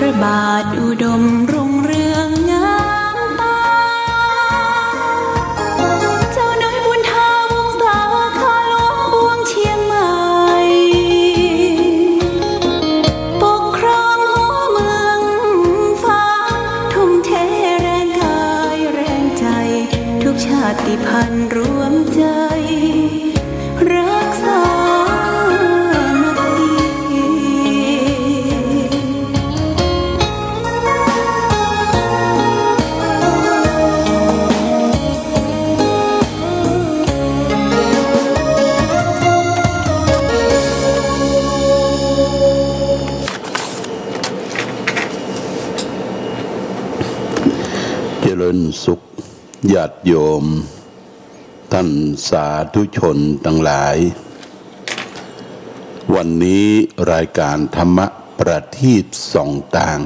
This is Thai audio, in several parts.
ระบาทอุดมรุ่งเรืองงามตาเจ้าน้อยบุญทาวงศาข้าหลวงบวงเชียงใหม่ปกครองหัวเมืองฟ้าทุ่มเทแรงกายแรงใจทุกชาติพันธุ์รวมใจรักษาเจริญสุขญาติโยมท่านสาธุชนทั้งหลายวันนี้รายการธรรมะประทีปส่องต่าง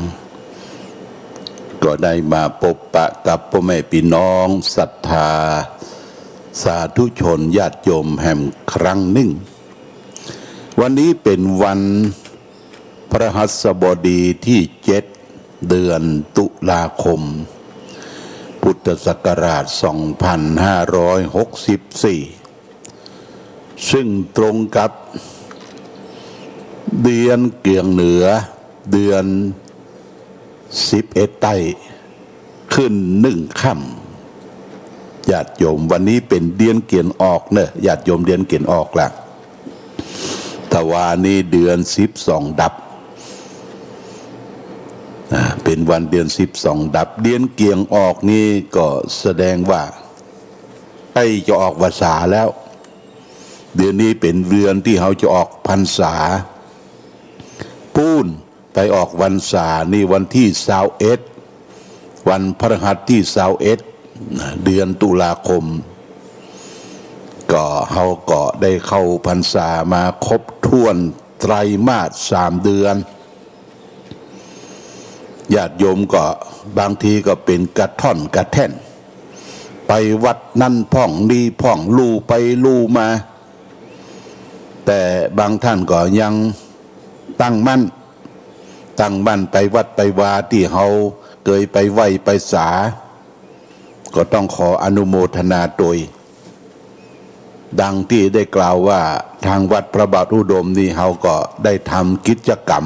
ก็ได้มาพบปะกับพ่อแม่พี่น้องศรัทธาสาธุชนญาติโยมแห่งครั้งหนึ่งวันนี้เป็นวันพฤหัสบดีที่7 เดือนตุลาคมพุทธศักราช 2564 ซึ่งตรงกับเดือนเกี่ยงเหนือเดือน11 ไต้ขึ้น1 ค่ำญาติโยมวันนี้เป็นเดือนเกี่ยนออกเนอะญาติโยมเดือนเกี่ยนออกละแต่ว่านี่เดือน12 ดับเป็นวันเดือน12 ดับเดือนเกี่ยงออกนี่ก็แสดงว่าใกล้จะออกพรรษาแล้วเดือนนี้เป็นเดือนที่เขาจะออกพรรษาปูนไปออกพรรษานี่วันที่21วันพฤหัสที่21เดือนตุลาคมก็เขาก็ได้เข้าพรรษามาครบถ้วนไตรมาส3 เดือนญาติโยมก็บางทีก็เป็นกระท่อนกระแท่นไปวัดนั่นพ่องนี่พ่องลู่ไปลู่มาแต่บางท่านก็ยังตั้งมั่นไปวัดไปวาที่เขาเคยไปไหว้ไปสาก็ต้องขออนุโมทนาโดยดังที่ได้กล่าวว่าทางวัดพระบาทอุดมนี่เขาก็ได้ทำกิจกรรม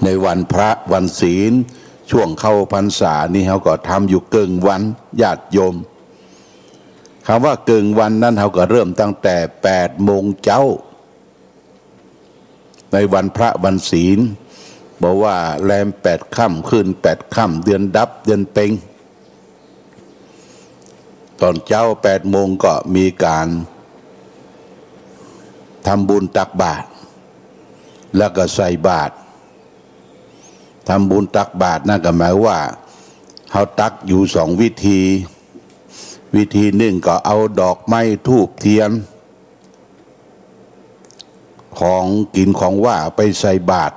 ในวันพระวันศีลช่วงเข้าพรรษานี่เขาก็ทำอยู่เกิงวันญาติโยมคำว่าเกิงวันนั้นเขาก็เริ่มตั้งแต่8 โมงเช้าในวันพระวันศีลบอกว่าแรม8 ค่ำขึ้น8 ค่ำเดือนดับเดือนเพ็งตอนเช้า8 โมงก็มีการทำบุญตักบาตรแล้วก็ใส่บาตรทำบุญตักบาตรนั่นก็หมายว่าเขาตักอยู่2 วิธีหนึ่งก็เอาดอกไม้ธูปเทียนของกินของว่าไปใส่บาตร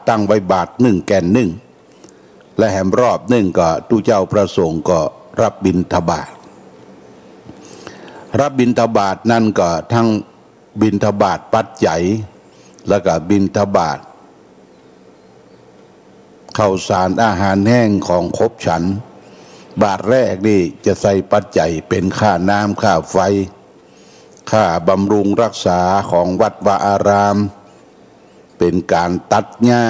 ตั้งไว้บาตร1 แก่น 1และแหมรอบ1ก็ตู้เจ้าพระสงฆ์ก็รับบิณฑบาตนั่นก็ทั้งบิณฑบาตปัจจัยแล้วก็บิณฑบาตข้าวสารอาหารแห้งของครบฉันบาทแรกนี่จะใส่ปัจจัยเป็นค่าน้ำค่าไฟค่าบำรุงรักษาของวัดวาอารามเป็นการตัดหญ้า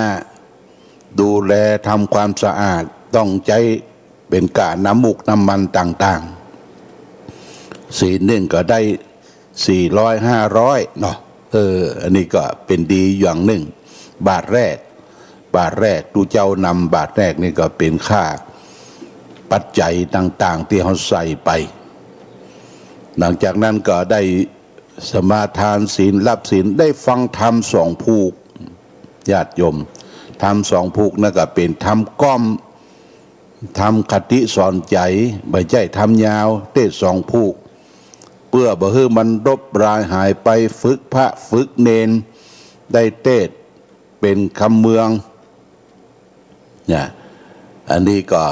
ดูแลทำความสะอาดต้องใช้เป็นการน้ำมูกน้ำมันต่างๆศีลหนึ่งก็ได้400-500เนาะอันนี้ก็เป็นดีอย่างหนึ่งบาทแรกดูเจ้านำบาทแรกนี่ก็เป็นค่าปัจจัยต่างๆที่เขาใส่ไปหลังจากนั้นก็ได้สมาทานศีลรับศีลได้ฟังธรรม2 ภูกญาติโยมธรรม2 ภูกนั่นก็เป็นธรรมก้อมธรรมคติสอนใจไม่ใช่ธรรมยาวเทศ2 ภูกเพื่อบ่ให้มันรบรายหายไปฝึกพระฝึกเนนได้เทศเป็นคำเมืองเนี่ยอันนี้ก็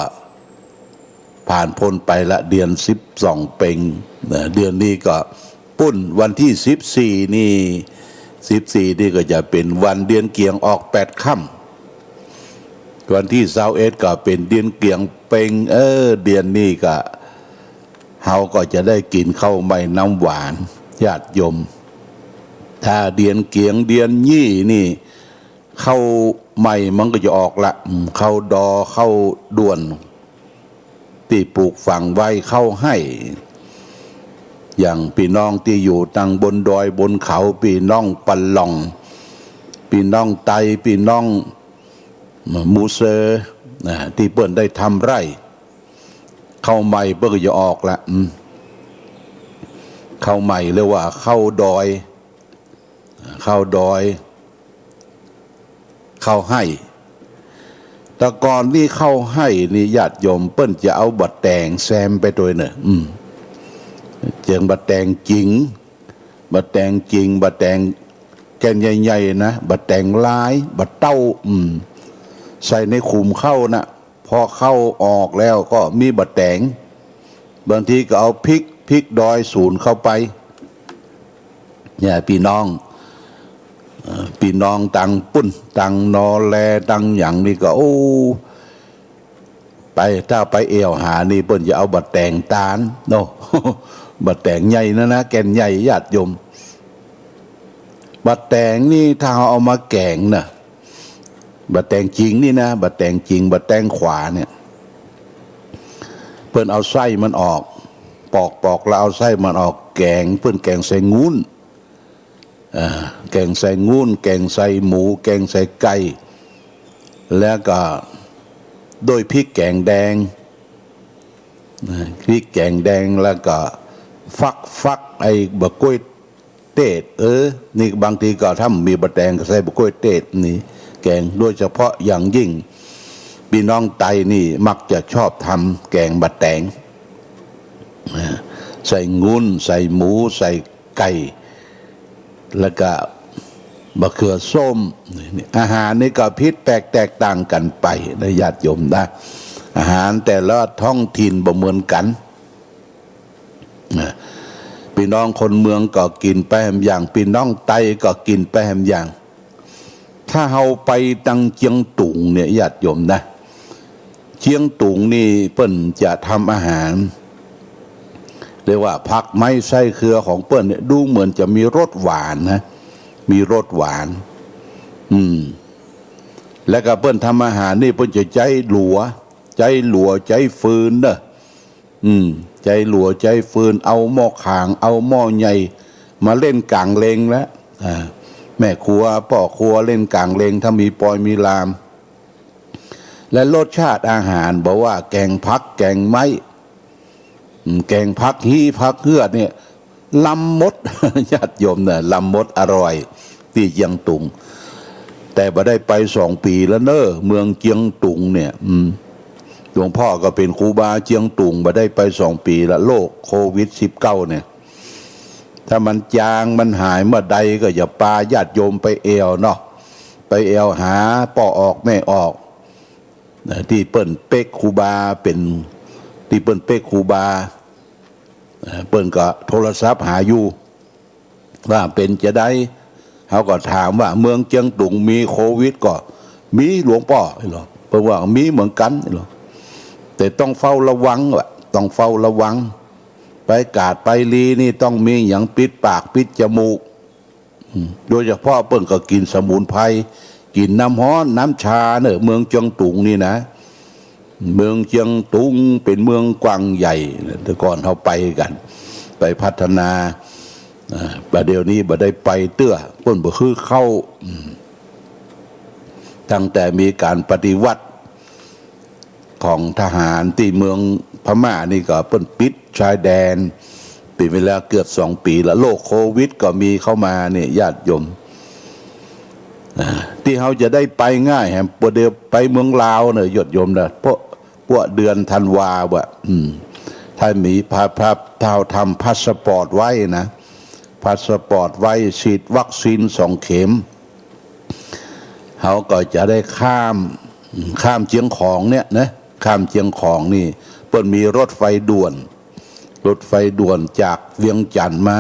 ผ่านพ้นไปละเดือน12 เพ็งเดือนนี้ก็ปุ้นวันที่14นี่ 14นี่ก็จะเป็นวันเดือนเกียงออก8 ค่ำวันที่21ก็เป็นเดือนเกียงเป่งเดือนนี้ก็เฮาก็จะได้กินข้าวไม่น้ำหวานญาติโยมถ้าเดือนเกียงเดือนยี่นี่ข้าวใหม่มันก็จะออกละข้าวดอข้าวด่วนที่ปลูกฝังไว้เข้าให้อย่างพี่น้องที่อยู่ตังบนดอยบนเขาพี่น้องปันหล่องพี่น้องไตพี่น้องมูเซอร์ที่เปิ้นได้ทำไร่เข้าใหม่เปิ้นก็จะออกละเข้าใหม่เรียกว่าเข้าดอยเข้าดอยเข้าให้แต่ก่อนนี่เข้าให้นี่ญาติโยมเปิ้นจะเอาบัดแตงแซมไปตัวเนอะเจียงบัดแตงจริงบัดแตงจริงบัดแตงแกนใหญ่ๆนะบัดแตงลายบัดเต้าใส่ในขุมเข้านะพอเข้าออกแล้วก็มีบัดแตงบางทีก็เอาพริกดอยศูนย์เข้าไปเนี่ยพี่น้องตังปุ้นตังนอแลตังอย่างนี้ก็ไปถ้าไปเอวหานี่เปิ้นจะเอาบัดแตงตาลโน บัดแตงใหญ่นะแก่นใหญ่ญาติโยมบัดแตงนี่ถ้าเอามาแกงนะบัดแตงจริงนี่นะบัดแตงจริงบัดแตงขวาเนี่ยเปิ้นเอาไส้มันออกปอกแล้วเอาไส้มันออกแกงเปิ้นแกงใส่งุ้นแกงใส่งุ้นแกงใส่หมูแกงใส่ไก่แล้วก็โดยพริกแกงแดงพริกแกงแดงแล้วก็ฟักไอ้บะกล้วยเตดนี่บางทีก็ถ้ามีบะแตงก็ใส่บะกล้วยเตดนี่แกงโดยเฉพาะอย่างยิ่งพี่น้องไตนี่มักจะชอบทำแกงบะแตงใส่งุ้นใส่หมูใส่ไก่แล้วก็บะเขือส้มอาหารนี่ก็พิษแตกต่างกันไปนะญาติโยมนะอาหารแต่ละท้องถิ่นบ่เหมือนกันพี่น้องคนเมืองก็กินไปแหมอย่างพี่น้องไตก็กินไปแหมอย่างถ้าเฮาไปตังเจียงตุงเนี่ยญาติโยมนะเจียงตุงนี่เปิ้นจะทำอาหารเรียกว่าผักไม้ไส้เครือของเปิ้นเนี่ยดูเหมือนจะมีรสหวานนะมีรสหวานแล้วก็เปิ้นทำอาหารนี่เปิ้นจะใจหลัวใจฟืนเด้อใจหลัวใจฟืนเอาหม้อขางเอาหม้อใหญ่มาเล่นกลางเลงแล้วแม่ครัวพ่อครัวเล่นกลางเลงถ้ามีปอยมีลามและรสชาติอาหารบอกว่าแกงผักแกงไม้แกงผักฮีผักเหือดเนี่ยลำมด ญาติโยมเนี่ยลำมดอร่อยที่เจียงตุงแต่บ่ได้ไป2 ปีแล้วเนอะเมืองเจียงตุงเนี่ยหลวงพ่อก็เป็นครูบาเจียงตุงบ่ได้ไป2 ปีละโรคโควิด-19เนี่ยถ้ามันจางมันหายเมื่อใดก็อย่าปาญาติโยมไปเอวเนาะไปเอวหาป่อออกแม่ออกที่เปิ้นเป๊กครูบาเป็นที่เปิ้นเป๊กครูบาเปิ้นก็โทรศัพท์หาอยู่ว่าเป็นจะได้เขาก็ถามว่าเมืองเจียงตุงมีโควิดก็มีหลวงพ่อหรอเพราะว่ามีเหมือนกันหรอแต่ต้องเฝ้าระวังว่ะต้องเฝ้าระวังไปกาดไปลีนี่ต้องมีอย่างปิดปากปิดจมูกโดยเฉพาะเปิ้นก็กินสมุนไพรกินน้ำฮ้อนน้ำชาเนี่ยเมืองเจียงตุงนี่นะเมืองเชียงตุงเป็นเมืองกว้างใหญ่แต่ก่อนเขาไปกันไปพัฒนาประเดี๋ยวนี้บ่ได้ไปเตื้อเปิ้นบ่คือเข้าตั้งแต่มีการปฏิวัติของทหารที่เมืองพม่านี่ก็เปิ้นปิดชายแดนเป็นเวลาเกือบ2 ปีแล้วโรคโควิดก็มีเข้ามาเนี่ยญาติโยมที่เขาจะได้ไปง่ายแฮมประเดี๋ยวไปเมืองลาวเนี่ยญาติโยมนะเพราะเดือนธันวาว่ะถ้ามีพาเท่าทำพาสปอร์ตไว้นะพาสปอร์ตไว้ฉีดวัคซีน2 เข็มเขาก็จะได้ข้ามเจียงของเนี่ยนะข้ามเจียงของนี่เปิ้นมีรถไฟด่วนจากเวียงจันทร์มา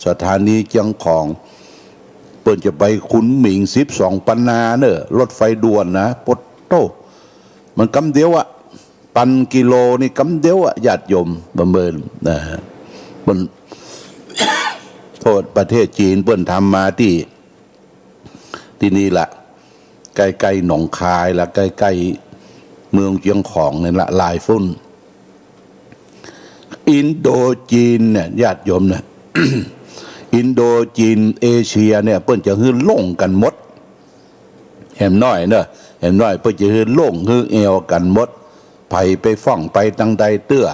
สถานีเจียงของเ ปิ้นจะไปขุนหมิง12ปันนาเนอะรถไฟด่วนนะปดโตมันกำเดียวอะปันกิโลนี่กำเดียวอะญาติโยมประเมินนะมัน โทษประเทศจีนเปิ้นทำมาที่นี่ละใกล้ๆหนองคายละใกล้ๆเมืองเชียงของนี่ละลายฟุ้นอินโดจีนเนี่ยญาติโยมเนี่ย อินโดจีนเอเชียเนี่ยเปิ้นจะฮื้อล่งกันหมดแหมน้อยเนอะแหมน้อยเปิ้นจะฮื้อล่งฮื้อเอวกันหมดไปฟ้องไปตั้งใดเตื้อ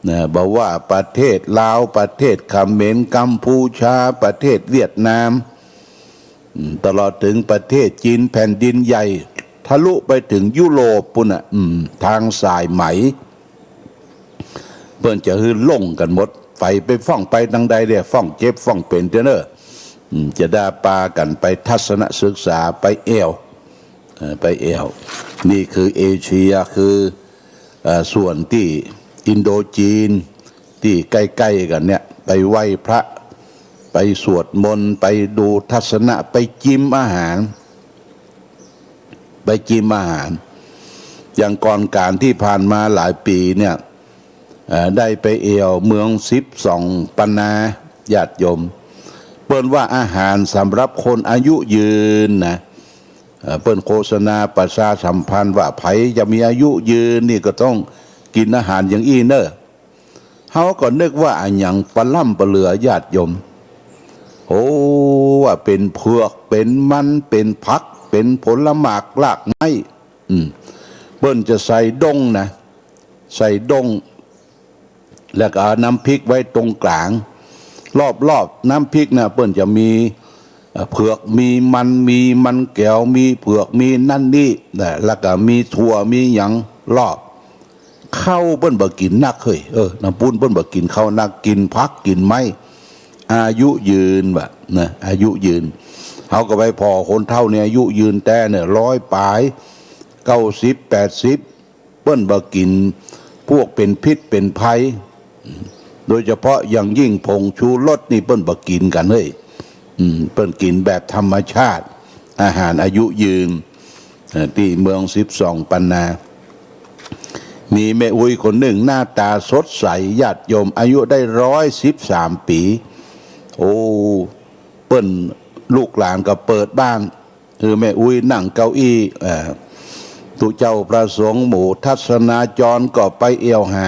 นะบอกว่าประเทศลาวประเทศเขมรกัมพูชาประเทศเวียดนามตลอดถึงประเทศจีนแผ่นดินใหญ่ทะลุไปถึงยุโรปปุ่นอ่ะทางสายไหมเปิ้นจะฮื้อล่งกันหมดไปฟ้องไปตั้งใดเนี่ยฟ้องเจ็บฟ้องเป็นเนอะจะได้ปากันไปทัศนศึกษาไปเอวนี่คือเอเชียคือส่วนที่อินโดจีนที่ใกล้ๆกันเนี่ยไปไหว้พระไปสวดมนต์ไปดูทัศนะไปจิ้มอาหารอย่างก่อนการที่ผ่านมาหลายปีเนี่ยได้ไปเอวเมือง12ปันนาญาติโยมเปิ้นว่าอาหารสำหรับคนอายุยืนนะเปิ้นโฆษณาประชาสัมพันธ์ว่าไผจะมีอายุยืนนี่ก็ต้องกินอาหารอย่างอี้เนอะเฮาก็นึกว่าอันหยังปลาล่ำปลาเหลือญาติโยมโอ้ว่าเป็นเผือกเป็นมันเป็นผักเป็นผลหมากรากไม้เปิ้นจะใส่ดงนะใส่ดงแล้วก็เอาน้ำพริกไว้ตรงกลางรอบน้ำพริกนะเปิ้นจะมีเผือกมีมันแก้วมีเผือกมีนั่นนี่แล้วก็มีถั่วมีหยังรอบข้าวเปิ้นบ่กินนักเฮ้ยน้ำปุ้นเปิ้นบ่กินข้าวนักกินผักกินไม้อายุยืนแบบนะอายุยืนเขาก็ไปพอคนเท่าเนี่ยอายุยืนแต่เนี่ย100 ปลาย90 80เปิ้นบ่กินพวกเป็นพิษเป็นภัยโดยเฉพาะอย่างยิ่งผงชูรสนี่เปิ้นบ่กินกันเฮ้ยเปิ้นกินแบบธรรมชาติอาหารอายุยืนที่เมือง12ปันนามีแม่อุ้ยคนหนึ่งหน้าตาสดใสญาติโยมอายุได้113 ปีโอ้เปิ้นลูกหลานก็เปิดบ้านแม่อุ้ยนั่งเก้าอี้ตุเจ้าประสงค์หมู่ทัศนาจรก็ไปเอวหา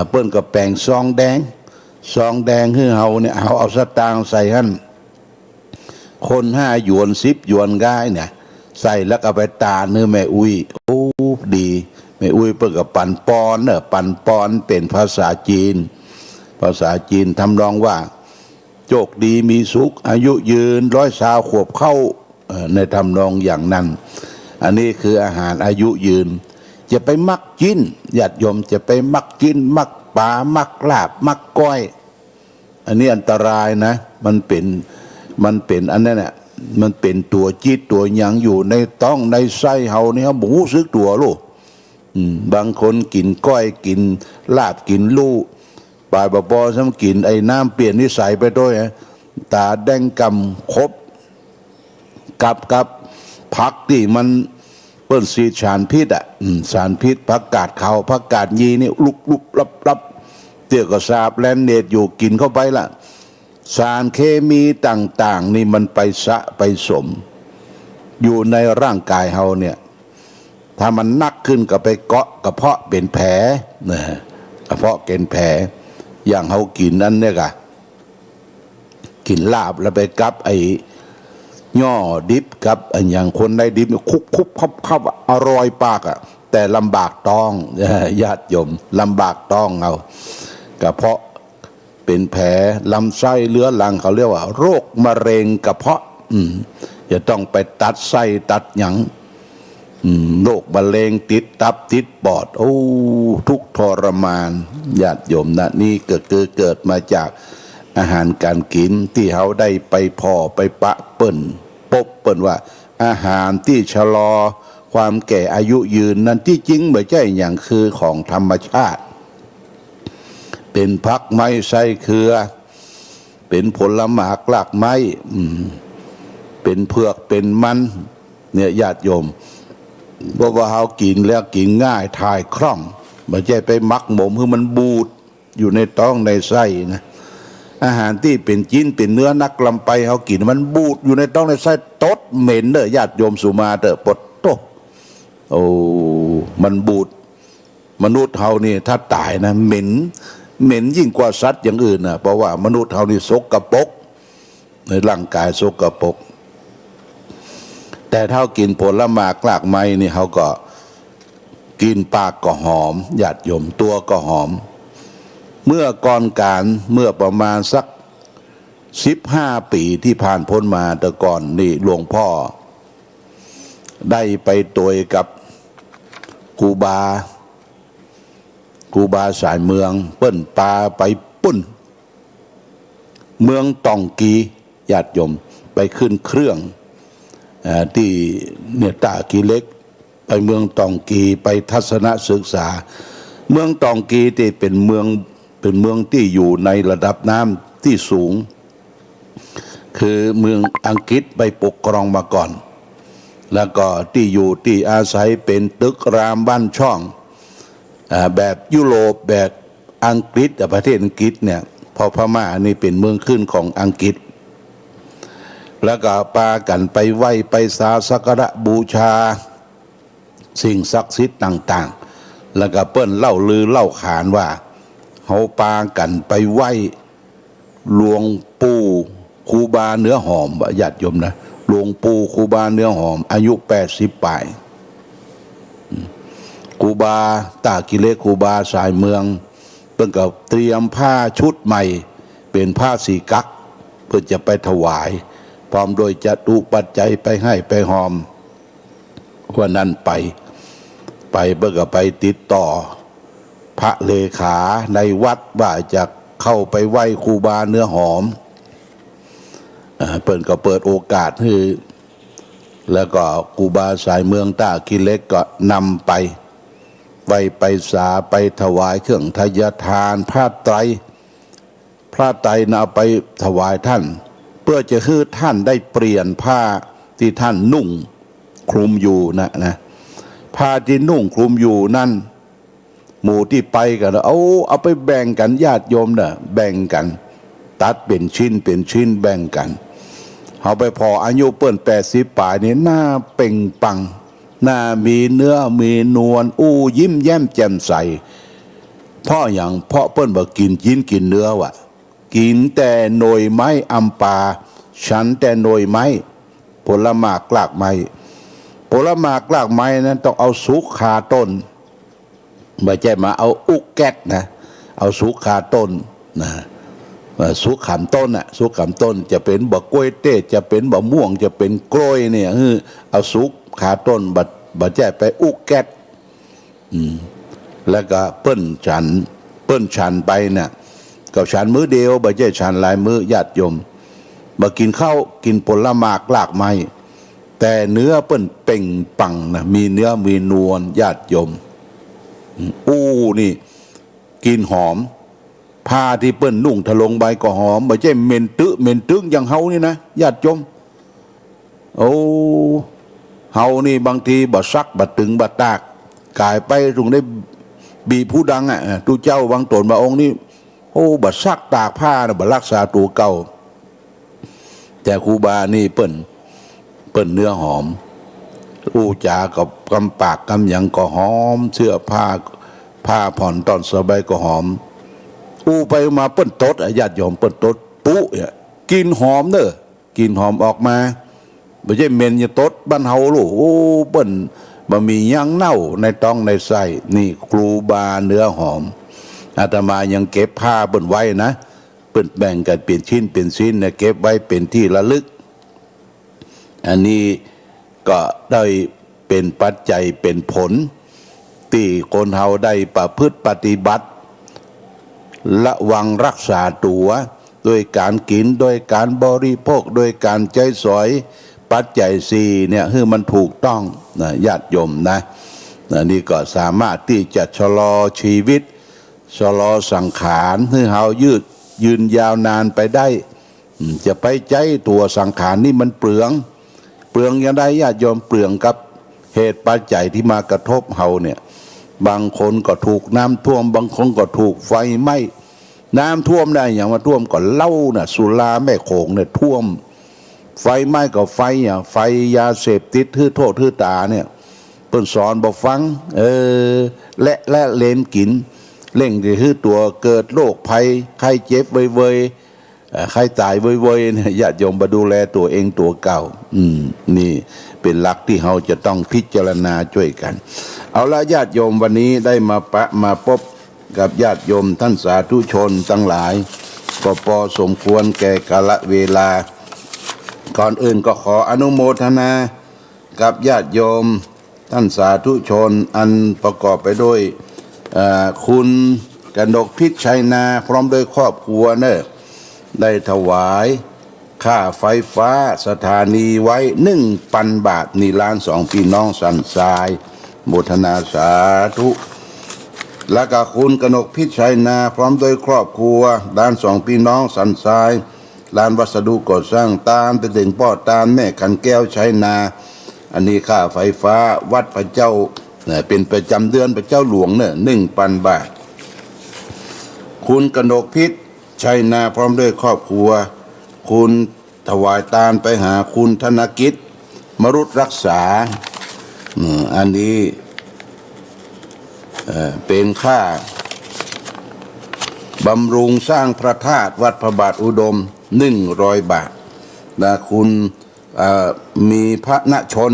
เปิ้นก็แปลงซองแดงคือเฮาเนี่ยเอาสตางค์ใส่หั่นคน5 หยวน10 หยวนง่ายเนี่ยใส่แล้วก็ไปตาเนื้อแม่อุ้ยโอ้ดีแม่อุ้ยเปิ้นก็ปั่นปอนเนอะปั่นปอนเป็นภาษาจีนทำนองว่าโชคดีมีสุขอายุยืน120 ขวบเข้าในทำนองอย่างนั้นอันนี้คืออาหารอายุยืนจะไปมักกินญาติโยมจะไปมักกินมักปลามักลาบมักก้อยอันนี้อันตรายนะมันเป็นอันนั้นน่ะมันเป็นตัวจิตตัวหยังอยู่ในต้องในไส้เฮานี่เฮาบ่รู้สึกตัวลูกบางคนกินก้อยกินลาบกินลูกปลายบ่พอซ้ำกินไอ้น้ำเปลี่ยนนิสัยไปด้วยตาแดงกำครบกับผักที่มันเปิ้นสีสารพิษสารพิษผักกาดขาวผักกาดยีนี่ลุบรับเตี้ยก็ทราบแลนเนตอยู่กินเข้าไปละสารเคมีต่างๆนี่มันไปสะไปสมอยู่ในร่างกายเฮาเนี่ยถ้ามันนักขึ้นก็ไปเกาะกระเพาะเป็นแผลนะกระเพาะเป็นแผลอย่างเฮากินนั่นเนี่ยกะกินลาบแล้วไปกับไอ้ย่อดิบกับอย่างคนได้ดิบคุบคับอร่อยปากแต่ลำบากต้องญาติโยมลำบากต้องเอากระเพาะเป็นแผลลำไส้เลื้อรังเขาเรียกว่าโรคมะเร็งกระเพาะจะต้องไปตัดไส้ตัดหยังโรคมะเร็งติดตับติดปอดโอ้ทุกทรมานญาติโยมนะนี่เกิดมาจากอาหารการกินที่เขาได้ไปพ่อไปปะเปิ้นว่าอาหารที่ชะลอความแก่อายุยืนนั้นที่จริงไม่ใช่อย่างคือของธรรมชาติเป็นผักไม้ไส้เครือ เป็นผลหมากลากไม้เป็นเผือกเป็นมันเนี่ยญาติโยมเพราะว่าเฮากินแล้วกินง่ายทายคล่องไม่ใช่ไปมักหมมคือมันบูดอยู่ในท้องในไส้นะอาหารที่เป็นจิ้นเป็นเนื้อนักลำไปเฮากินมันบูดอยู่ในท้องในไส้ตดเหม็นเด้อญาติโยมสุมาเด้อปดโตโอ้มันบูดมนุษย์เฮานี่ถ้าตายนะเหม็นยิ่งกว่าสัตว์อย่างอื่นนะเพราะว่ามนุษย์เฮานี่สกปรกในร่างกายสกปรกแต่ถ้ากินผลหมากลากไม้นี่เขาก็กินปากก็หอมญาติโยมตัวก็หอมเมื่อก่อนการเมื่อประมาณสัก15 ปีที่ผ่านพ้นมาแต่ก่อนนี่หลวงพ่อได้ไปตัวกับครูบาสายเมืองเปิ้นปาไปปุ้นเมืองตองกีญาติโยมไปขึ้นเครื่องที่เนี่ยตากีเล็กไปเมืองตองกีไปทัศนศึกษาเมืองตองกีที่เป็นเมืองที่อยู่ในระดับน้ำที่สูงคือเมืองอังกฤษไปปกครองมาก่อนแล้วก็ที่อยู่ที่อาศัยเป็นตึกรามบ้านช่องแบบยุโรปแบบอังกฤษประเทศอังกฤษเนี่ยพอพม่านี่เป็นเมืองขึ้นของอังกฤษแล้วก็ปากันไปไหว้ไปสักการะบูชาสิ่งศักดิ์สิทธิ์ต่างๆแล้วก็เปิ้นเล่าลือเล่าขานว่าเขาปากันไปไหว้หลวงปู่ครูบาเนื้อหอมญาติโยมนะหลวงปู่ครูบาเนื้อหอมอายุ80 ปลายครูบาตากิเลสครูบาสายเมืองเพิ่งกับเตรียมผ้าชุดใหม่เป็นผ้าสีกั๊กเพื่อจะไปถวายพร้อมโดยจะตุปัจจัยไปให้ไปหอมวันนั้นไปเพื่อกับไปติดต่อพระเลขาในวัดว่าจะเข้าไปไหว้ครูบาเนื้อหอมเปิดก็เปิดโอกาสให้แล้วก็ครูบาสายเมืองตากิเล็กก็นำไปสาไปถวายเครื่องทายทานพระไตรเอาไปถวายท่านเพื่อจะให้ท่านได้เปลี่ยนผ้าที่ท่านนุ่งคลุมอยู่นะผ้าที่นุ่งคลุมอยู่นั่นหมู่ที่ไปกันเอาไปแบ่งกันญาติโยมนะแบ่งกันตัดเป็นชิ้นแบ่งกันเอาไปพออายุเปิ้น80 ปลายนี่หน้าเป่งปังหน้ามีเนื้อมีนวลยิ้มแย้มแจ่มใสเพราะเปิ้นบอกกินชิ้นกินเนื้อวะกินแต่หน่วยไม้อัมปาฉันแต่หน่วยไม้ผลหมากลากไม้นั้นต้องเอาสุกขาต้นไม่ใช่มาเอาอุกแก๊กนะเอาสุกขาต้นนะสุกขามต้นน่ะสุกขามต้นจะเป็นบะกล้วยเต้จะเป็นบะม่วงจะเป็นกล้วยเนี่ยเอาสุกขาต้นบัดแจ้ไปอุกแก๊กแล้วก็เปิ้นฉันไปเนี่ยกับฉันมื้อเดียวบัดแจ้ฉันหลายมื้อญาติโยมบ่กินข้าวกินผลหมากลากไม้แต่เนื้อเปิ้นเป่งปังนะมีเนื้อมีนวลญาติโยมนี่กินหอมผ้าที่เปิ้นนุ่งทะลงใบก็หอมไม่ใช่เหม็นตึงอย่างเฮานี่นะญาติโยมเฮานี่บางทีบ่ซักบ่ตึงบ่ตากกายไปตรงได้บีผู้ดังตูเจ้าบางตนบางองค์นี่บ่ซักตากผ้านะบ่รักษาตัวเก่าแต่ครูบานี่เปิ้นเนื้อหอมจากับกำปากกำหยังก็หอมเสื้อผ้าผ่อนตอนสบายก็หอมไปมาเปิ้นตดญาติโยมเปิ้นตดปุ๊กินหอมเด้อกินหอมออกมาไม่ใช่เหม็นอย่าตดบ้านเฮาลูกเปิ้นบ่มีหยังเน่าในท้องในไส้นี่ครูบาเนื้อหอมอาตมายังเก็บผ้าเปิ้นไว้นะเปิ้นแบ่งกันเป็นชิ้นเนี่ยเก็บไว้เป็นที่ระลึกอันนี้ก็ได้เป็นปัจจัยเป็นผลที่คนเฮาได้ประพฤติปฏิบัติระวังรักษาตัวโดยการกินโดยการบริโภคโดยการใช้สอยปัจจัย4เนี่ยให้มันถูกต้องนะญาติโยมนะนี่ก็สามารถที่จะชะลอชีวิตชะลอสังขารให้เฮายืนยาวนานไปได้ จะไปใจตัวสังขารนี่มันเปลืองอย่างไรญาติโยมเปลืองกับเหตุปัจจัยที่มากระทบเฮาเนี่ยบางคนก็ถูกน้ำท่วมบางคนก็ถูกไฟไหม้น้ำท่วมได้อย่างมาท่วมก็เหล้าน่ะสุราแม่โขงเนี่ยท่วมไฟไหม้ก็ไฟอย่างไฟยาเสพติดทื่อโทษทื่อตาเนี่ยเพิ่นสอนบ่ฟังและเลนกินเล่งที่คือตัวเกิดโรคภัยใครเจ็บเว่ยๆใครตายเว่ยๆเนี่ยญาติโยมมาดูแลตัวเองตัวเก่านี่เป็นหลักที่เราจะต้องพิจารณาช่วยกันเอาละญาติโยมวันนี้ได้มาพบกับญาติโยมท่านสาธุชนทั้งหลายก็พอสมควรแก่กาลเวลาก่อนอื่นก็ขออนุโมทนากับญาติโยมท่านสาธุชนอันประกอบไปด้วยคุณกนกพิษชัยนาพร้อมด้วยครอบครัวเนี่ยได้ถวายค่าไฟฟ้าสถานีไว้ 1,000 บาทนี่ล้านสองพี่น้องสันทรายโมทนาสาธุและก็คุณกนกพิษชัยนาพร้อมด้วยครอบครัวด้านสองพี่น้องสันทรายลานวัสดุก่อสร้างตามไปถึงพ่อตามแม่ขันแก้วชัยนาอันนี้ค่าไฟฟ้าวัดพระเจ้าเป็นประจำเดือนพระเจ้าหลวงเนี่ย1,000 บาทคุณกนกพิษชัยนาพร้อมด้วยครอบครัวคุณถวายทานไปหาคุณธนกิจมรุตรักษาอันนี้เป็นค่าบำรุงสร้างพระธาตุวัดพระบาทอุดม100 บาทนะคุณมีพระณชน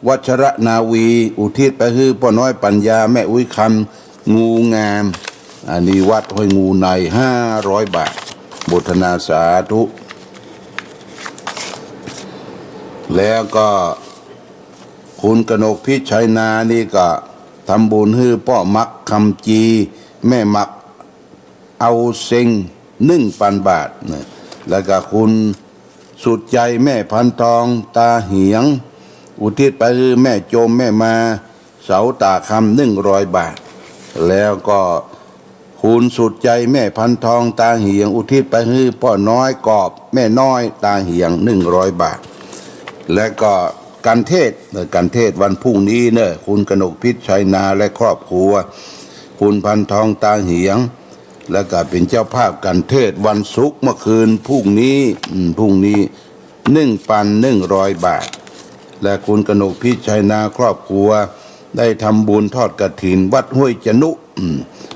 วัชรนาวีอุทิศไปให้พ่อน้อยปัญญาแม่อุ้ยคำงูงามอันนี้วัดห้วยงูใน500 บาทบุทนาสาธุแล้วก็คุณกนกพิชัยนานี่ก็ทำบุญให้พ่อมักคำจีแม่มักเอาเซ็ง1,000 บาทนะแล้วก็คุณสุดใจแม่พันทองตาเหียงอุทิศไปให้แม่โจมแม่มาเสาตาคำ100 บาทแล้วก็คุณสุดใจแม่พันทองตาเหียงอุทิศไปให้พ่อน้อยกอบแม่น้อยตาเหียง100 บาทและก็การเทศวันพรุ่งนี้เนี่ยคุณกนกพิษชัยนาและครอบครัวคุณพันทองตาเหียงแล้วก็เป็นเจ้าภาพการเทศวันศุกร์เมื่อคืนพรุ่งนี้1,100 บาทและคุณกนกพิษชัยนาครอบครัวได้ทำบุญทอดกฐินวัดห้วยจนุ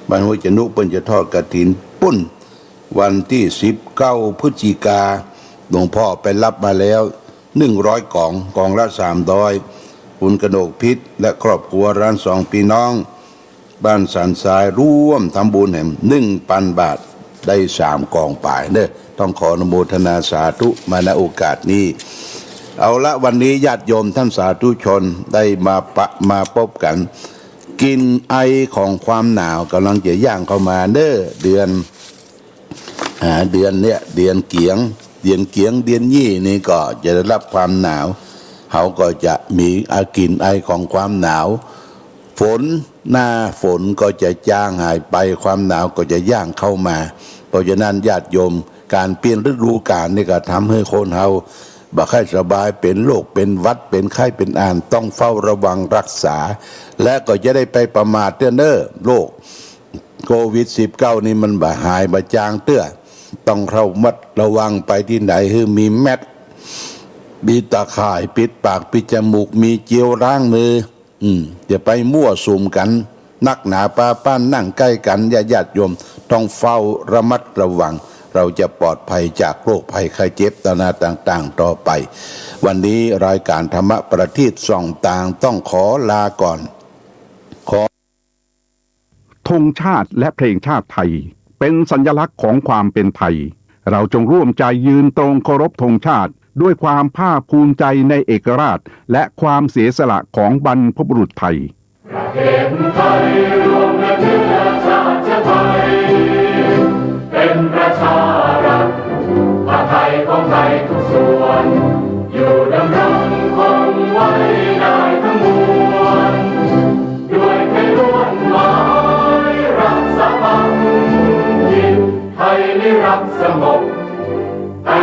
บ้านห้วยจนุเพิ่นจะทอดกฐินปุ้นวันที่19 พฤศจิกาหลวงพ่อไปรับมาแล้ว100 กล่องละ300คุณกนกพิษและครอบครัวร้านสองพี่น้องบ้านสันทรายร่วมทำบุญแห่ง1,000 บาทได้3 กล่องป่ายเนี่ยต้องขออนุโมทนาสาธุมาณโอกาสนี้เอาละวันนี้ญาติโยมท่านสาธุชนได้มาพบกันกินไอของความหนาวกำลังจะย่างเข้ามาเด้อเดือนเนี่ยเดือนเกียงเดือนยี่นี่ก็จะได้รับความหนาวเขาก็จะมีกลิ่นไอของความหนาวฝนหน้าฝนก็จะจางหายไปความหนาวก็จะย่างเข้ามาเพราะฉะนั้นญาติโยมการเปลี่ยนฤดูกาลนี่ก็ทำให้คนเฮาบ่ค่อยสบายเป็นโรคเป็นหวัดเป็นไข้เป็นอ่านต้องเฝ้าระวังรักษาและก็จะได้ไปประมาทเตื้อโรคโควิด19นี่มันบ่หายบ่จางเตื้อต้องระมัดระวังไปที่ไหนให้มีแมสมีตาข่ายปิดปากปิดจมูกมีเจลล้างมืออย่าไปมั่วสุมกันนักหนาป้านนั่งใกล้กันญาติโยมต้องเฝ้าระมัดระวังเราจะปลอดภัยจากโรคภัยไข้เจ็บต่างๆต่อไปวันนี้รายการธรรมะประทีปส่องต่างต้องขอลาก่อนธงชาติและเพลงชาติไทยเป็นสัญลักษณ์ของความเป็นไทยเราจงร่วมใจยืนตรงเคารพธงชาติด้วยความภาคภูมิใจในเอกราชและความเสียสละของบรรพบุรุษไทยประเทศไทยรวมและเชื้อชาติไทยเป็นประชารัฐผ้าไทยของไทยทุกส่วนอยู่ดำรงคงไว้ได้ทั้งมวลด้วยไทยล้วนหมายรักสามัคคีไทยนิรักสงบแต่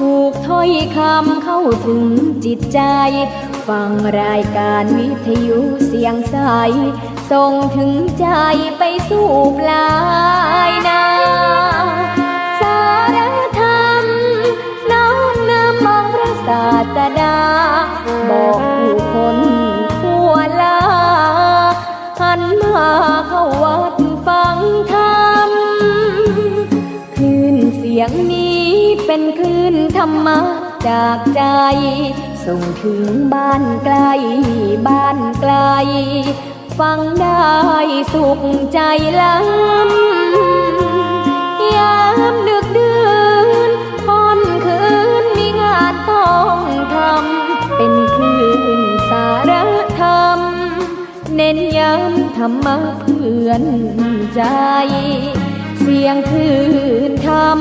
ถูกถ้อยคำเข้าถึงจิตใจฟังรายการวิทยุเสียงใสส่งถึงใจไปสู่ปลายนาสารธรรมน้อมนำมองพระศาสดาบอกผู้คนทั่วลาหันมาเข้าวัดฟังธรรมคลื่นเสียงนี้เป็นคลื่นธรรมะจากใจส่งถึงบ้านไกลบ้านไกลฟังได้สุขใจล้ำยามดึกดื่นค่ำคืนมีงานต้องทำเป็นคลื่นสารธรรมเน้นย้ำธรรมะเพื่อนใจเสียงคลื่นธรรม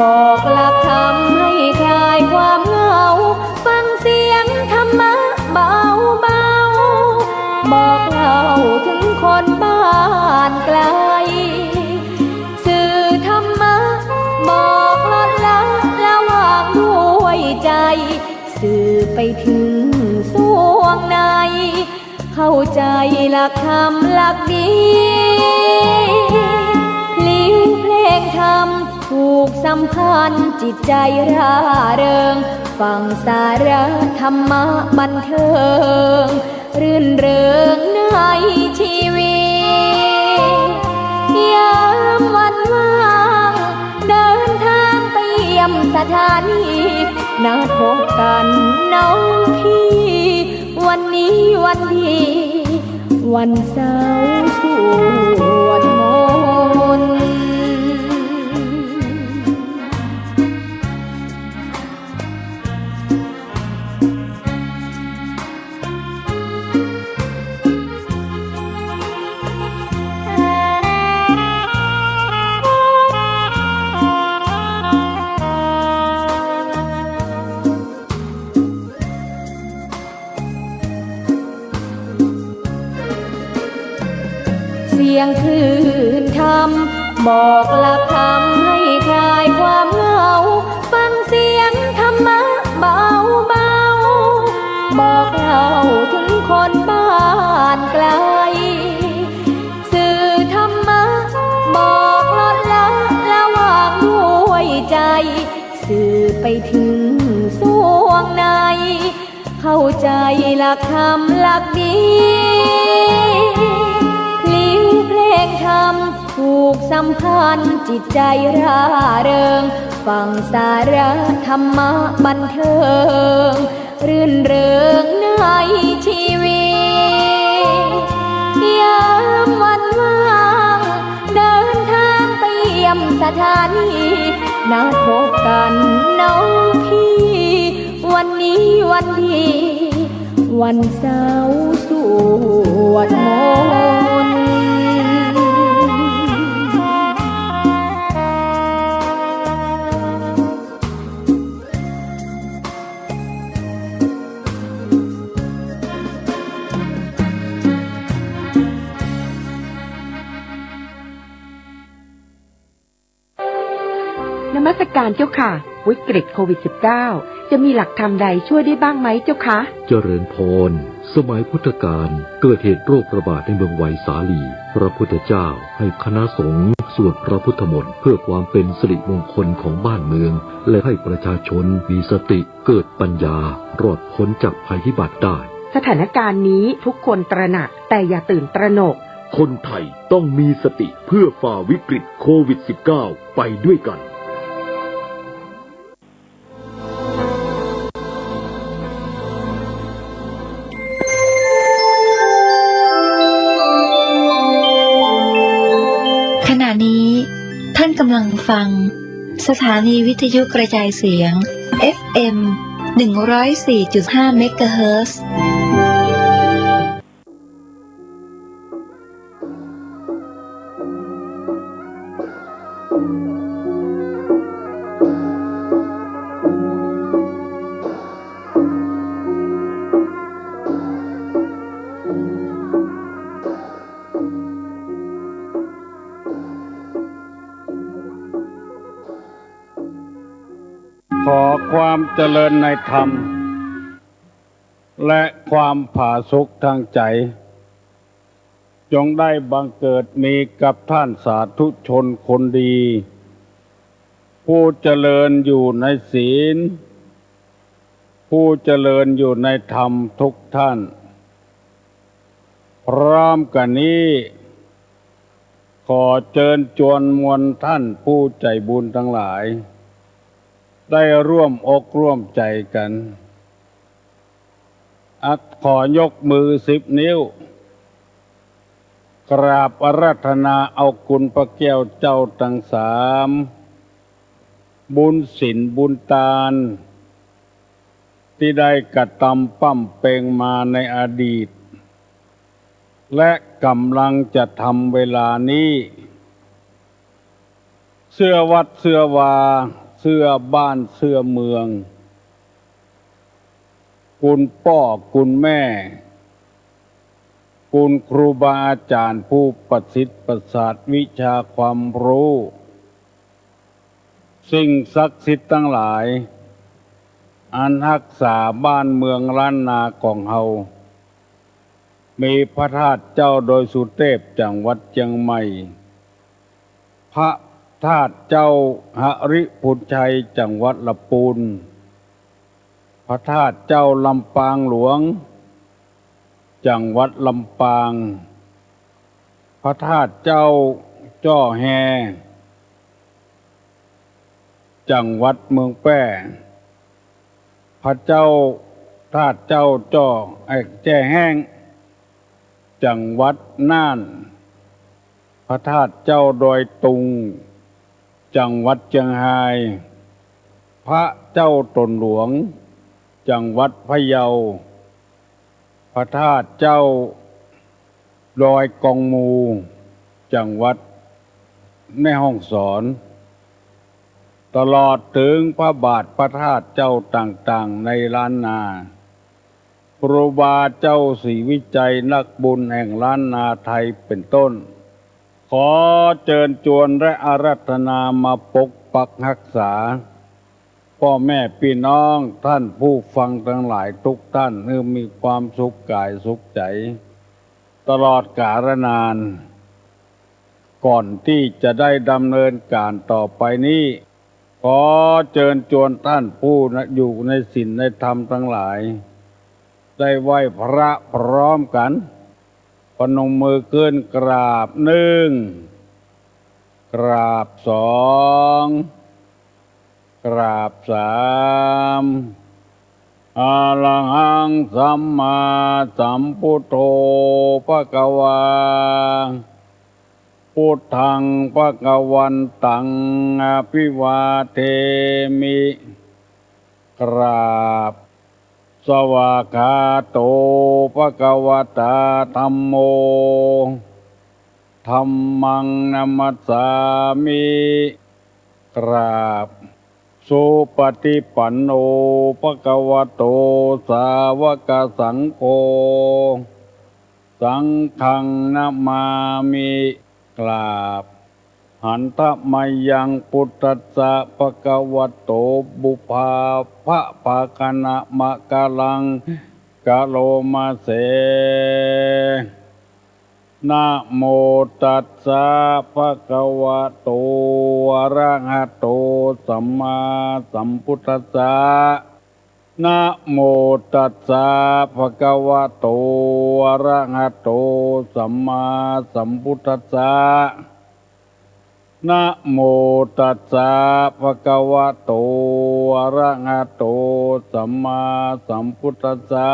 บอกหลักธรรมให้คลายความเหงาฟังเสียงธรรมะเบาเบาบอกเล่าถึงคนบ้านไกลสื่อธรรมะบอกลดละระหว่างด้วยใจสื่อไปถึงสวงในเข้าใจหลักธรรมหลักดีพลิ้วเพลงธรรมถูกสัมพันธ์จิตใจร่าเริงฟังสาระธรรมะบันเทิงรื่นเริงในชีวิตยามวันว่างเดินทางไปเยี่ยมสถานีนัดพบกันน้องพี่วันนี้วันดีวันเสาร์สวดมนต์เสียงคลื่นธรรมบอกหลักธรรมให้คลายความเหงาฟังเสียงธรรมะเบาเบาบอกเล่าถึงคนบ้านไกลสื่อธรรมะบอกลดละระหว่างด้วยใจสื่อไปถึงสวงในเข้าใจหลักธรรมหลักดีเพลงธรรมถูกสัมพันธ์จิตใจร่าเริงฟังสาระธรรมะบันเทิงรื่นเริงในชีวิตยามวันว่างเดินทางไปเยี่ยมสถานีนัดพบกันน้องพี่วันนี้วันดีวันเสาร์สวดมนต์นมัสการเจ้าค่ะวิกฤตโควิด -19 จะมีหลักธรรมใดช่วยได้บ้างไหมเจ้าคะเจริญพรสมัยพุทธกาลเกิดเหตุโรคระบาดในเมืองไวสาลี พระพุทธเจ้าให้คณะสงฆ์สวดพระพุทธมนต์เพื่อความเป็นสิริมงคลของบ้านเมืองและให้ประชาชนมีสติเกิดปัญญารอดพ้นจากภัยพิบัติได้สถานการณ์นี้ทุกคนตระหนักแต่อย่าตื่นตระหนกคนไทยต้องมีสติเพื่อฝ่าวิกฤตโควิด -19 ไปด้วยกันขณะนี้ท่านกำลังฟังสถานีวิทยุกระจายเสียง FM 104.5 เมกะเฮิรตซ์ อความเจริญในธรรมและความผาสุกทางใจจงได้บังเกิดมีกับท่านสาธุชนคนดีผู้เจริญอยู่ในศีลผู้เจริญอยู่ในธรรมทุกท่านพร้อมกันนี้ขอเชิญชวนมวลท่านผู้ใจบุญทั้งหลายได้ร่วมอกร่วมใจกันขอยกมือ10 นิ้วกราบอาราธนาเอาคุณพระแก้วเจ้าทั้ง3บุญศีลบุญทานที่ได้กระทำปั้มเปงมาในอดีตและกำลังจะทำเวลานี้เสื้อวัดเสื้อวาเสื้อบ้านเสื้อเมืองคุณพ่อคุณแม่คุณครูบาอาจารย์ผู้ประสิทธิ์ประสาทวิชาความรู้สิ่งศักดิ์สิทธิ์ทั้งหลายอันรักษาบ้านเมืองล้านนาของเฮามีพระธาตุเจ้าโดยสุเทพจังหวัดเชียงใหม่พระธาตุเจ้าหริพุนชัยจังหวัดลำพูนพระธาตุเจ้าลำปางหลวงจังหวัดลำปางพระธาตุเจ้าจ้อแฮจังหวัดเมืองแป้พระเจ้าธาตุเจ้าจ้อแจ้แห้งจังหวัดน่านพระธาตุเจ้าดอยตุงจังหวัดเชียงรายพระเจ้าตนหลวงจังหวัดพะเยาพระธาตุเจ้าดอยกองมูจังหวัดแม่ฮ่องสอนตลอดถึงพระบาทพระธาตุเจ้าต่างๆในล้านนาครูบาเจ้าศรีวิจัยนักบุญแห่งล้านนาไทยเป็นต้นขอเชิญชวนและอาราธนามาปกปักรักษาพ่อแม่พี่น้องท่านผู้ฟังทั้งหลายทุกท่านให้มีความสุขกายสุขใจตลอดกาลนานก่อนที่จะได้ดำเนินการต่อไปนี้ขอเชิญชวนท่านผู้อยู่ในศีลในธรรมทั้งหลายได้ไหว้พระพร้อมกันพนมมือขึ้นกราบ1กราบ2กราบ3อะระหังสัมมาสัมพุทโธภะคะวาพุทธังภะคะวันตังอภิวาเทมิกราบสวากขาโตภะคะวะตาธัมโมธัมมังนัมมัสสามิกราบสุปฏิปันโนภะคะวะโตสาวกสังโฆสังฆังนะมามิกราบหันทมัยยังพุทธัสสะภะคะวะโตบุพาภะภาคณะมะกะลังกะโลมาเสนะโมตัสสะภะคะวะโตอะระหะโตสัมมาสัมพุทธัสสะนะโมตัสสะภะคะวะโตอะระหะโตสัมมาสัมพุทธัสสะนะโมตัสสะภะคะวะโตอะระหะโตสัมมาสัมพุทธัสสะ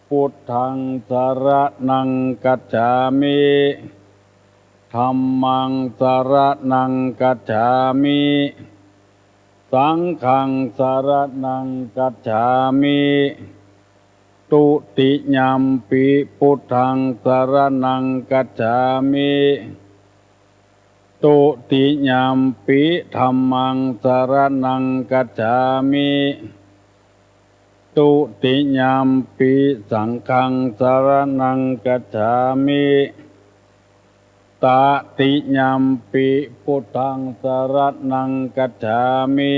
พุทธังสรณังกัจฉามิธัมมังสรณังกัจฉามิสังฆังสรณังกัจฉามิตุติยัมปิพุทธังสรณังกัจฉามิตุติยัมปิธัมมังสรณังกัจฉามิตุติยัมปิสังฆังสรณังกัจฉามิตติยัมปิพุทธังสรณังกัจฉามิ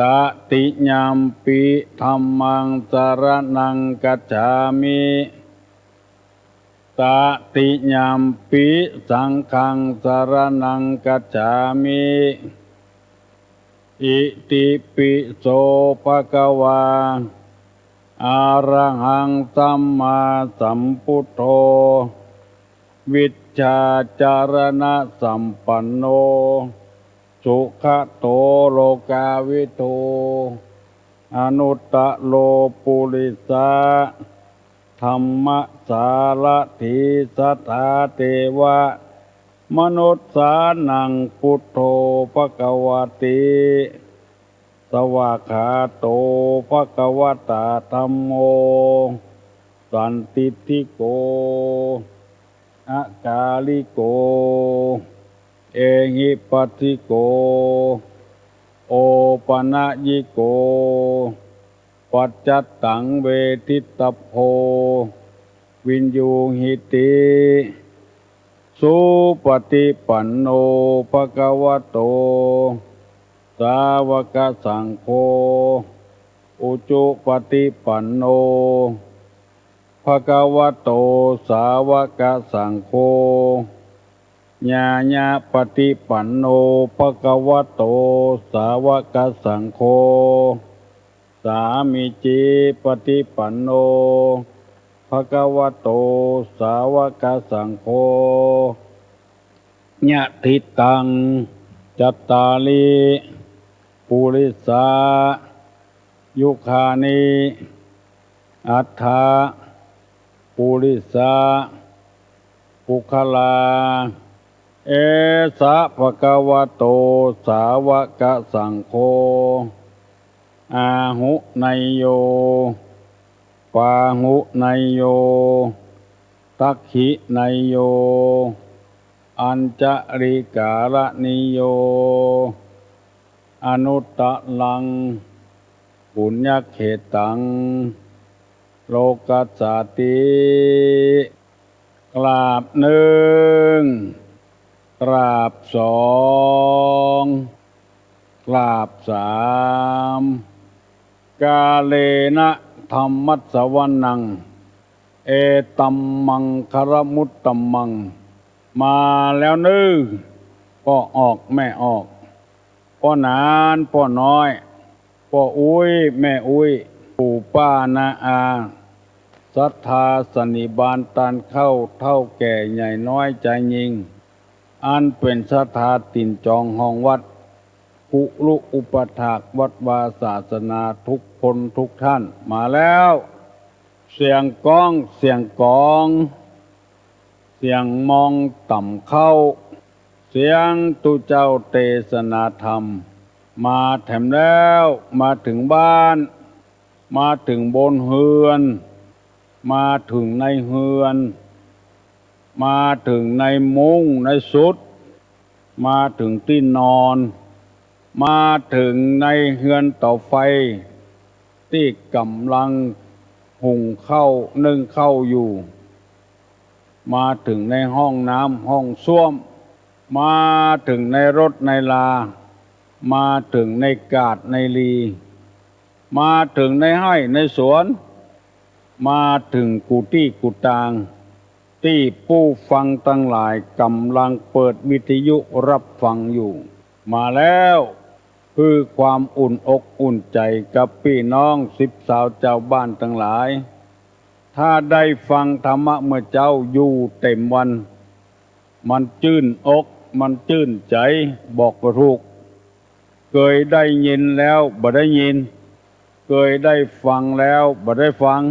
ตติยามปิธัมมังสรณังกัจฉามิตติยามปิสังฆังสรณังกัจฉามิอิติปิโสภะคะวาอะระหังสัมมาสัมพุทโธวิชชาจารณะสัมปันโนสุขโตโลกาวิโตอนุตตโลปุริสาธรรมสารถีสัทธาเทวะมนุษย์สานังพุทโธภควติสวากขาโตภควตาธัมโมสันติติโกอากาลิโกเอหิปัสสิโกโอปนะยิโกปัจจัตตังเวทิตโพวินยูหิติสุปฏิปันโนภะคะวะโตสาวกสังโฆอุจุปฏิปันโนภะคะวะโตสาวกสังโฆญาญาปฏิปันโนภะคะวะโตสาวกสังโฆสามิจิปฏิปันโนภะคะวะโตสาวกสังโฆญะทิตังจัตตาลิปุริสายุคานิอัฏฐาปุริสาปุคลาเอสะภะคะวะโตสาวกสังโฆอาหุไนโยปาหุไนโยทักขิไนโยอัญจริการนิโยอนุตตะลังปุญญเขตังโลกัสสติกราบหนึ่งกราบสองกราบสามกาเลนะธัมมัสสวนังเอตัมมังคารมุตตัมมังมาแล้วนึกพ่อออกแม่ออกพ่อนานพ่อน้อยพ่ออุ้ยแม่อุ้ยปู่ป้านาอาศรัทธาสนิบาตตานเข้าเท่าแก่ใหญ่น้อยใจยิงอันเป็นศรัทธาติ่นจองห้องวัดปุรุอุปถากวัดวาศาสนาทุกคนทุกท่านมาแล้วเสียงก้องเสียงกองเสียงมองต่ำเข้าเสียงตุเจ้าเทศนาธรรมมาแถมแล้วมาถึงบ้านมาถึงบนเฮือนมาถึงในเฮือนมาถึงในมุ้งในสุดมาถึงที่นอนมาถึงในเฮือนเตาไฟที่กำลังหุงข้าวนึ่งข้าวอยู่มาถึงในห้องน้ำห้องส้วมมาถึงในรถในลามาถึงในกาดในลีมาถึงในไร่ในสวนมาถึงกุฏิกุฏางที่ผู้ฟังทั้งหลายกำลังเปิดวิทยุรับฟังอยู่มาแล้วคือความอุ่นอกอุ่นใจกับพี่น้องสิบสาวเจ้าบ้านทั้งหลายถ้าได้ฟังธรรมะเมื่อเจ้าอยู่เต็มวันมันชื่นอกมันชื่นใจบอกบ่ถูกเคยได้ยินแล้วบ่ได้ยินเคยได้ฟังแล้วบ่ได้ฟัง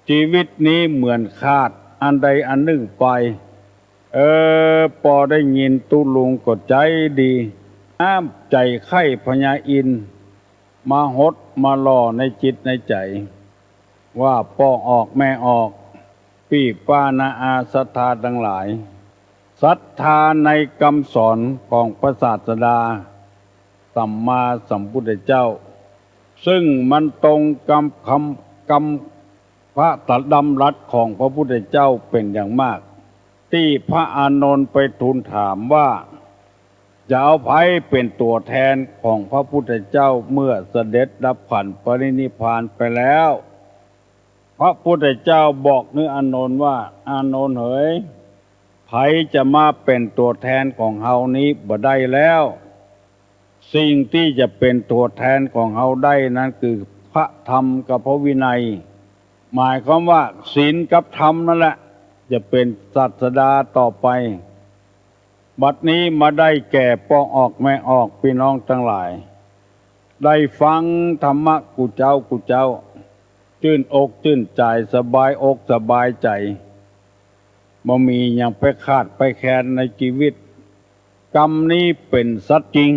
ชีวิตนี้เหมือนขาดอันใดอันหนึ่งไปพอได้ยินตุลุงก็ใจดีน้ำใจไข้พญาอินทร์มาหดมาหล่อในจิตในใจว่าพ่อออกแม่ออกพี่ป้านาอาศรัทธาทั้งหลายศรัทธาในคำสอนของพระศาสดาสัมมาสัมพุทธเจ้าซึ่งมันตรงกับคำพระตดำรัสของพระพุทธเจ้าเป็นอย่างมากที่พระอานนท์ไปทูลถามว่า จะเอาไผเป็นตัวแทนของพระพุทธเจ้าเมื่อเสด็จดับขันธ์ปรินิพพานไปแล้ว พระพุทธเจ้าบอกนึกอานนท์ว่าอานนท์เอ๋ยไผจะมาเป็นตัวแทนของเฮานี้บ่ได้แล้ว สิ่งที่จะเป็นตัวแทนของเฮาได้นั้นคือพระธรรมกับพระวินัยหมายความว่าศีลกับธรรมนั่นแหละจะเป็นศาสดาต่อไปบัดนี้มาได้แก่ป้องออกแม่ออกพี่น้องทั้งหลายได้ฟังธรรมะกูเจ้าชื่นอกชื่นใจสบายอกสบายใจบ่มีอย่างไปขาดไปแค้นในชีวิตกรรมนี้เป็นสัจจริง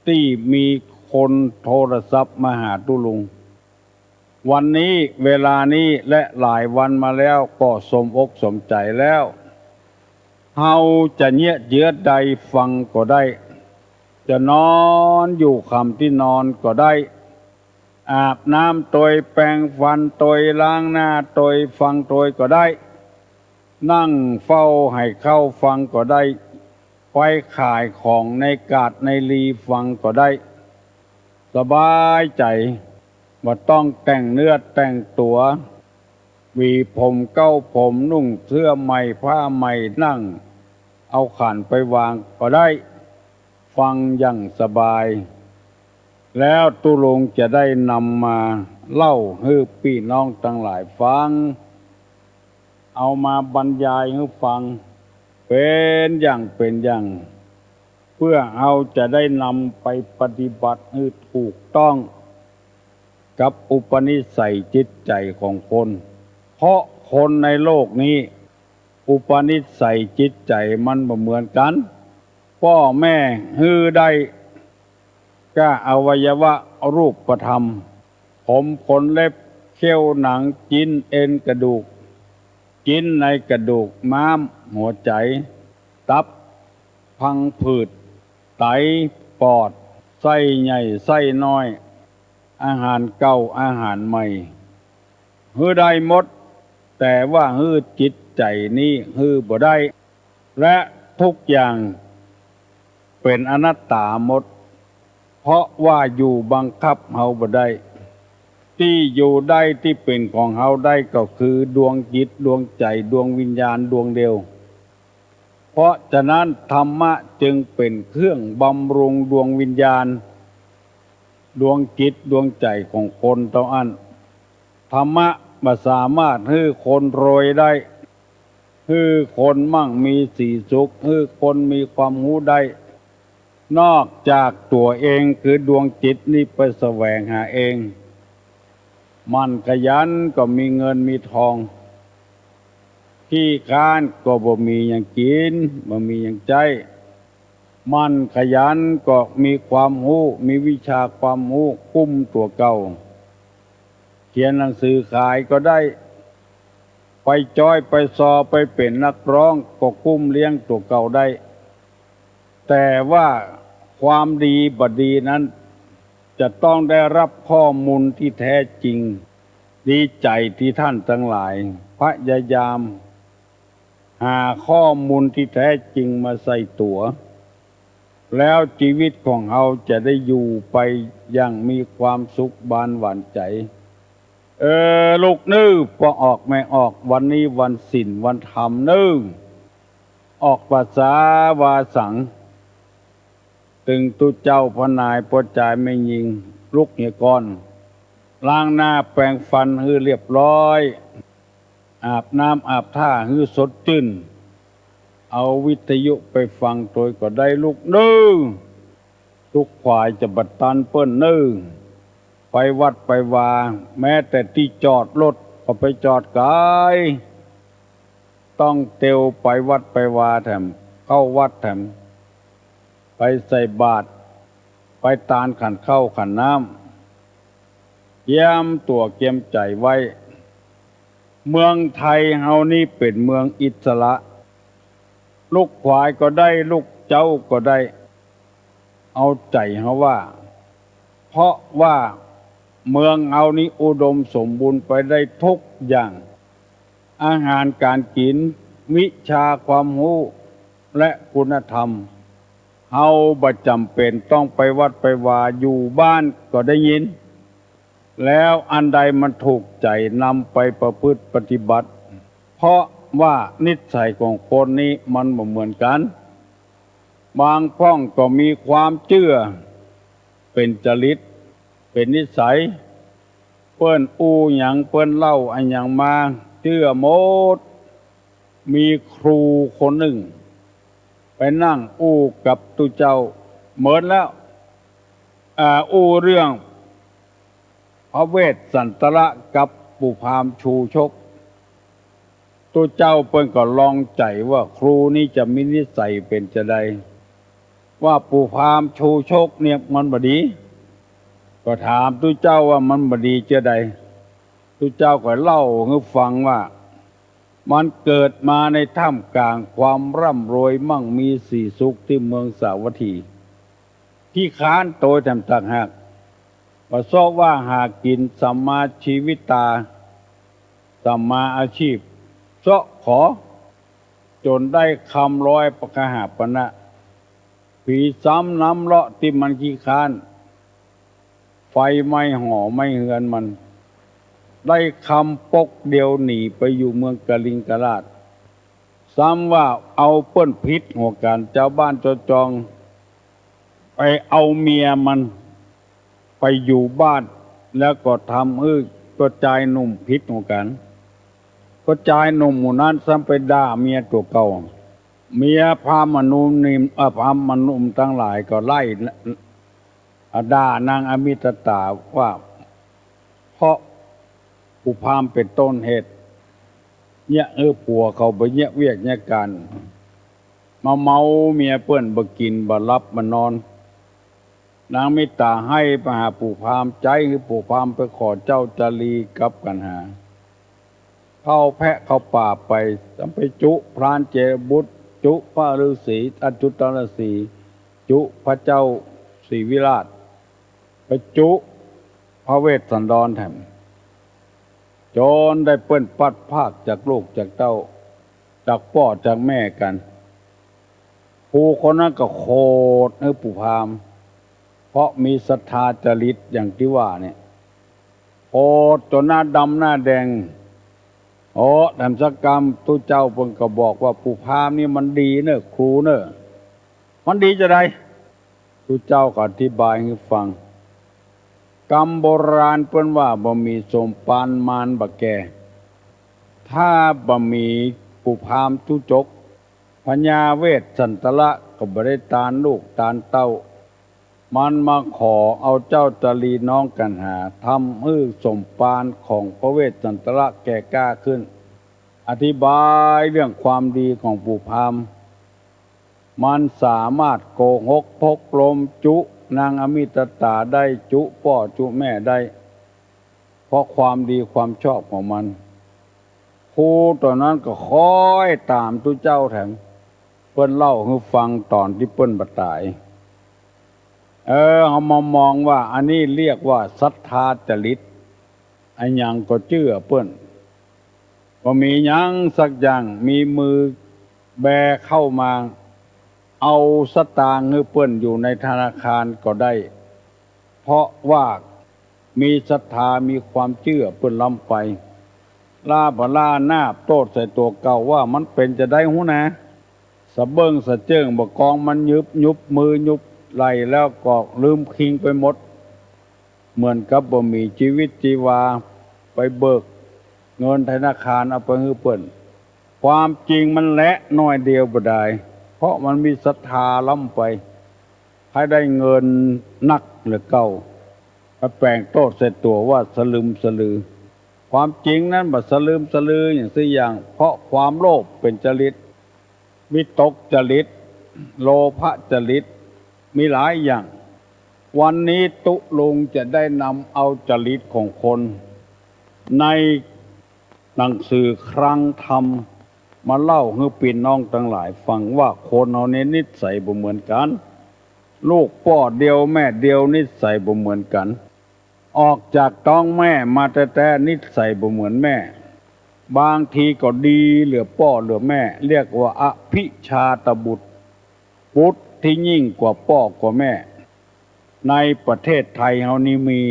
ที่มีคนโทรศัพท์มาหาตุลุงวันนี้เวลานี้และหลายวันมาแล้วก็สมอกสมใจแล้วเฮาจะเยื้อใดฟังก็ได้จะนอนอยู่คำที่นอนก็ได้อาบน้ำตอยแปรงฟันตอยล้างหน้าตอยฟังตอยก็ได้นั่งเฝ้าให้เข้าฟังก็ได้ไปขายของในกาดในลีฟังก็ได้สบายใจบ่ต้องแต่งเนื้อแต่งตัวหวีผมเก้าผมนุ่งเสื้อใหม่ผ้าใหม่นั่งเอาขันไปวางก็ได้ฟังอย่างสบายแล้วตุลงจะได้นำมาเล่าให้พี่น้องทั้งหลายฟังเอามาบรรยายให้ฟังเป็นอย่างเพื่อเอาจะได้นำไปปฏิบัติให้ถูกต้องกับอุปนิสัยจิตใจของคนเพราะคนในโลกนี้อุปนิสัยจิตใจมันบ่เหมือนกันพ่อแม่ฮือได้ก็อวัยวะรูปธรรมผมขนเล็บเขี้ยวหนังจิ้นเอ็นกระดูกจิ้นในกระดูกม้ามหัวใจตับพังผืดไตปอดไส้ใหญ่ไส้น้อยอาหารเก่าอาหารใหม่ฮือได้หมดแต่ว่าฮือจิตใจนี้ฮือบ่ได้และทุกอย่างเป็นอนัตตาหมดเพราะว่าอยู่บังคับเฮาบ่ได้ที่อยู่ได้ที่เป็นของเฮาได้ก็คือดวงจิตดวงใจดวงวิญญาณดวงเดียวเพราะฉะนั้นธรรมะจึงเป็นเครื่องบำรุงดวงวิญญาณดวงจิตดวงใจของคนเท่านั้นธรรมะบ่สามารถให้คนรวยได้ให้คนมั่งมีสีสุขให้คนมีความรู้ได้นอกจากตัวเองคือดวงจิตนี่ไปแสวงหาเองมันขยันก็มีเงินมีทองขี้ค้านก็บ่มีอย่างกินบ่มีอย่างใจมันขยันก็มีความรู้มีวิชาความรู้คุ้มตัวเก่าเขียนหนังสือขายก็ได้ไปจ้อยไปซอไปเป็นนักร้องก็คุ้มเลี้ยงตัวเก่าได้แต่ว่าความดีบดีนั้นจะต้องได้รับข้อมูลที่แท้จริงดีใจที่ท่านทั้งหลายพยายามหาข้อมูลที่แท้จริงมาใส่ตัวแล้วชีวิตของเราจะได้อยู่ไปอย่างมีความสุขบานหวานใจลูกนึกพอออกไม่ออกวันนี้วันศีลวันธรรมนึกออกภาษาวาสังตึงตุเจ้าพนายปวดใจไม่ยิงลุกเหี่ยก่อนล้างหน้าแปรงฟันให้เรียบร้อยอาบน้ำอาบท่าให้สดชื่นเอาวิทยุไปฟังโดยก็ได้ลูกนึงทุกฝ่ายจะบัดตันเปิ้นนึงไปวัดไปวาแม้แต่ที่จอดรถก็ไปจอดไกลต้องเตียวไปวัดไปวาแถมเข้าวัดแถมไปใส่บาตรไปตานขันเข้าขันน้ำเยี่ยมตัวเกียมใจไว้เมืองไทยเฮานี่เป็นเมืองอิสระลูกควายก็ได้ลูกเจ้าก็ได้เอาใจเฮาว่าเพราะว่าเมืองเฮานี้อุดมสมบูรณ์ไปได้ทุกอย่างอาหารการกินวิชาความรู้และคุณธรรม เฮาบ่จำเป็นต้องไปวัดไปวาอยู่บ้านก็ได้ยิน แล้วอันใดมันถูกใจนำไปประพฤติปฏิบัติ เพราะว่านิสัยของคนนี้มันบ่เหมือนกันบางพ้องก็มีความเชื่อเป็นจริตเป็นนิสัยเปิ้นอู้หยังเปิ้นเล่าอันหยังมาเชื่อหมดมีครูคนหนึ่งไปนั่งอู้กับตุเจ้าเหมือนแล้วอู้เรื่องพระเวสสันตระกับปู่พราหมณ์ชูชกตุเจ้าเปิ้นก็ลองใจว่าครูนี้จะมีนิสัยเป็นจะใดว่าปู่พราหมณ์ชูชกเนี่ยมันบ่ดีก็ถามตุเจ้าว่ามันบ่ดีจะใดตุเจ้าก็เล่าให้ฟังว่ามันเกิดมาในท่ามกลางความร่ำรวยมั่งมีสีสุขที่เมืองสาวัตถีที่ค้านโตแถมต่างหากว่าซอกว่าหากินสัมมาชีวิตาสัมมาอาชีพเสาะขอจนได้คำร้อยประกหาปณะผีซ้ำน้ำเลาะที่มันขี้ค้านไฟไหม้ห่อไม่เหือนมันได้คำปกเดียวหนีไปอยู่เมืองกลิงกราชซ้ำว่าเอาเปิ้นพิษหัวกันเจ้าบ้านเจ้าจองไปเอาเมียมันไปอยู่บ้านแล้วก็ทำก็จายหนุ่มพิษหัวกันก็จายหนุ่มหมู่นั้นซ้ำไปด่าเมียตัวเก่าเมียพามนุมนิมพามนุมทั้งหลายก็ไล่ด่านางอมิตตาว่าเพราะผู้พามเป็นต้นเหตุเนี่ยผัวเขาไปเนี่ยเวียกเนี่ยกันมาเมาเมียเปิ้นบ่กินบ่รับบ่นอนนางมิตาให้ไปหาปู่พามใจคือปู่พามไปขอเจ้าจารีกับกันหาเข้าแพะเข้าป่าไปสัมไปจุพรานเจบุตรจุพระฤาษีอจุตรสีจุพระเจ้าศรีวิราชไปจุพระเวสสันดรแถมจนได้เปิ้นปัดภาคจากลูกจากเต้าจากพ่อจากแม่กันผู้คนนั้นก็โคตรปู่พามเพราะมีศรัทธาจริตอย่างที่ว่าเนี่ยโคตรจนหน้าดำหน้าแดงทำสักกรรมตุเจ้าเพิ่นก็บอกว่าปู่พามนี่มันดีเนอะครูเนอะมันดีจะได้ตุเจ้าก็อธิบายให้ฟังกรรมโบราณเปิ้นว่าบ่มีสมปานมารบะแก่ถ้าบ่มีปู่พามตุจกพญาเวสสันตระก็บ่ได้ตานลูกตานเต้ามันมาขอเอาเจ้าจารีน้องกันหาทำสมปานของพระเวสสันตระแก่กล้าขึ้นอธิบายเรื่องความดีของปู่พามมันสามารถโกหกพกลมจุนางอมิตตาได้จุพ่อจุแม่ได้เพราะความดีความชอบของมันครูตอนนั้นก็คอยตามตุเจ้าแถมเปิ้นเล่าให้ฟังตอนที่เปิ้นบัดตายเอามามองว่าอันนี้เรียกว่าศรัทธาจริตอันยังก็เชื่อเปิ้นก็มีหยังสักอย่างมีมือแบเข้ามาเอาสตางค์ให้เปิ้นอยู่ในธนาคารก็ได้เพราะว่ามีศรัทธามีความเชื่อเปิ้นล้ำไปล่าบ่ล่าหน้าโตดใส่ตัวเก่าว่ามันเป็นจะได้หูนะสะเบิ้งสะเจิงบ่กองมันยุบมือยุบไหลแล้วก็ลืมคิงไปหมดเหมือนกับบ่มีชีวิตชีวาไปเบิกเงินธนาคารเอาไปให้เปิ้นความจริงมันแหละน้อยเดียวบ่ได้เพราะมันมีศรัทธาล้ำไปให้ได้เงินนักหรือเก่าไปแปลงโทษใส่ตัวว่าสลึมสลือความจริงนั้นบ่สลึมสลืออย่างสี่อย่างเพราะความโลภเป็นจริตวิตกจริตโลภจริตมีหลายอย่างวันนี้ตุลุงจะได้นำเอาจริตของคนในหนังสือครั้งธรรมมาเล่าให้พี่น้องทั้งหลายฟังว่าคนเอาในนิสัยบ่เหมือนกันลูกพ่อเดียวแม่เดียวนิสัยบ่เหมือนกันออกจากท้องแม่มาแต่นิสัยบ่เหมือนแม่บางทีก็ดีเหลือพ่อเหลือแม่เรียกว่าอภิชาตบุตร ที่ยิ่งกว่าพ่อกว่าแม่ ในประเทศไทยเฮานี้มี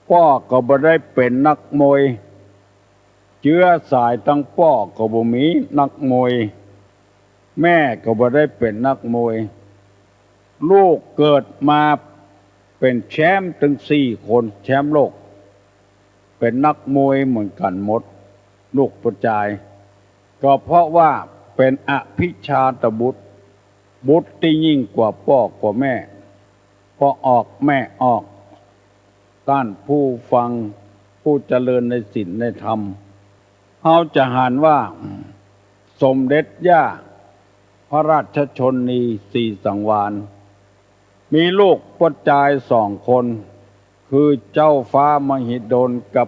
พ่อก็บ่ได้เป็นนักมวยเชื้อสายตั้งพ่อก็บ่มีนักมวยแม่ก็บ่ได้เป็นนักมวยลูกเกิดมาเป็นแชมป์ถึง4 คนแชมป์โลกเป็นนักมวยเหมือนกันหมดลูกประจายก็เพราะว่าเป็นอภิชาตบุตรบุตรที่ยิ่งกว่าพ่อกว่าแม่พ่อออกแม่ออกท่านผู้ฟังผู้เจริญในศีลในธรรมเฮาจะหานว่าสมเด็จย่าพระราชชนนีศรีสังวาลมีลูกประจาย2 คนคือเจ้าฟ้ามหิดลกับ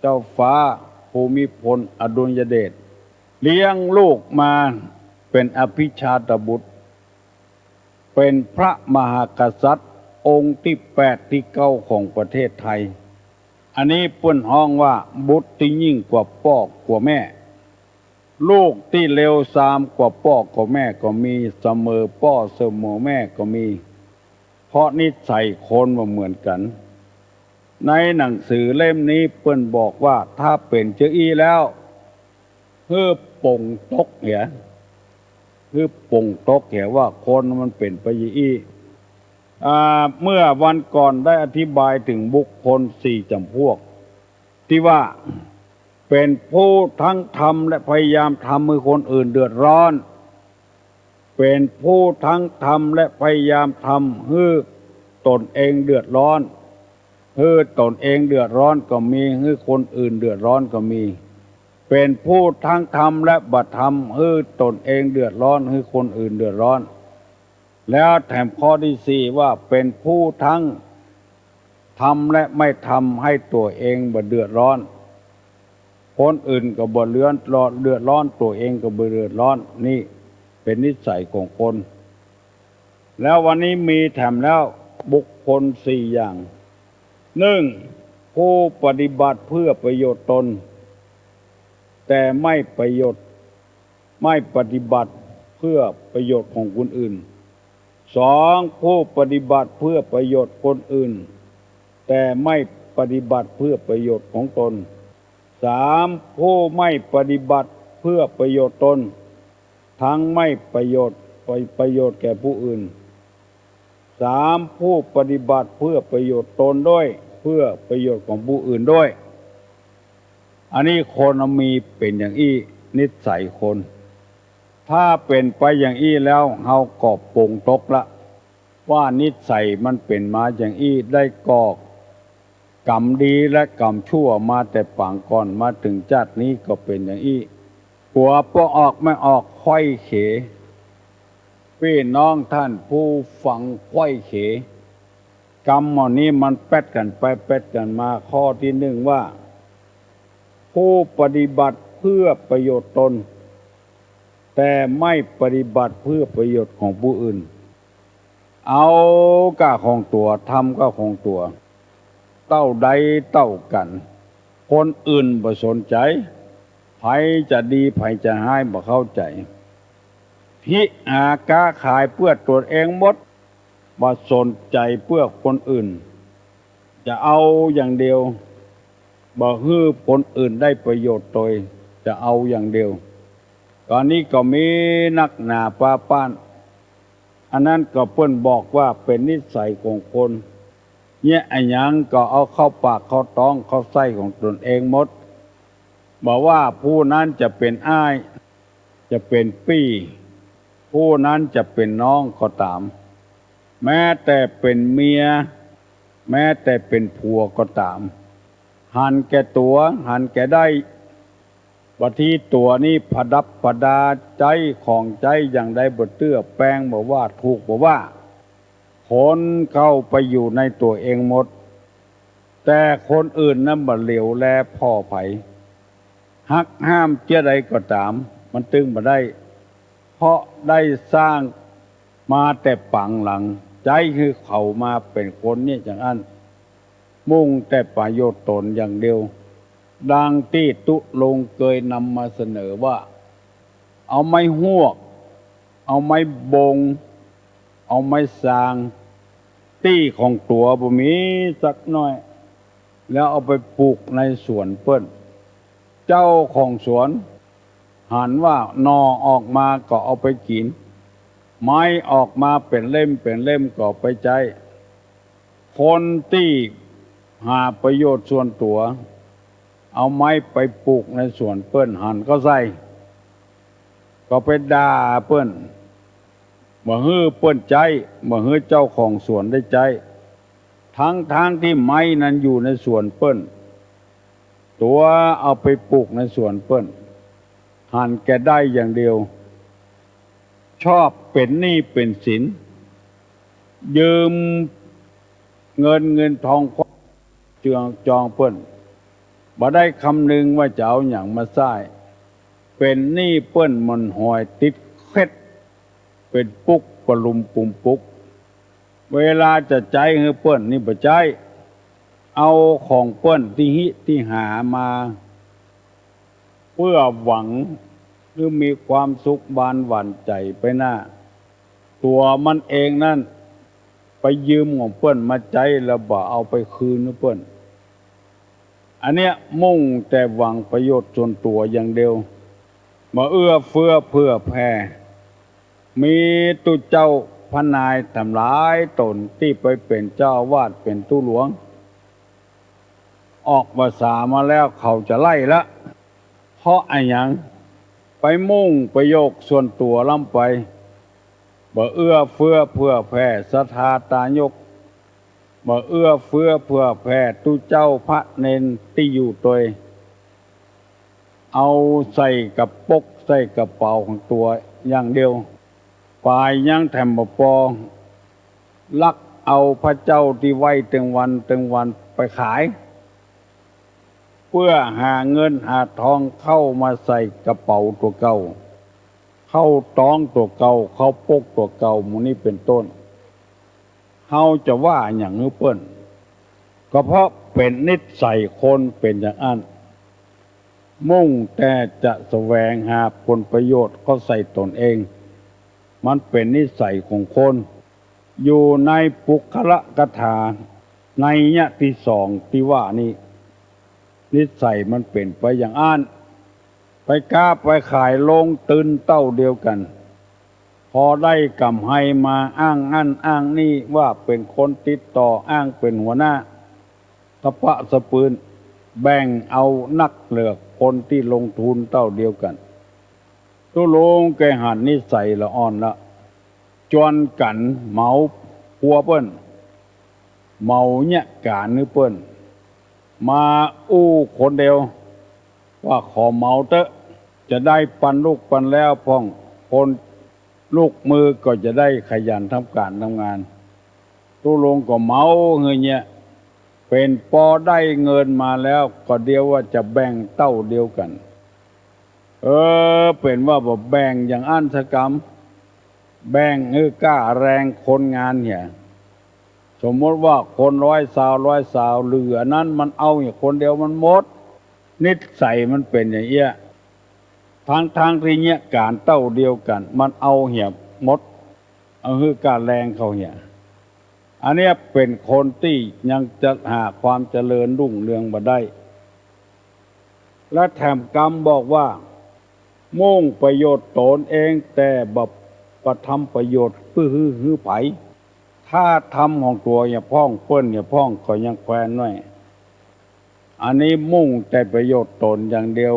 เจ้าฟ้าภูมิพลอดุลยเดชเลี้ยงลูกมาเป็นอภิชาตบุตรเป็นพระมหากษัตริย์องค์ที่8ที่9ของประเทศไทยอันนี้เปิ้นฮ้องว่าบุตรที่ยิ่งกว่าพ่อกว่าแม่ลูกที่เลวทรามกว่าพ่อกว่าแม่ก็มีเสมอพ่อเสมอแม่ก็มีเพราะนิสัยคนบ่เหมือนกันในหนังสือเล่มนี้เปิ้นบอกว่าถ้าเป็นเจ้าอี้แล้วป่งตกเหียป่งตกเหียว่าคนมันเป็นไปอย่างอี้เมื่อวันก่อนได้อธิบายถึงบุคคล4 จำพวกที่ว่าเป็นผู้ทั้งทำและพยายามทำให้คนอื่นเดือดร้อนเป็นผู้ทั้งทำและพยายามทำให้ตนเองเดือดร้อนให้ตนเองเดือดร้อนก็มีให้คนอื่นเดือดร้อนก็มีเป็นผู้ทั้งทำและบัดทำให้ตนเองเดือดร้อนให้คนอื่นเดือดร้อนแล้วแถมข้อที่4ว่าเป็นผู้ทั้งทำและไม่ทำให้ตัวเองบ่เดือดร้อนคนอื่นก็บ่เดือดร้อนตัวเองก็บ่เดือดร้อนนี่เป็นนิสัยของคนแล้ววันนี้มีแถมแล้วบุคคล4 อย่าง 1. ผู้ปฏิบัติเพื่อประโยชน์ตนแต่ไม่ปฏิบัติเพื่อประโยชน์ของคนอื่น 2. ผู้ปฏิบัติเพื่อประโยชน์คนอื่นแต่ไม่ปฏิบัติเพื่อประโยชน์ของตน 3. ผู้ไม่ปฏิบัติเพื่อประโยชน์ตนทั้งไม่ประโยชน์แก่ผู้อื่น 3. ผู้ปฏิบัติเพื่อประโยชน์ตนด้วยเพื่อประโยชน์ของผู้อื่นด้วยอันนี้คนมีเป็นอย่างอี้นิสัยคนถ้าเป็นไปอย่างอี้แล้วเฮาก็ปลงตกละว่านิสัยมันเป็นมาอย่างอี้ได้ก่อกรรมดีและกรรมชั่วมาแต่ปางก่อนมาถึงชาตินี้ก็เป็นอย่างอี้หัวพอออกไม่ออกค่อยเขพี่น้องท่านผู้ฟังค่อยเขกรรมเหล่านี้มันแป๊ดกันไปแป๊ดกันมาข้อที่1ว่าผู้ปฏิบัติเพื่อประโยชน์ตนแต่ไม่ปฏิบัติเพื่อประโยชน์ของผู้อื่นเอาก็ของตัวทำก็ของตัวเต้าใดเต้ากันคนอื่นบ่สนใจไผจะดีไผจะร้ายบ่เข้าใจพิหาค้าขายเพื่อตัวเองหมดบ่สนใจเพื่อคนอื่นจะเอาอย่างเดียวบ่ให้คนอื่นได้ประโยชน์โดยจะเอาอย่างเดียวตอนนี้ก็มีนักหนาป้าป้านอันนั้นก็เพิ่นบอกว่าเป็นนิสัยของคนเนี่ยไอ้หยังก็เอาเข้าปากเข้าท้องเข้าไส้ของตนเองหมดบอกว่าผู้นั้นจะเป็นอ้ายจะเป็นพี่ผู้นั้นจะเป็นน้องก็ตามแม้แต่เป็นเมียแม้แต่เป็นผัวก็ตามหันแก่ตัวหันแก่ได้บัดทีตัวนี้ผดับประดาใจของใจอย่างใดบ่เตื้อแป้งบ่ว่าถูกบ่ว่าคนเข้าไปอยู่ในตัวเองหมดแต่คนอื่นนั้นบ่เหลียวแลพ่อไผหักห้ามเจ้าใดก็ตามมันตึงบ่ได้เพราะได้สร้างมาแต่ปังหลังใจคือเขามาเป็นคนนี่จังอันมุ่งแต่ประโยชน์ตนอย่างเดียวดังที่ตุลงเคยนำมาเสนอว่าเอาไม้หวกเอาไม้บง เอาไม้สร้างตี้ของตัวบ่มีสักหน่อยแล้วเอาไปปลูกในสวนเปิ้นเจ้าของสวนหันว่านอออกมาก็เอาไปกินไม้ออกมาเป็นเล่มก็ไปใจคนที่หาประโยชน์ส่วนตัวเอาไม้ไปปลูกในสวนเปิ้นหันก็ใส่ก็ไปด่าเปิ้นบ่ฮื้อเปิ้นใจบ่ฮื้อเจ้าของสวนได้ใจทั้งที่ไม้นั้นอยู่ในสวนเปิ้นตัวเอาไปปลูกในสวนเปิ้นหันแกได้อย่างเดียวชอบเป็นหนี้เป็นสินยืมเงินทองเจืองจองเปิ้นบ่ได้คำนึงว่าจะเอาอย่างมาใช้เป็นหนี้เปิ้นมันหอยติดเคล็ดเป็นปุ๊กปลุมปุ่มปุ๊กเวลาจะใจให้เปิ้นนี่บ่ใจเอาของเปิ้นที่หามาเพื่อหวังหรือมีความสุขบานหวั่นใจไปหน้าตัวมันเองนั่นไปยืมของเปิ้นมาใจแล้วบ่เอาไปคืนเปิ้นอันเนี้ยมุ่งแต่หวังประโยชน์ส่วนตัวอย่างเดียวมาเอื้อเฟื้อเพื่อแผ่มีตุเจ้าพระนายทำร้ายตนที่ไปเป็นเจ้าวาดเป็นตู้หลวงออกภาษามาแล้วเขาจะไล่ละเพราะอะไรอย่างไปมุ่งประโยชน์ส่วนตัวล้ำไปบ่เอื้อเฟื้อเพื่อแผ่ศรัทธาตายกบ่เอื้อเฟื้อเพื่อแผ่ตุเจ้าพระเนนที่อยู่ตัวเอาใส่กับปกใส่กระเป๋าของตัวอย่างเดียวปลายยังแถมบ่พอลักเอาพระเจ้าที่ไว้ตึงวันไปขายเพื่อหาเงินหาทองเข้ามาใส่กระเป๋าตัวเก่าเข้าต้องตัวเก่าเข้าปกตัวเก่าหมู่นี้เป็นต้นเฮาจะว่าอย่างนี้เปิ้นก็เพราะเป็นนิสัยคนเป็นอย่างนั้นมุ่งแต่จะแสวงหาผลประโยชน์ก็ใส่ตนเองมันเป็นนิสัยของคนอยู่ในปุคละกถาในยะที่สองที่ว่านี้นิสัยมันเป็นไปอย่างอ้านไปค้าไปขายลงตื่นเต้าเดียวกันพอได้กำไห้มาอ้างนั่นอ้างนี่ว่าเป็นคนติดต่ออ้างเป็นหัวหน้าตะปะสะปืนแบ่งเอานักเลือกคนที่ลงทุนเต้าเดียวกันตุลงแกหันนิสัยละอ่อนละจวนกันเมาพัวเปิ้นเมาเนี่ยการนึเปิ้นมาอู้คนเดียวว่าขอเมาเตอะจะได้ปันลูกปันแล้วพ่องคนลูกมือก็จะได้ขยันทำการทำงานตุลงก็เมาเงี้ยเนี่ยเป็นพอได้เงินมาแล้วก็เดียวว่าจะแบ่งเต้าเดียวกันเป็นว่าบ่แบ่งอย่างอันสกรรมแบ่งกล้าแรงคนงานเนี่ยสมมติว่าคน100 สาวเหลือนั้นมันเอาอย่างคนเดียวมันหมดนิสัยมันเป็นอย่างเงี้ยทางที่เนี้ยการเต้าเดียวกันมันเอาเหี่ยหมดเอาการแรงเขาเหี่ยอันเนี้ยเป็นคนที่ยังจะหาความเจริญรุ่งเรืองบ่ได้และแถมกรรมบอกว่ามุ่งประโยชน์ตนเองแต่บ่ประทำประโยชน์เพื่อฮื้อไผถ้าทำของตัวอย่าพ้องเปิ้นอย่าพ้องก็ยังแควนหน่อยอันนี้มุ่งแต่ประโยชน์ตนอย่างเดียว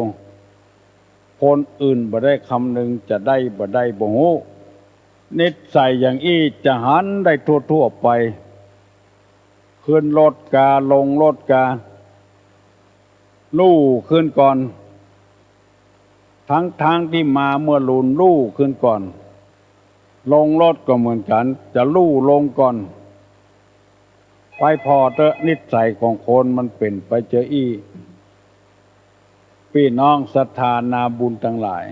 คนอื่นบ่ได้คำนึงจะได้บ่ได้บ่ฮู้นิสัยอย่างอี้จะหันได้ทั่วไปขึ้นรถกาลงรถกาลู่ขึ้นก่อนทั้งที่มาเมื่อลุนลู่ขึ้นก่อนลงรถก็เหมือนกันจะลู่ลงก่อนไปพอเถอะนิสัยของคนมันเป็นไปเจออี้พี่น้องศรัทธานาบุญทั้งหลาย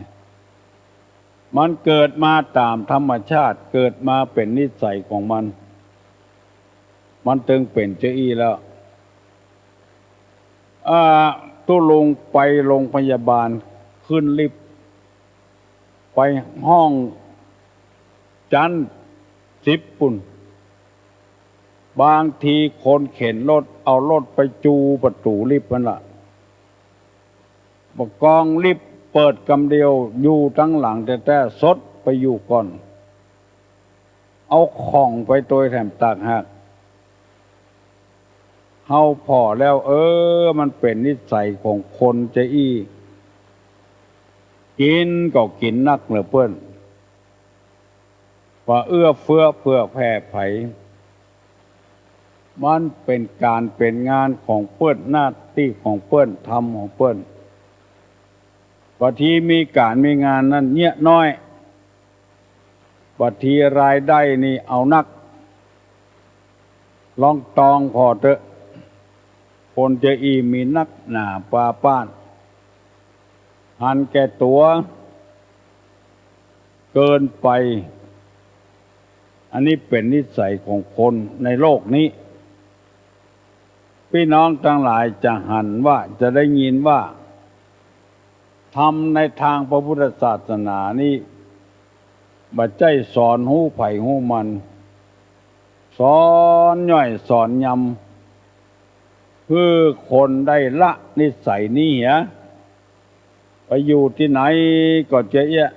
มันเกิดมาตามธรรมชาติเกิดมาเป็นนิสัยของมันตึงเป็นเจออี้แล้วตุลุงไปโรงพยาบาลขึ้นลิฟต์ไปห้องจัน 10 ปุ่นบางทีคนเข็นรถเอารถไปจูประตูลิฟต์นั่นล่ะบกองลิฟต์เปิดกำเดียวอยู่ทั้งหลังแต่สดไปอยู่ก่อนเอาของไปตัวแถมตากหักเฮาพอแล้วมันเป็นนิสัยของคนจะอี้กินก็กินนักเหลือเปิ้นว่าเอื้อเฟื้อเผื่อแผ่ไผมันเป็นการเป็นงานของเปิ้นหน้าที่ของเปิ้นทำของเปิ้นบางทีมีการมีงานนั้นเงี้ยน้อยบางทีรายได้นี่เอานักลองตองพอเถอะคนจะอีมีนักหนาปาป้านหันแก่ตัวเกินไปอันนี้เป็นนิสัยของคนในโลกนี้พี่น้องทั้งหลายจะหันว่าจะได้ยินว่าทำในทางพระพุทธศาสนานี้บัดใจสอนหูไผ่หูมันสอนย่อยสอนยำเพื่อคนได้ละนิสัยนี้เหรอไปอยู่ที่ไหนก็เจ๊ะ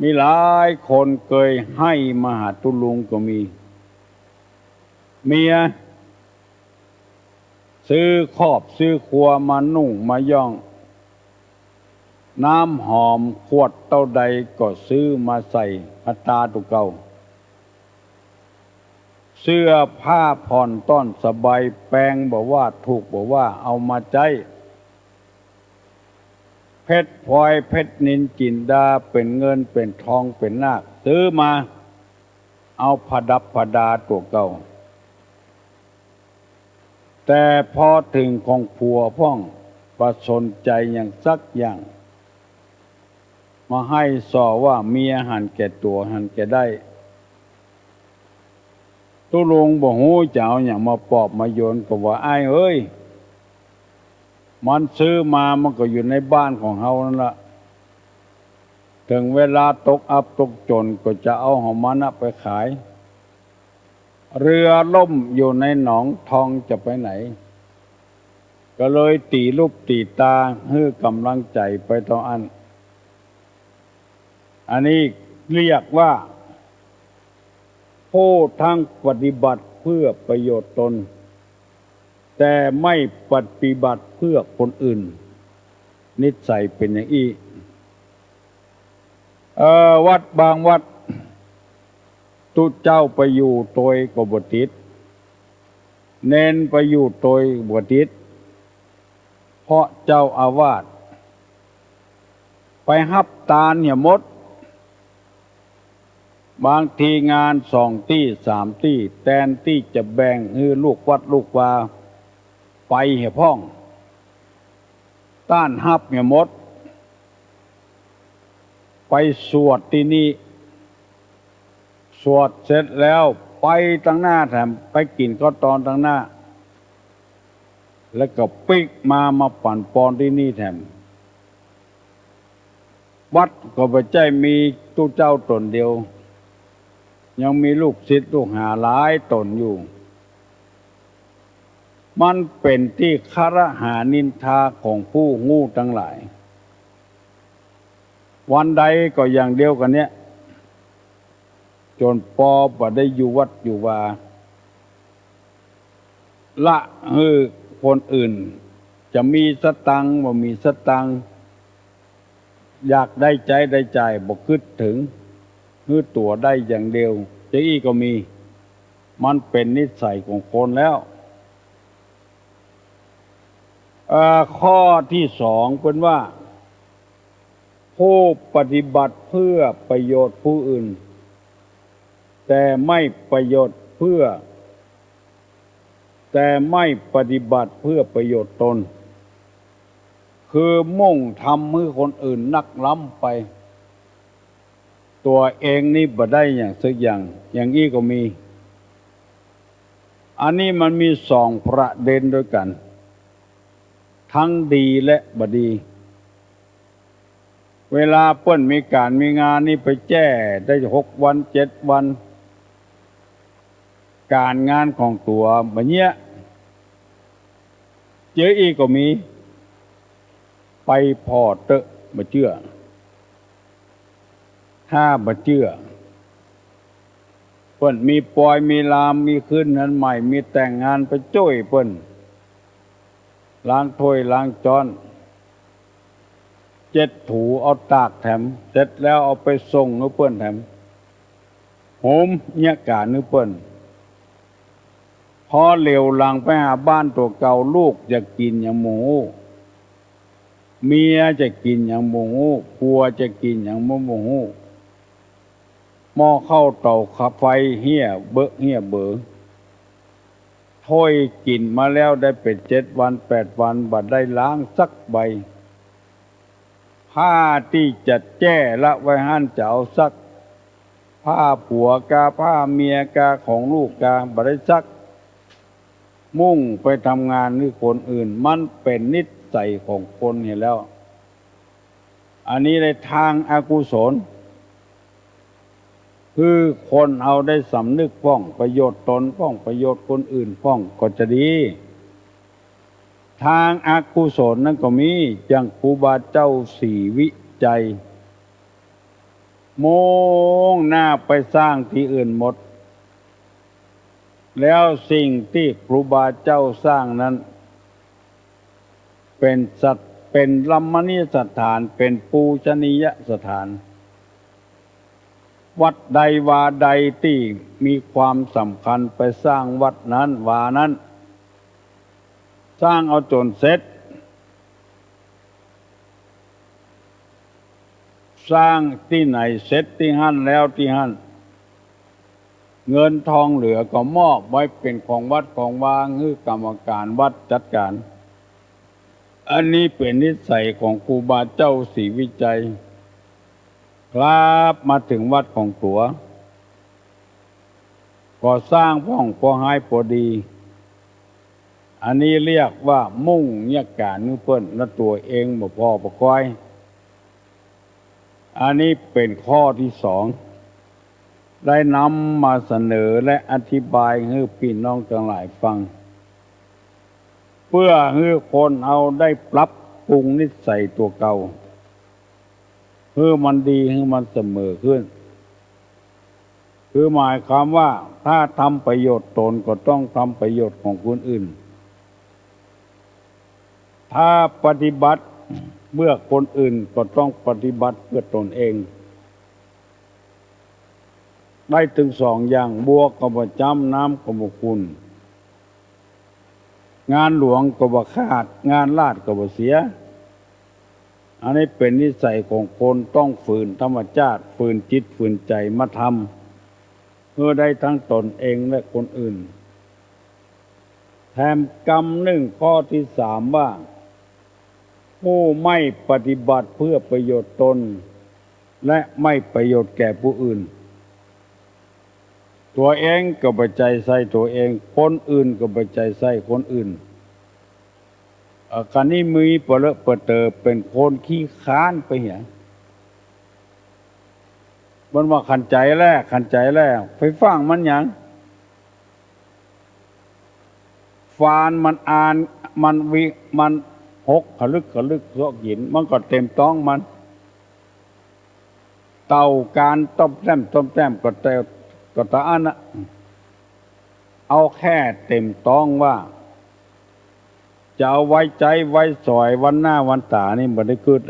มีหลายคนเคยให้มหาตุลุงก็มีเมียซื้อครอบซื้อครัวมานุ่งมาย่องน้ำหอมขวดเท่าใดก็ซื้อมาใส่อัตราตุเก่าเสื้อผ้าผ่อนต้อนสบายแปลงบอกว่าถูกบอกว่าเอามาใจเพชรพลอยเพชรนินจินดาเป็นเงินเป็นทองเป็นนาคซื้อมาเอาผดับผดาตัวเก่าแต่พอถึงของผัวพ่องประสนใจอย่างสักอย่างมาให้สอว่าเมียหันแก่ตัวหันแก่ได้ตุลุงบอกหูเจ้าอย่างมาปอบมาโยนก็ว่าอ้ายเอ้ยมันซื้อมามันก็อยู่ในบ้านของเฮานั่นละถึงเวลาตกอับตกจนก็จะเอาของมันไปขายเรือล่มอยู่ในหนองทองจะไปไหนก็เลยตีรูปตีตาให้กำลังใจไปต่ออันนี้เรียกว่าผู้ทั้งปฏิบัติเพื่อประโยชน์ตนแต่ไม่ปฏิบัติเพื่อคนอื่นนิสัยเป็นอย่างนี้วัดบางวัดตุเจ้าไปอยู่โดยก็บ่ติดเน้นไปอยู่โดยบ่ติดเพราะเจ้าอาวาสไปฮับตาลเนี่ยมดบางทีงาน2 ที่ 3 ที่แทนที่จะแบ่งให้ลูกวัดลูกวาไปเหี่ยพ่องต้านฮับเนี่ยมดไปสวดที่นี่สวดเสร็จแล้วไปตั้งหน้าแถมไปกินข้าวตอนตั้งหน้าแล้วก็ปิกมาปั่นปอนที่นี่แถมวัดก็ไม่ใช่มีตู้เจ้าตนเดียวยังมีลูกศิษย์ลูกหาหลายตนอยู่มันเป็นที่คารหานินทาของผู้งูทั้งหลายวันใดก็อย่างเดียวกันเนี้ยจนปอบ่ได้อยู่วัดอยู่วาละคนอื่นจะมีสตังค์บ่มีสตังค์อยากได้ใจได้ใจบ่คิดถึงตัวได้อย่างเดียวจะอี้ก็มีมันเป็นนิสัยของคนแล้วข้อที่2เป็นว่าผู้ปฏิบัติเพื่อประโยชน์ผู้อื่นแต่ไม่ประโยชน์แต่ไม่ปฏิบัติเพื่อประโยชน์ตนคือมุ่งทำให้คนอื่นนักล้ำไปตัวเองนี่บ่ได้อย่างสักอย่างนี้ก็มีอันนี้มันมี2 ประเด็นด้วยกันทั้งดีและบ่ดี เวลาเปิ้นมีการมีงานนี่ไปแจ้ได้6 วัน 7 วัน การงานของตัวแบบเนี้ยเจออีกก็มีไปพอเตอะมาเชื่อถ้ามาเชื่อเปิ้นมีปอยมีลามมีขึ้นนั้นใหม่มีแต่งงานไปจ้อยเปิ้นล้างถ้วยล้างจาน7 ถูเอาตากแถมเสร็จแล้วเอาไปส่งนึกเปิ้นแถมโหมเนี่ยกานึกเปิ้นพอเหลวหลังไปหาบ้านตัวเก่าลูกจะกินอย่างหมูเมียจะกินอย่างหมูผัวจะกินอย่างหมูหม้อข้าวเตาขับไฟเหี้ยเบอถ้วยกินมาแล้วได้เป็น7 วัน 8 วันบัดได้ล้างสักใบผ้าที่จะแจ้ละไว้หั่นจะเอาซักผ้าผัวกาผ้าเมียกาของลูกกาบัดได้ซักมุ่งไปทำงานหรือคนอื่นมันเป็นนิสัยของคนเห็นแล้วอันนี้ในทางอกุศลคือคนเอาได้สำนึกป้องประโยชน์ตนป้องประโยชน์คนอื่นป้องก็จะดีทางอกุศลนั่นก็มีอย่างครูบาเจ้าสี่วิจัยมองหน้าไปสร้างที่อื่นหมดแล้วสิ่งที่ครูบาเจ้าสร้างนั้นเป็นลัมมณียสถานเป็นปูชนียสถานวัดใดวาใดที่มีความสำคัญไปสร้างวัดนั้นวานั้นสร้างเอาจนเสร็จสร้างที่ไหนเสร็จที่หั่นแล้วที่หั่นเงินทองเหลือก็มอบไว้เป็นของวัดของวางคือกรรมการวัดจัดการอันนี้เป็นนิสัยของครูบาเจ้าศรีวิจัยครับมาถึงวัดของตัวก็สร้างพ่องพอให้พอดีอันนี้เรียกว่ามุ่งเนี่ยการนึกเปิ้นและตัวเองบ่พอประก้อยอันนี้เป็นข้อที่2ได้นำมาเสนอและอธิบายให้พี่น้องทั้งหลายฟังเพื่อให้คนเอาได้ปรับปรุงนิสัยตัวเก่าเพื่อมันดีให้มันเสมอขึ้นคือหมายความว่าถ้าทำประโยชน์ตนก็ต้องทำประโยชน์ของคนอื่นถ้าปฏิบัติเมื่อคนอื่นก็ต้องปฏิบัติเพื่อตนเองได้ถึง2 อย่างบัวก็บ่จำน้ำก็บ่คุณงานหลวงก็บ่ขาดงานลาดก็บ่เสียอันนี้เป็นนิสัยของคนต้องฝืนธรรมชาติฝืนจิตฝืนใจมาทำเพื่อได้ทั้งตนเองและคนอื่นแถมกรรม1ข้อที่3ว่าผู้ไม่ปฏิบัติเพื่อประโยชน์ตนและไม่ประโยชน์แก่ผู้อื่นตัวเองก็ไปใจใส่ตัวเองคนอื่นก็ไปใจใส่คนอื่นการนี้มีเปรอะเปรอะเตอเป็นคนขี้ค้านไปเหี้ยมันว่าขันใจแล้วไปฟังมันหยังฟานมันอ่านมันหกขลึกซอกหินมันก็เต็มต้องมันเต่าการต้มแต้มก็ตาอันน่ะเอาแค่เต็มต้องว่าจะเอาไว้ใจไว้สอยวันหน้าวันตานี่บ่ได้เกิด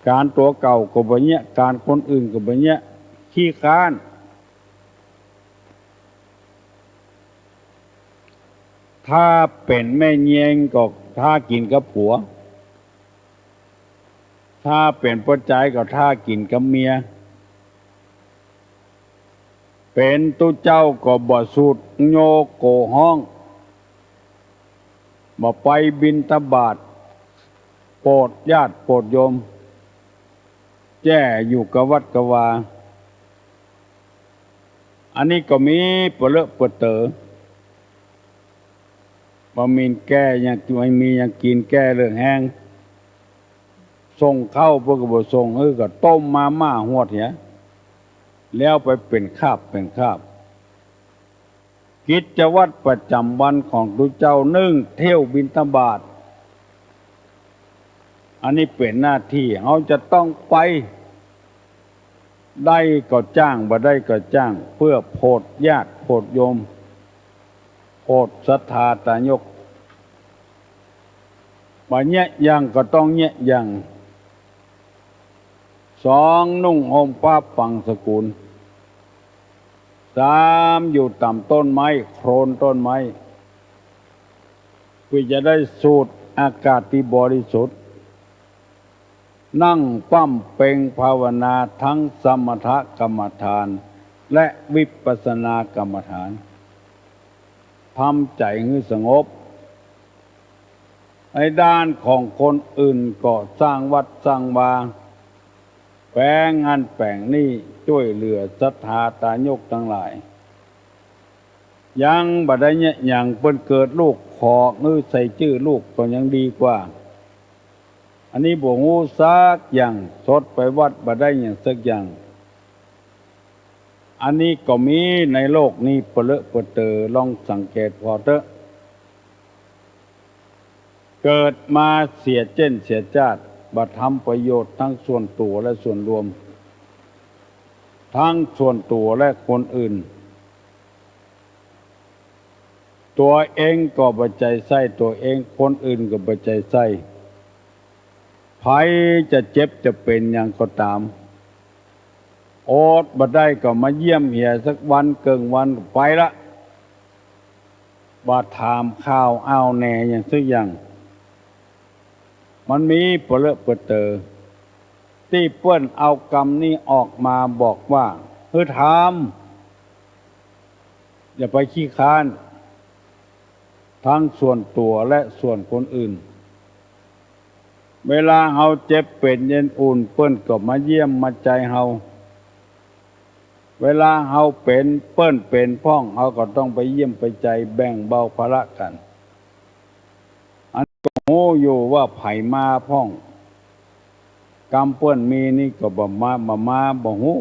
การตัวเก่าก็บ่เนี้ยการคนอื่นก็บ่เนี้ยขี้ค้านถ้าเป็นแม่เยียงก็ถ้ากินกับผัวถ้าเป็นพ่อใจก็ถ้ากินกับเมียเป็นตู้เจ้าก็บ่สูดโยโกห้องบ่ไปบิณฑบาตโปรดญาติโปรดโยมแจ้อยู่กับวัดกวาอันนี้ก็มีเปรอะเปรอะเตอบ่มีแก้ยังไม่มียังกินแก้เรื่องแห้ง ส่งเข้าเพื่อกับส่งก็ต้มมาม่าหวดเหี้ยแล้วไปเป็นคาบเป็นคาบกิจวัตรประจำวันของทุกเจ้านึ่งเที่ยวบิณฑบาตอันนี้เป็นหน้าที่เขาจะต้องไปได้ก็จ้างบ่ได้ก็จ้างเพื่อโพดญาติโพดโยมโพดศรัทธาตายกบ่แยะยังก็ต้องแยะยังสองนุ่งห่มผ้าปังสกุลสามอยู่ต่ำต้นไม้โคลนต้นไม้เพื่อจะได้สูดอากาศที่บริสุทธิ์นั่งปั้มเป่งภาวนาทั้งสมถกรรมฐานและวิปัสสนากรรมฐานทำใจให้สงบในด้านของคนอื่นก็สร้างวัดสร้างวาแปลงงานแปลงนี่ช่วยเหลือศรัทธาตายกทั้งหลายยังบัดได้เนี่ยอย่างเปิ้นเกิดลูกขอใส่ชื่อลูกก็ยังดีกว่าอันนี้บ่ฮู้ซักอย่างสดไปวัดบัดได้อย่างสักอย่างอันนี้ก็มีในโลกนี้เปรอะเปรอะเตอลองสังเกตพอเถอะเกิดมาเสียเจนเสียชาติบัดทำประโยชน์ทั้งส่วนตัวและส่วนรวมทั้งส่วนตัวและคนอื่นตัวเองก็บ่ใจใส่ตัวเองคนอื่นก็บ่ใจใส่ไผจะเจ็บจะเป็นอย่างก็ตามอดบ่ได้ก็มาเยี่ยมเหียสักวันเกิงวันก็ไปละบ่ถามข่าวอ้าวแหน่อย่างสักอย่างมันมีเปรอะเปรอะเตอที่เปิ้นเอากรรมนี้ออกมาบอกว่าถามอย่าไปขี้ค้านทั้งส่วนตัวและส่วนคนอื่นเวลาเฮาเจ็บเป็นเย็นอุ่นเปิ้นก็มาเยี่ยมมาใจเฮาเวลาเฮาเป็นเปิ้นเป็นพ้องเฮาก็ต้องไปเยี่ยมไปใจแบ่งเบาภาระกันอันก็โง่อยู่ว่าไผมาพ้องกรรมเปิ้นมีนี่ก็บ่มาบ่ฮู้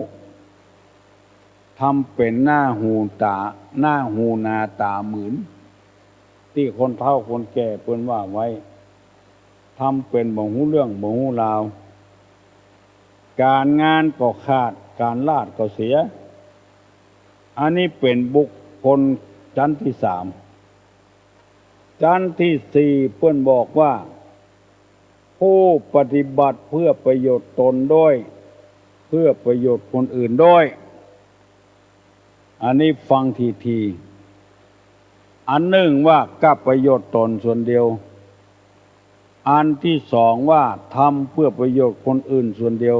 ทำเป็นหน้าหูนาตาหมื่นที่คนเฒ่าคนแก่เปิ้นว่าไว้ทำเป็นบ่ฮู้เรื่องบ่ฮู้ราวการงานก็ขาดการลาดก็เสียอันนี้เป็นบุคคลชั้นที่สามชั้นที่สี่เปิ้นบอกว่าผู้ปฏิบัติเพื่อประโยชน์ตนด้วยเพื่อประโยชน์คนอื่นด้วยอันนี้ฟังทีอันหนึ่งว่ากับประโยชน์ตนส่วนเดียวอันที่สองว่าทำเพื่อประโยชน์คนอื่นส่วนเดียว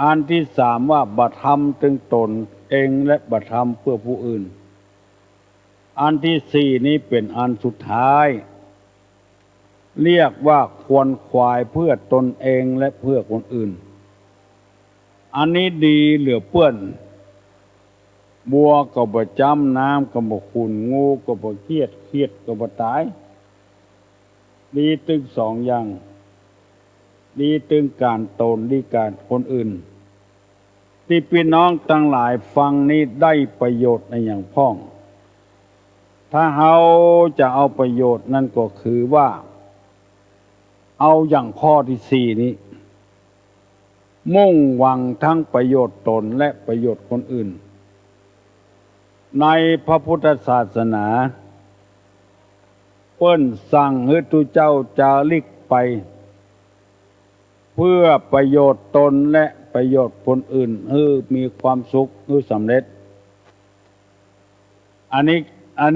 อันที่สามว่าบัตรทำถึงตนเองและบัตรทำเพื่อผู้อื่นอันที่สี่นี้เป็นอันสุดท้ายเรียกว่าควรขวายเพื่อตนเองและเพื่อคนอื่นอันนี้ดีเหลือเปื้อนบัวก็บ่จำน้ำก็บ่ขุ่นงูก็บ่เครียดก็บ่ตายดีตึงสองอย่างดีตึงการตนดีการคนอื่นที่พี่น้องทั้งหลายฟังนี้ได้ประโยชน์ในอย่างพ้องถ้าเฮาจะเอาประโยชน์นั่นก็คือว่าเอาอย่างข้อที่สี่นี้มุ่งหวังทั้งประโยชน์ตนและประโยชน์คนอื่นในพระพุทธศาสนาเปิ้นสั่งให้ทุเจ้าจาริกไปเพื่อประโยชน์ตนและประโยชน์คนอื่นให้มีความสุขให้สำเร็จอัน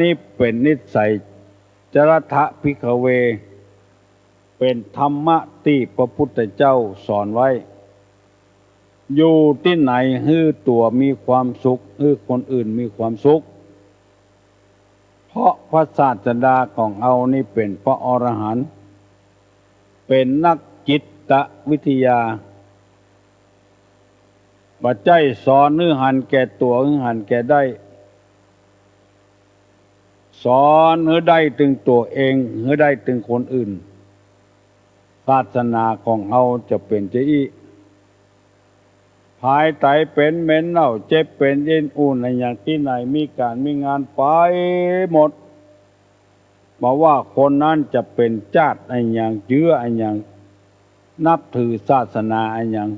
นี้เป็นนิสัยจรทะภิกขเวเป็นธรรมะที่พระพุทธเจ้าสอนไว้อยู่ที่ไหนให้ตัวมีความสุขให้คนอื่นมีความสุขเพราะพระศาสดาของเรานี่เป็นพระอรหันต์เป็นนักจิตวิทยาบัดใจสอนให้หันแก่ตัวให้หันแก่ได้สอนให้ได้ถึงตัวเองให้ได้ถึงคนอื่น ศาสนาของเราจะเป็นจะอีภายไตเป็นเหม็นเน่าเจ็บเป็นเอ็นอุ่นในอย่างที่ไหนมีการมีงานไปหมดบอกว่าคนนั้นจะเป็นชาติอะไรอย่างเชื้ออะไรอย่างนับถือศาสนาอะไรอย่าง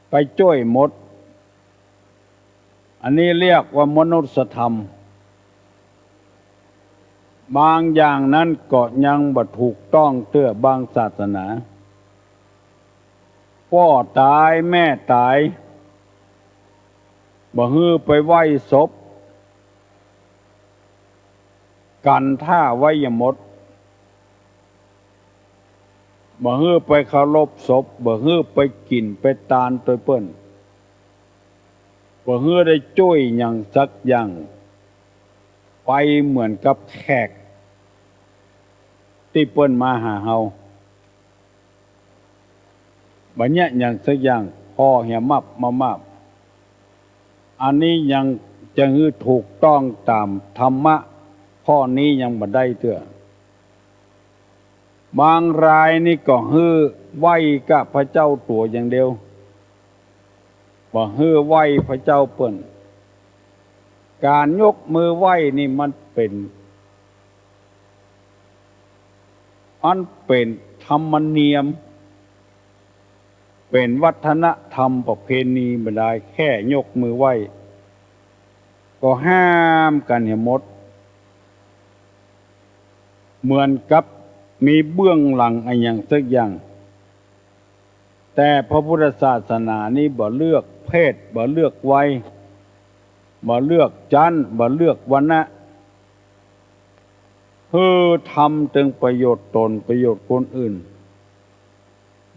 ไปจ้วยหมดอันนี้เรียกว่ามนุษยธรรมบางอย่างนั้นก็ยังบ่ถูกต้องเตื้อบางศาสนาพ่อตายแม่ตายบ่ฮื้อไปไหว้ศพกันท่าไว้อย่าหมดบ่ฮื้อไปเคารพศพบ่ฮื้อไปกินไปตานตัวเปิ้นบ่ฮื้อได้ช่วยอย่างสักอย่างไปเหมือนกับแขกที่เปิ้นมาหาเฮาบัดเนี้ยอย่างสักอย่างพอเหี่ยมับมาอันนี้ยังจะฮื้อถูกต้องตามธรรมะข้อนี้ยังบ่ได้เตื้อบางรายนี่ก็ฮื้อไหว้กับพระเจ้าตัวอย่างเดียวบ่ฮื้อไหว้พระเจ้าเปิ้นการยกมือไหว้นี่มันเป็นธรรมเนียมเป็นวัฒนธรรมประเพณีไม่ได้แค่ยกมือไหว้ก็ห้ามกันให้หมดเหมือนกับมีเบื้องหลังอะไรอย่างสักอย่างแต่พระพุทธศาสนานี้บ่เลือกเพศบ่เลือกวัยบ่เลือกชั้นบ่เลือกวรรณะคือทำถึงประโยชน์ตนประโยชน์คนอื่น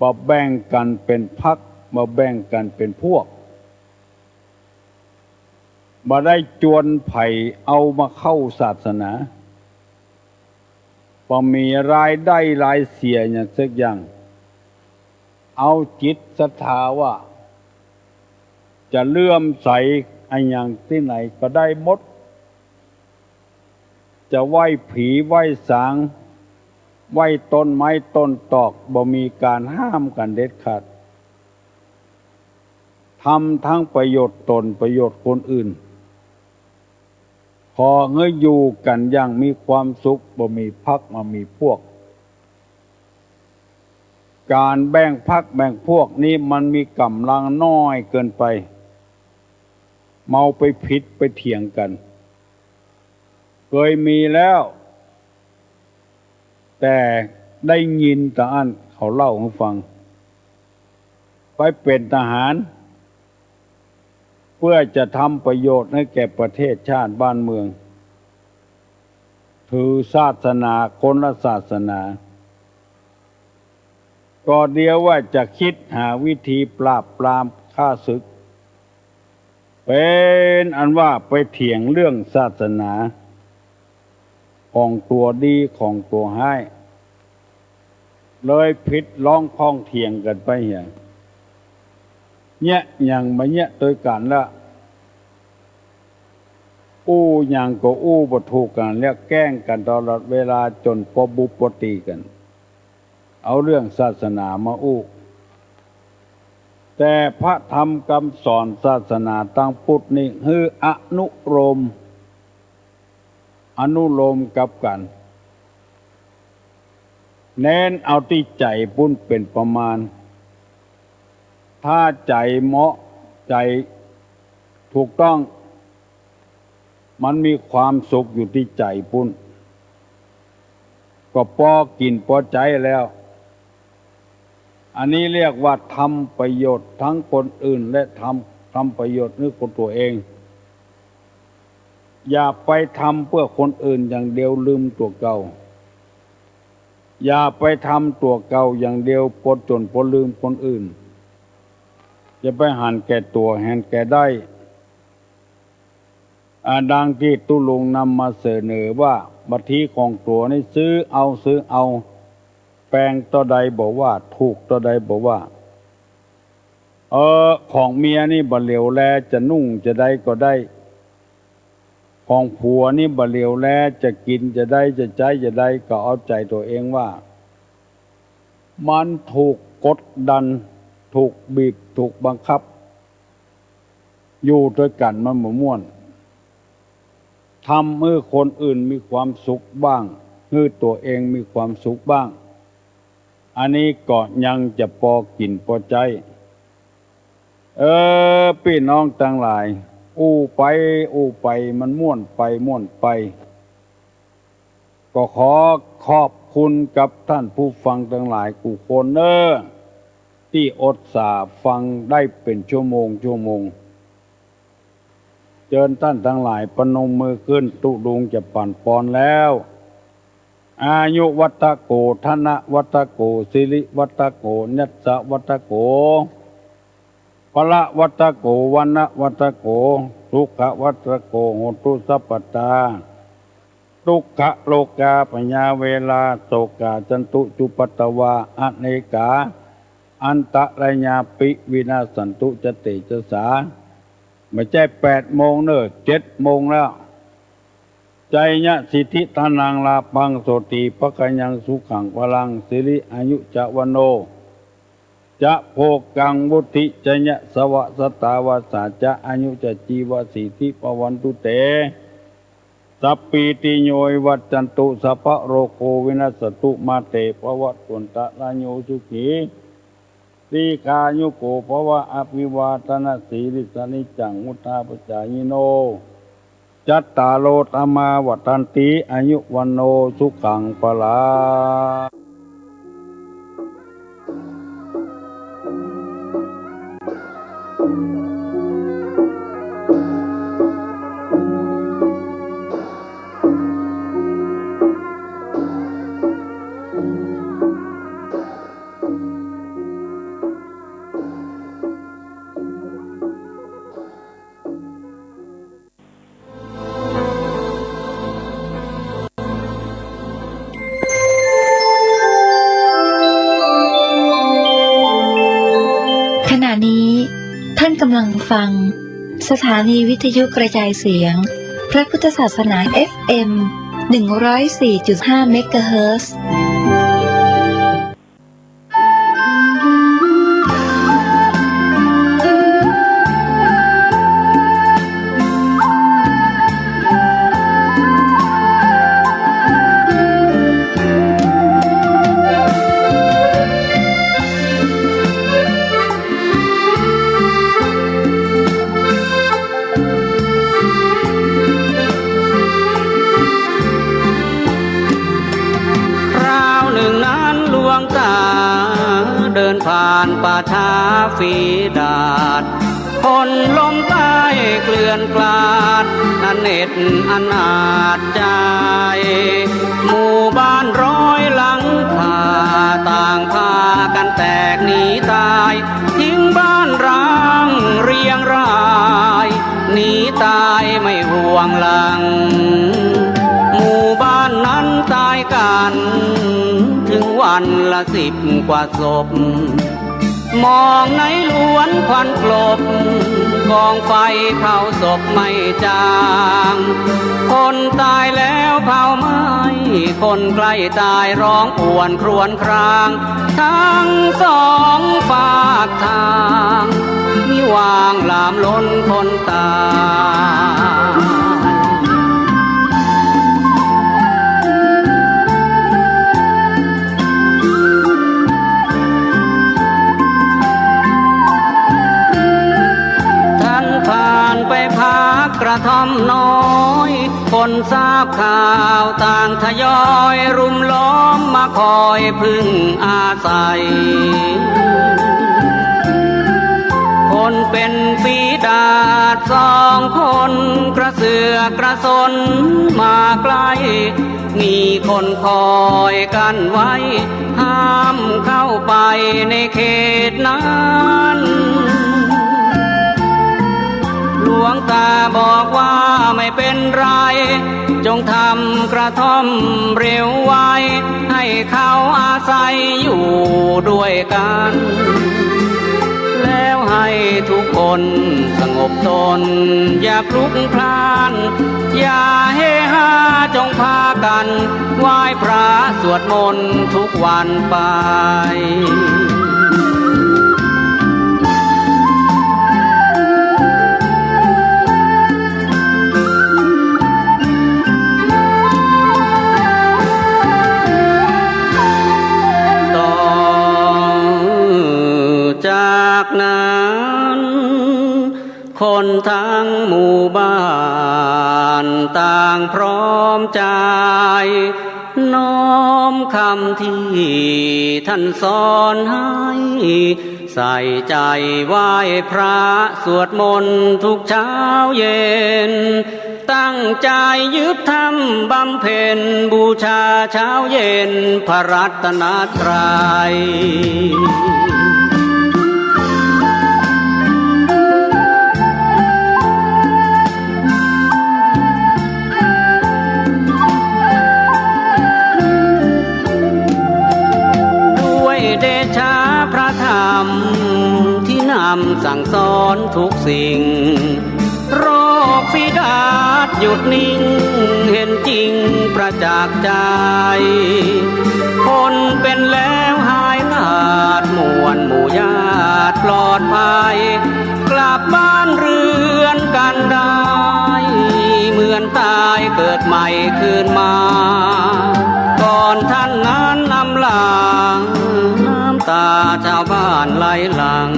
บ่แบ่งกันเป็นพรรคบ่แบ่งกันเป็นพวกบ่ได้จวนไผ่เอามาเข้าศาสนาบ่มีรายได้รายเสียอย่างสักอย่างเอาจิตศรัทธาว่าจะเลื่อมใสอันอย่างที่ไหนก็ได้หมดจะไหว้ผีไหว้สางไหว้ต้นไม้ต้นตอกบ่มีการห้ามกันเด็ดขาดทำทั้งประโยชน์ตนประโยชน์คนอื่นพอเงยอยู่กันอย่างมีความสุขบ่มีพรรคมามีพวกการแบ่งพรรคแบ่งพวกนี้มันมีกำลังน้อยเกินไปเมาไปผิดไปเถียงกันเคยมีแล้วแต่ได้ยินแต่อันเขาเล่าให้ฟังไปเป็นทหารเพื่อจะทำประโยชน์ให้แก่ประเทศชาติบ้านเมืองถือศาสนาคนละศาสนาก็เดียวว่าจะคิดหาวิธีปราบปรามข้าศึกเป็นอันว่าไปเถียงเรื่องศาสนาของตัวดีของตัวให้เลยผิดร้องพ้องเถียงกันไปอย่างอย่างมาโดยกันละอย่างก็บ่ถูกกันแล้วแกล้งกันตลอดเวลาจนปบุปตีกันเอาเรื่องศาสนามาแต่พระธรรมคำสอนศาสนาตั้งพุทธนี่คืออนุโลมกับกันเน้นเอาที่ใจปุ้นเป็นประมาณถ้าใจเหมาะใจถูกต้องมันมีความสุขอยู่ที่ใจปุ้นก็พอกินพอใจแล้วอันนี้เรียกว่าทำประโยชน์ทั้งคนอื่นและทำประโยชน์ให้คนตัวเองอย่าไปทำเพื่อคนอื่นอย่างเดียวลืมตัวเก่าอย่าไปทำตัวเก่าอย่างเดียวปนจนปนลืมคนอื่นอย่าไปหันแก่ตัวแหนแก่ได้ดังที่ตุลุงนำมาเสนอว่าบัตรที่ของตัวนี่ซื้อเอาแปลงตัวใดบอกว่าถูกตัวใดบอกว่าของเมียนี่บ่เหลียวแลจะนุ่งจะได้ก็ได้ของผัวนี่บ่เหลียวแลจะกินจะได้จะใช้จะได้ก็เอาใจตัวเองว่า มันถูกกดดันถูกบีบถูกบังคับอยู่ด้วยกันมันบ่ม่วนทำให้คนอื่นมีความสุขบ้างให้ตัวเองมีความสุขบ้างอันนี้ก็ยังจะพอกินพอใจพี่น้องทั้งหลายอู้ไปมันม่วนไปก็ขอขอบคุณกับท่านผู้ฟังทั้งหลายกูคนที่อดสาฟังได้เป็นชั่วโมงเชิญท่านทั้งหลายประนมมือขึ้นตุดุงจะปั่นปอนแล้วอายุวัตโกธนะวัตโกสิริวัตโกนัสสะวัตโกพละวัตโกวันนะวัตโกทุกขวัตโกโหตุสัพพตาทุกขโลกาปญาเวลาโสกาจันตุจุปตวาอเนกาอันตรายาปิวินาสันตุจเตจสาไม่ใช่8 โมง7 โมงแล้วใจยะสิทธิทานังลาปังโสติปะกะยังสุขังพลังสิริอายุจะวโนจะโภกังวุธิจยะสวะสตาวาสาจะอายุจะจีวสิทธิปวันตุเตสัพปีติโยวัจจันตุสัพพะโรโควินัสตุมาเตภวัตุนตะระโยสุขีตีกายุโกภวะอภิวาทนาสีริสนิจังมุทาปจายโนจัตตาโลตมาวัตันติอายุวันโนสุขังปลาขณะนี้ท่านกำลังฟังสถานีวิทยุกระจายเสียงพระพุทธศาสนา FM 104.5 เมกะเฮิรตซ์ผ่านป่าช้าฝีดาดคนลมใต้เกลื่อนกลาดอเนจอนาจใจหมู่บ้านร้อยหลังคาต่างพากันแตกหนีตายทิ้งบ้านร้างเรียงรายหนีตายไม่ห่วงหลังหมู่บ้านนั้นตายกันถึงวันละ10 กว่าศพมองในล้วนควันกลบกองไฟเผาศพไม่จางคนตายแล้วเผาไหม้คนใกล้ตายร้องป่วนครวญครางทั้งสองฝากทางมิวางลามล้นคนตายไปพักกระท่อมน้อยคนทราบข่าวต่างทยอยรุมล้อมมาคอยพึ่งอาศัยคนเป็นฝีดาษ2 คนกระเสือกกระสนมาใกล้มีคนคอยกันไว้ห้ามเข้าไปในเขตนั้นหลวงตาบอกว่าไม่เป็นไรจงทำกระท่อมเร็วไว้ให้เขาอาศัยอยู่ด้วยกันแล้วให้ทุกคนสงบตนอย่าพลุกพล่านอย่าเฮฮาจงพา กันไหว้พระสวดมนต์ทุกวันไปจากนั้นคนทั้งหมู่บ้านต่างพร้อมใจน้อมคำที่ท่านสอนให้ใส่ใจไหว้พระสวดมนต์ทุกเช้าเย็นตั้งใจยึดธรรมบำเพ็ญบูชาเช้าเย็นพระรัตนตรัยเดชะพระธรรมที่นำสั่งสอนทุกสิ่งโรคฝีดาษหยุดนิ่งเห็นจริงประจักษ์ใจคนเป็นแล้วหายขาดมวลหมู่ญาติปลอดภัยกลับบ้านเรือนกันได้เหมือนตายเกิดใหม่คืนมาก่อนท่านนั้นนำลาน้ำตาชาวบ้านไหลหลั่ง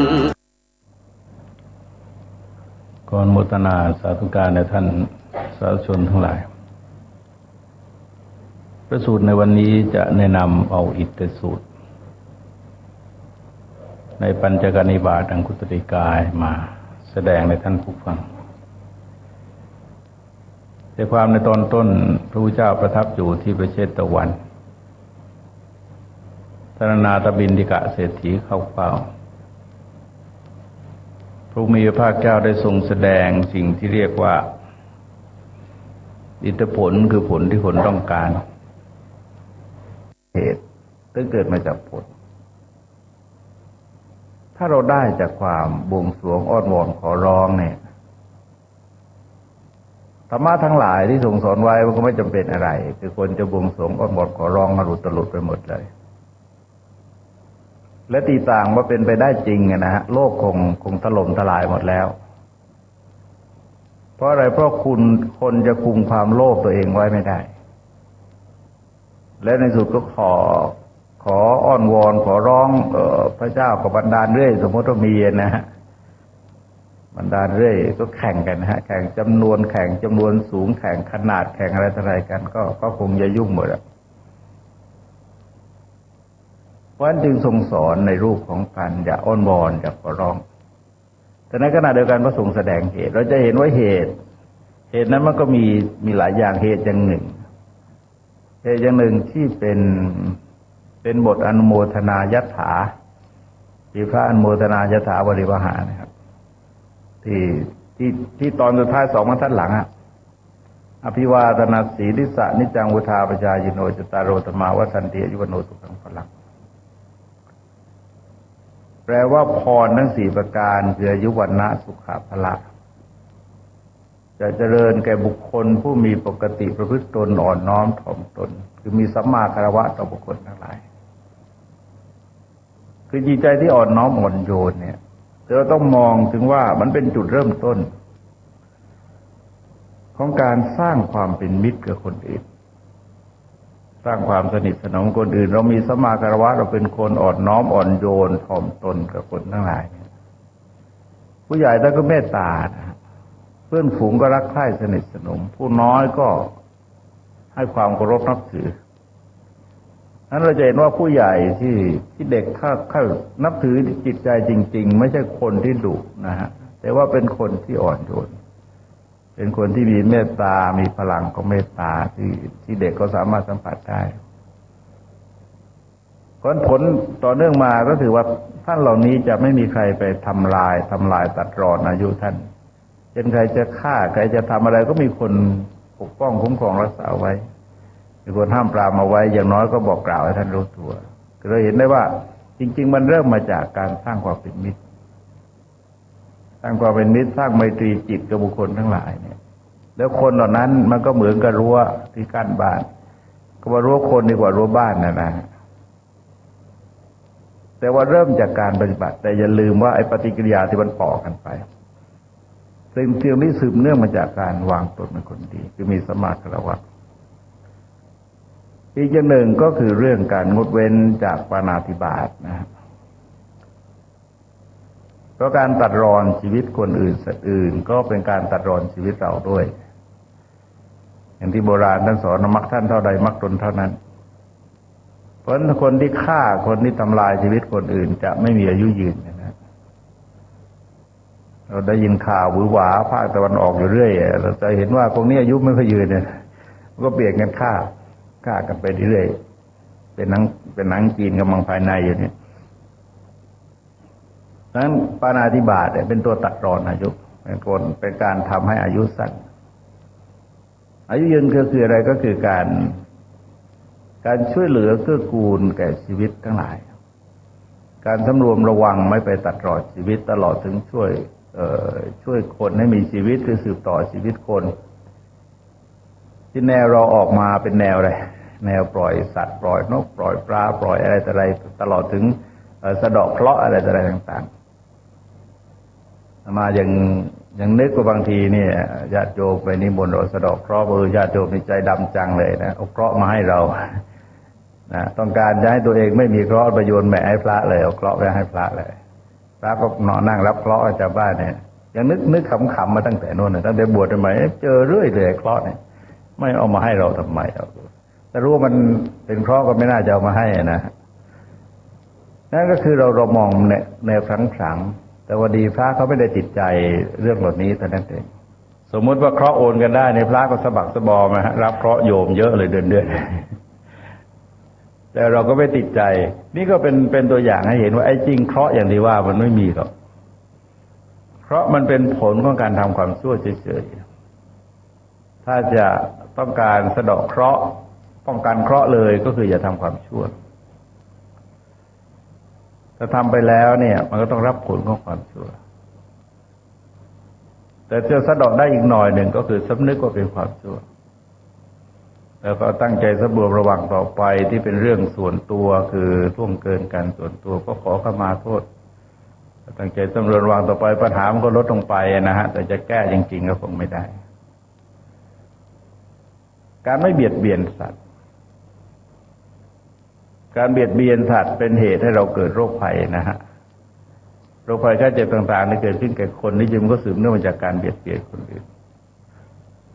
ก่อนโมทนาสาธุการในท่านสาธุชนทั้งหลายพระสูตรในวันนี้จะแนะนำเอาอิทธิสูตรในปัญจกนิบาตอังคุตติกายมาแสดงในท่านผู้ฟังในความในตอนต้นพระพุทธเจ้าประทับอยู่ที่ประเชตวันธนาตบิณฑิกะเศรษฐีเข้าเฝ้าพระผู้มีพระภาคเจ้าได้ทรงแสดงสิ่งที่เรียกว่าอิทธิผลคือผลที่คนต้องการเหตุซึ่งเกิดมาจากผลถ้าเราได้จากความบวงสรวงอ้อนวอนขอร้องเนี่ยธรรมะทั้งหลายที่ทรงสอนไว้มันก็ไม่จำเป็นอะไรคือคนจะบวงสรวงอ้อนวอนขอร้องมาหลุดไปหมดเลยและตีต่างว่าเป็นไปได้จริงนะฮะโลกคงถล่มทลายหมดแล้วเพราะอะไรเพราะคนจะคุมความโลภตัวเองไว้ไม่ได้และในสุดก็ขออ้อนวอนขอร้องพระเจ้ากับบันดาลเรื่อยสมมติว่ามีนะฮะบันดาลเรื่อยก็แข่งกันนะฮะแข่งจำนวนสูงแข่งขนาดแข่งอะไรต่ออะไรกันก็คงจะยุ่งหมดอ่ะเพราะฉะนั้นจึงทรงสอนในรูปของการอย่าอ้อนวอนอย่าขอร้องแต่ในขณะเดียวกันพระทรงแสดงเหตุเราจะเห็นว่าเหตุนั้นมันก็มีหลายอย่างเหตุอย่างหนึ่งที่เป็นบทอนุโมทนายถาที่พระอนุโมทนายถาบริวหารนะครับที่ตอนสุดท้าย2 บรรทัดหลังอ่ะอภิวาทนาสีลิสะนิจังวุธาปชายิโนจตารโรธรรมาวัฏันติอายุวโนสุขังพลังแปลว่าพรทั้ง4ประการคืออายุวนะสุขะพละจะเจริญแก่บุคคลผู้มีปกติประพฤติตนอ่อนน้อมถ่อมตนคือมีสัมมาคารวะต่อบุคคลทั้งหลายคือจิตใจที่อ่อนน้อมอ่อนโยนเนี่ยเราต้องมองถึงว่ามันเป็นจุดเริ่มต้นของการสร้างความเป็นมิตรกับคนอื่นสร้างความสนิทสนมคนอื่นเรามีสัมมาคารวะเราเป็นคนอ่อนน้อมอ่อนโยนถ่อมตนกับคนทั้งหลายผู้ใหญ่ท่านก็เมตตานะเพื่อนฝูงก็รักใคร่สนิทสนมผู้น้อยก็ให้ความเคารพนับถือนั้นเราจะเห็นว่าผู้ใหญ่ที่เด็กถ้านับถือจิตใจจริงๆไม่ใช่คนที่ดุนะฮะแต่ว่าเป็นคนที่อ่อนโยนเป็นคนที่มีเมตตามีพลังของเมตตาที่เด็กก็สามารถสัมผัสได้ผลต่อเนื่องมาก็ถือว่าท่านเหล่านี้จะไม่มีใครไปทำลายตัดรอนอายุท่านเช่นใครจะฆ่าใครจะทำอะไรก็มีคนปกป้องคุ้มครองรักษาไว้มีคนห้ามปรามเอาไว้อย่างน้อยก็บอกกล่าวให้ท่านรู้ตัวเราเห็นได้ว่าจริงๆมันเริ่มมาจากการสร้างความเป็นมิตรสร้างความเป็นมิตรสร้างไมตรีจิตกับบุคคลทั้งหลายเนี่ยแล้วคนเหล่านั้นมันก็เหมือนกับรั้วที่กั้นบ้าน ก็ว่ารั้วคนดีกว่ารั้วบ้านนะแต่ว่าเริ่มจากการปฏิบัติแต่อย่าลืมว่าไอ้ปฏิกิริยาที่มันต่อกันไปสิ่งนี้สืบเนื่องมาจากการวางตนเป็นคนดีคือมีสัมมาคารวะอีกอย่างหนึ่งก็คือเรื่องการงดเว้นจากปาณาติบาตนะครับเพราะการตัดรอนชีวิตคนอื่นสัตว์อื่นก็เป็นการตัดรอนชีวิตเราด้วยอย่างที่โบราณท่านสอนมรรคท่านเท่าใดมรรคตนเท่านั้นเพราะคนที่ฆ่าคนที่ทำลายชีวิตคนอื่นจะไม่มีอายุยืนนะเราได้ยินข่าวหวือหวาภาคตะวันออกอยู่เรื่อยเราจะเห็นว่าพวกนี้อายุไม่ค่อยยืนเนี่ยก็เปลี่ยนกันฆ่ากันไปเรื่อยเป็นหนังจีนกำลังภายในอยู่เนี่ยดังนั้นปาณาติบาตเป็นตัวตัดรอนอายุเป็นการทำให้อายุสั้นอายุยืนก็คืออะไรก็คือการช่วยเหลือเกื้อกูลแก่ชีวิตทั้งหลายการสำรวมระวังไม่ไปตัดรอนชีวิตตลอดถึงช่วยคนให้มีชีวิตคือสืบต่อชีวิตคนที่แนวเราออกมาเป็นแนวอะไรแนวปล่อยสัตว์ปล่อยนกปล่อยปลาปล่อยอะไรต่ออะไรตลอดถึงสะเดาะเคราะห์อะไรต่ออะไรต่างๆมาอย่างนึกว่าบางทีเนี่ยญาติโยมไปนิมนต์เราสะเดาะเคราะห์ญาติโยมมีใจดำจังเลยนะเอาเคราะห์มาให้เรานะต้องการจะให้ตัวเองไม่มีเคราะห์ประโยชน์แม่ให้พระเลยเอาเคราะห์ไปให้พระเลยพระก็นอนนั่งรับเคราะห์จากบ้านเนี่ยยังนึกขำๆมาตั้งแต่โน่นตั้งแต่บวชทำไมเจอเรื่อยเลยเคราะห์เนี่ยไม่เอามาให้เราทำไมแต่รู้ว่ามันเป็นเคราะห์ก็ไม่น่าจะเอามาให้นะนั่นก็คือเรามองแนวครั้งแต่ว่าดีพระเขาไม่ได้ติดใจเรื่องแบบนี้แต่นั้นเองสมมติว่าเคราะห์โอนกันได้ในพระก็สะบักสะบอมนะฮะรับเคราะห์โยมเยอะเลยเดือนแต่เราก็ไม่ติดใจนี่ก็เป็นตัวอย่างให้เห็นว่าไอ้จริงเคราะห์อย่างที่ว่ามันไม่มีหรอกเพราะมันเป็นผลของการทำความชั่วเฉยๆถ้าจะต้องการสะเดาะเคราะห์ป้องกันเคราะห์เลยก็คืออย่าทำความชั่วถ้าทำไปแล้วเนี่ยมันก็ต้องรับผลของความชั่วแต่จะสะเดาะได้อีกหน่อยหนึ่งก็คือสำนึกว่าเป็นความชั่วแล้วก็ตั้งใจสำรวมระวังต่อไปที่เป็นเรื่องส่วนตัวคือล่วงเกินกันส่วนตัวก็ขอขมาโทษตั้งใจสำรวมระวังต่อไปปัญหามันก็ลดลงไปนะฮะแต่จะแก้จริงๆก็คงไม่ได้การไม่เบียดเบียนสัตว์การเบียดเบียนสัตว์เป็นเหตุให้เราเกิดโรคภัยนะฮะโรคภัยไข้เจ็บต่างๆที่เกิดขึ้นแก่คนนี่จริงก็สืบเนื่องมาจากการเบียดเบียนคนอื่น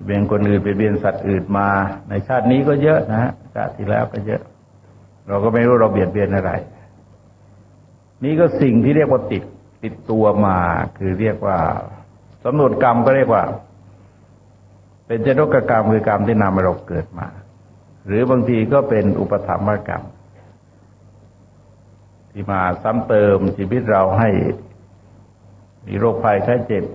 เบียดคนอื่นไปเบียดสัตว์อื่นมาในชาตินี้ก็เยอะนะฮะชาติที่แล้วก็เยอะเราก็ไม่รู้เราเบียดเบียนอะไรนี่ก็สิ่งที่เรียกว่าติดตัวมาคือเรียกว่าสำนวนกรรมก็เรียกว่าเป็นจตุกกรรมคือกรรมที่นำให้เราเกิดมาหรือบางทีก็เป็นอุปถัมภกรรมที่มาซ้ำเติมชีวิตเราให้มีโรคภัยไข้เจ็บ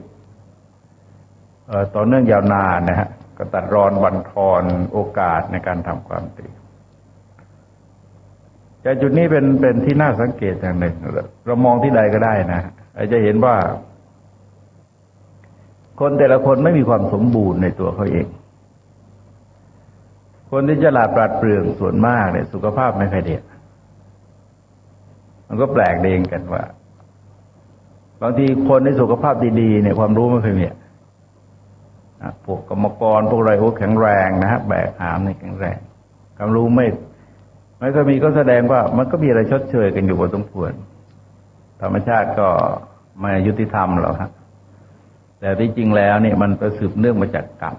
ต่อเนื่องยาวนานนะฮะก็ตัดรอนบั่นทอนโอกาสในการทำความดีแต่จุดนี้เป็นที่น่าสังเกตอย่างหนึ่งเรามองที่ใดก็ได้นะจะเห็นว่าคนแต่ละคนไม่มีความสมบูรณ์ในตัวเขาเองคนที่ฉลาดปราดเปรื่องส่วนมากเนี่ยสุขภาพไม่ค่อยดีมันก็แปลกเองกันว่าบางทีคนในสุขภาพดีๆเนี่ยความรู้ไม่เคยมีพวกกรรมกรพวกอะไรแข็งแรงนะฮะแบกหามเนี่ยแข็งแรงความรู้ไม่เคยมีก็แสดงว่ามันก็มีอะไรชดเชยกันอยู่พอสมควรธรรมชาติก็ไม่ยุติธรรมหรอกครับแต่ที่จริงแล้วเนี่ยมันก็สืบเนื่องมาจากกรรม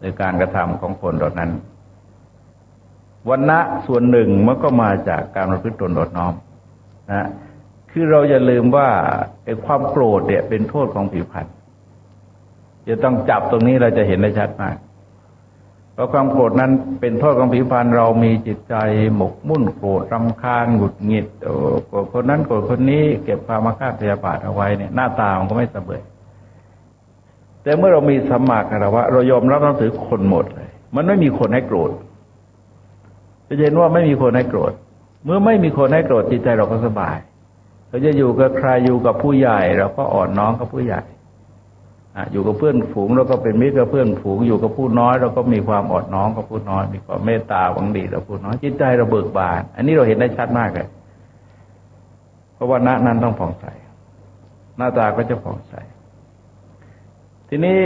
ในการกระทำของคนเหล่านั้นวรรณะส่วนหนึ่งมันก็มาจากการประพฤติตนอ่อนน้อมนะคือเราอย่าลืมว่าไอ้ความโกรธเนี่ยเป็นโทษของผิวพรรณจะต้องจับตรงนี้เราจะเห็นได้ชัดมากเพราะความโกรธนั้นเป็นโทษของผิวพรรณเรามีจิตใจหมกมุ่นโกรธรำคาญหงุดหงิดโกรธคนนั้นโกรธคนนี้เก็บความอาฆาตพยาบาทเอาไว้เนี่ยหน้าตามันก็ไม่สะเบิดแต่เมื่อเรามีสัมมาคารวะเรายอมรับนับถือคนหมดเลยมันไม่มีคนให้โกรธจะเห็นว่าไม่มีคนให้โกรธเมื่อไม่มีคนให้โกรธจิตใจเราก็สบายเราจะอยู่กับใครอยู่กับผู้ใหญ่เราก็อ่อนน้อมกับผู้ใหญ่ อยู่กับเพื่อนฝูงเราก็เป็นมิตรกับเพื่อนฝูงอยู่กับผู้น้อยเราก็มีความอ่อนน้อมกับผู้น้อยมีความเมตตาหวังดีกับผู้น้อยจิตใจเราเบิกบานอันนี้เราเห็นได้ชัดมากเลยเพราะว่าหน้านั้นต้องผ่องใสหน้าตาก็จะผ่องใสทีนี้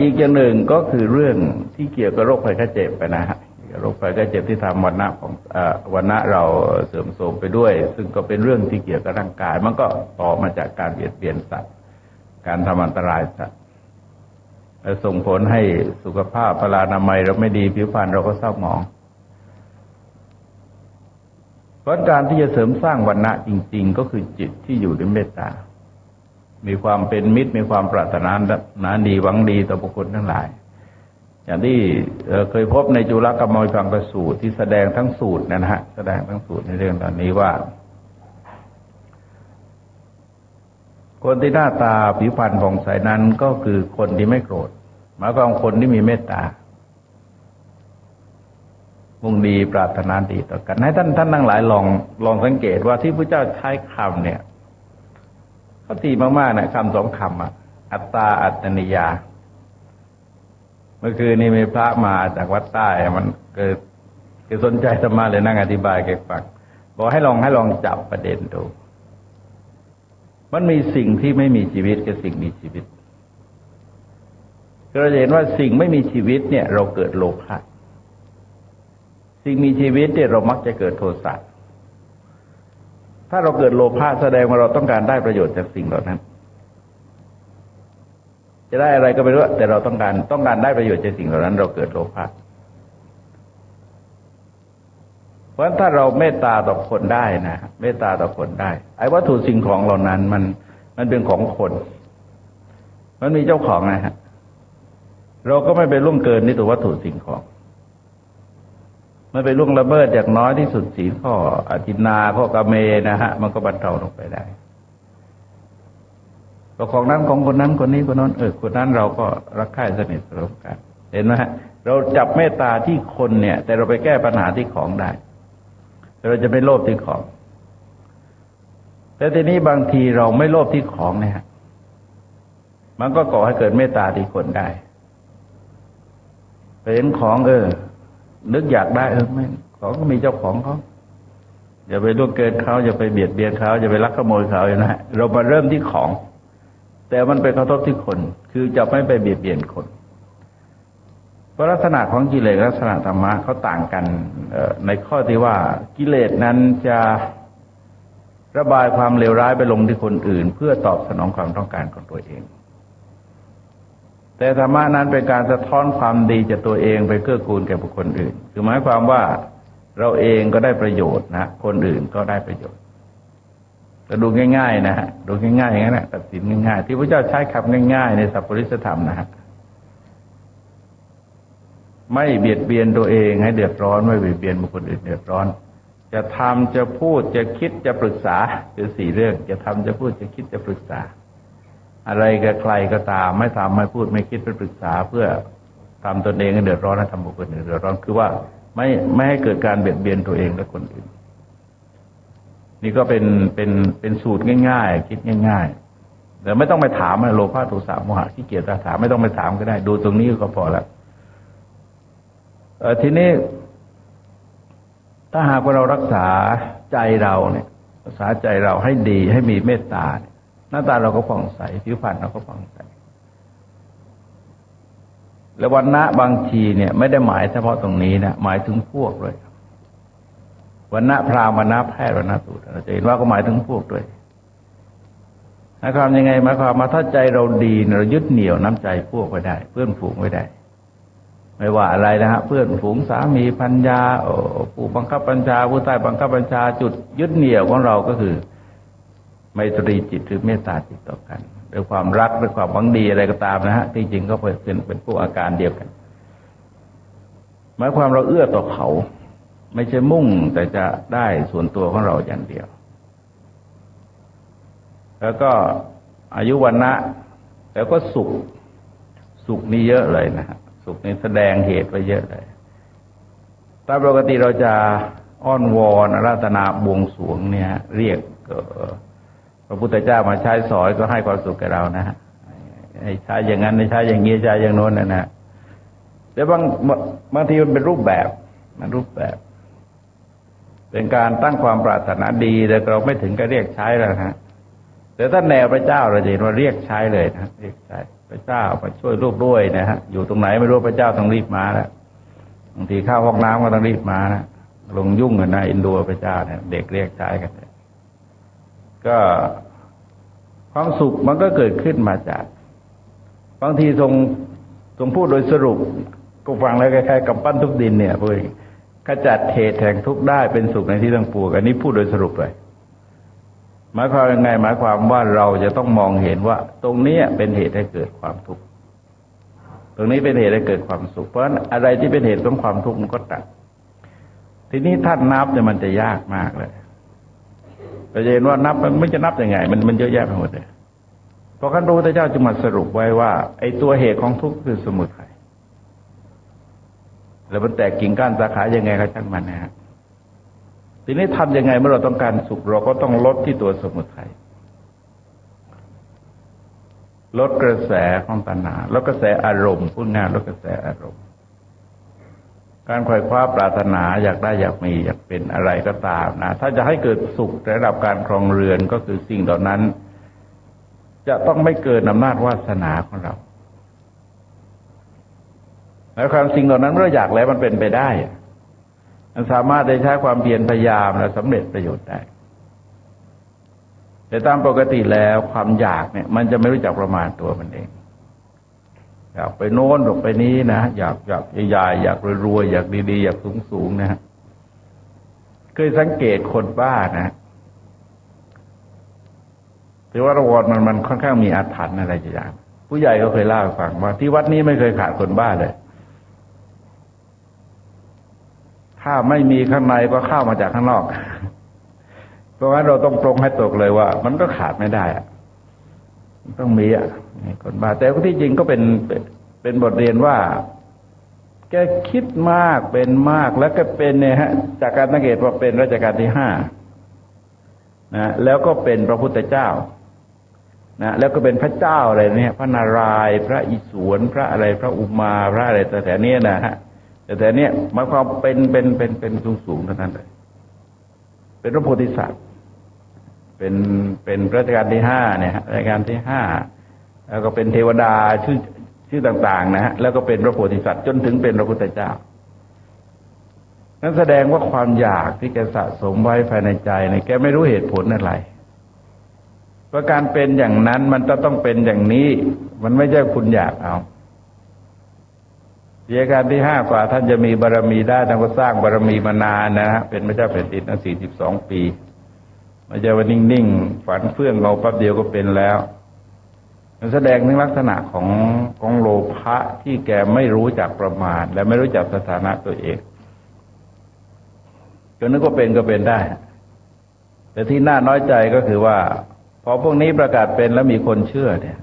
อีกอย่างหนึ่งก็คือเรื่องที่เกี่ยวกับโรคภัยไข้เจ็บไปนะฮะโรคภัยไข้เจ็บที่ทำวันณะของวันณะเราเสื่อมโทรมไปด้วยซึ่งก็เป็นเรื่องที่เกี่ยวกับร่างกายมันก็ต่อมาจากการเบียดเบียนสัตว์การทำอันตรายสัตว์และส่งผลให้สุขภาพพลานามัยเราไม่ดีผิวพรรณเราก็เศร้าหมองเพราะการที่จะเสริมสร้างวรรณะจริงๆก็คือจิตที่อยู่ด้วยเมตตามีความเป็นมิตรมีความปรารถนาดีหวังดีต่อบุคคลทั้งหลายอย่างที่เคยพบในจุลกรรมวิภังคสูตรที่แสดงทั้งสูตรนะฮะแสดงทั้งสูตรในเรื่องตอนนี้ว่าคนที่หน้าตาผิวพรรณผ่องใสนั้นก็คือคนที่ไม่โกรธหมายความคนที่มีเมตตามุ่งดีปรารถนาดีต่อกันให้ท่านทั้งหลายลองสังเกตว่าที่พระเจ้าใช้คำเนี่ยเขาตีมากๆนะคำสองคำอัตตาอัตตนิยาเมื่อคืนนี้มีพระมาจากวัดใต้มันเกิดสนใจธรรมะเลยนั่งอธิบายแกฟังบอกให้ลองจับประเด็นดูมันมีสิ่งที่ไม่มีชีวิตกับสิ่งมีชีวิตเราจะเห็นว่าสิ่งไม่มีชีวิตเนี่ยเราเกิดโลภะสิ่งมีชีวิตเนี่ยเรามักจะเกิดโทสะถ้าเราเกิดโลภะแสดงว่าเราต้องการได้ประโยชน์จากสิ่งเหล่านั้นจะได้อะไรก็ไม่รู้แต่เราต้องการได้ประโยชน์จากสิ่งเหล่านั้นเราเกิดโลภะเพราะฉะนั้นถ้าเราเมตตาต่อคนได้นะเมตตาต่อคนได้ไอ้วัตถุสิ่งของเหล่านั้นมันเป็นของคนมันมีเจ้าของนะฮะเราก็ไม่ไปล่วงเกินในตัววัตถุสิ่งของไม่ไปล่วงละเมิดอย่างน้อยที่สุดศีลข้ออธินาข้อกเมนะฮะมันก็บรรเทาลงไปได้ก็ของนั้นของคนนั้นคนนี้คนนั้นคนนั้นเราก็รักใคร่สนิทสนมกันเห็นไหมฮะเราจับเมตตาที่คนเนี่ยแต่เราไปแก้ปัญหาที่ของได้เราจะไม่โลภที่ของแต่ทีนี้บางทีเราไม่โลภที่ของเนี่ยมันก็ก่อให้เกิดเมตตาที่คนได้ไปเห็นของนึกอยากได้ไม่ของก็มีเจ้าของเขาอย่าไปล่วงเกินเขาอย่าไปเบียดเบียนเขาอย่าไปลักขโมยเขานะฮะเรามาเริ่มที่ของแต่มันไปกระทบที่คนคือจะไม่ไปเบียดเบียนคนเพราะลักษณะของกิเลสลักษณะธรรมะเขาต่างกันในข้อที่ว่ากิเลสนั้นจะระบายความเลวร้ายไปลงที่คนอื่นเพื่อตอบสนองความต้องการของตัวเองแต่ธรรมะนั้นเป็นการสะท้อนความดีจากตัวเองไปเกื้อกูลแก่บุคคลอื่นคือหมายความว่าเราเองก็ได้ประโยชน์นะคนอื่นก็ได้ประโยชน์แต่ดูง่ายๆนะฮะดูง่ายๆอย่างนั้นแหละตัดสินง่ายๆที่พระเจ้าใช้คำง่ายๆในสัพปริสธรรมนะฮะไม่เบียดเบียนตัวเองให้เดือดร้อนไม่เบียดเบียนบุคคลอื่นเดือดร้อนจะทำจะพูดจะคิดจะปรึกษาคือ4เรื่องจะทำจะพูดจะคิดจะปรึกษาอะไรกับใครก็ตามไม่ทำไม่พูดไม่คิดไม่ปรึกษาเพื่อทำตนเองให้เดือดร้อนและทำบุคคลอื่นเดือดร้อนคือว่าไม่ให้เกิดการเบียดเบียนตัวเองและคนอื่นนี่ก็เป็นสูตรง่ายๆคิดง่ายๆแต่ไม่ต้องไปถามโลภะโทสะโมหะขี้เกียจถามไม่ต้องไปถามก็ได้ดูตรงนี้ก็พอแล้วทีนี้ถ้าหากว่าเรารักษาใจเราเนี่ยรักษาใจเราให้ดีให้มีเมตตาหน้าตาเราก็ผ่องใสผิวพรรณเราก็ผ่องใสและวรรณะบางทีเนี่ยไม่ได้หมายเฉพาะตรงนี้นะหมายถึงพวกด้วยวรรณะพราหมณ์วรรณะแพทย์วรรณะสูตรเราจะเห็นว่าก็หมายถึงพวกด้วยหมายความยังไงหมายความมาถ้าใจเราดีเรายึดเหนี่ยวน้ำใจพวกไว้ได้เพื่อนฝูงไว้ได้ไม่ว่าอะไรนะฮะเพื่อนฝูงสามีภรรยาผู้บังคับบัญชาผู้ใต้บังคับบัญชาจุดยึดเหนี่ยวของเราก็คือไมตรีจิตหรือเมตตาจิตต่อกันด้วยความรักด้วยความหวังดีอะไรก็ตามนะฮะที่จริงก็เป็นพวกอาการเดียวกันหมายความเราเอื้อต่อเขาไม่ใช่มุ่งแต่จะได้ส่วนตัวของเราอย่างเดียวแล้วก็อายุวันนะแล้วก็สุขนี่เยอะเลยนะฮะสุขนี่แสดงเหตุไว้เยอะเลยตามปกติเราจะอ้อนวอนอาราธนาบวงสรวงเนี่ยเรียกพระพุทธเจ้ามาใช้สอยก็ให้ความสุขแก่เรานะฮะ ให้ใช้อย่างนั้นให้ใช้อย่างนี้ใช้อย่างโน้นนะแต่บางทีมันเป็นรูปแบบเป็นการตั้งความปรารถนาดีแต่เราไม่ถึงกับเรียกใช้แล้วนะแต่ถ้าแนวพระเจ้าเราเห็นว่าเรียกใช้เลยนะเรียกใช้พระเจ้ามาช่วยลูกด้วยนะฮะอยู่ตรงไหนไม่รู้พระเจ้าต้องรีบมาแล้วบางทีเข้าห้องน้ำก็ต้องรีบมานะลงยุ่งกันนะอินดูพระเจ้าเนี่ยเด็กเรียกใช้กันก็ความสุขมันก็เกิดขึ้นมาจากบางทีทรงพูดโดยสรุปก็ฟังแล้วคล้ายๆกับปั้นทุกดินเนี่ยพูดขจัดเหตุแห่งทุกข์ได้เป็นสุขในที่ทั้งปวงอันนี้พูดโดยสรุปเลยหมายความยังไงหมายความว่าเราจะต้องมองเห็นว่าตรงนี้เป็นเหตุให้เกิดความทุกข์ตรงนี้เป็นเหตุให้เกิดความสุขเพราะฉะนั้นอะไรที่เป็นเหตุของความทุกข์มันก็ตัดทีนี้ท่านนับเนี่ยมันจะยากมากเลยเราจะเห็นว่านับมันไม่จะนับยังไงมันเยอะแยะไปหมดเลยพอขั้นรู้พระเจ้าจึงมาสรุปไว้ว่าไอ้ตัวเหตุของทุกข์คือสมุทัยแล้วมันแตกกิ่งก้านสาขายังไงก็ช่างมันนะฮะทีนี้ทำยังไงเมื่อเราต้องการสุขเราก็ต้องลดที่ตัวสมุทัยลดกระแสของตัณหาลดกระแสอารมณ์พูดง่ายลดกระแสอารมณ์การไขว่คว้าปรารถนาอยากได้อยากมีอยากเป็นอะไรก็ตามนะถ้าจะให้เกิดสุขระดับการครองเรือนก็คือสิ่งเหล่านั้นจะต้องไม่เกินอำนาจวาสนาของเราแล้วความสิ่งเหล่านั้นเมื่ออยากแล้วมันเป็นไปได้มันสามารถได้ใช้ความเพียรพยายามและสำเร็จประโยชน์ได้แต่ตามปกติแล้วความอยากเนี่ยมันจะไม่รู้จักประมาณตัวมันเองอยากไปโน้นอยากไปนี้นะอยากใหญ่ๆอยากรวยๆอยากดีๆอยากสูงๆนะเคยสังเกตคนบ้านะถือว่าระวรมันค่อนข้างมีอาถรรพ์อะไรอย่างผู้ใหญ่ก็เคยเล่าให้ฟังว่าที่วัดนี้ไม่เคยขาดคนบ้าเลยถ้าไม่มีข้างในก็เข้ามาจากข้างนอกเพราะงั้นเราต้องปรงให้ตกเลยว่ามันก็ขาดไม่ได้อะต้องมีคนบ้าแต่ที่จริงก็เป็นบทเรียนว่าแกคิดมากเป็นมากแล้วก็เป็นเนี่ยฮะจากการสังเกตว่าเป็นรัชกาลที่5นะแล้วก็เป็นพระพุทธเจ้านะแล้วก็เป็นพระเจ้าอะไรเนี่ยพระนารายณ์พระอิศวรพระอะไรพระอุมาพระอะไรแต่เนี้ยนะฮะแต่เนี้ยหมายความเป็นสูงเท่านั้นเลยเป็นพระโพธิสัตว์เป็นรัชกาลที่5เนี่ยรัชกาลที่5แล้วก็เป็นเทวดาชื่อต่างๆนะฮะแล้วก็เป็นพระโพธิสัตว์จนถึงเป็นพระพุทธเจ้านั่นแสดงว่าความอยากที่แกสะสมไว้ภายในใจเนี่ยแกไม่รู้เหตุผลอะไรว่าการเป็นอย่างนั้นมันจะต้องเป็นอย่างนี้มันไม่ใช่คุณอยากเอารัชกาลที่5กว่าท่านจะมีบารมีได้ท่านก็สร้างบารมีมานานนะฮะเป็นพระเจ้าแผ่นดินตั้ง42 ปีไม่ใช่ว่านิ่งๆฝันเฟื่องเราแป๊บเดียวก็เป็นแล้วมันแสดงถึงลักษณะของโลภะที่แกไม่รู้จักประมาณและไม่รู้จักสถานะตัวเองจนนึกว่าเป็นก็เป็นได้แต่ที่น่าน้อยใจก็คือว่าพอพวกนี้ประกาศเป็นแล้วมีคนเชื่อเนี่ย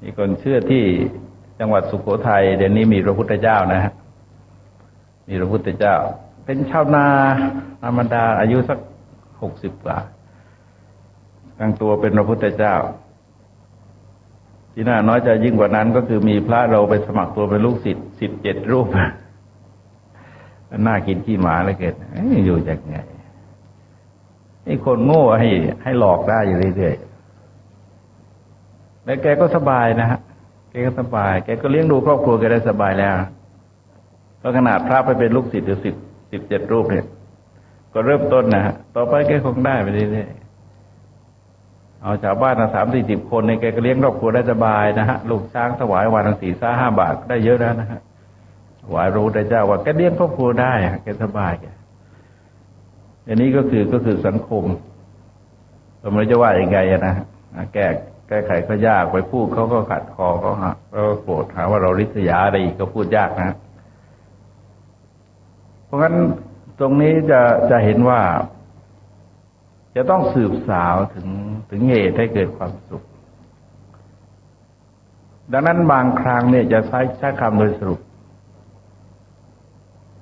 มีคนเชื่อที่จังหวัดสุโขทัยเดี๋ยวนี้มีพระพุทธเจ้านะฮะมีพระพุทธเจ้าเป็นชาวนาธรรมดาอายุสัก60 กว่าตั้งตัวเป็นพระพุทธเจ้าที่น่าน้อยใจยิ่งกว่านั้นก็คือมีพระเราไปสมัครตัวเป็นลูกศิษย์17 รูปน่ากินขี้หมาเลยเกิดอยู่จากไงไอ้คนโง่ให้หลอกได้อยู่เรื่อยๆแล้วแกก็สบายนะฮะแกก็สบายแกก็เลี้ยงดูครอบครัวแกได้สบายแล้วเพราะขนาดพระไปเป็นลูกศิษย์อยู่17 รูปเนี่ยก็เริ่มต้นนะฮะต่อไปแกคงได้ไปเรื่อยๆเอาชาวบ้าน30-40 คนเนี่ยแกก็เลี้ยงครอบครัวได้สบายนะฮะลูกช้างถวายวันละ4-5 บาทได้เยอะแล้วนะฮะถวายพระพุทธเจ้าว่าแกเลี้ยงครอบครัวได้แกสบายแกอันนี้ก็คือสังคมเราไม่รู้จะว่ายังไงนะแก้ไขก็ยากไปพูดเขาก็ขัดคอเขาก็โกรธหาว่าเราริษยาอะไรอีกก็พูดยากนะเพราะงั้นตรงนี้จะเห็นว่าจะต้องสืบสาวถึงเหตุให้เกิดความสุขดังนั้นบางครั้งเนี่ยจะใช้คำโดยสรุป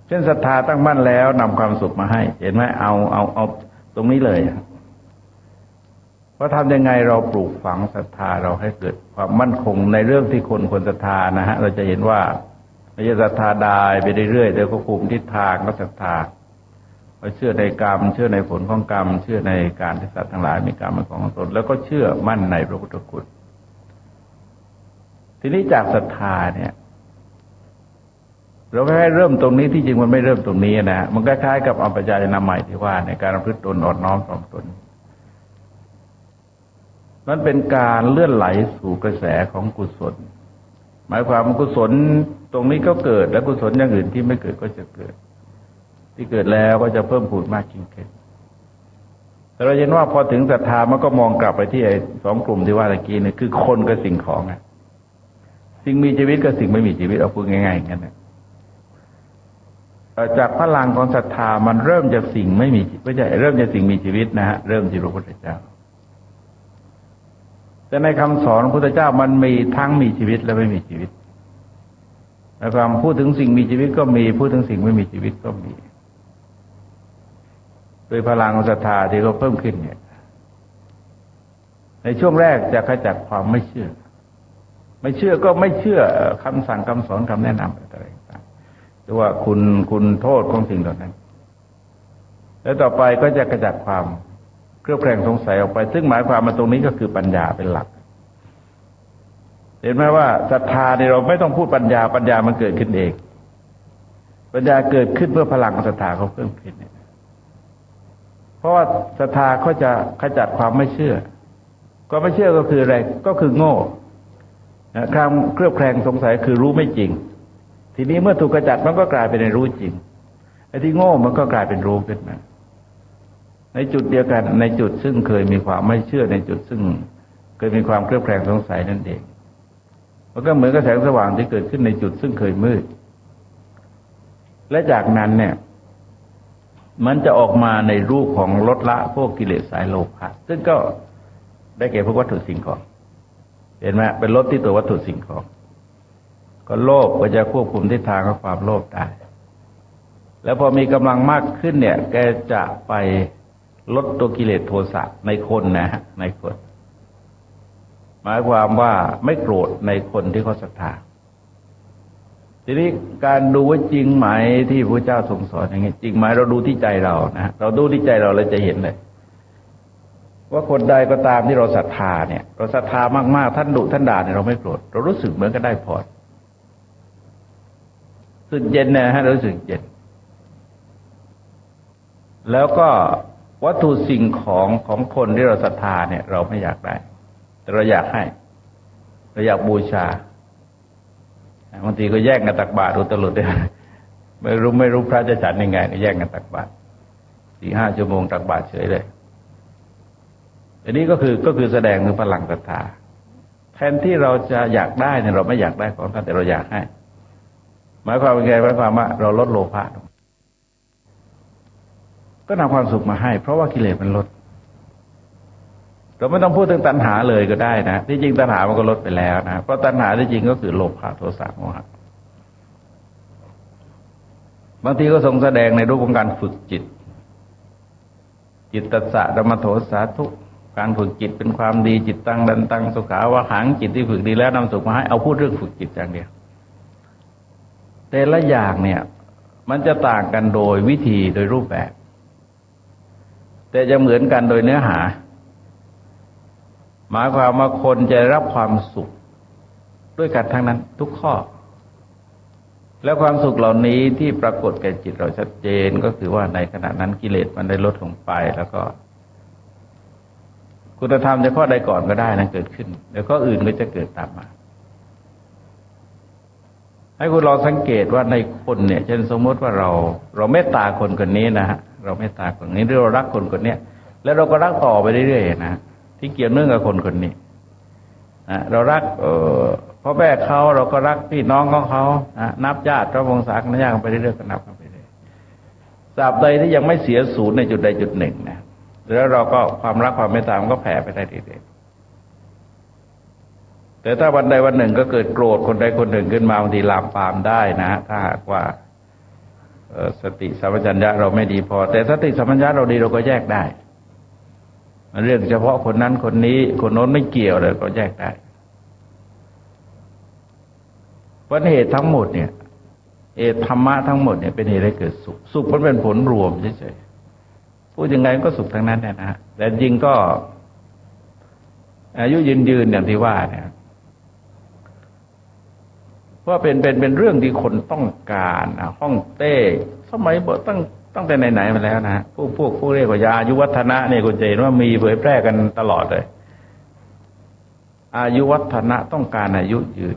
เช่นศรัทธาตั้งมั่นแล้วนำความสุขมาให้เห็นไหมเอาตรงนี้เลย ว่าทำยังไงเราปลูกฝังศรัทธาเราให้เกิดความมั่นคงในเรื่องที่คนควรศรัทธานะฮะเราจะเห็นว่าไม่ใช่ศรัทธาได้ไปเรื่อยๆแต่ก็คุมทิศทางก็ศรัทธาเชื่อในกรรมเชื่อในผลของกรรมเชื่อในการที่สัตว์ทั้งหลายมีกรรมเป็นของตนแล้วก็เชื่อมั่นในพระพุทธคุณทีนี้จากศรัทธาเนี่ยเราแค่เริ่มตรงนี้ที่จริงมันไม่เริ่มตรงนี้นะมันคล้ายๆกับอัปปจายนามัยที่ว่าในการประพฤติตนอ่อนน้อมถ่อมตนมันเป็นการเลื่อนไหลสู่กระแสของกุศลหมายความว่ากุศลตรงนี้ก็เกิดและกุศลอย่างอื่นที่ไม่เกิดก็จะเกิดที่เกิดแล้วก็จะเพิ่มพูนมากยิ่งขึ้นแต่เราเห็นว่าพอถึงศรัทธามันก็มองกลับไปที่ไอ้สองกลุ่มที่ว่าตะกี้นี่คือคนกับสิ่งของอ่ะสิ่งมีชีวิตกับสิ่งไม่มีชีวิตเอาพูดง่ายๆอย่างนั้นนะจากพลังของศรัทธามันเริ่มจากสิ่งไม่มีไม่ใช่เริ่มจากสิ่งมีชีวิตนะฮะเริ่มที่พระพุทธเจ้าแต่ในคำสอนของพระพุทธเจ้ามันมีทั้งมีชีวิตและไม่มีชีวิตในความพูดถึงสิ่งมีชีวิตก็มีพูดถึงสิ่งไม่มีชีวิตก็มีโดยพลังของศรัทธาที่เขาเพิ่มขึ้นเนี่ยในช่วงแรกจะขจัดความไม่เชื่อก็ไม่เชื่อคำสั่งคำสอนคำแนะนำอะไรต่างๆหรือว่าคุณโทษของสิ่งเหล่านั้นแล้วต่อไปก็จะขจัดความเครือบแคลงสงสัยออกไปซึ่งหมายความมาตรงนี้ก็คือปัญญาเป็นหลักเห็นไหมว่าศรัทธาเนี่ยเราไม่ต้องพูดปัญญามันเกิดขึ้นเองปัญญาเกิดขึ้นเพื่อพลังของศรัทธาเขาเพิ่มขึ้นเนี่ยเพราะว่าศรัทธาเขาจะขจัดความไม่เชื่อก็ไม่เชื่อก็คืออะไรก็คือโง่ความเครือบแคลงสงสัยคือรู้ไม่จริงทีนี้เมื่อถูกขจัดมันก็กลายเป็นรู้จริงไอ้ที่โง่มันก็กลายเป็นรู้ขึ้นมาในจุดเดียวกันในจุดซึ่งเคยมีความไม่เชื่อในจุดซึ่งเคยมีความเครือบแคลงสงสัยนั่นเองมันก็เหมือนกับแสงสว่างที่เกิดขึ้นในจุดซึ่งเคยมืดและจากนั้นเนี่ยมันจะออกมาในรูปของลดละพวกกิเลสสายโลภะซึ่งก็ได้แก่พวกวัตถุสิ่งของเห็นไหมเป็นลดที่ตัววัตถุสิ่งของก็โลภก็จะควบคุมทิศทางของความโลภได้แล้วพอมีกำลังมากขึ้นเนี่ยแกจะไปลดตัวกิเลสโทสะในคนนะฮะในคนหมายความว่าไม่โกรธในคนที่เขาศรัทธาทีนี้การดูว่าจริงไหมที่พระเจ้าทรงสอนอย่างนี้จริงไหมเราดูที่ใจเรานะเราดูที่ใจเราจะเห็นเลยว่าคนใดก็ตามที่เราศรัทธาเนี่ยเราศรัทธามากๆท่านดุท่านด่าเนี่ยเราไม่โกรธเรารู้สึกเหมือนกันได้พรสึกเย็นนะฮะรู้สึกเย็นแล้วก็วัตถุสิ่งของคนที่เราศรัทธาเนี่ยเราไม่อยากได้แต่เราอยากให้เราอยากบูชาบางทีก็แย่งกันตักบาตรอุตลุดเลยไม่รู้พระจะฉันยังไงก็แย่งกันตักบาตร 4-5 ชั่วโมงตักบาตรเฉยเลยอันนี้ก็คือแสดงถึงพลังศรัทธาแทนที่เราจะอยากได้เนี่ยเราไม่อยากได้ของท่านแต่เราอยากให้หมายความว่าไงหมายความว่าเราลดโลภะก็นำความสุขมาให้เพราะว่ากิเลสมันลดเราไม่ต้องพูดถึงตัณหาเลยก็ได้นะที่จริงตัณหามันก็ลดไปแล้วนะเพราะตัณหาที่จริงก็คือโลภะโทสะโมหะบางทีก็ทรงแสดงในรูปของการฝึกจิตตัสสะธรรมโทสาทุการฝึกจิตเป็นความดีจิตตั้งดันตั้งสุขาวะหังจิตที่ฝึกดีแล้วนำสุขมาให้เอาพูดเรื่องฝึกจิตอย่างเดียวแต่ละอย่างเนี่ยมันจะต่างกันโดยวิธีโดยรูปแบบแต่จะเหมือนกันโดยเนื้อหาหมายความว่าคนจะรับความสุขด้วยกันทั้งนั้นทุกข้อแล้วความสุขเหล่านี้ที่ปรากฏแก่จิตเราชัดเจนก็คือว่าในขณะนั้นกิเลสมันได้ลดลงไปแล้วก็คุณธรรมจะข้อใดก่อนก็ได้นะเกิดขึ้นแล้วข้ออื่นก็จะเกิดตามมาให้คุณลองสังเกตว่าในคนเนี่ยเช่นสมมติว่าเราเมตตาคนคนนี้นะฮะเราเมตตาคนนี้หรือเรารักคนคนนี้แล้วเราก็รักต่อไปเรื่อยๆนะที่เกี่ยวเนื่องกับคนคนนี้เรารักพ่อแม่เขาเราก็รักพี่น้องของเขานับญาติพระวงศาคณะญาติไปเรื่อยๆก็นับไปเรื่อยตราบใดที่ยังไม่เสียศูนย์ในจุดใดจุดหนึ่งนะแล้วเราก็ความรักความเมตตามันก็แผ่ไปได้เรื่อยๆแต่ถ้าวันใดวันหนึ่งก็เกิดโกรธคนใดคนหนึ่งขึ้นมาบางทีลามปามได้นะถ้าหากว่าสติสัมปชัญญะเราไม่ดีพอแต่สติสัมปชัญญะเราดีเราก็แยกได้ เรื่องเฉพาะคนนั้นคนนี้คนโน้นไม่เกี่ยวเลยก็แยกได้เพราะเหตุทั้งหมดเนี่ยธรรมะทั้งหมดเนี่ยเป็นเหตุให้เกิดสุขสุขมันเป็นผลรวมเฉยๆพูดยังไงก็สุขทั้งนั้นนะฮะแต่จริงก็อายุยืนอย่างที่ว่าเนี่ยว่าเป็นเรื่องที่คนต้องการฮ่องเต้สมัยตั้งแต่ไหนๆมาแล้วนะพวกเรียกว่ายาอายุวัฒนะเนี่ยคุณจะเห็นว่ามีเผยแพร่กันตลอดเลยอายุวัฒนะต้องการอายุยืน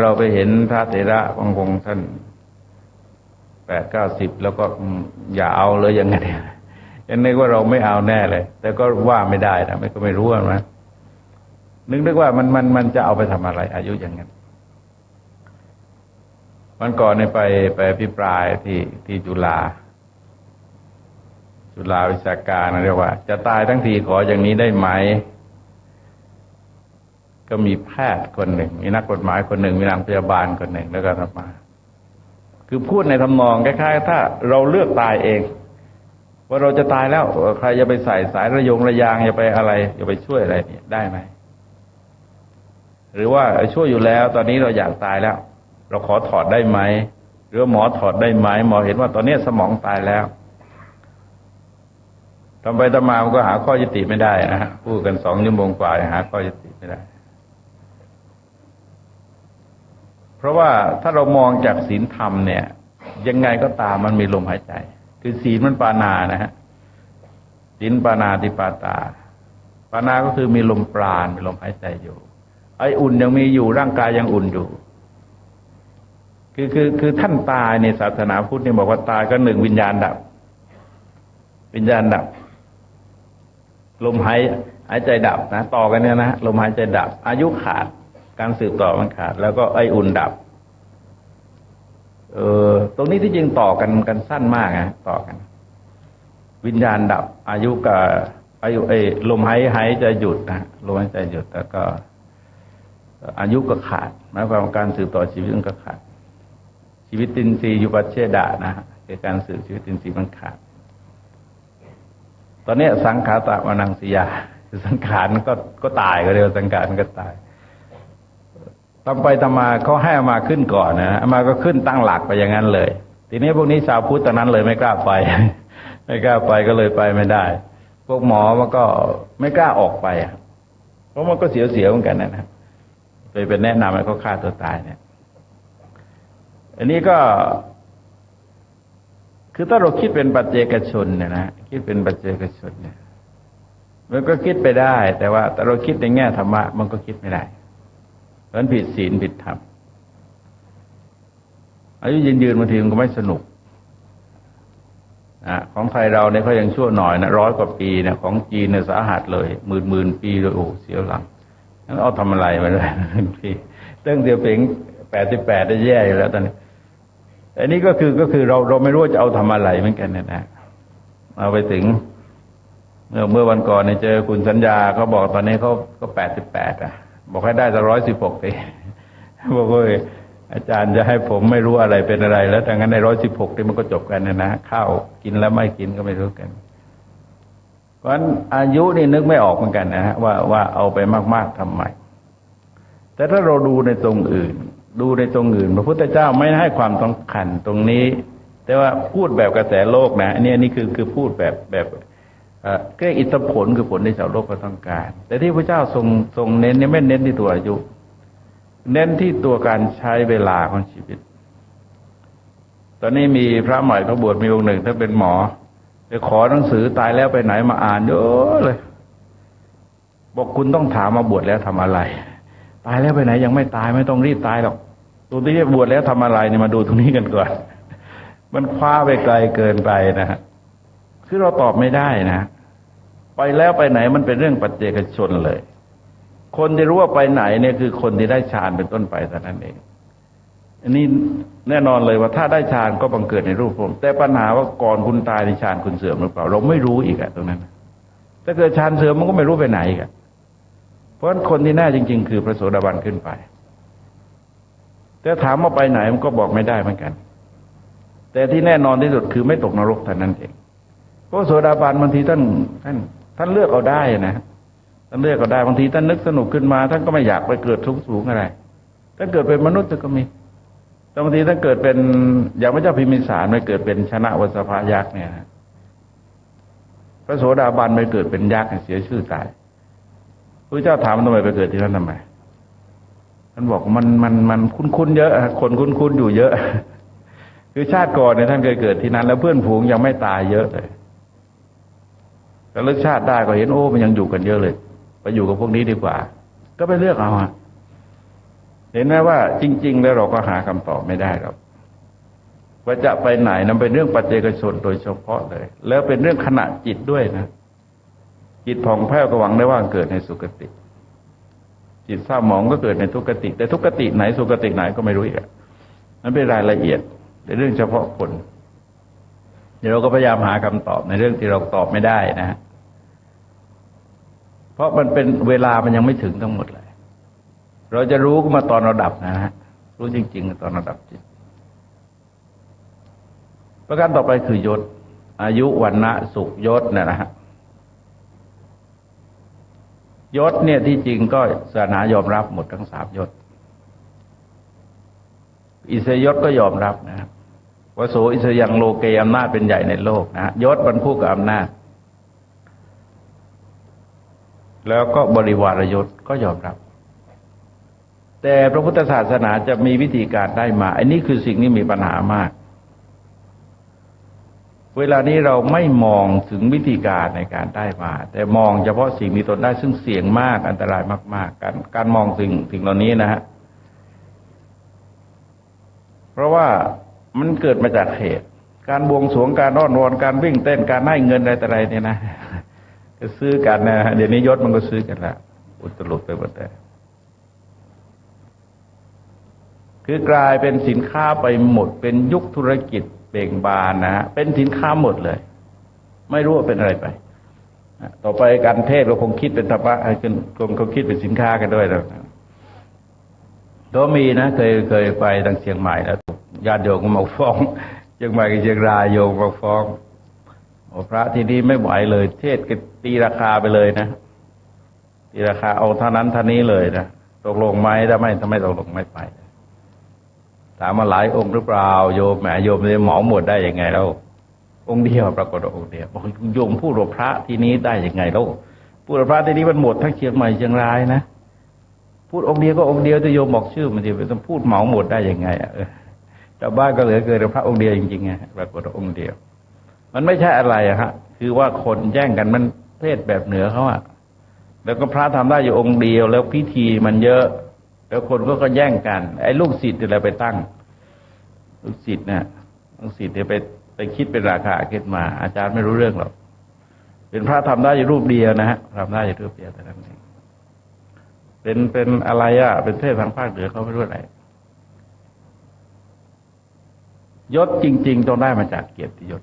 เราไปเห็นพระเถระบางองค์ท่าน80-90แล้วก็อย่าเอาเลยอย่างไงยังนึกว่าเราไม่เอาแน่เลยแต่ก็ว่าไม่ได้นะก็ไม่รู้นะนึกว่ามันจะเอาไปทำอะไรอายุอย่างนั้นวันก่อนเนี่ยไปอภิปรายที่จุฬาวิชาการเรียกว่าจะตายทั้งทีขออย่างนี้ได้ไหมก็มีแพทย์คนหนึ่งมีนักกฎหมายคนหนึ่งมีนางพยาบาลคนหนึ่งแล้วก็มาคือพูดในทำนองคล้ายๆถ้าเราเลือกตายเองว่าเราจะตายแล้วใครจะไปใส่สายระยางอย่าไปอะไรอย่าไปช่วยอะไรเนี่ยได้ไหมหรือว่าช่วยอยู่แล้วตอนนี้เราอยากตายแล้วเราขอถอดได้ไหมหรือหมอถอดได้ไหมหมอเห็นว่าตอนนี้สมองตายแล้วทำไปทำมามันก็หาข้อยุติไม่ได้นะฮะพูดกัน2 ชั่วโมงกว่าหาข้อยุติไม่ได้เพราะว่าถ้าเรามองจากศีลธรรมเนี่ยยังไงก็ตามมันมีลมหายใจคือศีลมันปานานะฮะศีลปานาติปาตาปานาก็คือมีลมปราณมีลมหายใจอยู่ไอ้อุ่นยังมีอยู่ร่างกายยังอุ่นอยู่คือท่านตายในศาสนาพุทธเนี่ยบอกว่าตายก็1วิญญาณดับลมหายใจดับนะต่อกันเนี่ยนะลมหายใจดับอายุขาดการสืบต่อมันขาดแล้วก็ไออุ่นดับตรงนี้ที่จริงต่อกันสั้นมากนะต่อกันวิญญาณดับอายุกับอายุลมหายใจหยุดนะลมหายใจหยุดแล้วก็อายุก็ขาดหมายความว่าการสืบต่อชีวิตมันก็ขาดชีวิตตินทรีย์ยุปัชเชดะนะคือการสืบชีวิตตินทรีย์มันขาดตอนนี้สังขาตะวนังสียาสังขารก็ตายก็เรียกว่าสังขารก็ตายทำไปทำมาเขาให้มาขึ้นก่อนนะมาก็ขึ้นตั้งหลักไปอย่างนั้นเลยทีนี้พวกนี้ชาวพุทธตอนนั้นเลยไม่กล้าไปก็เลยไปไม่ได้พวกหมอมันก็ไม่กล้าออกไปเพราะมันก็เสียวๆเหมือนกันนะไปเป็นแนะนำให้เขาฆ่าตัวตายเนี่ยอันนี้ก็คือถ้าเราคิดเป็นปัจเจกชนเนี่ยนะคิดเป็นปัจเจกชนเนี่ยมันก็คิดไปได้แต่ว่าแต่เราคิดในแง่ธรรมะมันก็คิดไม่ได้เพราะฉะนั้นผิดศีลผิดธรรมอายุยืนบางทีมันก็ไม่สนุกของไทยเราเนี่ยเขายังชั่วหน่อยนะ100 กว่าปีเนี่ยของจีนเนี่ยสาหัสเลยหมื่นปีเลยโอ้เสียหลังงั้นเอาทำอะไรมาเลยพี่เรื่องเดียวเพ่ง88ได้แย่อยู่แล้วตอนนี้อันนี้ก็คือเราไม่รู้จะเอาทำอะไรเหมือนกันนะเอาไปถึงเมื่อวันก่อนเนี่ยเจอคุณสัญญาเขาบอกตอนนี้เขา88บอกให้ได้สัก116ปีบอกว่าอาจารย์จะให้ผมไม่รู้อะไรเป็นอะไรแล้วแต่งั้นใน116ที่มันก็จบกันนะข้าวกินแล้วไม่กินก็ไม่รู้กันเพราะฉะนั้นอายุนี่นึกไม่ออกเหมือนกันนะฮะว่าเอาไปมากๆทำไมแต่ถ้าเราดูในตรงอื่นพระพุทธเจ้าไม่ให้ความสำคัญตรงนี้แต่ว่าพูดแบบกระแสโลกนะอันนี้คือพูดแบบแก้อิทธิผลคือผลที่ชาวโลกก็ต้องการแต่ที่พระเจ้าทรงเน้นเนี่ยไม่เน้นที่ตัวอายุเน้นที่ตัวการใช้เวลาของชีวิตตอนนี้มีพระใหม่เขาบวชมีองค์หนึ่งถ้าเป็นหมอไปขอหนังสือตายแล้วไปไหนมาอ่านเยอะเลยบอกคุณต้องถามมาบวชแล้วทำอะไรตายแล้วไปไหนยังไม่ตายไม่ต้องรีบตายหรอกตัวที่บวชแล้วทำอะไรเนี่ยมาดูตรงนี้กันก่อนมันคว้าไปไกลเกินไปนะฮะคือเราตอบไม่ได้นะไปแล้วไปไหนมันเป็นเรื่องปัจเจกชนเลยคนที่รู้ว่าไปไหนเนี่ยคือคนที่ได้ฌานเป็นต้นไปเท่านั้นเองอันนี้แน่นอนเลยว่าถ้าได้ฌานก็บังเกิดในรูปพรหมแต่ปัญหาว่าก่อนคุณตายในฌานคุณเสื่อมหรือเปล่าเราไม่รู้อีกอะตรงนั้นถ้าเกิดฌานเสื่อมมันก็ไม่รู้ไปไหนอีกเพราะฉะนั้นคนที่แน่จริงๆคือพระโสดาบันขึ้นไปแต่ถามว่าไปไหนมันก็บอกไม่ได้เหมือนกันแต่ที่แน่นอนที่สุดคือไม่ตกนรกเท่านั้นเองเพราะโสดาบันบางทีท่าน ท่านเลือกเอาได้นะท่านเลือกเอาได้บางทีท่านนึกสนุกขึ้นมาท่านก็ไม่อยากไปเกิดทุกข์สูงอะไรท่านเกิดเป็นมนุษย์ก็มีแต่บางทีท่านเกิดเป็นอย่างพระเจ้าพิมพิสารไปเกิดเป็นชนะวสภายักษ์เนี่ยพระโสดาบันไปเกิดเป็นยักษ์เสียชื่อตายพระเจ้าถามทำไมไปเกิดที่นั่นทำไมท่านบอกมันคุ้นเยอะคนคุ้นอยู่เยอะคือชาติก่อนเนี่ยท่านเคยเกิดที่นั้นแล้วเพื่อนฝูงยังไม่ตายเยอะเลยแล้วเลือกชาติได้ก็เห็นโอ้มันยังอยู่กันเยอะเลยไปอยู่กับพวกนี้ดีกว่าก็ไปเลือกเอาเห็นไหมว่าจริงๆแล้วเราก็หาคำตอบไม่ได้หรอกว่าจะไปไหนนั้นเป็นเรื่องปัจเจกชนโดยเฉพาะเลยแล้วเป็นเรื่องขณะจิตด้วยนะจิตผ่องแผ้วก็หวังได้ว่าเกิดในสุคติจิตเศร้าหมองก็เกิดในทุกขติแต่ทุกขติไหนสุคติไหนก็ไม่รู้อีกนั่นเป็นรายละเอียดเป็นเรื่องเฉพาะคนเดี๋ยวเราก็พยายามหาคำตอบในเรื่องที่เราตอบไม่ได้นะเพราะมันเป็นเวลามันยังไม่ถึงทั้งหมดเลยเราจะรู้ก็มาตอนเราดับนะฮะรู้จริงๆตอนเราดับจิตประการต่อไปคือยศอายุวรรณะสุขยศเนี่ยนะฮะยศเนี่ยที่จริงก็ศาสนายอมรับหมดทั้ง3ยศอิสยศก็ยอมรับนะวโสอิสยังโลเกอำนาจเป็นใหญ่ในโลกนะยศบรรพุกับอำนาจแล้วก็บริวารยศก็ยอมรับแต่พระพุทธศาสนาจะมีวิธีการได้มาอันนี้คือสิ่งที่มีปัญหามากเวลานี้เราไม่มองถึงวิธีการในการได้มาแต่มองเฉพาะสิ่งมีตนได้ซึ่งเสี่ยงมากอันตรายมากๆการมองสิ่งเหล่านี้นะฮะเพราะว่ามันเกิดมาจากเหตุการบวงสรวงการอ้อนวอนการวิ่งเต้นการให้เงินอะไรเนี่ยนะก็ซื้อกันนะเดี๋ยวนี้ยศมันก็ซื้อกันแล้วอุตลุดไปหมดเลยคือกลายเป็นสินค้าไปหมดเป็นยุคธุรกิจเบ่งบานนะฮะเป็นสินค้าหมดเลยไม่รู้ว่าเป็นอะไรไปต่อไปการเทศเราคงคิดเป็นธรรมะคงคิดเป็นสินค้ากันด้วยแล้วก็มีนะเคยไปทางเชียงใหม่แล้วญาติโยมก็มาฟ้องเชียงใหม่กับเชียงรายโยมมาฟ้องพระที่นี่ไม่ไหวเลยเทศก็ตีราคาไปเลยนะตีราคาเอาเท่านั้นเท่านี้เลยนะตกลงไหมถ้าไม่ตกลงไม่ไปถามมาหลายองค์หรือเปล่าโยมแหมโยมจะเหมาหมดได้ยังไงแล้วองค์เดียวปรากฏองค์เดียวบอกโยมพูดว่าพระที่นี้ได้ยังไงแล้วพูดว่าพระที่นี้มันหมดทั้งเชียงใหม่เชียงรายนะพูดองค์เดียวก็องค์เดียวแต่โยมบอกชื่อมันจะต้องพูดเหมาหมดได้ยังไงชาวบ้านก็เหลือเกินพระองค์เดียวจริงๆไงปรากฏองค์เดียวมันไม่ใช่อะไรฮะคือว่าคนแย่งกันมันเพศแบบเหนือเขาแล้วก็พระทำได้อยู่องค์เดียวแล้วพิธีมันเยอะแล้วคนก็แย่งกันไอ้ลูกศิษย์อะไรไปตั้งลูกศิษย์เนี่ยลูกศิษย์เนี่ยไปคิดเป็นราคาขึ้นมาอาจารย์ไม่รู้เรื่องหรอกเป็นพระทำได้อยู่รูปเดียวนะฮะทำได้อยู่รูปเดียวแต่นั้นเองเป็นอะไรเป็นเทพทางภาคเหนือเขาไม่รู้อะไรยศจริงๆต้องได้มาจากเกียรติยศ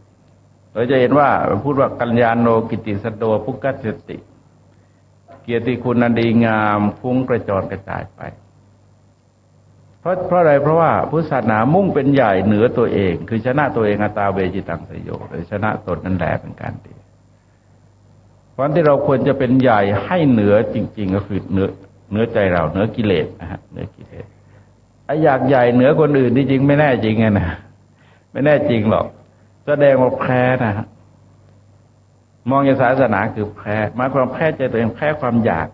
เราจะเห็นว่าพูดว่ากัลยาโนกิติสโดภุกัสสติเกียรติคุณอันดีงามฟุ้งกระจรกระจายไปเพราะอะไรเพราะว่าพุทธศาสนามุ่งเป็นใหญ่เหนือตัวเองคือชนะตัวเองอัตตาเวจิตังสยโยหรือชนะตนนั่นแหละเป็นการดีเพราะที่เราควรจะเป็นใหญ่ให้เหนือจริงๆก็คือเหนือใจเราเหนือกิเลสนะฮะเหนือกิเลสไอ้อยากใหญ่เหนือคนอื่นที่จริงไม่แน่จริงไงนะไม่แน่จริงหรอกแสดงว่าแพ้นะฮะมองอย่างศาสนาคือแพ้หมายความแพ้ใจตัวเองแพ้ความอยาก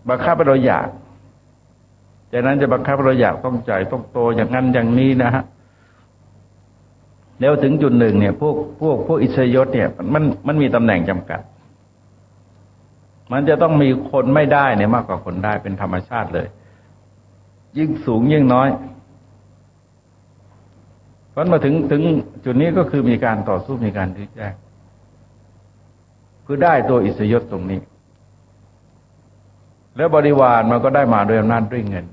บังคับให้เราอยากจากนั้นจะบังคับเราอยากต้องใจต้องโตอย่างนั้นอย่างนี้นะฮะแล้วถึงจุดหนึ่งเนี่ยพวกอิสยศเนี่ยมันมีตำแหน่งจำกัดมันจะต้องมีคนไม่ได้เนี่ยมากกว่าคนได้เป็นธรรมชาติเลยยิ่งสูงยิ่งน้อยเพราะมาถึงจุดนี้ก็คือมีการต่อสู้มีการยื้อแย่งเพื่อได้ตัวอิสยศตรงนี้แล้วบริวารมันก็ได้มาด้วยอำนาจด้วยเงิน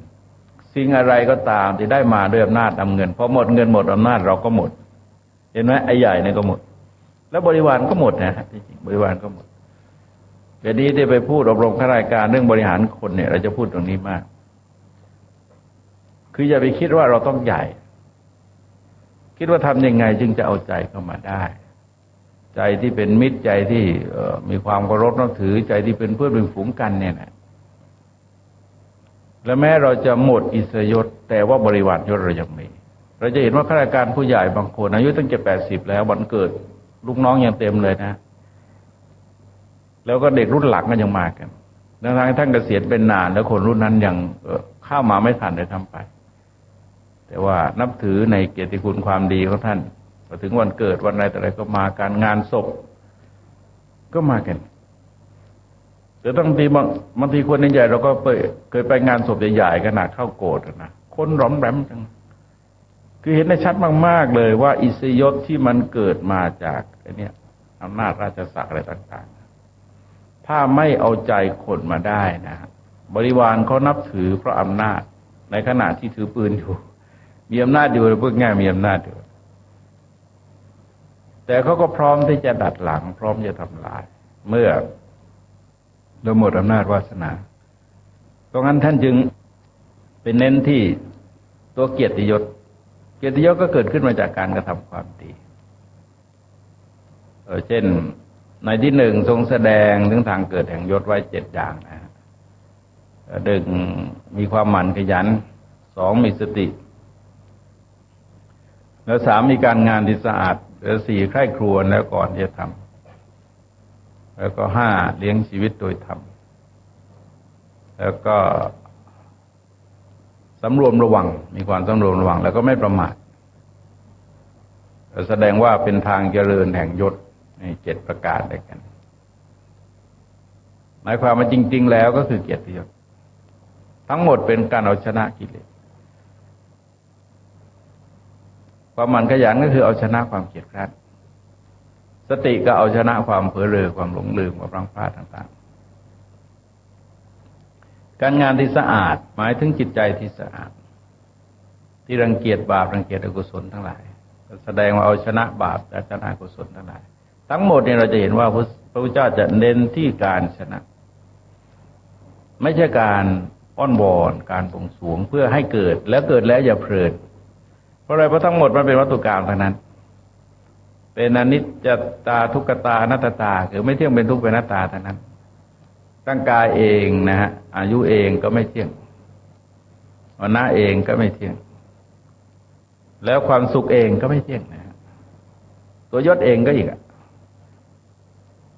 สิ่งอะไรก็ตามที่ได้มาด้วยอำนาจนำเงินพอหมดเงินหมดอำนาจเราก็หมดเห็นไหมไอ้ใหญ่เนี่ยก็หมดแล้วบริวารก็หมดนะจริงบริวารก็หมดเดี๋ยวนี้ที่ไปพูดอบรมข้าราชการเรื่องบริหารคนเนี่ยเราจะพูดตรงนี้มากคืออย่าไปคิดว่าเราต้องใหญ่คิดว่าทำยังไงจึงจะเอาใจเข้ามาได้ ใจที่เป็นมิตรใจที่มีความเคารพนับถือใจที่เป็นเพื่อนเป็นฝูงกันเนี่ยนะและแม้เราจะหมดอิสริยศแต่ว่าบริวารยศเรายังมีเราจะเห็นว่าข้าราชการผู้ใหญ่บางคนอายุตั้ง70-80แล้ววันเกิดลูกน้องยังเต็มเลยนะแล้วก็เด็กรุ่นหลังก็ยังมากันทั้งท่านเกษียณเป็นนานแล้วคนรุ่นนั้นยังเข้ามาไม่ทันเลยทำไปแต่ว่านับถือในเกียรติคุณความดีของท่านพอถึงวันเกิดวันอะไรแต่อะไรก็มาการงานศพก็มากันแต่บางทีคนใหญ่เราก็เคยไปงานศพใหญ่ๆขนาดเข้าโกรธนะคนร้อมแรมจังคือเห็นได้ชัดมากๆเลยว่าอิสริยศที่มันเกิดมาจากไอ้นี่อำนาจราชศักดิ์อะไรต่างๆถ้าไม่เอาใจคนมาได้นะบริวารเขานับถือเพราะอำนาจในขณะที่ถือปืนอยู่มีอำนาจอยู่พูดง่ายมีอำนาจอยู่แต่เขาก็พร้อมที่จะดัดหลังพร้อมจะทำลายเมื่อเราหมดอำนาจวาสนาเพราะงั้นท่านจึงเป็นเน้นที่ตัวเกียรติยศเกียรติยศก็เกิดขึ้นมาจากการกระทำความดีเช่นในที่หนึ่งทรงแสดงถึงทางเกิดแห่งยศไว้7อย่างนะ1มีความหมั่นขยัน2มีสติแล้ว3มีการงานที่สะอาดแล้ว4ใคร่ครวญแล้วก่อนที่จะทำแล้วก็5เลี้ยงชีวิตโดยธรรมแล้วก็สำรวมระวังมีความสำรวมระวังแล้วก็ไม่ประมาทแสดงว่าเป็นทางเจริญแห่งยศใน7ประการด้วยกันหมายความว่าจริงๆแล้วก็คือเกียรติยศทั้งหมดเป็นการเอาชนะกิเลสความหมั่นขยันก็คือเอาชนะความเกียจคร้านสติก็เอาชนะความเผลอเรอความหลงลืมความพลั้งพลาดต่างๆการงานที่สะอาดหมายถึงจิตใจที่สะอาดที่รังเกียจบาปรังเกียจอกุศลทั้งหลายแสดงว่าเอาชนะบาปและชนะกุศลทั้งหลายทั้งหมดเนี่ยเราจะเห็นว่าพระพุทธเจ้าจะเน้นที่การชนะไม่ใช่การอ้อนวอนการบวงสรวงเพื่อให้เกิดแล้วเกิดแล้วอย่าเพลินเพราะอะไรเพราะทั้งหมดมันเป็นวัตถุกรรมทั้งนั้นเป็นอนิจจตาทุกขตาอนัตตาคือไม่เที่ยงเป็นทุกข์เป็นอนัตตาทั้งนั้นร่างกายเองนะฮะอายุเองก็ไม่เที่ยงวรรณะเองก็ไม่เที่ยงแล้วความสุขเองก็ไม่เที่ยงนะตัวยศเองก็อีก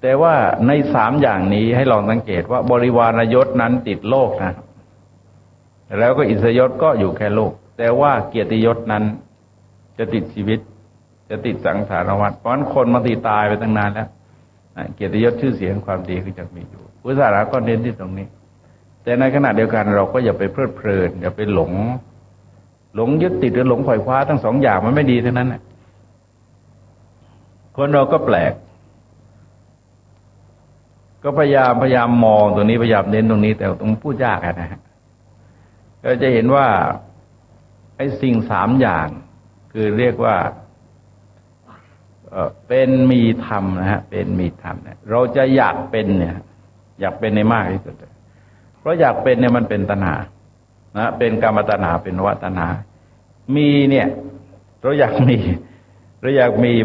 แต่ว่าใน3อย่างนี้ให้ลองสังเกตว่าบริวารยศนั้นติดโลกนะแล้วก็อิสริยศก็อยู่แค่โลกแต่ว่าเกียรติยศนั้นจะติดชีวิตจะติดสังสารวัฏเพราะฉะนั้นคนบางทีตายไปตั้งนานแล้วเกียรติยศชื่อเสียงความดีก็จะมีอยู่พุทธศาสนาก็เน้นที่ตรงนี้แต่ในขณะเดียวกันเราก็อย่าไปเพลิดเพลินอย่าไปหลงยึดติดหรือหลงไขว่คว้าทั้ง2อย่างมันไม่ดีทั้งนั้นนะคนเราก็แปลกก็พยายามมองตรงนี้พยายามเน้นตรงนี้แต่ตรงพูดยากนะฮะเราจะเห็นว่าไอ้สิ่ง3อย่างคือเรียกว่าเป็นมีธรรมนะฮะเป็นมีธรรมเนี่ยเราจะอยากเป็นเนี่ยอยากเป็นในมากที่สุดเพราะอยากเป็นเนี่ยมันเป็นตัณหานะเป็นกามตัณหาเป็นภวตัณหามีเนี่ยเราอยากมี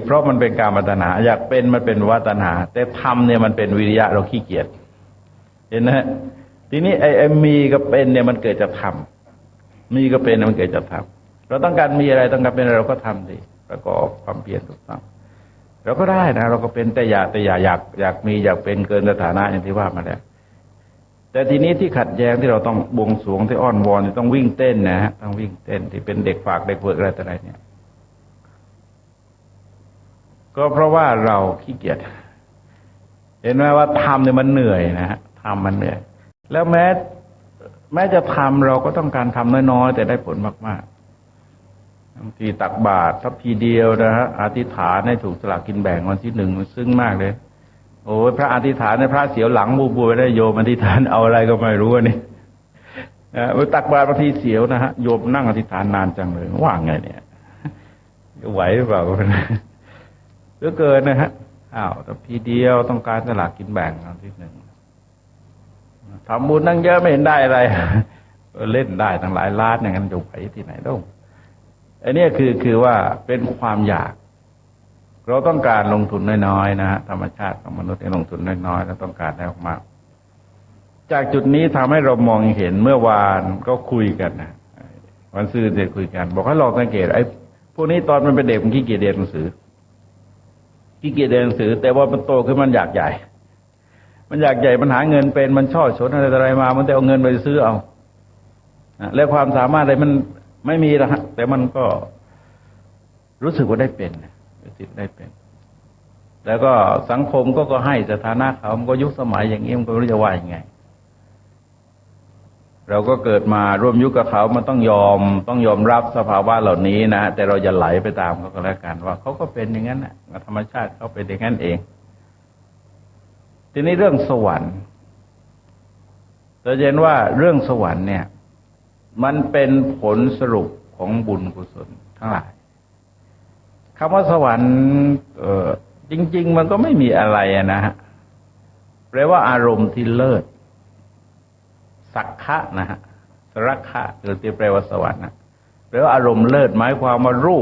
เพราะมันเป็นกามตัณหาอยากเป็นมันเป็นภวตัณหาแต่ทำเนี่ยมันเป็นวิริยะเราขี้เกียจเห็นนะทีนี้ไอ้มีกับเป็นเนี่ยมันเกิดจากทำมีก็เป็นมันเกิดจากทำเราต้องการมีอะไรต้องการเป็นอะไรเราก็ทำดิประกอบความเพียรถูกต้องเราก็ได้นะเราก็เป็นแต่อยากมีอยากเป็นเกินสถานะอย่างที่ว่ามาแล้วแต่ทีนี้ที่ขัดแย้งที่เราต้องบวงสรวงที่อ้อนวอนที่ต้องวิ่งเต้นนะฮะต้องวิ่งเต้นที่เป็นเด็กฝากเด็กเวิร์กอะไรต่ออะไรเนี่ยก็เพราะว่าเราขี้เกียจเห็นไหมว่าทำเนี่ยมันเหนื่อยนะฮะทำมันเหนื่อยแล้วแม้จะทำเราก็ต้องการทำน้อยๆแต่ได้ผลมากๆบางทีตักบาตรทัพพีเดียวนะฮะอธิษฐานให้ถูกสลากกินแบ่งวันที่1มันซึ้งมากเลยโอ้ยพระอธิษฐานในพระเสียวหลังบูไปได้โยมอธิษฐานเอาอะไรก็ไม่รู้นี่ตักบาตรบางทีเสียวนะฮะโยมนั่งอธิษฐานนานจังเลยว่าไงเนี่ยไหวหรือเปล่าเหลือเกินนะฮะแต่พีเดียวต้องการสลากกินแบ่งวันที่1ทำบุญนั่งเยอะไม่เห็นได้อะไรเล่นได้ตั้งหลายล้านอย่างนั้นจะไหวที่ไหนต้องอันนี้คือว่าเป็นความอยาก เราต้องการลงทุนน้อยๆนะฮะธรรมชาติของมนุษย์ที่ลงทุนน้อยๆแล้วต้องการได้มากๆจากจุดนี้ทำให้เรามองเห็นเมื่อวานก็คุยกันนะวันซื่อเด็กคุยกันบอกให้ลองสังเกตไอ้พวกนี้ตอนมันเป็นเด็กมันขี้เกียจเรียนหนังสือแต่ว่ามันโตขึ้นมันอยากใหญ่มันหาเงินเป็นมันช่อฉนอะไรมามันแต่เอาเงินไปซื้อเอาและความสามารถอะไรมันไม่มีละฮะแต่มันก็รู้สึกว่าได้เป็นแล้วก็สังคมก็ให้สถานะเขามันก็ยุคสมัยอย่างนี้มันก็ไม่รู้จะว่ายังไงเราก็เกิดมาร่วมยุคกับเขามันต้องยอมรับสภาวะเหล่านี้นะแต่เราจะไหลไปตามเขาก็แล้วกันว่าเขาก็เป็นอย่างนั้นนะธรรมชาติเขาเป็นอย่างนั้นเองทีนี้เรื่องสวรรค์เราเห็นว่าเรื่องสวรรค์เนี่ยมันเป็นผลสรุปของบุญกุศลทั้งหลายคำว่าสวรรค์จริงๆมันก็ไม่มีอะไรนะฮะแปลว่าอารมณ์ที่เลิศสักขะนะฮะสรักขะหรือที่แปลว่าสวรรค์นะแปลว่าอารมณ์เลิศหมายความว่ารู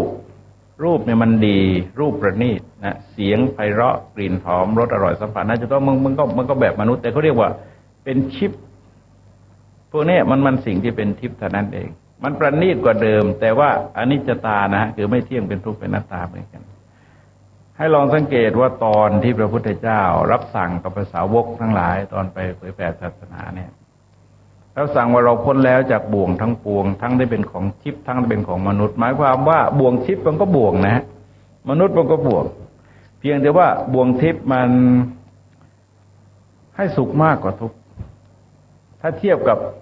ปเนี่ยมันดีรูปประณีตนะเสียงไพเราะกลิ่นหอมรสอร่อยสัมผัสน่าจะต้องมันก็แบบมนุษย์แต่เขาเรียกว่าเป็นทิพย์พวกนี้มันสิ่งที่เป็นทิพย์เท่านั้นเองมันประณีตกว่าเดิมแต่ว่าอนิจจตานะฮะคือไม่เที่ยงเป็นทุกข์เป็นอนัตตาเหมือนกันให้ลองสังเกตว่าตอนที่พระพุทธเจ้ารับสั่งกับพระสาวกทั้งหลายตอนไปเผยแผ่ศาสนาเนี่ยรับสั่งว่าเราพ้นแล้วจากบ่วงทั้งปวงทั้งได้เป็นของทิพย์ทั้งได้เป็นของมนุษย์หมายความว่าบ่วงทิพย์มันก็บ่วงนะฮะมนุษย์มันก็บ่วงเพียงแต่ว่าบ่วงทิพย์มันให้สุขมากกว่าทุกข์ถ้าเทียบ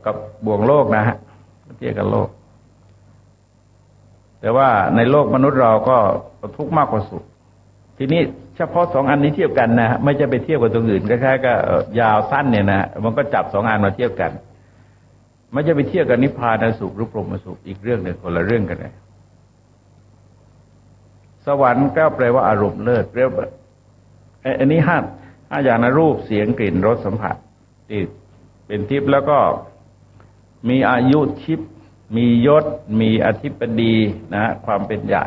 กับบ่วงโลกนะฮะเทียบกับโลกแต่ว่าในโลกมนุษย์เราก็ทุกข์มากกว่าสุขทีนี้เฉพาะสองอันนี้เทียบกันนะฮะไม่จะไปเทียบกับตรงอื่นคล้ายๆกับยาวสั้นเนี่ยนะมันก็จับสองอันมาเทียบกันไม่จะไปเทียบกับนิพพานสุขหรือพรหมสุขอีกเรื่องหนึ่งคนละเรื่องกันเลยสวรรค์ก็แปลว่าอารมณ์เลิศเรียกว่าอันนี้ห้าอย่างนะรูปเสียงกลิ่นรสสัมผัสที่เป็นทิพย์แล้วก็มีอายุทิพย์มียศมีอธิปดีนะฮะความเป็นใหญ่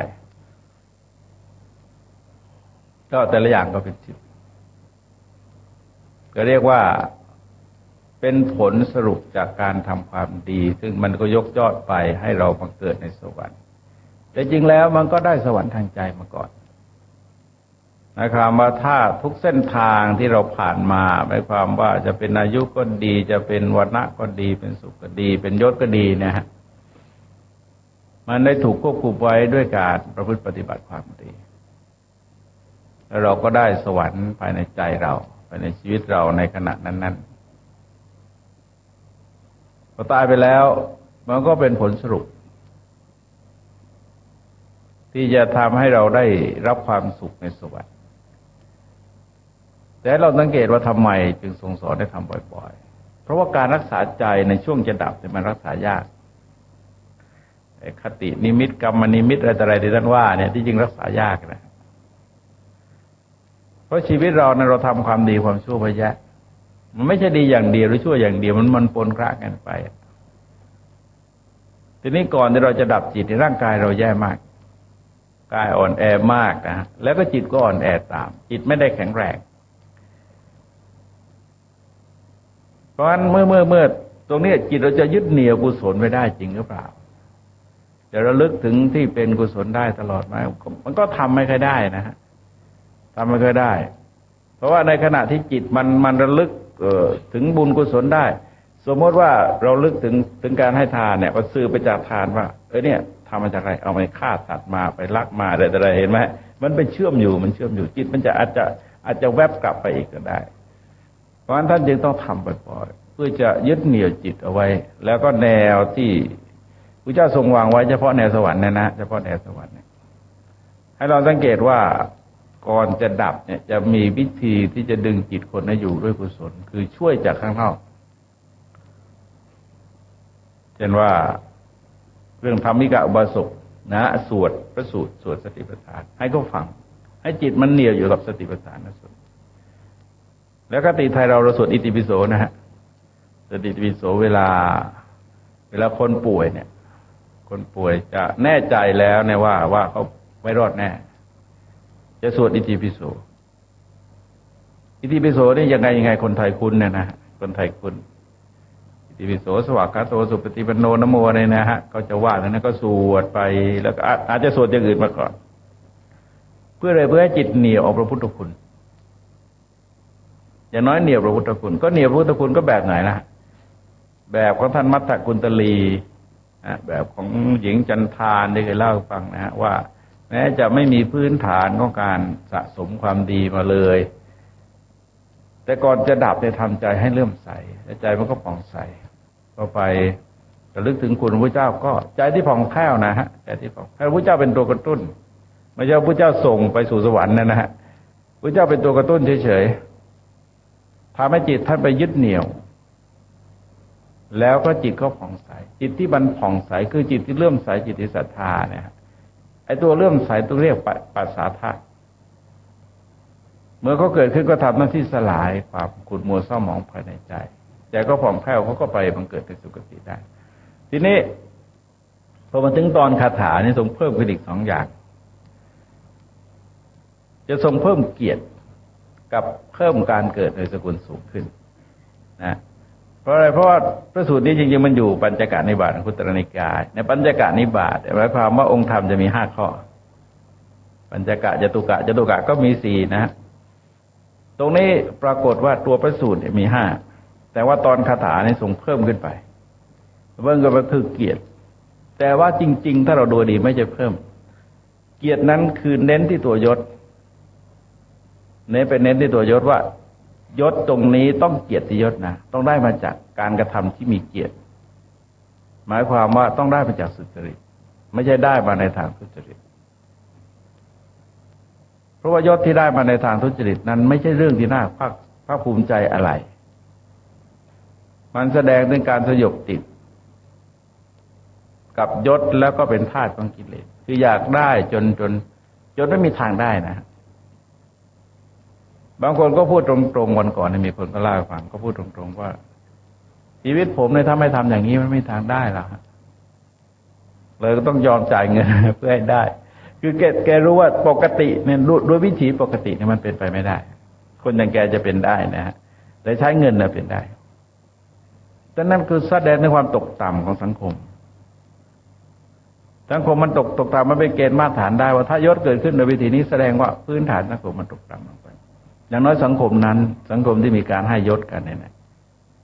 ก็แต่ละอย่างก็เป็นทิพย์ก็เรียกว่าเป็นผลสรุปจากการทำความดีซึ่งมันก็ยกยอดไปให้เรามาเกิดในสวรรค์แต่จริงแล้วมันก็ได้สวรรค์ทางใจมาก่อนนะครับว่าถ้าทุกเส้นทางที่เราผ่านมาหมายความว่าจะเป็นอายุก็ดีจะเป็นวรรณะก็ดีเป็นสุขก็ดีเป็นยศก็ดีนะฮะมันได้ถูกควบคุมไว้ด้วยการประพฤติปฏิบัติความดีแล้วเราก็ได้สวรรค์ภายในใจเราภายในชีวิตเราในขณะนั้นพอตายไปแล้วมันก็เป็นผลสรุปที่จะทำให้เราได้รับความสุขในสวรรค์แต่เราสังเกตว่าทำไมจึงทรงสอนให้ทำบ่อยๆเพราะว่าการรักษาใจในช่วงจะดับเนี่ยมันรักษายากคตินิมิตกรรมนิมิตอะไรที่ท่านว่าเนี่ยที่จริงรักษายากนะเพราะชีวิตเราเนี่ยเราทำความดีความชั่วไปแยะมันไม่ใช่ดีอย่างเดียวหรือชั่วอย่างเดียวมันปนคละกันไปทีนี้ก่อนที่เราจะดับจิตในร่างกายเราแย่มากกายอ่อนแอมากนะแล้วก็จิตก็อ่อนแอตามจิตไม่ได้แข็งแรงเพราะฉะนั้นเมื่อตรงนี้จิตเราจะยึดเหนี่ยวกุศลไม่ได้จริงหรือเปล่าจะระลึกถึงที่เป็นกุศลได้ตลอดไหมมันก็ทำไม่ค่อยได้นะฮะทำไม่ค่อยได้เพราะว่าในขณะที่จิตมันระลึกถึงบุญกุศลได้สมมติว่าเราลึกถึงการให้ทานเนี่ยก็ซื้อไปจากทานว่าเนี่ยทำมาจากอะไรเอาไปฆ่าสัตว์มาไปลักมาอะไรเห็นไหมมันไปเชื่อมอยู่จิตมันจะอาจจะแวบกลับไปอีกก็ได้เพราะฉะนั้นท่านจึงต้องทำบ่อยๆเพื่อจะยึดเหนี่ยวจิตเอาไว้แล้วก็แนวที่พระเจ้าทรงวางไว้เฉพาะแนวสวรรค์นะเฉพาะแนวสวรรค์เนี่ยให้เราสังเกตว่าก่อนจะดับเนี่ยจะมีวิธีที่จะดึงจิตคนให้อยู่ด้วยกุศลคือช่วยจากข้างนอกเช่นว่าเรื่องธรรมิกะอุบาสกนะสวดพระสูตรสวดสติปัฏฐานให้เขาฟังให้จิตมันเหนี่ยวอยู่กับสติปัฏฐานนะสวดแล้วก็ติไทยเราสวดอิติปิโสนะฮะสวดอิติปิโสเวลาคนป่วยเนี่ยคนป่วยจะแน่ใจแล้วเนี่ยว่าเขาไม่รอดแน่ จะสวดอิติปิโสอิติปิโสนี่ยังไงคนไทยคุ้นเนี่ยนะคนไทยคุ้นอิติปิโสสวากขาโตสุปฏิปันโนนะโมเนี่ยนะฮะเขาจะว่าแล้วนะก็สวดไปแล้วก็อาจจะสวดอย่างอื่นมาก่อนเพื่ออะไรเพื่อให้จิตเหนี่ยวเอาพระพุทธคุณอย่างน้อยเหนี่ยวพระพุทธคุณก็เหนี่ยวพระพุทธคุณก็แบบไหนล่ะแบบของท่านมัทธกุณตลีแบบของหญิงจันทานที่เคยเล่าให้ฟังนะฮะว่าแม้จะไม่มีพื้นฐานของการสะสมความดีมาเลยแต่ก่อนจะดับเนี่ยทำใจให้เลื่อมใสใจมันก็ผ่องใสต่อไประลึกถึงคุณพระเจ้าก็ใจที่ผ่องแผ้วนะฮะใจที่ผ่องแผ้วพระเจ้าเป็นตัวกระตุ้นไม่ใช่พระเจ้าส่งไปสู่สวรรค์นะฮะพระเจ้าเป็นตัวกระตุ้นเฉยๆทำให้จิตท่านไปยึดเหนี่ยวแล้วก็จิตก็ผ่องใสจิตที่มันผ่องใสคือจิตที่เลื่อมใสจิตที่ศรัทธาเนี่ยไอ้ตัวเลื่อมใสตัวเรียกปัสสาทะเมื่อเขาเกิดขึ้นก็ทำหน้าที่สลายความขุ่นมัวเศร้าหมองภายในใจใจก็ผ่องแผ้วเขาก็ไปบังเกิดในสุคติได้ทีนี้พอมาถึงตอนคาถานี่ทรงเพิ่มขึ้นอีก2 อย่างจะทรงเพิ่มเกียรติกับเพิ่มการเกิดในสกุลสูงขึ้นนะเพราะอะไรเพราะว่าพระสูตรนี้จริงๆมันอยู่ปัญจกนิบาตอังคุตรนิกายในปัญจกนิบาตหมายความว่าองค์ธรรมจะมี5 ข้อปัญจกะจตุกะก็มี4นะตรงนี้ปรากฏว่าตัวพระสูตรมี5แต่ว่าตอนคาถานี่ทรงเพิ่มขึ้นไปเพิ่มก็คือเกียรติแต่ว่าจริงๆถ้าเราดูดีไม่ใช่เพิ่มเกียรตินั้นคือเน้นที่ตัวยศเน้นที่ตัวยศว่ายศตรงนี้ต้องเกียรติยศนะต้องได้มาจากการกระทำที่มีเกียรติหมายความว่าต้องได้มาจากสุจริตไม่ใช่ได้มาในทางทุจริตเพราะว่ายศที่ได้มาในทางทุจริตนั้นไม่ใช่เรื่องที่น่าภาคภูมิใจอะไรมันแสดงถึงการสยบติดกับยศแล้วก็เป็นทาสของกิเลสคืออยากได้จนไม่มีทางได้นะบางคนก็พูดตรงๆวันก่อนมีคนก็เล่าให้ฟังก็พูดตรงๆว่าชีวิตผมเนี่ยถ้าไม่ทำอย่างนี้มันไม่มีทางได้หรอกเลยก็ต้องยอมจ่ายเงินเพื่อให้ได้คือแกรู้ว่าปกติเนี่ยด้วยวิถีปกติเนี่ยมันเป็นไปไม่ได้คนอย่างแกจะเป็นได้นะฮะแต่ใช้เงินน่ะเป็นได้แต่นั่นคือแสดงในความตกต่ำของสังคมมันตกต่ำมันเป็นเกณฑ์มาตรฐานได้ว่าถ้ายศเกิดขึ้นโดยวิธีนี้แสดงว่าพื้นฐานสังคมมันตกต่ำลงไปอย่างน้อยสังคมนั้นสังคมที่มีการให้ยศกันเนี่ย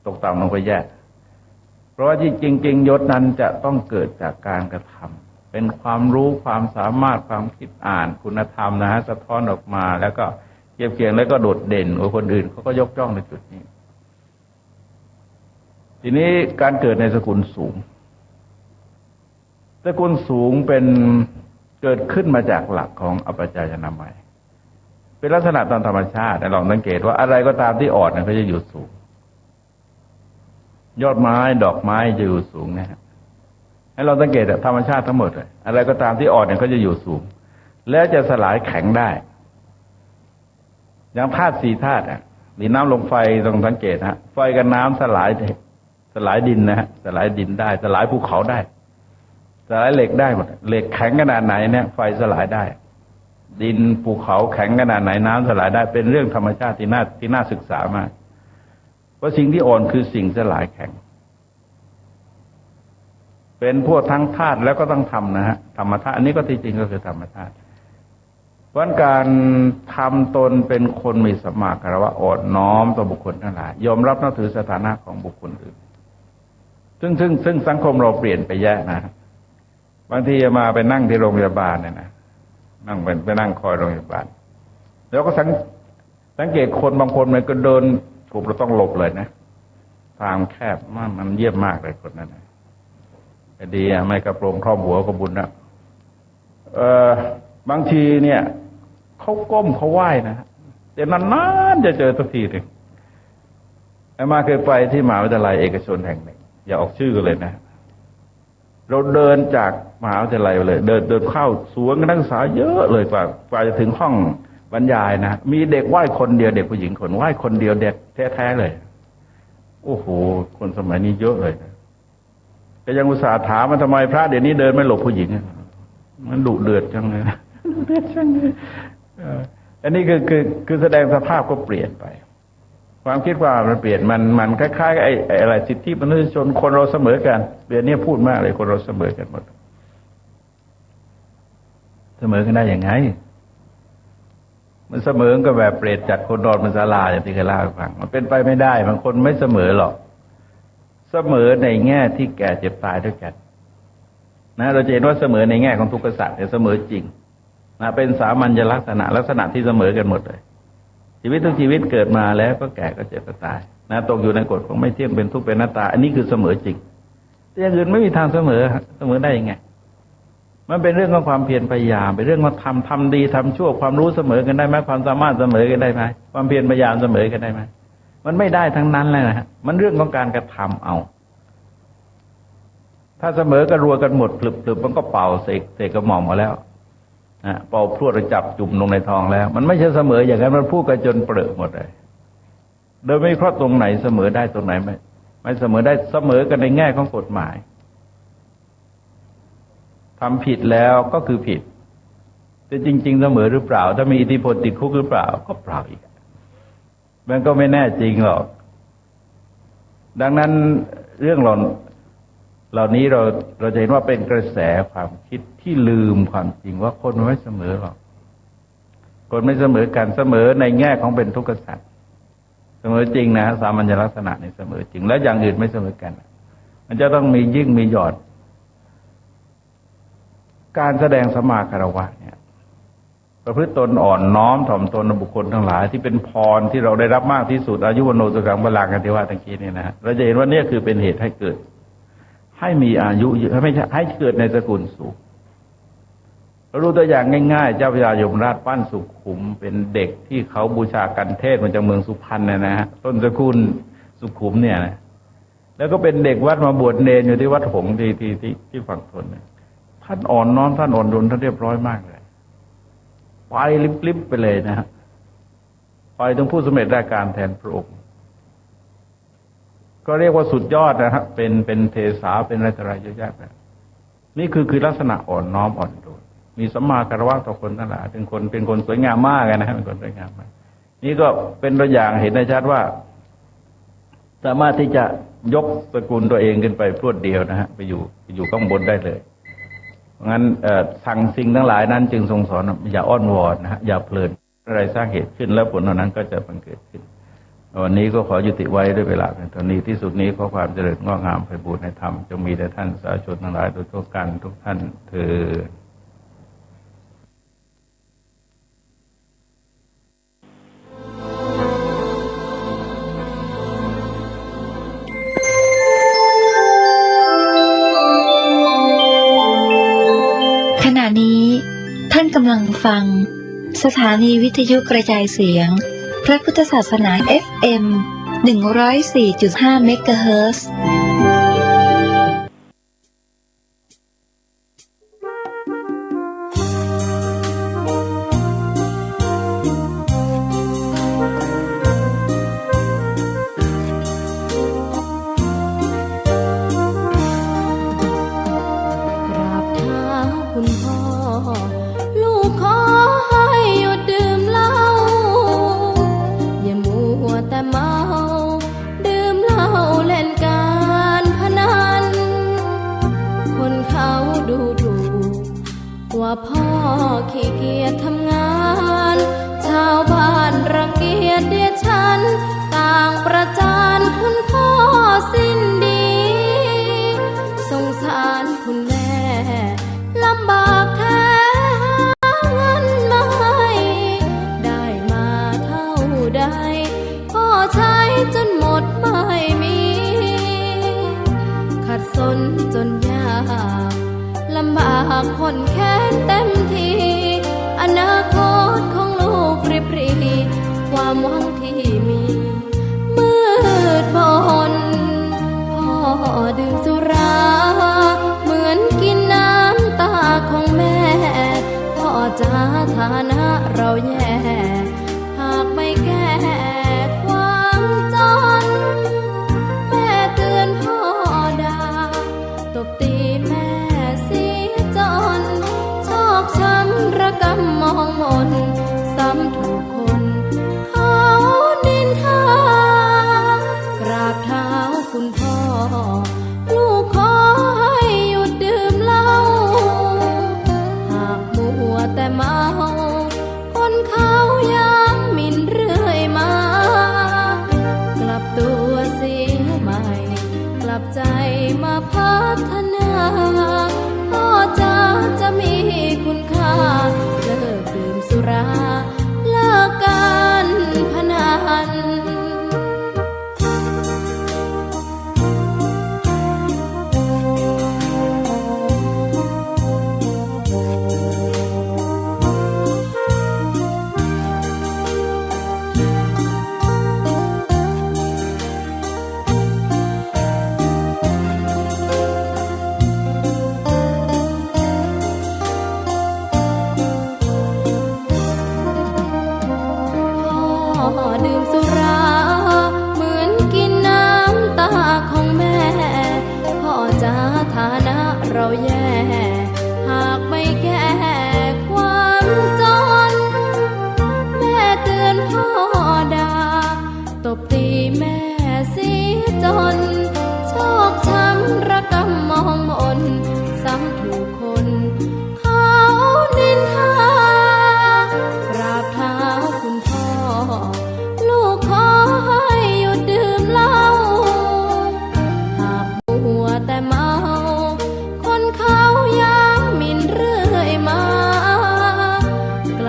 ตกต่ำลงไปแย่เพราะว่าจริงยศนั้นจะต้องเกิดจากการกระทำเป็นความรู้ความสามารถความคิดอ่านคุณธรรมนะฮะสะท้อนออกมาแล้วก็เทียบเคียงแล้วก็โดดเด่นกว่าคนอื่นเขาก็ยกย่องในจุดนี้ทีนี้การเกิดในสกุลสูงเป็นเกิดขึ้นมาจากหลักของอปัจจายนามัยเป็นลักษณะตามธรรมชาติลองสังเกตว่าอะไรก็ตามที่อ่อนเนี่ยเขาจะอยู่สูงยอดไม้ดอกไม้จะอยู่สูงนะฮะให้เราสังเกตธรรมชาติทั้งหมดเลยอะไรก็ตามที่อ่อนเนี่ยเขาจะอยู่สูงแล้วจะสลายแข็งได้อย่างธาตุ4 ธาตุดินน้ำลมไฟต้องสังเกตฮะไฟกับน้ำสลายดินนะฮะสลายดินได้สลายภูเขาได้สลายเหล็กได้หมดเหล็กแข็งขนาดไหนเนี่ยไฟสลายได้ดินภูเขาแข็งขนาดไหนน้ำสลายได้เป็นเรื่องธรรมชาติที่น่าศึกษามากเพราะสิ่งที่อ่อนคือสิ่งสลายแข็งเป็นพวกทั้งธาตุแล้วก็ต้องทำนะฮะธรรมธาตุอันนี้ก็ที่จริงก็คือธรรมธาตุเพราะการทำตนเป็นคนมีสัมมาคารวะอ่อนน้อมต่อบุคคลทั้งหลายยอมรับนับถือสถานะของบุคคลอื่นซึ่งสังคมเราเปลี่ยนไปแย่นะบางทีมาไปนั่งที่โรงพยาบาลเนี่ยนะนั่งไปนั่งคอยโรงพยาบาลแล้วก็สังเกตคนบางคนมันก็เดินถูกเราต้องหลบเลยนะทางแคบมันเยี่ยมมากเลยคนนั้นนะดีไม่กระโปรงครอบหัวก็บุญนะบางทีเนี่ยเขาก้มเขาไหว้นะแต่นานๆจะเจอสักทีหนึ่งมาเคยไปที่มหาวิทยาลัยเอกชนแห่งหนึ่งอย่าออกชื่อกันเลยนะเราเดินจากมหาวิทยาลัยไปเลยเดินเข้าสวนนักศึกษาเยอะเลยกว่าจะถึงห้องบรรยายนะมีเด็กไหว้คนเดียวเด็กผู้หญิงคนไหว้คนเดียวเด็กแท้ๆเลยโอ้โหคนสมัยนี้เยอะเลยนะแต่ยังอุตส่าห์ถามมันทำไมพระเดี๋ยวนี้เดินไม่หลบผู้หญิงมันดุเดือดจังเลยดุเดือดจังเลย อันนี้คือแสดงสภาพก็เปลี่ยนไป ความคิดว่ามันเปลี่ยนมันคล้ายๆไอ้อะไรสิทธิมนุษยชนคนเราเสมอกันเดี๋ยวนี้พูดมากเลยคนเราเสมอกันหมดเสมอกันได้ยังไงมันเสมอก็แบบเปรตจัดคนนอนบนศาลาอย่างที่เคยเล่าให้ฟังมันเป็นไปไม่ได้บางคนไม่เสมอหรอกเสมอในแง่ที่แก่เจ็บตายด้วยกันนะเราจะเห็นว่าเสมอในแง่ของทุกขสัตว์เนี่ยเสมอจริงนะเป็นสามัญลักษณะที่เสมอกันหมดเลยชีวิตทุกชีวิตเกิดมาแล้วก็แก่ก็เจ็บก็ตายนะตกอยู่ในกฎของไม่เที่ยงเป็นทุกข์เป็นอนัตตาอันนี้คือเสมอจริงแต่อย่างอื่นไม่มีทางเสมอได้ยังไงมันเป็นเรื่องของความเพียรพยายามเป็นเรื่องของทำดีทำชั่วความรู้เสมอกันได้ไหมความสามารถเสมอกันได้ไหมความเพียรพยายามเสมอกันได้ไหมมันไม่ได้ทั้งนั้นเลยนะฮะมันเรื่องของการกระทำเอาถ้าเสมอกันรัวกันหมดพลึบมันก็เป่าเสกกระหม่อมมาแล้วเป่าพรวดจับจุ่มลงในทองแล้วมันไม่ใช่เสมออย่างนั้นมันพูดกันจนเปรอะหมดเลยโดยไม่เพราะตรงไหนเสมอได้ตรงไหนไม่เสมอได้เสมอกันในแง่ของกฎหมายทำผิดแล้วก็คือผิดแต่จริงๆเสมอหรือเปล่าถ้ามีอิทธิพลติดคุกหรือเปล่าก็เปล่าอีกมันก็ไม่แน่จริงหรอกดังนั้นเรื่องเหล่านี้เราจะเห็นว่าเป็นกระแสความคิดที่ลืมความจริงว่าคนมันไม่เสมอหรอกคนไม่เสมอกันเสมอในแง่ของเป็นทุกขสัตว์เสมอจริงนะสามัญลักษณะในเสมอจริงแล้วอย่างอื่นไม่เสมอกันมันจะต้องมียิ่งมีหย่อนการแสดงสัมมาคารวะเนี่ยประพฤติตนอ่อนน้อมถ่อมตนบุคคลทั้งหลายที่เป็นพรที่เราได้รับมากที่สุดอายุวโนสุขังพลังกันที่ว่าตะกี้นี่นะเราจะเห็นว่านี่คือเป็นเหตุให้เกิดให้มีอายุไม่ใช่ให้เกิดในตระกูลสูงเราดูตัวอย่างง่ายๆเจ้าพระยายมราชปั้นสุขุมเป็นเด็กที่เขาบูชากันเทศมาจากเมืองสุพรรณนะฮะต้นตระกูลสุขุมเนี่ยนะแล้วก็เป็นเด็กวัดมาบวชเนรอยู่ที่วัดหงส์ที่ฝั่งทนท่านอ่อนน้อมท่านอ่อนโยนท่านเรียบร้อยมากเลยไปลิบๆไปเลยนะฮะไปถึงผู้สำเร็จราชการแทนพระองค์ก็เรียกว่าสุดยอดนะฮะเป็นเทสาเป็นอะไรเยอะแยะไปนี่คือลักษณะอ่อนน้อมอ่อนโยนมีสัมมาคารวะต่อคนทั้งหลายเป็นคนสวยงามมากนะฮะเป็นคนสวยงามมากนี่ก็เป็นตัวอย่างเห็นได้ชัดว่าสามารถที่จะยกสกุลตัวเองขึ้นไปพรวดเดียวนะฮะไปอยู่ข้างบนได้เลยเพราะงั้นสั่งสิ่งทั้งหลายนั้นจึงทรงสอนอย่าอ้อนวอนนะฮะอย่าเพลินอะไรสร้างเหตุขึ้นแล้วผลเหล่านั้นก็จะบังเกิดขึ้นวันนี้ก็ขอยุติไว้ด้วยเวลาเพียงเท่านี้ที่สุดนี้ขอความเจริญงอกงามไพบูลย์ในธรรมจงมีแด่ท่านสาธุชนทั้งหลายโดยทั่วกันทุกท่านเถิดขณะนี้ท่านกำลังฟังสถานีวิทยุกระจายเสียงพระพุทธศาสนา FM 104.5 เมกะเฮิรตซ์พ่อขี้เกียจทำงานชาวบ้านรังเกียจเดียดฉันต่างประจานคุณพ่อสิ้นดีสงสารคุณแม่ลำบากแท้หาเงินมาให้ได้มาเท่าใดพ่อใช้จนหมดไม่มีขัดสนจนยากลำบากคนแค้นเต็มทีอนาคตของลูกริบหรี่ความหวังที่มีมืดมนพ่อดื่มสุราเหมือนกินน้ำตาของแม่พ่อจ๋าฐานะเราแย่หากไม่แก้ความจนแม่เตือนพ่อด่าตบตีแม่ชอกช้ำระกำมองมนส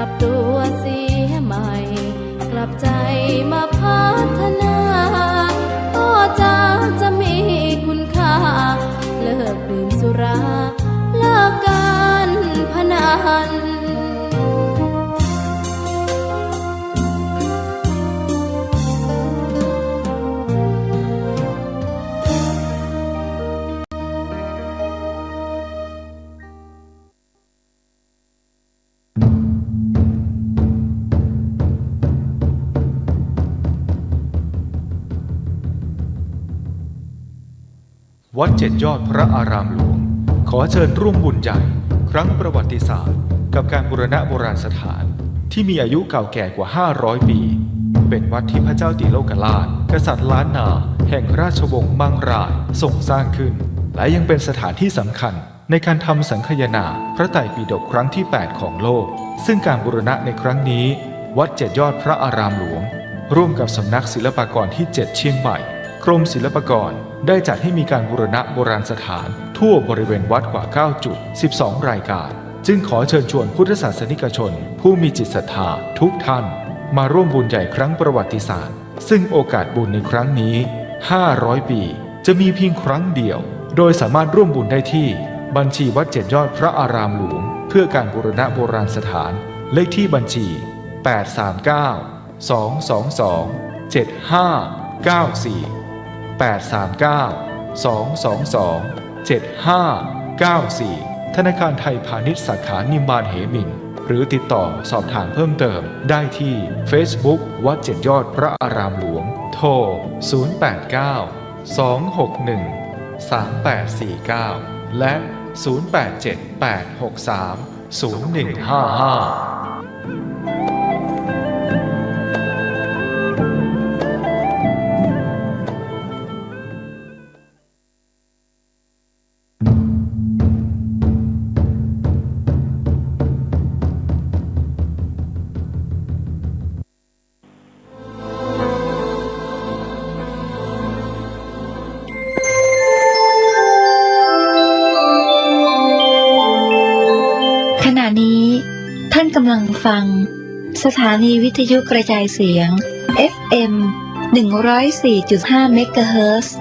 ลับตัวเสียใหม่กลับใจมาพัฒนาก็จะมีคุณค่าเลิกดื่มสุราเลิกการพนันวัดเจ็ดยอดพระอารามหลวงขอเชิญร่วมบุญใหญ่ครั้งประวัติศาสตร์กับการบูรณะโบราณสถานที่มีอายุเก่าแก่กว่า500 ปีเป็นวัดที่พระเจ้าติโลกราชกษัตริย์ล้านนาแห่งราชวงศ์มังรายทรงสร้างขึ้นและยังเป็นสถานที่สำคัญในการทำสังคายนาพระไตรปิฎกครั้งที่ 8 ของโลกซึ่งการบูรณะในครั้งนี้วัดเจ็ดยอดพระอารามหลวงร่วมกับสำนักศิลปากรที่ 7 เชียงใหม่กรมศิลปากรได้จัดให้มีการบูรณะโบราณสถานทั่วบริเวณวัดกว่า 9 จุด 12 รายการจึงขอเชิญชวนพุทธศาสนิกชนผู้มีจิตศรัทธาทุกท่านมาร่วมบุญใหญ่ครั้งประวัติศาสตร์ซึ่งโอกาสบุญในครั้งนี้500 ปีจะมีเพียงครั้งเดียวโดยสามารถร่วมบุญได้ที่บัญชีวัดเจ็ดยอดพระอารามหลวงเพื่อการบูรณะโบราณสถานเลขที่บัญชี839-222-7594 839-222-7594 ธนาคารไทยพาณิชย์สาขานิมมานเหมินหรือติดต่อสอบถามเพิ่มเติมได้ที่ Facebook วัดเจ็ดยอดพระอารามหลวงโทร 089-261-3849 และ 0878630155ขณะนี้ท่านกำลังฟังสถานีวิทยุกระจายเสียง FM 104.5 เมกะเฮิรตซ์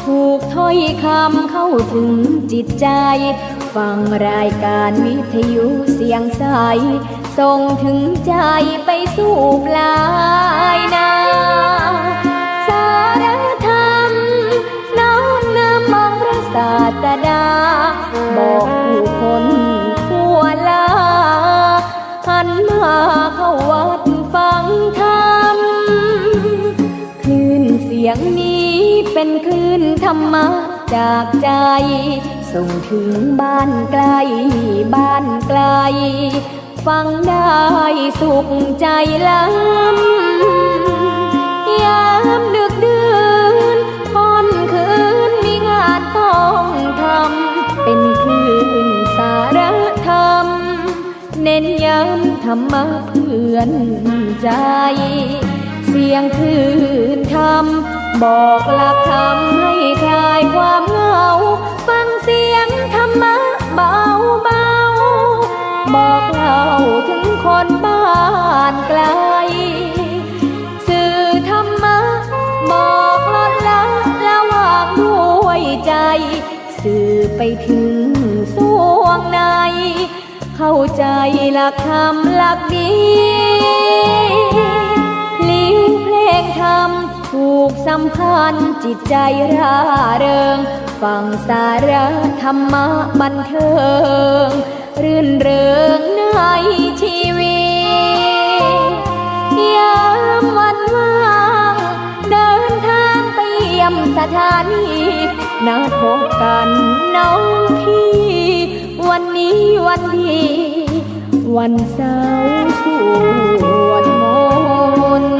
ถูกถ้อยคำเข้าถึงจิตใจฟังรายการวิทยุเสียงใสส่งถึงใจไปสู่ปลายนาสารธรรมน้อมนำมองพระศาสดาบอกผู้คนทั่วลาหันมาเข้าวัดฟังธรรมคลื่นเสียงนี้เป็นคลื่นธรรมะจากใจส่งถึงบ้านไกลบ้านไกลฟังได้สุขใจล้ำยามดึกดื่นค่ำคืนมีงานต้องทำเป็นคลื่นสารธรรมเน้นย้ำธรรมะเพื่อนใจเสียงคลื่นธรรมบอกหลักธรรมให้คลายความเหงาฟังเสียงธรรมะเบาเบาบอกเล่าถึงคนบ้านไกลสื่อธรรมะบอกลดละละวางด้วยใจสื่อไปถึงสวงในเข้าใจหลักธรรมหลักดีพลิ้วเพลงธรรมถูกสัมพันธ์จิตใจร่าเริงฟังสาระธรรมะบันเทิงรื่นเริงในชีวิตยามวันว่างเดินทางไปเยี่ยมสถานีนัดพบกันน้องพี่วันนี้ วันเสาร์สวดมนต์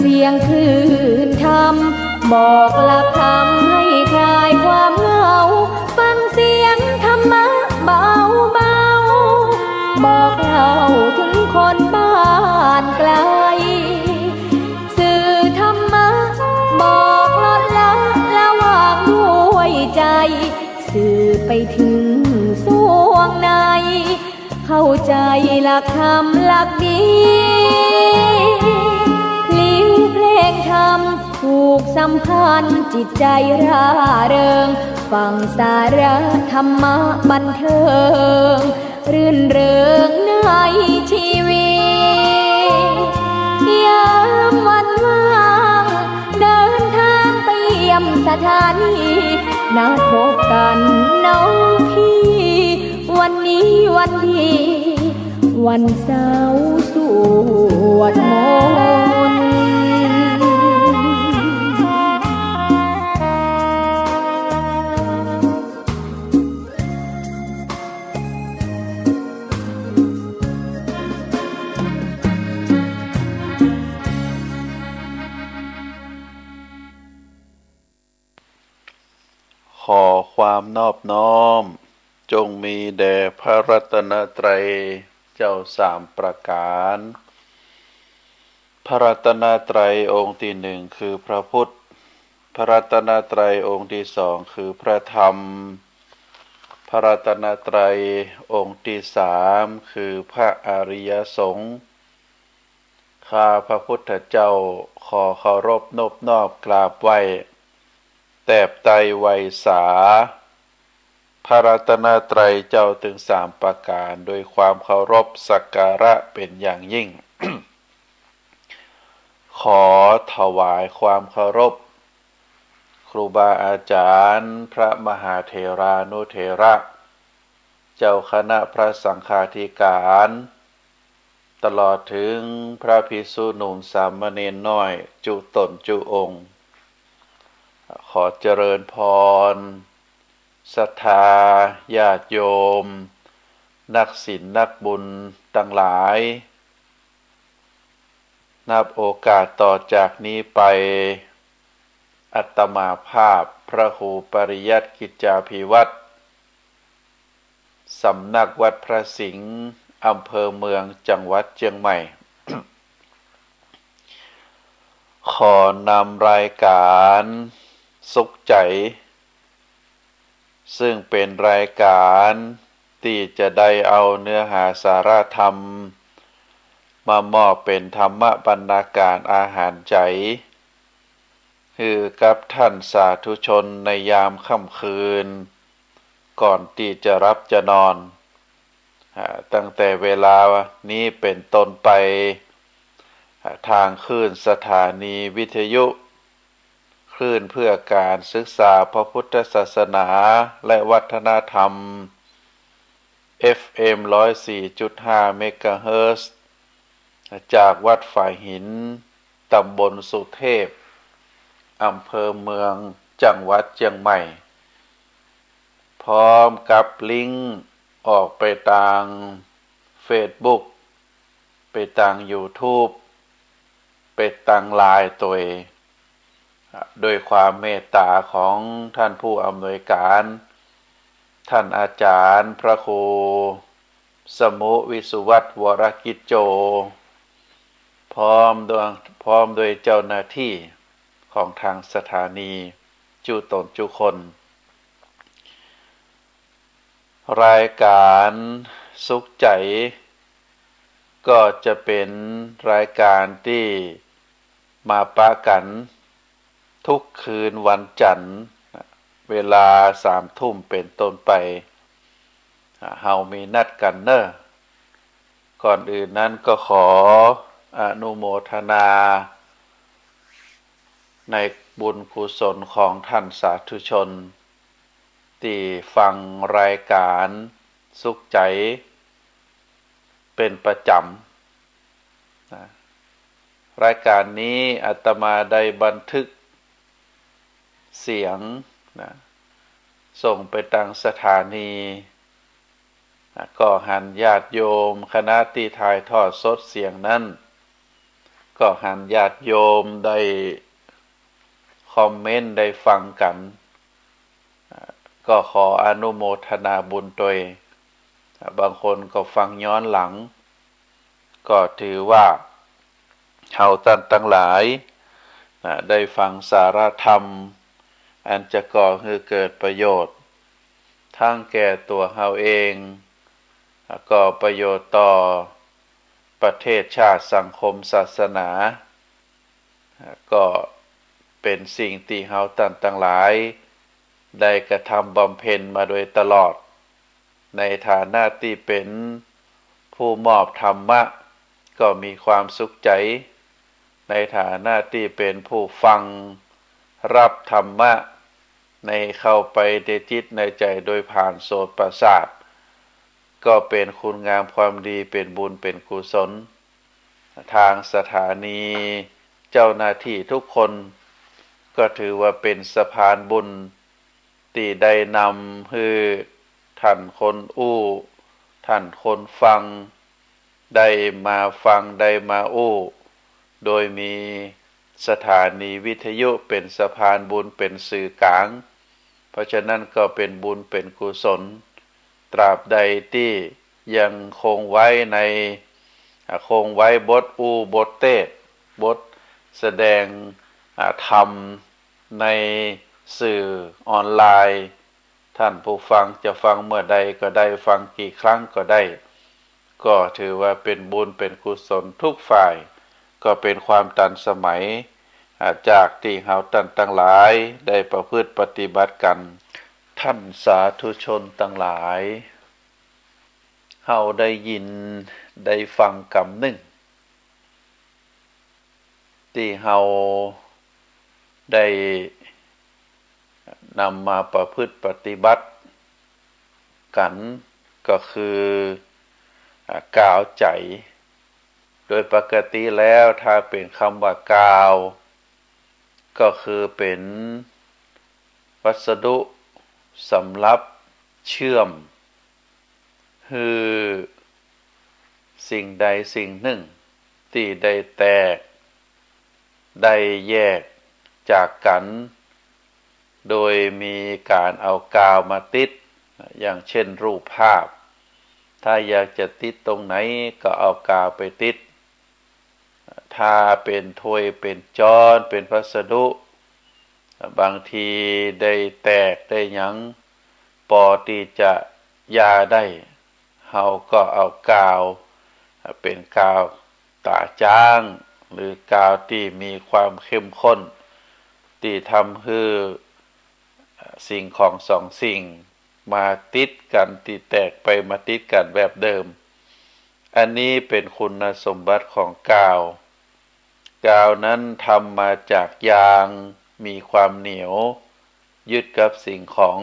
เสียงคลื่นธรรมบอกหลักธรรมให้คลายความเหงาฟังเสียงธรรมะเบาเบาบอกเล่าถึงคนบ้านไกลสื่อธรรมะบอกลดละระหว่างด้วยใจสื่อไปถึงสวงในเข้าใจหลักธรรมหลักดีเพลงธรรมผูกสัมพันธ์จิตใจร่าเริงฟังสาระธรรมะบันเทิงรื่นเริงในชีวิตยามวันว่างเดินทางไปเยี่ยมสถานีนัดพบกันน้องพี่วันนี้วันดีวันเสาร์สวดมนต์ขอความนอบน้อมจงมีแด่พระรัตนตรัยเจ้าสามประการพระรัตนตรัยองค์ที่หนึ่งคือพระพุทธพระรัตนตรัยองค์ที่สองคือพระธรรมพระรัตนตรัยองค์ที่สามคือพระอริยสงฆ์ข้าพระพุทธเจ้าขอเคารพนบนอบกราบไหว้แตบไตรไวยสาพระรัตนตรัยเจ้าถึงสามประการโดยความเคารพสักการะเป็นอย่างยิ่ง ขอถวายความเคารพครูบาอาจารย์พระมหาเถรานุเถระเจ้าคณะพระสังฆาธิการตลอดถึงพระภิกษุหนุ่มสามเณรน้อยจุตนจุองค์ขอเจริญพรศรัทธาญาติโยมนักศีลนักบุญทั้งหลายนับโอกาสต่อจากนี้ไปอัตมาภาพพระครูปริยัติกิจจาภิวัตรสำนักวัดพระสิงห์อำเภอเมืองจังหวัดเชียงใหม่ ขอนำรายการสุขใจซึ่งเป็นรายการที่จะได้เอาเนื้อหาสาระธรรมมามอบเป็นธรรมบรรณาการอาหารใจคือกับท่านสาธุชนในยามค่ำคืนก่อนที่จะรับจะนอนตั้งแต่เวลานี้เป็นต้นไปทางคลื่นสถานีวิทยุคลื่นเพื่อการศึกษาพระพุทธศาสนาและวัฒนธรรม FM 104.5 เมกะเฮิรตซ์จากวัดฝ่ายหินตำบลสุเทพอำเภอเมืองจังหวัดเชียงใหม่พร้อมกับลิงก์ออกไปทาง Facebook ไปทาง YouTube ไปทางไลน์ตัวเองโดยความเมตตาของท่านผู้อำนวยการท่านอาจารย์พระครูสมุวิสุวัตรวรกิจโจพร้อมโดยเจ้าหน้าที่ของทางสถานีจุตนจุคนรายการสุขใจก็จะเป็นรายการที่มาปะกันทุกคืนวันจันทร์เวลา3 ทุ่มเป็นต้นไปเฮามีนัดกันเนอะก่อนอื่นนั้นก็ขอ อนุโมทนา ในบุญกุศลของท่านสาธุชนที่ฟังรายการสุขใจเป็นประจำรายการนี้อาตมาได้บันทึกเสียงส่งไปทางสถานีก็หันญาติโยมคณะที่ถ่ายทอดสดเสียงนั้นก็หันญาติโยมได้คอมเมนต์ได้ฟังกันก็ขออนุโมทนาบุญด้วยบางคนก็ฟังย้อนหลังก็ถือว่าเฮาท่านทั้งหลายได้ฟังสาระธรรมอันจะก่อให้เกิดประโยชน์ทั้งแก่ตัวเฮาเองก็ประโยชน์ต่อประเทศชาติสังคมศาสนาก็เป็นสิ่งที่เฮาท่านทั้งหลายได้กระทำบำเพ็ญมาโดยตลอดในฐานะที่เป็นผู้มอบธรรมะก็มีความสุขใจในฐานะที่เป็นผู้ฟังรับธรรมะในเข้าไปในจิตในใจโดยผ่านโสตประสาทก็เป็นคุณงามความดีเป็นบุญเป็นกุศลทางสถานีเจ้าหน้าที่ทุกคนก็ถือว่าเป็นสะพานบุญที่ได้นำให้ท่านคนอู้ท่านคนฟังได้มาฟังได้มาอู้โดยมีสถานีวิทยุเป็นสะพานบุญเป็นสื่อกลางเพราะฉะนั้นก็เป็นบุญเป็นกุศลตราบใดที่ยังคงไว้บทอู้บทเทศบทแสดงธรรมในสื่อออนไลน์ท่านผู้ฟังจะฟังเมื่อใดก็ได้ฟังกี่ครั้งก็ได้ก็ถือว่าเป็นบุญเป็นกุศลทุกฝ่ายก็เป็นความทันสมัยจากที่เฮาท่านทั้งหลายได้ประพฤติปฏิบัติกันท่านสาธุชนทั้งหลายเฮาได้ยินได้ฟังคำหนึ่งที่เฮาได้นำมาประพฤติปฏิบัติกันก็คือกาวใจโดยปกติแล้วถ้าเป็นคำว่ากาวก็คือเป็นวัสดุสำหรับเชื่อมคือสิ่งใดสิ่งหนึ่งที่ได้แตกได้แยกจากกันโดยมีการเอากาวมาติดอย่างเช่นรูปภาพถ้าอยากจะติดตรงไหนก็เอากาวไปติดถ้าเป็นถ้วยเป็นจานเป็นพัสดุบางทีได้แตกได้หยังพอที่จะยาได้เฮาก็เอากาวเป็นกาวตาจ้างหรือกาวที่มีความเข้มข้นที่ทำให้สิ่งของสองสิ่งมาติดกันที่แตกไปมาติดกันแบบเดิมอันนี้เป็นคุณสมบัติของกาวนั้นทำมาจากยางมีความเหนียวยึดกับสิ่งของ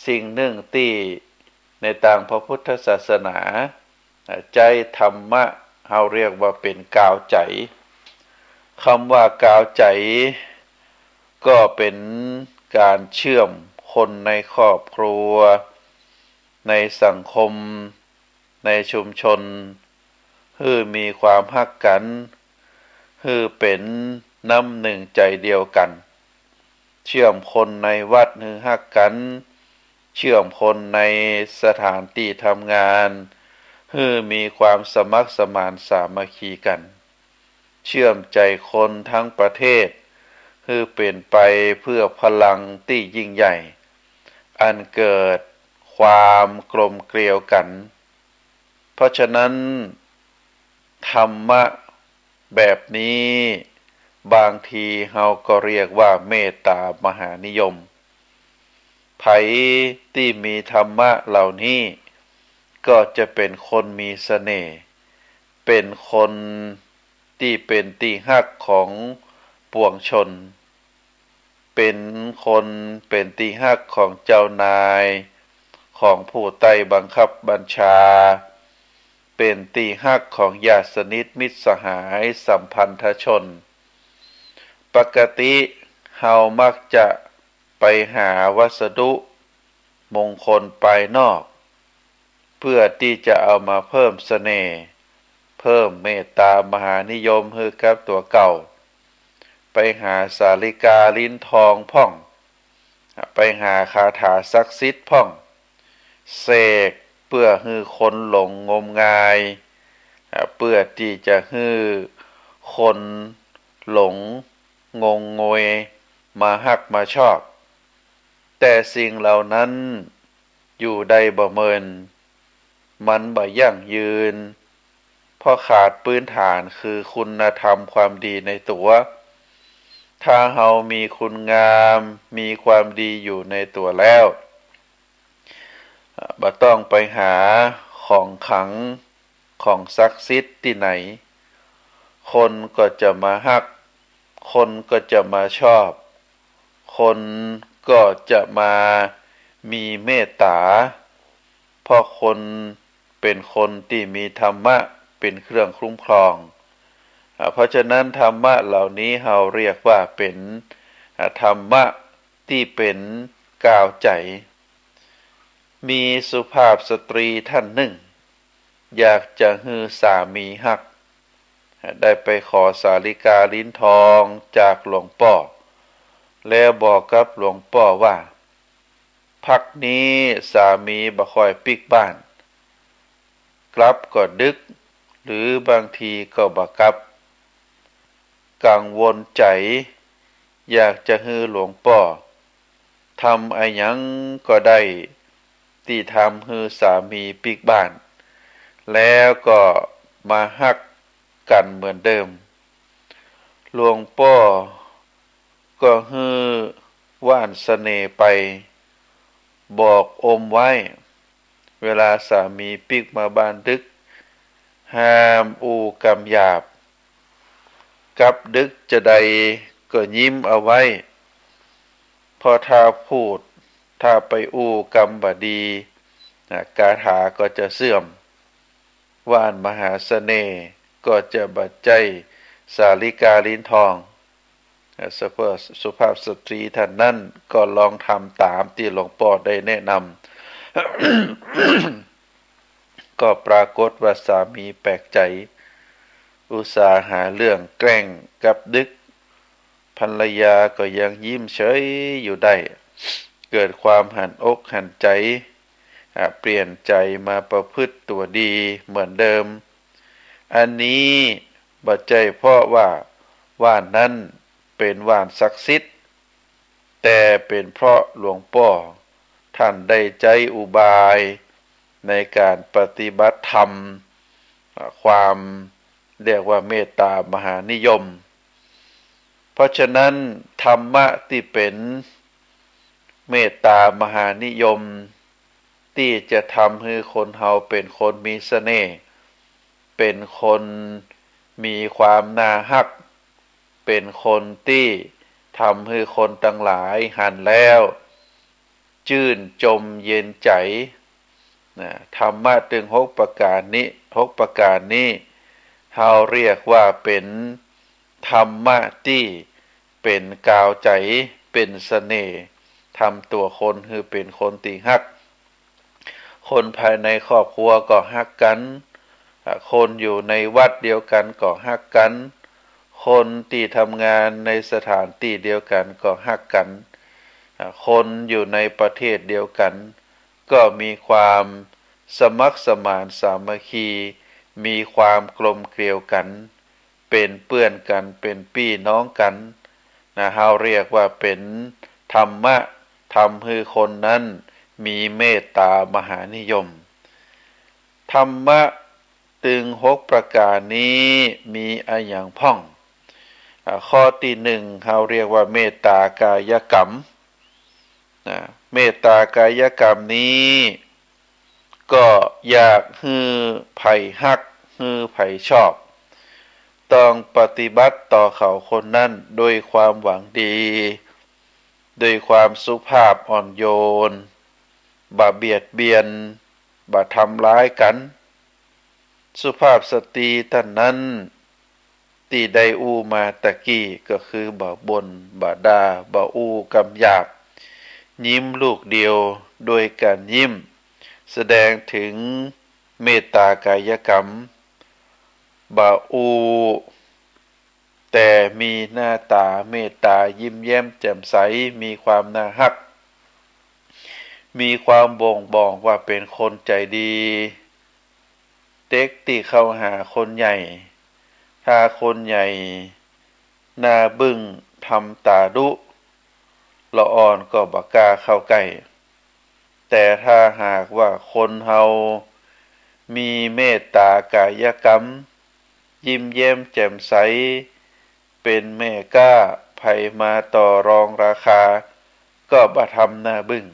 สิ่งหนึ่งที่ในทางพระพุทธศาสนาใจธรรมะเราเรียกว่าเป็นกาวใจคำว่ากาวใจก็เป็นการเชื่อมคนในครอบครัวในสังคมในชุมชนให้มีความฮักกันให้เป็นน้ำหนึ่งใจเดียวกันเชื่อมคนในวัดให้ฮักกันเชื่อมคนในสถานที่ทำงานให้มีความสมัครสมานสามัคคีกันเชื่อมใจคนทั้งประเทศให้เป็นไปเพื่อพลังที่ยิ่งใหญ่อันเกิดความกลมเกลียวกันเพราะฉะนั้นธรรมะแบบนี้บางทีเราก็เรียกว่าเมตตามหานิยมไผที่มีธรรมะเหล่านี้ก็จะเป็นคนมีเสน่ห์ เป็นคนที่เป็นที่ฮักของปวงชนเป็นคนเป็นที่ฮักของเจ้านายของผู้ใต้บังคับบัญชาเป็นที่ฮักของญาติสนิทมิตรสหายสัมพันธชนปกติเฮามักจะไปหาวัสดุมงคลภายนอกเพื่อที่จะเอามาเพิ่มเสน่ห์เพิ่มเมตตามหานิยมให้กับตัวเก่าไปหาสาลิกาลิ้นทองพ่องไปหาคาถาศักดิ์สิทธิ์พ่องเสกเพื่อให้คนหลงงมงายเพื่อที่จะให้คนหลงงงงวยมาฮักมาชอบแต่สิ่งเหล่านั้นอยู่ได้บ่เมินมันบ่ยั่งยืนเพราะขาดพื้นฐานคือคุณธรรมความดีในตัวถ้าเฮามีคุณงามมีความดีอยู่ในตัวแล้วบ่ต้องไปหาของขลังของศักดิ์สิทธิ์ที่ไหนคนก็จะมาฮักคนก็จะมาชอบคนก็จะมามีเมตตาเพราะคนเป็นคนที่มีธรรมะเป็นเครื่องคุ้มครองเพราะฉะนั้นธรรมะเหล่านี้เราเรียกว่าเป็นธรรมะที่เป็นกาวใจมีสุภาพสตรีท่านหนึ่งอยากจะให้สามีฮักได้ไปขอสาลิกาลิ้นทองจากหลวงพ่อแล้วบอกกับหลวงพ่อว่าพักนี้สามีบ่ค่อยปิกบ้านกลับก็ดึกหรือบางทีก็บ่กลับกังวลใจอยากจะให้หลวงพ่อทำอะไรหยังก็ได้ที่ทำให้สามีปิกบ้านแล้วก็มาฮักกันเหมือนเดิมหลวงพ่อก็ให้ว่านเสน่ห์ไปบอกอมไว้เวลาสามีปิกมาบ้านดึกห้ามอูกำหยาบกับดึกจะใดก็ยิ้มเอาไว้พอถ้าพูดถ้าไปอูกำบดีคาถาก็จะเสื่อมว่านมหาเสน่ห์ก็จะบัดใจสาลิกาลิ้นทองสุภาพสตรีท่านนั้นก็ลองทำตามที่หลวงพ่อได้แนะนำ ก็ปรากฏว่าสามีแปลกใจอุตส่าห์หาเรื่องแกล้งกับดึกภรรยาก็ยังยิ้มเฉยอยู่ได้เกิดความหันอกหันใจเปลี่ยนใจมาประพฤติตัวดีเหมือนเดิมอันนี้บ่ใจเพราะว่าว่านนั้นเป็นว่านศักดิ์สิทธิ์แต่เป็นเพราะหลวงพ่อท่านได้ใจอุบายในการปฏิบัติธรรมความเรียกว่าเมตตามหานิยมเพราะฉะนั้นธรรมะที่เป็นเมตตามหานิยมที่จะทำให้คนเฮาเป็นคนมีเสน่ห์เป็นคนมีความน่าฮักเป็นคนที่ทำให้คนทั้งหลายหันแล้วชื่นชมเย็นใจธรรมะถึง6ประการนี้เฮาเรียกว่าเป็นธรรมะที่เป็นกาวใจเป็นเสน่ห์ทำตัวคนให้เป็นคนที่ฮักคนภายในครอบครัวก็ฮักกันคนอยู่ในวัดเดียวกันก็ฮักกันคนที่ทำงานในสถานที่เดียวกันก็ฮักกันคนอยู่ในประเทศเดียวกันก็มีความสมัครสมานสามัคคีมีความกลมเกลียวกันเป็นเพื่อนกันเป็นพี่น้องกันเฮาเรียกว่าเป็นธรรมะทำให้คนนั้นมีเมตตามหานิยมธรรมะตึง6ประการนี้มีอะไรอย่างพ่องข้อที่1เราเรียกว่าเมตตากายกรรมเมตตากายกรรมนี้ก็อยากให้ไผฮัก ฮือไผชอบต้องปฏิบัติต่อเขาคนนั้นโดยความหวังดีโดยความสุภาพอ่อนโยนบ่เบียดเบียนบ่ทำร้ายกันสุภาพสตรีท่านนั้นที่ได้อู้มาตะกี้ก็คือบ่บ่นบ่ด่าบ่อู้คำหยาบยิ้มลูกเดียวโดยการยิ้มแสดงถึงเมตตากายกรรมบ่อู้แต่มีหน้าตาเมตตายิ้มแย้มแจ่มใสมีความน่ารักมีความบ่งบอกว่าเป็นคนใจดีเด็กที่เข้าหาคนใหญ่ถ้าคนใหญ่หน้าบึ้งทำตาดุละอ่อนก็บ่กล้าเข้าใกล้แต่ถ้าหากว่าคนเฮามีเมตตากายกรรมยิ้มแย้มแจ่มใสเป็นแม่กล้าไผมาต่อรองราคาก็บ่ทำหน้าบึ้ง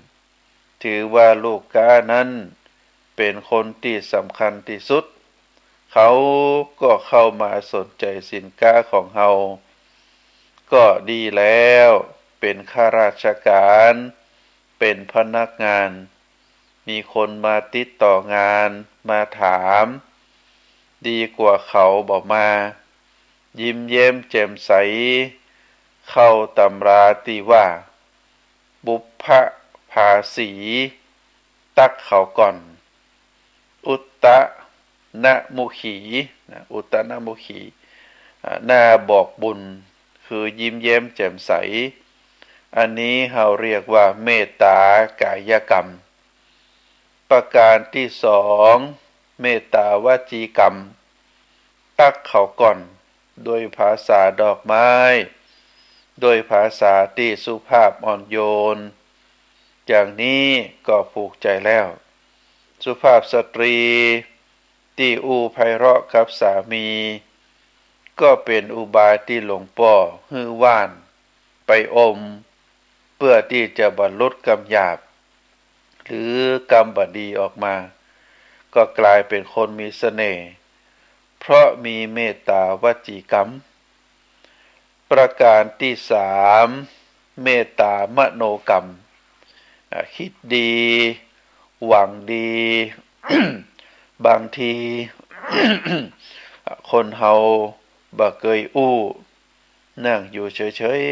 ถือว่าลูกค้านั้นเป็นคนที่สำคัญที่สุดเขาก็เข้ามาสนใจสินค้าของเฮาก็ดีแล้วเป็นข้าราชการเป็นพนักงานมีคนมาติดต่องานมาถามดีกว่าเขาบอกมายิ้มแย้มแจ่มใสเข้าตำราที่ว่าบุพภาสีตักเขาก่อนอุตตะนะมุขีอุตตะนะมุขีหน้าบอกบุญคือยิ้มแย้มแจ่มใสอันนี้เราเรียกว่าเมตตากายกรรมประการที่สองเมตตาวจีกรรมตักเขาก่อนโดยภาษาดอกไม้โดยภาษาที่สุภาพอ่อนโยนอย่างนี้ก็ผูกใจแล้วสุภาพสตรีที่อู้ไพเราะกับสามีก็เป็นอุบายที่หลวงพ่อฮือว่านไปอมเพื่อที่จะบรรลุกรรมหยาบหรือกรรมบดีออกมาก็กลายเป็นคนมีเสน่ห์เพราะมีเมตตาวจีกรรมประการที่สามเมตตามโนกรรมคิดดีหวังดี บางที คนเฮาบ่เคยอู้นั่งอยู่เฉย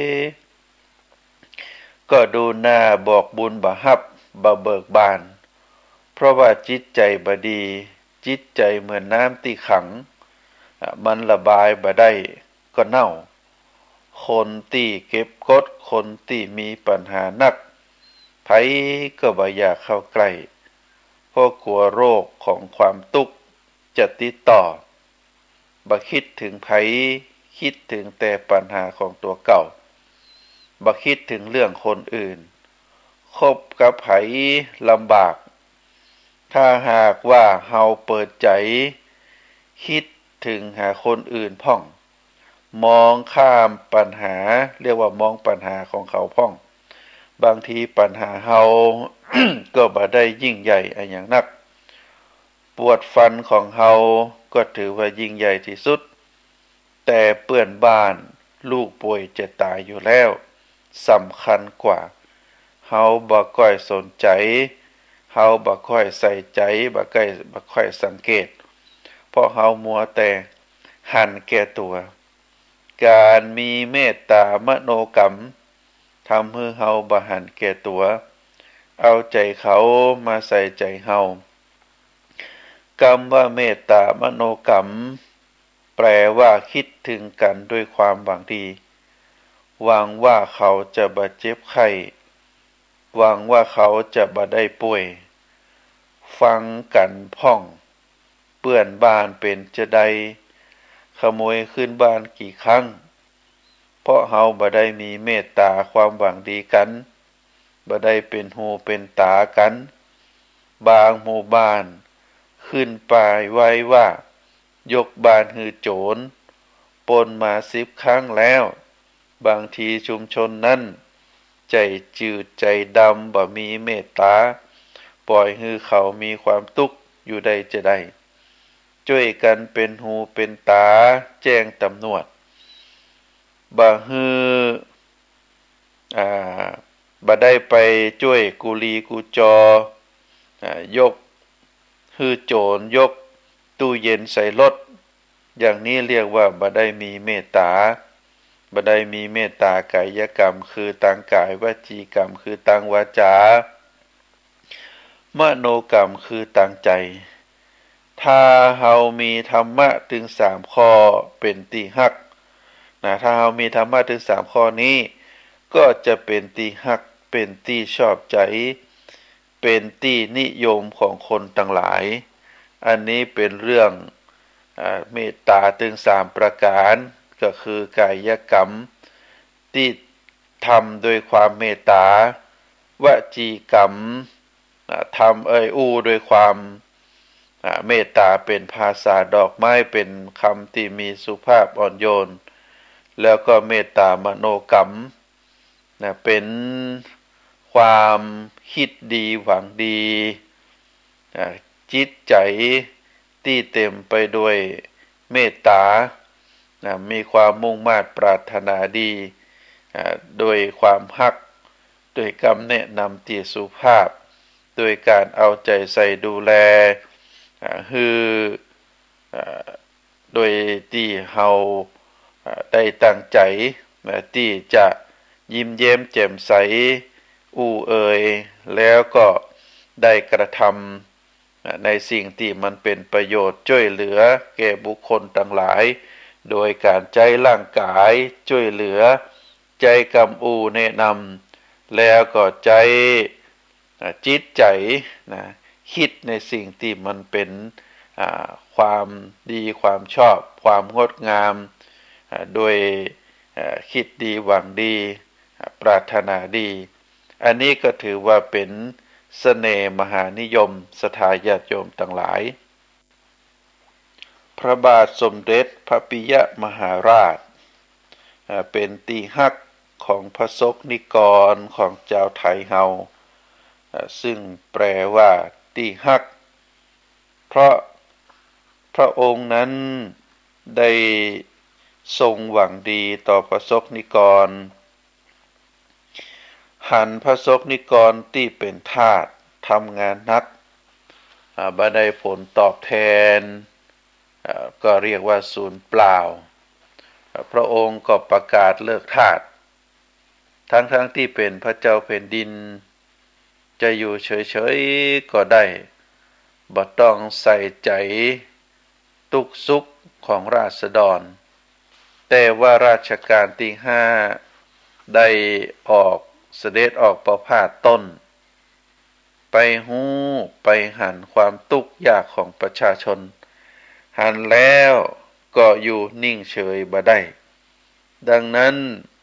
ๆก็ดูหน้าบอกบุญบ่ฮับบ่เบิกบานเพราะว่าจิตใจบ่ดีจิตใจเหมือนน้ำที่ขังมันระบายบ่ได้ก็เน่าคนที่เก็บกดคนที่มีปัญหานักไผก็บ่อยากเข้าใกล้เพราะกลัวโรคของความทุกข์จะติดต่อบ่คิดถึงไผคิดถึงแต่ปัญหาของตัวเก่าบ่คิดถึงเรื่องคนอื่นคบกับไผลำบากถ้าหากว่าเฮาเปิดใจคิดถึงหาคนอื่นพ่องมองข้ามปัญหาเรียกว่ามองปัญหาของเขาพ่องบางทีปัญหาเฮา ก็บ่ได้ยิ่งใหญ่อะไรอย่างนักปวดฟันของเฮาก็ถือว่ายิ่งใหญ่ที่สุดแต่เปื้อนบ้านลูกป่วยจะตายอยู่แล้วสำคัญกว่าเฮาบ่ค่อยสนใจเฮาบ่ค่อยใส่ใจบ่ค่อยสังเกตเพราะเฮามัวแต่หันแก่ตัวการมีเมตตามโนกรรมทำให้เฮาบ่หันแก่ตัวเอาใจเขามาใส่ใจเฮากรรมว่าเมตตามโนกรรมแปลว่าคิดถึงกันด้วยความหวังดีหวังว่าเขาจะบ่เจ็บไข้หวังว่าเขาจะบ่ได้ป่วยฟังกันพ่องเปื้อนบ้านเป็นจะใดขโมยขึ้นบ้านกี่ครั้งเพราะเฮาบ่ได้มีเมตตาความหวังดีกันบ่ได้เป็นหูเป็นตากันบางหมู่บ้านขึ้นป้ายไว้ว่ายกบ้านหือโจรปล้นมา10 ครั้งแล้วบางทีชุมชนนั้นใจจืดใจดำบ่มีเมตตาปล่อยให้เขามีความทุกข์อยู่ใดจะได้ ช่วยกันเป็นหูเป็นตาแจ้งตำรวจบ่ฮือบ่ได้ไปช่วยกุลีกุจอยกฮือโจรยกตู้เย็นใส่รถอย่างนี้เรียกว่าบ่ได้มีเมตตาบ่ได้มีเมตตากายกรรมคือทางกายวจีกรรมคือทางวาจามโนกรรมคือทางใจถ้าเฮามีธรรมะถึง3ข้อเป็นที่ฮักนะถ้าเฮามีธรรมะถึง3ข้อนี้ก็จะเป็นที่ฮักเป็นที่ชอบใจเป็นที่นิยมของคนทั้งหลายอันนี้เป็นเรื่องเมตตาถึง3ประการก็คือกายกรรมที่ทำโดยความเมตตาวจีกรรมทำอู้โดยความเมตตาเป็นภาษาดอกไม้เป็นคำที่มีสุภาพอ่อนโยนแล้วก็เมตตามโนกรรมเป็นความคิดดีหวังดีจิตใจที่เต็มไปด้วยเมตตามีความมุ่งมา่ปรารถนาดีโดยความฮักโดยคำแนะนำที่สุภาพโดยการเอาใจใส่ดูแลโดยที่เฮาได้ตั้งใจที่จะยิ้มแย้มแจ่มใสแล้วก็ได้กระทำในสิ่งที่มันเป็นประโยชน์ช่วยเหลือแก่บุคคลทั้งหลายโดยการใจร่างกายช่วยเหลือใจกำแนะนำแล้วก็ใจจิตใจคิดในสิ่งที่มันเป็นความดีความชอบความงดงามโดยคิดดีหวังดีปรารถนาดีอันนี้ก็ถือว่าเป็นเสน่ห์มหานิยมศรัทธาญาติโยมทั้งหลายพระบาทสมเด็จพระปิยมหาราชเป็นที่ฮักของพระสงฆ์นิกรของเจ้าไทยเฮาซึ่งแปลว่าที่ฮักเพราะพระองค์นั้นได้ทรงหวังดีต่อพระสงฆ์นิกรหันพระสงฆ์นิกรที่เป็นทาสทำงานหนักบ่ได้ผลตอบแทนก็เรียกว่าสูญเปล่าพระองค์ก็ประกาศเลิกทาสทั้งที่เป็นพระเจ้าแผ่นดินจะอยู่เฉยๆก็ได้บ่ต้องใส่ใจทุกสุขของราษฎรแต่ว่าราชการที่5ได้เสด็จออกประพาสต้นไปไปหันความทุกข์ยากของประชาชนหันแล้วก็อยู่นิ่งเฉยบ่ได้ดังนั้น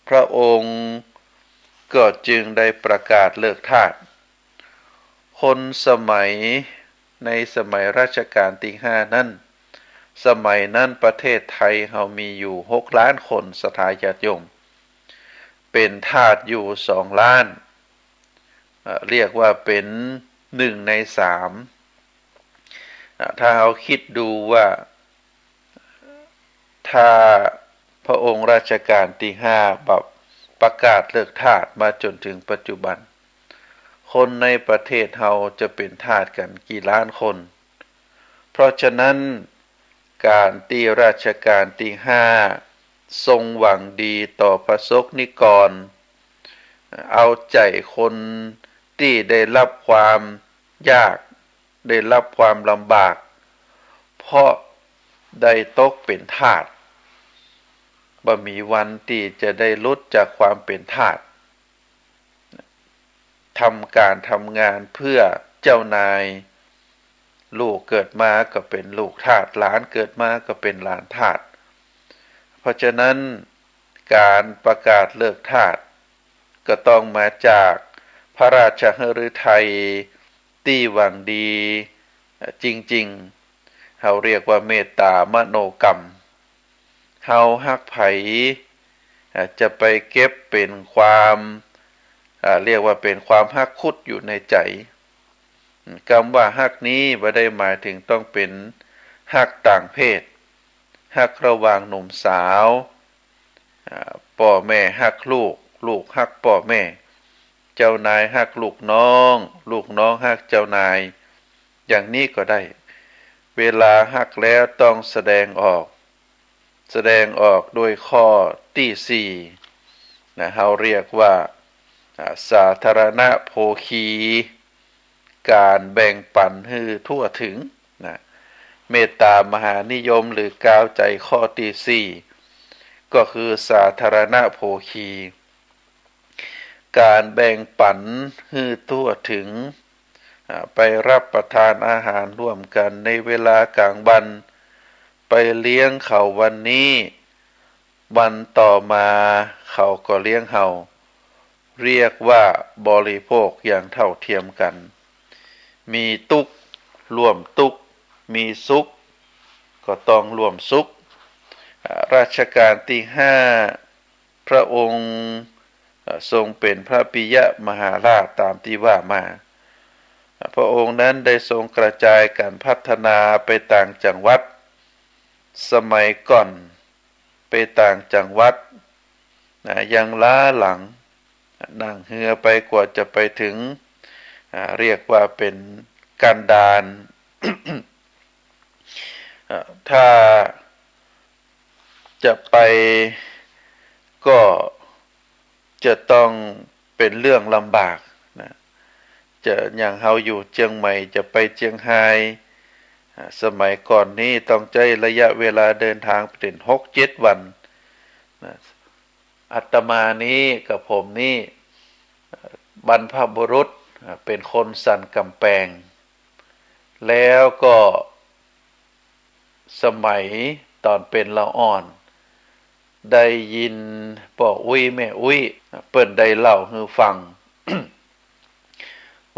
พระองค์ก็จึงได้ประกาศเลิกทาสคนในสมัยรัชกาลที่5นั้นสมัยนั้นประเทศไทยเรามีอยู่6 ล้านคนศรัทธาญาติโยมเป็นทาสอยู่2 ล้านเรียกว่าเป็น1 ใน 3ถ้าเราคิดดูว่าถ้าพระองค์รัชกาลที่5ประกาศเลิกทาสมาจนถึงปัจจุบันคนในประเทศเราจะเป็นทาสกันกี่ล้านคนเพราะฉะนั้นการที่ราชการที่5ทรงหวังดีต่อพระสงฆ์นิกรเอาใจคนที่ได้รับความยากได้รับความลำบากเพราะได้ตกเป็นทาสบ่มีวันที่จะได้หลุดจากความเป็นทาสทำการทำงานเพื่อเจ้านายลูกเกิดมาก็เป็นลูกทาสหลานเกิดมาก็เป็นหลานทาสเพราะฉะนั้นการประกาศเลิกทาสก็ต้องมาจากพระราชฤทัยที่หวังดีจริงๆเขาเรียกว่าเมตตามโนกรรมเขาฮักไผจะไปเก็บเป็นความเรียกว่าเป็นความฮักคุดอยู่ในใจคำว่าฮักนี้ไม่ได้หมายถึงต้องเป็น ฮักต่างเพศฮักระหว่างหนุ่มสาวพ่อแม่ฮักลูกลูกฮักพ่อแม่เจ้านายฮักลูกน้องลูกน้องฮักเจ้านายอย่างนี้ก็ได้เวลาฮักแล้วต้องแสดงออกโดยข้อที่4เราเรียกว่าสาธารณโภคีการแบ่งปันให้ทั่วถึงเมตตามหานิยมหรือกาวใจข้อที่4ก็คือสาธารณโภคีการแบ่งปันให้ทั่วถึงไปรับประทานอาหารร่วมกันในเวลากลางวันไปเลี้ยงเขาวันนี้วันต่อมาเขาก็เลี้ยงเราเรียกว่าบริโภคอย่างเท่าเทียมกันมีทุกข์ร่วมทุกข์มีสุขก็ต้องร่วมสุขรัชกาลที่5พระองค์ทรงเป็นพระปิยมหาราชตามที่ว่ามาพระองค์นั้นได้ทรงกระจายการพัฒนาไปต่างจังหวัดสมัยก่อนไปต่างจังหวัดยังล้าหลังนั่งเรือไปกว่าจะไปถึงเรียกว่าเป็นกันดาร ถ้าจะไปก็จะต้องเป็นเรื่องลำบากนะจะอย่างเฮาอยู่เชียงใหม่จะไปเชียงรายสมัยก่อนนี้ต้องใช้ระยะเวลาเดินทางเป็น 6-7 วันนะอาตมานี้กับผมนี่บรรพบุรุษเป็นคนสันกำแพงแล้วก็สมัยตอนเป็นละอ่อนได้ยินพ่ออุ้ยแม่อุ้ยเปิ้นได้เล่าให้ฟัง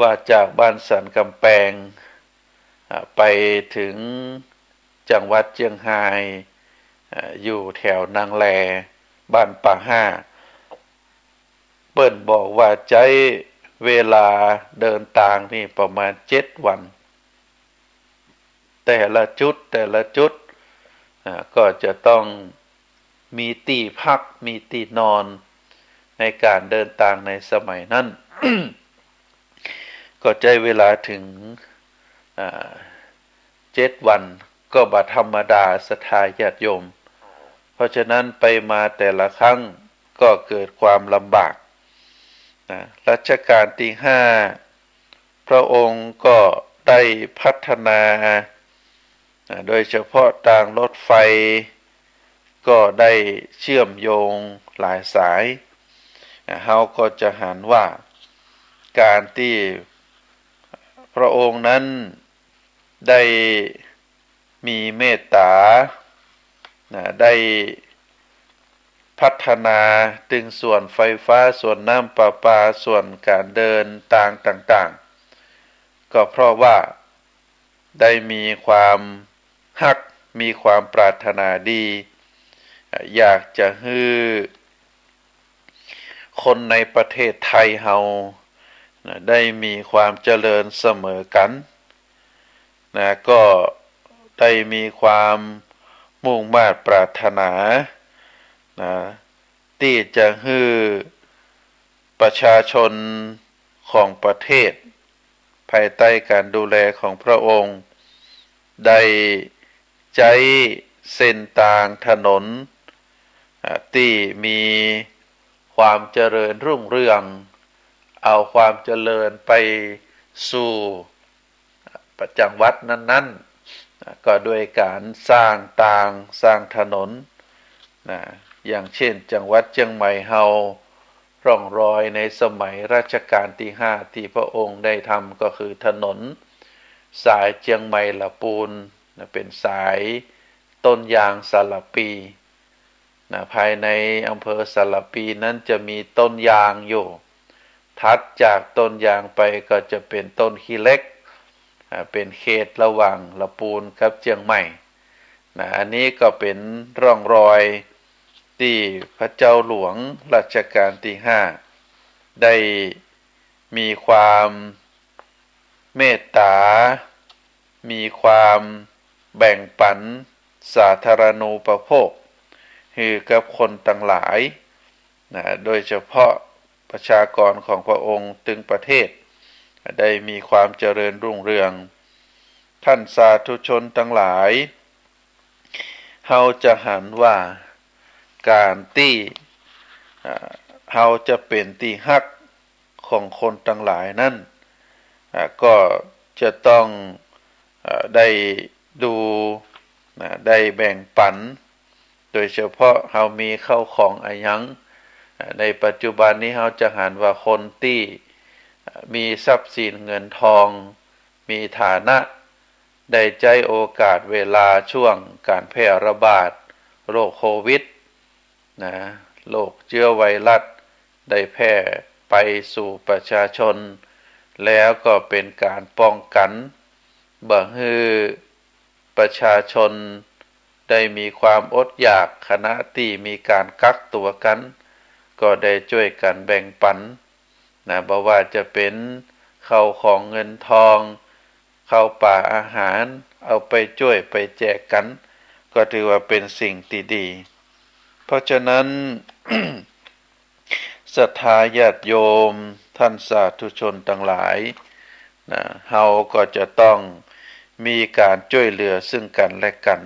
ว่าจากบ้านสันกำแพงไปถึงจังหวัดเชียงรายอยู่แถวนางแลบ้านป่าห้าเปิ้นบอกว่าใช้เวลาเดินทางนี่ประมาณ7 วันแต่ละจุดก็จะต้องมีที่พักมีที่นอนในการเดินทางในสมัยนั้น ก็ใช้เวลาถึง7 วันก็บ่ธรรมดาศรัทธาญาติโยมเพราะฉะนั้นไปมาแต่ละครั้งก็เกิดความลำบากรัชกาลที่5พระองค์ก็ได้พัฒนาโดยเฉพาะทางรถไฟก็ได้เชื่อมโยงหลายสายเฮาก็จะหันว่าการที่พระองค์นั้นได้มีเมตตาได้พัฒนาถึงส่วนไฟฟ้าส่วนน้ำประปาส่วนการเดินต่างๆก็เพราะว่าได้มีความฮักมีความปรารถนาดีอยากจะให้คนในประเทศไทยเฮาได้มีความเจริญเสมอกันก็ได้มีความมุ่งมา่ปรารถนาที่จะให้ประชาชนของประเทศภายใต้การดูแลของพระองค์ได้ใช้เส้นทางถนนที่มีความเจริญรุ่งเรืองเอาความเจริญไปสู่จังหวัดนั้นๆก็ด้วยการสร้างถนนอย่างเช่นจังหวัดเชียงใหม่เฮาร่องรอยในสมัยรัชกาลที่5ที่พระองค์ได้ทำก็คือถนนสายเชียงใหม่ละปูนเป็นสายต้นยางสารปีภายในอำเภอสารปีนั้นจะมีต้นยางอยู่ถัดจากต้นยางไปก็จะเป็นต้นขี้เหล็กเป็นเขตระหว่างละปูนกับเชียงใหม่อันนี้ก็เป็นร่องรอยที่พระเจ้าหลวงรัชกาลที่5ได้มีความเมตตามีความ แบ่งปันสาธารณูปโภคให้กับคนต่างหลายนะโดยเฉพาะประชากรของพระองค์ตึงประเทศได้มีความเจริญรุ่งเรืองท่านสาธุชนทั้งหลายเฮาจะหันว่าการที่เฮาจะเป็นที่ฮักของคนทั้งหลายนั้นก็จะต้องได้ดูได้แบ่งปันโดยเฉพาะเฮามีเข้าของอายังในปัจจุบันนี้เฮาจะหันว่าคนที่มีทรัพย์สินเงินทองมีฐานะได้ใจโอกาสเวลาช่วงการแพร่ระบาดโรคโควิดนะโรคเชื้อไวรัสได้แพร่ไปสู่ประชาชนแล้วก็เป็นการป้องกันบ่ให้ประชาชนได้มีความอดอยากขณะที่มีการกักตัวกันก็ได้ช่วยกันแบ่งปันนะบ่ว่าจะเป็นข้าวของเงินทองข้าวปลาอาหารเอาไปช่วยไปแจกกันก็ถือว่าเป็นสิ่งที่ดีเพราะฉะนั้น ศรัทธาญาติโยมท่านสาธุชนทั้งหลายนะเฮาก็จะต้องมีการช่วยเหลือซึ่งกันและกัน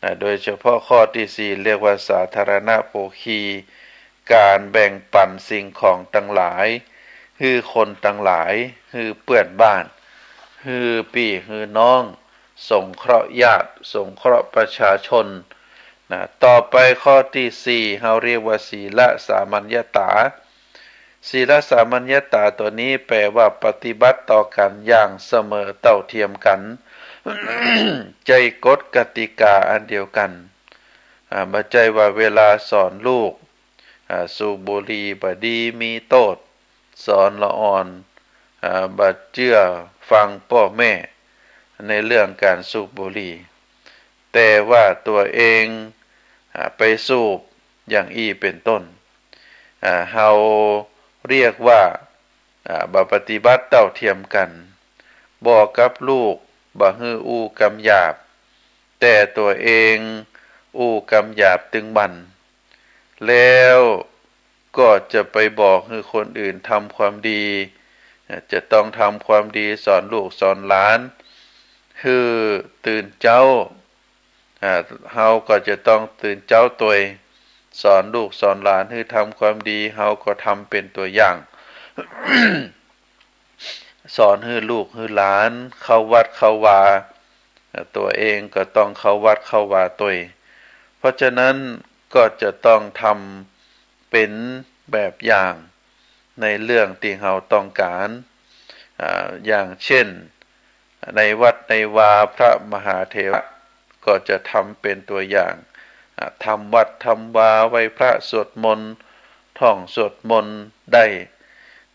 นะโดยเฉพาะข้อที่4เรียกว่าสาธารณโภคีการแบ่งปันสิ่งของทั้งหลายคือคนทั้งหลายคือเปื้อนบ้านคือพี่คือน้องสงเคราะห์ญาติสงเคราะห์ประชาชนนะต่อไปข้อที่4เฮาเรียกว่าศีลสามัญญตาศีลสามัญญตาตัวนี้แปลว่าปฏิบัติต่อกันอย่างเสมอเท่าเทียมกัน ใจกฎกติกาอันเดียวกันบ่ใจว่าเวลาสอนลูกสูบบุหรี่บ่ดีมีโทษสอนละอ่อนบ่เชื่อฟังพ่อแม่ในเรื่องการสูบบุหรี่แต่ว่าตัวเองไปสูบอย่างเป็นต้นเฮาเรียกว่าบ่ปฏิบัติเท่าเทียมกันบอกกับลูกบ่ฮื้ออู้กำหยาบแต่ตัวเองอู้กำหยาบตึงบันแล้วก็จะไปบอกให้คนอื่นทำความดีจะต้องทำความดีสอนลูกสอนหลานคือตื่นเจ้าเฮาก็จะต้องตื่นเจ้าตัวสอนลูกสอนหลานให้ทำความดีเฮาก็ทำเป็นตัวอย่าง สอนให้ลูกให้หลานเข้าวัดเข้าวาตัวเองก็ต้องเข้าวัดเข้าวาตัวเพราะฉะนั้นก็จะต้องทำเป็นแบบอย่างในเรื่องที่เราต้องการอย่างเช่นในวัดในวาพระมหาเถระก็จะทำเป็นตัวอย่างทำวัดทำวาไว้พระสวดมนต์ท่องสวดมนต์ได้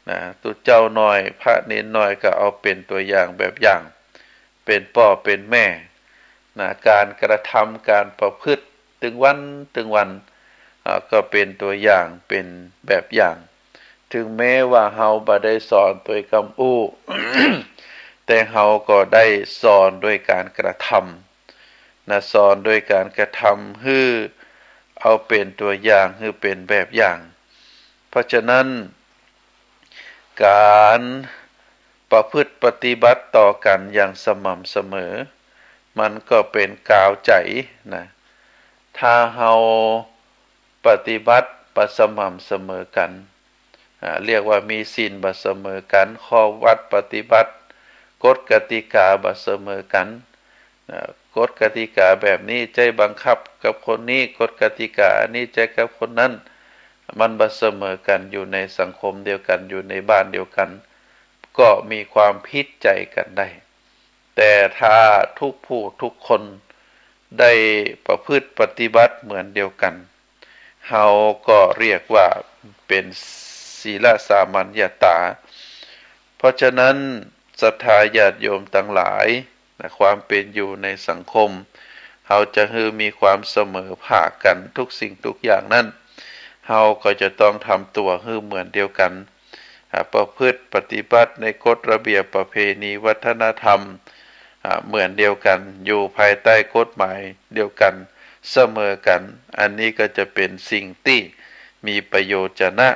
นะตุเจ้าน้อยพระเนนน้อยก็เอาเป็นตัวอย่างแบบอย่างเป็นพ่อเป็นแม่นะการกระทำการประพฤติถึงวันก็เป็นตัวอย่างเป็นแบบอย่างถึงแม้ว่าเฮาบ่ได้สอนโดยคำอู้ แต่เฮาก็ได้สอนด้วยการกระทำนะสอนด้วยการกระทำให้เอาเป็นตัวอย่างให้เป็นแบบอย่างเพราะฉะนั้นการประพฤติปฏิบัติต่อกันอย่างสม่ำเสมอมันก็เป็นกาวใจนะถ้าเฮาปฏิบัติบ่สม่ำเสมอกันเรียกว่ามีศีลบ่เสมอกันข้อวัดปฏิบัติกฎกติกาบ่เสมอกันกฎกติกาแบบนี้ใจบังคับกับคนนี้กฎกติกาอันนี้ใจกับคนนั้นมันบ่เสมอกันอยู่ในสังคมเดียวกันอยู่ในบ้านเดียวกันก็มีความผิดใจกันได้แต่ถ้าทุกผู้ทุกคนได้ประพฤติปฏิบัติเหมือนเดียวกันเฮาก็เรียกว่าเป็นศีลสามัญญตาเพราะฉะนั้นศรัทธาญาติโยมทั้งหลายความเป็นอยู่ในสังคมเฮาจะให้มีความเสมอภาคกันทุกสิ่งทุกอย่างนั้นเฮาก็จะต้องทำตัวให้เหมือนเดียวกันประพฤติปฏิบัติในกฎระเบียบประเพณีวัฒนธรรม เหมือนเดียวกันอยู่ภายใต้กฎหมายเดียวกันเสมอกันอันนี้ก็จะเป็นสิ่งที่มีประโยชน์นะ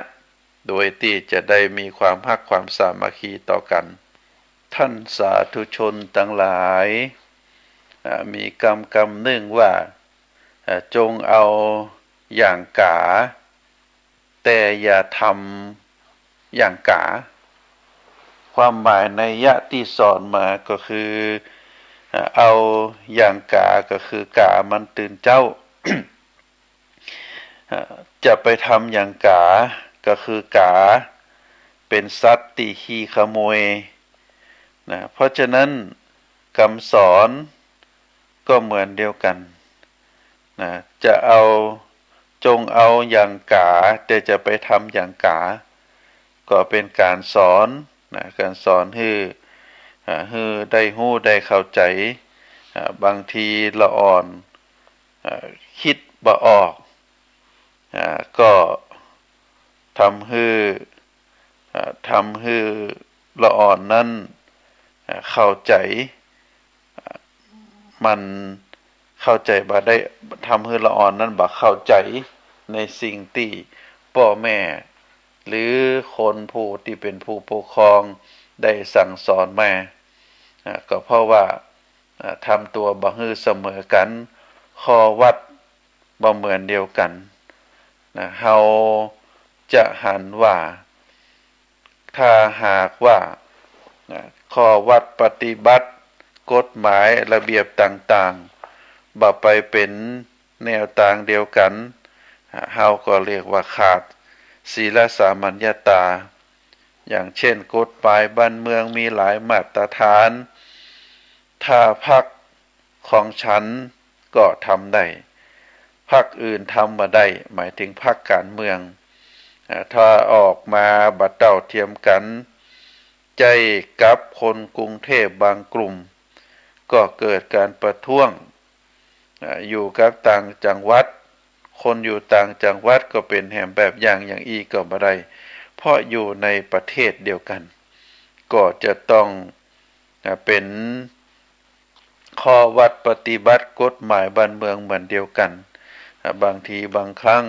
โดยที่จะได้มีความรักความสามัคคีต่อกันท่านสาธุชนทั้งหลายมีกำหนึ่งว่าจงเอาอย่างกาแต่อย่าทำอย่างกาความหมายในยะที่สอนมาก็คือเอาอย่างกาก็คือกามันตื่นเจ้า จะไปทำอย่างกาก็คือกาเป็นสัตว์ที่ขี้ขโมยนะเพราะฉะนั้นคำสอนก็เหมือนเดียวกันนะจะเอาจงเอาอย่างกาแต่จะไปทำอย่างกาก็เป็นการสอนนะการสอนให้ได้ฮู้ได้เข้าใจบางทีละอ่อนคิดบ่ออกก็ทำให้ละอ่อนนั้นเข้าใจมันเข้าใจบ่ได้ทำให้ละอ่อนนั้นบ่เข้าใจในสิ่งที่พ่อแม่หรือคนผู้ที่เป็นผู้ปกครองได้สั่งสอนมาก็เพราะว่าทำตัวบ่ฮือเสมอกันข้อวัดบ่เหมือนเดียวกันเฮาจะหันว่าถ้าหากว่าข้อวัดปฏิบัติกฎหมายระเบียบต่างๆบ่ไปเป็นแนวทางเดียวกันเฮาก็เรียกว่าขาดศีลสามัญญาตาอย่างเช่นกฎหมายบ้านเมืองมีหลายมาตรฐานถ้าพรรคของฉันก็ทำได้พรรคอื่นทำบ่ได้หมายถึงพรรคการเมืองถ้าออกมาบัดเท่าเทียมกันใจกับคนกรุงเทพบางกลุ่มก็เกิดการประท้วงอยู่กับต่างจังหวัดคนอยู่ต่างจังหวัดก็เป็นแหมแบบอย่างอีกก็บ่ได้เพราะอยู่ในประเทศเดียวกันก็จะต้องเป็นข้อวัดปฏิบัติกฎหมายบ้านเมืองเหมือนเดียวกันบางทีบางครั้ง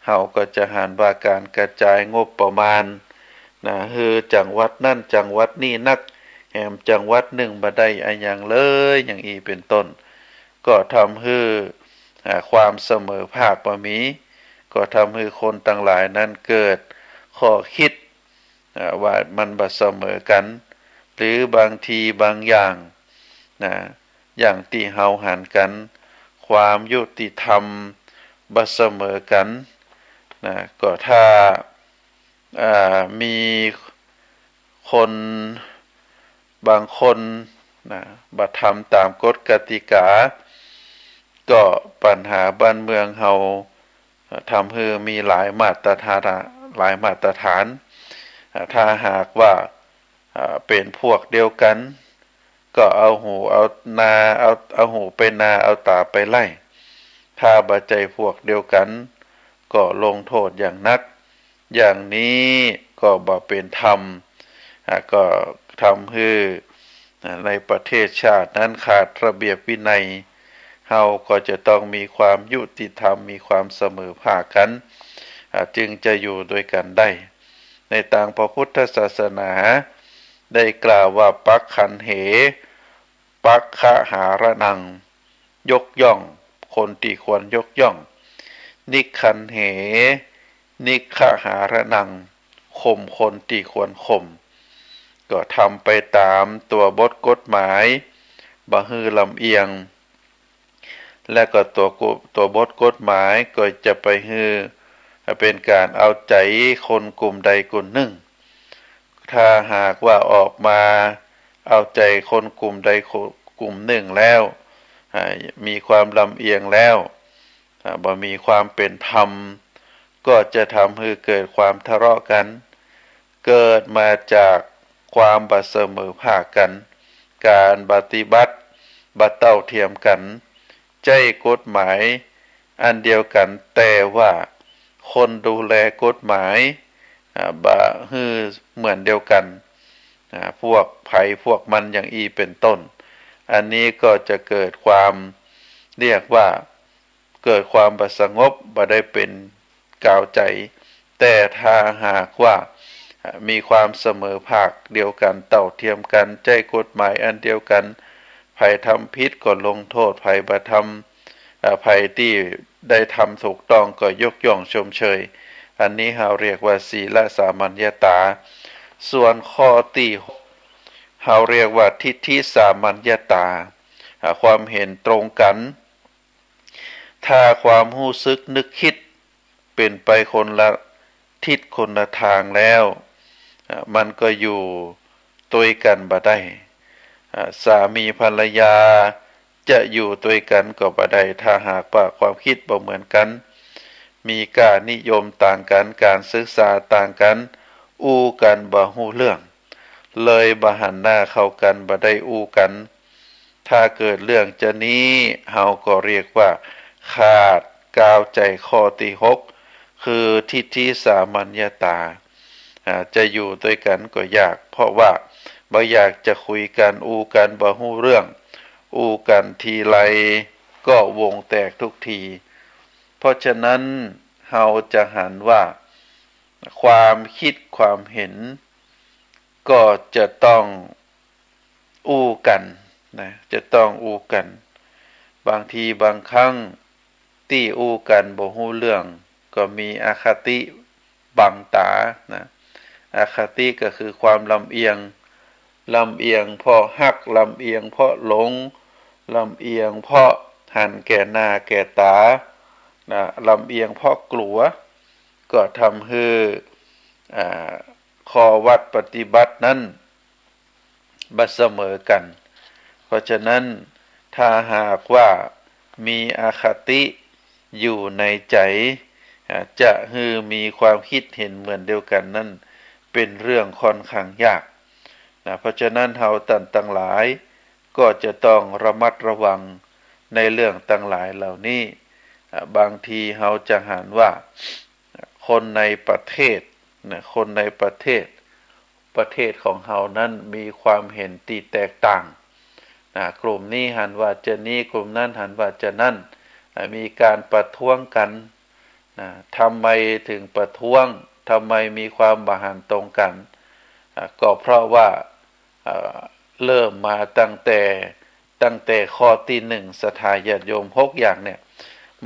เฮาก็จะหันว่าการกระจายงบประมาณจังหวัดนั่นจังหวัดนี่นักแหมจังหวัดหนึ่งบ่ได้อันอย่างเลยอย่างอีเป็นต้นก็ทำให้ความเสมอภาคบ่มีก็ทำให้คนต่างหลายนั้นเกิดข้อคิดว่ามันบ่เสมอกันหรือบางทีบางอย่างอย่างที่เฮาหันกันความยุติธรรมบ่เสมอกันก็ถ้ามีคนบางคนบ่ทำตามกฎกติกาก็ปัญหาบ้านเมืองเฮาทำให้มีหลายมาตรฐานถ้าหากว่าเป็นพวกเดียวกันก็เอาหูไปนาเอาตาไปไล่ถ้าบ่ใจพวกเดียวกันก็ลงโทษอย่างนักอย่างนี้ก็บ่เป็นธรรมก็ทำให้ในประเทศชาตินั้นขาดระเบียบวินัยเฮาก็จะต้องมีความยุติธรรมมีความเสมอภาคกันจึงจะอยู่ด้วยกันได้ในทางพระพุทธศาสนาได้กล่าวว่าปักขันเหปักขหารนังยกย่องคนที่ควรยกย่องนิขันเหนิขหารนังข่มคนที่ควรข่มก็ทำไปตามตัวบทกฎหมายบ่ฮือลำเอียงและก็ตัวบทกฎหมายก็จะไปฮือเป็นการเอาใจคนกลุ่มใดกลุ่มหนึ่งถ้าหากว่าออกมาเอาใจคนกลุ่มใดกลุ่มหนึ่งแล้วมีความลำเอียงแล้วบ่มีความเป็นธรรมก็จะทำให้เกิดความทะเลาะกันเกิดมาจากความบ่เสมอภาคกันการปฏิบัติบ่เท่าเทียมกันใจกฎหมายอันเดียวกันแต่ว่าคนดูแลกฎหมายบ่ฮือเหมือนเดียวกันพวกไผพวกมันอย่างอีเป็นต้น อันนี้ก็จะเกิดความเรียกว่าเกิดความบ่สงบบ่ได้เป็นกาวใจแต่ถ้าหากว่ามีความเสมอภาคเดียวกันเท่าเทียมกันใจกฎหมายอันเดียวกันไผทำผิดก็ลงโทษไผบ่ทำไผที่ได้ทำถูกต้องก็ยกย่องชมเชยอันนี้เราเรียกว่าศีลสามัญญาตาส่วนข้อที่เราเรียกว่าทิฏฐิสามัญญาตาความเห็นตรงกันถ้าความรู้สึกนึกคิดเป็นไปคนละทิศคนละทางแล้วมันก็อยู่ตัวกันบ่ได้สามีภรรยาจะอยู่ตัวกันก็บ่ได้ถ้าหากว่าความคิดบ่เหมือนกันมีการนิยมต่างกันการศึกษาต่างกันอู้กันบ่ฮู้เรื่องเลยบ่หันหน้าเข้ากันบ่ได้อู้กันถ้าเกิดเรื่องจะนี้เฮาก็เรียกว่าขาดกาวใจข้อที่6คือทิฏฐิสามัญญาตาจะอยู่ด้วยกันก็ยากเพราะว่าบ่อยากจะคุยกันอู้กันบ่ฮู้เรื่องอู้กันทีไรก็วงแตกทุกทีเพราะฉะนั้นเฮาจะหันว่าความคิดความเห็นก็จะต้องอู้กันนะจะต้องอู้กันบางทีบางครั้งที่อู้กันบ่ฮู้เรื่องก็มีอคติบังตานะอคติก็คือความลำเอียงเพราะฮักลำเอียงเพราะหลงลำเอียงเพราะหันแก่หน้าแก่ตานะลำเอียงเพราะกลัวก็ทำให้ข้อวัดปฏิบัตินั้นบ่เสมอกันเพราะฉะนั้นถ้าหากว่ามีอคติอยู่ในใจจะให้มีความคิดเห็นเหมือนเดียวกันนั่นเป็นเรื่องค่อนข้างยากนะเพราะฉะนั้นเฮาทั้งหลายก็จะต้องระมัดระวังในเรื่องทั้งหลายเหล่านี้บางทีเฮาจะหันว่าคนในประเทศนะคนในประเทศของเฮานั้นมีความเห็นที่แตกต่างกลุ่มนี้หันว่าจะนี้กลุ่มนั้นหันว่าจะนั่นมีการประท้วงกันทำไมถึงประท้วงทำไมมีความบ่หันตรงกันก็เพราะว่าเริ่มมาตั้งแต่ข้อที่1ศรัทธาญาติโยม6อย่างเนี่ย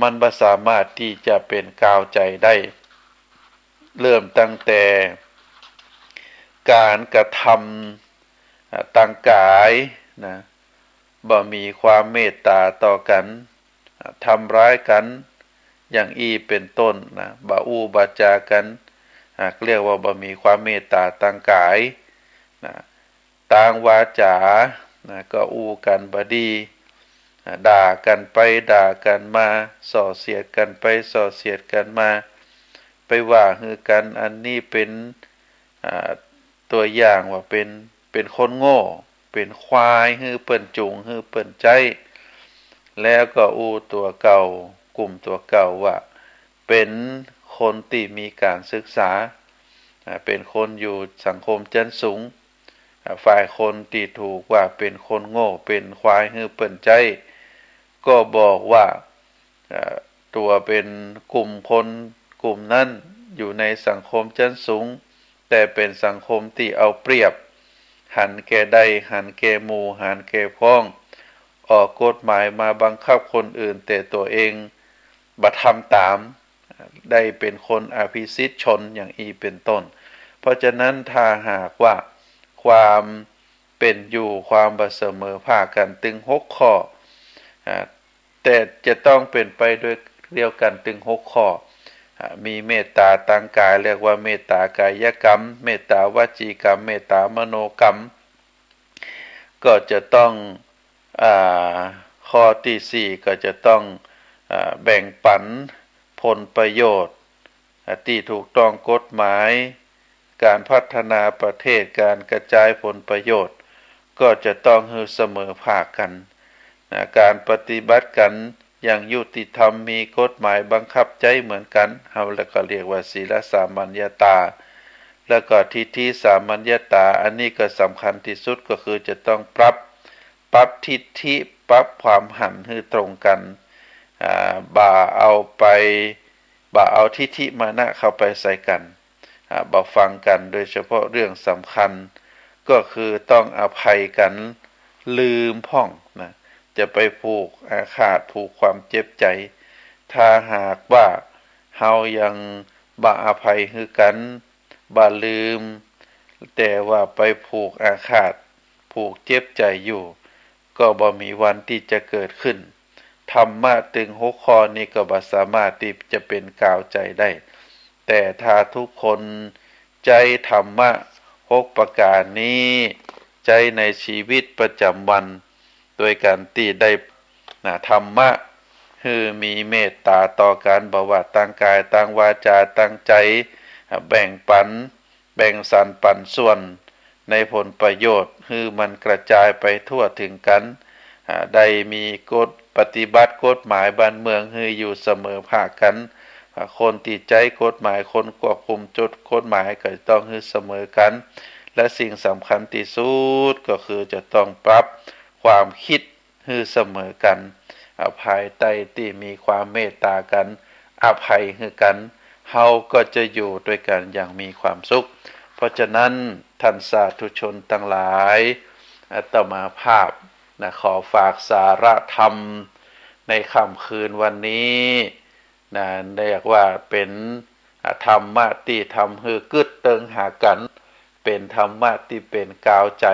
มันบ่สามารถที่จะเป็นกาวใจได้เริ่มตั้งแต่การกระทำต่างกายนะบ่มีความเมตตาต่อกันทำร้ายกันอย่างเป็นต้นนะบ่อู้บ่จากันเรียกว่าบ่มีความเมตตาต่างกายนะต่างวาจานะก็อู้กันบ่ดีด่ากันไปด่ากันมาส่อเสียดกันไปส่อเสียดกันมาไปว่าฮือกันอันนี้เป็นตัวอย่างว่าเป็นคนโง่เป็นควายฮือเปิ้นจุงฮือเปิ้นใจแล้วก็อู้ตัวเก่ากลุ่มตัวเก่าว่าเป็นคนที่มีการศึกษาเป็นคนอยู่สังคมชั้นสูงฝ่ายคนที่ถูกว่าเป็นคนโง่เป็นควายฮือเปิ้นใจก็บอกว่าตัวเป็นกลุ่มคนกลุ่มนั้นอยู่ในสังคมชั้นสูงแต่เป็นสังคมที่เอาเปรียบหันแก่ใดหันแก่หมู่หันแก่พ้องออกกฎหมายมาบังคับคนอื่นแต่ตัวเองบ่ทำตามได้เป็นคนอภิสิทธิชนอย่างเป็นต้นเพราะฉะนั้นถ้าหากว่าความเป็นอยู่ความบ่เสมอภาคกันถึง6ข้อแต่จะต้องเป็นไปด้วยเดียวกันถึง6ข้อมีเมตตาทางกายเรียกว่าเมตตากายกรรมเมตตาวจีกรรมเมตตามโนกรรมก็จะต้องข้อที่4ก็จะต้องแบ่งปันผลประโยชน์ที่ถูกต้องกฎหมายการพัฒนาประเทศการกระจายผลประโยชน์ก็จะต้องเสมอภาคกันการปฏิบัติกันอย่างยุติธรรมมีกฎหมายบังคับใจเหมือนกันเฮาแล้วก็เรียกว่าศีลสามัญญาตาแล้วก็ทิฏฐิสามัญญาตาอันนี้ก็สำคัญที่สุดก็คือจะต้องปรับ ปรับทิฏฐิปรับความหันให้ตรงกันบ่เอาทิฏฐิมานะเข้าไปใส่กันบ่ฟังกันโดยเฉพาะเรื่องสำคัญก็คือต้องอภัยกันลืมพ่องนะจะไปผูกอาฆาตผูกความเจ็บใจถ้าหากว่าเฮายังบ่อภัยให้กันบ่ลืมแต่ว่าไปผูกอาฆาตผูกเจ็บใจอยู่ก็บ่มีวันที่จะเกิดขึ้นธรรมะถึง6ข้อนี้ก็บ่สามารถที่จะเป็นกาวใจได้แต่ถ้าทุกคนใจธรรมะ6ประการนี้ใจในชีวิตประจำวันโดยการที่ได้ธรรมะคือมีเมตตาต่อกันบ่ว่าตั้งกายตั้งวาจาตั้งใจแบ่งปันแบ่งสรรปันส่วนในผลประโยชน์คือมันกระจายไปทั่วถึงกันได้มีกฎปฏิบัติกฎหมายบ้านเมืองคืออยู่เสมอภาคกันคนที่ใจกฎหมายคนควบคุมจุดกฎหมายก็ต้องคือเสมอกันและสิ่งสำคัญที่สุดก็คือจะต้องปรับความคิดคือเสมอกันภายใต้ที่มีความเมตตากันอภัยคือกันเฮาก็จะอยู่ด้วยกันอย่างมีความสุขเพราะฉะนั้นท่านสาธุชนทั้งหลายอาตมาภาพขอฝากสาระธรรมในค่ำคืนวันนี้เรียกว่าเป็นธรรมะที่ทำให้กึดเติงหากันเป็นธรรมะที่เป็นกาวใจ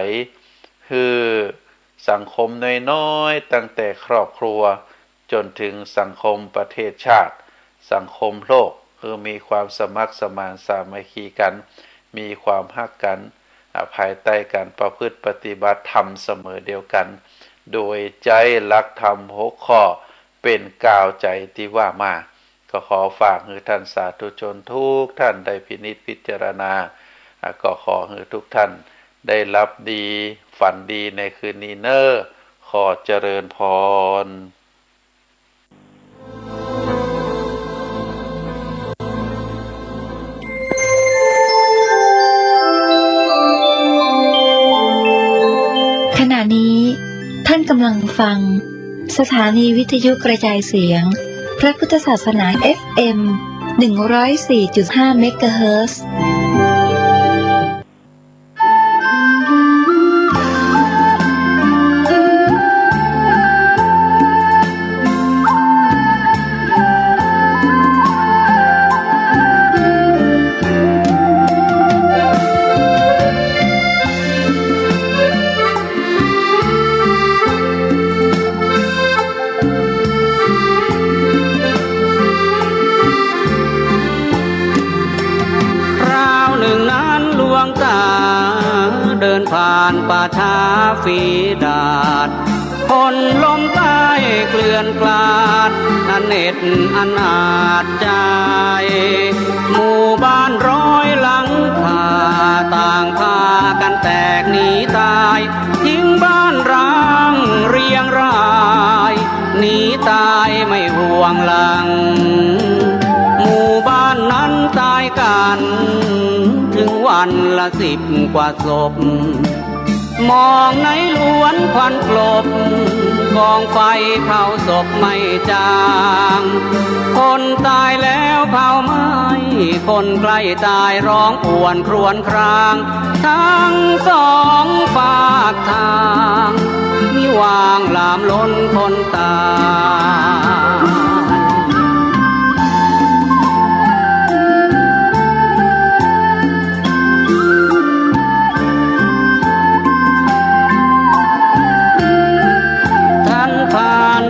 คือสังคมน้อยๆตั้งแต่ครอบครัวจนถึงสังคมประเทศชาติสังคมโลกคือมีความสมัครสมานสามัคคีกันมีความฮักกันภายใต้การประพฤติปฏิบัติธรรมเสมอเดียวกันโดยใจรักธรรม6ข้อเป็นกาวใจที่ว่ามาก็ขอฝากให้ท่านสาธุชนทุกท่านได้พินิจพิจารณาก็ขอให้ทุกท่านได้รับดีฝันดีในคืนนี้ขอเจริญพร ขณะนี้ท่านกำลังฟังสถานีวิทยุกระจายเสียงพระพุทธศาสนา FM 104.5 เมกะเฮิรตซ์เดินผ่านป่าช้าฝีดาดคนล้มตายเกลื่อนกลาดนั่นเหน็ดอนาจใจหมู่บ้านร้อยหลังคาต่างพากันแตกหนีตายทิ้งบ้านร้างเรียงรายหนีตายไม่ห่วงหลังหมู่บ้านนั้นตายกันถึงวันละ10 กว่าศพมองในล้วนควันกลบกองไฟเผาศพไม่จางคนตายแล้วเผาไหม้คนใกล้ตายร้องป่วนครวญครางทั้งสองฝากทางมิวางลามล้นคนตาย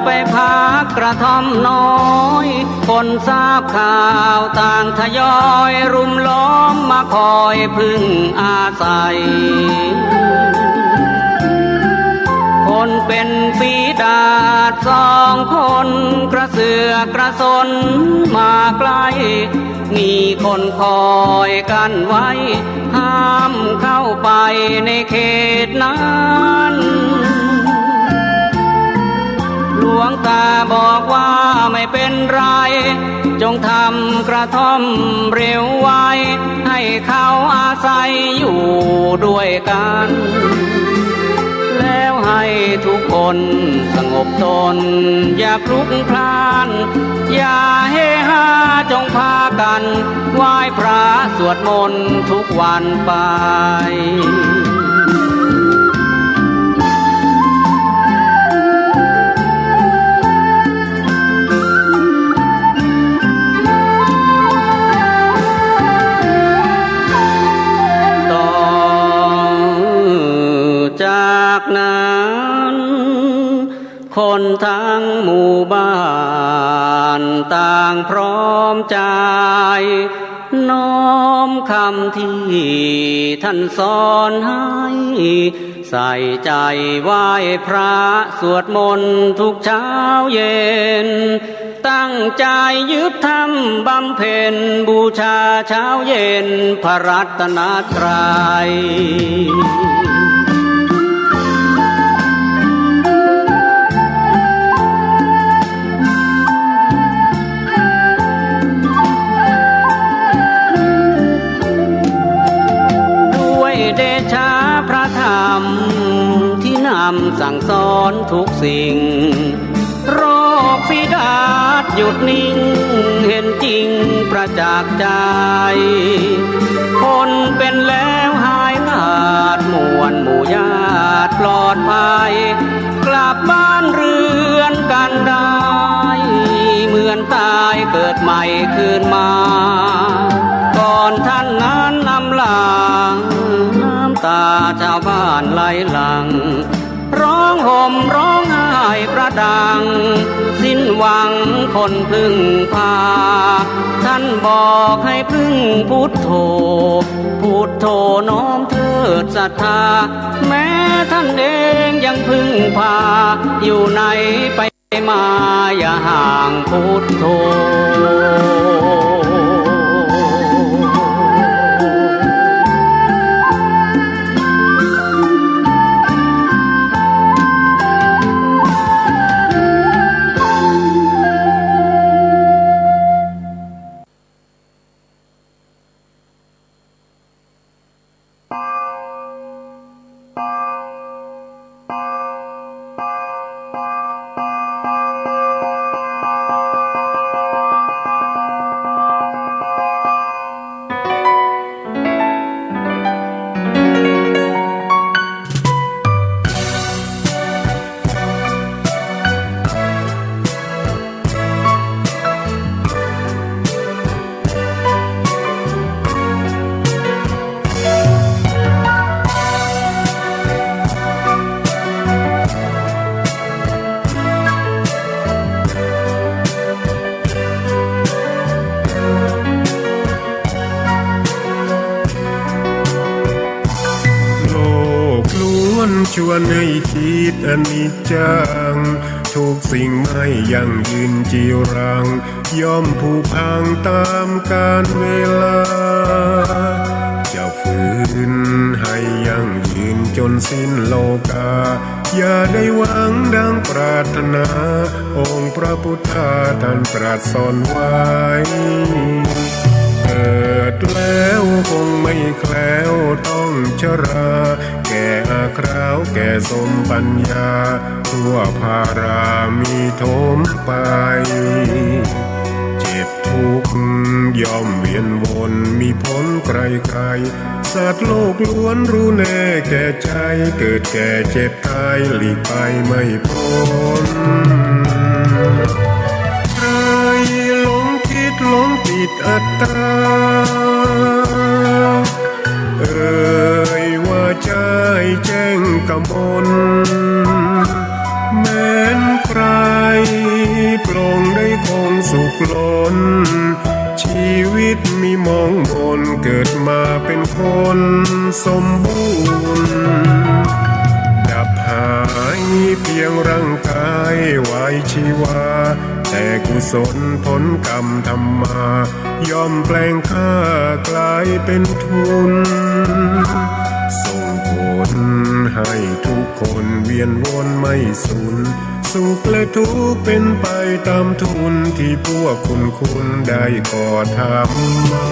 ไปพักกระท่อมน้อยคนทราบข่าวต่างทยอยรุมล้อมมาคอยพึ่งอาศัยคนเป็นฝีดาษ2 คนกระเสือกกระสนมาใกล้มีคนคอยกันไว้ห้ามเข้าไปในเขตนั้นหลวงตาบอกว่าไม่เป็นไรจงทำกระท่อมเร็วไว้ให้เขาอาศัยอยู่ด้วยกันแล แล้วให้ทุกคนสงบตนอย่าพลุกพล่าน อย่าเฮฮาจงพากันไหว้พระสวดมนต์ทุกวันไปจากนั้นคนทั้งหมู่บ้านต่างพร้อมใจน้อมคำที่ท่านสอนให้ใส่ใจไหว้พระสวดมนต์ทุกเช้าเย็นตั้งใจยึดธรรมบำเพ็ญบูชาเช้าเย็นพระรัตนตรัยเดชะพระธรรมที่นำสั่งสอนทุกสิ่งโรคฝีดาษหยุดนิ่งเห็นจริงประจักษ์ใจคนเป็นแล้วหายขาดมวลหมู่ญาติปลอดภัยกลับบ้านเรือนกันได้เหมือนตายเกิดใหม่คืนมาก่อนท่านนั้นนำลางน้ำตาชาวบ้านไหลหลั่งร้องห่มร้องไห้ประดังสิ้นหวังคนพึ่งพาท่านบอกให้พึ่งพุทโธพุทโธน้อมเถิดศรัทธาแม้ท่านเองยังพึ่งพาอยู่ไหนไปมาอย่าห่างพุทโธชวนให้คิดอนิจจังทุกสิ่งไม่ยั่งยืนจีรังย่อมผุพังตามกาลเวลาจะฝืนให้ยั่งยืนจนสิ้นโลกาอย่าได้หวังดังปรารถนาองค์พระพุทธาท่านตรัสสอนไว้เกิดแล้วคงไม่แคล้วต้องชราแก่อาคราวแก่สมปัญญาทั่วภารามีโถมไปเจ็บทุกข์ย่อมเวียนวนมีพ้นใครๆสัตว์โลกล้วนรู้แน่แก่ใจเกิดแก่เจ็บตายหลีกไปไม่พ้นใครหลงคิดหลงติดอัตตาว่าใจแจ้งกำมลแม้นใครปลงได้คงสุขล้นชีวิตมีมองบนเกิดมาเป็นคนสมบูรณ์ดับหายเพียงร่างกายไว้ชีวาแต่กุศลผลกรรมทำมาย่อมแปลงค่ากลายเป็นทุนส่งผลให้ทุกคนเวียนวนไม่สูญสุขและทุกข์เป็นไปตามทุนที่พวกคุณได้ก่อทำมา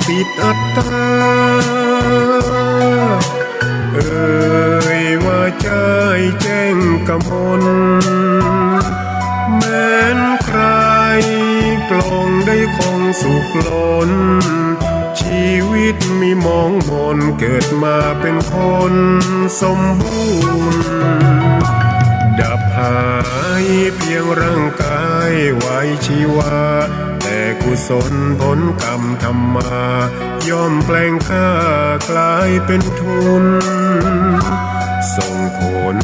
ปิดอัตตาเอ่ยว่าใจแจ้งกมลแม้นใครปลงได้คงสุขล้นชีวิตมีมองมนเกิดมาเป็นคนสมบูรณ์ดับหายเพียงร่างกายไว้ชีวาแต่กุศลผลกรรมทำมาย่อมแปลงค่ากลายเป็นทุนส่งผล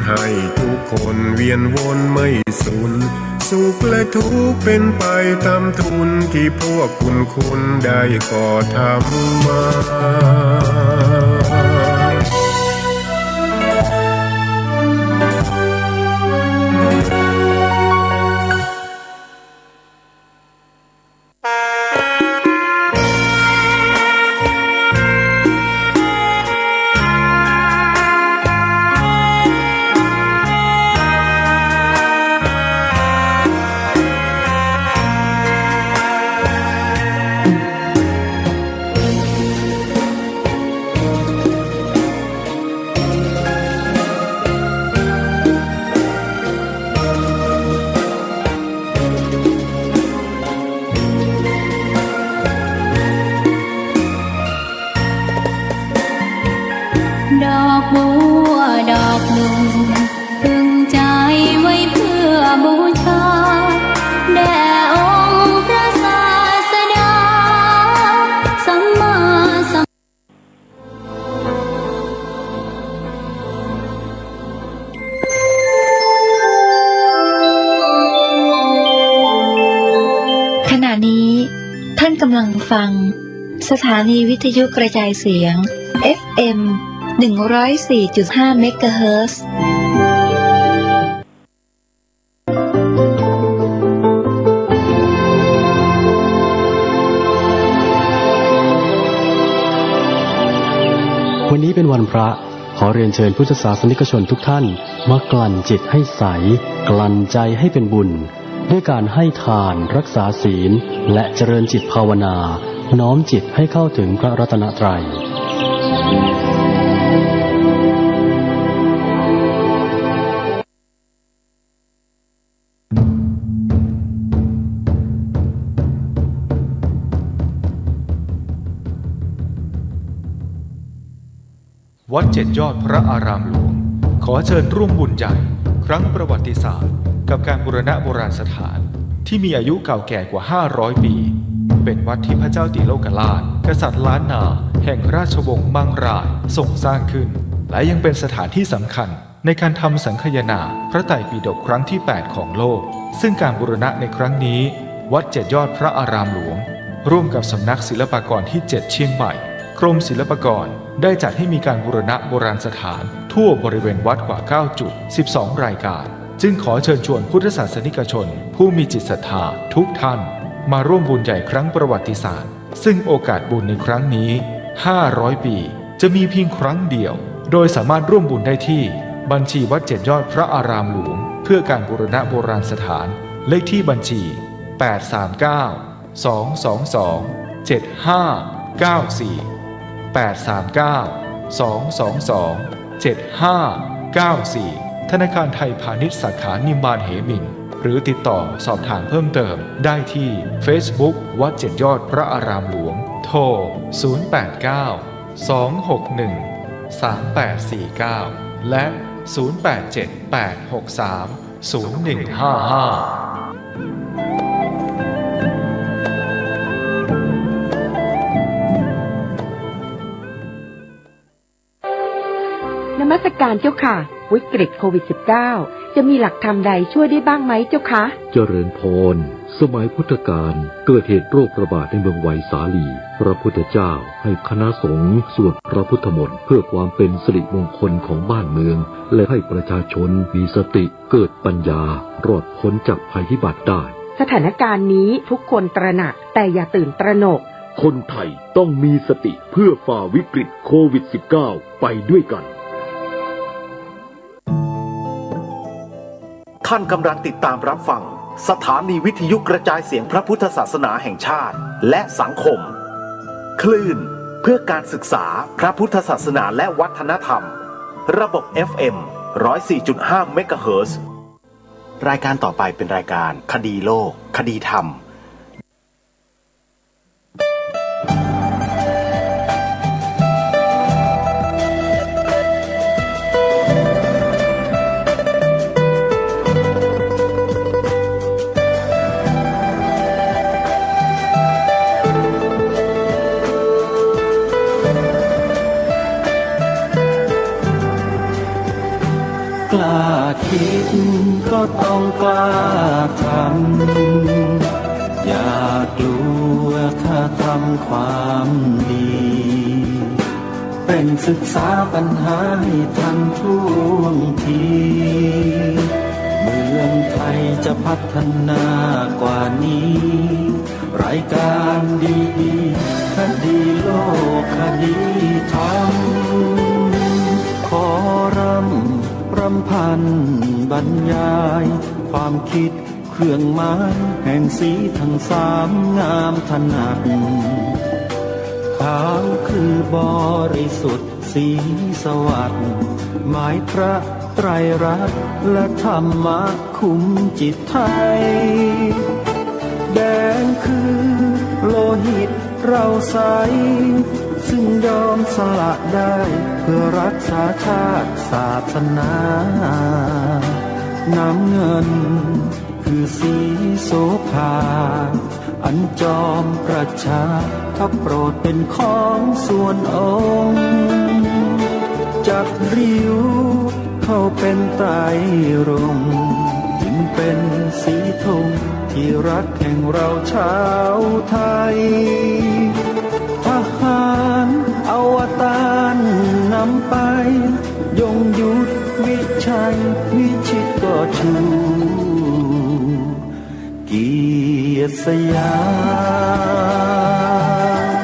ให้ทุกคนเวียนวนไม่สูญสุขและทุกข์เป็นไปตามทุนที่พวกคุณได้ก่อทำมาดอกบัวดอกหนึ่งพึงใจไว้เพื่อบูชาแด่องค์พระศาสดาสัมมาสัม ขณะนี้ท่านกำลังฟังสถานีวิทยุกระจายเสียง FM 104.5 เมกะเฮิรตซ์ วันนี้เป็นวันพระขอเรียนเชิญพุทธศาสนิกชนทุกท่านมากลั่นจิตให้ใสกลั่นใจให้เป็นบุญด้วยการให้ทานรักษาศีลและเจริญจิตภาวนาน้อมจิตให้เข้าถึงพระรัตนตรัยวัดเจ็ดยอดพระอารามหลวงขอเชิญร่วมบุญใหญ่ครั้งประวัติศาสตร์กับการบูรณะโบราณสถานที่มีอายุเก่าแก่กว่า500 ปีเป็นวัดที่พระเจ้าติโลกราชกษัตริย์ล้านนาแห่งราชวงศ์มังรายทรงสร้างขึ้นและยังเป็นสถานที่สำคัญในการทำสังคายนาพระไตรปิฎกครั้งที่8ของโลกซึ่งการบูรณะในครั้งนี้วัดเจ็ดยอดพระอารามหลวงร่วมกับสำนักศิลปากรที่ 7 เชียงใหม่กรมศิลปากรได้จัดให้มีการบูรณะโบราณสถานทั่วบริเวณวัดกว่า9จุด12รายการจึงขอเชิญชวนพุทธศาสนิกชนผู้มีจิตศรัทธาทุกท่านมาร่วมบุญใหญ่ครั้งประวัติศาสตร์ซึ่งโอกาสบุญในครั้งนี้500 ปีจะมีเพียงครั้งเดียวโดยสามารถร่วมบุญได้ที่บัญชีวัดเจ็ดยอดพระอารามหลวงเพื่อการบูรณะโบราณสถานเลขที่บัญชี839-222-7594 ธนาคารไทยพาณิชย์สาขานิมมานเหมินหรือติดต่อสอบถามเพิ่มเติมได้ที่ Facebook วัดเจ็ดยอดพระอารามหลวงโทร 089-261-3849 และ 0878630155นมัสการเจ้าค่ะวิกฤตโควิด -19 จะมีหลักธรรมใดช่วยได้บ้างไหมเจ้าคะเจริญพรสมัยพุทธกาลเกิดเหตุโรคระบาดในเมืองไวสาลีพระพุทธเจ้าให้คณะสงฆ์สวดพระพุทธมนต์เพื่อความเป็นสิริมงคลของบ้านเมืองและให้ประชาชนมีสติเกิดปัญญารอดพ้นจากภัยพิบัติได้สถานการณ์นี้ทุกคนตระหนักแต่อย่าตื่นตระหนกคนไทยต้องมีสติเพื่อฝ่าวิกฤตโควิด -19 ไปด้วยกันท่านกำลังติดตามรับฟังสถานีวิทยุกระจายเสียงพระพุทธศาสนาแห่งชาติและสังคม คลื่นเพื่อการศึกษาพระพุทธศาสนาและวัฒนธรรมระบบ FM 104.5 เมกะเฮิรตซ์รายการต่อไปเป็นรายการคดีโลกคดีธรรมกล้าคิดก็ต้องกล้าทำอย่ากลัวถ้าทำความดีเป็นศึกษาปัญหาให้ทันท่วงทีเมืองไทยจะพัฒนากว่านี้รายการดีๆคดีโลกคดีธรรมขอรำพันบรรยายความคิดเครื่องหมายแห่งสีทั้งสามงามถนัดขาวคือบริสุทธิ์สีสวัสดิ์หมายพระไตรรัตน์และธรรมะคุ้มจิตไทยแดงคือโลหิตเราใสซึ่งยอมสละได้เพื่อรักษาชาติศาสนาน้ำเงินคือสีโสภาอันจอมประชาถ้าโปรดเป็นของส่วนองค์จับริ้วเข้าเป็นไตรรงค์จึงเป็นสีธงที่รักแห่งเราชาวไทยทหารอวตารนำไปยงยุทธวิชัยวิชิตก็ชูเกียรติสยาม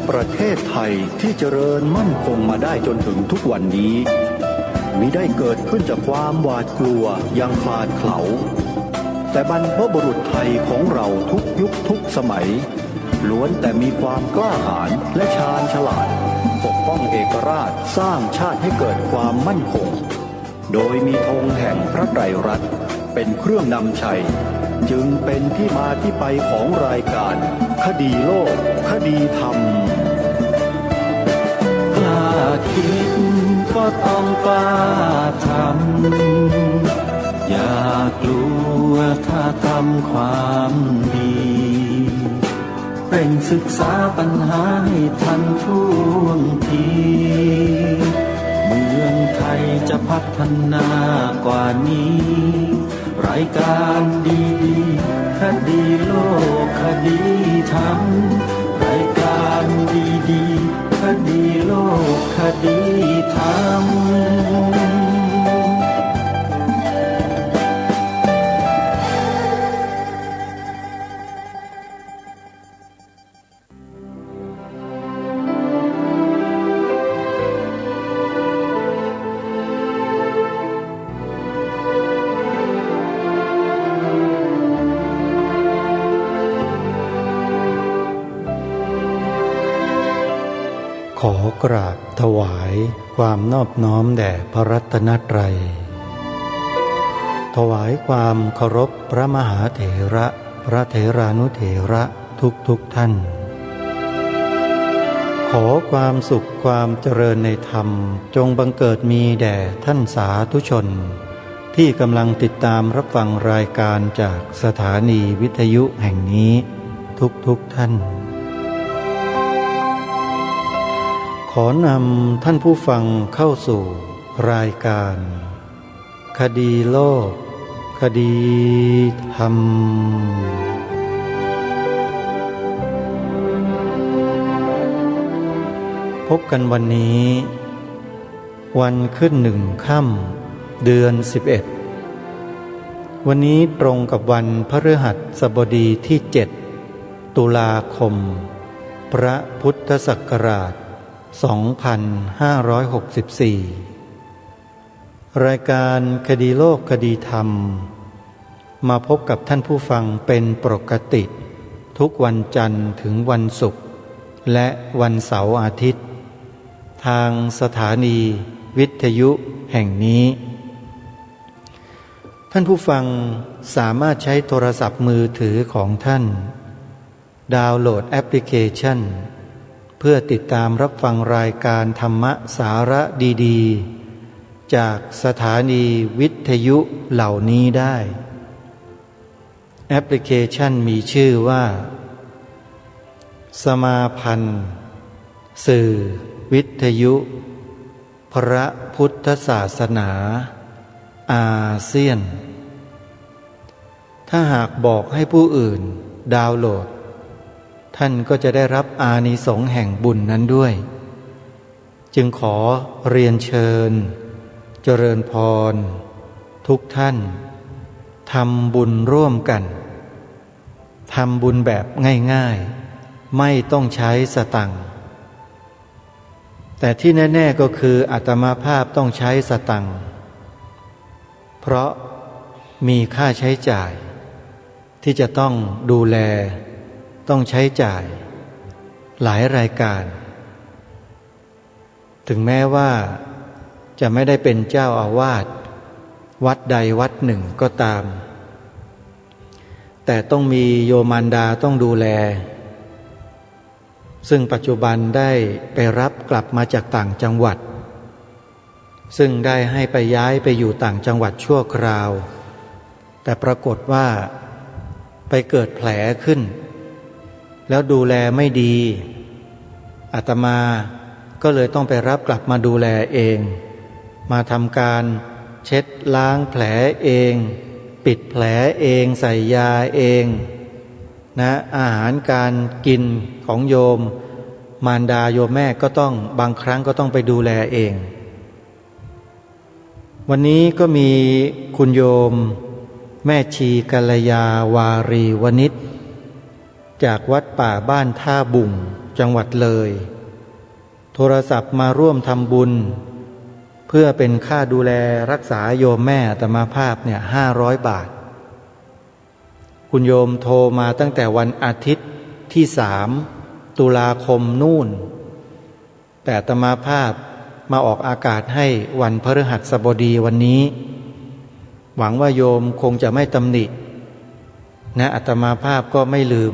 ประเทศไทยที่เจริญมั่นคงมาได้จนถึงทุกวันนี้มิได้เกิดขึ้นจากความหวาดกลัวอย่างคลาดเขลาแต่บรรพบุรุษไทยของเราทุกยุคทุกสมัยล้วนแต่มีความกล้าหาญและชาญฉลาดปกป้องเอกราชสร้างชาติให้เกิดความมั่นคงโดยมีธงแห่งพระไตรรัตน์เป็นเครื่องนำชัยจึงเป็นที่มาที่ไปของรายการคดีโลกคดีธรรมกล้าคิดก็ต้องกล้าทำอย่ากลัวถ้าทำความดีเป็นศึกษาปัญหาให้ทันท่วงทีเมืองไทยจะพัฒนากว่านี้รายการดีๆคดีโลกคดีธรรมรายการดีๆคดีโลกคดีธรรมขอกราบถวายความนอบน้อมแด่พระรัตนตรัยถวายความเคารพพระมหาเถระพระเถรานุเถระทุกท่านขอความสุขความเจริญในธรรมจงบังเกิดมีแด่ท่านสาธุชนที่กำลังติดตามรับฟังรายการจากสถานีวิทยุแห่งนี้ทุกท่านขอนำท่านผู้ฟังเข้าสู่รายการคดีโลกคดีธรรมพบกันวันนี้วันขึ้น1 ค่ำเดือน 11วันนี้ตรงกับวันพฤหัสบดีที่ 7 ตุลาคมพระพุทธศักราช2564รายการคดีโลกคดีธรรมมาพบกับท่านผู้ฟังเป็นปกติ ทุกวันจันทร์ถึงวันศุกร์และวันเสาร์อาทิตย์ทางสถานีวิทยุแห่งนี้ท่านผู้ฟังสามารถใช้โทรศัพท์มือถือของท่านดาวน์โหลดแอปพลิเคชันเพื่อติดตามรับฟังรายการธรรมะสาระดีๆจากสถานีวิทยุเหล่านี้ได้แอปพลิเคชันมีชื่อว่าสมาพันธ์สื่อวิทยุพระพุทธศาสนาอาเซียนถ้าหากบอกให้ผู้อื่นดาวน์โหลดท่านก็จะได้รับอานิสงส์แห่งบุญนั้นด้วยจึงขอเรียนเชิญเจริญพรทุกท่านทำบุญร่วมกันทำบุญแบบง่ายๆไม่ต้องใช้สตังค์แต่ที่แน่ๆก็คืออาตมาภาพต้องใช้สตังค์เพราะมีค่าใช้จ่ายที่จะต้องดูแลต้องใช้จ่ายหลายรายการถึงแม้ว่าจะไม่ได้เป็นเจ้าอาวาสวัดใดวัดหนึ่งก็ตามแต่ต้องมีโยมมารดาต้องดูแลซึ่งปัจจุบันได้ไปรับกลับมาจากต่างจังหวัดซึ่งได้ให้ไปย้ายไปอยู่ต่างจังหวัดชั่วคราวแต่ปรากฏว่าไปเกิดแผลขึ้นแล้วดูแลไม่ดีอาตมาก็เลยต้องไปรับกลับมาดูแลเองมาทำการเช็ดล้างแผลเองปิดแผลเองใส่ยาเองนะอาหารการกินของโยมมารดาโยมแม่ก็ต้องบางครั้งก็ต้องไปดูแลเองวันนี้ก็มีคุณโยมแม่ชีกัลยาวารีวณิชจากวัดป่าบ้านท่าบุ่งจังหวัดเลยโทรศัพท์มาร่วมทำบุญเพื่อเป็นค่าดูแลรักษาโยมแม่อาตมาภาพเนี่ย500 บาทคุณโยมโทรมาตั้งแต่วันอาทิตย์ที่3 ตุลาคมนู่นแต่อาตมาภาพมาออกอากาศให้วันพฤหัสบดีวันนี้หวังว่าโยมคงจะไม่ตำหนินะอาตมาภาพก็ไม่ลืม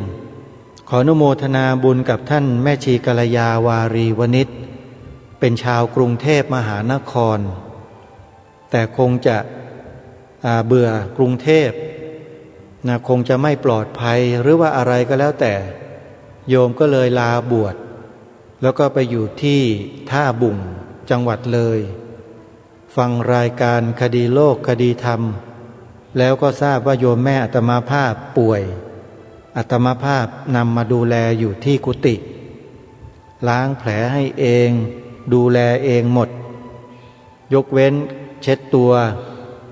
ขออนุโมทนาบุญกับท่านแม่ชีกัลยาวารีวณิชเป็นชาวกรุงเทพมหานครแต่คงจะเบื่อกรุงเทพนะคงจะไม่ปลอดภัยหรือว่าอะไรก็แล้วแต่โยมก็เลยลาบวชแล้วก็ไปอยู่ที่ท่าบุ่งจังหวัดเลยฟังรายการคดีโลกคดีธรรมแล้วก็ทราบว่าโยมแม่อาตมาภาพป่วยอาตมาภาพนำมาดูแลอยู่ที่กุฏิล้างแผลให้เองดูแลเองหมดยกเว้นเช็ดตัว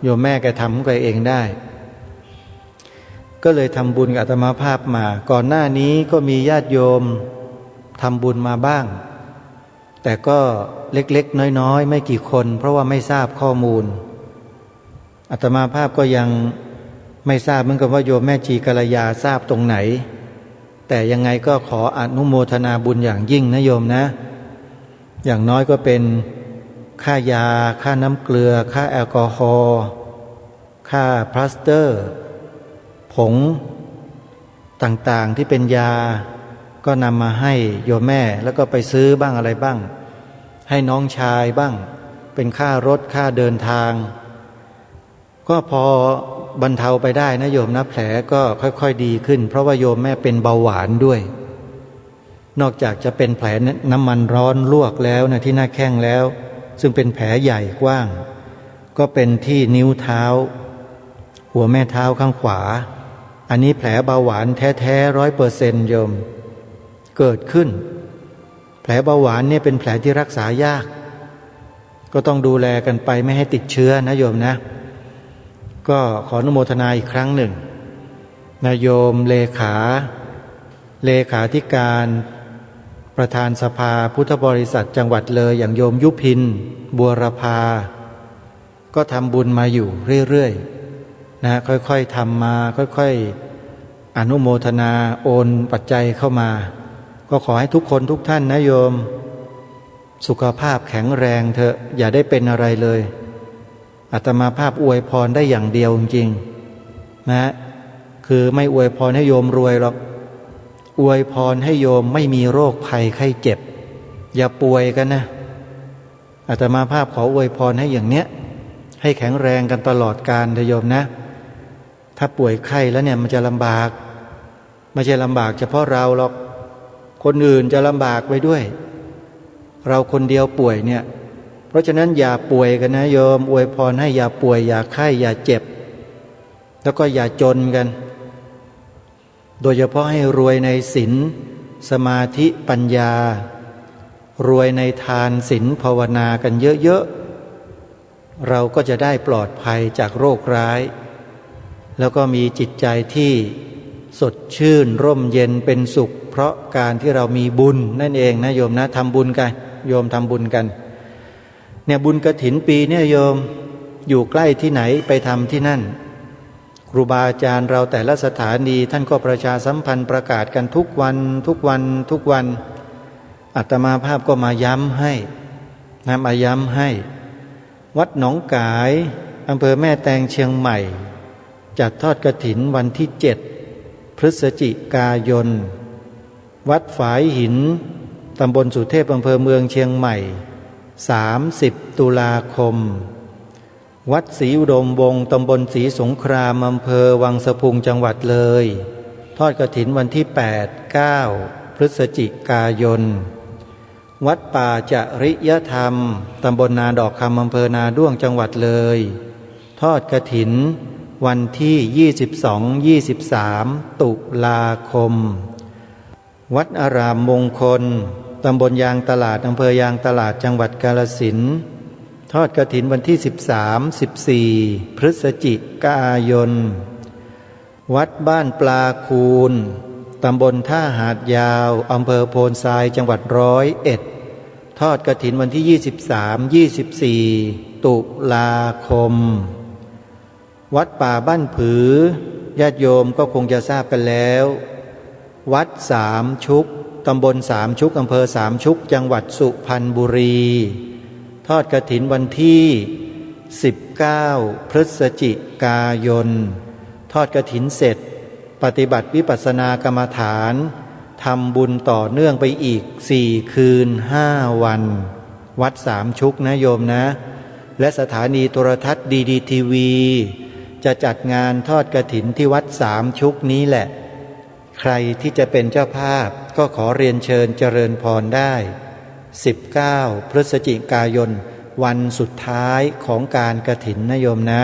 โยมแม่แกทำก็เองได้ก็เลยทำบุญกับอาตมาภาพมาก่อนหน้านี้ก็มีญาติโยมทำบุญมาบ้างแต่ก็เล็กๆน้อยๆไม่กี่คนเพราะว่าไม่ทราบข้อมูลอาตมาภาพก็ยังไม่ทราบเหมือนกันว่าโยมแม่ชีกัลยาทราบตรงไหนแต่ยังไงก็ขออนุโมทนาบุญอย่างยิ่งนะโยมนะอย่างน้อยก็เป็นค่ายาค่าน้ำเกลือค่าแอลกอฮอล์ค่าพลาสเตอร์ผงต่างๆที่เป็นยาก็นำมาให้โยมแม่แล้วก็ไปซื้อบ้างอะไรบ้างให้น้องชายบ้างเป็นค่ารถค่าเดินทางก็พอบรรเทาไปได้นะโยมนะแผลก็ค่อยๆดีขึ้นเพราะว่าโยมแม่เป็นเบาหวานด้วยนอกจากจะเป็นแผลน้ำมันร้อนลวกแล้วนะที่หน้าแข้งแล้วซึ่งเป็นแผลใหญ่กว้างก็เป็นที่นิ้วเท้าหัวแม่เท้าข้างขวาอันนี้แผลเบาหวานแท้ๆ100%โยมเกิดขึ้นแผลเบาหวานเนี่ยเป็นแผลที่รักษายากก็ต้องดูแลกันไปไม่ให้ติดเชื้อนะโยมนะก็ขออนุโมทนาอีกครั้งหนึ่งนายโยมเลขาธิการประธานสภาพุทธบริษัทจังหวัดเลยอย่างโยมยุพินบัวรพาก็ทำบุญมาอยู่เรื่อยๆนะค่อยๆทำมาค่อย อนุโมทนาโอนปัจจัยเข้ามาก็ขอให้ทุกคนทุกท่านนะโยมสุขภาพแข็งแรงเถอะอย่าได้เป็นอะไรเลยอาตมาภาพอวยพรได้อย่างเดียวจริงๆนะคือไม่อวยพรให้โยมรวยหรอกอวยพรให้โยมไม่มีโรคภัยไข้เจ็บอย่าป่วยกันนะอาตมาภาพขออวยพรให้อย่างเนี้ยให้แข็งแรงกันตลอดกาลเถอะโยมนะถ้าป่วยไข้แล้วเนี่ยมันจะลำบากไม่ใช่ลำบากเฉพาะเราหรอกคนอื่นจะลำบากไปด้วยเราคนเดียวป่วยเนี่ยเพราะฉะนั้นอย่าป่วยกันนะโยมอวยพรให้อย่าป่วยอย่าไข้อย่าเจ็บแล้วก็อย่าจนกันโดยเฉพาะให้รวยในศีลสมาธิปัญญารวยในทานศีลภาวนากันเยอะๆเราก็จะได้ปลอดภัยจากโรคร้ายแล้วก็มีจิตใจที่สดชื่นร่มเย็นเป็นสุขเพราะการที่เรามีบุญนั่นเองนะโยมนะทำบุญกันโยมทำบุญกันเนี่ยบุญกฐินปีเนี่ยโยมอยู่ใกล้ที่ไหนไปทำที่นั่นครูบาอาจารย์เราแต่ละสถานีท่านก็ประชาสัมพันธ์ประกาศกันทุกวันอาตมาภาพก็มาย้ำให้มาย้ำให้วัดหนองกายอำเภอแม่แตงเชียงใหม่จัดทอดกฐินวันที่7 พฤศจิกายนวัดฝายหินตำบลสุเทพอำเภอเมืองเชียงใหม่30 ตุลาคมวัดศรีอุดมวงศ์ตำบลศรีสงครามอำเภอวังสะพุงจังหวัดเลยทอดกฐินวันที่8-9 พฤศจิกายนวัดป่าจริยธรรมตำบลนาดอกคำอำเภอนาด้วงจังหวัดเลยทอดกฐินวันที่ 22-23 ตุลาคมวัดอารามมงคลตำบลยางตลาดอำเภอยางตลาดจังหวัดกาฬสินธุ์ทอดกฐินวันที่ 13-14 พฤศจิกายนวัดบ้านปลาคูนตำบลท่าหาดยาวอำเภอโพนทรายจังหวัด101ทอดกฐินวันที่ 23-24 ตุลาคมวัดป่าบ้านผือญาติโยมก็คงจะทราบกันแล้ววัดสามชุกตำบลสามชุกอำเภอสามชุกจังหวัดสุพรรณบุรีทอดกฐินวันที่ 19 พฤศจิกายนทอดกฐินเสร็จปฏิบัติวิปัสสนากรรมฐานทำบุญต่อเนื่องไปอีก4 คืน 5 วันวัดสามชุกนะโยมนะและสถานีโทรทัศน์ดีทีวีจะจัดงานทอดกฐินที่วัดสามชุกนี้แหละใครที่จะเป็นเจ้าภาพก็ขอเรียนเชิญเจริญพรได้19 พฤศจิกายนวันสุดท้ายของการกฐินนะโยมนะ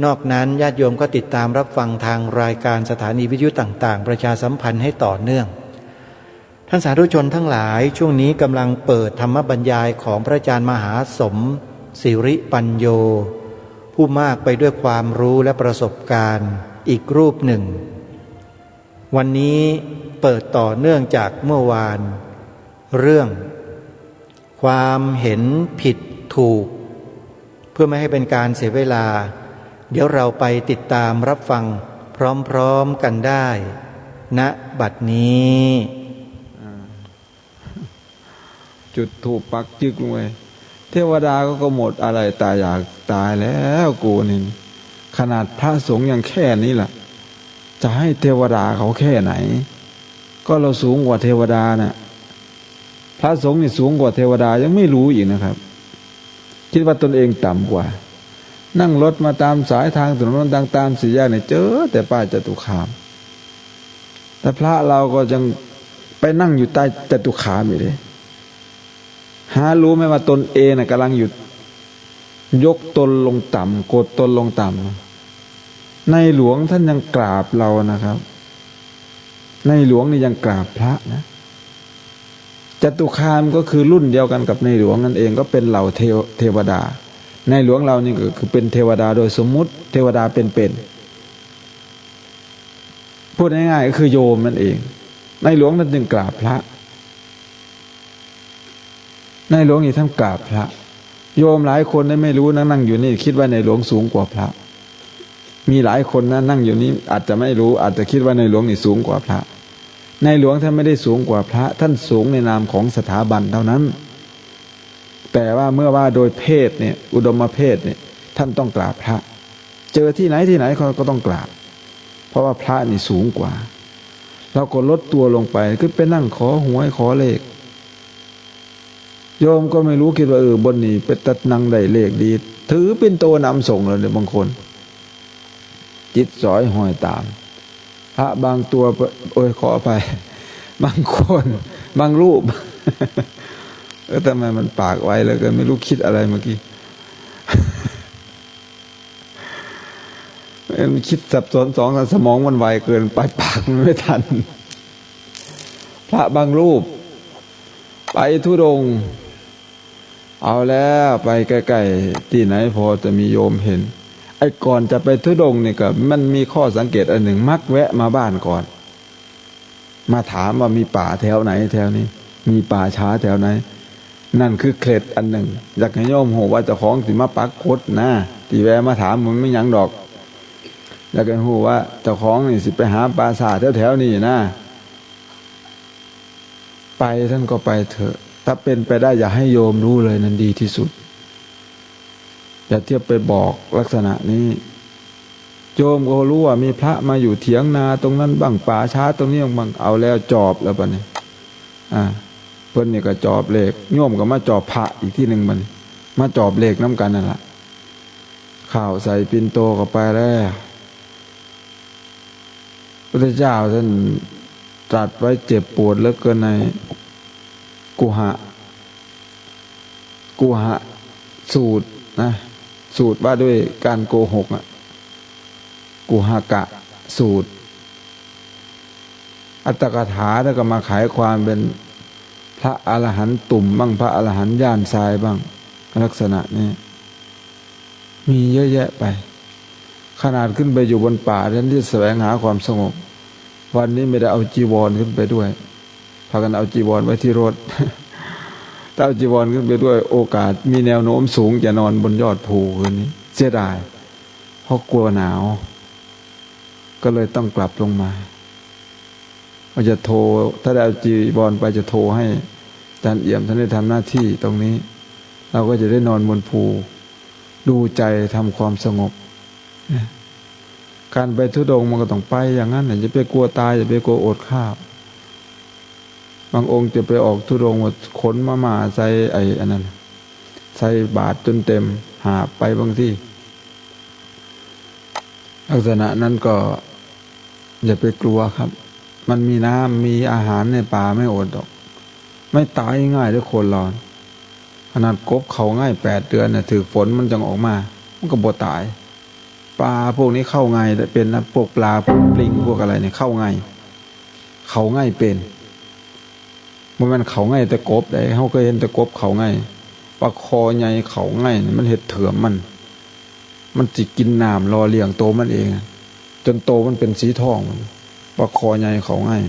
นอกนั้นญาติโยมก็ติดตามรับฟังทางรายการสถานีวิทยุต่างๆประชาสัมพันธ์ให้ต่อเนื่องท่านสาธุชนทั้งหลายช่วงนี้กำลังเปิดธรรมบรรยายของพระอาจารย์มหาสมศิริปัญโยผู้มากไปด้วยความรู้และประสบการณ์อีกรูปหนึ่งวันนี้เปิดต่อเนื่องจากเมื่อวานเรื่องความเห็นผิดถูกเพื่อไม่ให้เป็นการเสียเวลาเดี๋ยวเราไปติดตามรับฟังพร้อมๆกันได้ณบัดนี้จุดถูกปักจึกลงไปเทวดาก็หมดอะไรตายอยากตายแล้วกูนี่ขนาดพระสงฆ์ยังแค่นี้ล่ะจะให้เทวดาเขาแค่ไหนก็เราสูงกว่าเทวดานะพระสงฆ์นี่สูงกว่าเทวดายังไม่รู้อีกนะครับคิดว่าตนเองต่ำกว่านั่งรถมาตามสายทางถนนต่างๆสี่แยกเนี่ยเจอแต่ป้ายจตุคามแต่พระเราก็ยังไปนั่งอยู่ใต้จตุคามอยู่เลยหารู้ไหมว่าตนเองน่ะกำลังอยู่ยกตนลงต่ำกดตนลงต่ำในหลวงท่านยังกราบเรานะครับในหลวงนี่ยังกราบพระนะจตุคามก็คือรุ่นเดียวกันกับในหลวงนั่นเองก็เป็นเหล่าเทวดาในหลวงเรานี่ก็คือเป็นเทวดาโดยสมมุติเทวดาเป็นพูดง่ายๆก็คือโยมนั่นเองในหลวงท่านจึงกราบพระในหลวงนี่ท่านกราบพระโยมหลายคนได้ไม่รู้นั่งอยู่นี่คิดว่าในหลวงสูงกว่าพระ มีหลายคนนะนั่งอยู่นี้อาจจะไม่รู้อาจจะคิดว่าในหลวงนี่สูงกว่าพระในหลวงท่านไม่ได้สูงกว่าพระท่านสูงในนามของสถาบันเท่านั้นแต่ว่าเมื่อว่าโดยเพศเนี่ยอุดมเพศเนี่ยท่านต้องกราบพระเจอที่ไหนก็ต้องกราบเพราะว่าพระนี่สูงกว่าเราก็ลดตัวลงไปขึ้นไปนั่งขอหวยขอเลขโยมก็ไม่รู้คิดว่าบนนี้เป็นตัดนังได้เลขดีถือเป็นโตนำส่งเลยบางคนจิตสอยห้อยตามพระบางตัวขอไปบางคนบางรูปทำไมมันปากไวแล้วก็ไม่รู้คิดอะไรเมื่อกี้มันคิดสับสนสมองมันไวเกินไปปากมันไม่ทันพระบางรูปไปธุดงค์เอาแล้วไปใกล้ๆที่ไหนพอจะมีโยมเห็นไอ้ก่อนจะไปธุดงค์นี่ก็มันมีข้อสังเกตอันหนึ่งมักแวะมาบ้านก่อนมาถามว่ามีป่าแถวไหนแถวนี้มีป่าช้าแถวไหนนั่นคือเคล็ดอันหนึ่งอยากให้โยมโหว่าเจ้าของสิมาปักคดนะที่แวะมาถามมันไม่ยังดอกอยากให้โหว่าเจ้าของนี่สิไปหาปราสาทแถวๆนี้นะไปท่านก็ไปเถอะถ้าเป็นไปได้อย่าให้โยมรู้เลยนั่นดีที่สุดอย่าเทียบไปบอกลักษณะนี้โยมก็รู้ว่ามีพระมาอยู่เถียงนาตรงนั้นบ้างป่าช้าตรงนี้บ้างเอาแล้วจอบแล้วปะเนี่ยเพิ่นนี่ก็จอบเลขโยมก็มาจอบพระอีกที่หนึ่งมันมาจอบเลขน้ำกันนั่นแหละข่าวใส่ปิ่นโตเข้าไปแล้วพระเจ้าท่านตรัสไว้เจ็บปวดเหลือเกินในกุหะสูตรนะสูตรว่าด้วยการโกหกกุหกะสูตรอัตถกถาแล้วก็มาขายความเป็นพระอรหันต์ตุ่มบ้างพระอรหันต์ย่านทรายบ้างลักษณะนี้มีเยอะแยะไปขนาดขึ้นไปอยู่บนป่าท่านที่แสวงหาความสงบวันนี้ไม่ได้เอาจีวรขึ้นไปด้วยพากันเอาจีวรไว้ที่รถถ้าเอาจีวรขึ้นไปด้วยโอกาสมีแนวโน้มสูงจะนอนบนยอดภูคืนนี้เสียดายเพราะกลัวหนาวก็เลยต้องกลับลงมาเราจะโทรถ้าได้เอาจีวรไปจะโทรให้อาจารย์เอี่ยมท่านได้ทำหน้าที่ตรงนี้เราก็จะได้นอนบนภูดูใจทำความสงบการไปธุดงค์มันก็ต้องไปอย่างนั้นจะไปกลัวตายจะไปกลัวอดข้าวบางองค์จะไปออกธุดงค์ขนมาใส่อันนั้นใส่บาตรจนเต็มหาไปบางที่ลักษณะนั้นก็อย่าไปกลัวครับมันมีน้ำมีอาหารในป่าไม่อดหรอกไม่ตายง่ายด้วยคนร้อนขนาดกบเขาง่าย8 เดือนน่ะถือฝนมันจังออกมามันก็บ่ตายปลาพวกนี้เข้าง่ายเป็นนะพวกปลาพวกปลิงพวกอะไรเนี่ยเข้าง่ายเขาง่ายเป็นมันเขาง่ายแต่กบได้เขาก็เห็นแต่กบเขาง่ายปลาคอใหญ่เขาง่ายมันเห็ดเถื่อมมันจิกินน้ำรอเลี้ยงโตมันเองจนโตมันเป็นสีทองปลาคอใหญ่เขาง่าย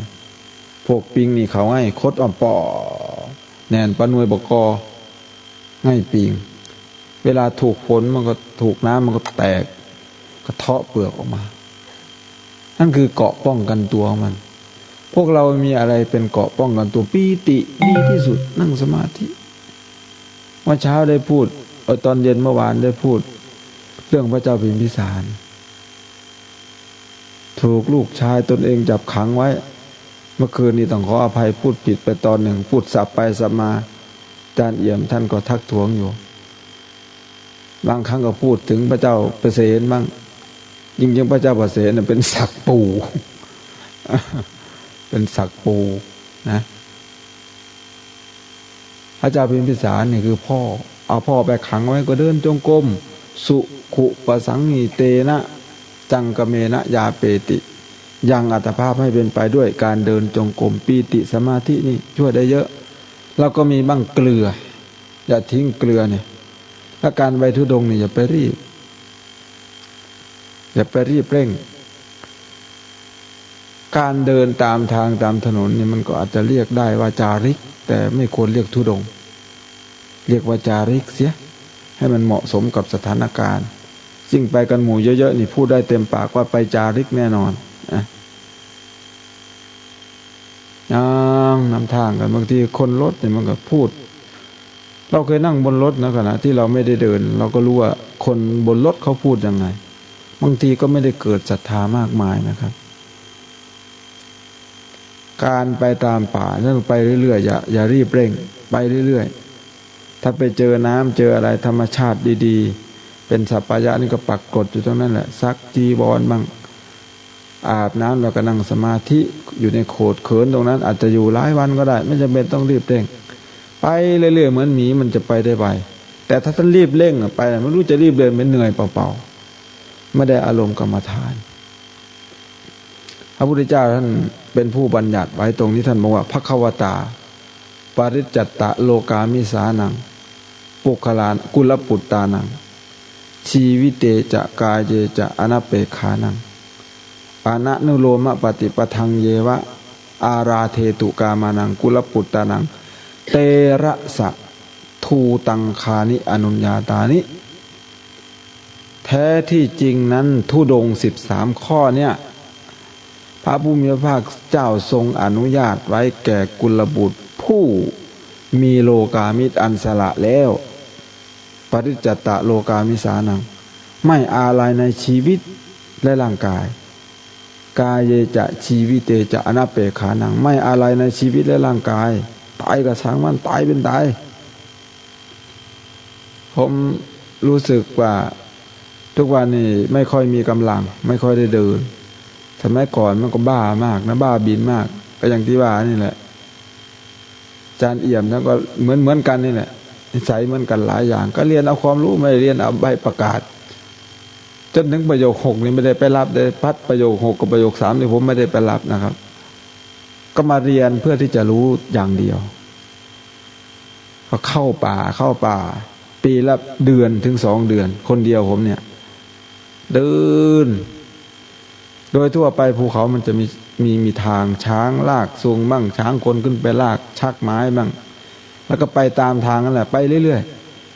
พวกปิงนี่เขาง่ายคดอ่อมปอแน่นปลาหน่วยบกอง่ายปิงเวลาถูกฝนมันก็ถูกน้ำมันก็แตกกระเทาะเปลือกออกมานั่นคือเกาะป้องกันตัวมันพวกเรามีอะไรเป็นเกาะป้องกันตัวปีติดีที่สุดนั่งสมาธิเมื่อเช้าได้พูดตอนเย็นเมื่อวานได้พูดเรื่องพระเจ้าพิมพิสารถูกลูกชายตนเองจับขังไว้เมื่อคืนนี้ต้องขออภัยพูดผิดไปตอนหนึ่งพูดสับไปสับมาอาจารย์เอี่ยมท่านก็ทักท้วงอยู่บางครั้งก็พูดถึงพระเจ้าเปรตบ้างยิ่งพระเจ้าเปรตเนี่ยเป็นศักดิ์ปู่ เป็นศักดิ์ปู่นะพระเจ้าพิมพิสารนี่คือพ่อเอาพ่อไปขังไว้ก็เดินจงกรมสุขุปสังหิเตนะจังกเมนะยาเปติยังอัตภาพให้เป็นไปด้วยการเดินจงกรมปีติสมาธินี่ช่วยได้เยอะแล้วก็มีบ้างเกลืออย่าทิ้งเกลือเนี่ยถ้าการไปธุดงค์นี่อย่าไปรีบเร่งการเดินตามทางตามถนนนี่มันก็อาจจะเรียกได้ว่าจาริกแต่ไม่ควรเรียกธุดงค์เรียกว่าจาริกเสียให้มันเหมาะสมกับสถานการณ์ สิ่งไปกันหมู่เยอะๆนี่พูดได้เต็มปากว่าไปจาริกแน่นอนนำทางกันบางทีคนรถเนี่ยมันก็พูดเราเคยนั่งบนรถนะขณะที่เราไม่ได้เดินเราก็รู้ว่าคนบนรถเขาพูดยังไงบางทีก็ไม่ได้เกิดศรัทธามากมายนะครับการไปตามป่าต้องไปเรื่อยๆอย่ารีบเร่งไปเรื่อยๆถ้าไปเจอน้ำเจออะไรธรรมชาติดีๆเป็นสัปปายะนี่ก็ปักกฎอยู่ตรงนั้นแหละซักจีวรบ้างอาบน้ำแล้วก็นั่งสมาธิอยู่ในโขดเขินตรงนั้นอาจจะอยู่หลายวันก็ได้ไม่จำเป็นต้องรีบเร่งไปเรื่อยๆเหมือนหมีมันจะไปได้ไวแต่ถ้าท่านรีบเร่งไปไม่รู้จะรีบเดินเป็นเหนื่อยเปล่าๆไม่ได้อารมณ์กรรมฐานพระพุทธเจ้าท่านเป็นผู้บัญญัติไว้ตรงนี้ท่านบอกว่าภควตาปริจจัตตะโลกามิสานังปุคลานกุลปุตตานังชีวิเตจะกายเยจะอนัปเปขานังอานะนุโลมะปฏิปทังเยวะอาราเทตุกามานังกุลปุตตานังเตระสะทูตังคานิอนุญญาตานิแท้ที่จริงนั้นธุดงค์13ข้อเนี่ยพระผู้มีพระภาคเจ้าทรงอนุญาตไว้แก่กุลบุตรผู้มีโลกามิตรอันสละแล้วปริจจัตตะโลกามิสานังไม่อาลัยในชีวิตและร่างกายกายเยจะชีวิเตจะอนัปเปขานังไม่อาลัยในชีวิตและร่างกายตายก็ช่างมันตายเป็นตายผมรู้สึกว่าทุกวันนี้ไม่ค่อยมีกำลังไม่ค่อยได้เดินสมัยก่อนมันก็บ้ามากนะบ้าบินมากก็อย่างที่ว่านี่แหละอาจารย์เอี่ยมแล้วก็เหมือนกันนี่แหละนิสัยเหมือนกันหลายอย่างก็เรียนเอาความรู้ไม่เรียนเอาใบประกาศจนถึงประโยค6นี่ไม่ได้ไปรับได้พัดประโยค6กับประโยค3นี่ผมไม่ได้ไปรับนะครับก็มาเรียนเพื่อที่จะรู้อย่างเดียวก็เข้าป่าปีละเดือนถึง2 เดือนคนเดียวผมเนี่ยเดินโดยทั่วไปภูเขามันจะมีทางช้างลากสูงบ้างช้างคนขึ้นไปลากชักไม้บ้างแล้วก็ไปตามทางนั่นแหละไปเรื่อย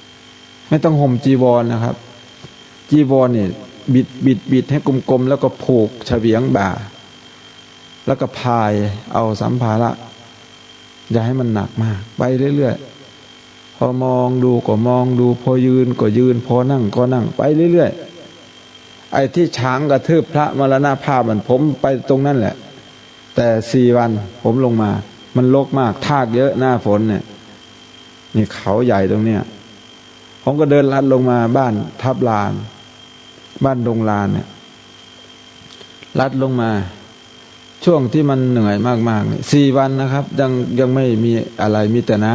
ๆไม่ต้องห่มจีวรนะครับจีวรเนี่ยบิดให้กลมๆแล้วก็ผูกเฉวียงบ่าแล้วก็พายเอาสัมภาระอย่าให้มันหนักมากไปเรื่อยๆพอมองดูก็มองดูพอยืนก็ยืนพอนั่งก็นั่งไปเรื่อยๆไอ้ที่ช้างกระทืบพระมรณภาพผมไปตรงนั้นแหละแต่4 วันผมลงมามันรกมากทากเยอะหน้าฝนเนี่ยนี่เขาใหญ่ตรงเนี้ยผมก็เดินลัดลงมาบ้านทับลานบ้านดงลานเนี่ยลัดลงมาช่วงที่มันเหนื่อยมากๆเนี่ย4 วันนะครับยังไม่มีอะไรมีแต่น้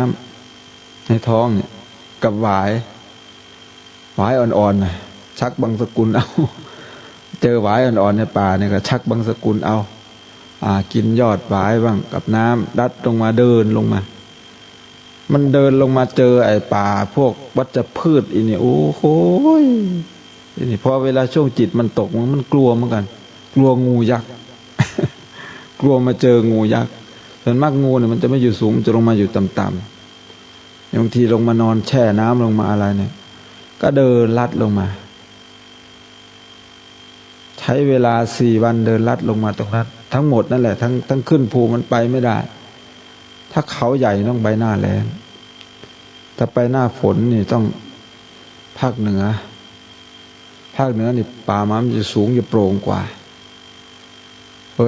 ำในท้องเนี่ยกับหวายอ่อนๆนะชักบางสกุลเอาเจอหวายอ่อนๆในป่าเนี่ยก็ชักบางสกุลเอากินยอดหวายบ้างกับน้ำดัดลงมาเดินลงมามันเดินลงมาเจอไอ้ป่าพวกวัชพืชอีนี่โอ้โหนี่พอเวลาช่วงจิตมันตกมันกลัวเหมือนกันกลัวงูยักษ์ กลัวมาเจองูยักษ์ส่วนมากงูเนี่ยมันจะไม่อยู่สูงจะลงมาอยู่ต่ำๆบางทีลงมานอนแช่น้ำลงมาอะไรเนี่ยก็เดินลัดลงมาใช้เวลา4 วันเดินลัดลงมาตรงนั้นทั้งหมดนั่นแหละทั้งขึ้นภูมันไปไม่ได้ถ้าเขาใหญ่ต้องไปหน้าแล้งถ้าไปหน้าฝนนี่ต้องภาคเหนือนี่ป่าไม้มันจะสูงจะโปร่งกว่า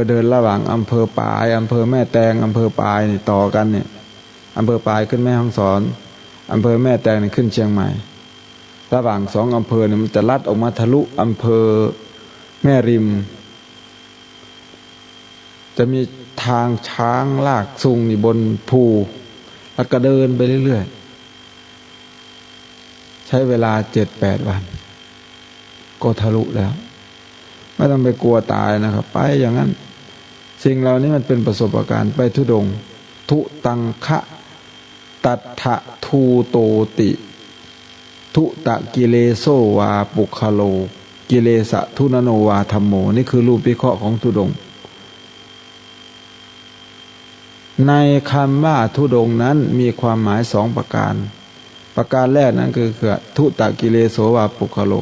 เดินระหว่างอำเภอปายอำเภอแม่แตงอำเภอปายนี่ต่อกันเนี่ยอำเภอปายขึ้นแม่ฮ่องสอนอำเภอแม่แตงนี่ขึ้นเชียงใหม่ระหว่าง2 อำเภอเนี่ยมันจะลัดออกมาทะลุอำเภอแม่ริมจะมีทางช้างลากซุงอยู่บนภูแล้วก็เดินไปเรื่อยๆใช้เวลา 7-8 วันก็ทะลุแล้วไม่ต้องไปกลัวตายนะครับไปอย่างนั้นสิ่งเหล่านี้มันเป็นประสบการณ์ไปธุดงค์ทุตังคะตัทธะทูโตติทุตะกิเลโสวาปุคโลกิเลสะทุนโนวาธัมโมนี่คือรูปวิเคราะห์ของธุดงค์ในคำว่าธุดงค์นั้นมีความหมาย2 ประการแรกนั้นคือทุตะกิเลโสวาปุคโล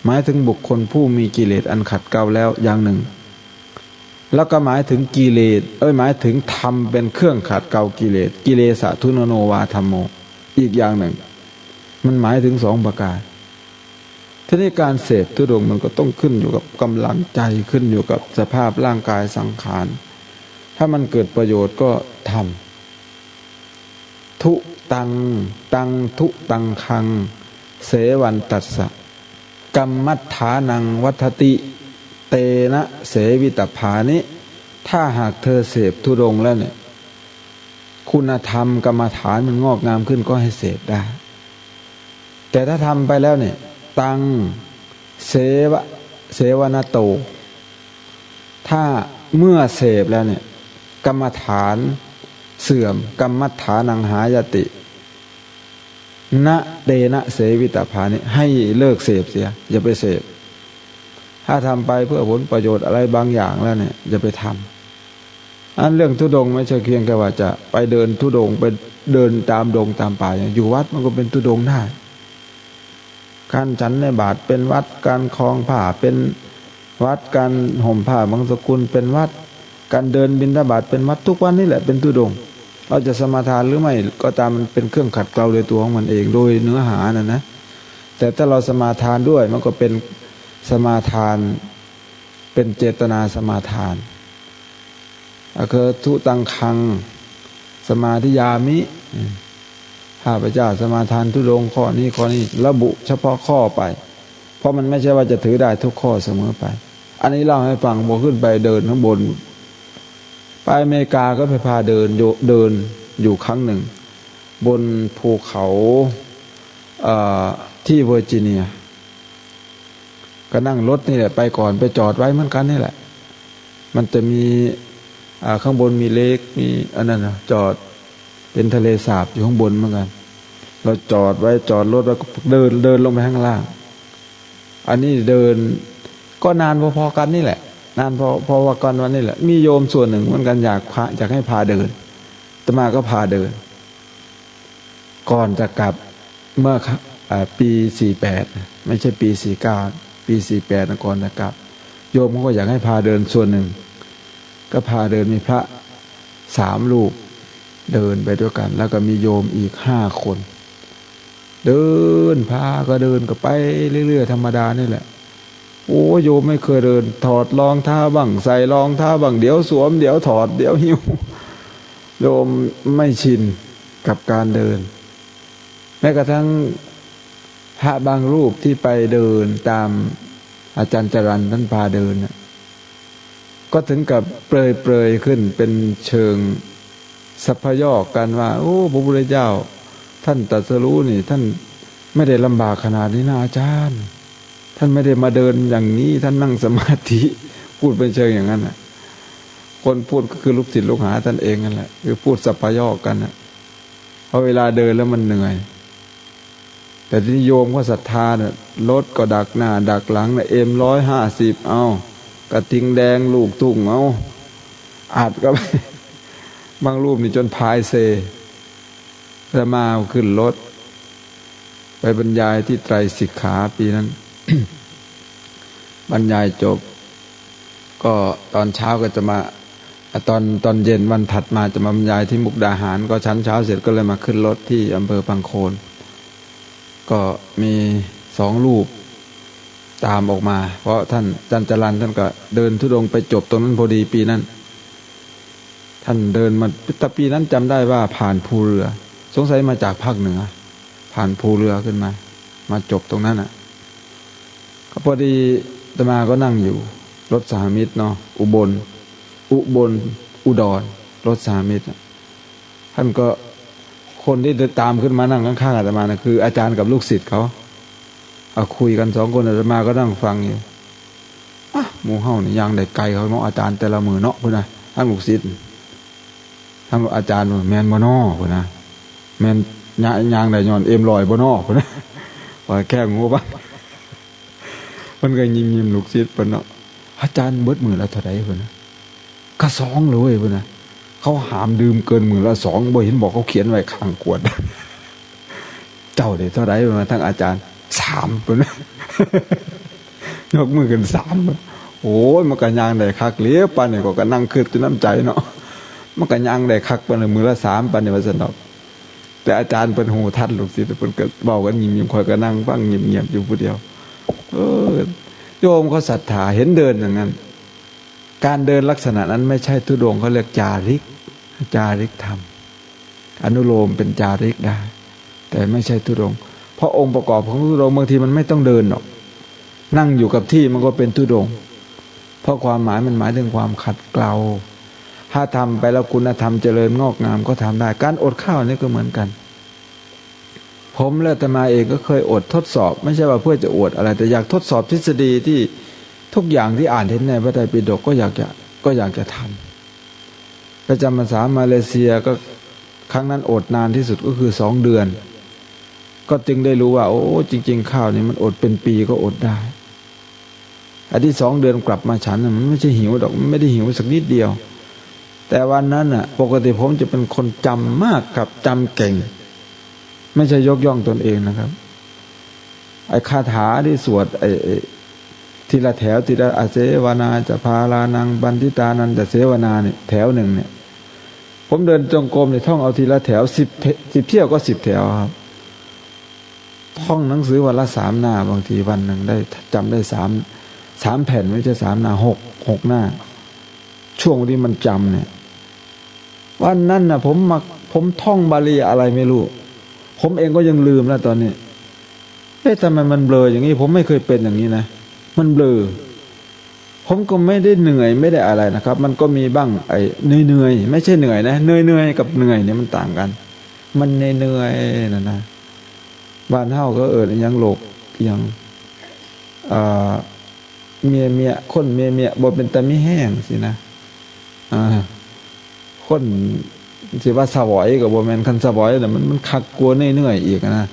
หมายถึงบุคคลผู้มีกิเลสอันขัดเกลาแล้วอย่างหนึ่งแล้วก็หมายถึงกิเลสหมายถึงธรรมเป็นเครื่องขัดเกลากิเลสกิเลสทุนโนวาธัมโมอีกอย่างหนึ่งมันหมายถึงสองประการทีนี้การเสพธุดงค์มันก็ต้องขึ้นอยู่กับกำลังใจขึ้นอยู่กับสภาพร่างกายสังขารถ้ามันเกิดประโยชน์ก็ทำทุตังทุตังคังเสวันตัสสะกัมมัฏฐานังวัฏติเตนะเสวิตภานิถ้าหากเธอเสพธุดงค์แล้วเนี่ยคุณธรรมกรรมฐานมันงอกงามขึ้นก็ให้เสพได้แต่ถ้าทำไปแล้วเนี่ยตังเสวนโตถ้าเมื่อเสพแล้วเนี่ยกรรมฐานเสื่อมกรรมัฏฐานังหายตินะเตนะเสวิตภานิให้เลิกเสพเสียอย่าไปเสพถ้าทำไปเพื่อผลประโยชน์อะไรบางอย่างแล้วเนี่ยอย่าไปทำอันเรื่องธุดงค์ไม่ใช่เพียงแค่ว่าจะไปเดินธุดงค์ไปเดินตามดงตามป่าอย่างอยู่วัดมันก็เป็นธุดงค์ได้การฉันในบาตรเป็นวัดการคลองผ้าเป็นวัดการห่มผ้าบางสกุลเป็นวัดการเดินบิณฑบาตเป็นวัดทุกวันนี่แหละเป็นธุดงค์เราจะสมาทานหรือไม่ก็ตามมันเป็นเครื่องขัดเกลาโดยตัวของมันเองโดยเนื้อหานะแต่ถ้าเราสมาทานด้วยมันก็เป็นสมาทานเป็นเจตนาสมาทานคือทุตังคังสมาธิยามิข้าพเจ้าสมาทานธุดงค์ข้อนี้ระบุเฉพาะข้อไปเพราะมันไม่ใช่ว่าจะถือได้ทุกข้อเสมอไปอันนี้เล่าให้ฟังบอกขึ้นไปเดินข้างบนไปอเมริกาก็ไปพาเดินอยู่ครั้งหนึ่งบนภูเขาที่เวอร์จิเนียก็นั่งรถนี่แหละไปก่อนไปจอดไว้เหมือนกันนี่แหละมันจะมีข้างบนมีเลคมีอันนั้นนะจอดเป็นทะเลสาบอยู่ข้างบนเหมือนกันเราจอดไว้จอดรถแล้วก็เดินลงไปข้างล่างอันนี้เดินก็นานพอๆกันนี่แหละนานพอๆกันวันนี้แหละมีโยมส่วนหนึ่งเหมือนกันอยากให้พาเดินอาตมาก็พาเดินก่อนจะกลับเมื่อปี48ไม่ใช่ปี49ปี48นะก่อนจะกลับโยมเขาก็อยากให้พาเดินส่วนหนึ่งก็พาเดินมีพระ3 รูปเดินไปด้วยกันแล้วก็มีโยมอีก5 คนเดินพาก็เดินก็ไปเรื่อยๆธรรมดานี่แหละโอ้โยมไม่เคยเดินถอดรองเท้าบ้างใส่รองเท้าบ้างเดี๋ยวสวมเดี๋ยวถอดเดี๋ยวหิ้วโยมไม่ชินกับการเดินแม้กระทั่งพระบางรูปที่ไปเดินตามอาจารย์จรัญท่านพาเดินก็ถึงกับเปรยขึ้นเป็นเชิงสัพพยอกกันว่าโอ้พระพุทธเจ้าท่านตรัสรู้นี่ท่านไม่ได้ลำบากขนาดนี้นะอาจารย์ท่านไม่ได้มาเดินอย่างนี้ท่านนั่งสมาธิพูดเป็นเชิงอย่างนั้นน่ะคนพูดก็คือลูกศิษย์ลูกหาท่านเองนั่นแหละคือพูดสัพพยอกกันน่ะเพราะเวลาเดินแล้วมันเหนื่อยแต่ที่โยมก็ศรัทธาน่ะรถก็ดักหน้าดักหลังน่ะM150เอากระทิงแดงลูกทุ่งเอาอาจก็บางรูปนี่จนพายเซจะมาขึ้นรถไปบรรยายที่ไตรสิกขาปีนั้น บรรยายจบก็ตอนเช้าก็จะมาตอนเย็นวันถัดมาจะมาบรรยายที่มุกดาหารก็ชั้นเช้าเสร็จก็เลยมาขึ้นรถที่อำเภอพังโคนก็มี2 รูปตามออกมาเพราะท่านจันจรัญท่านก็เดินธุดงค์ไปจบตรงนั้นพอดีปีนั้นท่านเดินมาแต่ปีนั้นจำได้ว่าผ่านภูเรือสงสัยมาจากภาคเหนือผ่านภูเรือขึ้นมาจบตรงนั้นอ่ะก็พอดีอาตมาก็นั่งอยู่รถสหมิตรเนาะอุบลอุดรรถสหมิตรท่านก็คนที่ตามขึ้นมานั่งข้างๆอาตมานะคืออาจารย์กับลูกศิษย์เขาคุยกัน2 คนอาตมาก็นั่งฟังอยู่หมู่เฮานี่ยังได้ไกลเขาเนาะอาจารย์แต่ละมือเนาะพุ่นน่ะทั้งลูกศิษย์ทั้งอาจารย์แม่นบ่น้อพุ่นน่ะแม่นยางได้ย้อนM100บ่น้อพุ่นน่ะว่าแค่งูบ้างเพิ่นก็ยิ้มๆลูกศิษย์เพิ่นเนาะอาจารย์เบิดมื้อละเท่าใดพุ่นน่ะก็2เลยพุ่นน่ะเขาหามดื่มเกินมื้อละ2บ่เห็นบอกเขาเขียนไว้ข้างขวดเจ้าได้เท่าใดมาทั้งอาจารย์3พุ่นน่ะ ยกมือกัน3โอ้ยมันก็ย่างได้คักเลี้ยปานนี่ก็นั่งคิดอยู่น้ำใจเนาะมันก็ย่างได้คักปานมือละ3ปานนี่ว่าซั่นดอกแต่อาจารย์เพิ่นหูทันลูกศิษย์เพิ่นก็เว้ากันยิ้มๆค่อยก็นั่งฟังเงียบๆอยู่ผู้เดียวโยมเขาศรัทธาเห็นเดินอย่างนั้นการเดินลักษณะนั้นไม่ใช่ธุดงค์เขาเรียกจาริกธรรมอนุโลมเป็นจาริกได้แต่ไม่ใช่ธุดงค์เพราะองค์ประกอบของธุดงค์บางทีมันไม่ต้องเดินหรอกนั่งอยู่กับที่มันก็เป็นธุดงค์เพราะความหมายมันหมายถึงความขัดเกลาถ้าทำไปแล้วคุณธรรมเจริญงอกงามก็ทำได้การอดข้าวนี่ก็เหมือนกันผมและอาตมาเองก็เคยอดทดสอบไม่ใช่ว่าเพื่อจะอวดอะไรแต่อยากทดสอบทฤษฎีที่ทุกอย่างที่อ่านเห็นในพระไตรปิฎกก็อยากจะทำประจำพรรษามาเลเซียก็ครั้งนั้นอดนานที่สุดก็คือ2 เดือนก็จึงได้รู้ว่าโอ้จริงๆข้าวนี่มันอดเป็นปีก็อดได้อันที่2 เดือนกลับมาฉันมันไม่ใช่หิวดอกมันไม่ได้หิวสักนิดเดียวแต่วันนั้นน่ะปกติผมจะเป็นคนจำมากครับจำเก่งไม่ใช่ยกย่องตนเองนะครับไอ้คาถาที่สวดไอ้ทีละแถวทีละอาเสวนาจะพาลานังบันทิตานันจะเสวนาเนี่ยแถวหนึ่งเนี่ยผมเดินจงกรมเนี่ยท่องเอาทีละแถว10เที่ยวก็10 แถวครับท่องหนังสือวันละ3 หน้าบางทีวันหนึ่งได้จำได้3 แผ่นไม่ใช่3 หน้า6 หน้าช่วงที่มันจำเนี่ยวันนั้นน่ะผมท่องบาลีอะไรไม่รู้ผมเองก็ยังลืมแล้วตอนนี้ทำไมมันเบลออย่างนี้ผมไม่เคยเป็นอย่างนี้นะมันเบลอผมก็ไม่ได้เหนื่อยไม่ได้อะไรนะครับมันก็มีบ้างไอ้เหนื่อยไม่ใช่เหนื่อยนะเหนื่อยกับเหนื่อยเนี่ยมันต่างกันมันเหนื่อยนะบ้านเฮาก็ยังโลกยังเมียคนเมียบ่เป็นตามีแห้งสินะคนสิว่าสวอยกับบ่แม่นคันสวอยน่ะมันคักกลัวเหนื่อยอีกนะ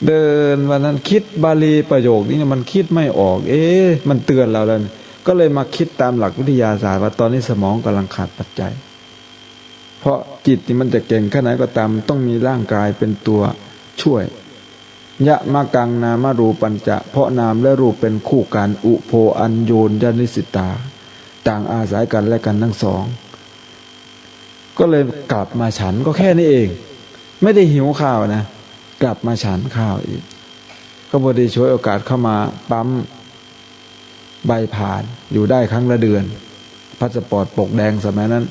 เดินวันนั้นคิดบาลีประโยคนี้มันคิดไม่ออกมันเตือนเราแล้วก็เลยมาคิดตามหลักวิทยาศาสตร์ว่าตอนนี้สมองกำลังขาดปัจจัยเพราะจิตนี่มันจะเก่งแค่ไหนก็ตามต้องมีร่างกายเป็นตัวช่วยยะมะกังนามารูปัญจะเพราะนามและรูปเป็นคู่กันอุโภอัญโยนยนิสิตาต่างอาศัยกันและกันทั้งสองก็เลยกลับมาฉันก็แค่นี้เองไม่ได้หิวข้าวนะกลับมาฉันข้าวอีกก็พอดีช่วยโอกาสเข้ามาปั๊มใบผ่านอยู่ได้ครั้งละเดือนพาสปอร์ตปกแดงสมัยนั้น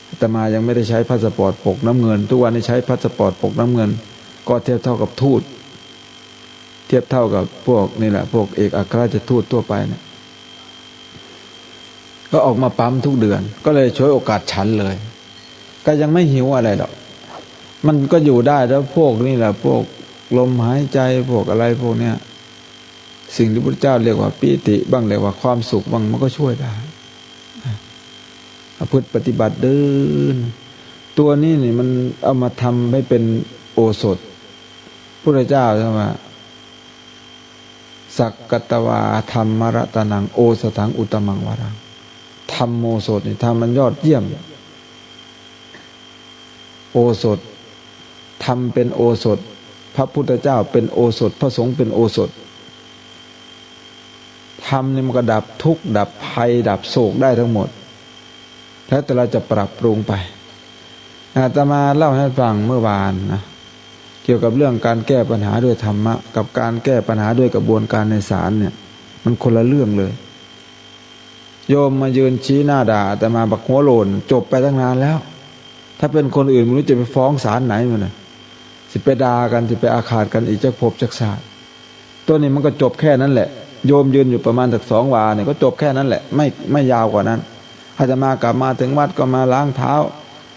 อาตมายังไม่ได้ใช้พาสปอร์ตปกน้ำเงินทุกวันนี้ใช้พาสปอร์ตปกน้ำเงินก็เทียบเท่ากับทูตเทียบเท่ากับพวกนี่แหละพวกเอกอัครราชทูตทั่วไปเนี่ยก็ออกมาปั๊มทุกเดือนก็เลยช่วยโอกาสฉันเลยก็ยังไม่หิวอะไรหรอกมันก็อยู่ได้แล้วพวกนี่แหละพวกลมหายใจพวกอะไรพวกเนี้ยสิ่งที่พระเจ้าเรียกว่าปิติบ้างเรียกว่าความสุขบ้างมันก็ช่วยได้พฤติปฏิบัติเดินตัวนี้นี่มันเอามาทำให้เป็นโอสถพระเจ้าใช่ไหมสักกัตวาธรรมรัตนังโอสถังอุตมังวารังธรรมโอสถนี่ทำมันยอดเยี่ยมโอสถธรรมเป็นโอสถพระพุทธเจ้าเป็นโอสถพระสงฆ์เป็นโอสถธรรมนี่มันก็ดับทุกข์ดับภัยดับโศกได้ทั้งหมดแล้วแต่เราจะปรับปรุงไปอาตมาเล่าให้ฟังเมื่อวานนะเกี่ยวกับเรื่องการแก้ปัญหาด้วยธรรมะกับการแก้ปัญหาด้วยกระบวนการในศาลเนี่ยมันคนละเรื่องเลยโยมมายืนชี้หน้าด่าอาตมาบักหัวโลนจบไปตั้งนานแล้วถ้าเป็นคนอื่นไม่รู้จะไปฟ้องศาลไหนมันนะสิไปด่ากันสิไปอาฆาตกันอีกจักภพจักชาติตัวนี้มันก็จบแค่นั้นแหละโยมยืนอยู่ประมาณสัก2 วาเนี่ยก็จบแค่นั้นแหละไม่ยาวกว่านั้นอาตมากลับมาถึงวัดก็มาล้างเท้า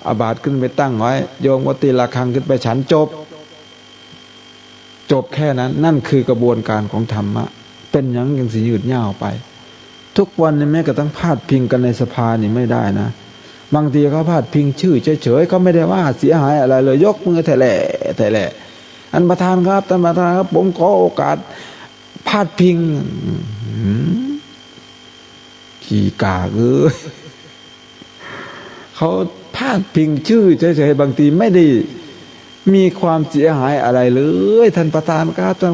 อาบาตขึ้นไปตั้งไว้โยมก็ตีระฆังขึ้นไปฉันจบแค่นั้นนั่นคือกระบวนการของธรรมะเป็นอย่างยังสิยืดยาวไปทุกวันนี้แม้กระทั่งพาดพิงกันในสภานี่ไม่ได้นะบางทีเขาพาดพิงชื่อเฉยๆเขาไม่ได้ว่าเสียหายอะไรเลยยกมือแถล่อันประธานครับท่านประธานครับผมขอโอกาสพาดพิงขี้กากเขาพาดพิงชื่อเฉยๆบางทีไม่ได้มีความเสียหายอะไรเลยท่านประธานครับท่าน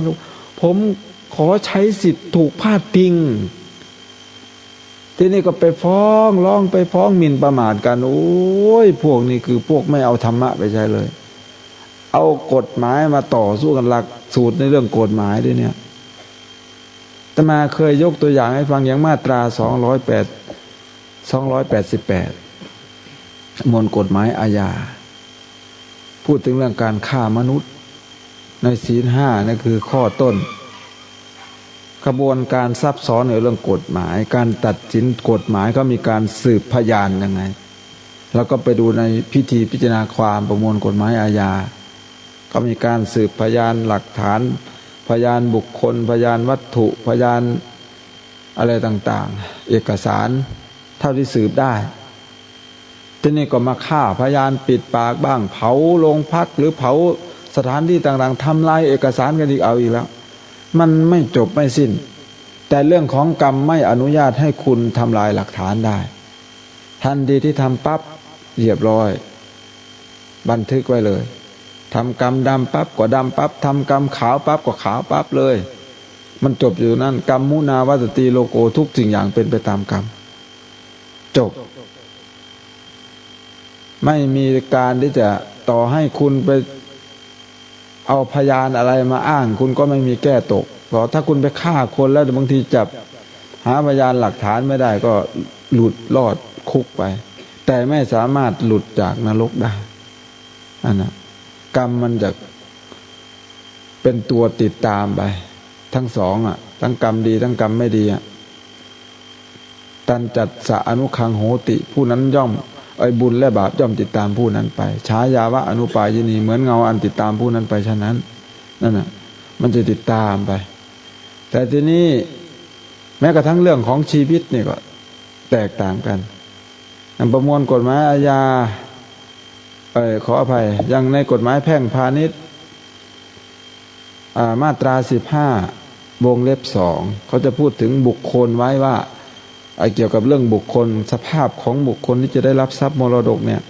ผม ขอใช้สิทธิ์ถูกพาดพิงที่นี่ก็ไปฟ้องร้องไปฟ้องหมิ่นประมาทกันโอ้ยพวกนี้คือพวกไม่เอาธรรมะไปใช้เลยเอากฎหมายมาต่อสู้กันหลักสูตรในเรื่องกฎหมายด้วยเนี่ยอาตมาเคยยกตัวอย่างให้ฟังอย่างมาตรา288มวลกฎหมายอาญาพูดถึงเรื่องการฆ่ามนุษย์ในศีล5นั่นคือข้อต้นกระบวนการซับซ้อนในเรื่องกฎหมายการตัดสินกฎหมายก็มีการสืบพยานยังไงแล้วก็ไปดูในพิธีพิจารณาความประมวลกฎหมายอาญาก็มีการสืบพยานหลักฐานพยานบุคคลพยานวัตถุพยานอะไรต่างๆเอกสารเท่าที่สืบได้ทีนี้ก็มาฆ่าพยานปิดปากบ้างเผาโรงพักหรือเผาสถานที่ต่างๆทำลายเอกสารกันอีกเอาอีกแล้วมันไม่จบไม่สิ้นแต่เรื่องของกรรมไม่อนุญาตให้คุณทำลายหลักฐานได้ทันทีที่ทำปั๊บเรียบร้อยบันทึกไว้เลยทำกรรมดำปั๊บก็ดำปั๊บทำกรรมขาวปั๊บก็ขาวปั๊บเลยมันจบอยู่นั่นกรรมมุนาวัตติโลโกทุกสิ่งอย่างเป็นไปตามกรรมจบไม่มีการที่จะต่อให้คุณไปเอาพยานอะไรมาอ้างคุณก็ไม่มีแก้ตกเพราะถ้าคุณไปฆ่าคนแล้วบางทีจับหาพยานหลักฐานไม่ได้ก็หลุดรอดคุกไปแต่ไม่สามารถหลุดจากนรกได้อันนั้นกรรมมันจะเป็นตัวติดตามไปทั้งสองทั้งกรรมดีทั้งกรรมไม่ดีตันจัตสะอนุคังโหติผู้นั้นย่อมบุญและบาปย่อมติดตามผู้นั้นไปฉายาวะอนุปายนีเหมือนเงาอันติดตามผู้นั้นไปฉะนั้นนั่นน่ะมันจะติดตามไปแต่ทีนี้แม้กระทั่งเรื่องของชีวิตนี่ก็แตกต่างกันประมวลกฎหมายอาญาขออภัยยังในกฎหมายแพ่งพาณิชย์มาตรา15วงเล็บ2เขาจะพูดถึงบุคคลไว้ว่าเกี่ยวกับเรื่องบุคคลสภาพของบุคคลที่จะได้รับทรัพย์มรดกเนี่ย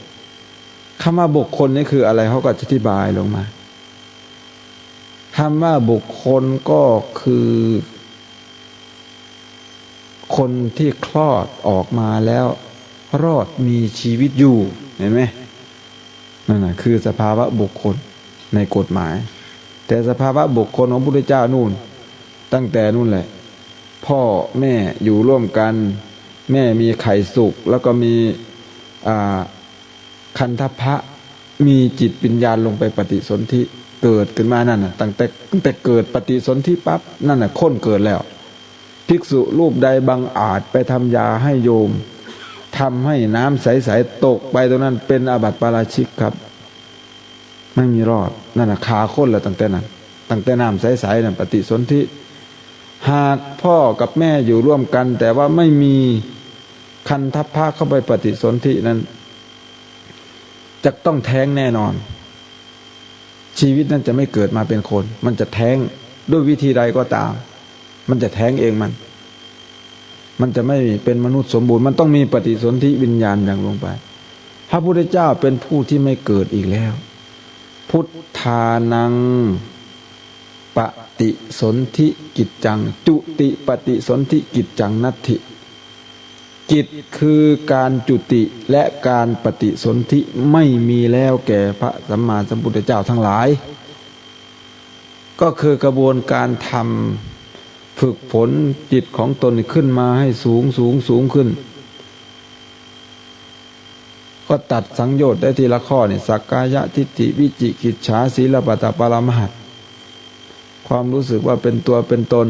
คำว่าบุคคลนี่คืออะไรเขาก็อธิบายลงมาคำว่าบุคคลก็คือคนที่คลอดออกมาแล้วรอดมีชีวิตอยู่เห็นไหมนั่นน่ะคือสภาวะบุคคลในกฎหมายแต่สภาวะบุคคลของพระพุทธเจ้านู่นตั้งแต่นู่นแหละพ่อแม่อยู่ร่วมกันแม่มีไข่สุกแล้วก็มีคันธพะมีจิตวิญญาณลงไปปฏิสนธิเกิดขึ้นมานั่นน่ะตั้งแต่เกิดปฏิสนธิปั๊บนั่นน่ะค้นเกิดแล้วภิกษุรูปใดบังอาจไปทำยาให้โยมทำให้น้ำใสๆตกไปตรงนั้นเป็นอาบัติปาราชิกครับไม่มีรอดนั่นน่ะขาค้นแล้วตั้งแต่นั้นตั้งแต่น้ำใสๆนั่นปฏิสนธิหากพ่อกับแม่อยู่ร่วมกันแต่ว่าไม่มีคันทัพพะเข้าไปปฏิสนธินั้นจะต้องแท้งแน่นอนชีวิตนั้นจะไม่เกิดมาเป็นคนมันจะแท้งด้วยวิธีใดก็ตามมันจะแท้งเองมันจะไม่เป็นมนุษย์สมบูรณ์มันต้องมีปฏิสนธิวิญญาณอย่างลงไปพระพุทธเจ้าเป็นผู้ที่ไม่เกิดอีกแล้วพุทธานังปฏิสนธิกิจจังจุติปฏิสนธิกิจจังนัตถิกิจคือการจุติและการปฏิสนธิไม่มีแล้วแก่พระสัมมาสัมพุทธเจ้าทั้งหลายก็คือกระบวนการทำฝึกฝนจิตของตนขึ้นมาให้สูงขึ้นก็ตัดสังโยชน์ได้ทีละข้อนี่สักกายทิฏฐิวิจิกิจฉาศีลปตปรมัตถ์ความรู้สึกว่าเป็นตัวเป็นตน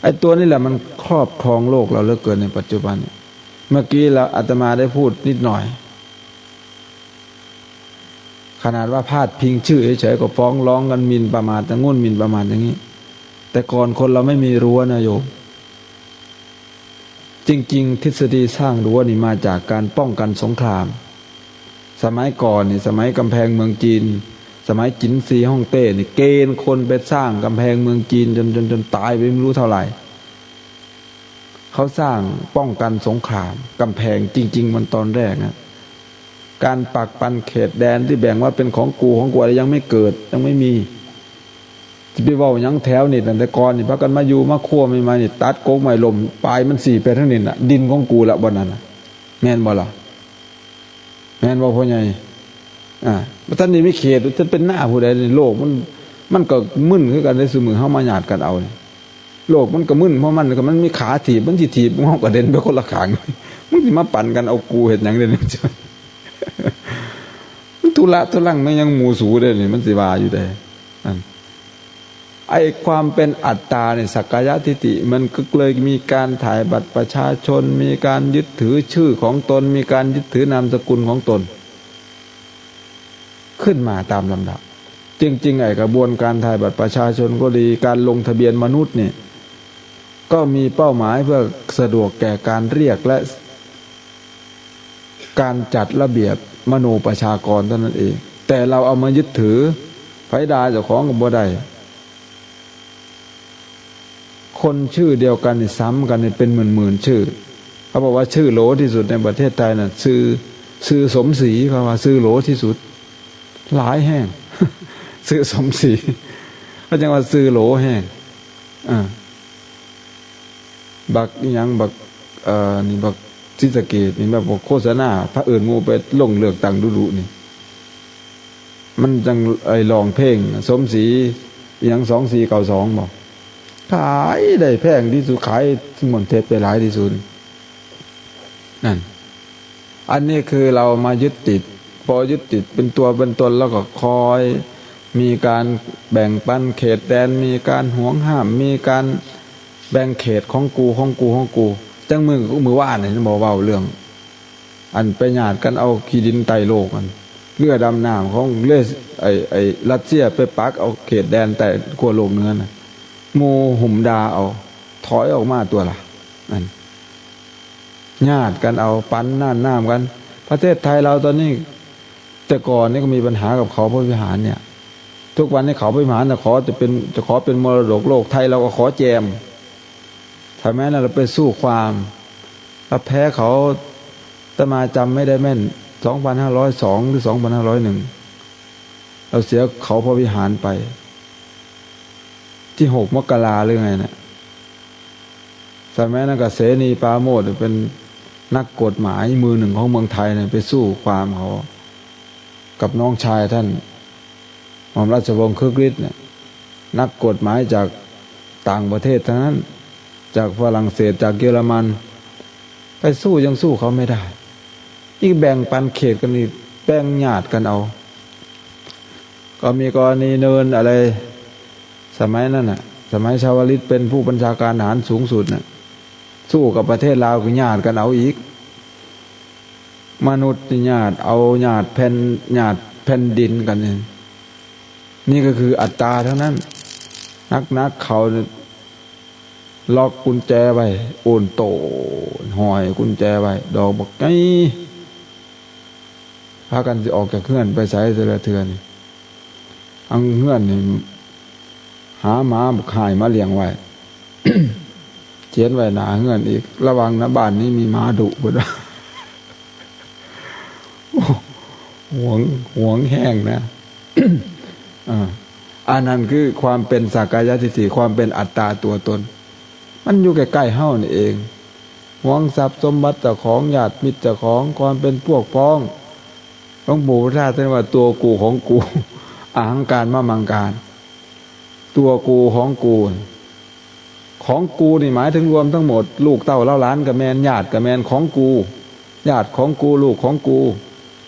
ไอ้ตัวนี่แหละมันครอบครองโลกเราเหลือเกินในปัจจุบันเมื่อกี้เราอาตมาได้พูดนิดหน่อยขนาดว่าพาดพิงชื่อเฉยๆก็ฟ้องร้องกันหมิ่นประมาทแต่งุ่นหมิ่นประมาทอย่างนี้แต่ก่อนคนเราไม่มีรั้วนะโยมจริงๆทฤษฎีสร้างรั้วนี่มาจากการป้องกันสงครามสมัยก่อนนี่สมัยกำแพงเมืองจีนสมัยจินซีฮ่องเต้นี่เกณฑ์คนไปสร้างกำแพงเมืองจีนจนตายไปไม่รู้เท่าไหร่เขาสร้างป้องกันสงครามกำแพงจริงๆมันตอนแรกนะการปักปันเขตแดนที่แบ่งว่าเป็นของกูอะไรยังไม่เกิดยังไม่มี ไปเว้าหยังแถวนี่ตั้งแต่ก่อนนี่พากันมาอยู่มาคั่วใหม่ๆนี่ตัดโกกไม้ลมปลายมันสีไปทั้งนี้น่ะดินของกูละบ่นั่นน่ะแม่นบ่ล่ะแม่นบ่พ่อใหญ่บ่ทันนี่มีเขตจะเป็นหน้าผู้ใดในโลกมันก็มึนคือกันในซุมื้อเฮามาญาติกันเอานี่โลกมันก็มึนเพราะมันมีขาถีบมันสิถีบเฮากระเด็นไปคนละข้างมึงสิมาปั่นกันเอากูเฮ็ดหยังเด้นี่มันทุละทุลังมันยังหมู่สูเด้นี่มันสิว่าอยู่ได้นั่นไอ้ความเป็นอัตตาเนี่ยสักกายทิฏฐิมันก็เลยมีการถ่ายบัตรประชาชนมีการยึดถือชื่อของตนมีการยึดถือนามสกุลของตนขึ้นมาตามลำดับจริงๆไอ้กระบวนการถ่ายบัตรประชาชนก็ดีการลงทะเบียนมนุษย์เนี่ยก็มีเป้าหมายเพื่อสะดวกแก่การเรียกและการจัดระเบียบมโนประชากรเท่านั้นเองแต่เราเอามายึดถือไผดาเจ้าของก็บ่ได้คนชื่อเดียวกันนี่ซ้ำกันนี่เป็นหมื่นๆชื่อเขาบอกว่าชื่อโหลที่สุดในประเทศไทยน่ะชื่อสมศรีเขาว่าชื่อโหลที่สุดหลายแห้งชื่อสมศรีเขาจังว่าชื่อโหลแห้งบักยังบักนี่บักศรีสะเกษนี่แบบโฆษณาพระอื่นหมู่ไปลงเลือกตั้งดุๆนี่มันจังไอ้ร้องเพลงสมศรียัง2492บ่ขายได้แพงที่สุดขายสมุนเทปไปหลายที่สุดนั่นอันนี้คือเรามายึดติดพอยึดติดเป็นตัวเป็นตนแล้วก็คอยมีการแบ่งปันเขตแดนมีการหวงห้ามมีการแบ่งเขตของกูจังมือว่าเนี่ยบอกเว้าเรื่องอันไปญาติกันเอาขี้ดินไต่โลกกันเรือดำน้ำของไอ้รัสเซียไปปักเอาเขตแดนแต่ขั้วโลกเหนือน่ะโมหุ่มดาเอาถอยออกมาตัวละนั่นญาติกันเอาปั้นน้ำกันประเทศไทยเราตอนนี้แต่ก่อนนี่ก็มีปัญหากับเขาพระวิหารเนี่ยทุกวันนี้เขาพระวิหารจะขอเป็นมรดกโลกไทยเราก็ขอแจมถ้าแม้นั้นเราไปสู้ความแล้วแพ้เขาแต่มาจำไม่ได้แม่น2502หรือ2501เราเสียเขาพระวิหารไปที่6 มกราหรือไงเนี่ยสมัยนั้นก็เสนีปราโมชเป็นนักกฎหมายมือหนึ่งของเมืองไทยเนี่ยไปสู้ความเขากับน้องชายท่านหม่อมราชวงศ์คึกฤทธิ์เนี่ยนักกฎหมายจากต่างประเทศทั้งนั้นจากฝรั่งเศสจากเยอรมันไปสู้ยังสู้เขาไม่ได้อีกแบ่งปันเขตกันนี่แบ่งญาติกันเอาก็มีกรณีเนินอะไรสมัยนั้นน่ะสมัยชาวลิตเป็นผู้บัญชาการทหารสูงสุดน่ะสู้กับประเทศลาวคือญาติกันเอาอีกมนุษย์ญาติเอาญาติแผ่นดินกันนี่ก็คืออัตตาทั้งนั้นนักเขาล็อกกุญแจไว้โอนโตหอยกุญแจไว้ดอกบอกไงพากันจะออกจากเฮือนไปใส่แต่ละเทือนอังเฮือนนี่หาหมาบุกหายมาเลี้ยงไว้ เขียนไว้หนาเฮือนอีกระวังนะบ้านนี้มีหมาดุบ่ได้ หวงแห้งนะ อันนั้นคือความเป็นสักกายทิฏฐิความเป็นอัตตาตัวตนมันอยู่ใกล้ๆเฮานี่เองหวงทรัพย์สมบัติเจ้าของญาติมิตรเจ้าของความเป็นพวกพ้องหลวงปู่ท่าท่านว่าตัวกูของกูอหังการมะมังการตัวกูของกูนี่หมายถึงรวมทั้งหมดลูกเต้าเล่าล้านกับแมนญาติกับแมนของกูญาติของกูลูกของกู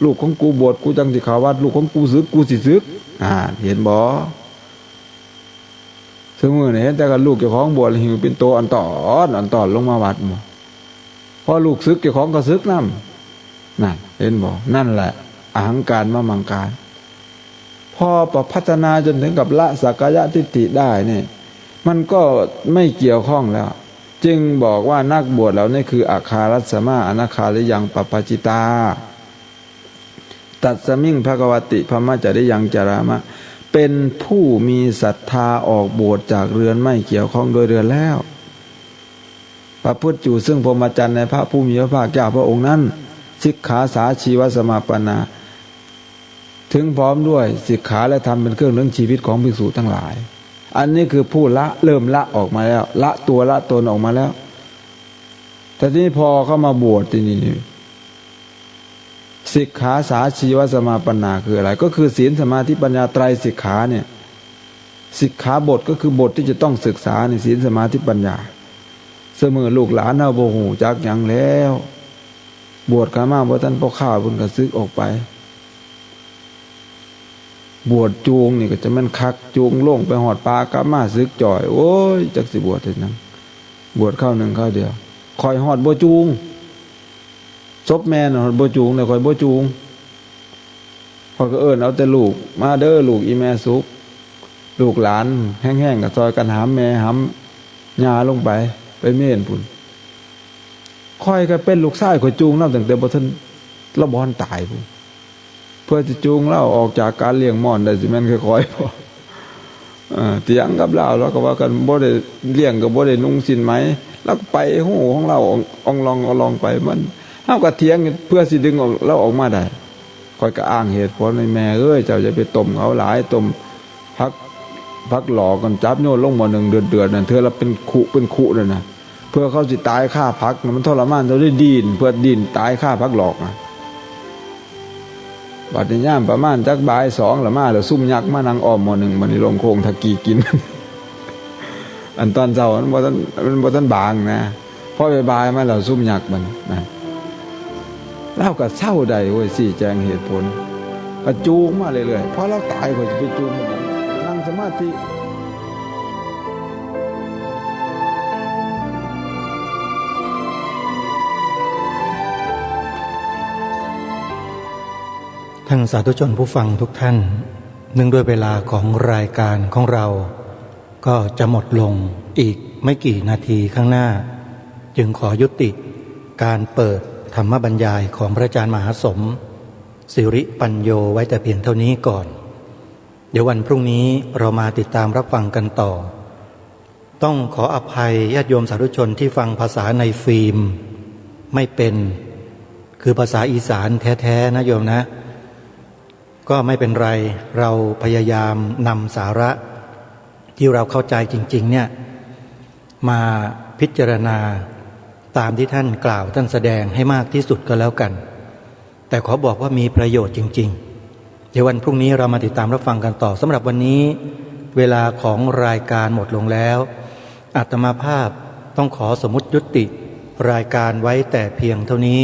ลูกของกูบวชกูจังสิขาวัดลูกของกูซึกกูสิซึกเห็นบ่ซึ่งมื้อนี้เห็นแต่กับลูกเจ้าของบวชหิวเป็นโตอันตอนลงมาวัดบ่พอลูกซึกเจ้าของก็ซึกนำนั่นเห็นบ่นั่นแหละอหังการมะมังการพอพัฒนาจนถึงกับละสักกายทิฏฐิได้นี่มันก็ไม่เกี่ยวข้องแล้วจึงบอกว่านักบวชเหล่านี้คืออาคารัสสมาอนาคาริยังปัปปจิตาตัดสมิงภควติพมจริยังจารามะเป็นผู้มีศรัทธาออกบวชจากเรือนไม่เกี่ยวข้องโดยเรือนแล้วประพฤติอยู่ซึ่งพรหมจรรย์ในพระผู้มีพระภาคเจ้าพระองค์นั้นสิกขาสาชีวสมาปนาถึงพร้อมด้วยสิกขาและธรรมเป็นเครื่องเลี้ยงชีวิตของภิกษุทั้งหลาย อันนี้คือผู้เริ่มละออกมาแล้วละตัวละตนออกมาแล้วแต่ที่พอเข้ามาบวชที่นี่สิกขาสาชีวสมาปัญนาคืออะไรก็คือศีลสมาธิปัญญาไตรสิกขาเนี่ยสิกขาบทก็คือบทที่จะต้องศึกษาในศีลสมาธิปัญญาเสมอลูกหลานเอาบ่ฮู้จักหยังแล้วบวชกันมาบ่ทันพอข้าวเพิ่นก็สึกออกไปบวชจูงนี่ก็จะมันคักจูงลงไปหอดปลากลับมาสึกจ่อยโอ้ยจักสิบวชเฮ็ดหยังบวชเข้าหนึ่งเข้าเดียวคอยหอดบ่จูงศพแม่นหอดบ่จูงแต่คอยบ่จูงพอก็เอิ้นเอาแต่ลูกมาเด้อลูกอีแม่สุกลูกหลานแห้งๆก็ซอยกันหามแม่หามยาลงไปเม่นพุ่นคอยก็เป็นลูกชายคอยจูงเล่าตั้งแต่บ่ทันละบ่ทันตายพุ่นเพื่อจะจูงเล่าออกจากการเลี้ยงม่อนได้สิแม่นค่อยๆพอเถียงกับเราแล้วก็ว่ากันบ่ได้เลี้ยงก็บ่ได้นุ่งสินไหมแล้วไปหูของเราอองลองไปมันเฮาก็เถียงเพื่อสิดึงเราออกมาได้คอยก็อ้างเหตุผลในแม่เอ้ยเจ้าจะไปต้มเขาหลายต้มพักหลอกกันจับโยนลงบ่1เดือนนั่นเธอละเป็นขุนั่นน่ะเพื่อเขาสิตายฆ่าพักมันทรมานเราได้ดินเพื่อดินตายฆ่าพักหลอกอ่ะบัดนี้ย่ามประมาณจักบ่าย2ละมาแล้วซุ่มยักษ์มานั่งอ้อมมื้อนึงมันนี่ลงโคงทะกี้กิน อันตอนเช้ามันบ่ทันบางนะพอบ่ายๆมาแล้วซุ่มยักษ์มันนั่นเราก็เศร้าได้เว้ยชี้แจงเหตุผลก็จูงมาเรื่อยๆพอเราตายก็จะไปจูงมันนั่งสมาธิท่านสาธุชนผู้ฟังทุกท่านเนื่องด้วยเวลาของรายการของเราก็จะหมดลงอีกไม่กี่นาทีข้างหน้าจึงขอยุติการเปิดธรรมบรรยายของพระอาจารย์มหาสมสิริปัญโยไว้แต่เพียงเท่านี้ก่อนเดี๋ยววันพรุ่งนี้เรามาติดตามรับฟังกันต่อต้องขออภัยญาติโยมสาธุชนที่ฟังภาษาในฟิล์มไม่เป็นคือภาษาอีสานแท้ๆนะโยมนะก็ไม่เป็นไรเราพยายามนำสาระที่เราเข้าใจจริงๆเนี่ยมาพิจารณาตามที่ท่านกล่าวท่านแสดงให้มากที่สุดก็แล้วกันแต่ขอบอกว่ามีประโยชน์จริงๆเดี๋ยววันพรุ่งนี้เรามาติดตามรับฟังกันต่อสำหรับวันนี้เวลาของรายการหมดลงแล้วอาตมาภาพต้องขอสมมุติยุติรายการไว้แต่เพียงเท่านี้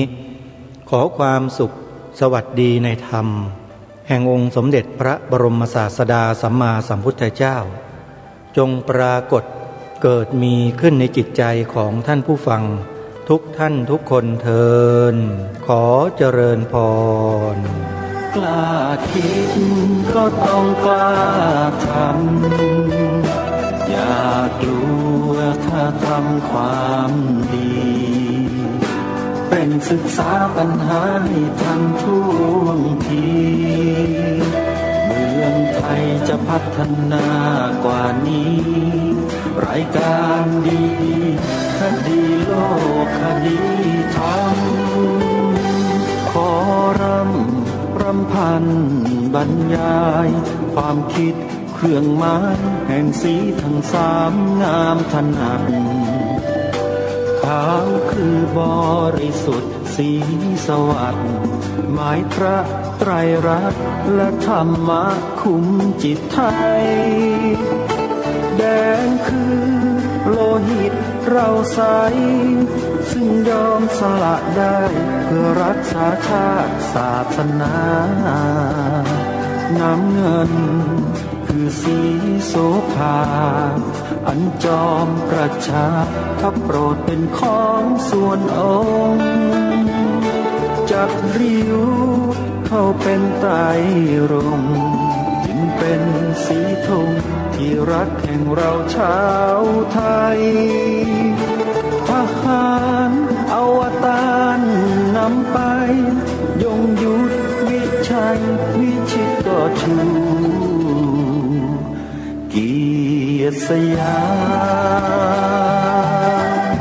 ขอความสุขสวัสดีในธรรมแห่งองค์สมเด็จพระบรมศาสดาสัมมาสัมพุทธเจ้าจงปรากฏเกิดมีขึ้นในจิตใจของท่านผู้ฟังทุกท่านทุกคนเทินขอเจริญพรกล้าคิดก็ต้องกล้าทำอย่ากลัวถ้าทำความดีเป็นศึกษาปัญหาให้ทันท่วงทีเมืองไทยจะพัฒนากว่านี้รายการดีคดีโลกคดีธรรมขอรำพันบรรยายความคิดเครื่องหมายแห่งสีทั้งสามงามถนัดขาวคือบริสุทธิ์สีสวัสดิ์หมายพระไตรรัตน์และธรรมะคุ้มจิตไทยแดงคือโลหิตเราใสซึ่งยอมสละได้เพื่อรักษาชาติศาสนาน้ำเงินคือสีโสภาอันจอมประชาถ้าโปรดเป็นของส่วนองค์จับริ้วเข้าเป็นไตรรงค์จึงเป็นสีธงที่รักแห่งเราชาวไทยทหารอวตารนำไปยงยุทธวิชัยวิชิตก็ชูเกียรติสยาม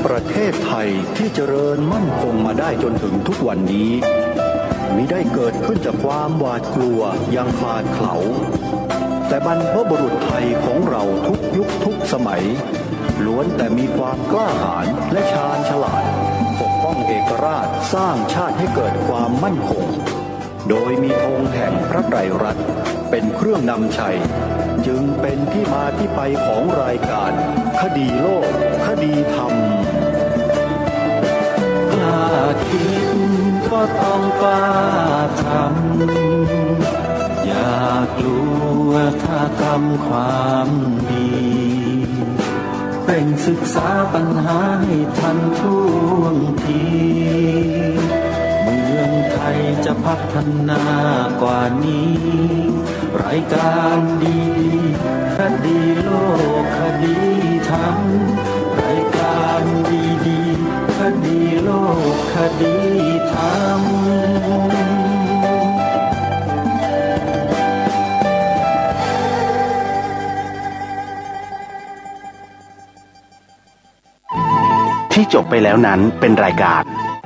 ประเทศไทยที่เจริญมั่นคงมาได้จนถึงทุกวันนี้ มิได้เกิดขึ้นจากความหวาดกลัวยังคลาดเขลาแต่บรรพบุรุษไทยของเราทุกยุคทุกสมัยล้วนแต่มีความกล้าหาญและชาญฉลาดปกป้องเอกราชสร้างชาติให้เกิดความมั่นคงโดยมีธงแห่งพระไตรรัตน์เป็นเครื่องนำชัยจึงเป็นที่มาที่ไปของรายการคดีโลกคดีธรรมกล้าคิดก็ต้องกล้าทำอย่ากลัวถ้าทำความดีเร่งศึกษาปัญหาให้ทันท่วงทีเมืองไทยจะพัฒนากว่านี้รายการดีๆคดีโลกคดีธรรมรายการดีๆคดีโลกคดีธรรมที่จบไปแล้วนั้นเป็นรายการ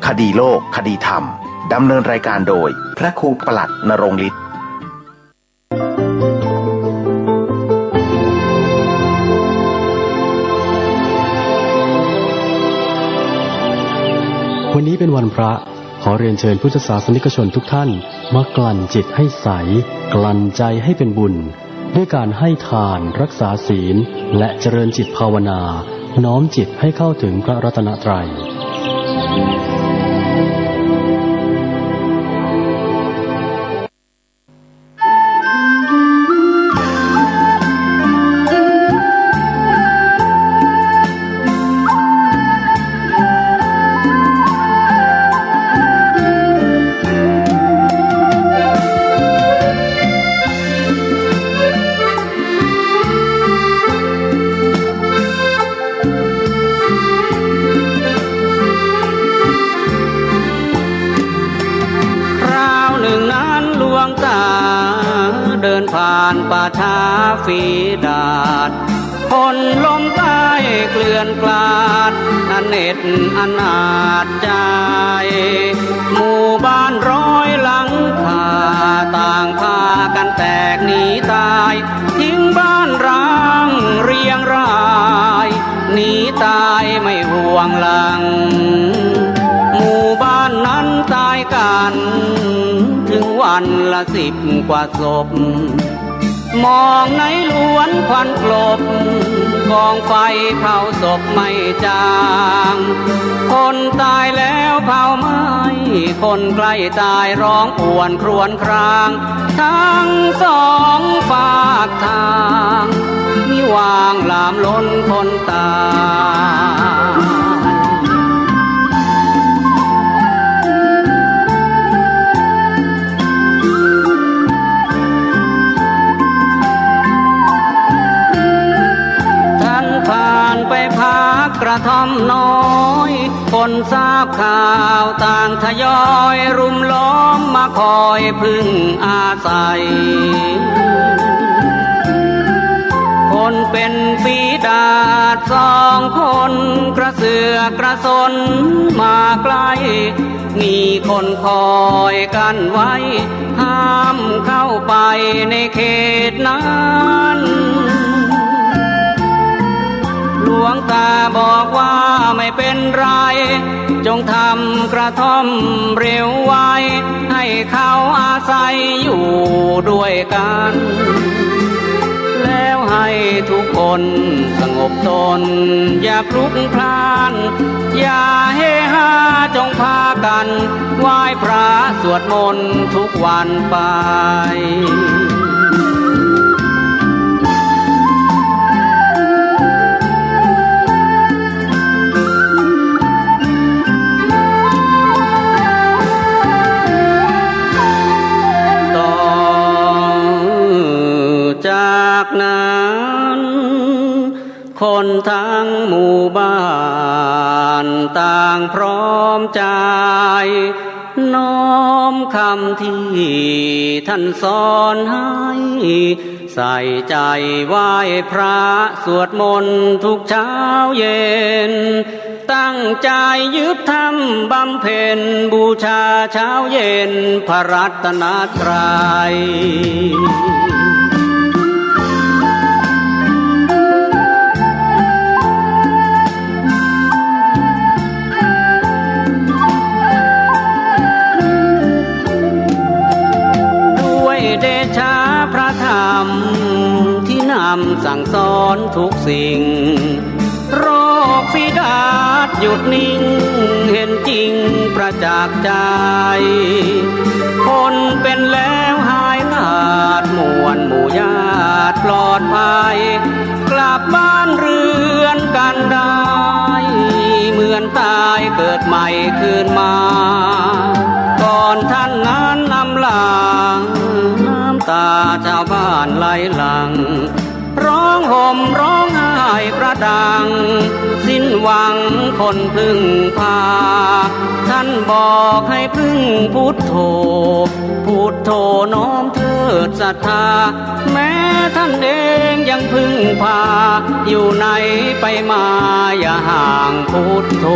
คดีโลกคดีธรรมดำเนินรายการโดยพระครูปลัดณรงค์ฤทธิ์วันนี้เป็นวันพระขอเรียนเชิญพุทธศาสนิกชนทุกท่านมากลั่นจิตให้ใสกลั่นใจให้เป็นบุญด้วยการให้ทานรักษาศีลและเจริญจิตภาวนาน้อมจิตให้เข้าถึงพระรัตนตรัยป่าช้าฝีดาษคนล้มตายเกลื่อนกลาดอเนจอนาถใจหมู่บ้านร้อยหลังคาต่างพากันแตกหนีตายทิ้งบ้านร้างเรียงรายหนีตายไม่ห่วงหลังหมู่บ้านนั้นตายกันถึงวันละ10 กว่าศพมองในล้วนควันกลบกองไฟเผาศพไม่จางคนตายแล้วเผาไหม้คนใกล้ตายร้องป่วนครวญครางทั้งสองฝากทางมิวางลามล้นคนตายไปพักกระท่อมน้อยคนทราบข่าวต่างทยอยรุมล้อมมาคอยพึ่งอาศัยคนเป็นฝีดาษ2 คนกระเสือกกระสนมาใกล้มีคนคอยกันไว้ห้ามเข้าไปในเขตนั้นหลวงตาบอกว่าไม่เป็นไรจงทำกระท่อมเร็วไว้ให้เขาอาศัยอยู่ด้วยกันแล้วให้ทุกคนสงบตนอย่าพลุกพล่านอย่าเฮฮาจงพากันไหว้พระสวดมนต์ทุกวันไปจากนั้นคนทั้งหมู่บ้านต่างพร้อมใจน้อมคำที่ท่านสอนให้ใส่ใจไหว้พระสวดมนต์ทุกเช้าเย็น ตั้งใจยึดธรรมบำเพ็ญบูชาเช้าเย็นพระรัตนตรัยด้วยเดชะพระธรรมที่นำสั่งสอนทุกสิ่งโรคฝีดาษหยุดนิ่งเห็นจริงประจักษ์ใจคนเป็นแล้วหายขาดมวลหมู่ญาติปลอดภัยกลับบ้านเรือนกันได้เหมือนตายเกิดใหม่คืนมาก่อนท่านนั้นอำลาน้ำตาชาวบ้านไหลหลั่งร้องห่มร้องไห้ประดังสิ้นหวังคนพึ่งพาท่านบอกให้พึ่งพุทโธพุทโธน้อมเถิดศรัทธาแม้ท่านเองยังพึ่งพาอยู่ไหนไปมาอย่าห่างพุทโธ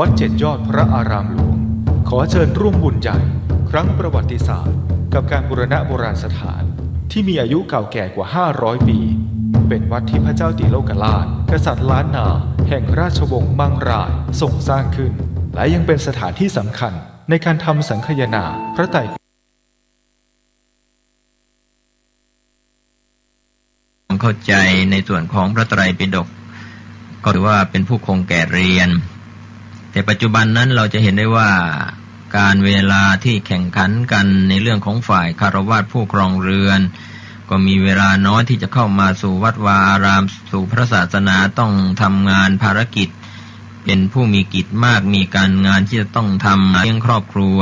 วัดเจ็ดยอดพระอารามหลวงขอเชิญร่วมบุญใหญ่ครั้งประวัติศาสตร์กับการบูรณะโบราณสถานที่มีอายุเก่าแก่กว่า500ปีเป็นวัดที่พระเจ้าติโลกราชกษัตริย์ล้านนาแห่งราชวงศ์มังรายทรงสร้างขึ้นและยังเป็นสถานที่สำคัญในการทำสังฆายนาพระไตรเข้าใจในส่วนของพระไตรปิฎกก็ถือว่าเป็นผู้คงแก่เรียนแต่ปัจจุบันนั้นเราจะเห็นได้ว่าการเวลาที่แข่งขันกันในเรื่องของฝ่ายคฤหัสถ์ผู้ครองเรือนก็มีเวลาน้อยที่จะเข้ามาสู่วัดวาอารามสู่พระศาสนาต้องทำงานภารกิจเป็นผู้มีกิจมากมีการงานที่จะต้องทำเลี้ยงครอบครัว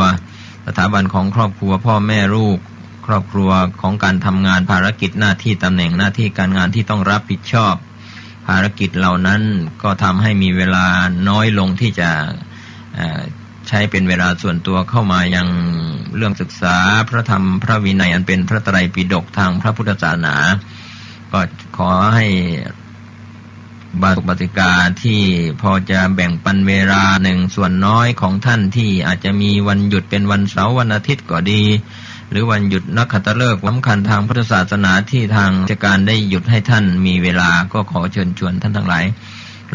สถาบันของครอบครัวพ่อแม่ลูกครอบครัวของการทำงานภารกิจหน้าที่ตำแหน่งหน้าที่การงานที่ต้องรับผิดชอบภารกิจเหล่านั้นก็ทำให้มีเวลาน้อยลงที่จะใช้เป็นเวลาส่วนตัวเข้ามายังเรื่องศึกษาพระธรรมพระวินัยอันเป็นพระไตรปิฎกทางพระพุทธศาสนาก็ขอให้บาตุปฏิกาที่พอจะแบ่งปันเวลาหนึ่งส่วนน้อยของท่านที่อาจจะมีวันหยุดเป็นวันเสาร์วันอาทิตย์ก็ดีหรือวันหยุดนักขัตฤกษ์สำคัญทางพุทธศาสนาที่ทางราชการได้หยุดให้ท่านมีเวลาก็ขอเชิญชวนท่านทั้งหลาย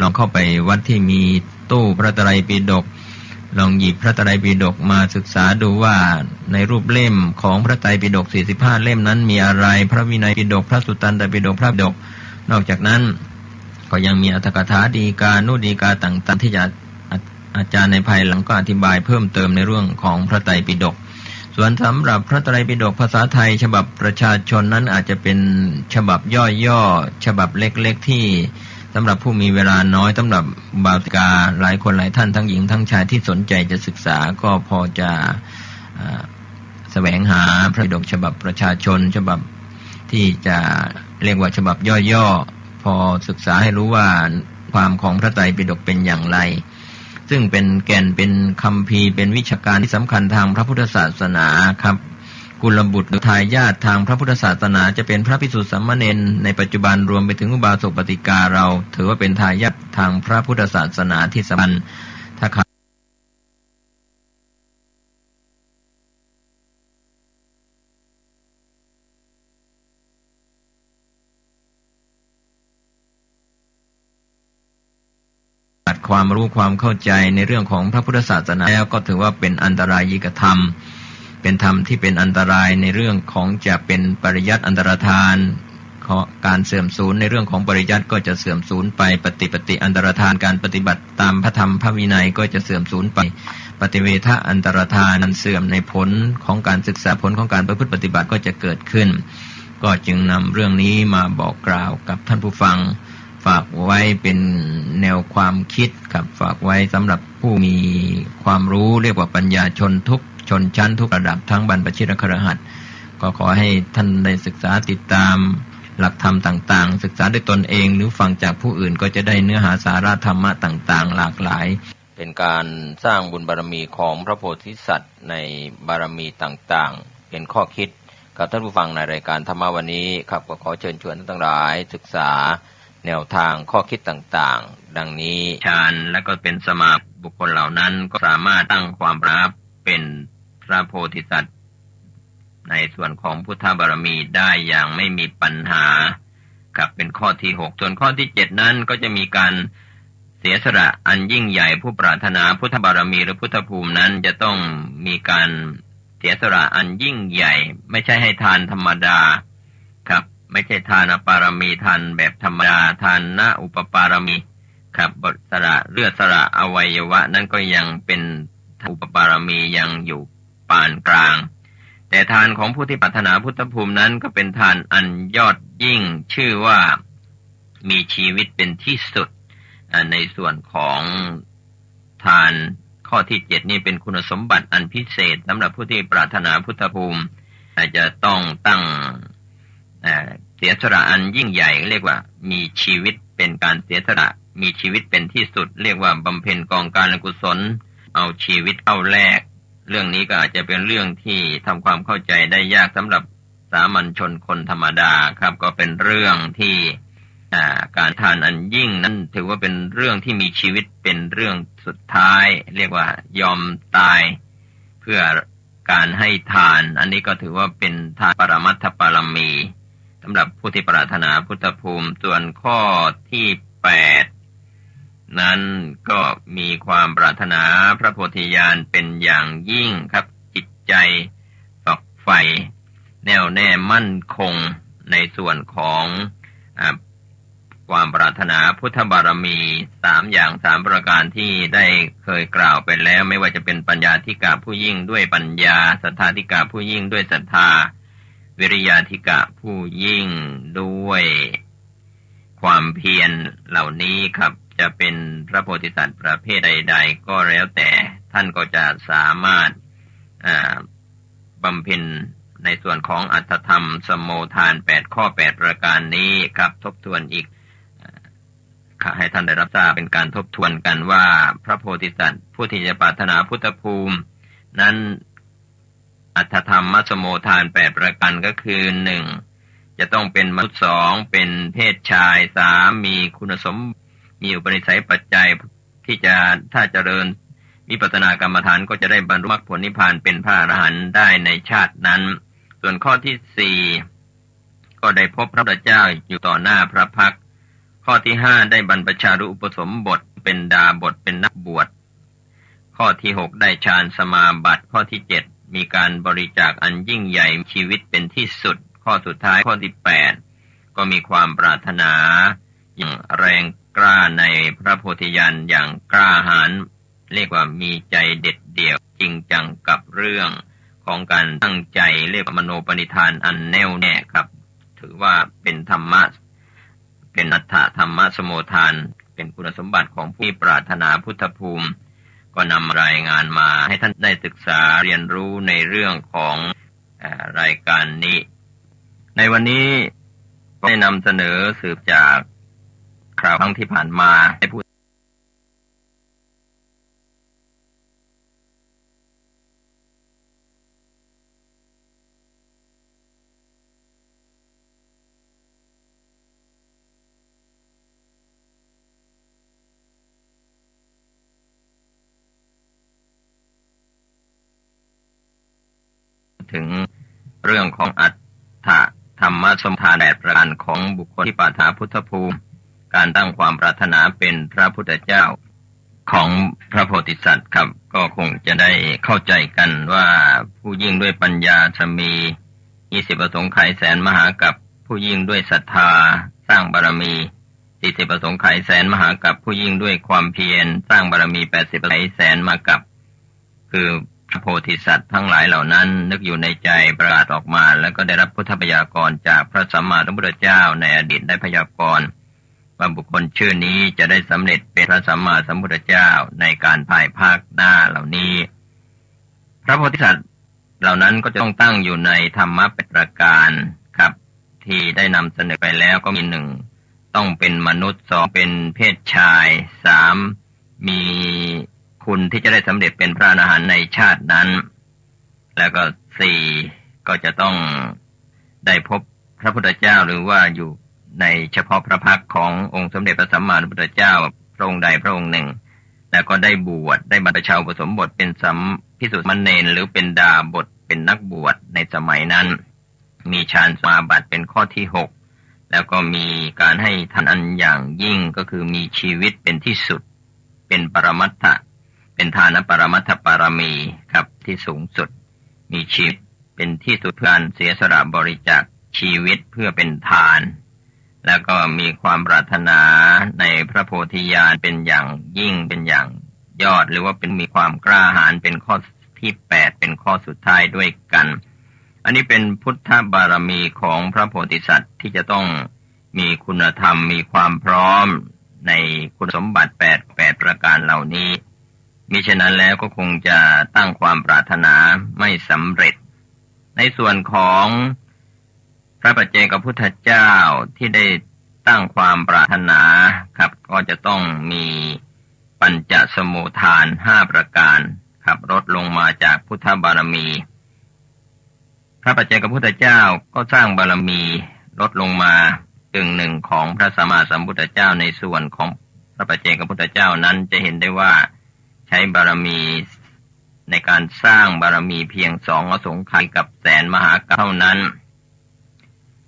ลองเข้าไปวัดที่มีตู้พระไตรปิฎกลองหยิบพระไตรปิฎกมาศึกษาดูว่าในรูปเล่มของพระไตรปิฎก45เล่มนั้นมีอะไรพระวินัยปิฎกพระสุตตันตปิฎกพระปิฎกนอกจากนั้นก็ยังมีอรรถกถาฎีกานุฎีกาต่างๆที่จะอาจารย์ในภายหลังก็อธิบายเพิ่มเติมในเรื่องของพระไตรปิฎกส่วนสำหรับพระไตรปิฎกภาษาไทยฉบับประชาชนนั้นอาจจะเป็นฉบับย่อๆฉบับเล็กๆที่สำหรับผู้มีเวลาน้อยสำหรับบาติกาหลายคนหลายท่านทั้งหญิงทั้งชายที่สนใจจะศึกษาก็พอจะแสวงหาพระไตรปิฎกฉบับประชาชนฉบับที่จะเรียกว่าฉบับย่อๆพอศึกษาให้รู้ว่าความของพระไตรปิฎกเป็นอย่างไรซึ่งเป็นแก่นเป็นคัมภีร์เป็นวิชาการที่สำคัญทางพระพุทธศาสนาครับกุลบุตรหรือทายาททางพระพุทธศาสนาจะเป็นพระภิกษุสามเณรในปัจจุบันรวมไปถึงอุบาสกปฏิกาเราถือว่าเป็นทายาททางพระพุทธศาสนาที่สำคัญถ้าความรู้ความเข้าใจในเรื่องของพระพุทธศาสนาแล้วก็ถือว่าเป็นอันตรายิกธรรมเป็นธรรมที่เป็นอันตรายในเรื่องของจะเป็นปริยัติอันตรธานการเสื่อมสูญในเรื่องของปริยัติก็จะเสื่อมสูญไปปฏิอันตรธานการปฏิบัติตามพระธรรมพระวินัยก็จะเสื่อมสูญไปปฏิเวทะอันตรธานนั้นเสื่อมในผลของการศึกษาผลของการประพฤติปฏิบัติก็จะเกิดขึ้นก็จึงนำเรื่องนี้มาบอกกล่าวกับท่านผู้ฟัง ฝากไว้เป็นแนวความคิดครับฝากไว้สำหรับผู้มีความรู้เรียกว่าปัญญาชนทุกชนชั้นทุกระดับทั้งบรรพชิตและคฤหัสถ์ก็ขอให้ท่านได้ศึกษาติดตามหลักธรรมต่างๆศึกษาด้วยตนเองหรือฟังจากผู้อื่นก็จะได้เนื้อหาสาระธรรมะต่างๆหลากหลายเป็นการสร้างบุญบารมีของพระโพธิสัตว์ในบารมีต่างๆเป็นข้อคิดกับท่านผู้ฟังในรายการธรรมะวันนี้ครับก็ขอเชิญชวนท่านทั้งหลายศึกษาแนวทางข้อคิดต่างๆดังนี้ฌานและก็เป็นสมาธิบุคคลเหล่านั้นก็สามารถตั้งความรับเป็นพระโพธิสัตว์ในส่วนของพุทธบารมีได้อย่างไม่มีปัญหาครับเป็นข้อที่6ส่วนข้อที่7นั้นก็จะมีการเสียสละอันยิ่งใหญ่ผู้ปรารถนาพุทธบารมีหรือพุทธภูมินั้นจะต้องมีการเสียสละอันยิ่งใหญ่ไม่ใช่ให้ทานธรรมดาครับไม่ใช่ทานอปารมีทานแบบธรรมดาทานนะอุปปารมีครับบทสละเลือดสละอวัยวะนั้นก็ยังเป็นอุปปารมียังอยู่ปานกลางแต่ทานของผู้ที่ปรารถนาพุทธภูมินั้นก็เป็นทานอันยอดยิ่งชื่อว่ามีชีวิตเป็นที่สุดในส่วนของทานข้อที่7นี่เป็นคุณสมบัติอันพิเศษสำหรับผู้ที่ปรารถนาพุทธภูมิอาจจะต้องตั้งเสียสละอันยิ่งใหญ่เรียกว่ามีชีวิตเป็นการเสียสละมีชีวิตเป็นที่สุดเรียกว่าบำเพ็ญกองการกุศลเอาชีวิตเข้าแลกเรื่องนี้ก็อาจจะเป็นเรื่องที่ทำความเข้าใจได้ยากสำหรับสามัญชนคนธรรมดาครับก็เป็นเรื่องที่การทานอันยิ่งนั้นถือว่าเป็นเรื่องที่มีชีวิตเป็นเรื่องสุดท้ายเรียกว่ายอมตายเพื่อการให้ทานอันนี้ก็ถือว่าเป็นทานปรมัตถปารมีสำหรับผู้ที่ปรารถนาพุทธภูมิส่วนข้อที่8นั้นก็มีความปรารถนาพระโพธิญาณเป็นอย่างยิ่งครับจิตใจฝักใฝ่แน่วแน่มั่นคงในส่วนของความปรารถนาพุทธบารมี3อย่าง3ประการที่ได้เคยกล่าวไปแล้วไม่ว่าจะเป็นปัญญาธิกะผู้ยิ่งด้วยปัญญาศรัทธาธิกะผู้ยิ่งด้วยศรัทธาวิริยาธิกะผู้ยิ่งด้วยความเพียรเหล่านี้ครับจะเป็นพระโพธิสัตว์ประเภทใดๆก็แล้วแต่ท่านก็จะสามารถบำเพ็ญในส่วนของอัตถธรรมสมโภทาน8ข้อ8ประการนี้ครับทบทวนอีกให้ท่านได้รับทราบเป็นการทบทวนกันว่าพระโพธิสัตว์ผู้ที่จะปรารถนาพุทธภูมินั้นอัตถธรรมมัสโมทาน8ประการก็คือ1จะต้องเป็นมนุษย์2เป็นเพศชาย3มีคุณสมมีอุปนิสัยปัจจัยที่จะถ้าเจริญวิปัสสนากรรมฐานก็จะได้บรรลุมรรคผลนิพพานเป็นพระอรหันต์ได้ในชาตินั้นส่วนข้อที่4ก็ได้พบพระพุทธเจ้าอยู่ต่อหน้าพระพักตร์ข้อที่5ได้บรรพชารุปสมบทเป็นดาบทเป็นนักบวชข้อที่6ได้ฌานสมาบัติข้อที่7มีการบริจาคอันยิ่งใหญ่ชีวิตเป็นที่สุดข้อสุดท้ายข้อที่8ก็มีความปรารถนาอย่างแรงกล้าในพระโพธิญาณอย่างกล้าหาญเรียกว่ามีใจเด็ดเดี่ยวจริงจังกับเรื่องของการตั้งใจเรียกว่ามโนปณิธานอันแน่วแน่ครับถือว่าเป็นธรรมะเป็นอัตถธรรมสโมทานเป็นคุณสมบัติของผู้ปรารถนาพุทธภูมิก็นำรายงานมาให้ท่านได้ศึกษาเรียนรู้ในเรื่องของรายการนี้ในวันนี้ได้นำเสนอสืบจากคราวครั้งที่ผ่านมาให้พูดถึงเรื่องของอัตถธรรมสมทาน8ประการของบุคคลที่ปรารถนาพุทธภูมิการตั้งความปรารถนาเป็นพระพุทธเจ้าของพระโพธิสัตว์ครับก็คงจะได้เข้าใจกันว่าผู้ยิ่งด้วยปัญญาจะมี20ประสงค์ไขยแสนมหากัปผู้ยิ่งด้วยศรัทธาสร้างบารมี40ประสงค์ไขยแสนมหากัปผู้ยิ่งด้วยความเพียรสร้างบารมี80ไขยแสนมหากัปคือพระโพธิสัตว์ทั้งหลายเหล่านั้นนึกอยู่ในใจประกาศออกมาแล้วก็ได้รับพุทธพยากรณ์จากพระสัมมาสัมพุทธเจ้าในอดีตได้พยากรณ์ ว่าบุคคลชื่อนี้จะได้สำเร็จเป็นพระสัมมาสัมพุทธเจ้าในการภายภาคหน้าเหล่านี้พระโพธิสัตว์เหล่านั้นก็จะต้องตั้งอยู่ในธรรมะ8ประการครับที่ได้นำเสนอไปแล้วก็มี1ต้องเป็นมนุษย์2เป็นเพศชาย3มีคุณที่จะได้สำเร็จเป็นพระอรหันต์ในชาตินั้นแล้วก็4ก็จะต้องได้พบพระพุทธเจ้าหรือว่าอยู่ในเฉพาะพระพักขององค์สมเด็จพระสัมมาสัมพุทธเจ้าพระองค์ใดพระองค์หนึ่งแล้วก็ได้บวชได้บรรพชาอุปสมบทเป็นสัมภิกษุสามเณรหรือเป็นดาบทเป็นนักบวชในสมัยนั้นมีฌานสมาบัติเป็นข้อที่6แล้วก็มีการให้ทานอันอย่างยิ่งก็คือมีชีวิตเป็นที่สุดเป็นปรมัตถะเป็นทานปรมัตถปารมีครับที่สูงสุดมีชีวิตเป็นที่สุดเพื่อการเสียสละบริจาคชีวิตเพื่อเป็นทานแล้วก็มีความปรารถนาในพระโพธิญาณเป็นอย่างยิ่งเป็นอย่างยอดหรือว่าเป็นมีความกล้าหาญเป็นข้อที่8เป็นข้อสุดท้ายด้วยกันอันนี้เป็นพุทธบารมีของพระโพธิสัตว์ที่จะต้องมีคุณธรรมมีความพร้อมในคุณสมบัติ8ประการเหล่านี้มิฉะนั้นแล้วก็คงจะตั้งความปรารถนาไม่สำเร็จในส่วนของพระปัจเจกพุทธเจ้าที่ได้ตั้งความปรารถนาครับก็จะต้องมีปัญจสมุทฐาน5ประการขับรถลงมาจากพุทธบารมีพระปัจเจกพุทธเจ้าก็สร้างบารมีลดลงมา1/1ของพระสัมมาสัมพุทธเจ้าในส่วนของพระปัจเจกพุทธเจ้านั้นจะเห็นได้ว่าใช้บารมีในการสร้างบารมีเพียง2อสงไขยกับแสนมหากัปเท่านั้น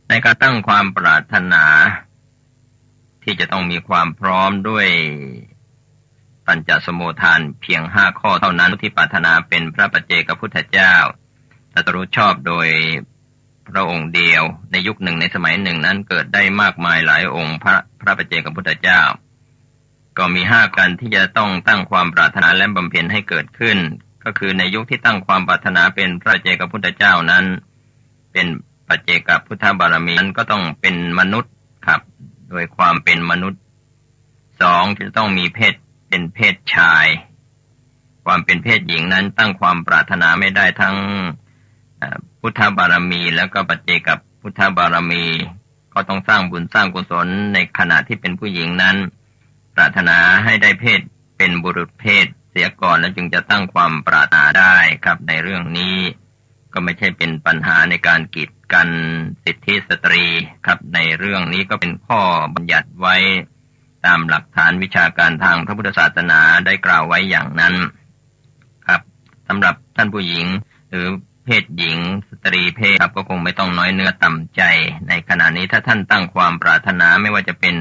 ในการตั้งความปรารถนาที่จะต้องมีความพร้อมด้วยปัญจสมุทฐานเพียง5ข้อเท่านั้นที่ปรารถนาเป็นพระปัจเจกพุทธเจ้าตรัสรู้ชอบโดยพระองค์เดียวในยุคหนึ่งในสมัยหนึ่งนั้นเกิดได้มากมายหลายองค์พระปัจเจกพุทธเจ้าก็มี5กันที่จะต้องตั้งความปรารถนาและบำเพ็ญให้เกิดขึ้นก็คือในยุคที่ตั้งความปรารถนาเป็นพระปัจเจกพุทธเจ้านั้นเป็นปัจเจกพุทธบารมีนั้นก็ต้องเป็นมนุษย์ครับโดยความเป็นมนุษย์2จะต้องมีเพศเป็นเพศชายความเป็นเพศหญิงนั้นตั้งความปรารถนาไม่ได้ทั้งพุทธบารมีแล้วก็ปัจเจกพุทธบารมีก็ต้องสร้างบุญสร้างกุศลในขณะที่เป็นผู้หญิงนั้นปรารถนาให้ได้เพศเป็นบุรุษเพศเสียก่อนแล้วจึงจะตั้งความปรารถนาได้ครับในเรื่องนี้ก็ไม่ใช่เป็นปัญหาในการกีดกันสิทธิสตรีครับในเรื่องนี้ก็เป็นข้อบัญญัติไว้ตามหลักฐานวิชาการทางพระพุทธศาสนาได้กล่าวไว้อย่างนั้นครับสำหรับท่านผู้หญิงหรือเพศหญิงสตรีเพศครับก็คงไม่ต้องน้อยเนื้อต่ำใจในขณะนี้ถ้าท่านตั้งความปรารถนาไม่ว่าจะเป็น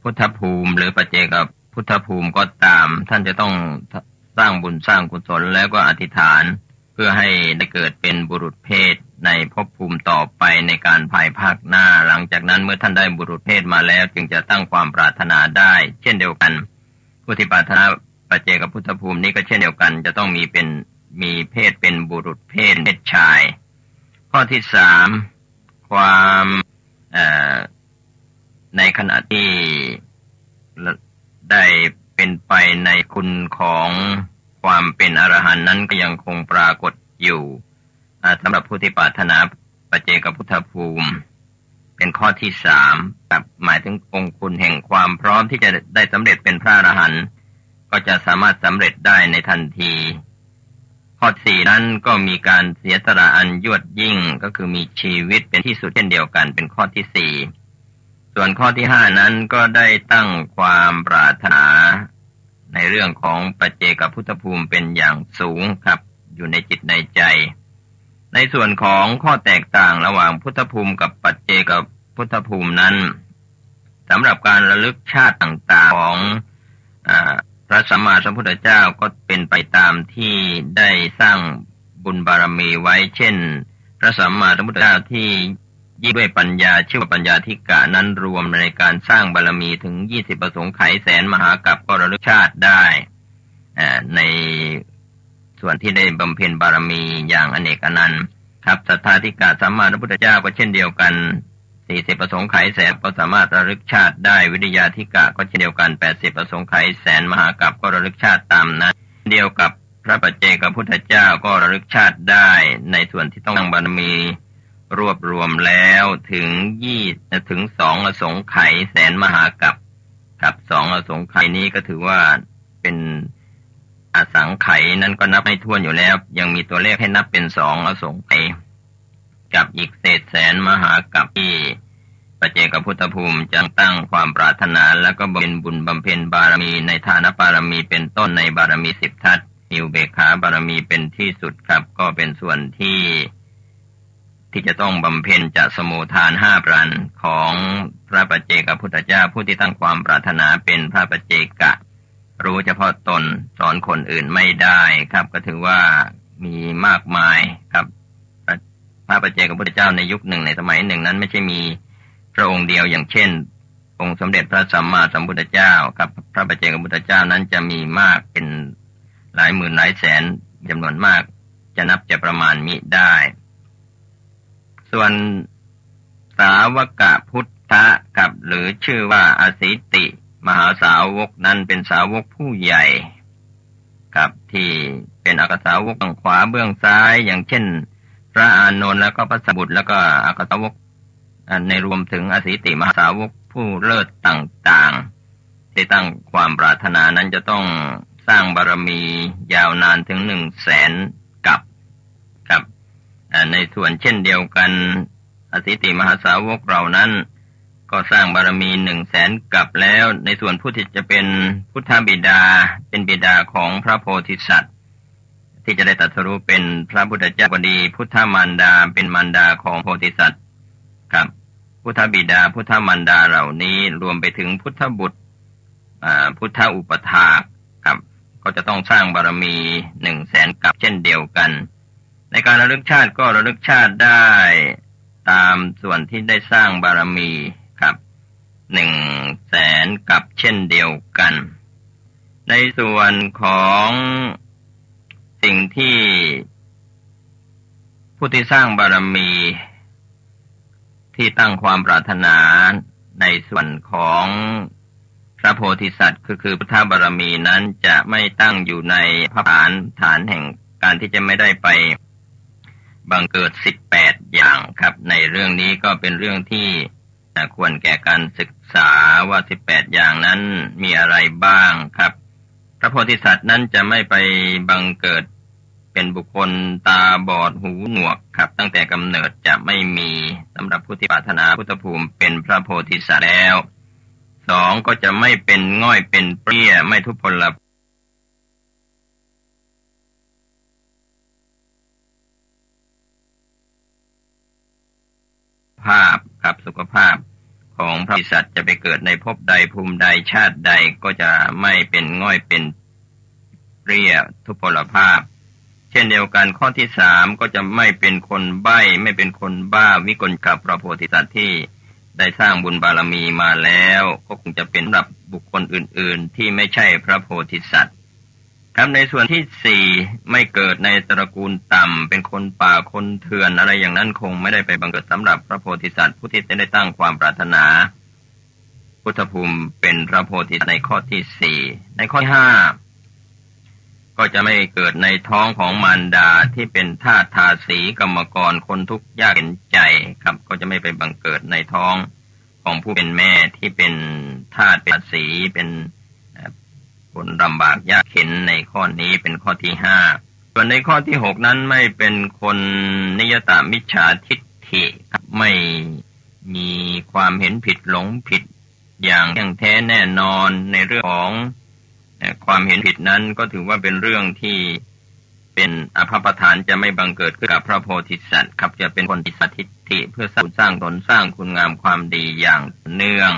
พุทธภูมิหรือปัจเจกพุทธภูมิก็ตามท่านจะต้องสร้างบุญสร้างกุศลแล้วก็อธิษฐานเพื่อให้ได้เกิดเป็นบุรุษเพศในภพภูมิต่อไปในการภายภาคหน้าหลังจากนั้นเมื่อท่านได้บุรุษเพศมาแล้วจึงจะตั้งความปรารถนาได้เช่นเดียวกันผู้ที่ปรารถนาปัจเจกพุทธภูมินี้ก็เช่นเดียวกันจะต้องมีเพศเป็นบุรุษเพศชายข้อที่3ความในขณะที่ได้เป็นไปในคุณของความเป็นอรหันต์นั้นก็ยังคงปรากฏอยู่สำหรับผู้ที่ปรารถนาปัจเจกพุทธภูมิเป็นข้อที่3ครับหมายถึงองค์คุณแห่งความพร้อมที่จะได้สำเร็จเป็นพระอรหันต์ก็จะสามารถสำเร็จได้ในทันทีข้อ4นั้นก็มีการเสียสละอันยวดยิ่งก็คือมีชีวิตเป็นที่สุดเช่นเดียวกันเป็นข้อที่4ส่วนข้อที่5นั้นก็ได้ตั้งความปรารถนาในเรื่องของปัจเจกพุทธภูมิเป็นอย่างสูงครับอยู่ในจิตในใจในส่วนของข้อแตกต่างระหว่างพุทธภูมิกับปัจเจกพุทธภูมินั้นสำหรับการระลึกชาติต่างๆของพระสัมมาสัมพุทธเจ้าก็เป็นไปตามที่ได้สร้างบุญบารมีไว้เช่นพระสัมมาสัมพุทธเจ้าที่ยิ่งด้วยปัญญาชื่อว่าปัญญาธิกะนั้นรวมในการสร้างบารมีถึง20ประสงค์ไขแสนมหากัปก็ระลึกชาติได้ในส่วนที่ได้บำเพ็ญบารมีอย่างอเนกอนันต์ครับสัทธาธิกะสัมมาสัมพุทธเจ้าก็เช่นเดียวกัน 40 อสงไขยแสนก็สามารถระลึกชาติได้วิทยาธิกะก็เช่นเดียวกัน80 อสงไขยแสนมหากัปก็ระลึกชาติตามนั้นเดียวกับพระปัจเจกพุทธเจ้าก็ระลึกชาติได้ในส่วนที่ต้องบารมีรวบรวมแล้วถึง2 อสงไขยแสนมหากัปกับ2 อสงไขยนี้ก็ถือว่าเป็นอสังไขยนั้นก็นับไม่ถ้วนอยู่แล้วยังมีตัวเลขให้นับเป็น2 อสงไขยกับอีกเศษแสนมหากัปที่ปัจเจกพุทธภูมิจะตั้งความปรารถนาแล้วก็บำเพ็ญบุญบำเพ็ญบารมีในฐานะบารมีเป็นต้นในบารมี10 ทัศมีอุเบกขาบารมีเป็นที่สุดครับก็เป็นส่วนที่จะต้องบำเพ็ญจะสมุทาน5 ประการของพระปัจเจกพุทธเจ้าผู้ที่ตั้งความปรารถนาเป็นพระปัจเจกะรู้เฉพาะตนสอนคนอื่นไม่ได้ครับก็ถือว่ามีมากมายครับพระปัจเจกพุทธเจ้าในยุคหนึ่งในสมัยหนึ่งนั้นไม่ใช่มีพระองค์เดียวอย่างเช่นองค์สมเด็จพระสัมมาสัมพุทธเจ้ากับพระปัจเจกพุทธเจ้านั้นจะมีมากเป็นหลายหมื่นหลายแสนจำนวนมากจะนับจะประมาณมิได้ส่วนสาวกพุทธะกับหรือชื่อว่าอสิติมหาสาวกนั้นเป็นสาวกผู้ใหญ่ครับที่เป็นอักษาวกทางขวาเบื้องซ้ายอย่างเช่นพระอานนท์แล้วก็พระสัมบุตรแล้วก็อักษาวกในรวมถึงอสิติมหาสาวกผู้เลิศต่างๆที่ตั้งความปรารถนานั้นจะต้องสร้างบารมียาวนานถึง100,000 กัปครับในส่วนเช่นเดียวกันอสิติมหาสาวกเรานั้นก็สร้างบารมี100,000 กัปแล้วในส่วนผู้ที่จะเป็นพุทธบิดาเป็นบิดาของพระโพธิสัตว์ที่จะได้ตรัสรู้เป็นพระพุทธเจ้าก็ดีพุทธมารดาเป็นมารดาของโพธิสัตว์ครับพุทธบิดาพุทธมารดาเหล่านี้รวมไปถึงพุทธบุตรพุทธอุปถากครับก็จะต้องสร้างบารมี100,000 กัปเช่นเดียวกันในการระลึกชาติก็ระลึกชาติได้ตามส่วนที่ได้สร้างบารมีครับ100,000 กัปเช่นเดียวกันในส่วนของสิ่งที่ผู้ที่สร้างบารมีที่ตั้งความปรารถนาในส่วนของพระโพธิสัตว์คือพุทธบารมีนั้นจะไม่ตั้งอยู่ในพระฐานแห่งการที่จะไม่ได้ไปบังเกิด18 อย่างครับในเรื่องนี้ก็เป็นเรื่องที่ควรแก่การศึกษาว่า18 อย่างนั้นมีอะไรบ้างครับพระโพธิสัตว์นั้นจะไม่ไปบังเกิดเป็นบุคคลตาบอดหูหนวกครับตั้งแต่กำเนิดจะไม่มีสำหรับผู้ที่ปรารถนาพุทธภูมิเป็นพระโพธิสัตว์แล้ว2ก็จะไม่เป็นง่อยเป็นเปรี้ยไม่ทุพพลภาพครับสุขภาพของพระโพธิสัตว์จะไปเกิดในภพใดภูมิใดชาติใดก็จะไม่เป็นง่อยเป็นเปรี้ยทุพพลภาพเช่นเดียวกันข้อที่3ก็จะไม่เป็นคนใบ้ไม่เป็นคนบ้าวิกลกับพระโพธิสัตว์ที่ได้สร้างบุญบารมีมาแล้วก็คงจะเป็นสำหรับบุคคลอื่นๆที่ไม่ใช่พระโพธิสัตว์ครับในส่วนที่4ไม่เกิดในตระกูลต่ำเป็นคนป่าคนเถื่อนอะไรอย่างนั้นคงไม่ได้ไปบังเกิดสำหรับพระโพธิสัตว์ผู้ที่ได้ตั้งความปรารถนาพุทธภูมิเป็นพระโพธิสัตว์ในข้อที่4ในข้อที่5ก็จะไม่เกิดในท้องของมารดาที่เป็นทาสทาสีกรรมกรคนทุกข์ยากเข็ญใจครับก็จะไม่ไปบังเกิดในท้องของผู้เป็นแม่ที่เป็นทาสเป็นทาสีเป็นคนลำบากยากเข็ญในข้อนี้เป็นข้อที่5ส่วนในข้อที่6นั้นไม่เป็นคนนิยตมิจฉาทิฏฐิครับไม่มีความเห็นผิดหลงผิดอย่างแท้แน่นอนในเรื่องของความเห็นผิดนั้นก็ถือว่าเป็นเรื่องที่เป็นอภพฐานจะไม่บังเกิดขึ้นกับพระโพธิสัตว์ครับจะเป็นคนที่สัตทิฏฐิเพื่อสร้างตนสร้างคุณงามความดีอย่างเนื่อง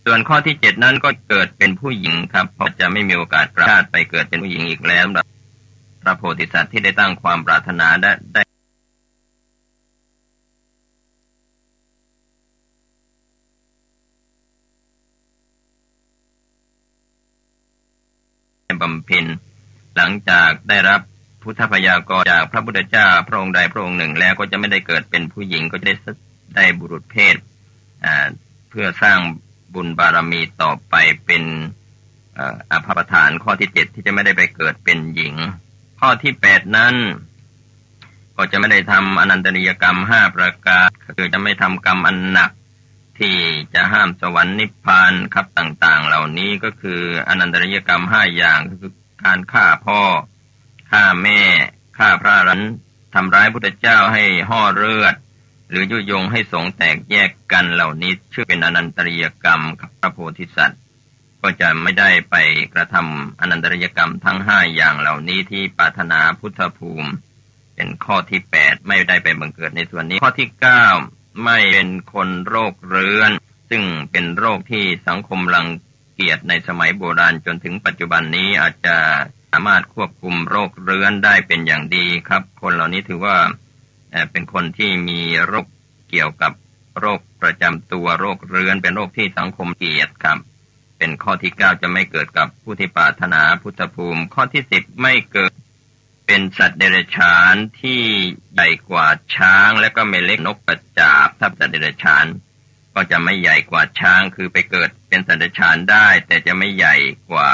ส่วนข้อที่7นั้นก็เกิดเป็นผู้หญิงครับเพราะจะไม่มีโอกาสกลับชาติไปเกิดเป็นผู้หญิงอีกแล้วพระโพธิสัตว์ที่ได้ตั้งความปรารถนาได้บำเพ็ญหลังจากได้รับพุทธพยากรณ์จากพระพุทธเจ้าพระองค์ใดพระองค์หนึ่งแล้วก็จะไม่ได้เกิดเป็นผู้หญิงก็จะได้บุรุษเพศ เพื่อสร้างบุญบารมีต่อไปเป็นอภปทานข้อที่7ที่จะไม่ได้ไปเกิดเป็นหญิงข้อที่8นั้นก็จะไม่ได้ทำอนันตริยกรรม5ประการคือจะไม่ทำกรรมอันหนักที่จะห้ามสวรรค์นิพพานครับต่างๆเหล่านี้ก็คืออนันตริยกรรม5อย่างคือการฆ่าพ่อฆ่าแม่ฆ่าพระอรหันต์ทำร้ายพุทธเจ้าให้ห่อเลือดหรือยุยงให้สงฆ์แตกแยกกันเหล่านี้ชื่อเป็นอนันตริยกรรมกับพระโพธิสัตว์ก็จะไม่ได้ไปกระทำอนันตริยกรรมทั้ง5อย่างเหล่านี้ที่ปรารถนาพุทธภูมิเป็นข้อที่8ไม่ได้ไปบังเกิดในส่วนนี้ข้อที่9ไม่เป็นคนโรคเรื้อนซึ่งเป็นโรคที่สังคมรังเกียจในสมัยโบราณจนถึงปัจจุบันนี้อาจจะสามารถควบคุมโรคเรื้อนได้เป็นอย่างดีครับคนเหล่านี้ถือว่าเป็นคนที่มีโรคเกี่ยวกับโรคประจำตัวโรคเรื้อนเป็นโรคที่สังคมเกลียดครับเป็นข้อที่9จะไม่เกิดกับผู้ที่ปรารถนาพุทธภูมิข้อที่10ไม่เกิดเป็นสัตว์เดรัจฉานที่ใหญ่กว่าช้างและก็ไม่เล็กนกกระจาบถ้าสัตว์เดรัจฉานก็จะไม่ใหญ่กว่าช้างคือไปเกิดเป็นสัตว์เดรัจฉานได้แต่จะไม่ใหญ่กว่า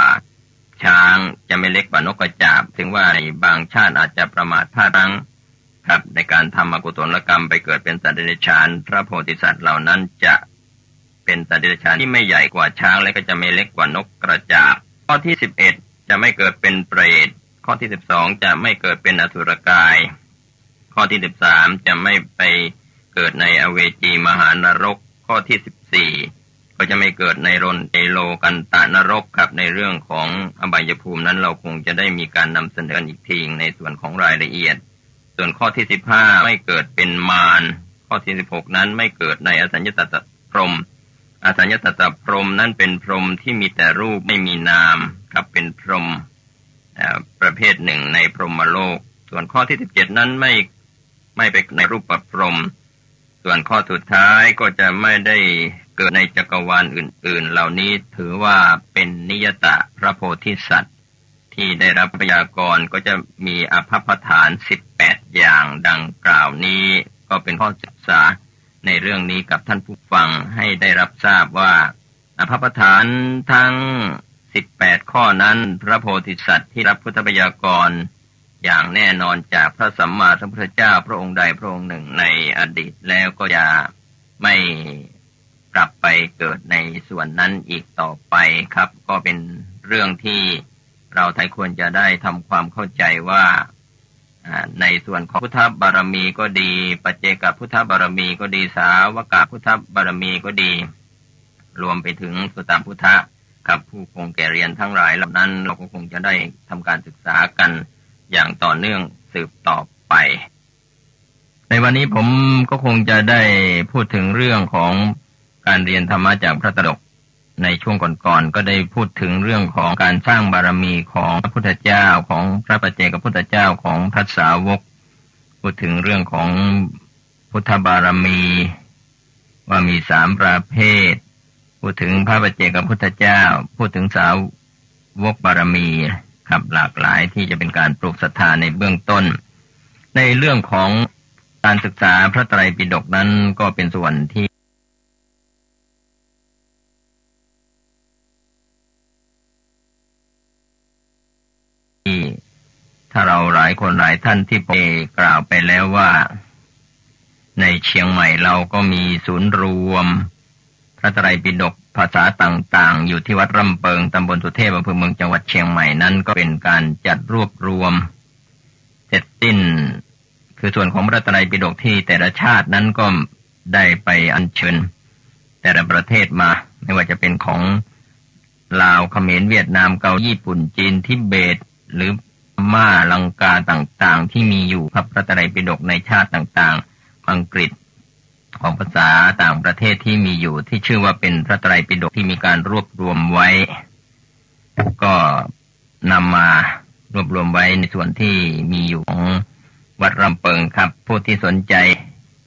ช้างจะไม่เล็กกว่านกกระจาบถึงว่าในบางชาติอาจจะประมาทพลาดพลั้งครับในการทำอกุศลกรรมไปเกิดเป็นสัตว์เดรัจฉานพระโพธิสัตว์เหล่านั้นจะเป็นสัตว์เดรัจฉานที่ไม่ใหญ่กว่าช้างและก็จะไม่เล็กกว่านกกระจาบข้อที่11จะไม่เกิดเป็นเปรตข้อที่12จะไม่เกิดเป็นอสุรกายข้อที่13จะไม่ไปเกิดในอเวจีมหานรกข้อที่14ก็จะไม่เกิดในโลกันตานรกครับในเรื่องของอบายภูมินั้นเราคงจะได้มีการนำเสนออีกทีในส่วนของรายละเอียดส่วนข้อที่15ไม่เกิดเป็นมารข้อที่16นั้นไม่เกิดในอสัญญตตพรหมอสัญญตตพรหมนั้นเป็นพรหมที่มีแต่รูปไม่มีนามครับเป็นพรหมประเภทหนึ่งในพรหมโลกส่วนข้อที่17นั้นไม่ไปในรูปพรหมส่วนข้อสุดท้ายก็จะไม่ได้เกิดในจักรวาลอื่นๆเหล่านี้ถือว่าเป็นนิยตะพระโพธิสัตว์ที่ได้รับพยากรณ์ก็จะมีอภัพฐาน18อย่างดังกล่าวนี้ก็เป็นข้อศึกษาในเรื่องนี้กับท่านผู้ฟังให้ได้รับทราบว่าอภัพฐานทั้ง18ข้อนั้นพระโพธิสัตว์ที่รับพุทธพยากรณ์อย่างแน่นอนจากพระสัมมาสัมพุทธเจ้าพระองค์ใดพระองค์หนึ่งในอดีตแล้วก็จะไม่กลับไปเกิดในส่วนนั้นอีกต่อไปครับก็เป็นเรื่องที่เราไทยควรจะได้ทำความเข้าใจว่าในส่วนของพุทธบารมีก็ดีปัจเจกพุทธบารมีก็ดีสาวกพุทธบารมีก็ดีรวมไปถึงสุตตพุทธะกับผู้คงแก่เรียนทั้งหลายเหล่านั้นเราก็คงจะได้ทำการศึกษากันอย่างต่อเนื่องสืบต่อไปในวันนี้ผมก็คงจะได้พูดถึงเรื่องของการเรียนธรรมะจากพระไตรปิฎกในช่วงก่อนๆก็ได้พูดถึงเรื่องของการสร้างบารมีของพระพุทธเจ้าของพระปัจเจกพุทธเจ้าของพระสาวกพูดถึงเรื่องของพุทธบารมีว่ามี3ประเภทพูดถึงพระปัจเจกพุทธเจ้าพูดถึงสาวกบารมีครับหลากหลายที่จะเป็นการปลูกศรัทธาในเบื้องต้นในเรื่องของการศึกษาพระไตรปิฎกนั้นก็เป็นส่วนที่ถ้าเราหลายคนหลายท่านที่ไปกล่าวไปแล้วว่าในเชียงใหม่เราก็มีศูนย์รวมพระไตรปิฎกภาษาต่างๆอยู่ที่วัดร่ำเปิงตำบลสุเทพอำเภอเมืองจังหวัดเชียงใหม่นั้นก็เป็นการจัดรวบรวมเสร็จสิ้นคือส่วนของพระไตรปิฎกที่แต่ละชาตินั้นก็ได้ไปอัญเชิญแต่ละประเทศมาไม่ว่าจะเป็นของลาวเขมรเวียดนามเกาหลีญี่ปุ่นจีนทิเบตหรือม่าลังกาต่างๆที่มีอยู่พระไตรปิฎกในชาติต่างๆอังกฤษของภาษาต่างประเทศที่มีอยู่ที่ชื่อว่าเป็นพระไตรปิฎกที่มีการรวบรวมไว้ก็นำมารวบรวมไว้ในส่วนที่มีอยู่ของวัดรำเปิงครับผู้ที่สนใจ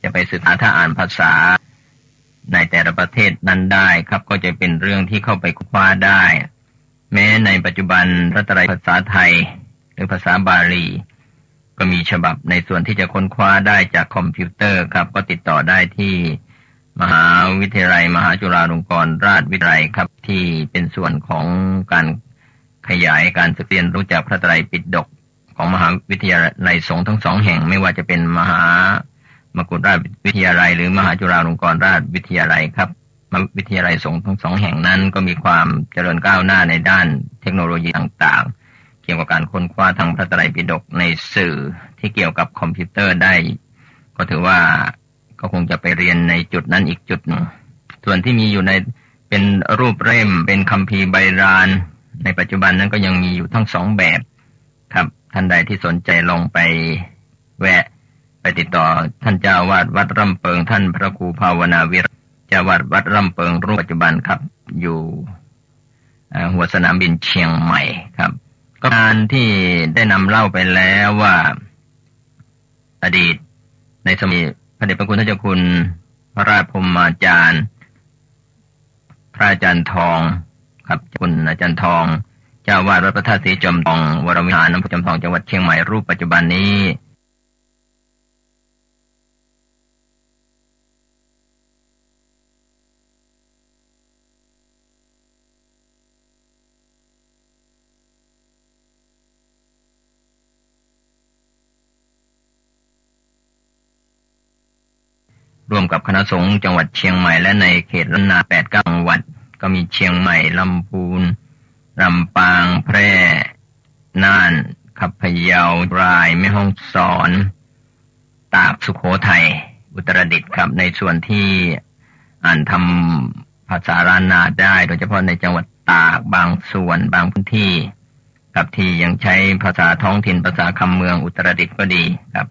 จะไปศึกษาถ้าอ่านภาษาในแต่ละประเทศนั้นได้ครับก็จะเป็นเรื่องที่เข้าไปคว้าได้แม้ในปัจจุบันพระไตรปิฎกภาษาไทยหรือภาษาบาลีก็มีฉบับในส่วนที่จะค้นคว้าได้จากคอมพิวเตอร์ครับก็ติดต่อได้ที่ มหาวิทยาลัยมหาจุฬาลงกรณราชวิทยาลัยครับที่เป็นส่วนของการขยายการศึกษาเรียนรู้จากพระไตรปิฎกของมหาวิทยาลัยสงฆ์ทั้งสองแห่งไม่ว่าจะเป็นมหามกุฏราชวิทยาลัยหรือมหาจุฬาลงกรณราชวิทยาลัยครับวิทยาลัยสงฆ์ทั้งสองแห่งนั้นก็มีความเจริญก้าวหน้าในด้านเทคโนโลยีต่างๆเกี่ยวกับการค้นคว้าทางพระไตรปิฎกในสื่อที่เกี่ยวกับคอมพิวเตอร์ได้ก็ถือว่าก็คงจะไปเรียนในจุดนั้นอีกจุดหนึ่งส่วนที่มีอยู่ในเป็นรูปเล่มเป็นคัมภีร์ไบรานในปัจจุบันนั้นก็ยังมีอยู่ทั้งสองแบบครับท่านใดที่สนใจลองไปแวะไปติดต่อท่านเจ้าวาดวัดร่ำเปิงท่านพระครูภาวนาวิรเจ้าวาดวัดร่ำเปิงรูปปัจจุบันครับอยู่หัวสนามบินเชียงใหม่ครับก็การที่ได้นำเล่าไปแล้วว่าอดีตในสมัยพระเดชพระคุณท่านเจ้าคุณพระราชพรหมาจารย์พระอาจารย์ทองครับคุณอาจารย์ทองเจ้าวาดวัดพระธาตุศรีจอมทองวรวิหารอำเภอจอมทองจังหวัดเชียงใหม่รูปปัจจุบันนี้ร่วมกับคณะสงฆ์จังหวัดเชียงใหม่และในเขตล้านนา 8-9 จังหวัดก็มีเชียงใหม่ลำพูนลำปางแพร่น่านขับพะเยาตรายแม่ฮ่องสอนตากสุโขทัยอุตรดิตถ์ครับในส่วนที่อ่านทำภาษาล้านนาได้โดยเฉพาะในจังหวัดตากบางส่วนบางพื้นที่กับที่ยังใช้ภาษาท้องถิ่นภาษาคำเมืองอุตรดิตถ์ก็ดีครับ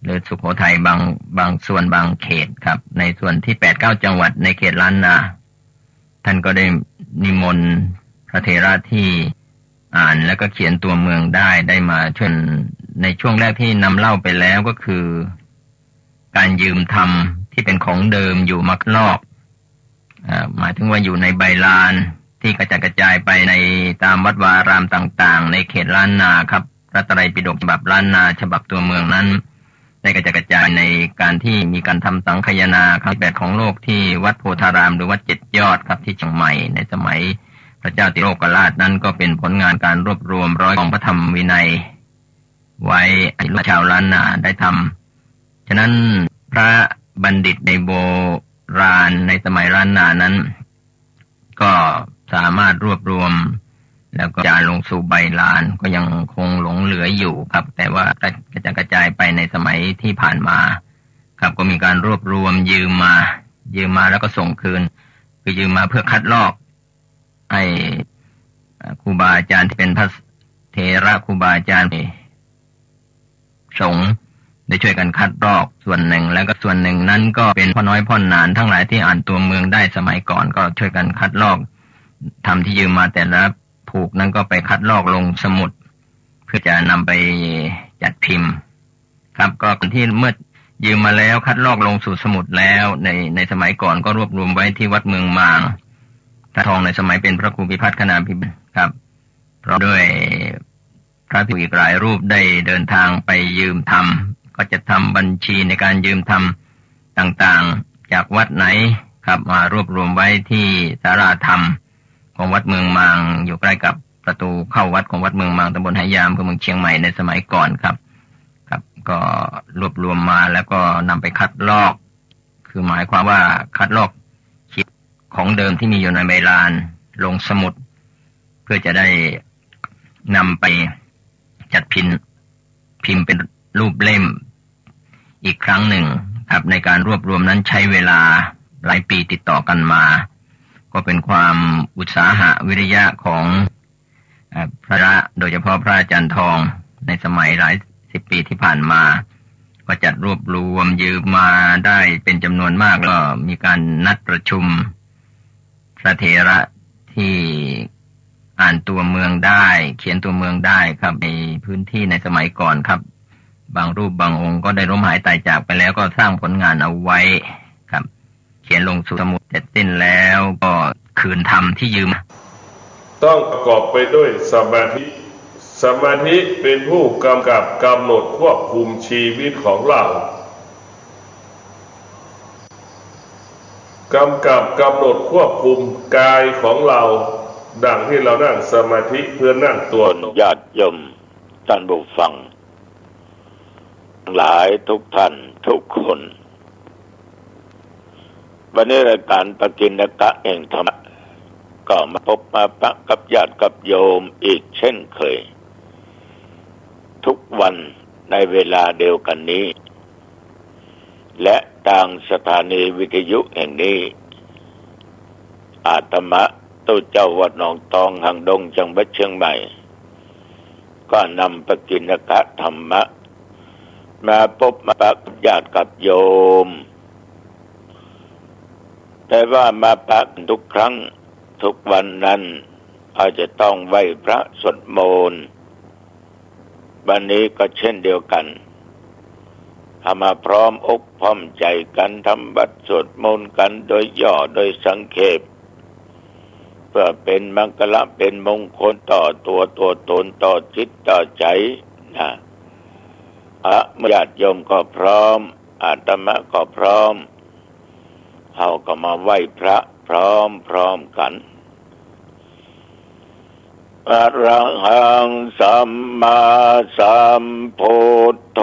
หรือสุโขทัยบางส่วนบางเขตครับในส่วนที่ 8-9 จังหวัดในเขตล้านนาท่านก็ได้นิมนต์พระเถระที่อ่านแล้วก็เขียนตัวเมืองได้มาช่วยในช่วงแรกที่นำเล่าไปแล้วก็คือการยืมทำที่เป็นของเดิมอยู่มักลอกหมายถึงว่าอยู่ในใบลานที่กระจัดกระจายไปในตามวัดวารามต่างๆในเขตล้านนาครับพระไตรปิฎกฉบับล้านนาฉบับตัวเมืองนั้นได้กระจัดกระจายในการที่มีการทำสังคายนาครั้ง8ของโลกที่วัดโพธารามหรือวัด7 ยอดครับที่เชียงใหม่ในสมัยพระเจ้าติโลกราชนั้นก็เป็นผลงานการรวบรวมร้อยของพระธรรมวินัยไว้ให้ชาวล้านนาได้ทำฉะนั้นพระบัณฑิตในโบราณในสมัยล้านนานั้นก็สามารถรวบรวมแล้วก็จาลงสู่ใบลานก็ยังคงหลงเหลืออยู่ครับแต่ว่ากระจายกระจายไปในสมัยที่ผ่านมาครับก็มีการรวบรวมยืมมาแล้วก็ส่งคืนคือยืมมาเพื่อคัดลอกให้ครูบาอาจารย์ที่เป็นพระเถระครูบาอาจารย์สงฆ์ได้ช่วยกันคัดลอกส่วนหนึ่งแล้วก็ส่วนหนึ่งนั้นก็เป็นพ่อน้อยพ่อหนานทั้งหลายที่อ่านตัวเมืองได้สมัยก่อนก็ช่วยกันคัดลอกทำที่ยืมมาแต่ละผูกนั้นก็ไปคัดลอกลงสมุดเพื่อจะนำไปจัดพิมพ์ครับก็ที่เมื่อยืมมาแล้วคัดลอกลงสู่สมุดแล้วในสมัยก่อนก็รวบรวมไว้ที่วัดเมืองมางพระทองในสมัยเป็นพระครูพิพัฒน์คณาภิบาลครับพร้อมด้วยพระภิกษุอีกหลายรูปได้เดินทางไปยืมทำก็จะทำบัญชีในการยืมทำต่างๆจากวัดไหนครับมารวบรวมไว้ที่ศาลาธรรมของวัดเมืองมางอยู่ใกล้กับประตูเข้าวัดของวัดเมืองมางตำบลไหยามอำเภอเมืองเชียงใหม่ในสมัยก่อนครับก็รวบรวมมาแล้วก็นำไปคัดลอกคือหมายความว่าคัดลอกขีดของเดิมที่มีอยู่ในใบลานลงสมุดเพื่อจะได้นำไปจัดพิมพ์เป็นรูปเล่มอีกครั้งหนึ่งครับในการรวบรวมนั้นใช้เวลาหลายปีติดต่อกันมาก็เป็นความอุตสาหะวิริยะของพระโดยเฉพาะพระอาจารย์ทองในสมัยหลาย10 ปีที่ผ่านมาก็จัดรวบรวมยืมมาได้เป็นจำนวนมากก็มีการนัดประชุมพระเถระที่อ่านตัวเมืองได้เขียนตัวเมืองได้ครับในพื้นที่ในสมัยก่อนครับบางรูปบางองค์ก็ได้ล้มหายตายจากไปแล้วก็สร้างผลงานเอาไว้ครับเขียนลงสู่สมุดเสร็จสิ้นแล้วก็คืนทำที่ยืมต้องประกอบไปด้วยสมาธิเป็นผู้กำกับกำหนดควบคุมชีวิตของเรา กำกับกำหนดควบคุมกายของเราดังที่เรานั่งสมาธิเพื่อนั่งตัวญาติโยมท่านผู้ฟังหลายทุกท่านทุกคนวันนี้รายการปกิณกะแห่งธรรมะก็มาพบมาปะกับญาติกับโยมอีกเช่นเคยทุกวันในเวลาเดียวกันนี้และทางสถานีวิทยุแห่งนี้อาตมะตู้เจ้าวัดหนองตองหางดงจังหวัดเชียงใหม่ก็นำปกิณกะธรรมะมาพบมาปะกับญาติกับโยมแต่ว่ามาปะทุกครั้งทุกวันนั้นอาจจะต้องไหว้พระสวดมนต์วันนี้ก็เช่นเดียวกันทำมาพร้อมอกพร้อมใจกันทำบัดสวดมนต์กันโดยย่อโดยสังเขปเพื่อเป็นมังคละเป็นมงคลต่อตัวตนต่อจิตต่อใจนะญาติโยมก็พร้อมอาตมาก็พร้อมเราก็มาไหว้พระพร้อมกันอะระหังสัมมาสัมพุทโธ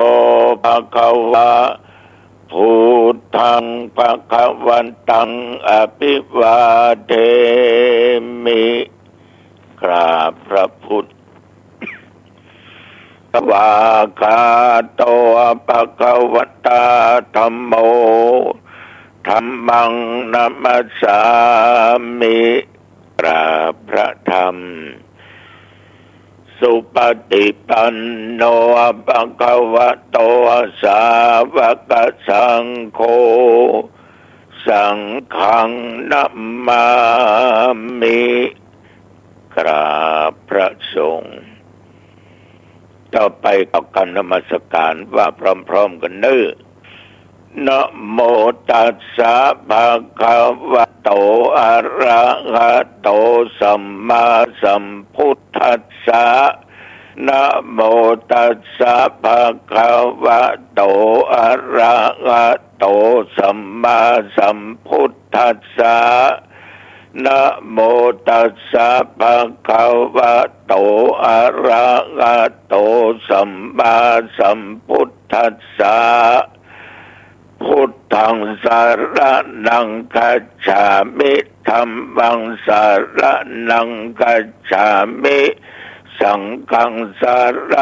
ภควะพุทธังภวันตังอภิวาเทมิกราบพระพุทธวาคาโตภควตาธัมโมธัมมังนัมสสามิกราบพระธรรมสุปฏิปันโนภควโตสาวกสังโฆสังฆังนัมมามิกราบพระสงฆ์ต่อไปกับการนมัสการว่าพร้อมๆกันเนื้อนะโมตัสสะภะคะวะโตอะระหะโตสัมมาสัมพุทธัสสะนะโมตัสสะภะคะวะโตอะระหะโตสัมมาสัมพุทธัสสะนะโมตัสสะภะคะวะโตอะระหะโตสัมมาสัมพุทธัสสะพุทธังสารนังคัจฉามิธัมมังสารนังคัจฉามิสังฆังสาร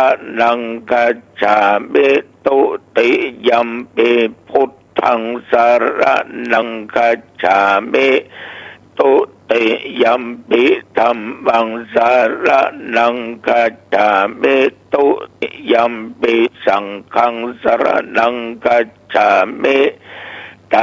นังคัจฉามิตุติยัมปิพุทธังสารนังคัจฉามิตุติยัมปิธัมมังสารนังคัจฉามิตุติยัมปิสังฆังสารนังคัจฉามิต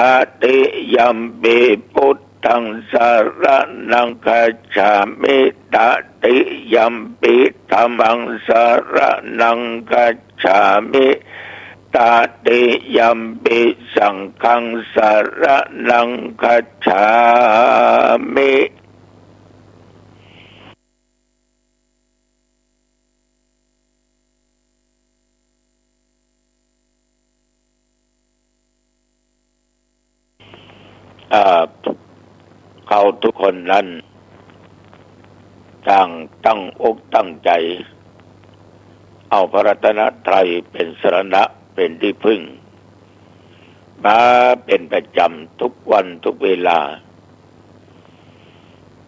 ติยัมปิพุทธังสารนังคัจฉามิตติยัมปิธัมมังสารนังคัจฉามิตติยัมปิสังฆังสารนังคัจฉามิเขาทุกคนนั้นต่างตั้งอกตั้งใจเอาพระรัตนตรัยเป็นสรณะเป็นที่พึ่งมาเป็นประจำทุกวันทุกเวลา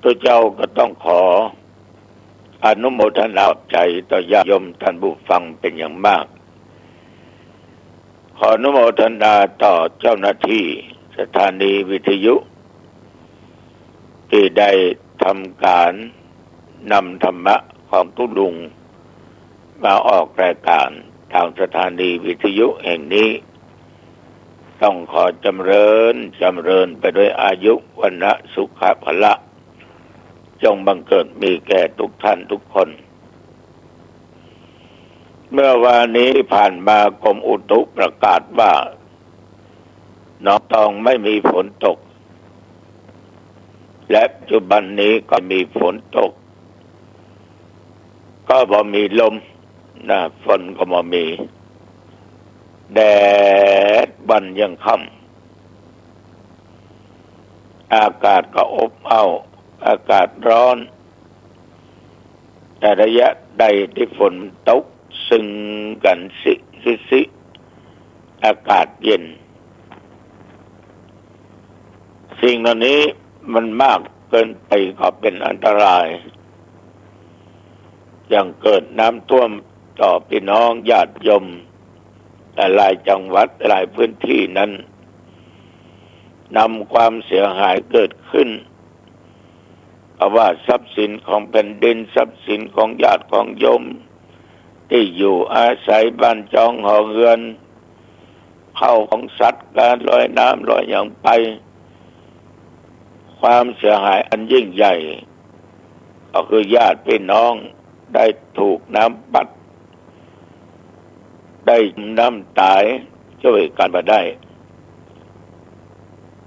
ตัวเจ้าก็ต้องขออนุโมทนาใจต่อญาติโยมท่านผู้ฟังเป็นอย่างมากขออนุโมทนาต่อเจ้าหน้าที่สถานีวิทยุที่ได้ทำการนำธรรมะของทุกลุงมาออกรายการทางสถานีวิทยุแห่งนี้ต้องขอจำเริญไปด้วยอายุวันนะสุขภละจงบังเกิดมีแก่ทุกท่านทุกคนเมื่อวานนี้ผ่านมากรมอุตุประกาศว่าน้องตองไม่มีฝนตกและปัจจุบันนี้ก็มีฝนตกก็บ่มีลมนะฝนก็บ่มีแดดวันยังค่ อากาศก็อบอ้าวอากาศร้อนแต่ระยะใดที่ฝนตกซึ่งกันสิอากาศเย็นสิ่งเหล่านี้มันมากเกินไปก็เป็นอันตรายอย่างเกิดน้ำท่วมต่อพี่น้องญาติโยมหลายจังหวัดหลายพื้นที่นั้นนำความเสียหายเกิดขึ้นเพราะว่าทรัพย์สินของแผ่นดินทรัพย์สินของญาติของโยมที่อยู่อาศัยบ้านจองหอเรือนเข้าของสัตว์การลอยน้ำลอยอย่างไปความเสียหายอันยิ่งใหญ่ก็คือญาติพี่น้องได้ถูกน้ำปัดได้น้ำตายช่วยกันมาได้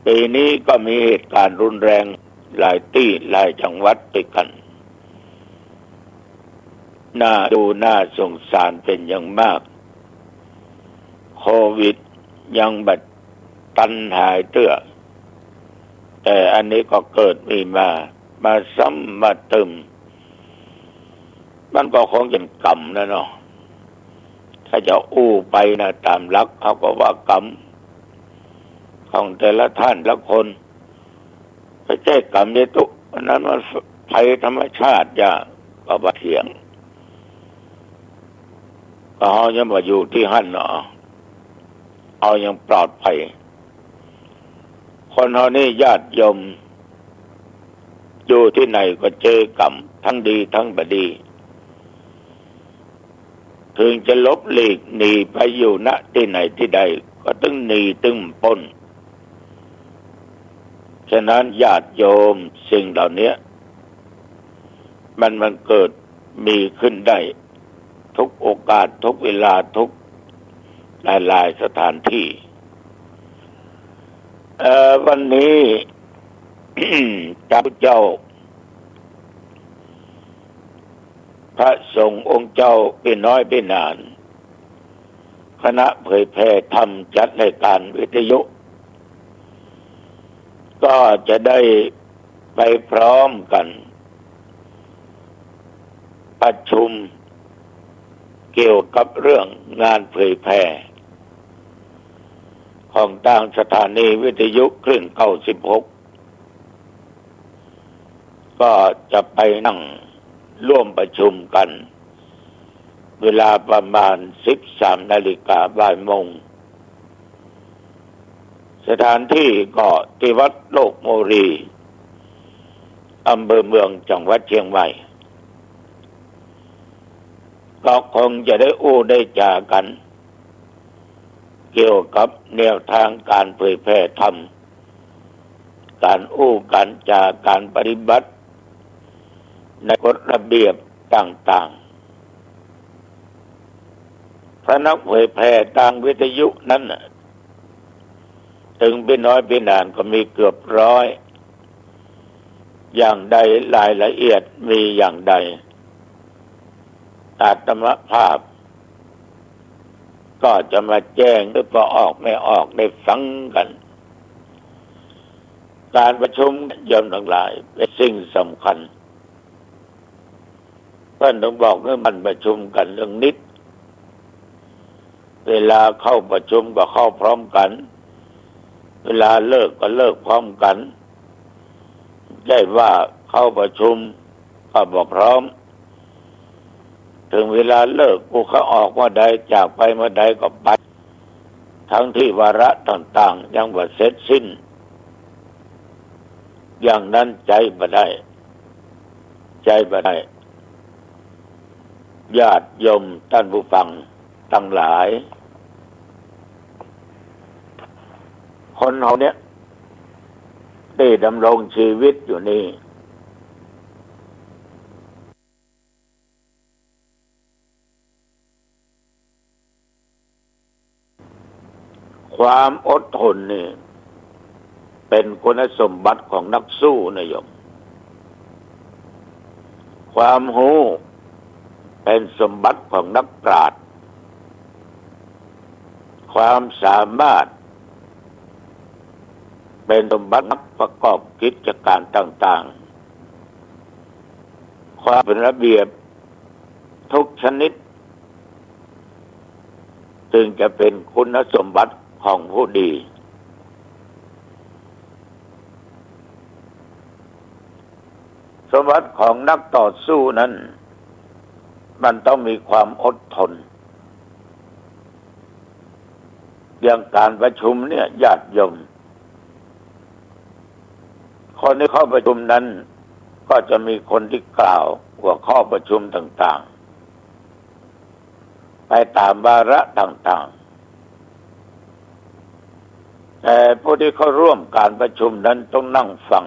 ปีนี้ก็มีเหตุการณ์รุนแรงหลายที่หลายจังหวัดด้วยกันน่าดูน่าสงสารเป็นอย่างมากโควิดยังบัดตันหายเตื้อแต่อันนี้ก็เกิดมีมาซ้ำมาเติมมันก็คงเป็นกรรมนะเนาะถ้าจะอู้ไปนะตามหลักเขาก็ว่ากรรมของแต่ละท่านละคนไม่ใช่กรรมเนี่ยตุอันนั้นมันภัยธรรมชาติอย่างก็บ่เถียงก็เขายังมาอยู่ที่หั่นเนาะเอายังปลอดภัยคนเขานี่ญาติโยมอยู่ที่ไหนก็เจอกรรมทั้งดีทั้งบดีถึงจะลบหลีกหนีไปอยู่ณที่ไหนที่ใดก็ต้องหนีตึงปนฉะนั้นญาติโยมสิ่งเหล่านี้มันเกิดมีขึ้นได้ทุกโอกาสทุกเวลาทุกหลายสถานที่วันนี้ พระเจ้าพระสงฆ์องค์เจ้าเป็นน้อยเป็นนานคณะเผยแผ่ธรรมจัดรายการวิทยุก็จะได้ไปพร้อมกันประชุมเกี่ยวกับเรื่องงานเผยแผ่ของต่างสถานีวิทยุคลื่น96ก็จะไปนั่งร่วมประชุมกันเวลาประมาณ 13 นาฬิกาบ่ายโมงสถานที่ก็ที่วัดโลกโมรีอำเภอเมืองจังหวัดเชียงใหม่ก็คงจะได้ได้จากันเกี่ยวกับแนวทางการเผยแพร่ธรรมการการจาการปฏิบัติในกฎระเบียบต่างๆพระนักเผยแพร่ทางวิทยุนั้นถึงเป็นน้อยเป็นนานก็มีเกือบร้อยอย่างใดรายละเอียดมีอย่างใดอาตมภาพก็จะมาแจ้งหรือก็ออกไม่ออกได้ฟังกันการประชุมยมทั้งหลายเป็นสิ่งสำคัญเพื่อนต้องบอกว่ามันประชุมกันเรื่องนิดเวลาเข้าประชุมก็เข้าพร้อมกันเวลาเลิกก็เลิกพร้อมกันได้ว่าเข้าประชุมก็บอกพร้อมถึงเวลาเลิกกูเขาออกเมื่อใดจากไปเมื่อใดก็ไปทั้งที่วาระต่างๆยังบ่เสร็จสิ้นอย่างนั้นใจบ่ได้ญาติโยมท่านผู้ฟังทั้งหลายคนเราเนี่ยได้ดำรงชีวิตอยู่นี่ความอดทนนี่เป็นคุณสมบัติของนักสู้นะโยมความรู้เป็นสมบัติของนักปราชญ์ความสามารถ เป็นสมบัติประกอบกิจการต่างๆความเป็นระเบียบทุกชนิดจึงจะเป็นคุณสมบัติของผู้ดีสมบัติของนักต่อสู้นั้นมันต้องมีความอดทนอย่างการประชุมเนี่ยญาติโยมคนที่เข้าประชุมนั้นก็จะมีคนที่กล่าวหัวข้อประชุมต่างๆไปตามวาระต่างๆแต่ผู้ที่เข้าร่วมการประชุมนั้นต้องนั่งฟัง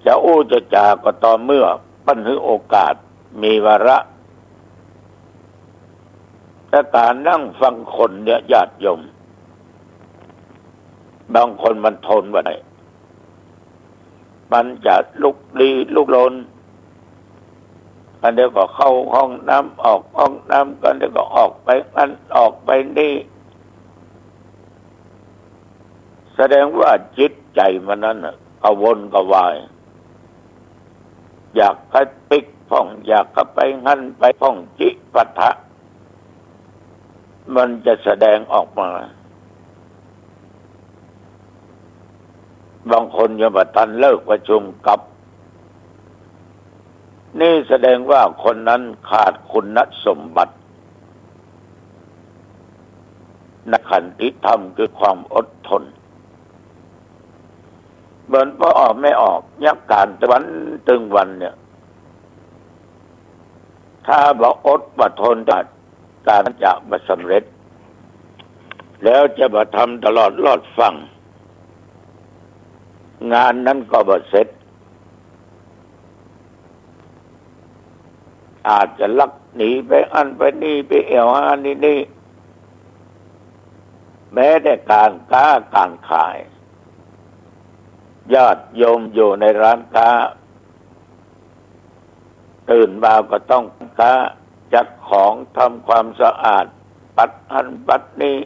จะอู้จะจาก็ต่อเมื่อปัญหาโอกาสมีวาระแต่การนั่งฟังคนเนี่ยญาติโยมบางคนมันทนไม่ได้มันจะลุกลี้ลุกลนกันเดี๋ยวก็เข้าห้องน้ำออกห้องน้ำกันเดี๋ยวก็ออกไปนั่นออกไปนี่แสดงว่าจิตใจมันนั้นกระวนกระวายอยากไปปิกพ่องอยากไปงั้นไปพ่องจิปะทะมันจะแสดงออกมาบางคนยังบ่ทันเลิกประชุมกับนี่แสดงว่าคนนั้นขาดคุณสมบัตินักขันติธรรมคือความอดทนเบิร์นพอออกไม่ออกยักการตะวันตึงวันเนี่ยถ้าบ่อดบ่ทนการจะบ่สำเร็จแล้วจะบ่ทำตลอดรอดฟังงานนั้นก็บ่เสร็จอาจจะลักหนีไปอันไปนี่ไปเอวอันนี่แม้แต่การค้าการขายญาติโยมอยู่ในร้านค้าตื่นมาก็ต้องค้าจัดของทำความสะอาดปัดอันปัดนี้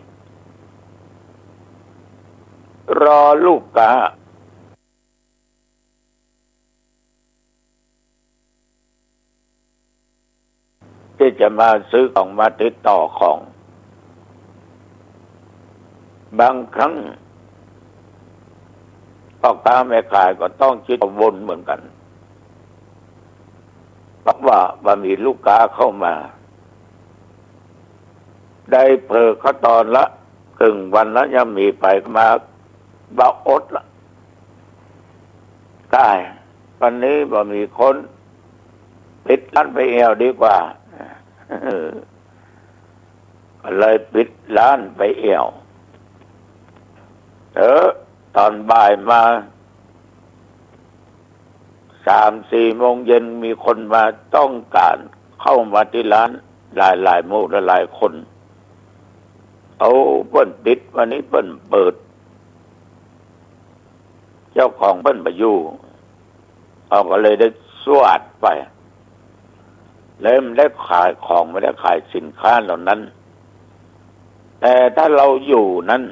รอลูกค้าที่จะมาซื้อของมาติดต่อของบางครั้งพ่อค้าแม่ขายก็ต้องคิดวนเหมือนกันเพราะว่ามีลูกค้าเข้ามาได้เพอเขาตอนละครึ่งวันแล้วยังมีไปมาบ่อดละได้วันนี้บ่มีคนปิดร้านไปเอวดีกว่าก็เลยปิดร้านไปเอวตอนบ่ายมา 3-4 โมงเย็นมีคนมาต้องการเข้ามาที่ร้านหลายหมู่หลายคนเอาเปิ้นปิดวันนี้เปิ้นเปิดเจ้าของเปิ้นมาอยู่เอาก็เลยได้สวดไปเลยไม่ได้ขายของไม่ได้ขายสินค้าเหล่านั้นแต่ถ้าเราอยู่นั้น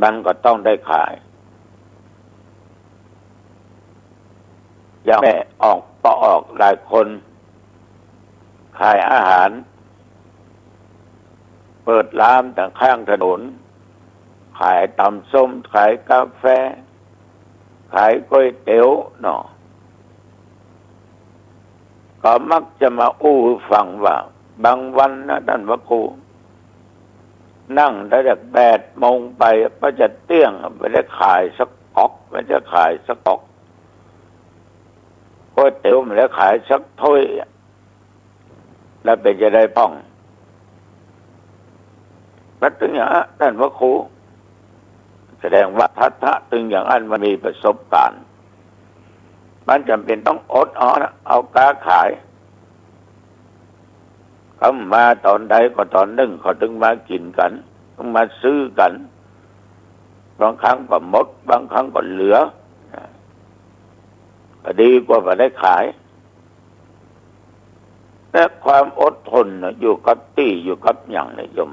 มันก็ต้องได้ขายอย่างแม่ออกหลายคนขายอาหารเปิดร้านแต่ข้างถนนขายตำส้มขายกาแฟขายก๋วยเตี๋ยวเนาะก็มักจะมาอู้ฟังว่าบางวันนะท่านพระครูนั่งได้จาก8 โมงไปก็จะเตี้ยงไม่ได้ขายสักก๊อกไม่ได้ขายสักก๊อกก๋วยเตี๋ยวไม่ได้ขายสักถ้วยแล้วเป็นจะได้ป้องแล้วถึงอย่างนั้นท่านพระครูแสดงว่าถ้าถึงอย่างนั้นมันมีประสบการณ์มันจำเป็นต้องอดเอาค้าขายเขามาตอนใดก็ตอนหนึ่งเขาถึงมากินกันต้องมาซื้อกันบางครั้งก็หมดบางครั้งก็เหลือก็ดีกว่าไม่ได้ขายแต่ความอดทนอยู่กับตี้อยู่กับอย่างนิยม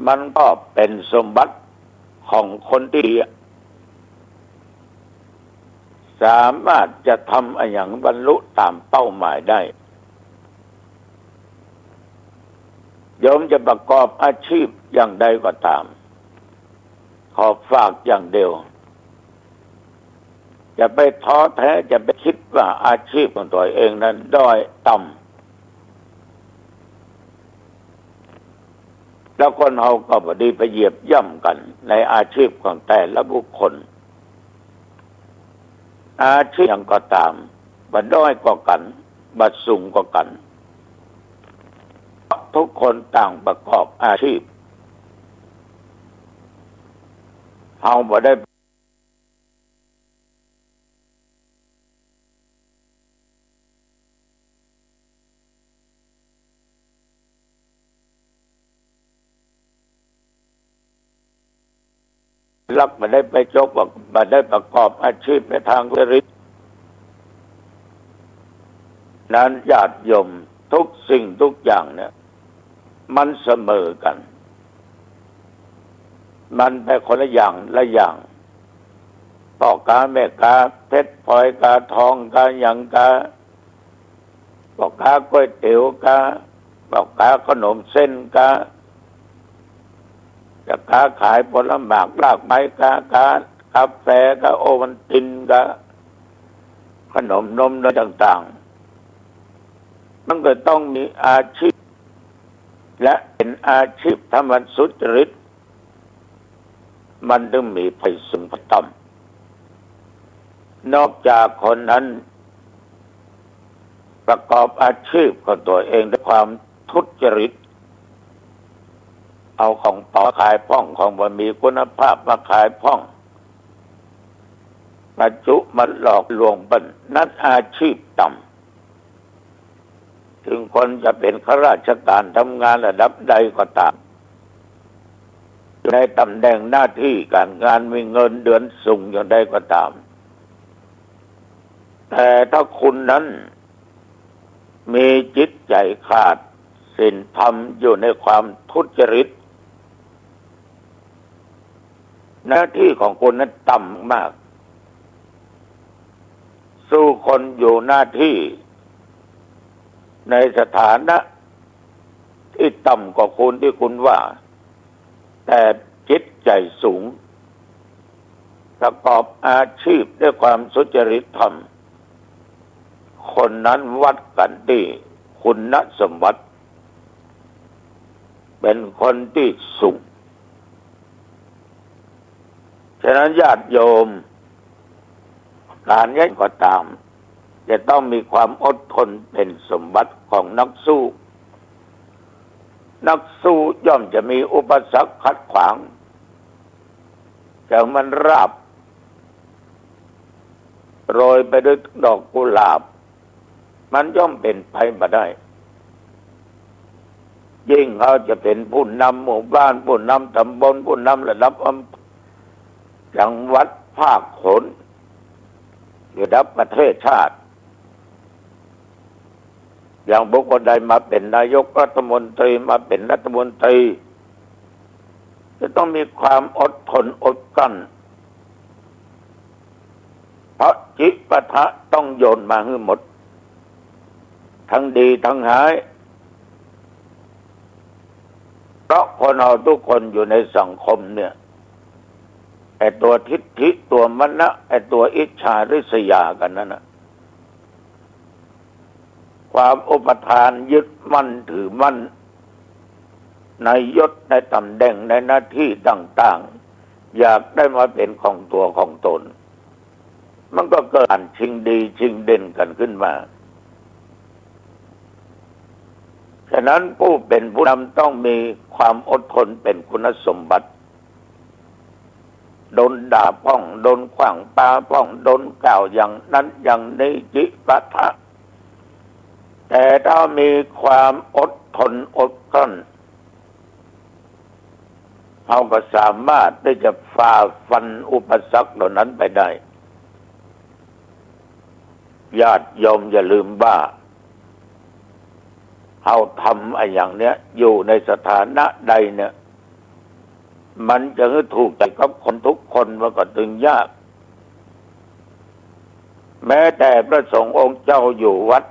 มันก็เป็นสมบัติของคนที่สามารถจะทำอะไรอย่างบรรลุตามเป้าหมายได้โยมจะประกอบอาชีพอย่างใดก็ตามขอฝากอย่างเดียวจะไปท้อแท้จะไปคิดว่าอาชีพของตัวเองนั้นด้อยต่ำแล้วคนเราก็พอดีไปเหยียบย่ำกันในอาชีพของแต่ละบุคคลอาชีพอย่างก็ตามบัดด้อยกว่ากันบัดสูงกว่ากันทุกคนต่างประกอบอาชีพเอาบ่ได้ลักมาได้ไปจบมาได้ประกอบอาชีพในทางจริตนั้นญาติโยมทุกสิ่งทุกอย่างเนี่ยมันเสมอกันมันไปคนละอย่างละอย่างพ่อค้าแม่ค้าเพชรพลอยกาทองกาหยังกาพ่อค้าก๋วยเตี๋ยวกาพ่อค้าขนมเส้นกาจะค้าขายผลไม้รากไม้กาแฟกาโอวัลตินกาขนมนมอะไรต่างๆมันก็ต้องมีอาชีพและเป็นอาชีพทำมันสุจริตมันต้องมีไฟสูงไฟต่ำนอกจากคนนั้นประกอบอาชีพของตัวเองด้วยความทุจริตเอาของปลอมขายพ่องของบ่มีคุณภาพมาขายพ่องมาจุมาหลอกลวงบันนั้นอาชีพต่ำถึงคนจะเป็นข้าราชการทำงานระดับใดก็ตามในตำแหน่งหน้าที่การงานมีเงินเดือนสูงอย่างใดก็ตามแต่ถ้าคุณนั้นมีจิตใจขาดศีลธรรมอยู่ในความทุจริตหน้าที่ของคุณนั้นต่ำมากสู้คนอยู่หน้าที่ในสถานะที่ต่ำกว่าคุณที่คุณว่าแต่จิตใจสูงประกอบอาชีพด้วยความสุจริตธรรมคนนั้นวัดกันที่คุณสมบัติเป็นคนที่สูงฉะนั้นญาติโยมการยันก็ตามจะต้องมีความอดทนเป็นสมบัติของนักสู้ย่อมจะมีอุปสรรคขัดขวางจะมันราบโรยไปด้วยดอกกุหลาบมันย่อมเป็นไปมาได้ยิ่งเขาจะเป็นผู้นำหมู่บ้านผู้นำตำบลผู้นำระดับอำเภอจังหวัดภาคโขนระดับประเทศชาติอย่างบุคคลใดมาเป็นนายกรัฐมนตรีมาเป็นรัฐมนตรีจะต้องมีความอดทนอดกลั้นเพราะจิปะทะต้องโยนมาให้หมดทั้งดีทั้งหายเพราะคนเราทุกคนอยู่ในสังคมเนี่ยไอ้ตัวทิฏฐิตัวมนะไอ้ตัวอิจฉาริษยากันนั่นนะความอุปทานยึดมั่นถือมั่นในยศในตำแหน่งในหน้าที่ต่างๆอยากได้มาเป็นของตัวของตนมันก็เกิดการชิงดีชิงเด่นกันขึ้นมาฉะนั้นผู้เป็นผู้นำต้องมีความอดทนเป็นคุณสมบัติโดนด่าพ้องโดนขวางปาพ้องโดนกล่าวอย่างนั้นอย่างนี้จิปะทะแต่ถ้ามีความอดทนอดกลั้นเราก็สามารถที่จะฝ่าฟันอุปสรรคเหล่านั้นไปได้ญาติโยมอย่าลืมว่าเราทำอะไรอย่างเนี้ยอยู่ในสถานะใดเนี่ย มันจะให้ถูกใจกับคนทุกคนมันก็ถึงยากแม้แต่พระสงฆ์องค์เจ้าอยู่วัด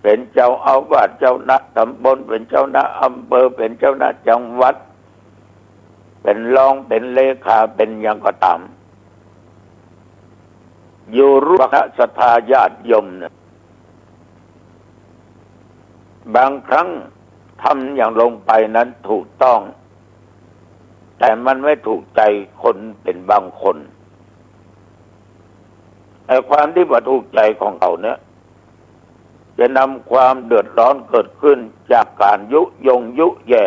เป็นเจ้าอาวาสเจ้าหน้าตำบลเป็นเจ้าหน้าอำเภอเป็นเจ้าหน้าจังหวัดเป็นรองเป็นเลขาเป็นอย่างก็ตามอยู่ร่วมคณะศรัทธาญาติโยมเนี่ยบางครั้งทำอย่างลงไปนั้นถูกต้องแต่มันไม่ถูกใจคนเป็นบางคนไอ้ความที่ว่าถูกใจของเขาเนี่ยจะนำความเดือดร้อนเกิดขึ้นจากการยุยงยุแย่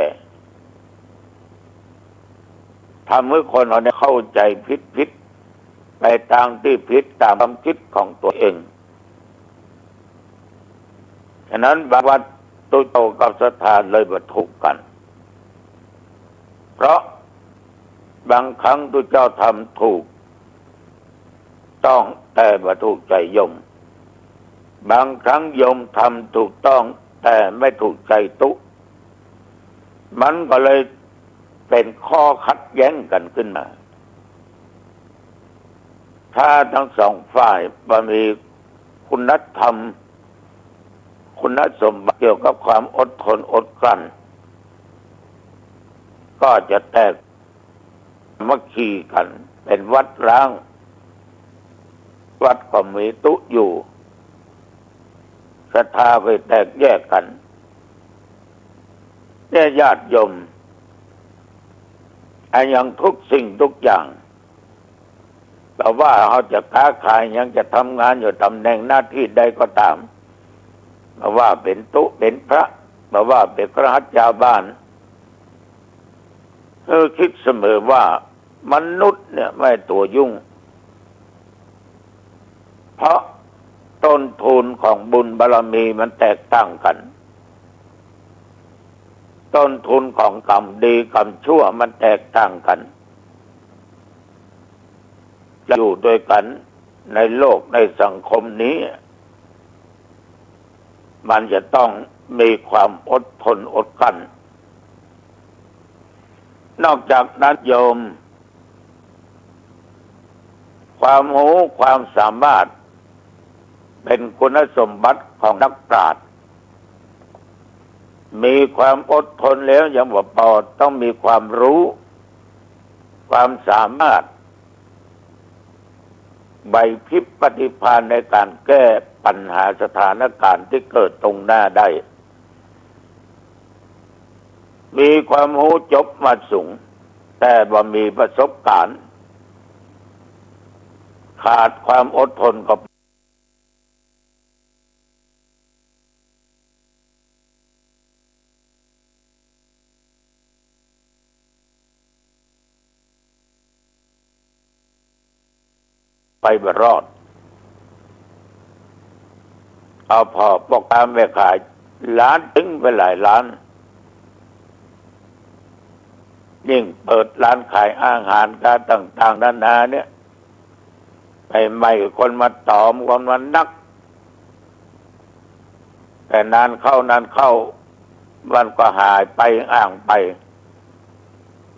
ทำให้คนเราเนี่ยเข้าใจผิดไปทางที่ผิดตามความคิดของตัวเองฉะนั้นบางวัดตัวโตกับสถานเลยมาถูกกันเพราะบางครั้งตัวเจ้าทำถูกต้องแต่มาถูกใจโยมบางครั้งโยมทำถูกต้องแต่ไม่ถูกใจตุมันก็เลยเป็นข้อขัดแย้งกันขึ้นมาถ้าทั้งสองฝ่ายมีคุณธรรมคุณสมบัติเกี่ยวกับความอดทนอดกลั้นก็จะแตกมัคคีกันเป็นวัดร้างวัดก็มีตุอยู่ศรัทธาไปแตกแยกกันเนี่ยญาติโยมไอ้ยังทุกสิ่งทุกอย่างแต่ว่าเขาจะค้าขายยังจะทำงานอยู่ตำแหน่งหน้าที่ใดก็ตามมาว่าเป็นตุเป็นพระมาว่าเป็นพระหัตถ์ชาวบ้านคิดเสมอว่ามนุษย์เนี่ยไม่ตัวยุ่งเพราะต้นทุนของบุญบารมีมันแตกต่างกันต้นทุนของกรรมดีกรรมชั่วมันแตกต่างกันจะอยู่ด้วยกันในโลกในสังคมนี้มันจะต้องมีความอดทนอดกลั้นนอกจากนั้นโยมความรู้ความสามารถเป็นคุณสมบัติของนักปราชญ์มีความอดทนแล้วยังว่าพอต้องมีความรู้ความสามารถใบพริบปฏิภาณในการแก้ปัญหาสถานการณ์ที่เกิดตรงหน้าได้มีความรู้จบมาสูงแต่บ่มีประสบการณ์ขาดความอดทนกับไปบ่รอดเอาพอพ่อค้าแม่ขายล้านถึงไปหลายล้านยิ่งเปิดร้านขายอาหารการต่างๆนานาเนี่ยไปใหม่คนมาตอมคนมานักแต่นานเข้ามันก็หายไปอ่างไป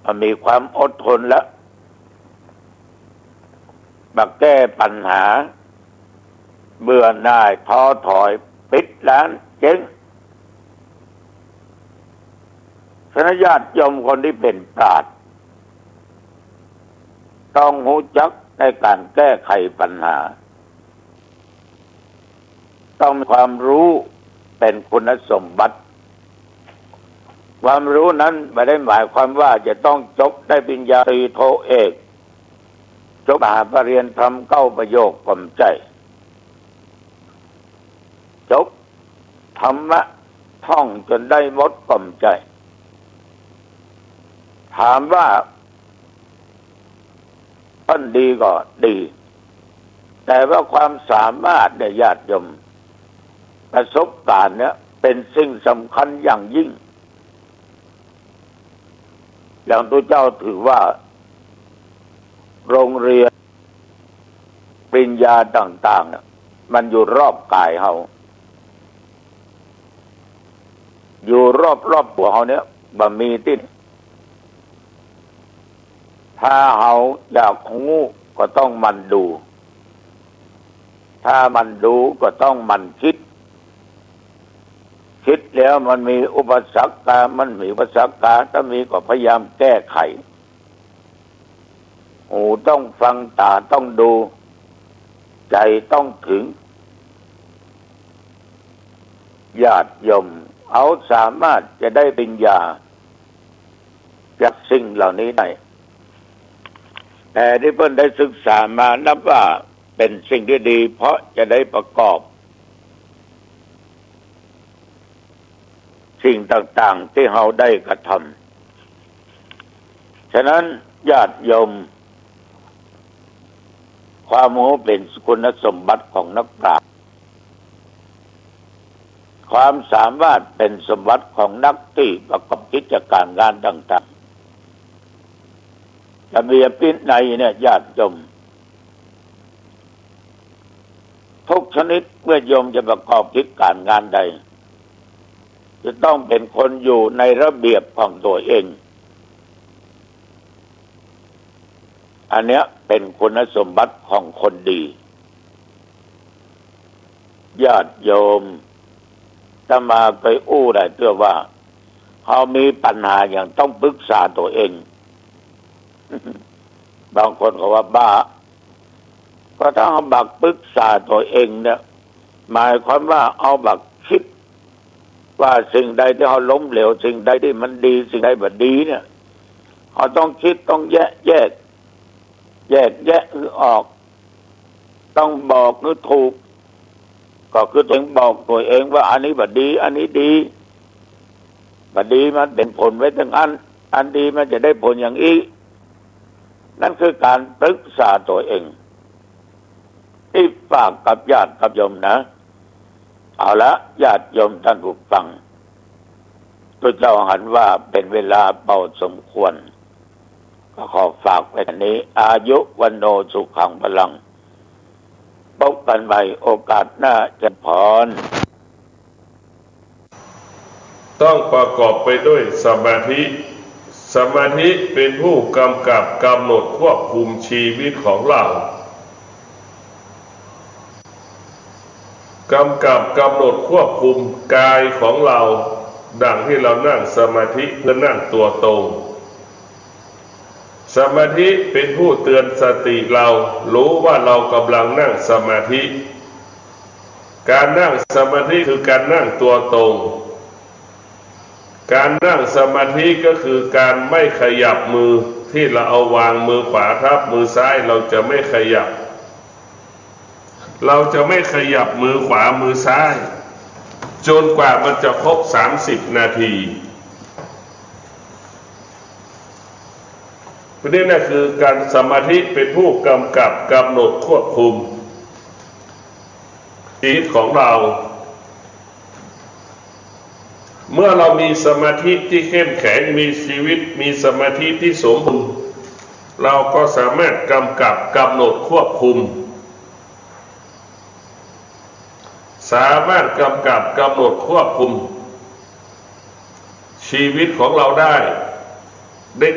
มันมีความอดทนแล้วมาแก้ปัญหาเบื่อหน่ายท้อถอยปิดร้านเจ๊งคณะญาติโยมคนที่เป็นปราชญ์ต้องรู้จักในการแก้ไขปัญหาต้องมีความรู้เป็นคุณสมบัติความรู้นั้นไม่ได้หมายความว่าจะต้องจบได้ปริญญาตรีโทเอกจบมหาปรริญญาทำ9 ประโยคกลมใจจบธรรมะท่องจนได้หมดกลมใจถามว่าต้นดีก็ดีแต่ว่าความสามารถเนี่ยญาติโยมประสบการณ์เนี่ยเป็นสิ่งสำคัญอย่างยิ่งอย่างตัวเจ้าถือว่าโรงเรียนปริญญาต่างๆเนี่ยมันอยู่รอบกายเฮาอยู่รอบตัวเฮาเนี่ยบ่มีที่ ถ้าเราอยากรู้ก็ต้องมันดู ถ้ามันดูก็ต้องมันคิดแล้วมันมีอุปสรรคมันมีอุปสรรคถ้ามีก็พยายามแก้ไขหูต้องฟังตาต้องดูใจต้องถึงญาติโยมเขาสามารถจะได้ปัญญาจากสิ่งเหล่านี้ได้แต่ที่เพิ่นได้ศึกษามานับว่าเป็นสิ่งที่ดีเพราะจะได้ประกอบสิ่งต่างๆที่เราได้กระทำฉะนั้นญาติโยมความรู้เป็นคุณสมบัติของนักปราชญ์ความสามารถเป็นสมบัติของนักที่ประกอบกิจการงานต่างๆระเบียบวินัยเนี่ยญาติโยมทุกชนิดเมื่อโยมจะประกอบกิจการงานใดจะต้องเป็นคนอยู่ในระเบียบของตัวเองอันเนี้ยเป็นคุณสมบัติของคนดีญาติโยมถ้ามาไปอู้ได้เพื่อว่าเขามีปัญหาอย่างต้องปรึกษาตัวเอง บางคนก็ว่าบ้าก็ถ้าเอาบักปรึกษาตัวเองเนี่ยหมายความว่าเอาบักคิดว่าสิ่งใดที่เขาล้มเหลวสิ่งใดที่มันดีสิ่งใดไม่ดีเนี่ยเขาต้องคิดต้องแยกออกต้องบอกหรือถูกก็คือถึงบอกตัวเองว่าอันนี้บ่ดีอันนี้ดีบ่ดีมันเป็นผลไว้ทั้งอันดีมันจะได้ผลอย่างนี้นั่นคือการปรึกษาตัวเองที่ฝากกับญาติกับโยมนะเอาละญาติโยมท่านผู้ฟังตัวเจ้าหันว่าเป็นเวลาเป่าสมควรก็ขอฝากไว้นี้อายุวันโนสุขังพลังพบกันใหม่โอกาสหน้าจะพรต้องประกอบไปด้วยสมาธิเป็นผู้กำกับกำหนดควบคุมชีวิตของเรากำกับกำหนดควบคุมกายของเราดังที่เรานั่งสมาธิเพื่อนั่งตัวตรงสมาธิเป็นผู้เตือนสติเรารู้ว่าเรากำลังนั่งสมาธิการนั่งสมาธิคือการนั่งตัวตรงการนั่งสมาธิก็คือการไม่ขยับมือที่เราเอาวางมือขวาทับมือซ้ายเราจะไม่ขยับมือขวามือซ้ายจนกว่ามันจะครบ30 นาทีนี่นะคือการสมาธิเป็นผู้กำกับกำหนดควบคุมชีวิตของเราเมื่อเรามีสมาธิที่เข้มแข็งมีชีวิตมีสมาธิที่สมบูรณ์เราก็สามารถกำกับกำหนดควบคุมชีวิตของเราได้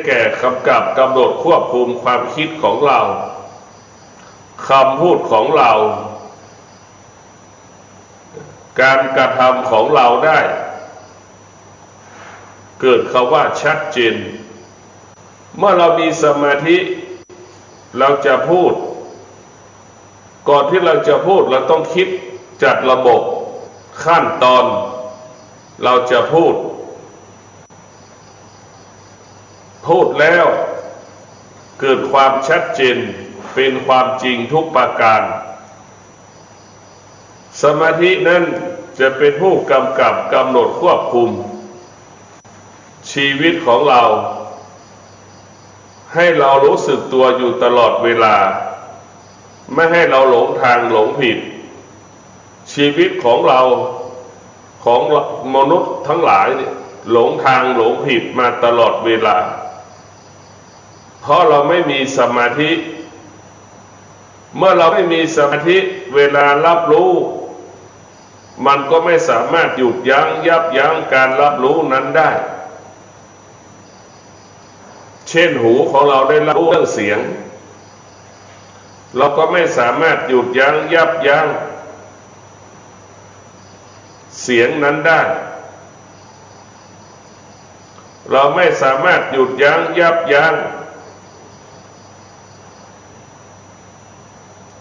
แก่กำกับกำหนดควบคุมความคิดของเราคำพูดของเราการกระทำของเราได้เกิดคำว่าชัดเจนเมื่อเรามีสมาธิเราจะพูดก่อนที่เราจะพูดเราต้องคิดจัดระบบขั้นตอนเราจะพูดแล้วเกิดความชัดเจนเป็นความจริงทุกประการสมาธินั้นจะเป็นผู้กำกับกำหนดควบคุมชีวิตของเราให้เรารู้สึกตัวอยู่ตลอดเวลาไม่ให้เราหลงทางหลงผิดชีวิตของเราของมนุษย์ทั้งหลายเนี่ยหลงทางหลงผิดมาตลอดเวลาเพราะเราไม่มีสมาธิเมื่อเราไม่มีสมาธิเวลารับรู้มันก็ไม่สามารถหยุดยั้งการรับรู้นั้นได้เช่น ช่นหูของเราได้รับรู้เรื่องเสียงเราก็ไม่สามารถหยุดยั้งยับยั้งเสียงนั้นได้เราไม่สามารถหยุดยั้งยับยั้ง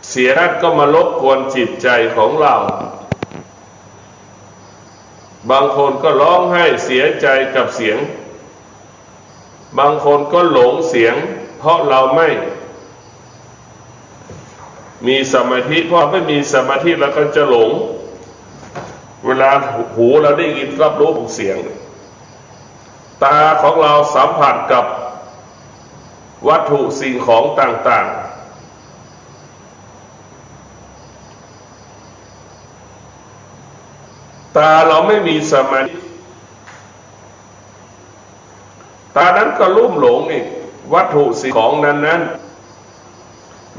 เสียงนั้นก็มารบกวนจิตใจของเราบางคนก็ร้องไห้เสียใจกับเสียงบางคนก็หลงเสียงเพราะเราไม่มีสมาธิเพราะไม่มีสมาธิแล้วก็จะหลงเวลาหูเราได้ยินรับรู้ของเสียงตาของเราสัมผัสกับวัตถุสิ่งของต่างๆตาเราไม่มีสมาธิตานั้นก็ลุ่มหลงอีกวัตถุสิ่งของนั้น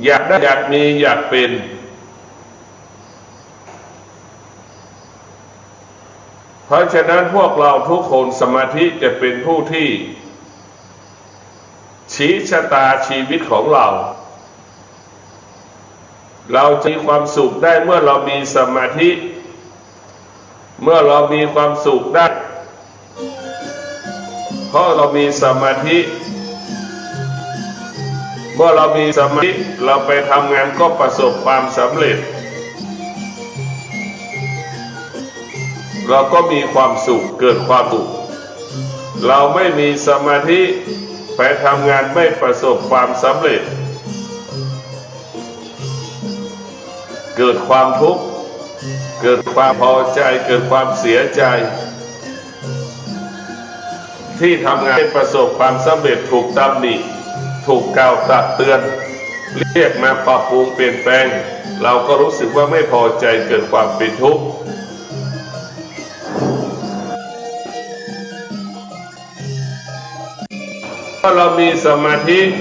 อยากได้อยากมีอยากเป็นเพราะฉะนั้นพวกเราทุกคนสมาธิจะเป็นผู้ที่ชี้ชะตาชีวิตของเราเราจะมีความสุขได้เมื่อเรามีสมาธิเมื่อเรามีความสุขได้เพราะเรามีสมาธิเมื่อเรามีสมาธิเราไปทำงานก็ประสบความสำเร็จเราก็มีความสุขเกิดความสุขเราไม่มีสมาธิไปทำงานไม่ประสบความสำเร็จเกิดความทุกข์เกิดความพอใจเกิดความเสียใจที่ทำงานไม่ประสบความสำเร็จถูกตำหนิถูกกล่าวตักเตือนเรียกมาปรับปรุงเปลี่ยนแปลงเราก็รู้สึกว่าไม่พอใจเกิดความเป็นทุกข์เมื่อเรามีสมาธิถ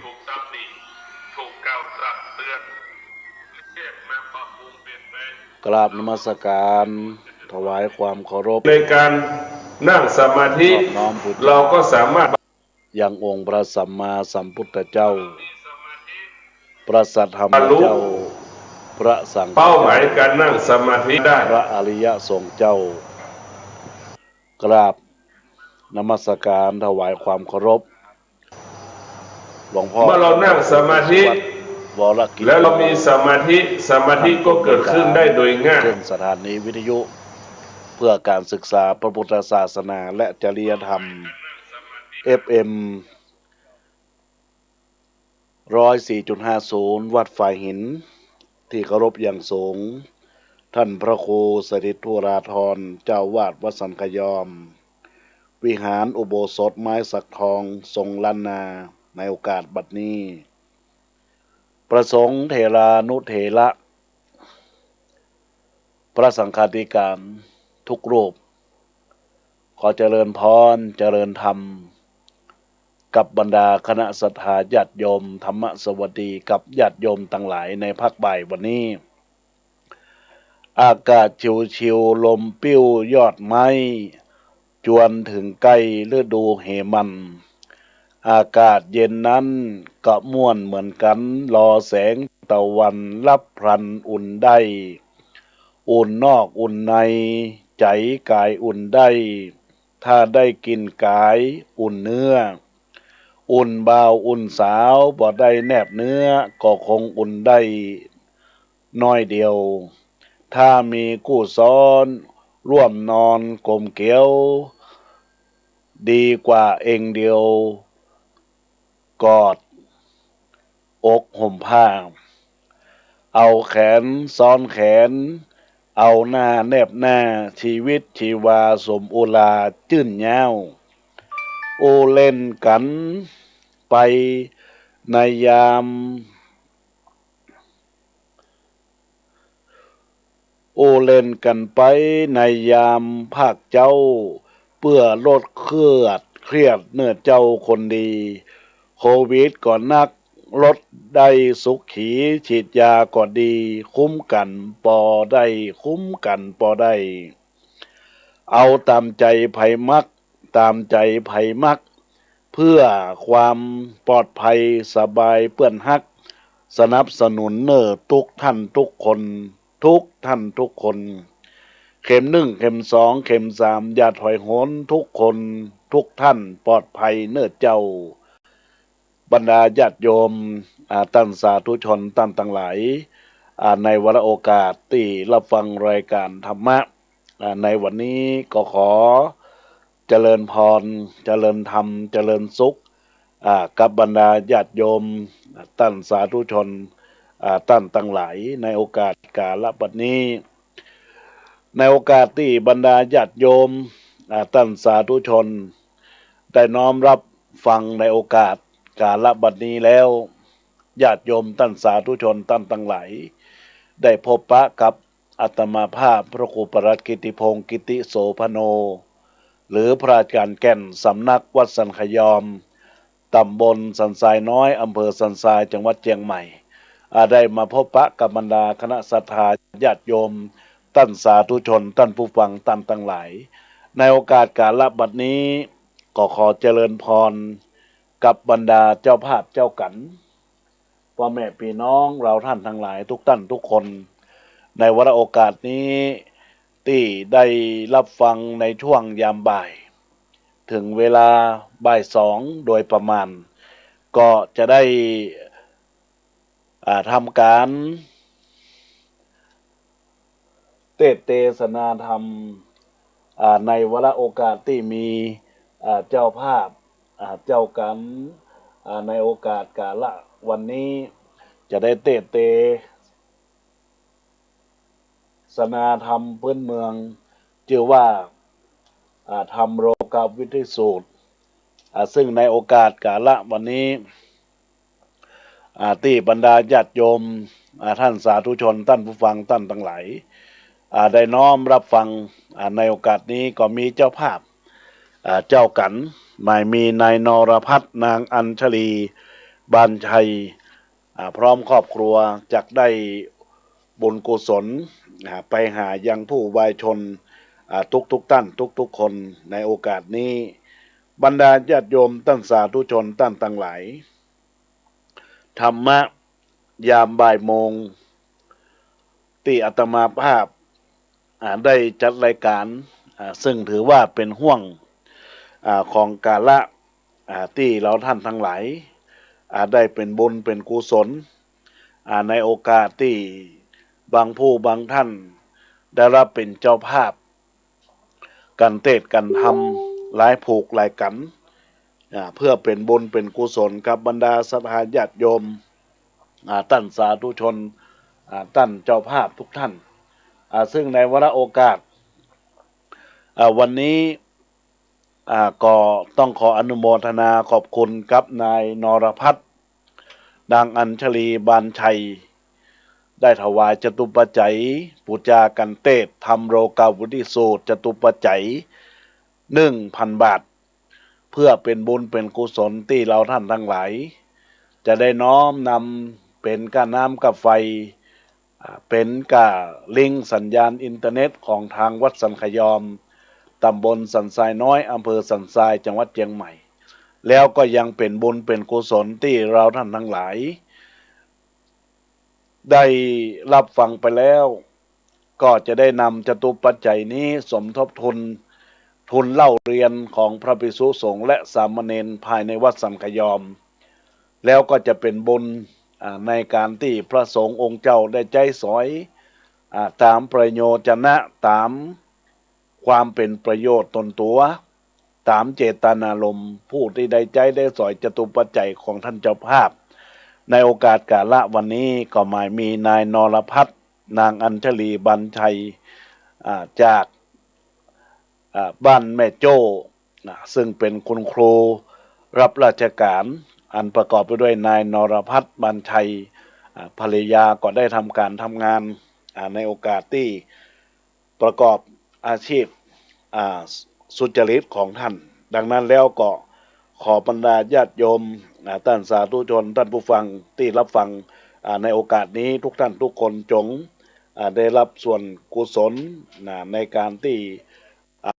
ูกตำหนิถูกกล่าวตักเตือนเรียกมาปรับปรุงเปลี่ยนแปลงกราบนมัสการถวายความเคารพในการนั่งสมาธิเราก็สามารถยังองค์พระสัมมาสัมพุทธเจ้าพระสัทธรรมเจ้าพระสังฆเจ้าเป้าหมายการนั่งสมาธิได้พระอริยสงฆ์เจ้ากราบนมัสการถวายความเคารพหลวงพ่อเมื่อเรานั่งสมาธิแล้วเรามีสมาธิก็เกิดขึ้นได้โดยง่ายสถานีวิทยุเพื่อการศึกษาพระพุทธศาสนาและจริยธรรม FM 104.50 วัดฝ่ายหินที่เคารพอย่างสูงท่านพระครูสถิตธุราธรเจ้าวาดวัดสันคยอมวิหารอุโบสถไม้สักทองทรงล้านนาในโอกาสบัดนี้ประสงค์เถรานุเถระพระสังฆาธิการทุกรูปขอเจริญพรเจริญธรรมกับบรรดาคณะศรัทธาญาติโยมธรรมสวัสดีกับญาติโยมทั้งหลายในภาคบ่ายวันนี้อากาศชิวๆลมปิ้วยอดไม้จวนถึงใกล้ฤดูเหมันอากาศเย็นนั้นก็ม่วนเหมือนกันรอแสงตะวันรับพลันอุ่นได้อุ่นนอกอุ่นในใจกายอุ่นได้ถ้าได้กินกายอุ่นเนื้ออุ่นบ่าวอุ่นสาวบ่ได้แนบเนื้อก็คงอุ่นได้น้อยเดียวถ้ามีกู้ซ้อนร่วมนอนกลมเกลียวดีกว่าเองเดียวกอดอกห่มผ้าเอาแขนซ้อนแขนเอาหน้าแนบหน้าชีวิตชีวาสมอุลาจื้นยาวโอเล่นกันไปในยามโอเล่นกันไปในยามภาคเจ้าเพื่อลดเครียดเนื้อเจ้าคนดีโควิดก่อนนักลดได้สุขีฉีดยาก็ดีคุ้มกันปอได้ เอาตามใจไผมักตามใจไผมักเพื่อความปลอดภัยสบายเปื้อนฮักสนับสนุนเนอทุกท่านทุกคนทุกท่านทุกคนเข็มหนึ่งเข็มสองเข็มสามอย่าถอยโหนทุกคนทุกท่านปลอดภัยเนอเจ้าบรรดาญาติโยมท่านสาธุชนท่านทั้งหลายในวาระโอกาสที่รับฟังรายการธรรมะในวันนี้ก็ขอเจริญพรเจริญธรรมเจริญสุขกับบรรดาญาติโยมท่านสาธุชนท่านทั้งหลายในโอกาสกาลบัดนี้ในโอกาสที่บรรดาญาติโยมท่านสาธุชนได้น้อมรับฟังในโอกาสกาลบัดนี้แล้วญาติโยมท่านสาธุชนท่านทั้งหลายได้พบปะกับอาตมาภาพพระครูประหลัดกิติพงศ์กิติโสพโนหรือพระอาจารย์แก่นสำนักวัดสันขยอมตำบลสันทรายน้อยอำเภอสันทรายจังหวัดเชียงใหม่ได้มาพบปะกับบรรดาคณะศรัทธาญาติโยมท่านสาธุชนท่านผู้ฟังท่านทั้งหลายในโอกาสกาลบัดนี้ก็ขอเจริญพรกับบรรดาเจ้าภาพเจ้ากันพ่อแม่พี่น้องเราท่านทั้งหลายทุกท่านทุกคนในวาระโอกาสนี้ที่ได้รับฟังในช่วงยามบ่ายถึงเวลาบ่ายสองโดยประมาณก็จะได้ทำการเทศนาธรรมในวาระโอกาสที่มีเจ้าภาพเจ้ากันในโอกาสกาละวันนี้จะได้เทศนาธรรมพื้นเมืองชื่อว่าธรรมโลกวิถีสูตรซึ่งในโอกาสกาละวันนี้ที่บรรดาญาติโยมท่านสาธุชนท่านผู้ฟังท่านทั้งหลายได้น้อมรับฟังในโอกาสนี้ก็มีเจ้าภาพเจ้ากันหมายมีนายนรพัฒน์นางอัญชลีบานชัยพร้อมครอบครัวจักได้บุญกุศลไปหายังผู้วายชนทุกท่านทุกคนในโอกาสนี้บรรดาญาติโยมท่านสาธุชนท่านทั้งหลายธรรมะยามบ่ายโมงที่อาตมาภาพได้จัดรายการซึ่งถือว่าเป็นห่วงของกาละที่เราท่านทั้งหลายได้เป็นบุญเป็นกุศลในโอกาสที่บางผู้บางท่านได้รับเป็นเจ้าภาพกันเทศกันทำหลายผูกหลายกันเพื่อเป็นบุญเป็นกุศลกับบรรดาศรัทธาญาติโยมท่านสาธุชนท่านเจ้าภาพทุกท่านซึ่งในวาระโอกาสวันนี้ก็ต้องขออนุโมทนาขอบคุณกับนายนรพัฒน์นางอัญชลีบานชัยได้ถวายจตุปัจจัยปูจากันเทศธรรมโลกาวิถีสูตรจตุปัจจัย 1,000 บาทเพื่อเป็นบุญเป็นกุศลที่เราท่านทั้งหลายจะได้น้อมนำเป็นค่าน้ำกับไฟเป็นค่าลิงก์สัญญาณอินเทอร์เน็ตของทางวัดสันขยอมตำบลสันทรายน้อยอำเภอสันทรายจังหวัดเชียงใหม่แล้วก็ยังเป็นบุญเป็นกุศลที่เราท่านทั้งหลายได้รับฟังไปแล้วก็จะได้นำจตุปัจจัยนี้สมทบทุนเล่าเรียนของพระภิกษุสงฆ์และสามเณรภายในวัดสันขยอมแล้วก็จะเป็นบุญในการที่พระสงฆ์องค์เจ้าได้ใจสอยตามประโยชนะตามความเป็นประโยชน์ตนตัวตามเจตนารมณ์ผู้ที่ได้ใจได้สอยจตุปัจจัยของท่านเจ้าภาพในโอกาสกาละวันนี้ก็หมายมีนายนรพัฒน์นางอัญชลีบรรชัยจากบ้านแม่โจ้ซึ่งเป็นคุณครูรับราชการอันประกอบไปด้วยนายนรพัฒน์บรรชัยภรรยาก็ได้ทำการทำงานในโอกาสที่ประกอบอาชีพสุจริตของท่านดังนั้นแล้วก็ขอบรรดาญาติโยมท่านสาธุชนท่านผู้ฟังที่รับฟังในโอกาสนี้ทุกท่านทุกคนจงได้รับส่วนกุศลในการที่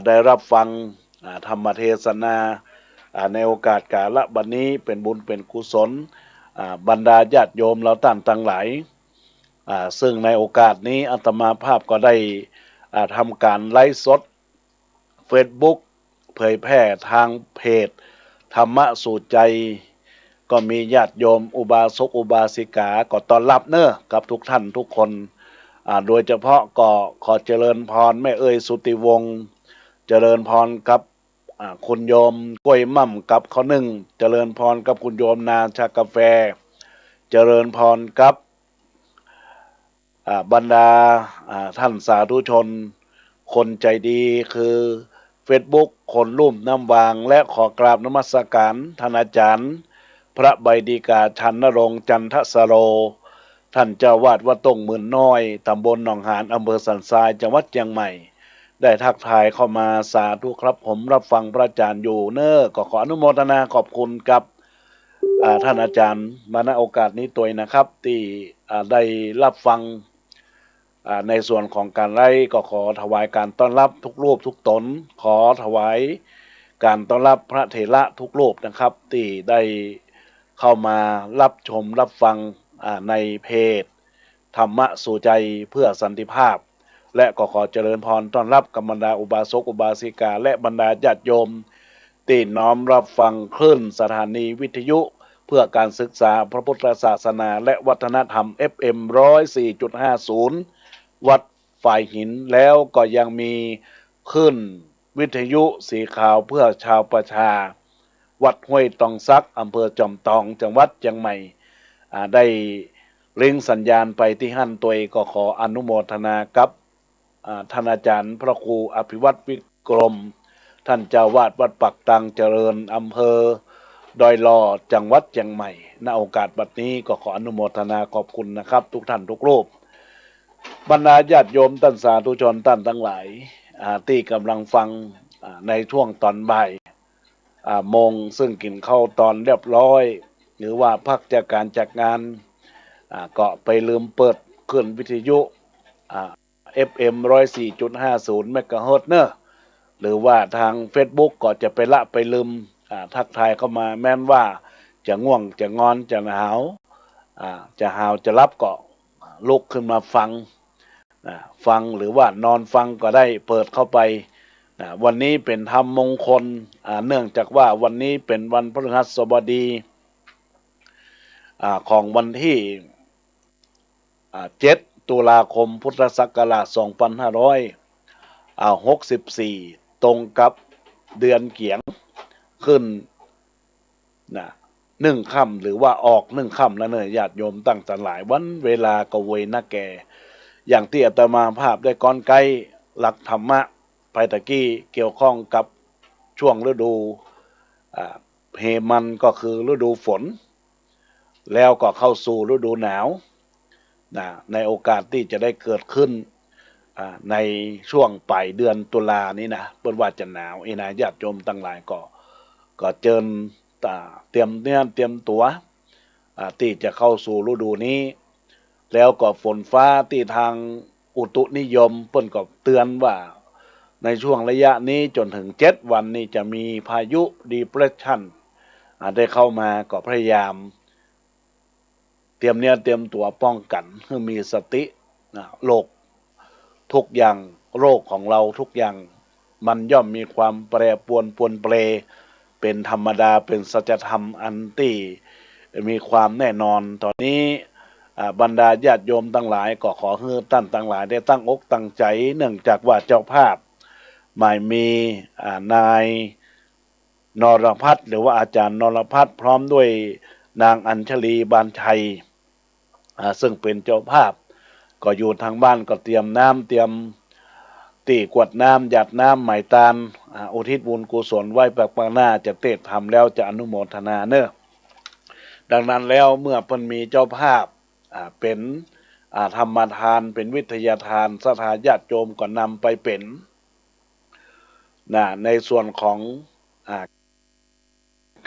ได้รับฟังธรรมเทศนาในโอกาสกาลบัดนี้เป็นบุญเป็นกุศลบรรดาญาติโยมเราตั้งทั้งหลายซึ่งในโอกาสนี้อาตมาภาพก็ได้ทำการไลฟ์สด Facebook เผยแพร่ทางเพจธรรมะสู่ใจก็มีญาติโยมอุบาสกอุบาสิกาก็ต้อนรับเนอะกับทุกท่านทุกคนโดยเฉพาะก็ขอเจริญพรแม่เอ่ยสุติวงศ์เจริญพรกับคุณโยมกล้วยม่ำกับข้าวนึ่งเจริญพรกับคุณโยมนาชากาแฟเจริญพรกับบรรดาท่านสาธุชนคนใจดีคือ Facebook คนลุ่มน้ำวางและขอกราบนมัสการท่านอาจารย์พระใบดีกาชันนรงค์จันทสโรท่านเจ้าวาดวัดตงหมื่นน้อยตำบลหนองหานอำเภอสันทรายจังหวัดเชียงใหม่ได้ทักทายเข้ามาสาธุครับผมรับฟังพระอาจารย์อยู่เนอะก็ขออนุโมทนาขอบคุณกับท่านอาจารย์มาณโอกาสนี้ตัวนะครับที่ได้รับฟังในส่วนของการไล่ก็ขอถวายการต้อนรับทุกรูปทุกตนขอถวายการต้อนรับพระเถระทุกรูปนะครับที่ได้เข้ามารับชมรับฟังในเพจธรรมะสู่ใจเพื่อสันติภาพและก็ขอเจริญพรต้อนรับกับบรรดาอุบาสกอุบาสิกาและบรรดาญาติโยมที่น้อมรับฟังคลื่นสถานีวิทยุเพื่อการศึกษาพระพุทธศาสนาและวัฒนธรรม FM 104.50 วัดฝ่ายหินแล้วก็ยังมีคลื่นวิทยุสีขาวเพื่อชาวประชาวัดห้วยตองซักอำเภอจอมทองจังหวัดเชียงใหม่ได้ลิงสัญญาณไปที่หั่นตัวก็ขออนุโมทนากับท่านอาจารย์พระครูอภิวัตรวิกรมท่านเจ้าวาดวัดปักตังเจริญอำเภอดอยลอจังหวัดเชียงใหม่ณโอกาสบัดนี้ก็ขออนุโมทนาขอบคุณนะครับทุกท่านทุกรูปบรรดาญาติโยมท่านสาธุชนท่านทั้งหลายที่กำลังฟังในช่วงตอนบ่ายโมงซึ่งกินข้าวตอนเรียบร้อยหรือว่าพักจากการจัดงานก็ไปลืมเปิดเครื่องวิทยุFM 104.50 เมกะเฮิรตซ์เนอะหรือว่าทาง Facebook ก็จะไปละไปลืมทักทายเข้ามาแม้นว่าจะง่วงจะงอนจะหนาวจะหาวจะรับก็ลุกขึ้นมาฟังหรือว่านอนฟังก็ได้เปิดเข้าไปวันนี้เป็นธรรมมงคลเนื่องจากว่าวันนี้เป็นวันพฤหัสบดีของวันที่7 ตุลาคมพุทธศักราช 2564 ตรงกับเดือนเกียงขึ้น1 ค่ำหรือว่าออก1 ค่ำแล้วเนี่ยญาติโยมตั้งแต่หลายวันเวลาก็เวยนะแก่อย่างที่อาตมาภาพได้ก้อนไกลหลักธรรมะไปตะกี้เกี่ยวข้องกับช่วงฤดูเฮมันก็คือฤดูฝนแล้วก็เข้าสู่ฤดูหนาวในโอกาสที่จะได้เกิดขึ้นในช่วงปลายเดือนตุลานี้นะเปิดว่าจะหนาวนะญาติโยมตั้งหลายก็เจิญเตรียมเนื้อเตรียมตัวที่จะเข้าสู่ฤดูนี้แล้วก็ฝนฟ้าที่ทางอุตุนิยมเพิ่นก็เตือนว่าในช่วงระยะนี้จนถึง7 วันนี้จะมีพายุดีเพรสชันได้เข้ามาก็พยายามเตรียมเนื้อเตรียมตัวป้องกันให้มีสติโรคทุกอย่างโรคของเราทุกอย่างมันย่อมมีความแปรปรวนปรวนเปรเป็นธรรมดาเป็นสัจธรรมอันที่มีความแน่นอนตอนนี้บรรดาญาติโยมทั้งหลายก็ขอให้ท่านทั้งหลายได้ตั้งอกตั้งใจเนื่องจากว่าเจ้าภาพหมายมีนายนรพัฒน์หรือว่าอาจารย์นรพัฒน์พร้อมด้วยนางอัญชลีบานชัยซึ่งเป็นเจ้าภาพก็อยู่ทางบ้านก็เตรียมน้ำเตรียมตีกวดน้ำหยัดน้ำไหมตาลอุทิศบุญกุศลไว้ปักปังหน้าจะเตะทำแล้วจะอนุโมทนาเนอะดังนั้นแล้วเมื่อเพิ่นมีเจ้าภาพเป็นธรรมทานเป็นวิทยาทานสถาญาติโยมก็นำไปเป็นในส่วนของ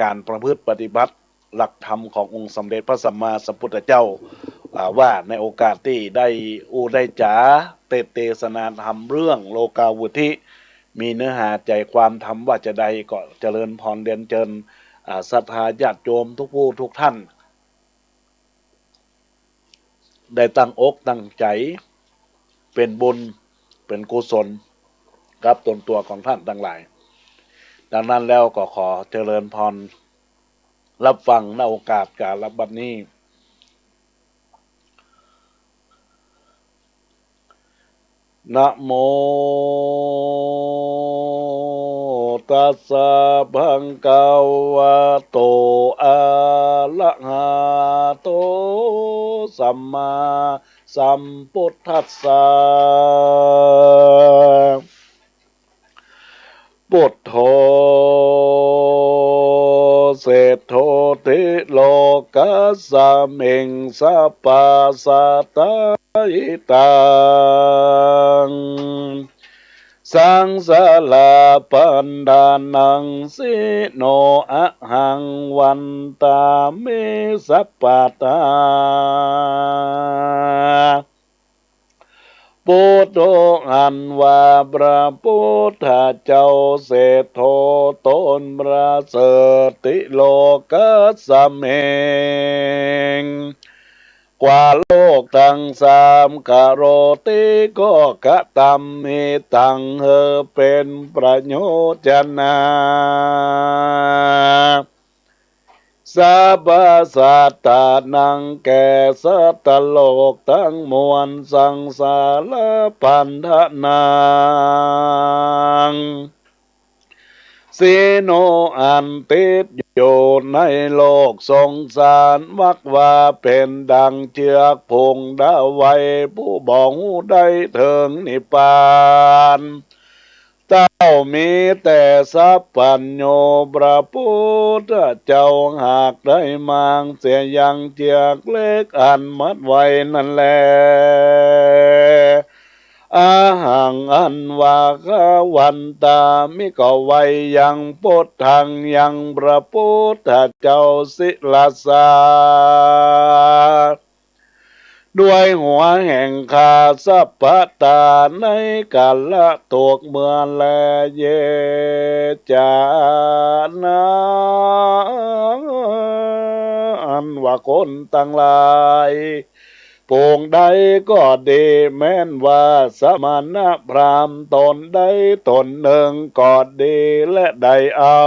การประพฤติปฏิบัติหลักธรรมขององค์สมเด็จพระสัมมาสัมพุทธเจ้าว่าในโอกาสที่ได้จ๋าเทศนาธรรมเรื่องโลกาวุธิ มีเนื้อหาใจความธรรมว่าจะใดก็เจริญพรเรียนเจิญศรัทธาญาติโยมทุกผู้ทุกท่านได้ตั้งอกตั้งใจเป็นบุญเป็นกุศลกับตนตัวของท่านทั้งหลายดังนั้นแล้วก็ขอเจริญพรรับฟังในโอกาสการรับบัดนี้นะโมตัสสะภะคะวะโตอะระหะโตสัมมาสัมพุทธัสสะพุทโธเศธโธติโลกัสสะเมงสัพพะสัตตาหิตังสังสาลาปันดานังสิโนอะหังวันตาเมสัพพตาพุทโธอันว่าพระพุทธเจ้าเศธโธตนประเสริฐติโลกัสสะเมงกว่าโลกทั้งสามกะโรติก็กะตัมมิตังเฮเป็นประโยชนาสัพพสัตตานังแก่สัตตโลกทั้งมวลสังสารพันธนังสิโนอันติดอยู่ในโลกสงสารมักว่าเป็นดังเชือกพงดาไว้ผู้บอกได้ถึงนิพพานเต้ามีแต่สัพพัญโญพระพุทธเจ้าหากได้มางเสียยังเชือกเล็กอันมัดไว้นั่นแลอาหังอันว่าขวันตามิก็ไว้ยังพุทธังยังพระพุทธเจ้าศิลาสาด้วยหัวแห่งคาสัพพตาในกาละตกเมื่อแลเยจานาอันว่าคนตั้งหลายโปร่งใดก็ดีแม้นว่าสมณพราหมณ์ตนใดตนหนึ่งก็ดีและได้เอา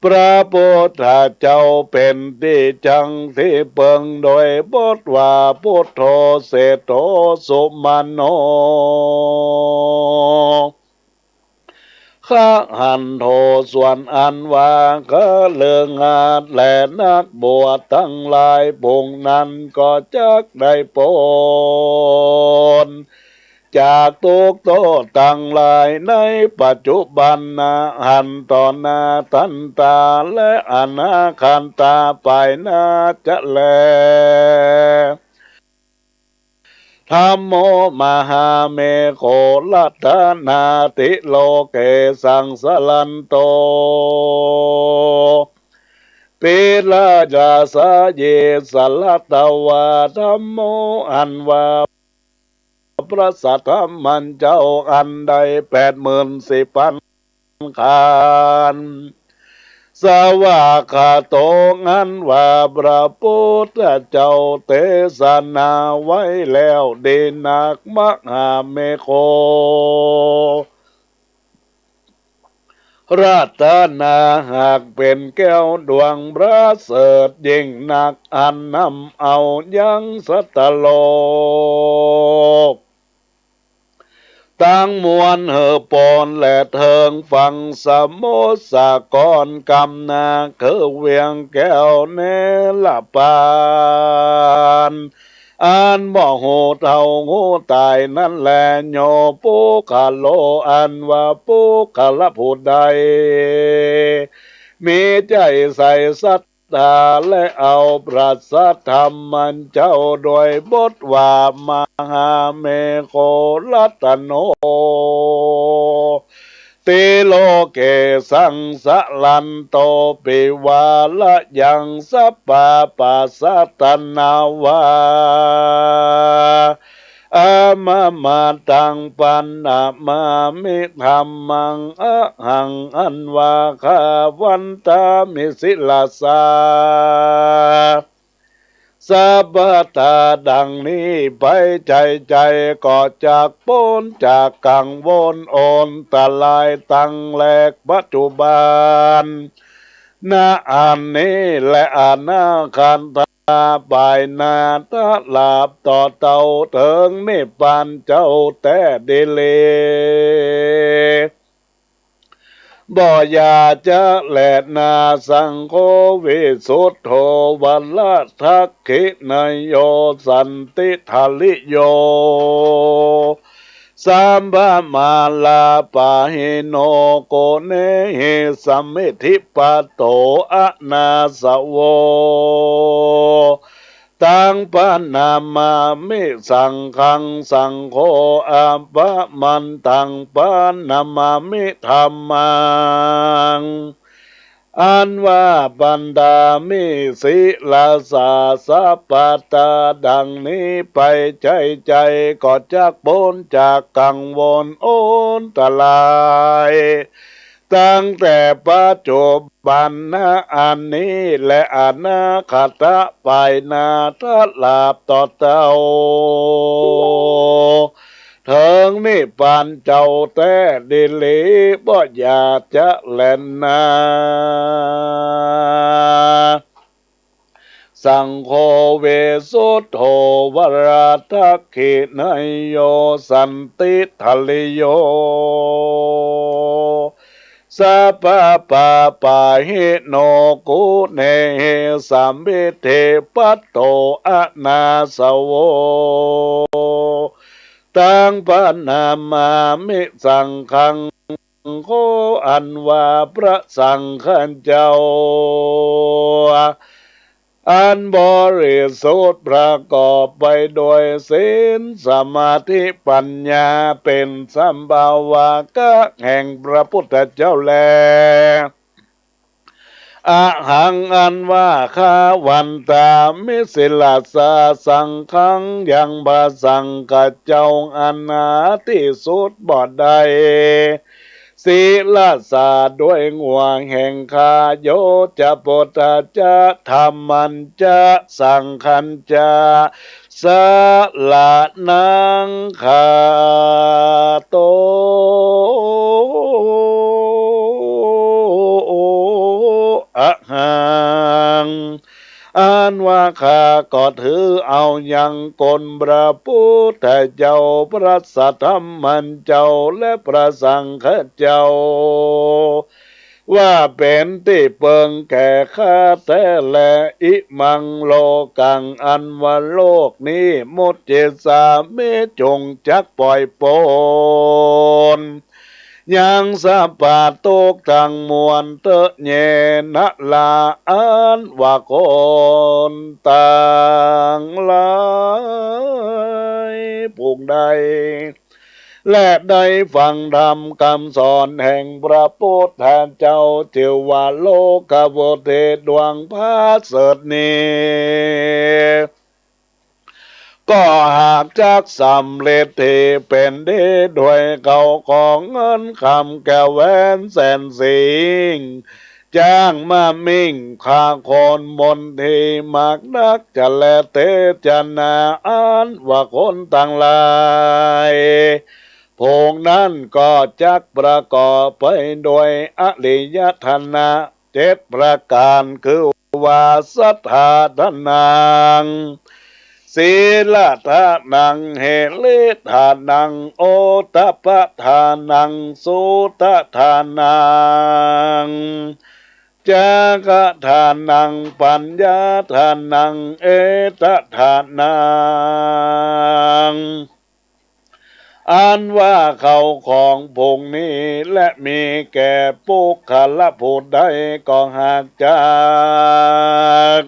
พระพุทธเจ้าเป็นที่จังที่เปิงโดยบทว่าพุทโธเศธโธสุมาโนข้าหันโทส่วนอันว่าก็เลืองอาจและนักบวชทั้งหลายพงนั้นก็จักได้ปนจากทุกโทษทั้งหลายในปัจจุบันนาหันต่อหน้าทันตาและอนาคันตาไปนาจะแลธัมโมมหาเมโคลัตนาติโลเกสังสลันโตปิลาจาสาเยสลัตตวาธัมโมอันว่าพระสัทธรรมันเจ้าอันใด84,000 คานสวากขาโตงันว่าพระพุทธเจ้าเทศนาไว้แล้วดีนักมหาเมโคราตนาหากเป็นแก้วดวงประเสริฐยิ่งนักอันนำเอายังสัตตโลกตั้งมวลเหอปอนและเทิงฟังสมุทรสากรกำนาคือเวียงแก้วเนละปานอันบ่หูเท่าหูตายนั่นแลโยปุคโลอันว่าปุคละผู้ใดมีใจใส่สัตตาและเอาประสัทธรรมมันเจ้าโดยบทว่ามหาเมโครัตโนติโลเกสังสลันโตปิวาละยังสัพพะปัสสตนาวา อามาตังปันนามามิธรรมังอะหังอันวาคาวันตามิสิลาสาสัพพตาดังนี้ไปใจก็จากพ้นจากกังวลโอนตะลายตั้งแลกปัจจุบันนาอันนี้และอนาคันตาบายนาตาลาบต่อเต่าเถิงนิพพานเจ้าแต่เดเลบ่อยาจะแลนาสังโฆวิสุทโธวัลละทักขินายโยสันติทาลิโยสัมภมาลาปะหิโนโกเนหิสัมมิทิปะโตอะนาสโวตังปะนามามิสังฆังสังโฆอะปะมันตังปะนามามิธัมมังอันว่าบันดามิสิลาสาสัพพตาดังนี้ไปใจก็จากพ้นจากกังวลโอนตะลายตั้งแต่ปัจจุบันนะอันนี้และอนาคตไปนาทลาบต่อเต้าเถิงนิพพานเจ้าแต่ดิลีบ่อยากจะแล่นนาสังโฆเวสุทโธวราทักขินายโยสันติทาลิโยสัพพะปะหิโนกุเนสัมมิเทปัตโตอะนาสโวตังปะนามามิสังฆังโฆอันว่าพระสังฆเจ้าอันบริสุทธิ์ประกอบไปโดยศีลสมาธิปัญญาเป็นสัมภาวะก็แห่งพระพุทธเจ้าแลอะหังอันว่าข้าวันตามิสิลาสาสังฆังยังบาสังฆเจ้าอันหาที่สุดบ่ได้ศีลาสาด้วยง่วงแห่งคาโยจะโปตจะธรรมันจะสังขันจะสละนังคาโตอะหังอันว่าข้าก็ถือเอายังกลพระพุทธเจ้าพระสัทธรรมันเจ้าและพระสังฆเจ้าว่าเป็นที่เปิงแก่ข้าแต่และอิมังโลกังอันว่าโลกนี้มุจเจสาเมจงจักปล่อยปนยังสัพพะตกทั้งมวลเตเยนะลาอันว่าคนต่างหลายผู้ใดและได้ฟังธรรมคำสอนแห่งพระพุทธเจ้าชื่อว่าโลกโวเทดวงพระเสดนี้ก็หากจักสำเร็จที่เป็นได้ด้วยเขาของเงินคำแก้วแหวนแสนสิงจ้างมามิ่งข้าคนมนทีมากนักจะแลเตจนาอันว่าคนต่างหลายพงนั้นก็จักประกอบไปโดยอริยธนะ7ประการคือว่าสัทธาทานังศีลทานังเหลิทานังโอตปะทานังสุตทานังจากทานังปัญญาทานังเอตทานังอันว่าเขาของพงนี้และมีแก่ปุคคลผู้ใดก็หากจาก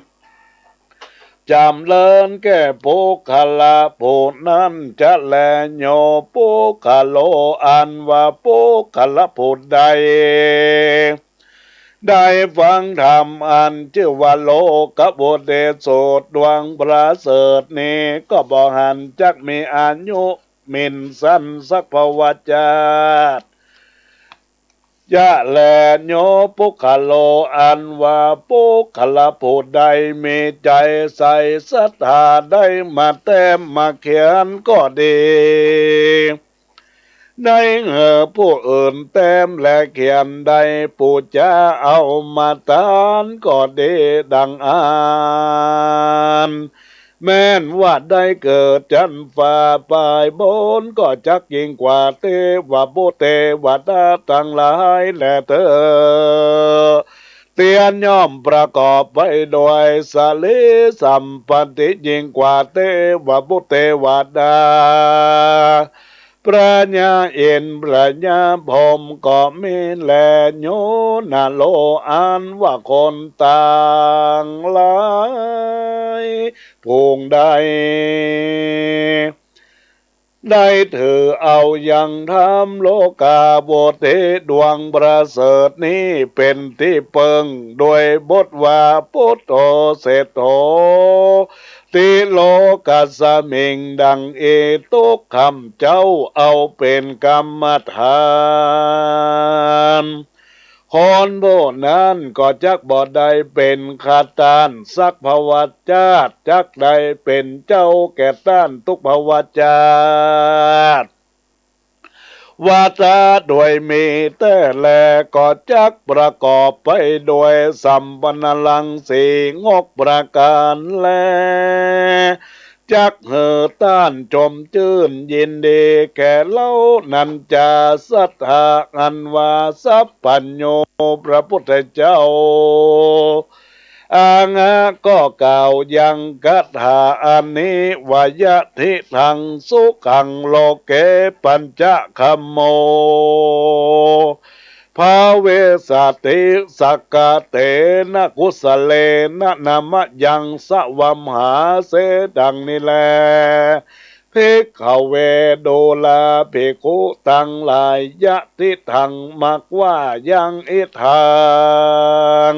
จำเลินแก่ปุคคลผู้นั้นจะแลโยปุคคโลอันว่าปุคคลผู้ใด ได้ฟังธรรมอันชื่อว่าโลกบุตรเดชโสดดวงประเสริฐนี้ก็บ่หันจักมีอายุมินสั้นสักภวจาตยะแลโยปุคโลอันว่าปุคละผู้ใดมีใจใส่ศรัทธาได้มาแต้มมาเขียนก็ดีได้ผู้อื่นแต้มและเขียนได้ผู้จะเอามาทานก็ดีดังอ่านแม้นว่าได้เกิดจันฟ้าปลายบนก็จักยิ่งกว่าเทวบุตรเทวดาทั้งหลายแลเธอเตียนย่อมประกอบไปโดยสลิสัมปติยิ่งกว่าเทวบุตรเทวดาปราญญาเอ็นปราญญาพรหมก็มีแลโยนาโลอันว่าคนต่างหลายภูงใดได้ถือเอายังทำโลกาโบเทดวงประเสริฐนี้เป็นที่เปิงโดยบทว่าพุทโธเศรษโธติโลกัสสมิงดังเอตุกคำเจ้าเอาเป็นกรรมฐานคนโบนั้นก็จักบ่ได้เป็นขาตานสักภวัจจาตจักได้เป็นเจ้าแก่ต้านทุกภวัจจาตวาจาโดยมีแต่แลก็จักประกอบไปโดยสัมปันลังสีงกประการแลจักต้านจมจื่นยินดีแก่เล่านันจาสัทธาอันว่าสัพพัญโญพระพุทธเจ้าอางะก็กล่าวยังกัตถาอันนี้วายะทิทังสุขังโลเกปัญจคัมโมภาเวสติสักกะเตนะกุสเลนะนามะยังสวัมหาเสดังนี้แลภิกขเวโดลาภิกขุตังหลายยะทิทังมักว่ายังอิทัง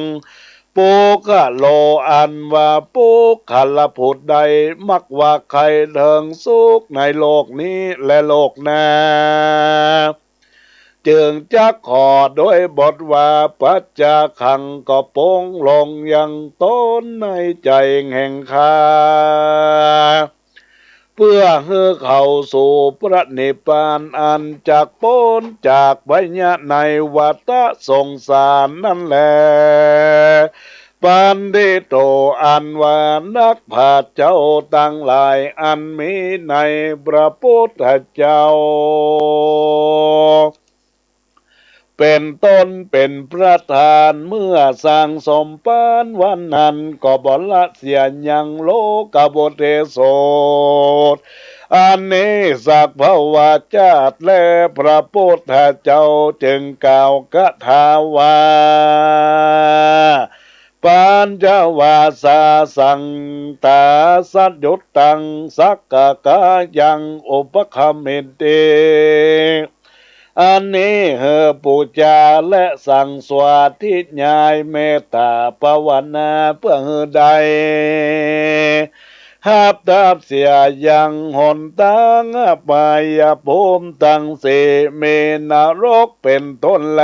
ปุกะโลอันว่าปุคละผู้ใดมักว่าใครเถิงสุขในโลกนี้และโลกหน้าจึงจักขอโดยบทว่าปัจจาขังก็ปงลงยังต้นในใจแห่งข้าเพื่อให้เข้าสู่พระนิพพานอันจากพ้นจากไวยะในวัฏสงสารนั่นแลปันดิโตอันว่านักปราชญ์เจ้าตั้งหลายอันมีในพระพุทธเจ้าเป็นต้นเป็นประธานเมื่อสร้างสมปานวันนั้นก็บ่ละเสียยังโลกบเทโสดอันนี้สักภวจาตและพระพุทธเจ้าจึงกล่าวคาถาว่าปัญจวาสาสังตาสัจยุตตังสักกะกายังอุปคัมมิติอันนี้ปูจาและสั่งสวาทิญญายเมตตาภาวนาเพื่อใดหับทับเสียยังหนตังปายภูมิตังเสเมนรกเป็นต้นแล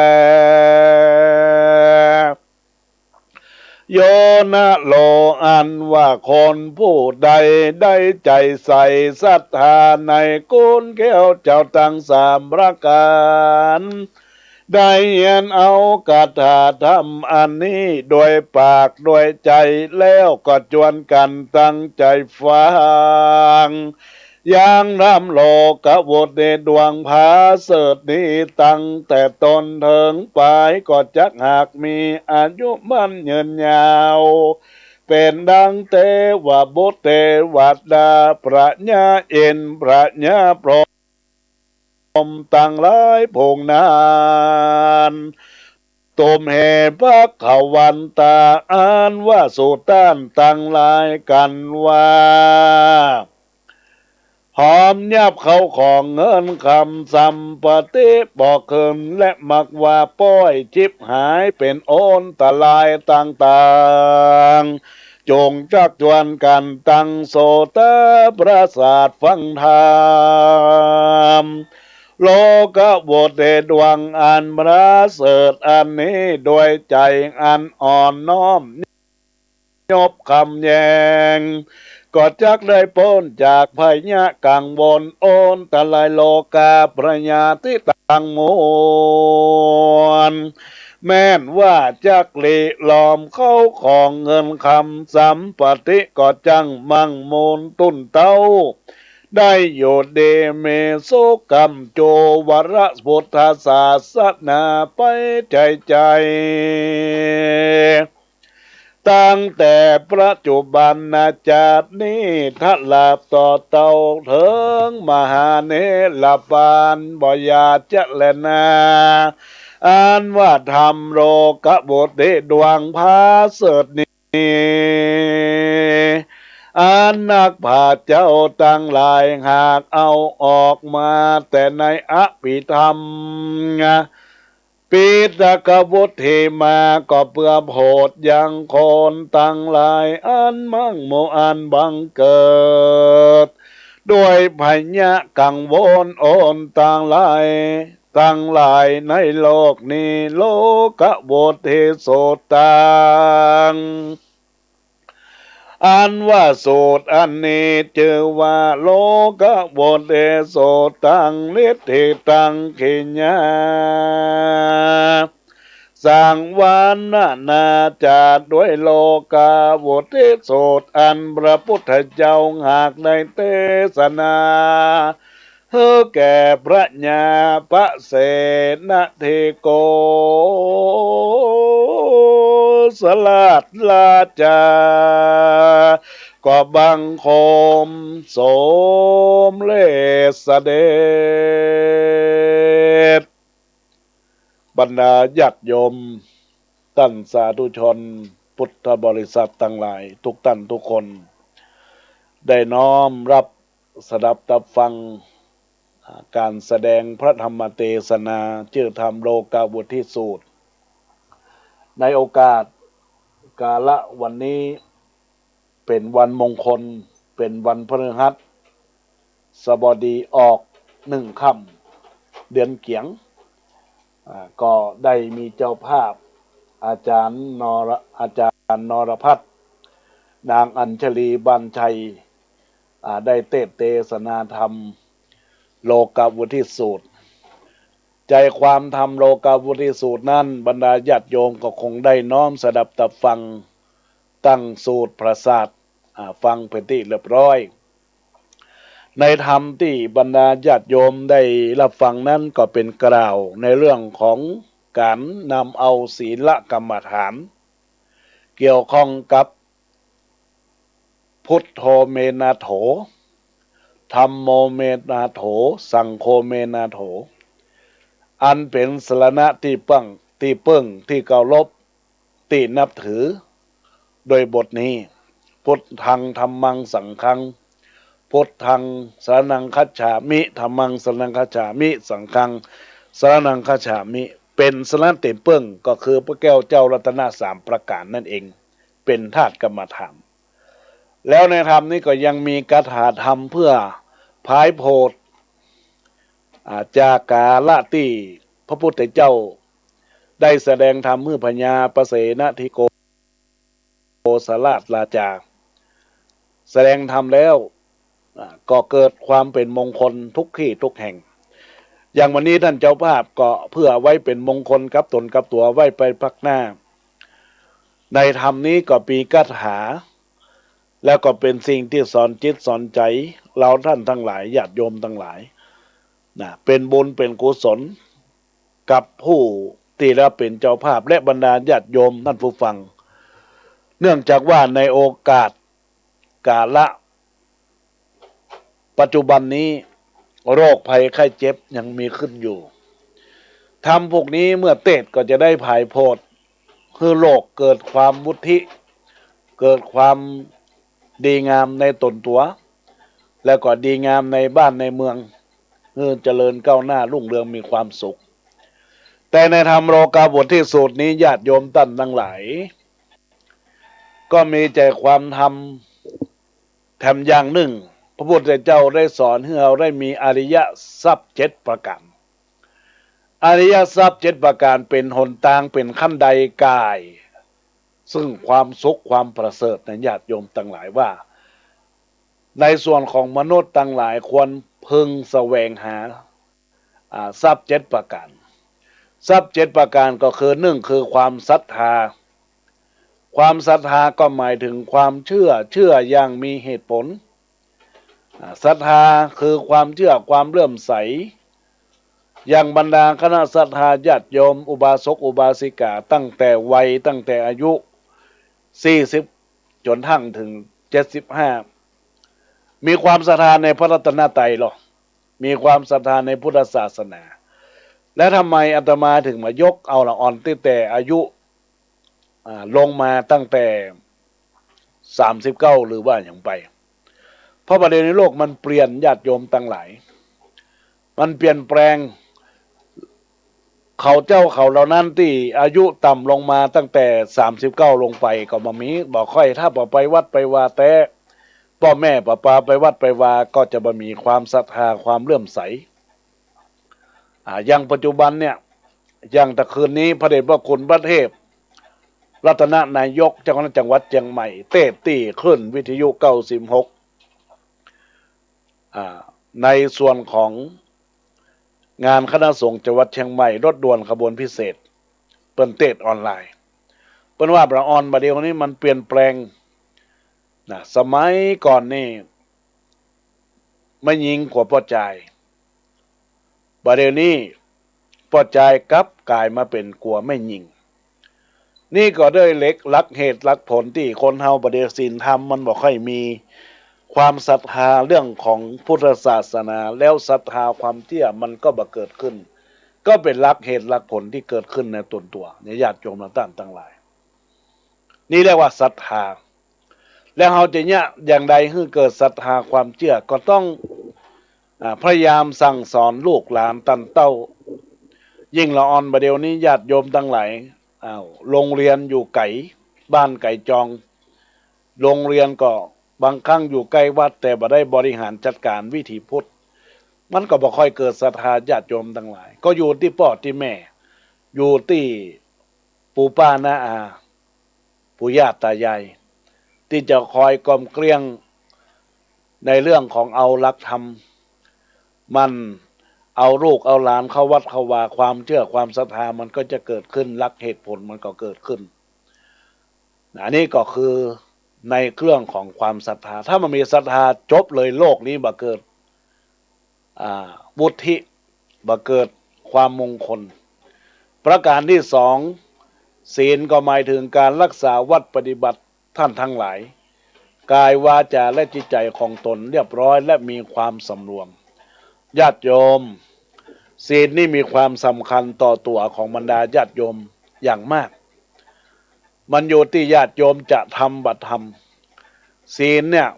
โยนะโลอันว่าคนผู้ใดได้ใจใส่ศรัทธาในกุณแก้วเจ้าทั้งสามประการได้เรียนเอาคาถาธรรมอันนี้โดยปากโดยใจแล้วก็จวนกันตั้งใจฟังอย่างน้ำโลกวดในดวงผาเสดนี้ตั้งแต่ตนถึงปลายก็จักหากมีอายุมั่นยืนยาวเป็นดังเทวบุตรเทวดาพระญาเอ็นพระญาพรหมตั้งหลายพงนานตุมเหพระขวันตาอ่านว่าสุต้านตั้งหลายกันว่าพ หอมยับเขาของเงินคำสัมปติบอกเคินและมักว่าป้อยชิบหายเป็นโอนตะลายต่างๆจงจักจวนกันตั้งโสตประสาทฟังธรรมโลกโวเดดวงอันประเสริฐอันนี้โดยใจอันอ่อนน้อมยบคำแยงก็จักได้พ้นจากพยะกังวลโอนตะลายโลกาประญาที่ต่างมวลแม้นว่าจักลีหลอมเข้าของเงินคำสัมปติก็จังมั่งมูลตุนเต้าได้โยเดเมโสกรรมโจวรพุทธศาสนาไปใจตั้งแต่ปัจจุบันชาตินี้ทัลาบต่อเต่าเถิงมหาเนรปานบอยาจะแลนาอันว่าธรรมโลกบทเดดวงพาเสดนี้อันนักผาเจ้าตั้งหลายหากเอาออกมาแต่ในอภิธรรมปีตกบุตรมาก็เพื่อโพดยังคนตั้งหลายอันมั่งโมอันบังเกิดด้วยพญะกังวลโอนตั้งหลายในโลกนี้โลกบุตรโสตังอันว่าโสดอันนี้ชื่อว่าโลกบุตรโสตังฤทธิตังขิญญาสังวานนาจาด้วยโลกาบุตรโสดอันพระพุทธเจ้าหากในเทศนาเฮือแก่พระญาพระเสนเทโกสลาดลาจาก็บังคมสมเลสเดชบรรดาญาติโยมท่านสาธุชนพุทธบริษัททั้งหลายทุกท่านทุกคนได้น้อมรับสดับตับฟังการแสดงพระธรรมเทศนาชื่อธรรมโลกาวุฒิสูตรในโอกาสกาละวันนี้เป็นวันมงคลเป็นวันพฤหัสบดีออก1 ค่ำเดือนเกียงก็ได้มีเจ้าภาพอาจารย์นรพัฒน์นางอัญชลีบันชัยได้เทศนาธรรมโลกาวุฒิสูตรใจความธรรมโลกาวุฒิสูตรนั้นบรรดาญาติโยมก็คงได้น้อมสดับตับฟังตั้งสูตรประสาทฟังเป็นที่เรียบร้อยในธรรมที่บรรดาญาติโยมได้รับฟังนั้นก็เป็นกล่าวในเรื่องของการนำเอาศีลกรรมฐานเกี่ยวข้องกับพุทโธเมนาโถธัมโมเมนาโถสังโฆเมนาโถอันเป็นสรณะที่เปิ้งที่เคารพที่นับถือโดยบทนี้พุทธังธัมมังสังฆังพุทธังสรณังคัจฉามิธัมมังสรณังคัจฉามิสังฆังสรณังคัจฉามิเป็นสรณะที่เปิ้งก็คือพระแก้วเจ้ารัตน3ประการนั่นเองเป็นธาตุกรรมฐานแล้วในธรรมนี้ก็ยังมีคาถาธรรมเพื่อพายโพธจากกาละที่พระพุทธเจ้าได้แสดงธรรมเมื่อพญาประเสนทิโกสลาดลาจาแสดงธรรมแล้วก็เกิดความเป็นมงคลทุกที่ทุกแห่งอย่างวันนี้ท่านเจ้าภาพก็เพื่อไว้เป็นมงคลกับตนกับตัวไว้ไปพักหน้าในธรรมนี้ก็มีคาถาแล้วก็เป็นสิ่งที่สอนจิตสอนใจเราท่านทั้งหลายญาติโยมทั้งหลายเป็นบุญเป็นกุศลกับผู้ที่เราเป็นเจ้าภาพและบรรดาญาติโยมท่านผู้ฟังเนื่องจากว่าในโอกาสกาละปัจจุบันนี้โรคภัยไข้เจ็บยังมีขึ้นอยู่ทำพวกนี้เมื่อเตศก็จะได้ผายโพธคือโลกเกิดความวุฒิเกิดความดีงามในตนตัว แล้วก็ดีงามในบ้านในเมืองเจริญก้าวหน้ารุ่งเรืองมีความสุขแต่ในธรรมโลกาบทที่สูตรนี้ญาติโยมท่านทั้งหลายก็มีใจความธรรมแถมอย่างหนึ่งพระพุทธเจ้าได้สอนให้เราได้มีอริยทรัพย์7ประการอริยทรัพย์7ประการเป็นหนทางเป็นขั้นใดกายซึ่งความสุขความประเสริฐในญาติโยมทั้งหลายว่าในส่วนของมนุษย์ทั้งหลายควรพึงแสวงหาทรัพย์7ประการทรัพย์7ประการก็คือ1คือความศรัทธาความศรัทธาก็หมายถึงความเชื่ออย่างมีเหตุผลศรัทธาคือความเชื่อความเลื่อมใสอย่างบรรดาคณะศรัทธาญาติโยมอุบาสกอุบาสิกาตั้งแต่วัยตั้งแต่อายุ40จนทั้งถึง75มีความศรัทธาในพระรัตนตรัยหรอมีความศรัทธาในพุทธศาสนาและทำไมอาตมาถึงมายกเอาละอ่อนตั้งแต่อายุลงมาตั้งแต่39หรือว่าอย่างไปเพราะประเด็นในโลกมันเปลี่ยนญาติโยมตั้งหลายมันเปลี่ยนแปลงเขาเจ้าเขาเหล่านั้นที่อายุต่ำลงมาตั้งแต่39ลงไปก็มามีบอกค่อยถ้าบ่ไปวัดไปวาแต่พ่อแม่ป้าป้าไปวัดไปวาก็จะบ่มีความศรัทธาความเลื่อมใสอย่างปัจจุบันเนี่ยอย่างตะคืนนี้พระเดชพระคุณพระเทพรัตนนายกเจ้าคณะจังหวัดเชียงใหม่เต้ตีขึ้นวิทยุ96ในส่วนของงานคณะสงฆ์จังหวัดเชียงใหม่รถด่วนขบวนพิเศษเปิ้นเทศออนไลน์เปิ้นว่าประออนบัดเดี๋ยวนี้มันเปลี่ยนแปลงสมัยก่อนนี่ไม่ยิงกว่าพ่อใจบัดเดี๋ยวนี้พ่อใจกลับกลายมาเป็นกลัวไม่ยิงนี่ก็ด้วยเล็กลักเหตุลักผลที่คนเฮาประเดี๋ยวศีลธรรมมันบ่ค่อยมีความศรัทธาเรื่องของพุทธศาสนาแล้วศรัทธาความเที่ยมันก็บ่เกิดขึ้นก็เป็นลักเหตุลักผลที่เกิดขึ้นในตัวในญาติโยมต่างหลายนี่เรียกว่าศรัทธาแล้วเฮาจะเนี่ยอย่างใดให้เกิดศรัทธาความเชื่อก็ต้องพยายามสั่งสอนลูกหลานตันเต้ายิ่งละอ่อนประเดี๋ยวนี้ญาติโยมทั้งหลายโรงเรียนอยู่ไกลบ้านไก่จองโรงเรียนก็บางครั้งอยู่ใกล้วัดแต่บ่ได้บริหารจัดการวิถีพุทธมันก็บ่ค่อยเกิดศรัทธาญาติโยมทั้งหลายก็อยู่ที่พ่อที่แม่อยู่ที่ปู่ป้าน้าอาปู่ย่าตายายที่จะคอยกล่อมเกลี้ยงในเรื่องของเอาหลักธรรมมันเอาลูกเอาหลานเข้าวัดเข้าวาความเชื่อความศรัทธามันก็จะเกิดขึ้นหลักเหตุผลมันก็เกิดขึ้นอันนี้ก็คือในเครื่องของความศรัทธาถ้ามันมีศรัทธาจบเลยโลกนี้บ่เกิดวุฒิบ่เกิดความมงคลประการที่สองศีลก็หมายถึงการรักษาวัดปฏิบัติท่านทั้งหลายกายวาจาและจิตใจของตนเรียบร้อยและมีความสำรวมญาติโยมศีลนี่มีความสำคัญต่อตัวของบรรดาญาติโยมอย่างมากมันอยู่ที่ญาติโยมจะทำบัตรทำศีลเนี่ย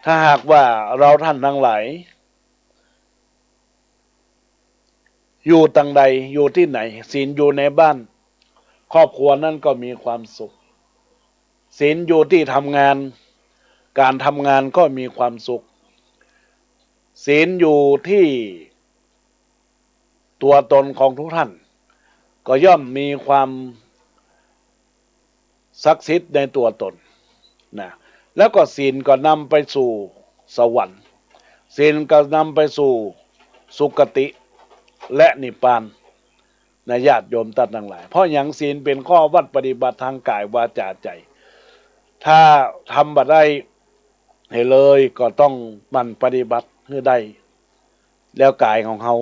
ถ้าหากว่าเราท่านทั้งหลายอยู่ตั้งใดอยู่ที่ไหนศีลอยู่ในบ้านครอบครัวนั้นก็มีความสุขศีลอยู่ที่ทำงานการทำงานก็มีความสุขศีลอยู่ที่ตัวตนของทุกท่านก็ย่อมมีความศักดิ์สิทธิ์ในตัวตนนะแล้วก็ศีลก็นำไปสู่สวรรค์ศีลก็นำไปสู่สุคติและนิพพานในญาติโยมท่านทั้งหลายเพราะอย่างศีลเป็นข้อวัดปฏิบัติทางกายวาจาใจถ้าทำบ่ได้ให้เลยก็ต้องมันปฏิบัติให้ได้แล้วกายของเฮา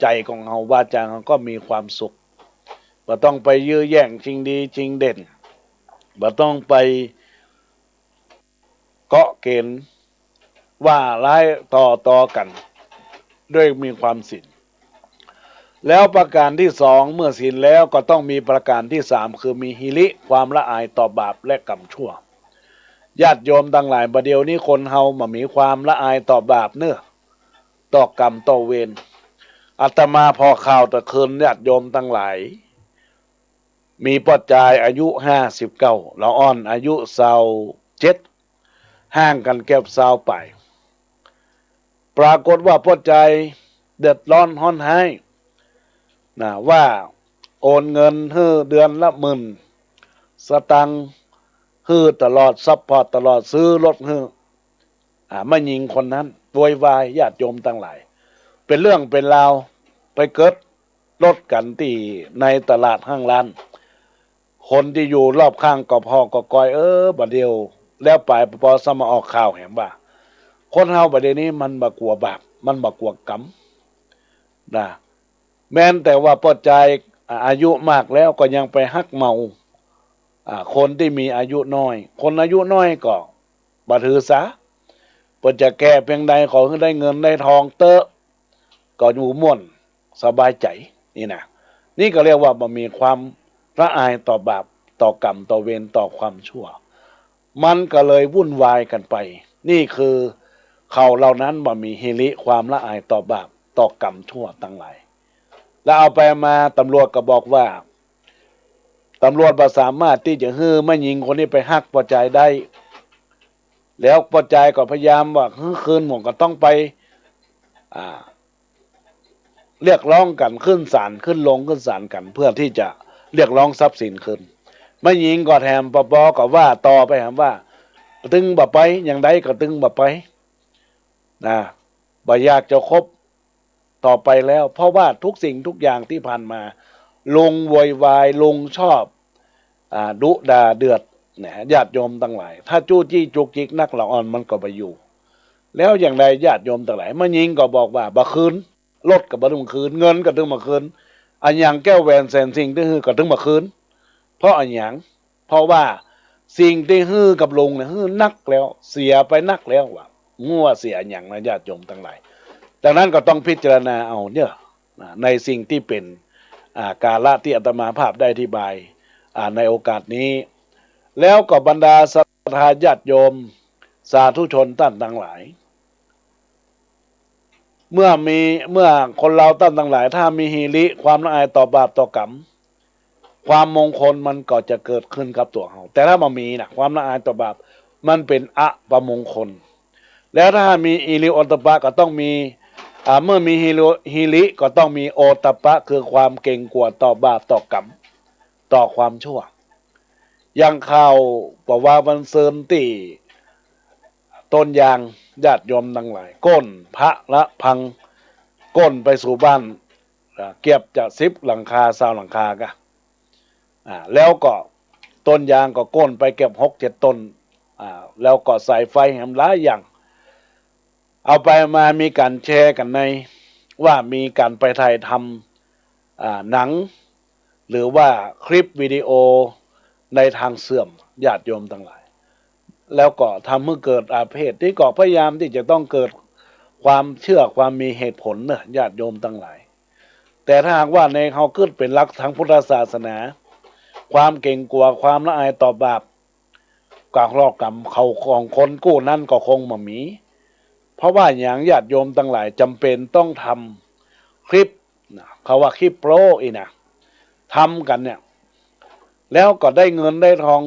ใจของเฮาวาจาของก็มีความสุขบ่ต้องไปยื้อแย่งชิงดีชิงเด่นบ่ต้องไปเกาะเกณฑ์ว่าร้ายต่อกันด้วยมีความศีลแล้วประการที่สองเมื่อศีลแล้วก็ต้องมีประการที่สามคือมีหิริความละอายต่อบาปและกรรมชั่ว ญาติโยมทั้งหลายประเดี๋ยวนี้คนเฮามามีความละอายต่อบาปเนื้อต่อกรรมต่อเวรอาตมาพอข่าวตะคืนญาติโยมทั้งหลายมีปัจจัยอายุ59ละอ่อนอายุ27ห่างกันแก้บ20ไปปรากฏว่าปัจจัยเดือดร้อนฮ้อนไห้นะว่าโอนเงินให้เดือนละ10,000 สตังค์ให้ตลอดซัพพอร์ตตลอดซื้อรถให้ไม่ยิงคนนั้นโวยวายญาติโยมทั้งหลายเป็นเรื่องเป็นราวไปเกิดรถกันที่ในตลาดห้างร้านคนที่อยู่รอบข้างก็พอก็กอยบัดเดียวแล้วไปพอสมาออกข่าวแห่งบ่าคนเฮาบัดเดี๋ยวนี้มันบ่กลัวบาปมันบ่กลัวกรรมนะแม้นแต่ว่าปัจจัยอายุมากแล้วก็ยังไปฮักเมาคนที่มีอายุน้อยคนอายุน้อยก็บ่ถือสาเพิ่นจะแก้เพียงใดขอให้ได้เงินได้ทองเตอะก็อยู่ม่วนสบายใจนี่นะนี่ก็เรียกว่าบ่มีความละอายต่อบาปต่อกรรมต่อเวรต่อความชั่วมันก็เลยวุ่นวายกันไปนี่คือเขาเหล่านั้นบ่มีฮิริความละอายต่อบาปต่อกรรมชั่วทั้งหลายแล้วเอาไปมาตำรวจก็บอกว่าตำรวจบ่สามารถที่จะฮื้อไม่ยิงคนนี้ไปฮักปัจจัยได้แล้วปัจจัยก็พยายามว่าคืนหมดก็ต้องไปเรียกร้องกันขึ้นศาลขึ้นลงขึ้นศาลกันเพื่อที่จะเรียกร้องทรัพย์สินคืนไม่ยิงก็แถมปปก็ว่าต่อไปถามว่าตึงบ่ไปอย่างใดก็ตึงบ่ไปนะบ่อยากจะคบต่อไปแล้วเพราะว่าทุกสิ่งทุกอย่างที่ผ่านมาลงโวยวายลงชอบดุด่าเดือดเนี่ยญาติโยมทั้งหลายถ้าจู้จี้จุกจิกนักละอ่อนมันก็ไปอยู่แล้วอย่างไรญาติโยมทั้งหลายมายิงก็บอกว่าบ่คืนรถก็บ่ต้องคืนเงินก็ต้องมาคืนอันอย่างแก้วแหวนแสนสิ่งที่ฮื้อก็ต้องมาคืนเพราะอันอย่างเพราะว่าสิ่งที่ฮื้อกับลุงเนี่ยฮื้อนักแล้วเสียไปนักแล้วว่างัวเสียอย่างนะญาติโยมทั้งหลายดังนั้นก็ต้องพิจารณาเอาเนี่ยในสิ่งที่เป็นกาละที่อาตมาภาพได้อธิบายในโอกาสนี้แล้วก็บรรดาศรัทธาญาติโยมสาธุชนท่านทั้งหลายเมื่อคนเราท่านทั้งหลายถ้ามีหิริความละอายต่อบาปต่อกรรมความมงคลมันก็จะเกิดขึ้นกับตัวเราแต่ถ้ามันมีนะความละอายต่อบาปมันเป็นอะปมงคลแล้วถ้ามีอิริโอตปะก็ต้องมีเมื่อมีฮิริก็ต้องมีโอตปะคือความเก่งกลัวต่อบาปต่อกรรมต่อความชั่วยังข่าวบอกว่าวันเซินตีต้นยางญาติโยมทั้งหลายก้นพระละพังก้นไปสู่บ้านเก็บจาก10 หลังคา20 หลังคากะแล้วก็ต้นยางก็ก้นไปเก็บ6-7 ต้นแล้วก็ใส่ไฟแหมหลายอย่างเอาไปมามีการแชร์กันในว่ามีการไปถ่ายทำหนังหรือว่าคลิปวิดีโอในทางเสื่อมญาติโยมทั้งหลายแล้วก็ทำให้เกิดอาเพศที่ก็พยายามที่จะต้องเกิดความเชื่อความมีเหตุผลเนอะญาติโยมทั้งหลายแต่ถ้าหากว่าในเขาขึ้นเป็นหลักทางพุทธศาสนาความเก่งกลัวความละอายต่อบาปกากรอกกรรมเขาของคนกู้นั้นก็คงมามีเพราะว่าอย่างญาติโยมทั้งหลายจำเป็นต้องทำคลิปเขาว่าคลิปโปรอีนะทำกันเนี่ยแล้วก็ได้เงินได้ทอง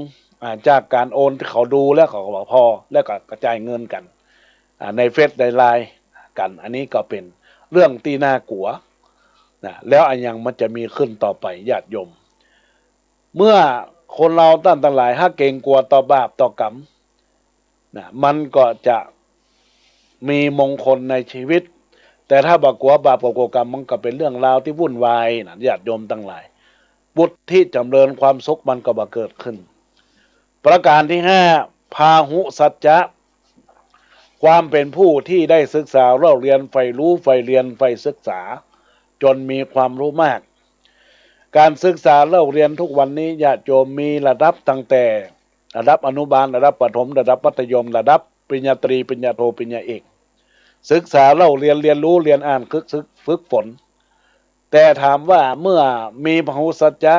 จากการโอนที่เขาดูแล้วเขาก็บอกพอแล้วก็กระจายเงินกันในเฟซในไลน์กันอันนี้ก็เป็นเรื่องที่น่ากลัวนะแล้วอันยังมันจะมีขึ้นต่อไปญาติโยมเมื่อคนเราตั้งหลายถ้าเก่งกลัวต่อบาปต่อกรรมนะมันก็จะมีมงคลในชีวิตแต่ถ้าบ่กลัวบาปกลัวกรรมมันก็เป็นเรื่องราวที่วุ่นวายนะญาติโยมทั้งหลายบุตรที่จำเริญความสุขมันก็บ่เกิดขึ้นประการที่5พาหุสัจจะความเป็นผู้ที่ได้ศึกษาเล่าเรียนใฝ่รู้ใฝ่เรียนใฝ่ศึกษาจนมีความรู้มากการศึกษาเล่าเรียนทุกวันนี้ญาติโยมมีระดับตั้งแต่ระดับอนุบาลระดับประถมระดับมัธยมระดับปริญญาตรีปริญญาโทปริญญาเอกศึกษาเล่าเรียนเรียนรู้เรียนอ่านฝึกฝนแต่ถามว่าเมื่อมีพหุสัจจะ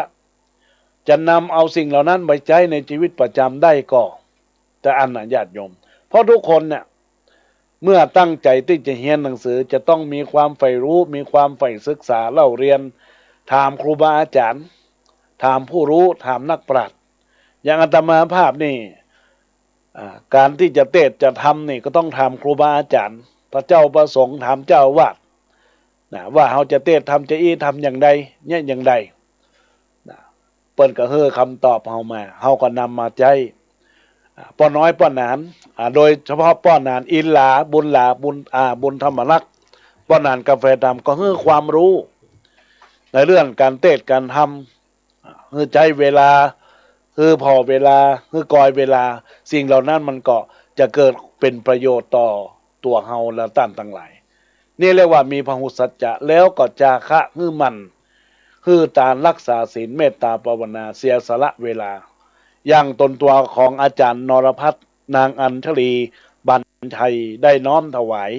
จะนำเอาสิ่งเหล่านั้นไปใช้ในชีวิตประจำได้ก็ แต่อันน่ะญาติโยมเพราะทุกคนเนี่ยเมื่อตั้งใจที่จะเรียนหนังสือจะต้องมีความใฝ่รู้มีความใฝ่ศึกษาเล่าเรียนถามครูบาอาจารย์ถามผู้รู้ถามนักปราชญ์อย่างอาตมาภาพนี่การที่จะเทศจะทำนี่ก็ต้องถามครูบาอาจารย์พระเจ้าประสงค์ถามเจ้าอาวาสว่าเขาจะเทศทำจะทำอย่างใดเนี่ยอย่างใดเปิ้นก็เฮอคำตอบเฮามาเฮาก็นำมาใจป้อน้อยป้อหนานโดยเฉพาะป้อหนานอินหลาบุญธรรมรักษ์ป้อหนานกาแฟดำก็เฮอความรู้ในเรื่องการเทศการทำเฮอใจเวลาเฮอพอเวลาเฮอกอยเวลาสิ่งเหล่านั้นมันก็จะเกิดเป็นประโยชน์ต่อตัวเฮาและท่านทั้งหลายนี่เรียกว่ามีพหุสัจจะแล้วก็จาคะฮือมันคือการรักษาศีลเมตตาภาวนาเสียสละเวลาอย่างตนตัวของอาจารย์นรพัฒน์นางอัญชลีบัญชัยได้น้อมถวาย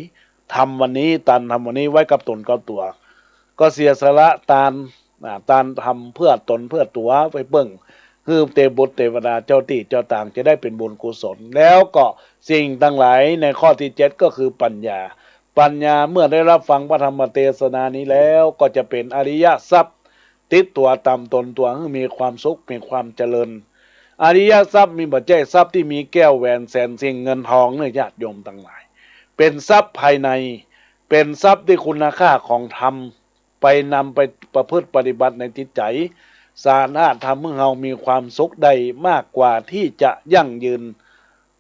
ทำวันนี้ตันทำวันนี้ไว้กับตนกับตัวก็เสียสละตานทำเพื่อตนเพื่อตัวไปเบิ่งคือเทพบุตรเทวดาเจ้าที่เจ้าต่างจะได้เป็นบุญกุศลแล้วก็สิ่งทั้งหลายในข้อที่7ก็คือปัญญาเมื่อได้รับฟังพระธรรมเทศนานี้แล้วก็จะเป็นอริยทรัพย์ติดตัวตามตนตัวให้มีความสุขมีความเจริญอริยทรัพย์มีปัจจัยทรัพย์ที่มีแก้วแหวนแสนสิ่งเงินทองเนี่ยญาติโยมทั้งหลายเป็นทรัพย์ภายในเป็นทรัพย์ที่คุณค่าของธรรมไปนำไปประพฤติปฏิบัติในจิตใจสามารถทำให้เรามีความสุขได้มากกว่าที่จะยั่งยืน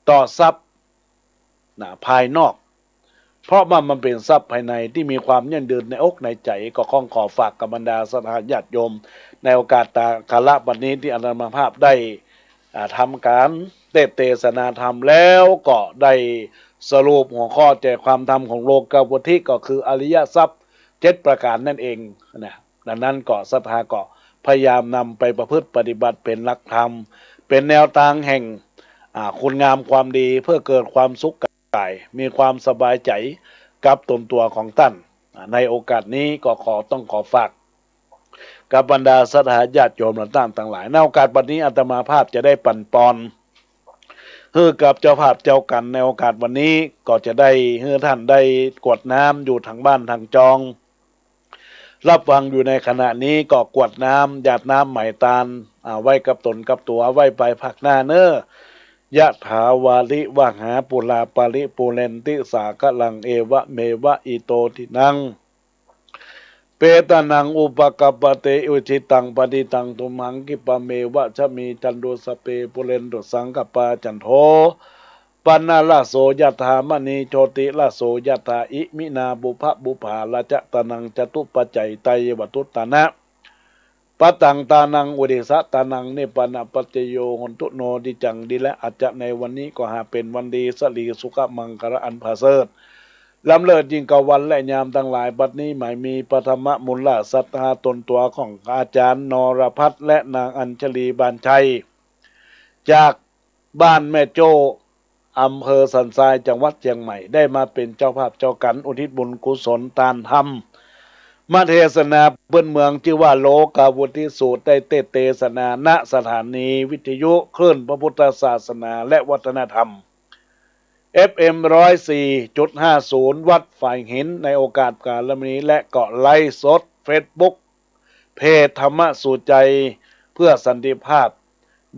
ต่อทรัพย์ภายนอกเพราะมันเป็นทรัพย์ภายในที่มีความยั่งยืนในอกในใจก็ขอฝากกับบรรดาสถานญาติโยมในโอกาสกาลวันนี้ที่อาตมาภาพได้ทำการเทศนาธรรมแล้วก็ได้สรุปหัวข้อใจความธรรมของโลกวุฒิก็คืออริยทรัพย์7ประการนั่นเองนะดังนั้นก็ศรัทธาก็พยายามนำไปประพฤติปฏิบัติเป็นหลักธรรมเป็นแนวทางแห่งคุณงามความดีเพื่อเกิดความสุขกายมีความสบายใจกับตนตัวของท่านในโอกาสนี้ก็ต้องขอฝากกับบรรดาสถานญาติโยมต่างหลายในโอกาสวันนี้อาตมาภาพจะได้ปั่นปอนกับเจ้าภาพเจ้ากันในโอกาสวันนี้ก็จะได้ท่านได้กวดน้ำอยู่ทางบ้านทางจองรับฟังอยู่ในขณะนี้ก็กวดน้ำหยาดน้ำใหม่ตาลไว้กับตนกับตัวไว้ไปพักหน้าเน้อยะถาวาลิวะหาปุราปาริปุเรนติสากะลังเอวะเมวะอิโตทินังเปตานังอุปกัปปเตอุชิตังปฏิตังตุมังกิปะเมวะชะมีจันโดสเปปุเรนตุสังกปาจันโทปันนาลาโสยะถามณีโชติลาโสยะถาอิมินาบุพะบุภาละจะตะนังจตุปัจจัยไตยวตุตตนะปะตังตานังอุเดสะตานังเนปนะปัจจโยหนตุโนดิจังดีและอาจจะในวันนี้ก็หาเป็นวันดีสลีสุขมังคละอันพาเสริฐลำเลิศยิ่งกว่าวันและยามทั้งหลายบัดนี้หมายมีปฐมมูลศรัทธาตนตัวของอาจารย์นรพัฒน์และนางอัญชลีบานชัยจากบ้านแม่โจ้อำเภอสันทรายจังหวัดเชียงใหม่ได้มาเป็นเจ้าภาพเจ้ากันอุทิศบุญกุศลทานธรรมมาเทศนาเบื้องเมืองชื่อว่าโลกาวุฒิสูตรได้เทศนาณสถานีวิทยุคลื่นพระพุทธศาสนาและวัฒนธรรม FM 104.50 วัดฝ่ายหินในโอกาสการละนี้และก็ไลฟ์สด Facebook เพจธรรมะสู่ใจเพื่อสันติภาพ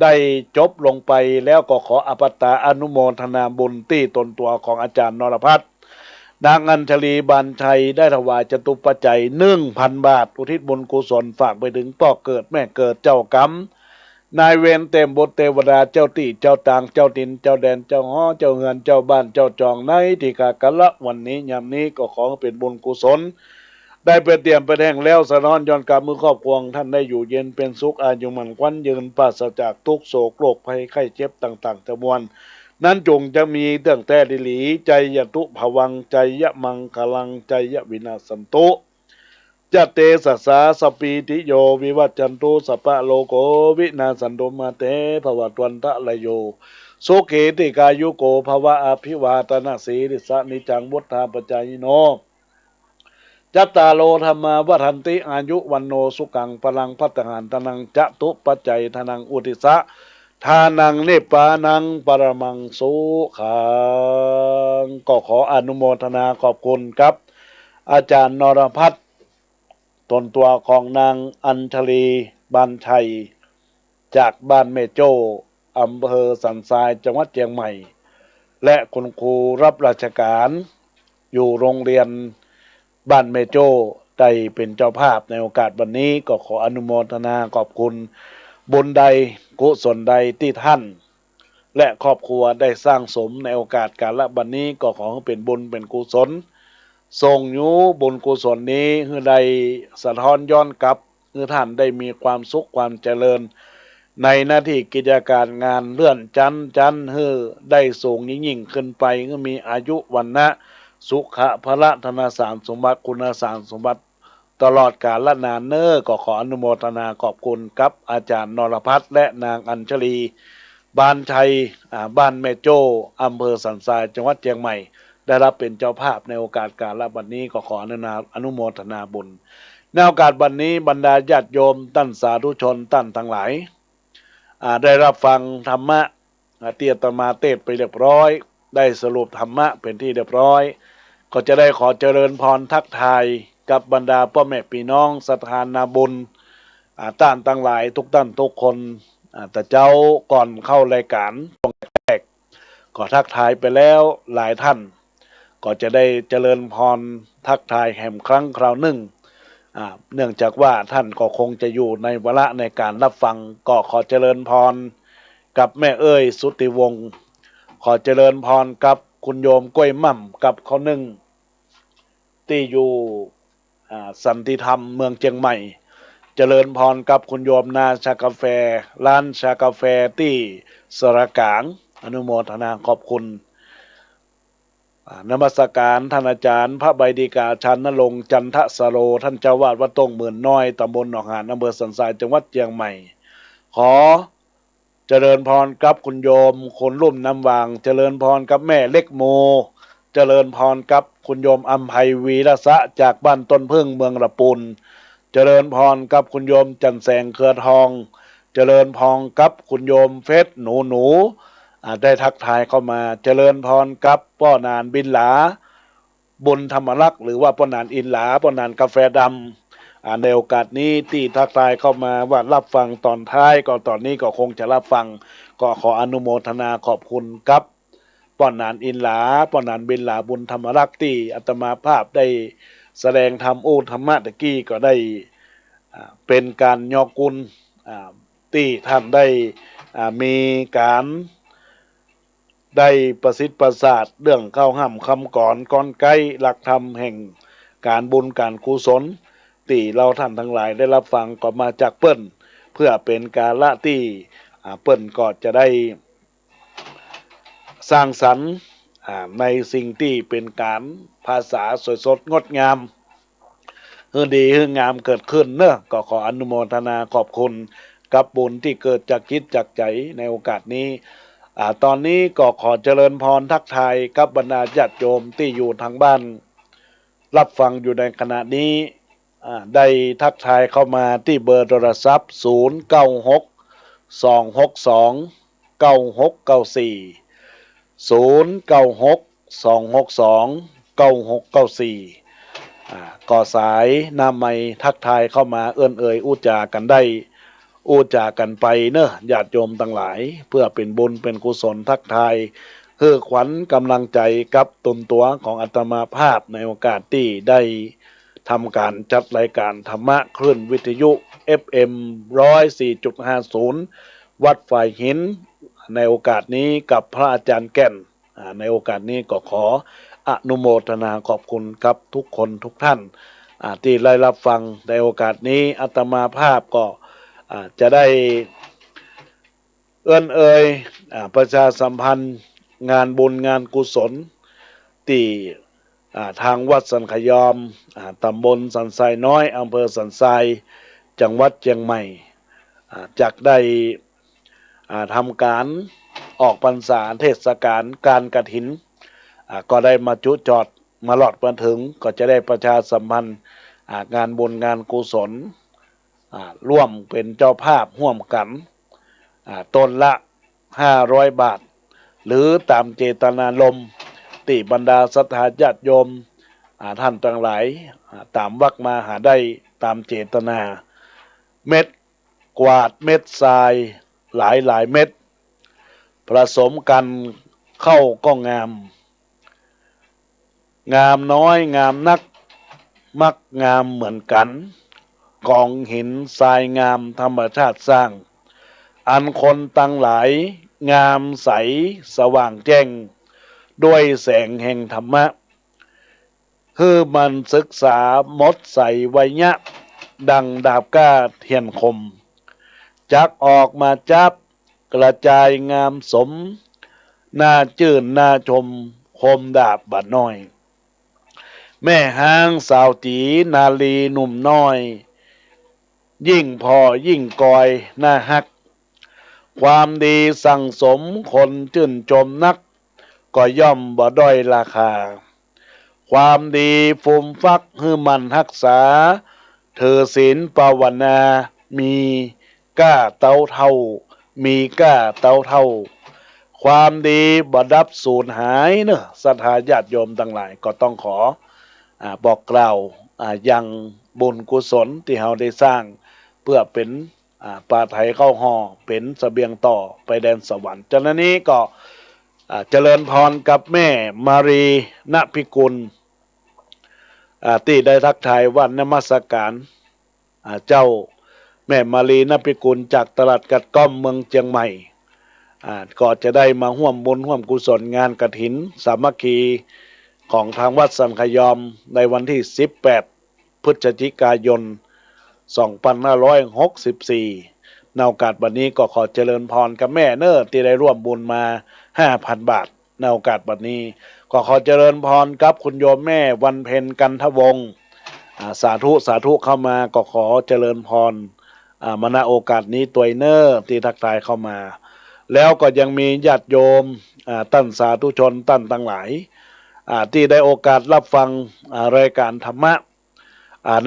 ได้จบลงไปแล้วก็ขออภัตตาอนุโมทนาบุญที่ตนตัวของอาจารย์นรพัฒน์นางอัญชลีบานชัยได้ถวายจตุปัจจัย 1,000 บาทอุทิศบุญกุศลฝากไปถึงพ่อเกิดแม่เกิดเจ้ากรรมนายเวรเต็มบทเทวดาเจ้าที่เจ้าต่างเจ้าดินเจ้าแดนเจ้าฮ้อเจ้าเฮือนเจ้าบ้านเจ้าจองในที่กากะละวันนี้ยามนี้ก็ขอเป็นบุญกุศลได้ไปเตรียมไปแห่งแล้วสะน้อนย้อนกลับมือครอบครัวท่านได้อยู่เย็นเป็นสุขอายุมั่นขวัญยืนปราศจากทุกโศกโรคภัยไข้เจ็บต่างๆทั้งมวลนั้นจงจะมีเรื่องแต่ดิหลีใจยตุภวังใจยะมังคลังใจยะวินาสันตุจะเตสัสสาสปีติโยวิวัจจันตุสัพพะโลโกวินาสันโดมาเตภวตวันตะละโยโสเขติกายุโกภวะอภิวาตนาสีริสะนิจังวุฒาปัจจายโนจัตตาโลธรรมาวัฏันติอายุวันโนสุขังพลังพัฒหานตนังจะตุปัจจัยธนังอุติสะ ทานังนิปานังปรมังสุขังก็ขออนุโมทนาขอบคุณครับอาจารย์นรพัฒน์ตนตัวของนางอัญชลีบานชัยจากบ้านแม่โจ้อำเภอสันทรายจังหวัดเชียงใหม่และคุณครูรับราชการอยู่โรงเรียนบ้านแม่โจ้ได้เป็นเจ้าภาพในโอกาสวันนี้ก็ขออนุโมทนาขอบคุณบุญใดกุศลใดที่ท่านและครอบครัวได้สร้างสมในโอกาสการละบัดนี้ก็ขอให้เป็นบุญเป็นกุศลส่งอยู่บุญกุศลนี้ให้ได้สะท้อนย้อนกลับให้ท่านได้มีความสุขความเจริญในหน้าที่กิจการงานเลื่อนจันให้ได้สูงยิ่งขึ้นไปให้มีอายุวันนะสุขะพละธนสารสมบัติคุณสารสมบัติตลอดกาลละนานเนอก็ขออนุโมทนาขอบคุณกับอาจารย์นรพัฒน์และนางอัญชลีบานชัยบ้านแม่โจ้อำเภอสันทรายจังหวัดเชียงใหม่ได้รับเป็นเจ้าภาพในโอกาสการละบัดนี้ก็ขออนุโมทนาบุญในโอกาสบัดนี้บรรดาญาติโยมท่านสาธุชนท่านทั้งหลายได้รับฟังธรรมะเตียตมาเทศไปเรียบร้อยได้สรุปธรรมะเป็นที่เรียบร้อยก็จะได้ขอเจริญพรทักทายกับบรรดาพ่อแม่พี่น้องสถานาบุญท่านทั้งหลายทุกท่านทุกคนแต่เจ้าก่อนเข้ารายการแรกก็ทักทายไปแล้วหลายท่านก็จะได้เจริญพรทักทายแห่งครั้งคราวหนึ่งเนื่องจากว่าท่านก็คงจะอยู่ในวาระในการรับฟังก็ขอเจริญพรกับแม่เอ้ยสุติวงศ์ขอเจริญพรกับคุณโยมกล้วยม่ำกับเขาหนึ่งที่อยู่สันติธรรมเมืองเชียงใหม่เจริญพรกับคุณโยมนาชากาแฟร้านชากาแฟที่สระกลางอนุโมทนาขอบคุณนมัสการท่านอาจารย์พระใบดีกาชันนรงค์จันทสโรท่านเจ้าวาดวัดตงหมื่นน้อยตำบลหนองหานอำเภอสันทรายจังหวัดเชียงใหม่ขอเจริญพรกับคุณโยมคนรุ่มน้ำวางเจริญพรกับแม่เล็กโมเจริญพรกับคุณโยมอัมไพวีรสะจากบ้านต้นพึ่งเมืองละปุนเจริญพรกับคุณโยมจันแสงเครือทองเจริญพรกับคุณโยมเฟสหนูได้ทักทายเข้ามาเจริญพรกับป้อนานบินหลาบุญธรรมรักษ์หรือว่าป้อนานอินหลาป้อนานกาแฟดำในโอกาสนี้ที่ทักทายเข้ามาว่ารับฟังตอนท้ายก็ตอนนี้ก็คงจะรับฟังก็ขออนุโมทนาขอบคุณกับป้อนานอินหลาป้อนานบินหลาบุญธรรมรักษ์ที่อาตมาภาพได้แสดงธรรมธรรมะตะกี้ก็ได้เป็นการยกกุลที่ท่านได้มีการได้ประสิทธิ์ประสาทเรื่องเข้าห้ำคำก่อนก้อนไกลหลักธรรมแห่งการบุญการกุศลที่เราท่านทั้งหลายได้รับฟังก็มาจากเปิ้นเพื่อเป็นการละที่เปิ้นก็จะได้สร้างสรรค์ในสิ่งที่เป็นการภาษาสวยสดงดงามดีงามเกิดขึ้นเนอะก็ขออนุโมทนาขอบคุณกับบุญที่เกิดจากจิตจากใจในโอกาสนี้ตอนนี้ก็ขอเจริญพรทักทายกับบรรดาญาติโยมที่อยู่ทางบ้านรับฟังอยู่ในขณะนี้ได้ทักทายเข้ามาที่เบอร์โทรศัพท์ก็สายนามไมทักทายเข้ามาเอื้อนเอ่ยอุจากันได้อุจากันไปเนอะญาติโยมทั้งหลายเพื่อเป็นบุญเป็นกุศลทักทายเพื่อขวัญกำลังใจกับตนตัวของอาตมาภาพในโอกาสที่ได้ทำการจัดรายการธรรมะคลื่นวิทยุ FM 104.50 วัดฝ่ายหินในโอกาสนี้กับพระอาจารย์แก่นในโอกาสนี้ก็ขออนุโมทนาขอบคุณกับทุกคนทุกท่านที่ได้รับฟังในโอกาสนี้อาตมาภาพก็จะได้เอื้อนเอ่ยประชาสัมพันธ์งานบุญงานกุศลที่ทางวัดสันขยอมตำบลสันทรายน้อยอำเภอสันทรายจังหวัดเชียงใหม่จักได้ทำการออกพรรษาเทศกาลการกฐินก็ได้มาจุจอดมาหลอดมาถึงก็จะได้ประชาสัมพันธ์งานบุญงานกุศลร่วมเป็นเจ้าภาพร่วมกันต้นละ 500 บาท หรือตามเจตนารมณ์ติบรรดาศรัทธาญาติโยมท่านทั้งหลายตามวรรคมาหาได้ตามเจตนาเม็ดกวาดเม็ดทรายหลายเม็ดผสมกันเข้าก็งามน้อยงามนักมักงามเหมือนกันกองหินทรายงามธรรมชาติสร้างอันคนตั้งหลายงามใสสว่างแจ้งด้วยแสงแห่งธรรมะคือมันศึกษาหมดใสไวยะดังดาบก้าเทียนคมจักออกมาจับกระจายงามสมน่าจื่นน่าชมคมดาบบัดน้อยแม่ห้างสาวจีนาลีหนุ่มน้อยยิ่งพอยิ่งกอยน่าฮักความดีสั่งสมคนชื่นชมนักก็ย่อมบ่ด้อยราคาความดีฟูมฟักให้มันรักษาเธอศีลภาวนามีก้าเต้าเท่ามีก้าเต้าเท่าความดีบ่ดับสูญหายเนอะศรัทธาญาติโยมทั้งหลายก็ต้องขอบอกกล่าวยังบุญกุศลที่เราได้สร้างเพื่อเป็นปาไถเข้าห่อเป็นเสบียงต่อไปแดนสวรรค์จากนั้นนี้ก็เจริญพรกับแม่มารีณพิกุลที่ได้ทักทายวันนมัสการเจ้าแม่มารีณพิกุลจากตลาดกัดก้อมเมืองเชียงใหม่ก็จะได้มาร่วมบุญร่วมกุศลงานกฐินสามัคคีของทางวัดสันขยอมในวันที่18พฤศจิกายน2564ในโอกาสวันนี้ก็ขอเจริญพรกับแม่เนอที่ได้ร่วมบุญมา 5,000 บาทในโอกาสวันนี้ก็ขอเจริญพรกับคุณโยมแม่วันเพ็ญกันทวงศ์สาธุเข้ามาก็ขอเจริญพรมาณโอกาสนี้ตัวเนอที่ทักทายเข้ามาแล้วก็ยังมีญาติโยมท่านสาธุชนท่านทั้งหลายที่ได้โอกาสรับฟังรายการธรรมะ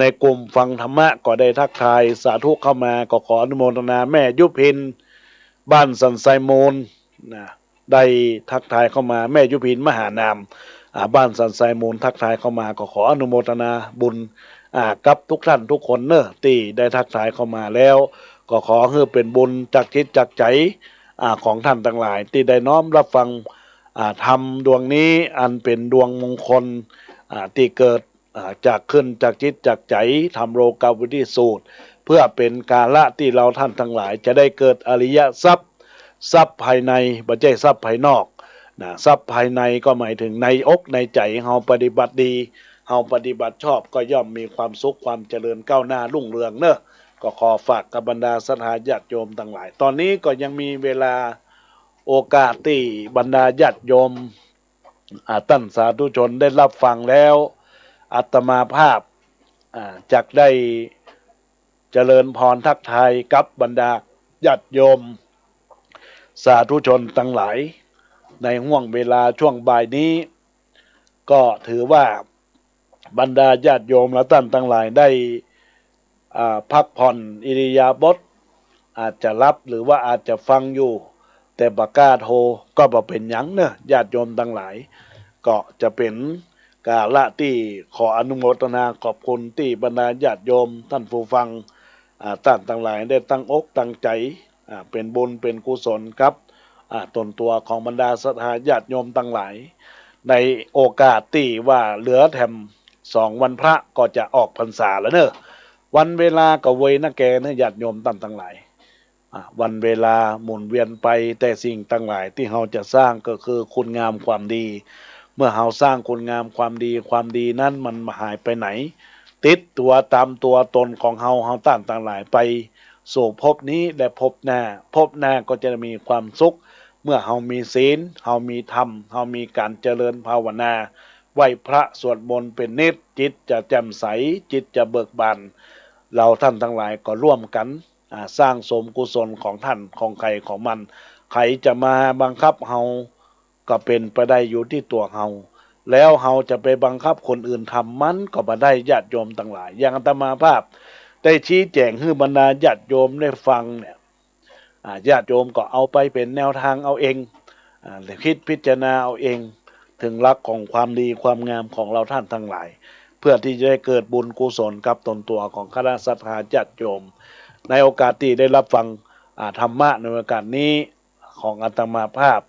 ในกลุ่มฟังธรรมะก็ได้ทักทายสาธุเข้ามาก็ขออนุโมทนาแม่ยุพินบ้านสันไซมูลได้ทักทายเข้ามาแม่ยุพินมหานามบ้านสันไซมูลทักทายเข้ามาก็ขออนุโมทนาบุญกับทุกท่านทุกคนเนอะที่ได้ทักทายเข้ามาแล้วก็ขอให้เป็นบุญจากจิตจากใจของท่านทั้งหลายที่ได้น้อมรับฟังธรรมดวงนี้อันเป็นดวงมงคลที่เกิดจากขึ้นจากจิตจากใจทำโลกาวิธีสูตรเพื่อเป็นกาละที่เราท่านทั้งหลายจะได้เกิดอริยทรัพย์ภายในบ่ใช่ทรัพย์ภายนอกทรัพย์ภายในก็หมายถึงในอกในใจเฮาปฏิบัติดีเฮาปฏิบัติชอบก็ย่อมมีความสุขความเจริญก้าวหน้ารุ่งเรืองเนอะก็ขอฝากกับบรรดาศรัทธาญาติโยมทั้งหลายตอนนี้ก็ยังมีเวลาโอกาสที่บรรดาญาติโยมท่านสาธุชนได้รับฟังแล้วอาตมาภาพจักได้เจริญพรทักทายกับบรรดาญาติโยมสาธุชนทั้งหลายในห่วงเวลาช่วงบ่ายนี้ก็ถือว่าบรรดาญาติโยมและท่านทั้งหลายได้พักผ่อนอิริยาบถอาจจะรับหรือว่าอาจจะฟังอยู่แต่บ่กล้าโทรก็บ่เป็นหยังเนอะญาติโยมทั้งหลายก็จะเป็นกาละที่ขออนุโมทนาขอบคุณที่บรรดาญาติโยมท่านผู้ฟังท่านทั้งหลายได้ตั้งอกตั้งใจเป็นบุญเป็นกุศลครับตนตัวของบรรดาศรัทธาญาติโยมทั้งหลายในโอกาสที่ว่าเหลือแถม2 วันพระก็จะออกพรรษาแล้วเนอะวันเวลาก็เวยนะแกนะญาติโยมท่านทั้งหลายวันเวลาหมุนเวียนไปแต่สิ่งทั้งหลายที่เราจะสร้างก็คือคุณงามความดีเมื่อเราสร้างคุณงามความดีนั้นมันหายไปไหนติดตัวตามตัวตนของเราต่างหลายไปสู่ภพนี้และภพหน้าก็จะมีความสุขเมื่อเรามีศีลเรามีธรรมเรามีการเจริญภาวนาไหว้พระสวดมนต์เป็นนิจจิตจะแจ่มใสจิตจะเบิกบานเราท่านทั้งหลายก็ร่วมกันสร้างสมกุศลของท่านของใครของมันใครจะมาบังคับเราก็เป็นไปได้อยู่ที่ตัวเราแล้วเราจะไปบังคับคนอื่นทำมันก็บ่ได้ญาติโยมทั้งหลายอย่างอาตมาภาพได้ชี้แจงให้บรรดาญาติโยมได้ฟังเนี่ย ญาติโยมก็เอาไปเป็นแนวทางเอาเองคิดพิจารณาเอาเองถึงหลักของความดีความงามของเราท่านทั้งหลายเพื่อที่จะได้เกิดบุญกุศลกับตนตัวของคณะศรัทธาญาติโยมในโอกาสที่ได้รับฟังธรรมะในโอกาสนี้ของอาตมาภาพ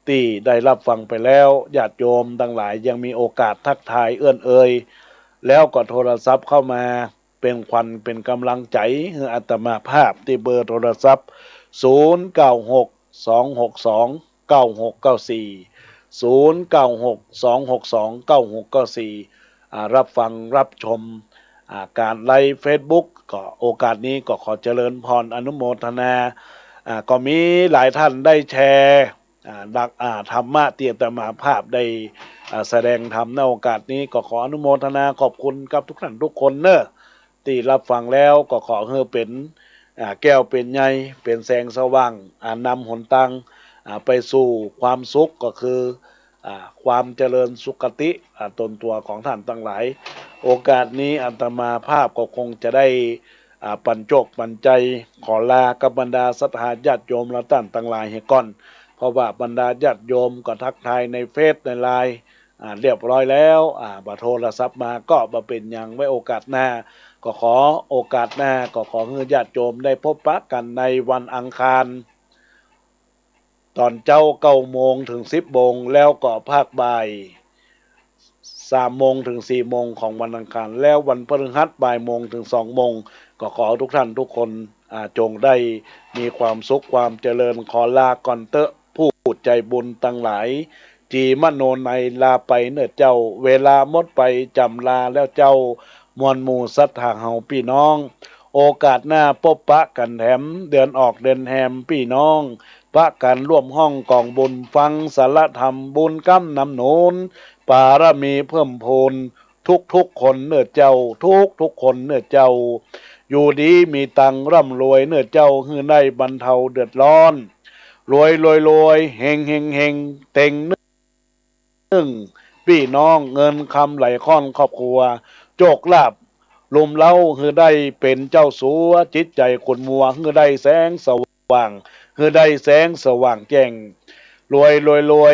ที่ได้รับฟังไปแล้วญาติโยมทั้งหลายยังมีโอกาสทักทายเอื้อนเอ่ยแล้วก็โทรศัพท์เข้ามาเป็นขวัญเป็นกำลังใจให้อาตมาภาพที่เบอร์โทรศัพท์0962629694 รับฟังรับชมการไลฟ์เฟซบุ๊กก็โอกาสนี้ก็ขอเจริญพรอนุโมทนาก็มีหลายท่านได้แชร์ธรรมะที่อาตมาภาพได้แสดงธรรมในโอกาสนี้ก็ขออนุโมทนาขอบคุณกับทุกท่านทุกคนเนอะที่รับฟังแล้วก็ขอให้เป็นแก้วเป็นใยเป็นแสงสว่างนำหนทางไปสู่ความสุขก็คือความเจริญสุขติตนตัวของท่านทั้งหลายโอกาสนี้อาตมาภาพก็คงจะได้ปัญใจขอลากับบรรดาศรัทธาญาติโยมและท่านทั้งหลายให้ก่อนเพราะว่าบรรดาญาติโยมก็ทักทายในเฟซในไลน์เรียบร้อยแล้วบัตรโทรศัพท์มาก็มาเป็นอย่างไว้โอกาสหน้าก็ขอโอกาสหน้าก็ขอให้ญาติโยมได้พบปะกันในวันอังคารตอนเจ้า9 โมงถึง 10 โมงแล้วก็ภาคบ่าย3 โมงถึง 4 โมงของวันอังคารแล้ววันพฤหัสบ่ายโมงถึง 2 โมงก็ขอทุกท่านทุกคนจงได้มีความสุขความเจริญขอลาก่อนเตอะผู้ใจบุญทั้งหลายจีมโนในลาไปเนิ่นเจ้าเวลาหมดไปจำลาแล้วเจ้ามวลหมู่ศรัทธาเฮาพี่น้องโอกาสหน้าพบปะกันแถมเดือนออกเดือนแฮมพี่น้องปะกันร่วมห้องกองบุญฟังสารธรรมบุญกั้มนำหนุนปารมีเพิ่มพูนทุกคนเนื้อเจ้าทุกคนเนื้อเจ้าอยู่ดีมีตังร่ำรวยเนื้อเจ้าฮือได้บรรเทาเดือดร้อนรวยเฮงเต็งนึ่งพี่น้องเงินคำไหลค่อนครอบครัวโจกลาบลมเล้าฮือได้เป็นเจ้าสัวจิตใจคนมัวฮือได้แสงสว่างคือได้แสงสว่างแจ้งรว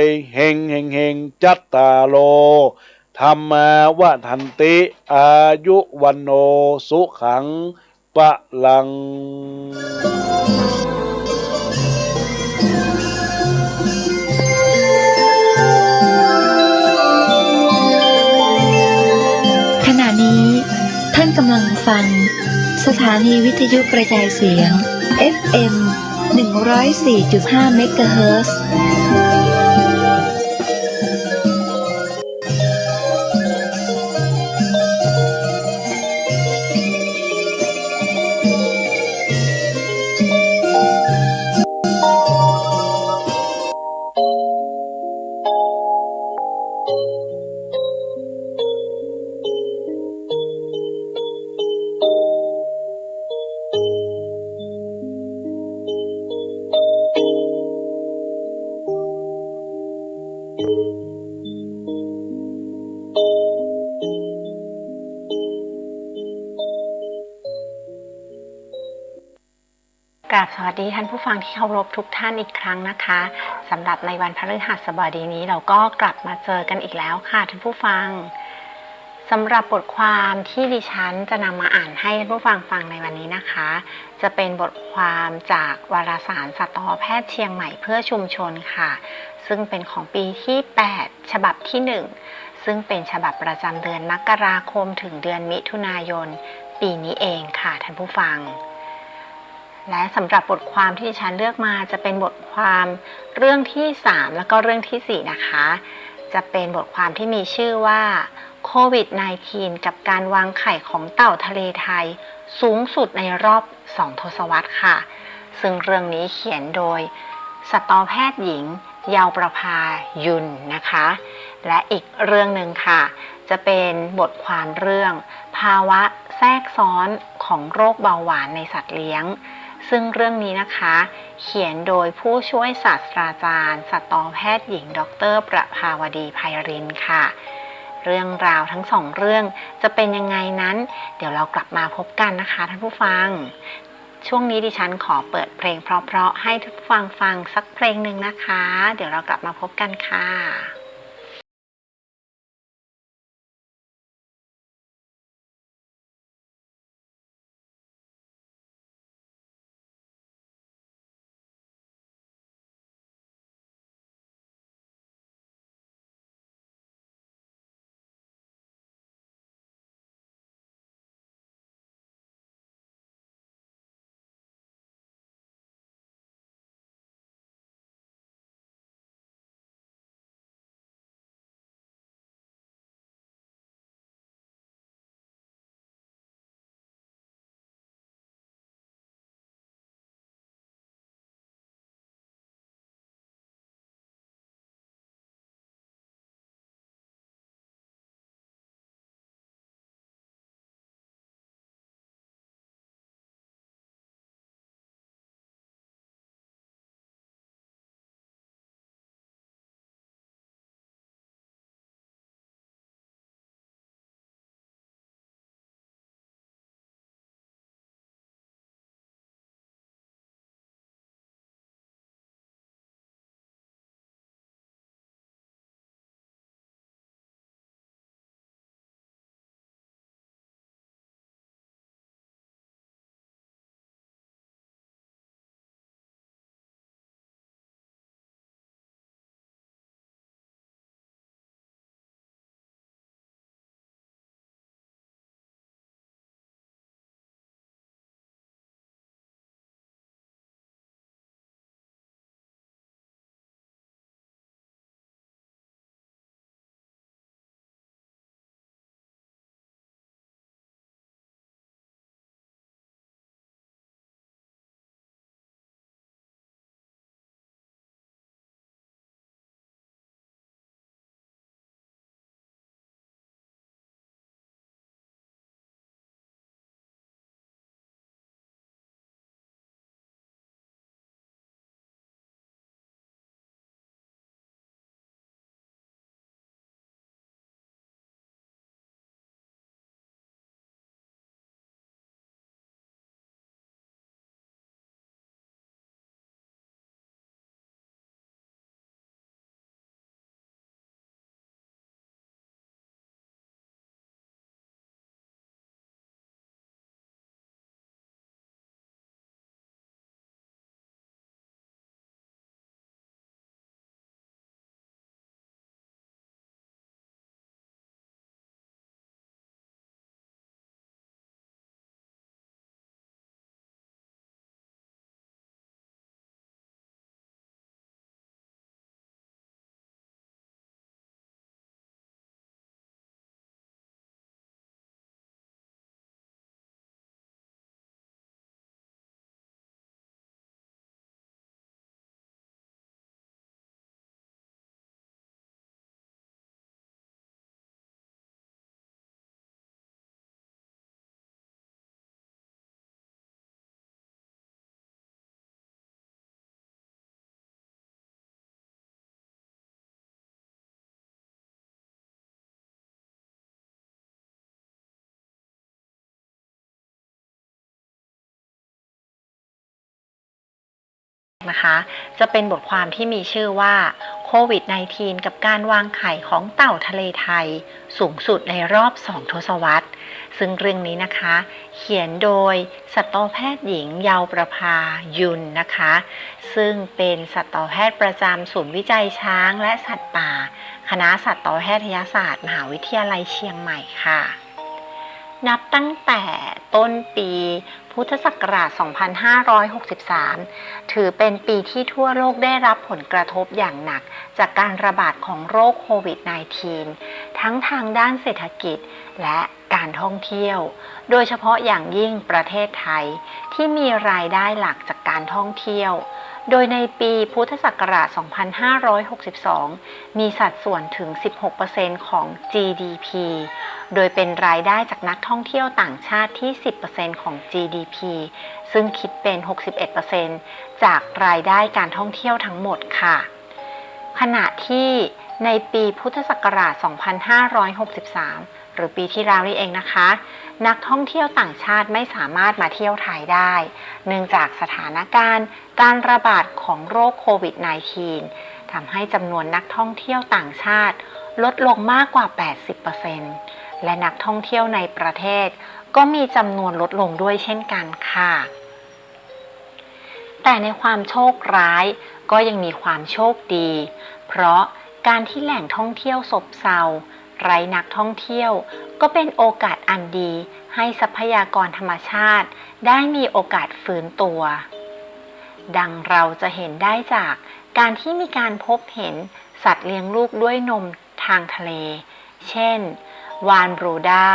ยเฮงจัตตาโลธรรมาวะทันติอายุวันโนสุขังปะลังขณะนี้ท่านกำลังฟังสถานีวิทยุกระจายเสียง FM 104.5 เมกะเฮิรตซ์กราบสวัสดีท่านผู้ฟังที่เคารพทุกท่านอีกครั้งนะคะสำหรับในวันพฤหัสบดีนี้เราก็กลับมาเจอกันอีกแล้วค่ะท่านผู้ฟังสำหรับบทความที่ดิฉันจะนำมาอ่านให้ท่านผู้ฟังฟังในวันนี้นะคะจะเป็นบทความจากวารสารสัตวแพทย์เชียงใหม่เพื่อชุมชนค่ะซึ่งเป็นของปีที่8ฉบับที่1ซึ่งเป็นฉบับประจำเดือนมกราคมถึงเดือนมิถุนายนปีนี้เองค่ะท่านผู้ฟังและสำหรับบทความที่ฉันเลือกมาจะเป็นบทความเรื่องที่3แล้วก็เรื่องที่4นะคะจะเป็นบทความที่มีชื่อว่าโควิด -19 กับการวางไข่ของเต่าทะเลไทยสูงสุดในรอบ2 ทศวรรษค่ะซึ่งเรื่องนี้เขียนโดยสัตวแพทย์หญิงเยาวประภายุนนะคะและอีกเรื่องหนึ่งค่ะจะเป็นบทความเรื่องภาวะแทรกซ้อนของโรคเบาหวานในสัตว์เลี้ยงซึ่งเรื่องนี้นะคะเขียนโดยผู้ช่วยศาสตราจารย์สัตวแพทย์หญิงดร.ประภาวดีไพรินทร์ค่ะเรื่องราวทั้ง2เรื่องจะเป็นยังไงนั้นเดี๋ยวเรากลับมาพบกันนะคะท่านผู้ฟัง ช่วงนี้ดิฉันขอเปิดเพลงเพราะๆให้ทุกฟังสักเพลงหนึ่งนะคะ เดี๋ยวเรากลับมาพบกันค่ะนะคะจะเป็นบทความที่มีชื่อว่าโควิด -19 กับการวางไข่ของเต่าทะเลไทยสูงสุดในรอบ2 ทศวรรษซึ่งเรื่องนี้นะคะเขียนโดยสัตวแพทย์หญิงเยาวประภายุนนะคะซึ่งเป็นสัตวแพทย์ประจำศูนย์วิจัยช้างและสัตว์ป่าคณะสัตวแพทยศาสตร์มหาวิทยาลัยเชียงใหม่ค่ะนับตั้งแต่ต้นปีพุทธศักราช 2563 ถือเป็นปีที่ทั่วโลกได้รับผลกระทบอย่างหนักจากการระบาดของโรคโควิด -19 ทั้งทางด้านเศรษฐกิจและการท่องเที่ยวโดยเฉพาะอย่างยิ่งประเทศไทยที่มีรายได้หลักจากการท่องเที่ยวโดยในปีพุทธศักราช 2562 มีสัดส่วนถึง 16% ของ GDP โดยเป็นรายได้จากนักท่องเที่ยวต่างชาติที่ 10% ของ GDP ซึ่งคิดเป็น 61% จากรายได้การท่องเที่ยวทั้งหมดค่ะขณะที่ในปีพุทธศักราช 2563 หรือปีที่แล้วนี่เองนะคะ นักท่องเที่ยวต่างชาติไม่สามารถมาเที่ยวไทยได้เนื่องจากสถานการณ์การระบาดของโรคโควิด -19 ทำให้จำนวนนักท่องเที่ยวต่างชาติลดลงมากกว่า 80% และนักท่องเที่ยวในประเทศก็มีจำนวนลดลงด้วยเช่นกันค่ะแต่ในความโชคร้ายก็ยังมีความโชคดีเพราะการที่แหล่งท่องเที่ยวซบเซาไร้นักท่องเที่ยวก็เป็นโอกาสอันดีให้ทรัพยากรธรรมชาติได้มีโอกาสฟื้นตัวดังเราจะเห็นได้จากการที่มีการพบเห็นสัตว์เลี้ยงลูกด้วยนมทางทะเลเช่นวาฬบรูด้า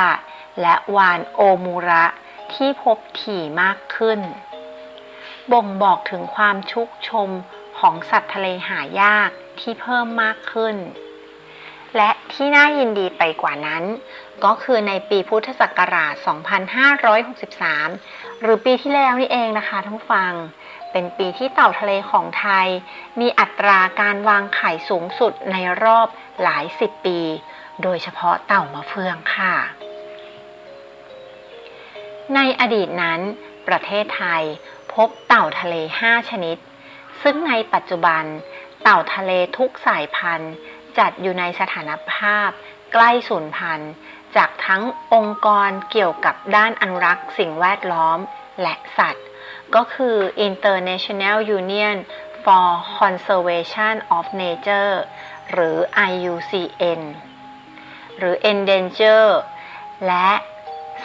และวาฬโอมูระที่พบถี่มากขึ้นบ่งบอกถึงความชุกชมของสัตว์ทะเลหายากที่เพิ่มมากขึ้นและที่น่ายินดีไปกว่านั้นก็คือในปีพุทธศักราช 2563 หรือปีที่แล้วนี่เองนะคะท่านผู้ฟังเป็นปีที่เต่าทะเลของไทยมีอัตราการวางไข่สูงสุดในรอบหลายสิบปีโดยเฉพาะเต่ามะเฟืองค่ะในอดีตนั้นประเทศไทยพบเต่าทะเล5ชนิดซึ่งในปัจจุบันเต่าทะเลทุกสายพันธุ์จัดอยู่ในสถานภาพใกล้สูญพันธุ์จากทั้งองค์กรเกี่ยวกับด้านอนุรักษ์สิ่งแวดล้อมและสัตว์ก็คือ International Union for Conservation of Nature หรือ IUCN หรือ Endanger และ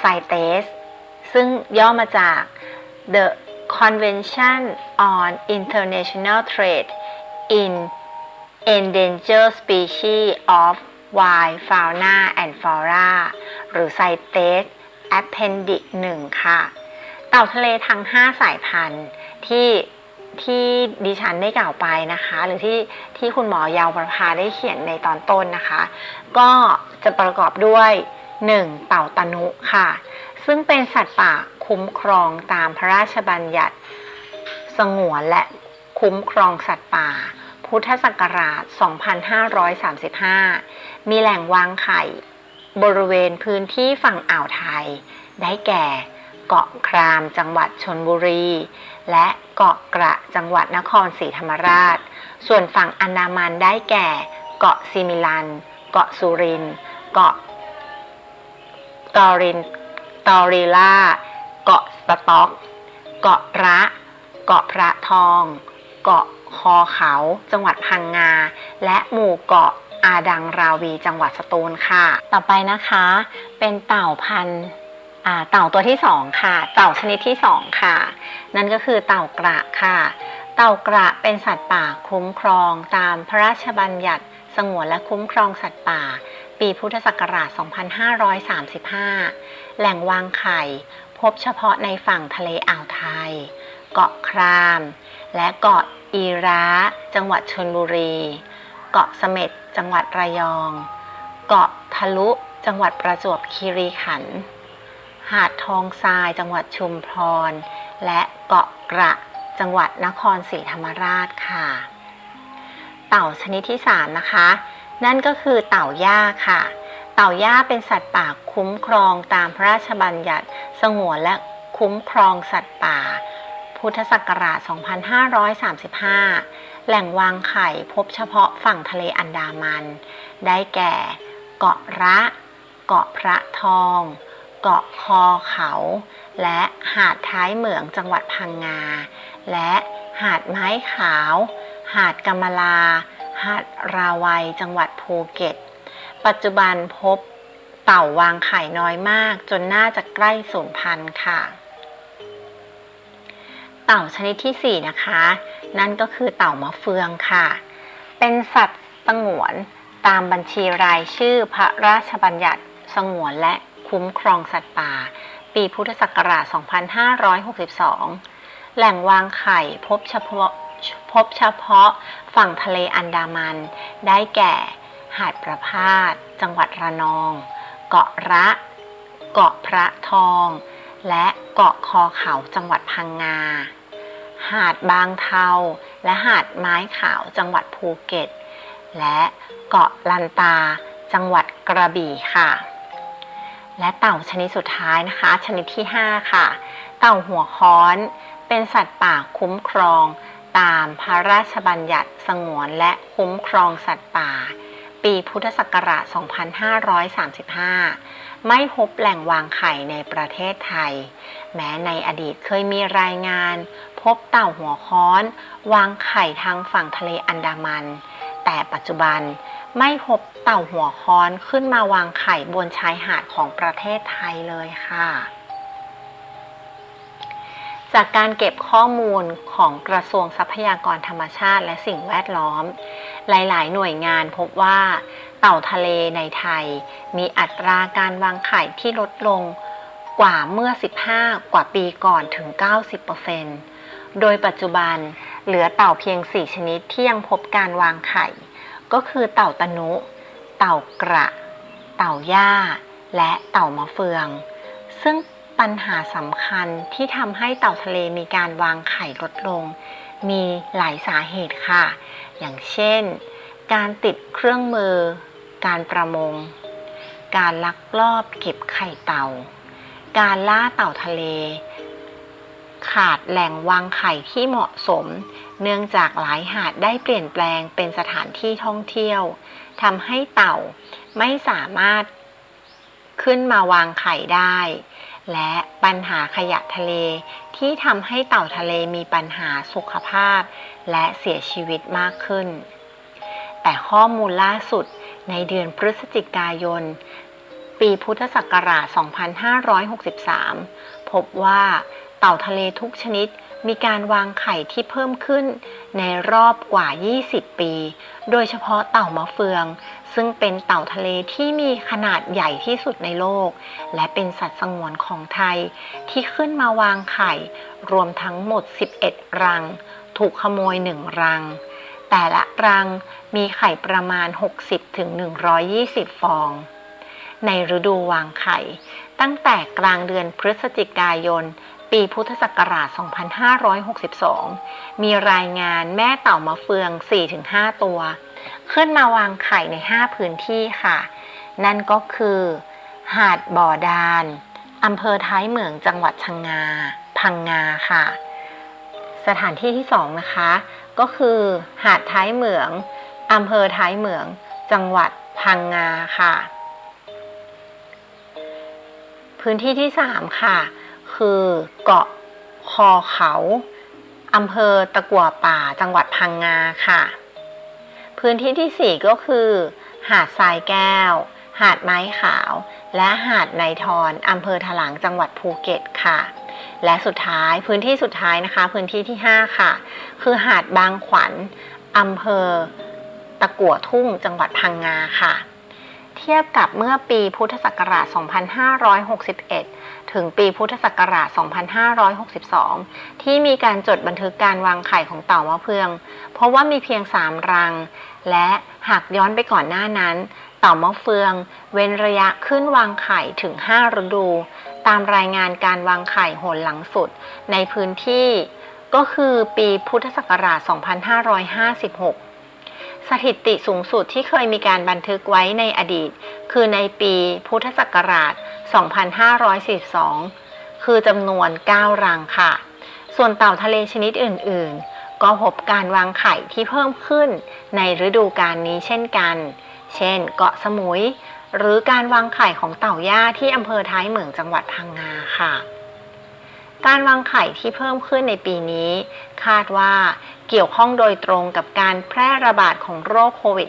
CITES ซึ่งย่อมาจาก The Convention on International Trade in Endangered Species of Wild Fauna and Flora หรือ CITES Appendix 1 ค่ะเต่าทะเลทั้ง5สายพันธุ์ที่ดิฉันได้กล่าวไปนะคะหรือที่คุณหมอยาวประภาได้เขียนในตอนต้นนะคะก็จะประกอบด้วย 1. เต่าตะนุค่ะซึ่งเป็นสัตว์ป่าคุ้มครองตามพระราชบัญญัติสงวนและคุ้มครองสัตว์ป่าพุทธศักราช 2535 มีแหล่งวางไข่บริเวณพื้นที่ฝั่งอ่าวไทยได้แก่เกาะครามจังหวัดชลบุรีและเกาะกระจังหวัดนครศรีธรรมราชส่วนฝั่งอันดามันได้แก่เกาะซิมิลันเกาะสุรินทร์เกาะตอริล่าเกาะสต๊อกเกาะระเกาะพระทองเกาะคอเขาจังหวัดพังงาและหมู่เกาะอาดังราวีจังหวัดสตูลค่ะต่อไปนะคะเป็นเต่าพันธุ์เต่าตัวที่2ค่ะเต่าชนิดที่2ค่ะนั่นก็คือเต่ากระค่ะเต่ากระเป็นสัตว์ป่าคุ้มครองตามพระราชบัญญัติสงวนและคุ้มครองสัตว์ป่าปีพุทธศักราช 2535 แหล่งวางไข่พบเฉพาะในฝั่งทะเลอ่าวไทยเกาะครามและเกาะอีระจังหวัดชลบุรีเกาะเสม็ดจังหวัดระยองเกาะทะลุจังหวัดประจวบคีรีขันธ์หาดทองทรายจังหวัดชุมพรและเกาะกระจังหวัดนครศรีธรรมราชค่ะเต่าชนิดที่3นะคะนั่นก็คือเต่าย่าค่ะเต่าย่าเป็นสัตว์ป่าคุ้มครองตามพระราชบัญญัติสงวนและคุ้มครองสัตว์ป่าพุทธศักราช 2535 แหล่งวางไข่พบเฉพาะฝั่งทะเลอันดามันได้แก่เกาะระเกาะพระทองเกาะคอเขาและหาดท้ายเหมืองจังหวัดพังงาและหาดไม้ขาวหาดกำมะลาหาดราวัยจังหวัดภูเก็ตปัจจุบันพบเต่าวางไข่น้อยมากจนน่าจะใกล้สูญพันธุ์ค่ะเต่าชนิดที่4นะคะนั่นก็คือเต่ามะเฟืองค่ะเป็นสัตว์สงวนตามบัญชีรายชื่อพระราชบัญญัติสงวนและคุ้มครองสัตว์ป่าปีพุทธศักราช 2562 แหล่งวางไข่พบเฉพาะฝั่งทะเลอันดามันได้แก่หาดประพาสจังหวัดระนองเกาะระเกาะพระทองและเกาะคอเขาจังหวัดพังงาหาดบางเทาและหาดไม้ขาวจังหวัดภูเก็ตและเกาะลันตาจังหวัดกระบี่ค่ะ และเต่าชนิดสุดท้ายนะคะชนิดที่5ค่ะเต่าหัวค้อนเป็นสัตว์ป่าคุ้มครองตามพระราชบัญญัติสงวนและคุ้มครองสัตว์ป่าปีพุทธศักราช 2535 ไม่พบแหล่งวางไข่ในประเทศไทยแม้ในอดีตเคยมีรายงานพบเต่าหัวค้อนวางไข่ทางฝั่งทะเลอันดามันแต่ปัจจุบันไม่พบเต่าหัวค้อนขึ้นมาวางไข่บนชายหาดของประเทศไทยเลยค่ะจากการเก็บข้อมูลของกระทรวงทรัพยากรธรรมชาติและสิ่งแวดล้อมหลายๆหน่วยงานพบว่าเต่าทะเลในไทยมีอัตราการวางไข่ที่ลดลงกว่าเมื่อ15 กว่าปีก่อนถึง 90% โดยปัจจุบันเหลือเต่าเพียง4ชนิดที่ยังพบการวางไข่ก็คือเต่าตะนุ เต่ากระ เต่าย่าและเต่ามะเฟืองซึ่งปัญหาสำคัญที่ทำให้เต่าทะเลมีการวางไข่ลดลงมีหลายสาเหตุค่ะอย่างเช่นการติดเครื่องมือการประมงการลักลอบเก็บไข่เต่าการล่าเต่าทะเลขาดแหล่งวางไข่ที่เหมาะสมเนื่องจากหลายหาดได้เปลี่ยนแปลงเป็นสถานที่ท่องเที่ยวทำให้เต่าไม่สามารถขึ้นมาวางไข่ได้และปัญหาขยะทะเลที่ทำให้เต่าทะเลมีปัญหาสุขภาพและเสียชีวิตมากขึ้นแต่ข้อมูลล่าสุดในเดือนพฤศจิกายนปีพุทธศักราช 2563 พบว่าเต่าทะเลทุกชนิดมีการวางไข่ที่เพิ่มขึ้นในรอบกว่า 20 ปี โดยเฉพาะเต่ามะเฟืองซึ่งเป็นเต่าทะเลที่มีขนาดใหญ่ที่สุดในโลกและเป็นสัตว์สงวนของไทยที่ขึ้นมาวางไข่รวมทั้งหมด 11 รังถูกขโมย 1 รังแต่ละรังมีไข่ประมาณ 60-120 ฟองในฤดูวางไข่ตั้งแต่กลางเดือนพฤศจิกายนปีพุทธศักราช 2562 มีรายงานแม่เต่ามะเฟือง 4-5 ตัวขึ้นมาวางไข่ใน 5 พื้นที่ค่ะนั่นก็คือหาดบ่อดานอำเภอท้ายเหมืองจังหวัดพังงาค่ะสถานที่ที่2นะคะก็คือหาดท้ายเหมืองอำเภอท้ายเหมืองจังหวัดพังงาค่ะพื้นที่ที่3ค่ะคือเกาะคอเขาอำเภอตะกั่วป่าจังหวัดพังงาค่ะพื้นที่ที่4ก็คือหาดทรายแก้วหาดไม้ขาวและหาดในทอนอำเภอถลางจังหวัดภูเก็ตค่ะและสุดท้ายพื้นที่สุดท้ายนะคะพื้นที่ที่5ค่ะคือหาดบางขวัญอำเภอตะกั่วทุ่งจังหวัดพังงาค่ะเทียบกับเมื่อปีพุทธศักราช 2561 ถึงปีพุทธศักราช 2562 ที่มีการจดบันทึกการวางไข่ของเต่ามะเฟืองเพราะว่ามีเพียง3 รังและหากย้อนไปก่อนหน้านั้นเต่ามะเฟืองเว้นระยะขึ้นวางไข่ถึง5 ฤดูตามรายงานการวางไข่หนหลังสุดในพื้นที่ก็คือปีพุทธศักราช 2556 สถิติสูงสุดที่เคยมีการบันทึกไว้ในอดีตคือในปีพุทธศักราช 2542 คือจำนวน 9 รังค่ะส่วนเต่าทะเลชนิดอื่นๆก็พบการวางไข่ที่เพิ่มขึ้นในฤดูกาลนี้เช่นกันเช่นเกาะสมุยหรือการวางไข่ของเต่าย่าที่อำเภอท้ายเหมืองจังหวัดพังงาค่ะการวางไข่ที่เพิ่มขึ้นในปีนี้คาดว่าเกี่ยวข้องโดยตรงกับการแพร่ระบาดของโรคโควิด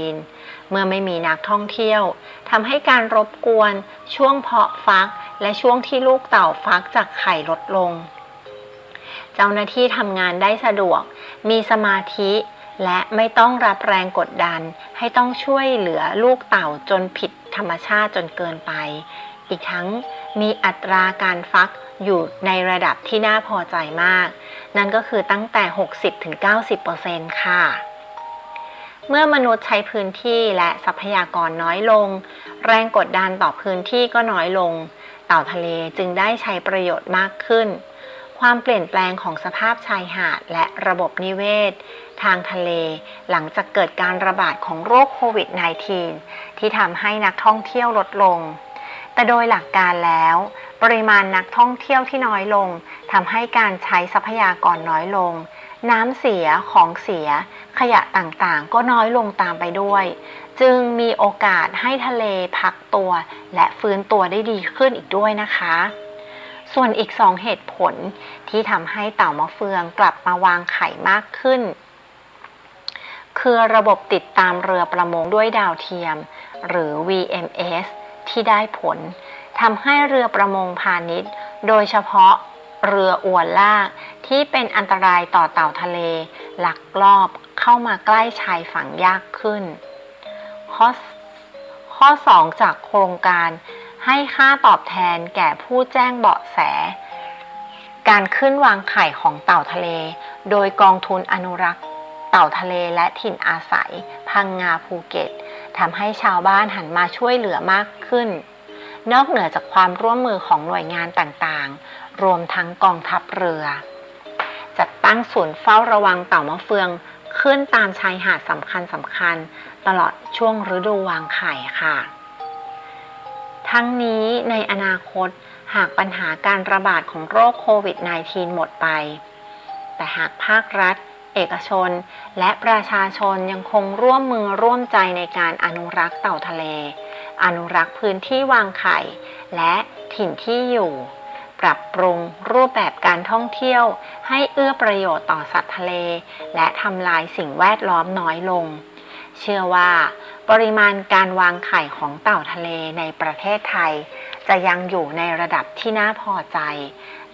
-19 เมื่อไม่มีนักท่องเที่ยวทำให้การรบกวนช่วงเพาะฟักและช่วงที่ลูกเต่าฟักจากไข่ลดลงเจ้าหน้าที่ทำงานได้สะดวกมีสมาธิและไม่ต้องรับแรงกดดันให้ต้องช่วยเหลือลูกเต่าจนผิดธรรมชาติจนเกินไปอีกทั้งมีอัตราการฟักอยู่ในระดับที่น่าพอใจมากนั่นก็คือตั้งแต่ 60-90% ค่ะเมื่อมนุษย์ใช้พื้นที่และทรัพยากรน้อยลงแรงกดดันต่อพื้นที่ก็น้อยลงเต่าทะเลจึงได้ใช้ประโยชน์มากขึ้นความเปลี่ยนแปลงของสภาพชายหาดและระบบนิเวศทางทะเลหลังจากเกิดการระบาดของโรคโควิด -19 ที่ทำให้นักท่องเที่ยวลดลง แต่โดยหลักการแล้วปริมาณนักท่องเที่ยวที่น้อยลงทำให้การใช้ทรัพยากรน้อยลงน้ำเสียของเสียขยะต่างๆก็น้อยลงตามไปด้วยจึงมีโอกาสให้ทะเลพักตัวและฟื้นตัวได้ดีขึ้นอีกด้วยนะคะส่วนอีก2เหตุผลที่ทำให้เต่ามะเฟืองกลับมาวางไข่มากขึ้นคือระบบติดตามเรือประมงด้วยดาวเทียมหรือ VMS ที่ได้ผลทำให้เรือประมงพาณิชย์โดยเฉพาะเรืออวนลากที่เป็นอันตรายต่อเต่าทะเลลักลอบเข้ามาใกล้ชายฝั่งยากขึ้นข้อ2จากโครงการให้ค่าตอบแทนแก่ผู้แจ้งเบาะแสการขึ้นวางไข่ของเต่าทะเลโดยกองทุนอนุรักษ์เต่าทะเลและถิ่นอาศัยพังงาภูเก็ตทำให้ชาวบ้านหันมาช่วยเหลือมากขึ้นนอกเหนือจากความร่วมมือของหน่วยงานต่างๆรวมทั้งกองทัพเรือจัดตั้งศูนย์เฝ้าระวังเต่ามะเฟืองขึ้นตามชายหาดสำคัญตลอดช่วงฤดูวางไข่ค่ะทั้งนี้ในอนาคตหากปัญหาการระบาดของโรคโควิด -19 หมดไปแต่หากภาครัฐเอกชนและประชาชนยังคงร่วมมือร่วมใจในการอนุรักษ์เต่าทะเลอนุรักษ์พื้นที่วางไข่และถิ่นที่อยู่ปรับปรุงรูปแบบการท่องเที่ยวให้เอื้อประโยชน์ต่อสัตว์ทะเลและทำลายสิ่งแวดล้อมน้อยลงเชื่อว่าปริมาณการวางไข่ของเต่าทะเลในประเทศไทยจะยังอยู่ในระดับที่น่าพอใจ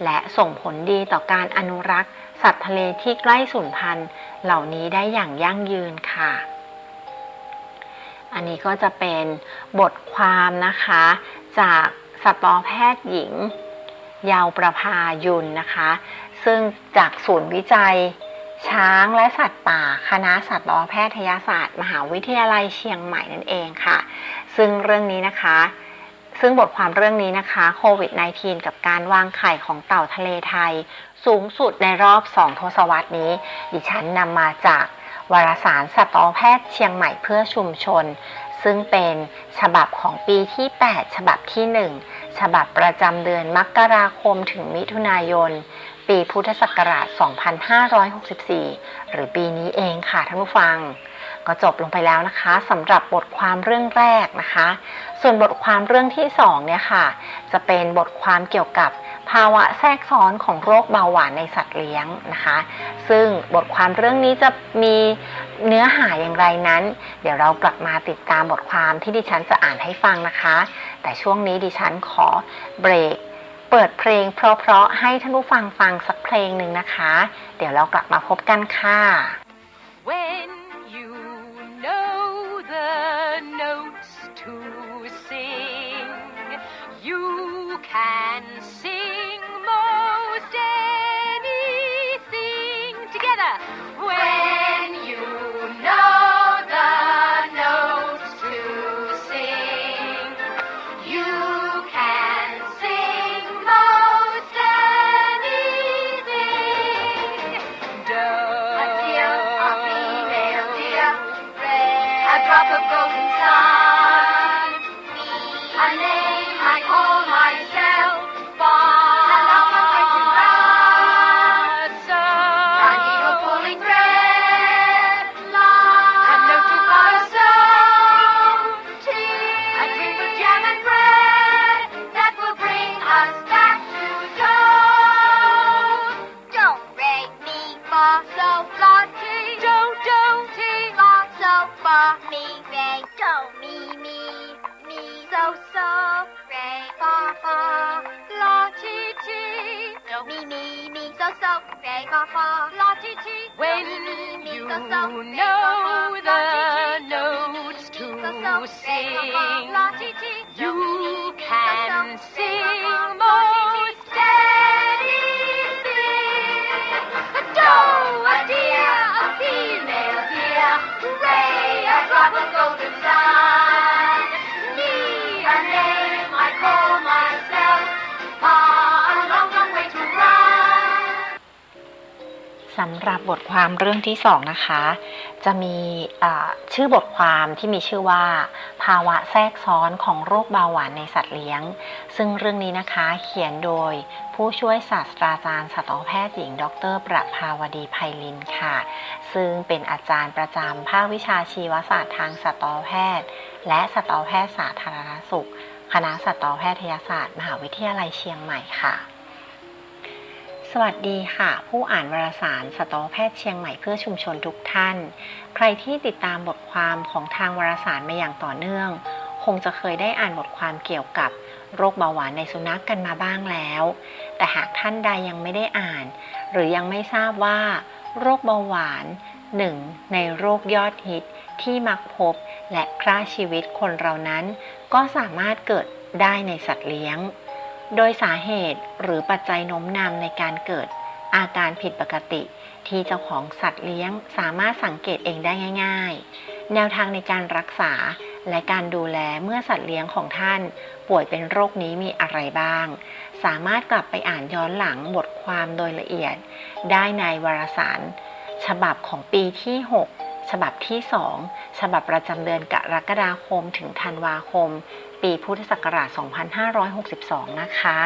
และส่งผลดีต่อการอนุรักษ์สัตว์ทะเลที่ใกล้สูญพันธุ์เหล่านี้ได้อย่างยั่งยืนค่ะอันนี้ก็จะเป็นบทความนะคะจากสัตวแพทย์หญิงเยาวประภายุนนะคะซึ่งจากศูนย์วิจัยช้างและสัตว์ป่าคณะสัตวแพทยศาสตร์มหาวิทยาลัยเชียงใหม่นั่นเองค่ะซึ่งบทความเรื่องนี้นะคะโควิด -19 กับการวางไข่ของเต่าทะเลไทยสูงสุดในรอบ2 ทศวรรษนี้ดิฉันนำมาจากวารสารสัตวแพทย์เชียงใหม่เพื่อชุมชนซึ่งเป็นฉบับของปีที่8ฉบับที่1ฉบับประจำเดือนมกราคมถึงมิถุนายนปีพุทธศักราช 2564 หรือปีนี้เองค่ะท่านผู้ฟังก็จบลงไปแล้วนะคะสำหรับบทความเรื่องแรกนะคะส่วนบทความเรื่องที่2เนี่ยค่ะจะเป็นบทความเกี่ยวกับภาวะแทรกซ้อนของโรคเบาหวานในสัตว์เลี้ยงนะคะซึ่งบทความเรื่องนี้จะมีเนื้อหาอย่างไรนั้นเดี๋ยวเรากลับมาติดตามบทความที่ดิฉันจะอ่านให้ฟังนะคะแต่ช่วงนี้ดิฉันขอเบรกเปิดเพลงเพราะๆให้ท่านผู้ฟังฟังสักเพลงหนึ่งนะคะเดี๋ยวเรากลับมาพบกันค่ะ When you know the notes to sing you can sing most anything together when you know the notes to sing you can sing most anything do a deer a female deer a drop of golden sun a name I call myself far a long way to run an eagle pulling thread a note to follow a drink of jam and bread that will bring us back to do re mi fa so la ti do ti la so fa mi re do mi so re fa la ti do mi so re fa la ti when you know the notes to sing you can sing most anything a doe a deer a female deer ray a drop of golden sun me a name I call myself far a long way to run สำหรับบทความเรื่องที่2นะคะจะมีชื่อบทความที่มีชื่อว่าภาวะแทรกซ้อนของโรคเบาหวานในสัตว์เลี้ยงซึ่งเรื่องนี้นะคะเขียนโดยผู้ช่วยศาสตราจารย์สัตวแพทย์หญิงดร.ประภาวดีไพลินค่ะซึ่งเป็นอาจารย์ประจำภาควิชาชีวศาสตร์ทางสัตวแพทย์และสัตวแพทย์สาธารณสุขคณะสัตวแพทยศาสตร์มหาวิทยาลัยเชียงใหม่ค่ะสวัสดีค่ะผู้อ่านวารสารสัตวแพทย์เชียงใหม่เพื่อชุมชนทุกท่านใครที่ติดตามบทความของทางวารสารมาอย่างต่อเนื่องคงจะเคยได้อ่านบทความเกี่ยวกับโรคเบาหวานในสุนัขกันมาบ้างแล้วแต่หากท่านใดยังไม่ได้อ่านหรือยังไม่ทราบว่าโรคเบาหวานหนึ่งในโรคยอดฮิตที่มักพบและฆ่าชีวิตคนเรานั้นก็สามารถเกิดได้ในสัตว์เลี้ยงโดยสาเหตุหรือปัจจัยโน้มนำในการเกิดอาการผิดปกติที่เจ้าของสัตว์เลี้ยงสามารถสังเกตเองได้ง่ายๆแนวทางในการรักษาและการดูแลเมื่อสัตว์เลี้ยงของท่านป่วยเป็นโรคนี้มีอะไรบ้างสามารถกลับไปอ่านย้อนหลังบทความโดยละเอียดได้ในวารสารฉบับของปีที่6ฉบับที่2ฉบับประจำเดือนกรกฎาคมถึงธันวาคมปีพุทธศักราช 2562 นะคะ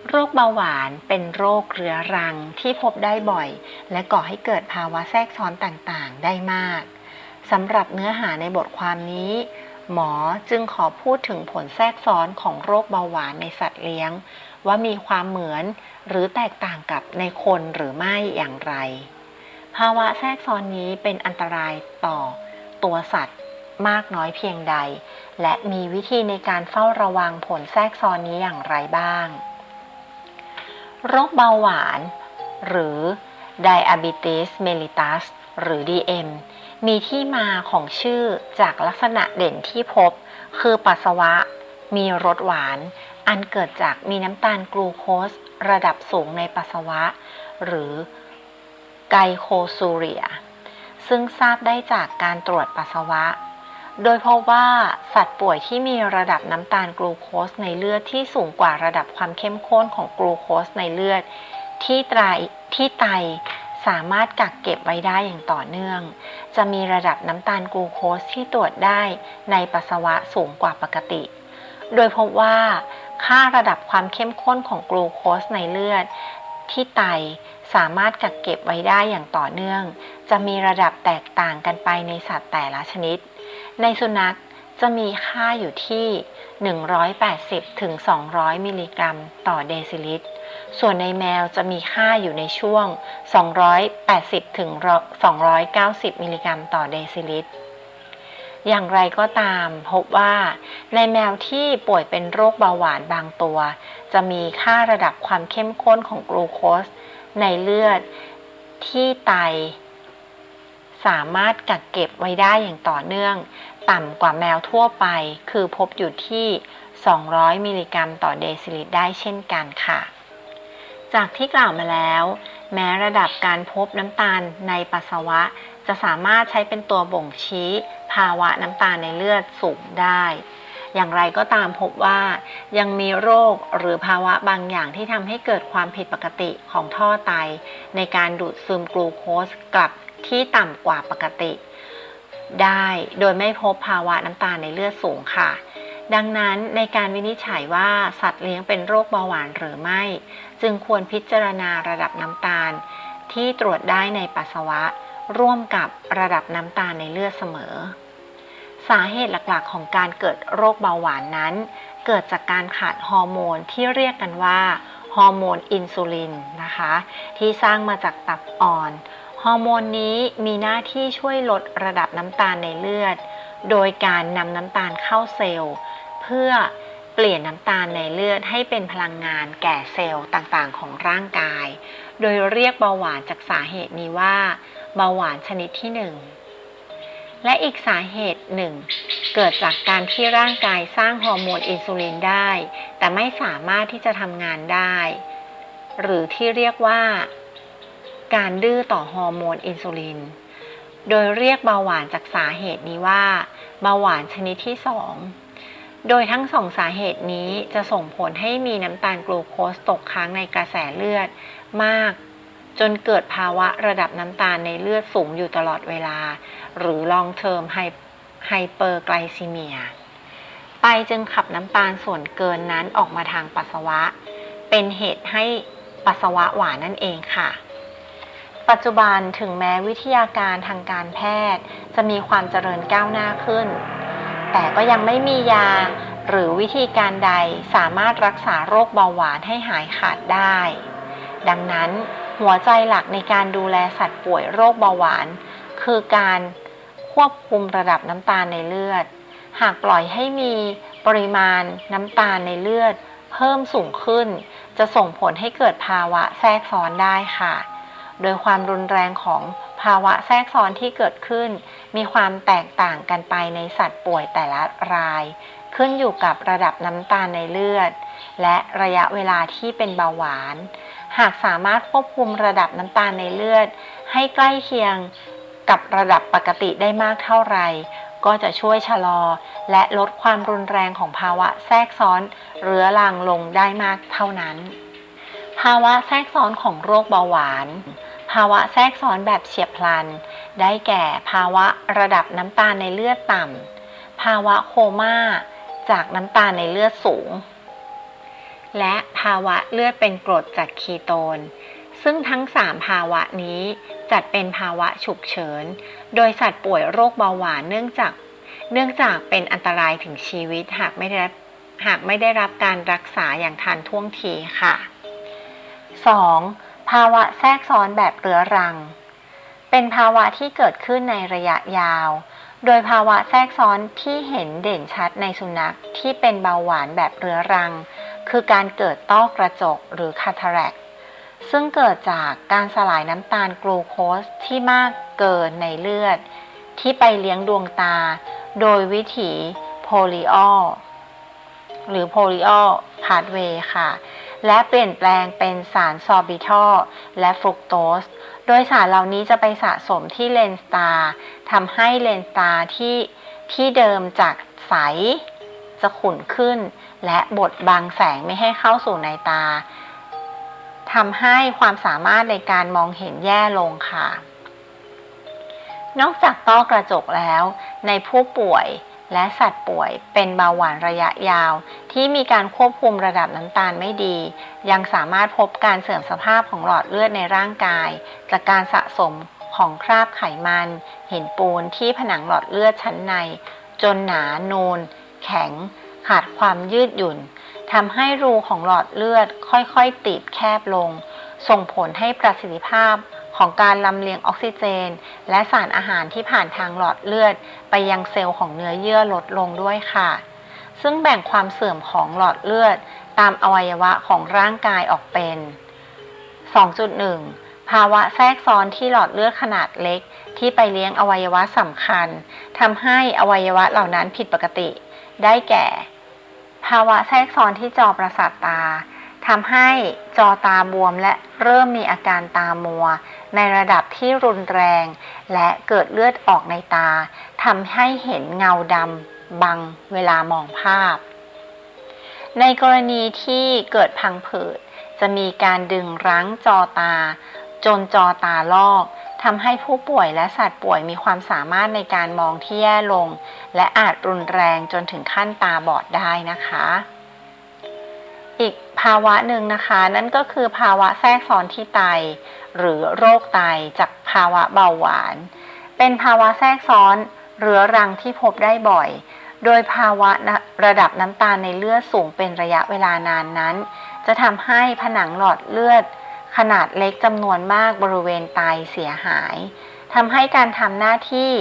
โรคเบาหวานเป็นโรคเรื้อรังที่พบได้บ่อยและก่อให้เกิดภาวะแทรกซ้อนต่างๆได้มากสำหรับเนื้อหาในบทความนี้หมอจึงขอพูดถึงผลแทรกซ้อนของโรคเบาหวานในสัตว์เลี้ยงว่ามีความเหมือนหรือแตกต่างกับในคนหรือไม่อย่างไรภาวะแทรกซ้อนนี้เป็นอันตรายต่อตัวสัตว์มากน้อยเพียงใดและมีวิธีในการเฝ้าระวังผลแทรกซ้อนนี้อย่างไรบ้างโรคเบาหวานหรือ Diabetes mellitus หรือ DM มีที่มาของชื่อจากลักษณะเด่นที่พบคือปัสสาวะมีรสหวานอันเกิดจากมีน้ำตาลกลูโคสระดับสูงในปัสสาวะหรือไกลโคซูเรียซึ่งทราบได้จากการตรวจปัสสาวะโดยพบว่าสัตว์ป่วยที่มีระดับน้ำตาลกลูโคสในเลือดที่สูงกว่าระดับความเข้มข้นของกลูโคสในเลือดที่ไตสามารถกักเก็บไว้ได้อย่างต่อเนื่องจะมีระดับน้ำตาลกลูโคสที่ตรวจได้ในปัสสาวะสูงกว่าปกติโดยพบว่าค่าระดับความเข้มข้นของกลูโคสในเลือดที่ไตสามารถกักเก็บไว้ได้อย่างต่อเนื่องจะมีระดับแตกต่างกันไปในสัตว์แต่ละชนิดในสุนัขจะมีค่าอยู่ที่180ถึง200มิลลิกรัมต่อเดซิลิตรส่วนในแมวจะมีค่าอยู่ในช่วง280ถึง290มิลลิกรัมต่อเดซิลิตรอย่างไรก็ตามพบว่าในแมวที่ป่วยเป็นโรคเบาหวานบางตัวจะมีค่าระดับความเข้มข้นของกลูโคสในเลือดที่ไตสามารถกักเก็บไว้ได้อย่างต่อเนื่องต่ำกว่าแมวทั่วไปคือพบอยู่ที่200มิลลิกรัมต่อเดซิลิตรได้เช่นกันค่ะจากที่กล่าวมาแล้วแม้ระดับการพบน้ำตาลในปัสสาวะจะสามารถใช้เป็นตัวบ่งชี้ภาวะน้ำตาลในเลือดสูงได้อย่างไรก็ตามพบว่ายังมีโรคหรือภาวะบางอย่างที่ทำให้เกิดความผิดปกติของท่อไตในการดูดซึมกลูโคสกลับที่ต่ำกว่าปกติได้โดยไม่พบภาวะน้ำตาลในเลือดสูงค่ะดังนั้นในการวินิจฉัยว่าสัตว์เลี้ยงเป็นโรคเบาหวานหรือไม่จึงควรพิจารณาระดับน้ำตาลที่ตรวจได้ในปัสสาวะร่วมกับระดับน้ำตาลในเลือดเสมอสาเหตุหลักๆของการเกิดโรคเบาหวานนั้นเกิดจากการขาดฮอร์โมนที่เรียกกันว่าฮอร์โมนอินซูลินนะคะที่สร้างมาจากตับอ่อนฮอร์โมนนี้มีหน้าที่ช่วยลดระดับน้ำตาลในเลือดโดยการนำน้ำตาลเข้าเซลล์เพื่อเปลี่ยนน้ำตาลในเลือดให้เป็นพลังงานแก่เซลล์ต่างๆของร่างกายโดยเรียกเบาหวานจากสาเหตุนี้ว่าเบาหวานชนิดที่1และอีกสาเหตุหนึ่งเกิดจากการที่ร่างกายสร้างฮอร์โมนอินซูลินได้แต่ไม่สามารถที่จะทำงานได้หรือที่เรียกว่าการดื้อต่อฮอร์โมนอินซูลินโดยเรียกเบาหวานจากสาเหตุนี้ว่าเบาหวานชนิดที่2โดยทั้งสองสาเหตุนี้จะส่งผลให้มีน้ำตาลกลูโคสตกค้างในกระแสเลือดมาก จนเกิดภาวะระดับน้ำตาลในเลือดสูงอยู่ตลอดเวลาหรือ long term hyperglycemia ไตจึงขับน้ำตาลส่วนเกินนั้นออกมาทางปัสสาวะเป็นเหตุให้ปัสสาวะหวานนั่นเองค่ะปัจจุบันถึงแม้วิทยาการทางการแพทย์จะมีความเจริญก้าวหน้าขึ้นแต่ก็ยังไม่มียาหรือวิธีการใดสามารถรักษาโรคเบาหวานให้หายขาดได้ดังนั้นหัวใจหลักในการดูแลสัตว์ป่วยโรคเบาหวานคือการควบคุมระดับน้ำตาลในเลือดหากปล่อยให้มีปริมาณน้ำตาลในเลือดเพิ่มสูงขึ้นจะส่งผลให้เกิดภาวะแทรกซ้อนได้ค่ะโดยความรุนแรงของภาวะแทรกซ้อนที่เกิดขึ้นมีความแตกต่างกันไปในสัตว์ป่วยแต่ละรายขึ้นอยู่กับระดับน้ำตาลในเลือดและระยะเวลาที่เป็นเบาหวานหากสามารถควบคุมระดับน้ำตาลในเลือดให้ใกล้เคียงกับระดับปกติได้มากเท่าไหร่ก็จะช่วยชะลอและลดความรุนแรงของภาวะแทรกซ้อนเรื้อรังลงได้มากเท่านั้นภาวะแทรกซ้อนของโรคเบาหวานภาวะแทรกซ้อนแบบเฉียบพลันได้แก่ภาวะระดับน้ำตาลในเลือดต่ำภาวะโคม่าจากน้ำตาลในเลือดสูงและภาวะเลือดเป็นกรดจากคีโตนซึ่งทั้ง3ภาวะนี้จัดเป็นภาวะฉุกเฉินโดยสัตว์ป่วยโรคเบาหวานเนื่องจากเป็นอันตรายถึงชีวิตหากไม่ได้รับการรักษาอย่างทันท่วงทีค่ะ 2. ภาวะแทรกซ้อนแบบเรื้อรังเป็นภาวะที่เกิดขึ้นในระยะยาวโดยภาวะแทรกซ้อนที่เห็นเด่นชัดในสุนัขที่เป็นเบาหวานแบบเรื้อรังคือการเกิดต้อกระจกหรือคาทาแรกซึ่งเกิดจากการสลายน้ำตาลกลูโคสที่มากเกินในเลือดที่ไปเลี้ยงดวงตาโดยวิถีโพลีออลหรือโพลีออลพาธเวย์ค่ะและเปลี่ยนแปลงเป็นสารซอร์บิทอลและฟรุกโตสโดยสารเหล่านี้จะไปสะสมที่เลนส์ตาทำให้เลนส์ตาที่เดิมจากใสจะขุ่นขึ้นและบดบังแสงไม่ให้เข้าสู่ในตาทำให้ความสามารถในการมองเห็นแย่ลงค่ะนอกจากต้อกระจกแล้วในผู้ป่วยและสัตว์ป่วยเป็นเบาหวานระยะยาวที่มีการควบคุมระดับน้ำตาลไม่ดียังสามารถพบการเสื่อมสภาพของหลอดเลือดในร่างกายจากการสะสมของคราบไขมันหินปูนที่ผนังหลอดเลือดชั้นในจนหนานูนแข็งขาดความยืดหยุ่นทำให้รูของหลอดเลือดค่อยๆตีบแคบลงส่งผลให้ประสิทธิภาพของการลำเลียงออกซิเจนและสารอาหารที่ผ่านทางหลอดเลือดไปยังเซลล์ของเนื้อเยื่อลดลงด้วยค่ะซึ่งแบ่งความเสื่อมของหลอดเลือดตามอวัยวะของร่างกายออกเป็น 2.1 ภาวะแทรกซ้อนที่หลอดเลือดขนาดเล็กที่ไปเลี้ยงอวัยวะสำคัญทำให้อวัยวะเหล่านั้นผิดปกติได้แก่ภาวะแทรกซ้อนที่จอประสาทตาทำให้จอตาบวมและเริ่มมีอาการตามัวในระดับที่รุนแรงและเกิดเลือดออกในตาทำให้เห็นเงาดำบังเวลามองภาพในกรณีที่เกิดพังผืดจะมีการดึงรั้งจอตาจนจอตาลอกทำให้ผู้ป่วยและสัตว์ป่วยมีความสามารถในการมองที่แย่ลงและอาจรุนแรงจนถึงขั้นตาบอดได้นะคะอีกภาวะหนึ่งนะคะนั่นก็คือภาวะแทรกซ้อนที่ไตหรือโรคไตจากภาวะเบาหวานเป็นภาวะแทรกซ้อนเรื้อรังที่พบได้บ่อยโดยภาวะระดับน้ำตาลในเลือดสูงเป็นระยะเวลานานนั้นจะทำให้ผนังหลอดเลือดขนาดเล็กจำนวนมากบริเวณไตเสียหายทำให้การทำหน้าที่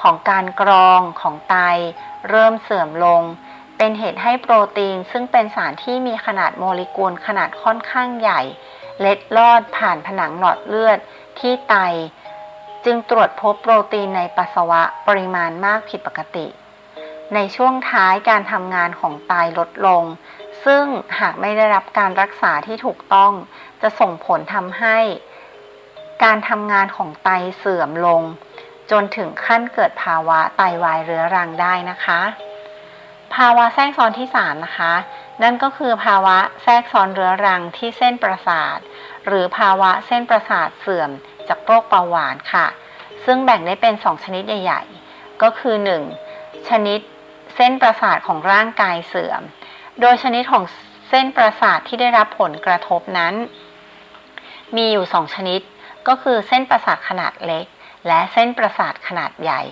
ของการกรองของไตเริ่มเสื่อมลงเป็นเหตุให้โปรตีนซึ่งเป็นสารที่มีขนาดโมเลกุลขนาดค่อนข้างใหญ่เล็ดลอดผ่านผนังหลอดเลือดที่ไตจึงตรวจพบโปรตีนในปัสสาวะปริมาณมากผิดปกติในช่วงท้ายการทำงานของไตลดลงซึ่งหากไม่ได้รับการรักษาที่ถูกต้องจะส่งผลทำให้การทำงานของไตเสื่อมลงจนถึงขั้นเกิดภาวะไตวายเรื้อรังได้นะคะภาวะแทรกซ้อนที่3นะคะ นั่นก็คือภาวะแทรกซ้อนเรื้อรังที่เส้นประสาทหรือภาวะเส้นประสาทเสื่อมจากโรคเบาหวานค่ะซึ่งแบ่งได้เป็น2ชนิดใหญ่ๆก็คือ1ชนิดเส้นประสาทของร่างกายเสื่อมโดยชนิดของเส้นประสาทที่ได้รับผลกระทบนั้นมีอยู่2ชนิดก็คือเส้นประสาทขนาดเล็กและเส้นประสาทขนาดใหญ่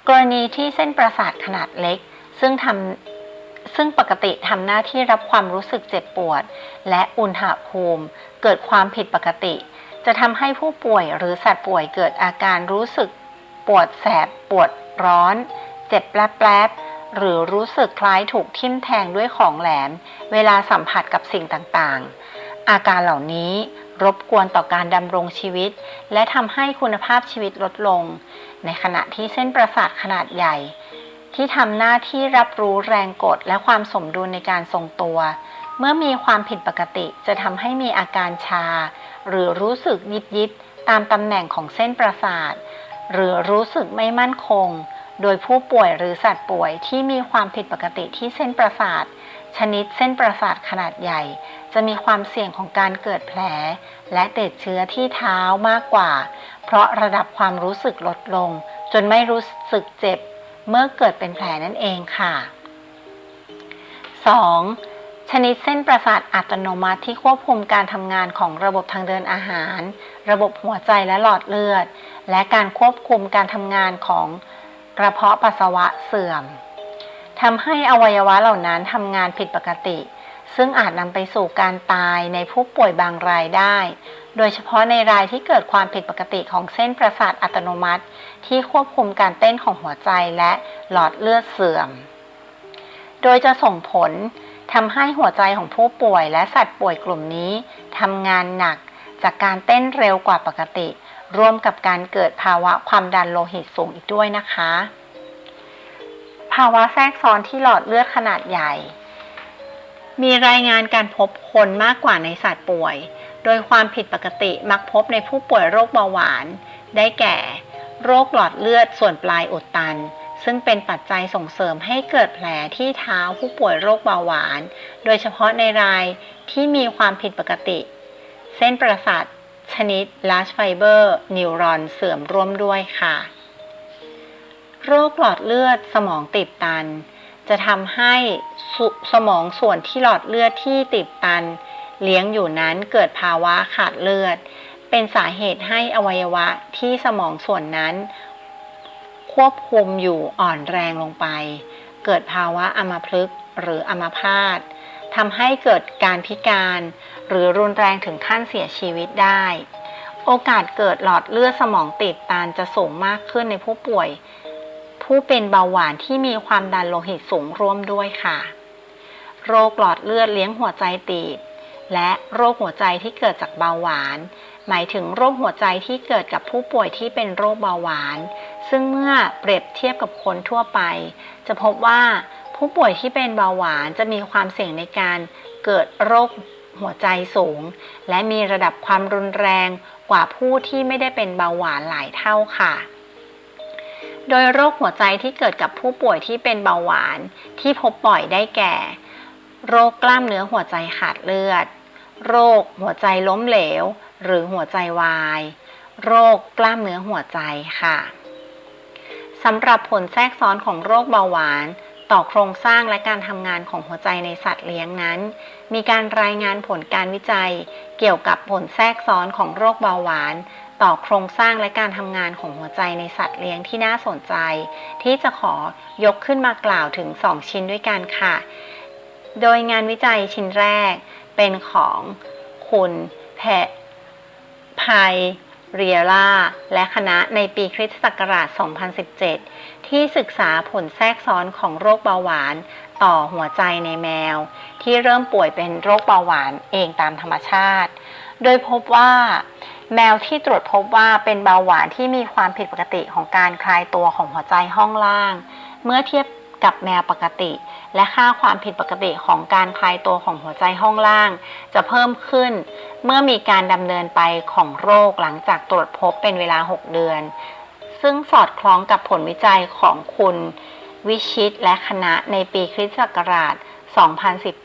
กรณีที่เส้นประสาทขนาดเล็กซึ่งปกติทำหน้าที่รับความรู้สึกเจ็บปวดและอุณหภูมิเกิดความผิดปกติจะทำให้ผู้ป่วยหรือสัตว์ป่วยเกิดอาการรู้สึกปวดแสบปวดร้อนเจ็บแปลบๆหรือรู้สึกคล้ายถูกทิ่มแทงด้วยของแหลมเวลาสัมผัสกับสิ่งต่างๆอาการเหล่านี้รบกวนต่อการดำรงชีวิตและทำให้คุณภาพชีวิตลดลงในขณะที่เส้นประสาทขนาดใหญ่ที่ทำหน้าที่รับรู้แรงกดและความสมดุลในการทรงตัวเมื่อมีความผิดปกติจะทำให้มีอาการชาหรือรู้สึกยิบๆตามตำแหน่งของเส้นประสาทหรือรู้สึกไม่มั่นคงโดยผู้ป่วยหรือสัตว์ป่วยที่มีความผิดปกติที่เส้นประสาทชนิดเส้นประสาทขนาดใหญ่จะมีความเสี่ยงของการเกิดแผลและติดเชื้อที่เท้ามากกว่าเพราะระดับความรู้สึกลดลงจนไม่รู้สึกเจ็บเมื่อเกิดเป็นแผลนั่นเองค่ะ 2. ชนิดเส้นประสาทอัตโนมัติที่ควบคุมการทำงานของระบบทางเดินอาหารระบบหัวใจและหลอดเลือดและการควบคุมการทำงานของกระเพาะปัสสาวะเสื่อมทำให้อวัยวะเหล่านั้นทำงานผิดปกติซึ่งอาจนำไปสู่การตายในผู้ป่วยบางรายได้โดยเฉพาะในรายที่เกิดความผิดปกติของเส้นประสาทอัตโนมัติที่ควบคุมการเต้นของหัวใจและหลอดเลือดเสื่อมโดยจะส่งผลทำให้หัวใจของผู้ป่วยและสัตว์ป่วยกลุ่มนี้ทำงานหนักจากการเต้นเร็วกว่าปกติร่วมกับการเกิดภาวะความดันโลหิตสูงอีกด้วยนะคะภาวะแทรกซ้อนที่หลอดเลือดขนาดใหญ่มีรายงานการพบคนมากกว่าในสัตว์ป่วยโดยความผิดปกติมักพบในผู้ป่วยโรคเบาหวานได้แก่โรคหลอดเลือดส่วนปลายอุดตันซึ่งเป็นปัจจัยส่งเสริมให้เกิดแผลที่เท้าผู้ป่วยโรคเบาหวานโดยเฉพาะในรายที่มีความผิดปกติเส้นประสาทชนิด large fiber neuron เสื่อมร่วมด้วยค่ะโรคหลอดเลือดสมองตีบตันจะทำให้สมองส่วนที่หลอดเลือดที่ตีบตันเลี้ยงอยู่นั้นเกิดภาวะขาดเลือดเป็นสาเหตุให้อวัยวะที่สมองส่วนนั้นควบคุมอยู่อ่อนแรงลงไปเกิดภาวะอัมพฤกษ์หรืออัมพาตทำให้เกิดการพิการหรือรุนแรงถึงขั้นเสียชีวิตได้โอกาสเกิดหลอดเลือดสมองตีบตันจะสูงมากขึ้นในผู้ป่วยผู้เป็นเบาหวานที่มีความดันโลหิตสูงร่วมด้วยค่ะโรคหลอดเลือดเลี้ยงหัวใจตีบและโรคหัวใจที่เกิดจากเบาหวานหมายถึงโรคหัวใจที่เกิดกับผู้ป่วยที่เป็นโรคเบาหวานซึ่งเมื่อเปรียบเทียบกับคนทั่วไปจะพบว่าผู้ป่วยที่เป็นเบาหวานจะมีความเสี่ยงในการเกิดโรคหัวใจสูงและมีระดับความรุนแรงกว่าผู้ที่ไม่ได้เป็นเบาหวานหลายเท่าค่ะโดยโรคหัวใจที่เกิดกับผู้ป่วยที่เป็นเบาหวานที่พบบ่อยได้แก่โรคกล้ามเนื้อหัวใจขาดเลือดโรคหัวใจล้มเหลวหรือหัวใจวายโรคกล้ามเนื้อหัวใจค่ะสำหรับผลแทรกซ้อนของโรคเบาหวานต่อโครงสร้างและการทำงานของหัวใจในสัตว์เลี้ยงนั้นมีการรายงานผลการวิจัยเกี่ยวกับผลแทรกซ้อนของโรคเบาหวานต่อโครงสร้างและการทำงานของหัวใจในสัตว์เลี้ยงที่น่าสนใจที่จะขอยกขึ้นมากล่าวถึง2ชิ้นด้วยกันค่ะโดยงานวิจัยชิ้นแรกเป็นของคุณไพเรียร่าและคณะในปีคริสตศักราช 2017 ที่ศึกษาผลแทรกซ้อนของโรคเบาหวานต่อหัวใจในแมวที่เริ่มป่วยเป็นโรคเบาหวานเองตามธรรมชาติโดยพบว่าแมวที่ตรวจพบว่าเป็นเบาหวานที่มีความผิดปกติของการคลายตัวของหัวใจห้องล่างเมื่อเทียบกับแมวปกติและค่าความผิดปกติของการคลายตัวของหัวใจห้องล่างจะเพิ่มขึ้นเมื่อมีการดำเนินไปของโรคหลังจากตรวจพบเป็นเวลา6 เดือนซึ่งสอดคล้องกับผลวิจัยของคุณวิชิตและคณะในปีคริสตศักราช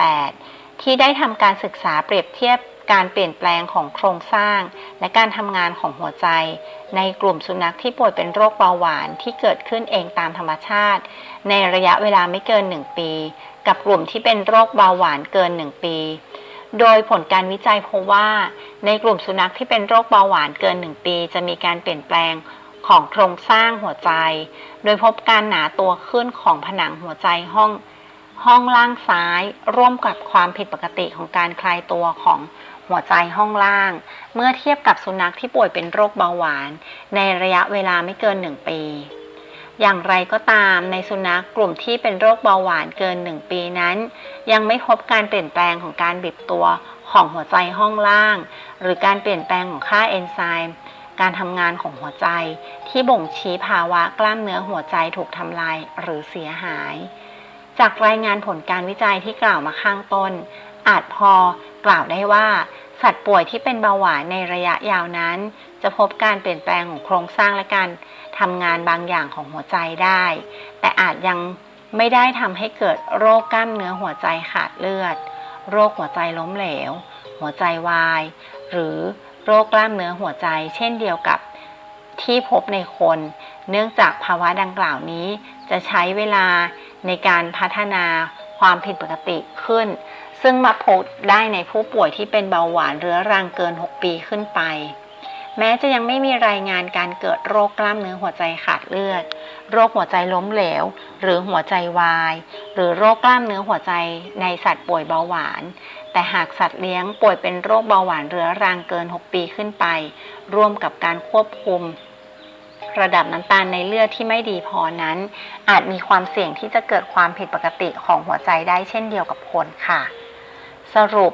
2018 ที่ได้ทำการศึกษาเปรียบเทียบการเปลี่ยนแปลงของโครงสร้างและการทำงานของหัวใจในกลุ่มสุนัขที่ป่วยเป็นโรคเบาหวานที่เกิดขึ้นเองตามธรรมชาติในระยะเวลาไม่เกิน1 ปีกับกลุ่มที่เป็นโรคเบาหวานเกิน1 ปีโดยผลการวิจัยพบว่าในกลุ่มสุนัขที่เป็นโรคเบาหวานเกิน1 ปีจะมีการเปลี่ยนแปลงของโครงสร้างหัวใจโดยพบการหนาตัวขึ้นของผนังหัวใจห้องล่างซ้ายร่วมกับความผิดปกติของการคลายตัวของหัวใจห้องล่างเมื่อเทียบกับสุนัขที่ป่วยเป็นโรคเบาหวานในระยะเวลาไม่เกิน1 ปีอย่างไรก็ตามในสุนัขกลุ่มที่เป็นโรคเบาหวานเกิน1 ปีนั้นยังไม่พบการเปลี่ยนแปลงของการบีบตัวของหัวใจห้องล่างหรือการเปลี่ยนแปลงของค่าเอนไซม์การทำงานของหัวใจที่บ่งชี้ภาวะกล้ามเนื้อหัวใจถูกทำลายหรือเสียหายจากรายงานผลการวิจัยที่กล่าวมาข้างต้นอาจพอกล่าวได้ว่าสัตว์ป่วยที่เป็นเบาหวานในระยะยาวนั้นจะพบการเปลี่ยนแปลงของโครงสร้างและการทำงานบางอย่างของหัวใจได้แต่อาจยังไม่ได้ทำให้เกิดโรคกล้ามเนื้อหัวใจขาดเลือดโรคหัวใจล้มเหลวหัวใจวายหรือโรคกล้ามเนื้อหัวใจเช่นเดียวกับที่พบในคนเนื่องจากภาวะดังกล่าวนี้จะใช้เวลาในการพัฒนาความผิดปกติขึ้นซึ่งมาพบได้ในผู้ป่วยที่เป็นเบาหวานเรื้อรังเกิน6 ปีขึ้นไปแม้จะยังไม่มีรายงานการเกิดโรคกล้ามเนื้อหัวใจขาดเลือดโรคหัวใจล้มเหลวหรือหัวใจวายหรือโรคกล้ามเนื้อหัวใจในสัตว์ป่วยเบาหวานแต่หากสัตว์เลี้ยงป่วยเป็นโรคเบาหวานเรื้อรังเกิน6 ปีขึ้นไปร่วมกับการควบคุมระดับน้ำตาลในเลือดที่ไม่ดีพอนั้นอาจมีความเสี่ยงที่จะเกิดความผิดปกติของหัวใจได้เช่นเดียวกับคนค่ะสรุป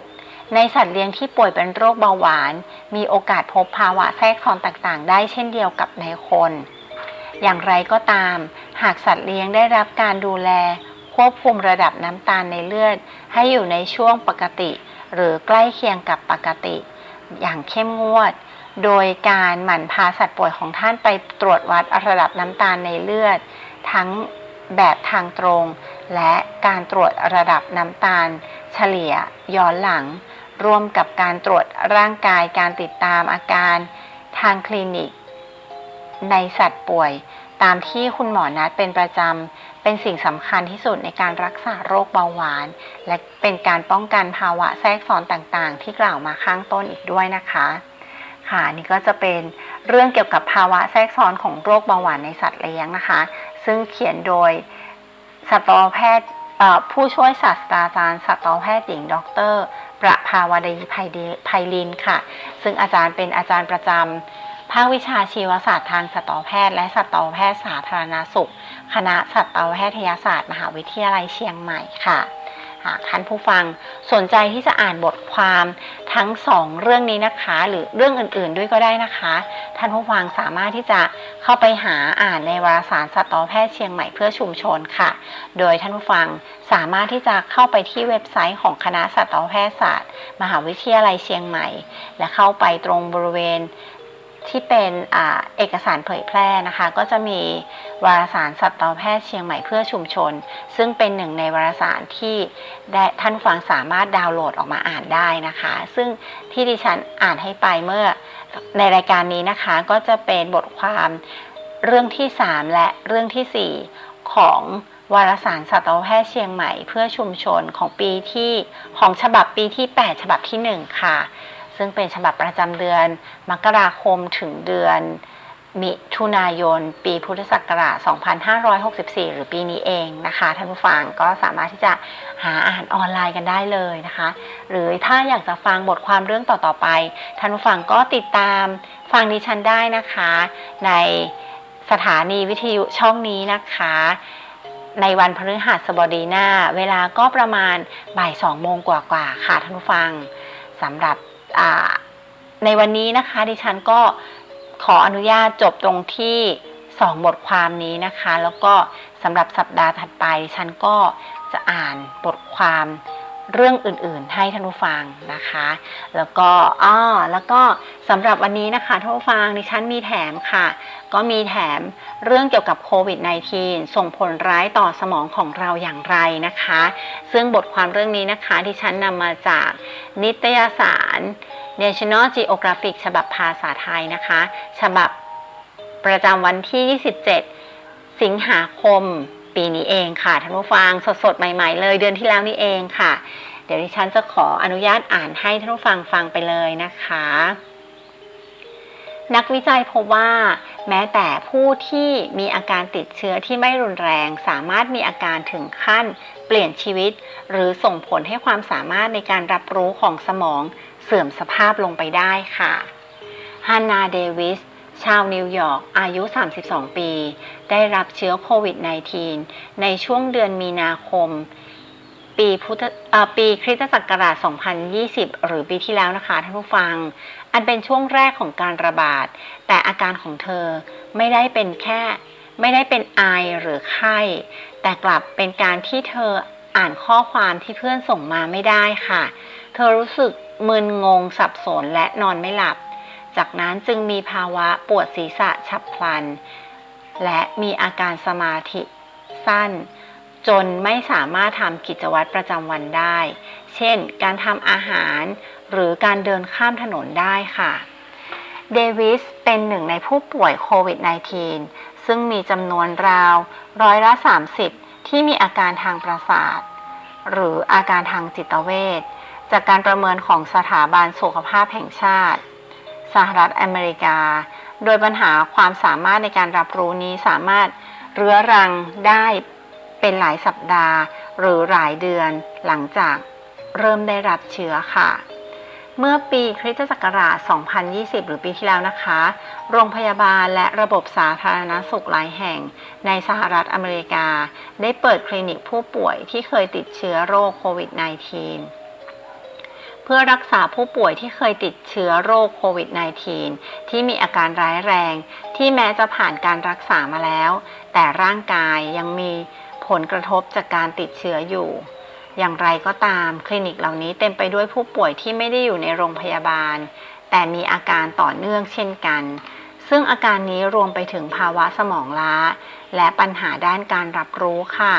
ในสัตว์เลี้ยงที่ป่วยเป็นโรคเบาหวานมีโอกาสพบภาวะแทรกซ้อนต่างๆได้เช่นเดียวกับในคนอย่างไรก็ตามหากสัตว์เลี้ยงได้รับการดูแลควบคุมระดับน้ำตาลในเลือดให้อยู่ในช่วงปกติหรือใกล้เคียงกับปกติอย่างเข้มงวดโดยการหมั่นพาสัตว์ป่วยของท่านไปตรวจวัดระดับน้ำตาลในเลือดทั้งแบบทางตรงและการตรวจระดับน้ำตาลเฉลี่ยย้อนหลังร่วมกับการตรวจร่างกายการติดตามอาการทางคลินิกในสัตว์ป่วยตามที่คุณหมอนัดเป็นประจำเป็นสิ่งสำคัญที่สุดในการรักษาโรคเบาหวานและเป็นการป้องกันภาวะแทรกซ้อนต่างๆที่กล่าวมาข้างต้นอีกด้วยนะคะค่ะนี่ก็จะเป็นเรื่องเกี่ยวกับภาวะแทรกซ้อนของโรคเบาหวานในสัตว์เลี้ยงนะคะซึ่งเขียนโดยสัตวแพทย์ผู้ช่วยศาสตราจารย์สัตวแพทย์หญิงดร.ประภาวดีไพลินค่ะซึ่งอาจารย์เป็นอาจารย์ประจำภาควิชาชีวศาสตร์ทางสัตวแพทย์และสัตวแพทย์สาธารณสุขคณะสัตวแพทยศาสตร์มหาวิทยาลัยเชียงใหม่ค่ะหากท่านผู้ฟังสนใจที่จะอ่านบทความทั้ง2เรื่องนี้นะคะหรือเรื่องอื่นๆด้วยก็ได้นะคะท่านผู้ฟังสามารถที่จะเข้าไปหาอ่านในวารสารสัตวแพทย์เชียงใหม่เพื่อชุมชนค่ะโดยท่านผู้ฟังสามารถที่จะเข้าไปที่เว็บไซต์ของคณะสัตวแพทยศาสตร์มหาวิทยาลัยเชียงใหม่และเข้าไปตรงบริเวณที่เป็นเอกสารเผยแพร่นะคะก็จะมีวารสารสัตวแพทย์เชียงใหม่เพื่อชุมชนซึ่งเป็นหนึ่งในวารสารที่ท่านฟังสามารถดาวน์โหลดออกมาอ่านได้นะคะซึ่งที่ดิฉันอ่านให้ไปเมื่อในรายการนี้นะคะก็จะเป็นบทความเรื่องที่3และเรื่องที่4ของวารสารสัตวแพทย์เชียงใหม่เพื่อชุมชนของฉบับปีที่8ฉบับที่1ค่ะซึ่งเป็นฉบับประจำเดือนมกราคมถึงเดือนมิถุนายนปีพุทธศักราช 2564 หรือปีนี้เองนะคะท่านผู้ฟังก็สามารถที่จะหาอ่านออนไลน์กันได้เลยนะคะหรือถ้าอยากจะฟังบทความเรื่องต่อๆไปท่านผู้ฟังก็ติดตามฟังดิฉันได้นะคะในสถานีวิทยุช่องนี้นะคะในวันพฤหัสบดีหน้าเวลาก็ประมาณบ่าย 2 โมงกว่าๆค่ะท่านผู้ฟังสำหรับในวันนี้นะคะดิฉันก็ขออนุญาตจบตรงที่2บทความนี้นะคะแล้วก็สำหรับสัปดาห์ถัดไปดิฉันก็จะอ่านบทความ เรื่องอื่นๆให้ท่านผู้ฟังนะคะแล้วก็สำหรับวันนี้นะคะท่านผู้ฟังดิฉันมีแถมค่ะก็มีแถมเรื่องเกี่ยวกับโควิด -19 ส่งผลร้ายต่อสมองของเราอย่างไรนะคะซึ่งบทความเรื่องนี้นะคะดิฉันนำมาจากนิตยสาร National Geographic ฉบับภาษาไทยนะคะฉบับประจำวันที่ 27 สิงหาคมปีนี้เองค่ะท่านผู้ฟังสดๆใหม่ๆเลยเดือนที่แล้วนี่เองค่ะเดี๋ยวดิฉันจะขออนุญาตอ่านให้ท่านผู้ฟังฟังไปเลยนะคะนักวิจัยพบว่าแม้แต่ผู้ที่มีอาการติดเชื้อที่ไม่รุนแรงสามารถมีอาการถึงขั้นเปลี่ยนชีวิตหรือส่งผลให้ความสามารถในการรับรู้ของสมองเสื่อมสภาพลงไปได้ค่ะฮันนาเดวิสชาวนิวยอร์กอายุ32ปีได้รับเชื้อโควิด -19 ในช่วงเดือนมีนาคมปีคริสตศักราช 2020 หรือปีที่แล้วนะคะท่านผู้ฟังอันเป็นช่วงแรกของการระบาดแต่อาการของเธอไม่ได้เป็นไอหรือไข้แต่กลับเป็นการที่เธออ่านข้อความที่เพื่อนส่งมาไม่ได้ค่ะเธอรู้สึกมึนงงสับสนและนอนไม่หลับจากนั้นจึงมีภาวะปวดศีรษะฉับพลันและมีอาการสมาธิสั้นจนไม่สามารถทำกิจวัตรประจำวันได้เช่นการทำอาหารหรือการเดินข้ามถนนได้ค่ะเดวิสเป็นหนึ่งในผู้ป่วยโควิด -19 ซึ่งมีจำนวนราว30%ที่มีอาการทางประสาทหรืออาการทางจิตเวชจากการประเมินของสถาบันสุขภาพแห่งชาติสหรัฐอเมริกาโดยปัญหาความสามารถในการรับรู้นี้สามารถเรื้อรังได้เป็นหลายสัปดาห์หรือหลายเดือนหลังจากเริ่มได้รับเชื้อค่ะเมื่อปีคริสตศักราช 2020 หรือปีที่แล้วนะคะโรงพยาบาลและระบบสาธารณสุขหลายแห่งในสหรัฐอเมริกาได้เปิดคลินิกผู้ป่วยที่เคยติดเชื้อโรคโควิด -19 เพื่อรักษาผู้ป่วยที่เคยติดเชื้อโรคโควิด -19 ที่มีอาการร้ายแรงที่แม้จะผ่านการรักษามาแล้วแต่ร่างกายยังมีผลกระทบจากการติดเชื้ออยู่อย่างไรก็ตามคลินิกเหล่านี้เต็มไปด้วยผู้ป่วยที่ไม่ได้อยู่ในโรงพยาบาลแต่มีอาการต่อเนื่องเช่นกันซึ่งอาการนี้รวมไปถึงภาวะสมองล้าและปัญหาด้านการรับรู้ค่ะ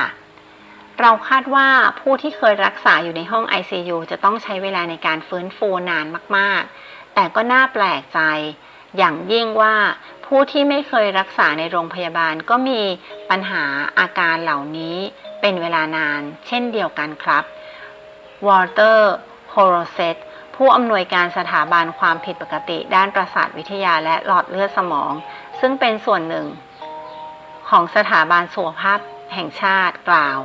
เราคาดว่าผู้ที่เคยรักษาอยู่ในห้อง ICU จะต้องใช้เวลาในการฟื้นฟูนานมากๆแต่ก็น่าแปลกใจอย่างยิ่งว่าผู้ที่ไม่เคยรักษาในโรงพยาบาลก็มีปัญหาอาการเหล่านี้เป็นเวลานานเช่นเดียวกันครับวอลเตอร์โฮโรเซตผู้อำนวยการสถาบันความผิดปกติด้านประสาทวิทยาและหลอดเลือดสมองซึ่งเป็นส่วนหนึ่งของสถาบันสุขภาพแห่งชาติกล่าว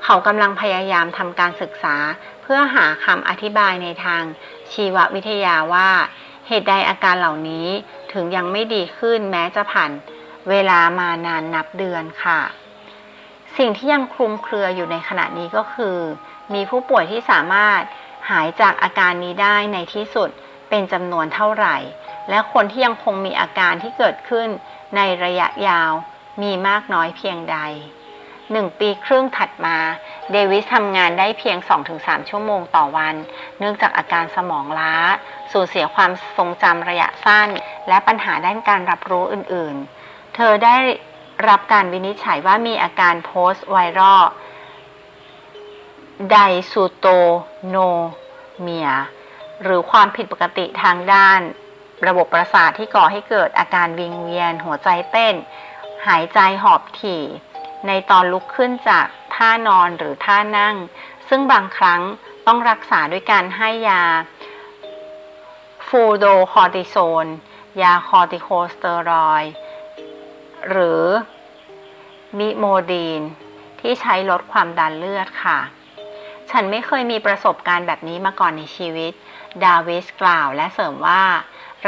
เขากำลังพยายามทำการศึกษาเพื่อหาคำอธิบายในทางชีววิทยาว่าเหตุใดอาการเหล่านี้ถึงยังไม่ดีขึ้นแม้จะผ่านเวลามานานนับเดือนค่ะสิ่งที่ยังคลุมเครืออยู่ในขณะนี้ก็คือมีผู้ป่วยที่สามารถหายจากอาการนี้ได้ในที่สุดเป็นจำนวนเท่าไหร่และคนที่ยังคงมีอาการที่เกิดขึ้นในระยะยาวมีมากน้อยเพียงใด1 ปีครึ่งถัดมาเดวิสทำงานได้เพียง 2-3 ชั่วโมงต่อวันเนื่องจากอาการสมองล้าสูญเสียความทรงจำระยะสั้นและปัญหาด้านการรับรู้อื่นๆเธอได้รับการวินิจฉัยว่ามีอาการ post viral dysautonomia หรือความผิดปกติทางด้านระบบประสาทที่ก่อให้เกิดอาการวิงเวียนหัวใจเต้นหายใจหอบถี่ในตอนลุกขึ้นจากท่านอนหรือท่านั่งซึ่งบางครั้งต้องรักษาด้วยการให้ยาฟูโดคอร์ติโซนยาคอร์ติโคสเตอรอยด์หรือมิโมดีนที่ใช้ลดความดันเลือดค่ะฉันไม่เคยมีประสบการณ์แบบนี้มาก่อนในชีวิตดาวิสกล่าวและเสริมว่า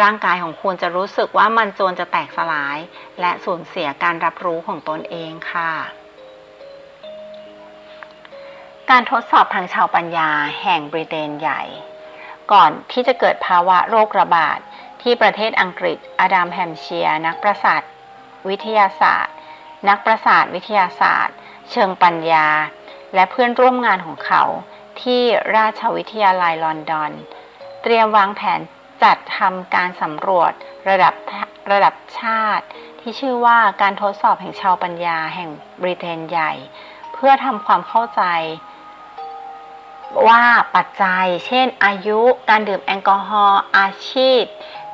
ร่างกายของคุณจะรู้สึกว่ามันจวนจะแตกสลายและสูญเสียการรับรู้ของตนเองค่ะการทดสอบทางชาวปัญญาแห่งบริเตนใหญ่ก่อนที่จะเกิดภาวะโรคระบาดที่ประเทศอังกฤษอดัมแฮมเชียร์นักประสาทวิทยาศาสตร์เชิงปัญญาและเพื่อนร่วมงานของเขา ที่ราชวิทยาลัยลอนดอนเตรียมวางแผนจัดทำการสำรวจระดับชาติที่ชื่อว่าการทดสอบแห่งชาวปัญญาแห่งบริเตนใหญ่เพื่อทำความเข้าใจว่าปัจจัยเช่นอายุการดื่มแอลกอฮอล์อาชีพ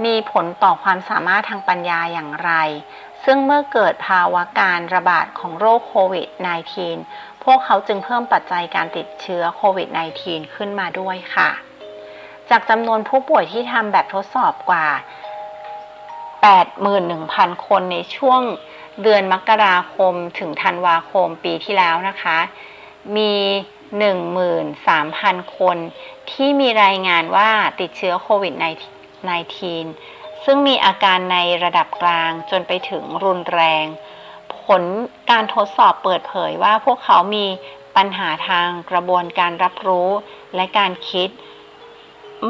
มีผลต่อความสามารถทางปัญญาอย่างไรซึ่งเมื่อเกิดภาวะการระบาดของโรคโควิด -19 พวกเขาจึงเพิ่มปัจจัยการติดเชื้อโควิด -19 ขึ้นมาด้วยค่ะจากจำนวนผู้ป่วยที่ทำแบบทดสอบกว่า 81,000 คนในช่วงเดือนมกราคมถึงธันวาคมปีที่แล้วนะคะมี 13,000 คนที่มีรายงานว่าติดเชื้อโควิด -19 ซึ่งมีอาการในระดับกลางจนไปถึงรุนแรงผลการทดสอบเปิดเผยว่าพวกเขามีปัญหาทางกระบวนการรับรู้และการคิด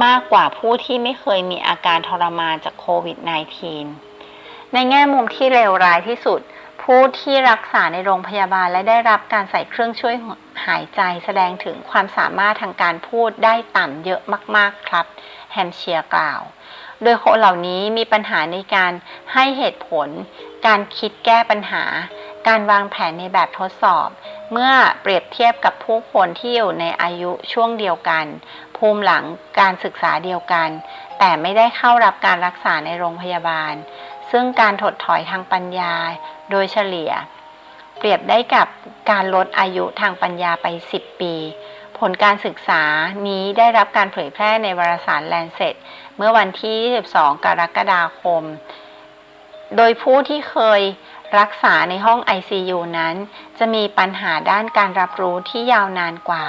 มากกว่าผู้ที่ไม่เคยมีอาการทรมานจากโควิด -19 ในแง่มุมที่เลวร้ายที่สุดผู้ที่รักษาในโรงพยาบาลและได้รับการใส่เครื่องช่วยหายใจแสดงถึงความสามารถทางการพูดได้ต่ำเยอะมากๆครับแฮมเชียร์กล่าวโดยคนเหล่านี้มีปัญหาในการให้เหตุผลการคิดแก้ปัญหาการวางแผนในแบบทดสอบเมื่อเปรียบเทียบกับผู้คนที่อยู่ในอายุช่วงเดียวกันภูมิหลังการศึกษาเดียวกันแต่ไม่ได้เข้ารับการรักษาในโรงพยาบาลซึ่งการถดถอยทางปัญญาโดยเฉลี่ยเปรียบได้กับการลดอายุทางปัญญาไป10 ปีผลการศึกษานี้ได้รับการเผยแพร่ในวารสาร Lancet เมื่อวันที่22 กรกฎาคมโดยผู้ที่เคยรักษาในห้อง ICU นั้นจะมีปัญหาด้านการรับรู้ที่ยาวนานกว่า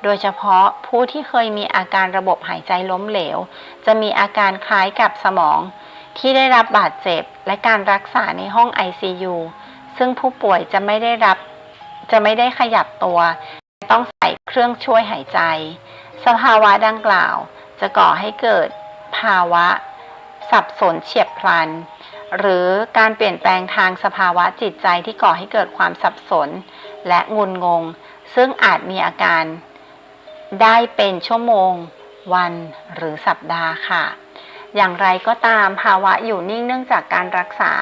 โดยเฉพาะผู้ที่เคยมีอาการระบบหายใจล้มเหลวจะมีอาการคล้ายกับสมองที่ได้รับบาดเจ็บและการรักษาในห้อง ICU ซึ่งผู้ป่วยจะไม่ได้ขยับตัวต้องใส่เครื่องช่วยหายใจสภาวะดังกล่าวจะก่อให้เกิดภาวะสับสนเฉียบพลันหรือการเปลี่ยนแปลงทางสภาวะจิตใจที่ก่อให้เกิดความสับสนและงุนงงซึ่งอาจมีอาการได้เป็นชั่วโมงวันหรือสัปดาห์ค่ะอย่างไรก็ตามภาวะอยู่นิ่งเนื่องจากการรักษา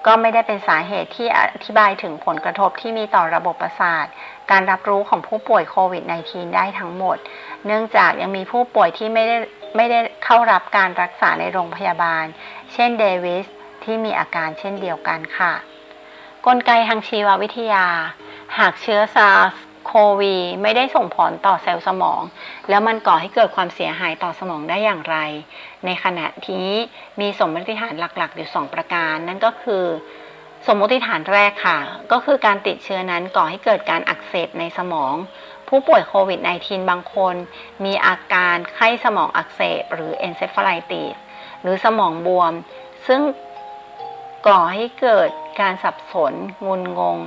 ก็ไม่ได้เป็นสาเหตุที่อธิบายถึงผลกระทบที่มีต่อระบบประสาทการรับรู้ของผู้ป่วยโควิด -19 ได้ทั้งหมดเนื่องจากยังมีผู้ป่วยที่ไม่ได้เข้ารับการรักษาในโรงพยาบาลเช่นเดวิสที่มีอาการเช่นเดียวกันค่ะกลไกทางชีววิทยาหากเชื้อซาร์สโควีไม่ได้ส่งผลต่อเซลล์สมองแล้วมันก่อให้เกิดความเสียหายต่อสมองได้อย่างไรในขณะที่มีสมมติฐานหลักๆอยู่2ประการนั่นก็คือสมมติฐานแรกค่ะก็คือการติดเชื้อนั้นก่อให้เกิดการอักเสบในสมองผู้ป่วยโควิด -19 บางคนมีอาการไข้สมองอักเสบหรือ encephalitis หรือสมองบวมซึ่งก่อให้เกิดการสับสนงุนงง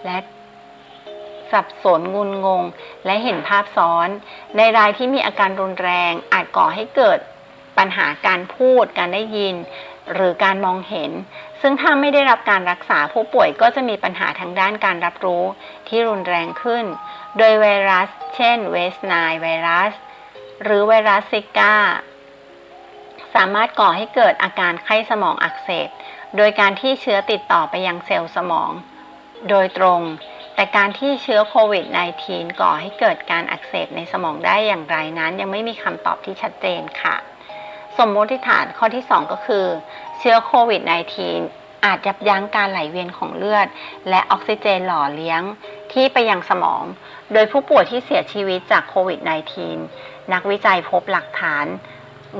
และเห็นภาพซ้อนในรายที่มีอาการรุนแรงอาจก่อให้เกิดปัญหาการพูดการได้ยินหรือการมองเห็นซึ่งถ้าไม่ได้รับการรักษาผู้ป่วยก็จะมีปัญหาทางด้านการรับรู้ที่รุนแรงขึ้นโดยไวรัสเช่นเวสไนล์ไวรัสหรือไวรัสซิก้าสามารถก่อให้เกิดอาการไข้สมองอักเสบโดยการที่เชื้อติดต่อไปยังเซลล์สมองโดยตรงแต่การที่เชื้อโควิด -19 ก่อให้เกิดการอักเสบในสมองได้อย่างไรนั้นยังไม่มีคำตอบที่ชัดเจนค่ะสมมติฐานข้อที่2ก็คือเชื้อโควิด -19 อาจยับยั้งการไหลเวียนของเลือดและออกซิเจนหล่อเลี้ยงที่ไปยังสมองโดยผู้ป่วยที่เสียชีวิตจากโควิด -19 นักวิจัยพบหลักฐาน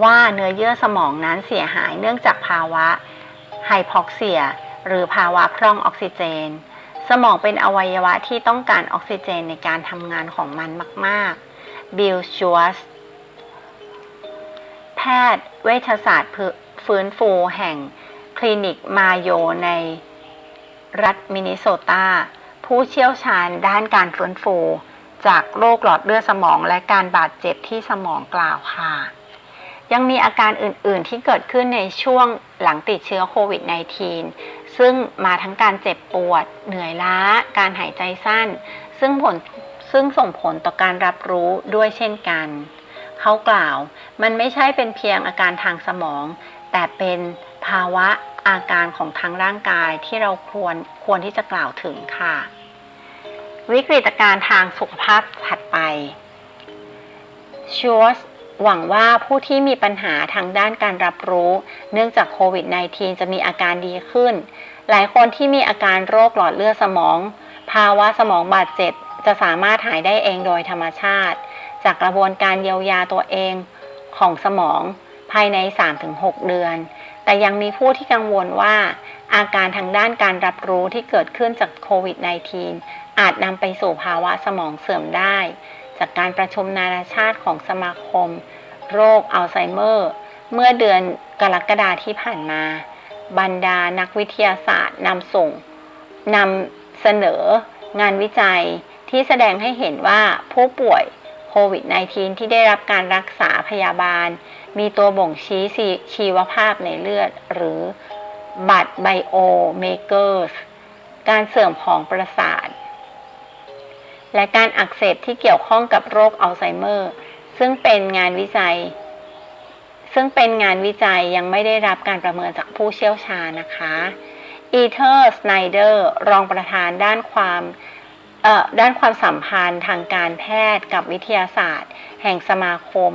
ว่าเนื้อเยื่อสมองนั้นเสียหายเนื่องจากภาวะไฮพอกเซียหรือภาวะพร่องออกซิเจนสมองเป็นอวัยวะที่ต้องการออกซิเจนในการทำงานของมันมากๆบิลชัวสแพทย์เวชศาสตร์ฟื้นฟูแห่งคลินิกมาโยในรัฐมินนิโซตาผู้เชี่ยวชาญด้านการฟื้นฟูจากโรคหลอดเลือดสมองและการบาดเจ็บที่สมองกล่าวค่ะยังมีอาการอื่นๆที่เกิดขึ้นในช่วงหลังติดเชื้อโควิด ซึ่งมาทั้งการเจ็บปวดเหนื่อยล้าการหายใจสั้น ซึ่งส่งผลต่อการรับรู้ด้วยเช่นกัน เขากล่าวมันไม่ใช่เป็นเพียงอาการทางสมองแต่เป็นภาวะอาการของทางร่างกายที่เราควรที่จะกล่าวถึงค่ะวิกฤตการณ์ทางสุขภาพถัดไปชัวร์หวังว่าผู้ที่มีปัญหาทางด้านการรับรู้เนื่องจากโควิด -19 จะมีอาการดีขึ้นหลายคนที่มีอาการโรคหลอดเลือดสมองภาวะสมองบาดเจ็บจะสามารถหายได้เองโดยธรรมชาติจากกระบวนการเยียวยาตัวเองของสมองภายใน 3-6 เดือนแต่ยังมีผู้ที่กังวลว่าอาการทางด้านการรับรู้ที่เกิดขึ้นจากโควิด -19 อาจนำไปสู่ภาวะสมองเสื่อมได้จากการประชุมนานาชาติของสมาคมโรคอัลไซเมอร์เมื่อเดือนกรกฎาคมที่ผ่านมาบรรดานักวิทยาศาสตร์นำเสนองานวิจัยที่แสดงให้เห็นว่าผู้ป่วยโควิด -19 ที่ได้รับการรักษาพยาบาลมีตัวบ่งชี้ชีวภาพในเลือดหรือบัตรไบโอเมเกอร์สการเสื่อมของประสาทและการอักเสบที่เกี่ยวข้องกับโรคอัลไซเมอร์ซึ่งเป็นงานวิจัยยังไม่ได้รับการประเมินจากผู้เชี่ยวชาญนะคะอีเธอร์สไนเดอร์รองประธานด้านความสัมพันธ์ทางการแพทย์กับวิทยาศาสตร์แห่งสมาคม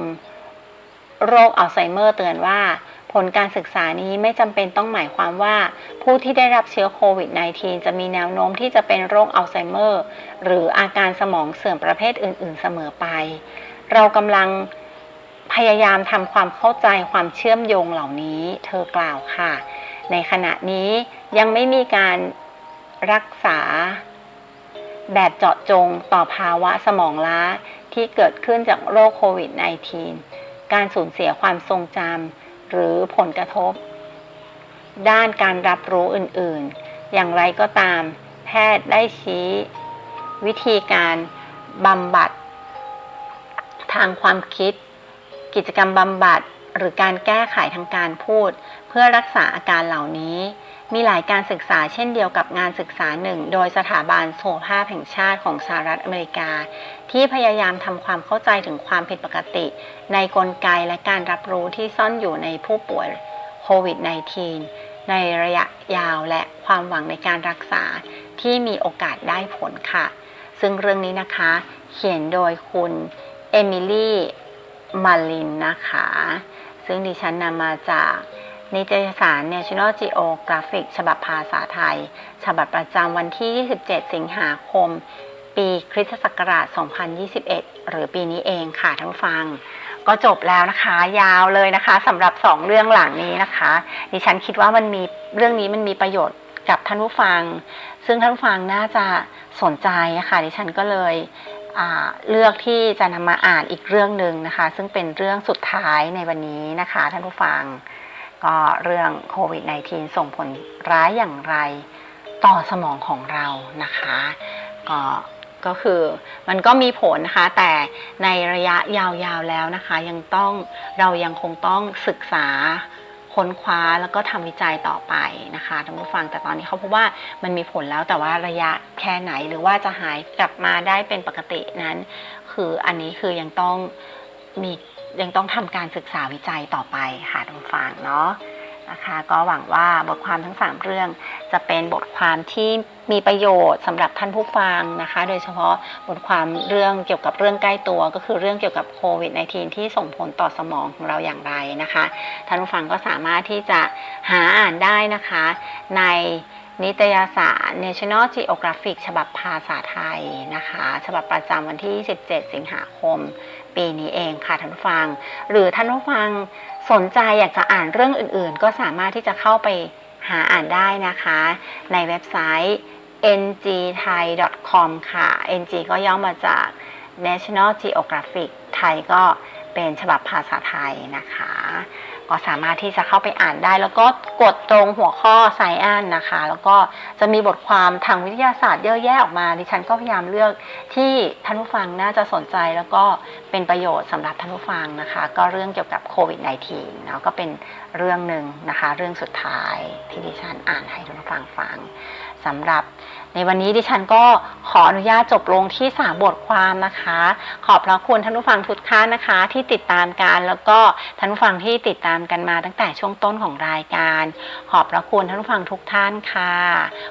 โรคอัลไซเมอร์เตือนว่าผลการศึกษานี้ไม่จำเป็นต้องหมายความว่าผู้ที่ได้รับเชื้อโควิด -19 จะมีแนวโน้มที่จะเป็นโรคอัลไซเมอร์หรืออาการสมองเสื่อมประเภทอื่นๆเสมอไปเรากำลังพยายามทำความเข้าใจความเชื่อมโยงเหล่านี้เธอกล่าวค่ะในขณะนี้ยังไม่มีการรักษาแบบเจาะจงต่อภาวะสมองล้าที่เกิดขึ้นจากโรคโควิด -19 การสูญเสียความทรงจำหรือผลกระทบด้านการรับรู้อื่นๆอย่างไรก็ตามแพทย์ได้ชี้วิธีการบำบัดทางความคิดกิจกรรมบำบัดหรือการแก้ไขทางการพูดเพื่อรักษาอาการเหล่านี้มีหลายการศึกษาเช่นเดียวกับงานศึกษาหนึ่งโดยสถาบันสุขภาพแห่งชาติของสหรัฐอเมริกาที่พยายามทำความเข้าใจถึงความผิดปกติในกลไกและการรับรู้ที่ซ่อนอยู่ในผู้ป่วยโควิด -19 ในระยะยาวและความหวังในการรักษาที่มีโอกาสได้ผลค่ะซึ่งเรื่องนี้นะคะเขียนโดยคุณเอมิลี่มาลินนะคะซึ่งดิฉันนำมาจากนิตยสาร National Geographic ฉบับภาษาไทยฉบับประจำวันที่ 27 สิงหาคมปีคริสตศักราช 2021 หรือปีนี้เองค่ะท่านผู้ฟังก็จบแล้วนะคะยาวเลยนะคะสำหรับ2เรื่องหลังนี้นะคะดิฉันคิดว่าเรื่องนี้มันมีประโยชน์กับท่านผู้ฟังซึ่งท่านผู้ฟังน่าจะสนใจค่ะดิฉันก็เลยเลือกที่จะนำมาอ่านอีกเรื่องหนึ่งนะคะซึ่งเป็นเรื่องสุดท้ายในวันนี้นะคะท่านผู้ฟังก็เรื่องโควิด -19 ส่งผลร้ายอย่างไรต่อสมองของเรานะคะก็คือมันก็มีผลนะคะแต่ในระยะยาวๆแล้วนะคะเรายังคงต้องศึกษาค้นคว้าแล้วก็ทำวิจัยต่อไปนะคะท่านผู้ฟังแต่ตอนนี้เขาพบว่ามันมีผลแล้วแต่ว่าระยะแค่ไหนหรือว่าจะหายกลับมาได้เป็นปกตินั้นคืออันนี้คือยังต้องทำการศึกษาวิจัยต่อไปค่ะท่านผู้ฟังเนาะนะคะก็หวังว่าบทความทั้ง3เรื่องจะเป็นบทความที่มีประโยชน์สำหรับท่านผู้ฟังนะคะโดยเฉพาะบทความเรื่องเกี่ยวกับเรื่องใกล้ตัวก็คือเรื่องเกี่ยวกับโควิด -19 ที่ส่งผลต่อสมองของเราอย่างไรนะคะท่านผู้ฟังก็สามารถที่จะหาอ่านได้นะคะในนิตยสาร National Geographic ฉบับภาษาไทยนะคะฉบับประจำวันที่ 17 สิงหาคมปีนี้เองค่ะท่านผู้ฟังหรือท่านผู้ฟังสนใจอยากจะอ่านเรื่องอื่นๆก็สามารถที่จะเข้าไปหาอ่านได้นะคะในเว็บไซต์ ngthai.com ค่ะ ng ก็ย่อมาจาก National Geographic ไทยก็เป็นฉบับภาษาไทยนะคะก็สามารถที่จะเข้าไปอ่านได้แล้วก็กดตรงหัวข้อไซแอนนะคะแล้วก็จะมีบทความทางวิทยาศาสตร์เยอะแยะออกมาดิฉันก็พยายามเลือกที่ท่านผู้ฟังน่าจะสนใจแล้วก็เป็นประโยชน์สำหรับท่านผู้ฟังนะคะก็เรื่องเกี่ยวกับโควิด -19 เนาะก็เป็นเรื่องหนึ่งนะคะเรื่องสุดท้ายที่ดิฉันอ่านให้ท่านผู้ฟังฟังสำหรับ ในวันนี้ดิฉันก็ขออนุญาตจบลงที่3 บทความนะคะขอบพระคุณท่านผู้ฟังทุกท่านนะคะที่ติดตามกันแล้วก็ท่านผู้ฟังที่ติดตามกันมาตั้งแต่ช่วงต้นของรายการขอบพระคุณท่านผู้ฟังทุกท่านค่ะ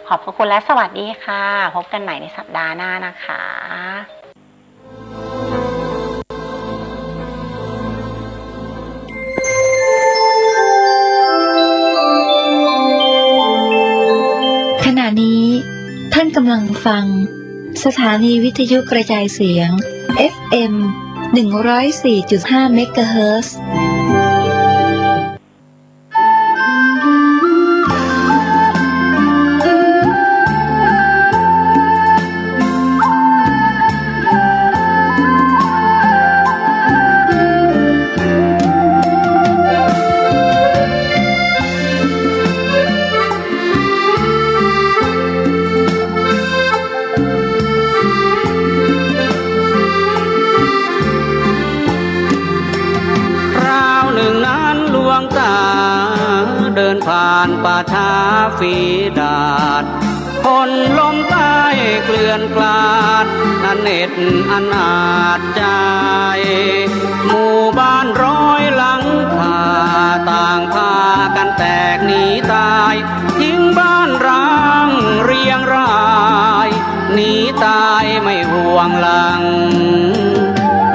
ขอบพระคุณและสวัสดีค่ะพบกันใหม่ในสัปดาห์หน้านะคะขณะนี้ท่านกำลังฟังสถานีวิทยุกระจายเสียง FM 104.5 เมกะเฮิรตซ์เดินผ่านป่าช้าฝีดาดคนล้มตายเกลื่อนกลาดนันเน็ตอนาจใจหมู่บ้านร้อยหลังคาต่างพากันแตกหนีตายทิ้งบ้านร้างเรียงรายหนีตายไม่ห่วงหลัง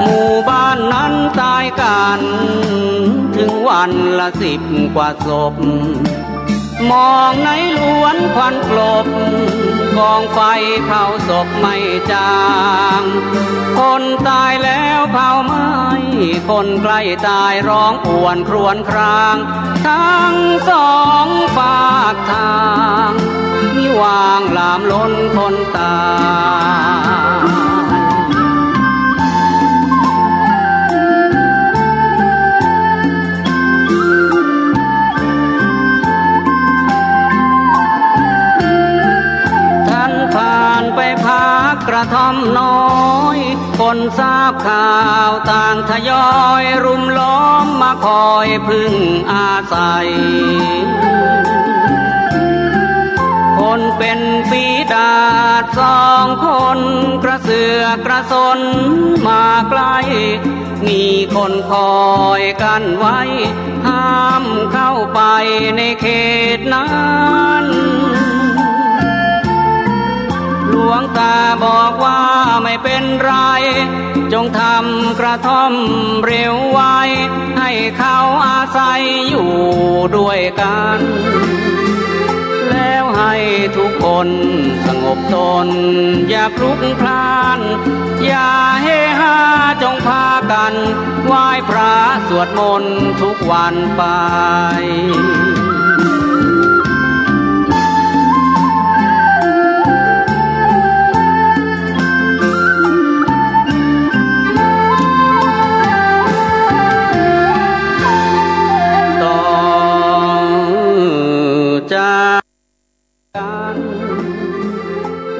หมู่บ้านนั้นตายกันถึงวันละ10 กว่าศพมองในล้วนควันกลบกองไฟเผาศพไม่จางคนตายแล้วเผาไหม้คนใกล้ตายร้องป่วนครวญครางทั้ง2 ฝากทางมิวางลามล้นคนตายไปพักกระท่อมน้อยคนทราบข่าวต่างทยอยรุมล้อมมาคอยพึ่งอาศัยคนเป็นฝีดาษ2 คนกระเสือกกระสนมาใกล้มีคนคอยกันไว้ห้ามเข้าไปในเขตนั้นหลวงตาบอกว่าไม่เป็นไรจงทำกระท่อมเร็วไว้ให้เขาอาศัยอยู่ด้วยกันแล้วให้ทุกคนสงบตนอย่าพลุกพล่านอย่าเฮฮาจงพากันไหว้พระสวดมนต์ทุกวันไป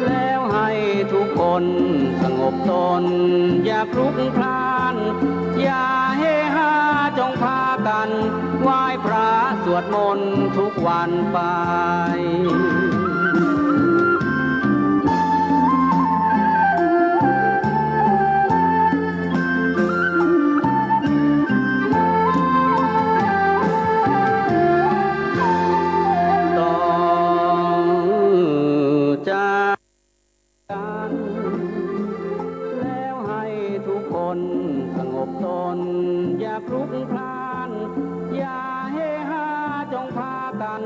แล้วให้ทุกคนสงบตนอย่าพลุกพล่านอย่าเฮฮาจงพากันไหว้พระสวดมนต์ทุกวันไปแล้วให้ทุกคนสงบตนอย่าพลุกพล่านอย่าเฮฮาจงพากัน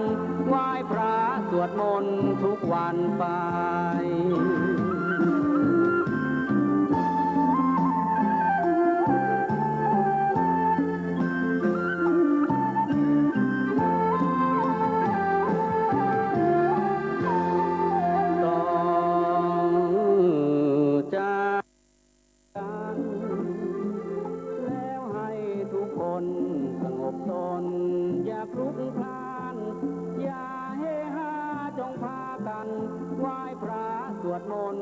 ไหว้พระสวดมนต์ทุกวันไปสงบตนอย่าพลุกพล่านอย่าเฮฮาจงพากันไหว้พระสวดมนต์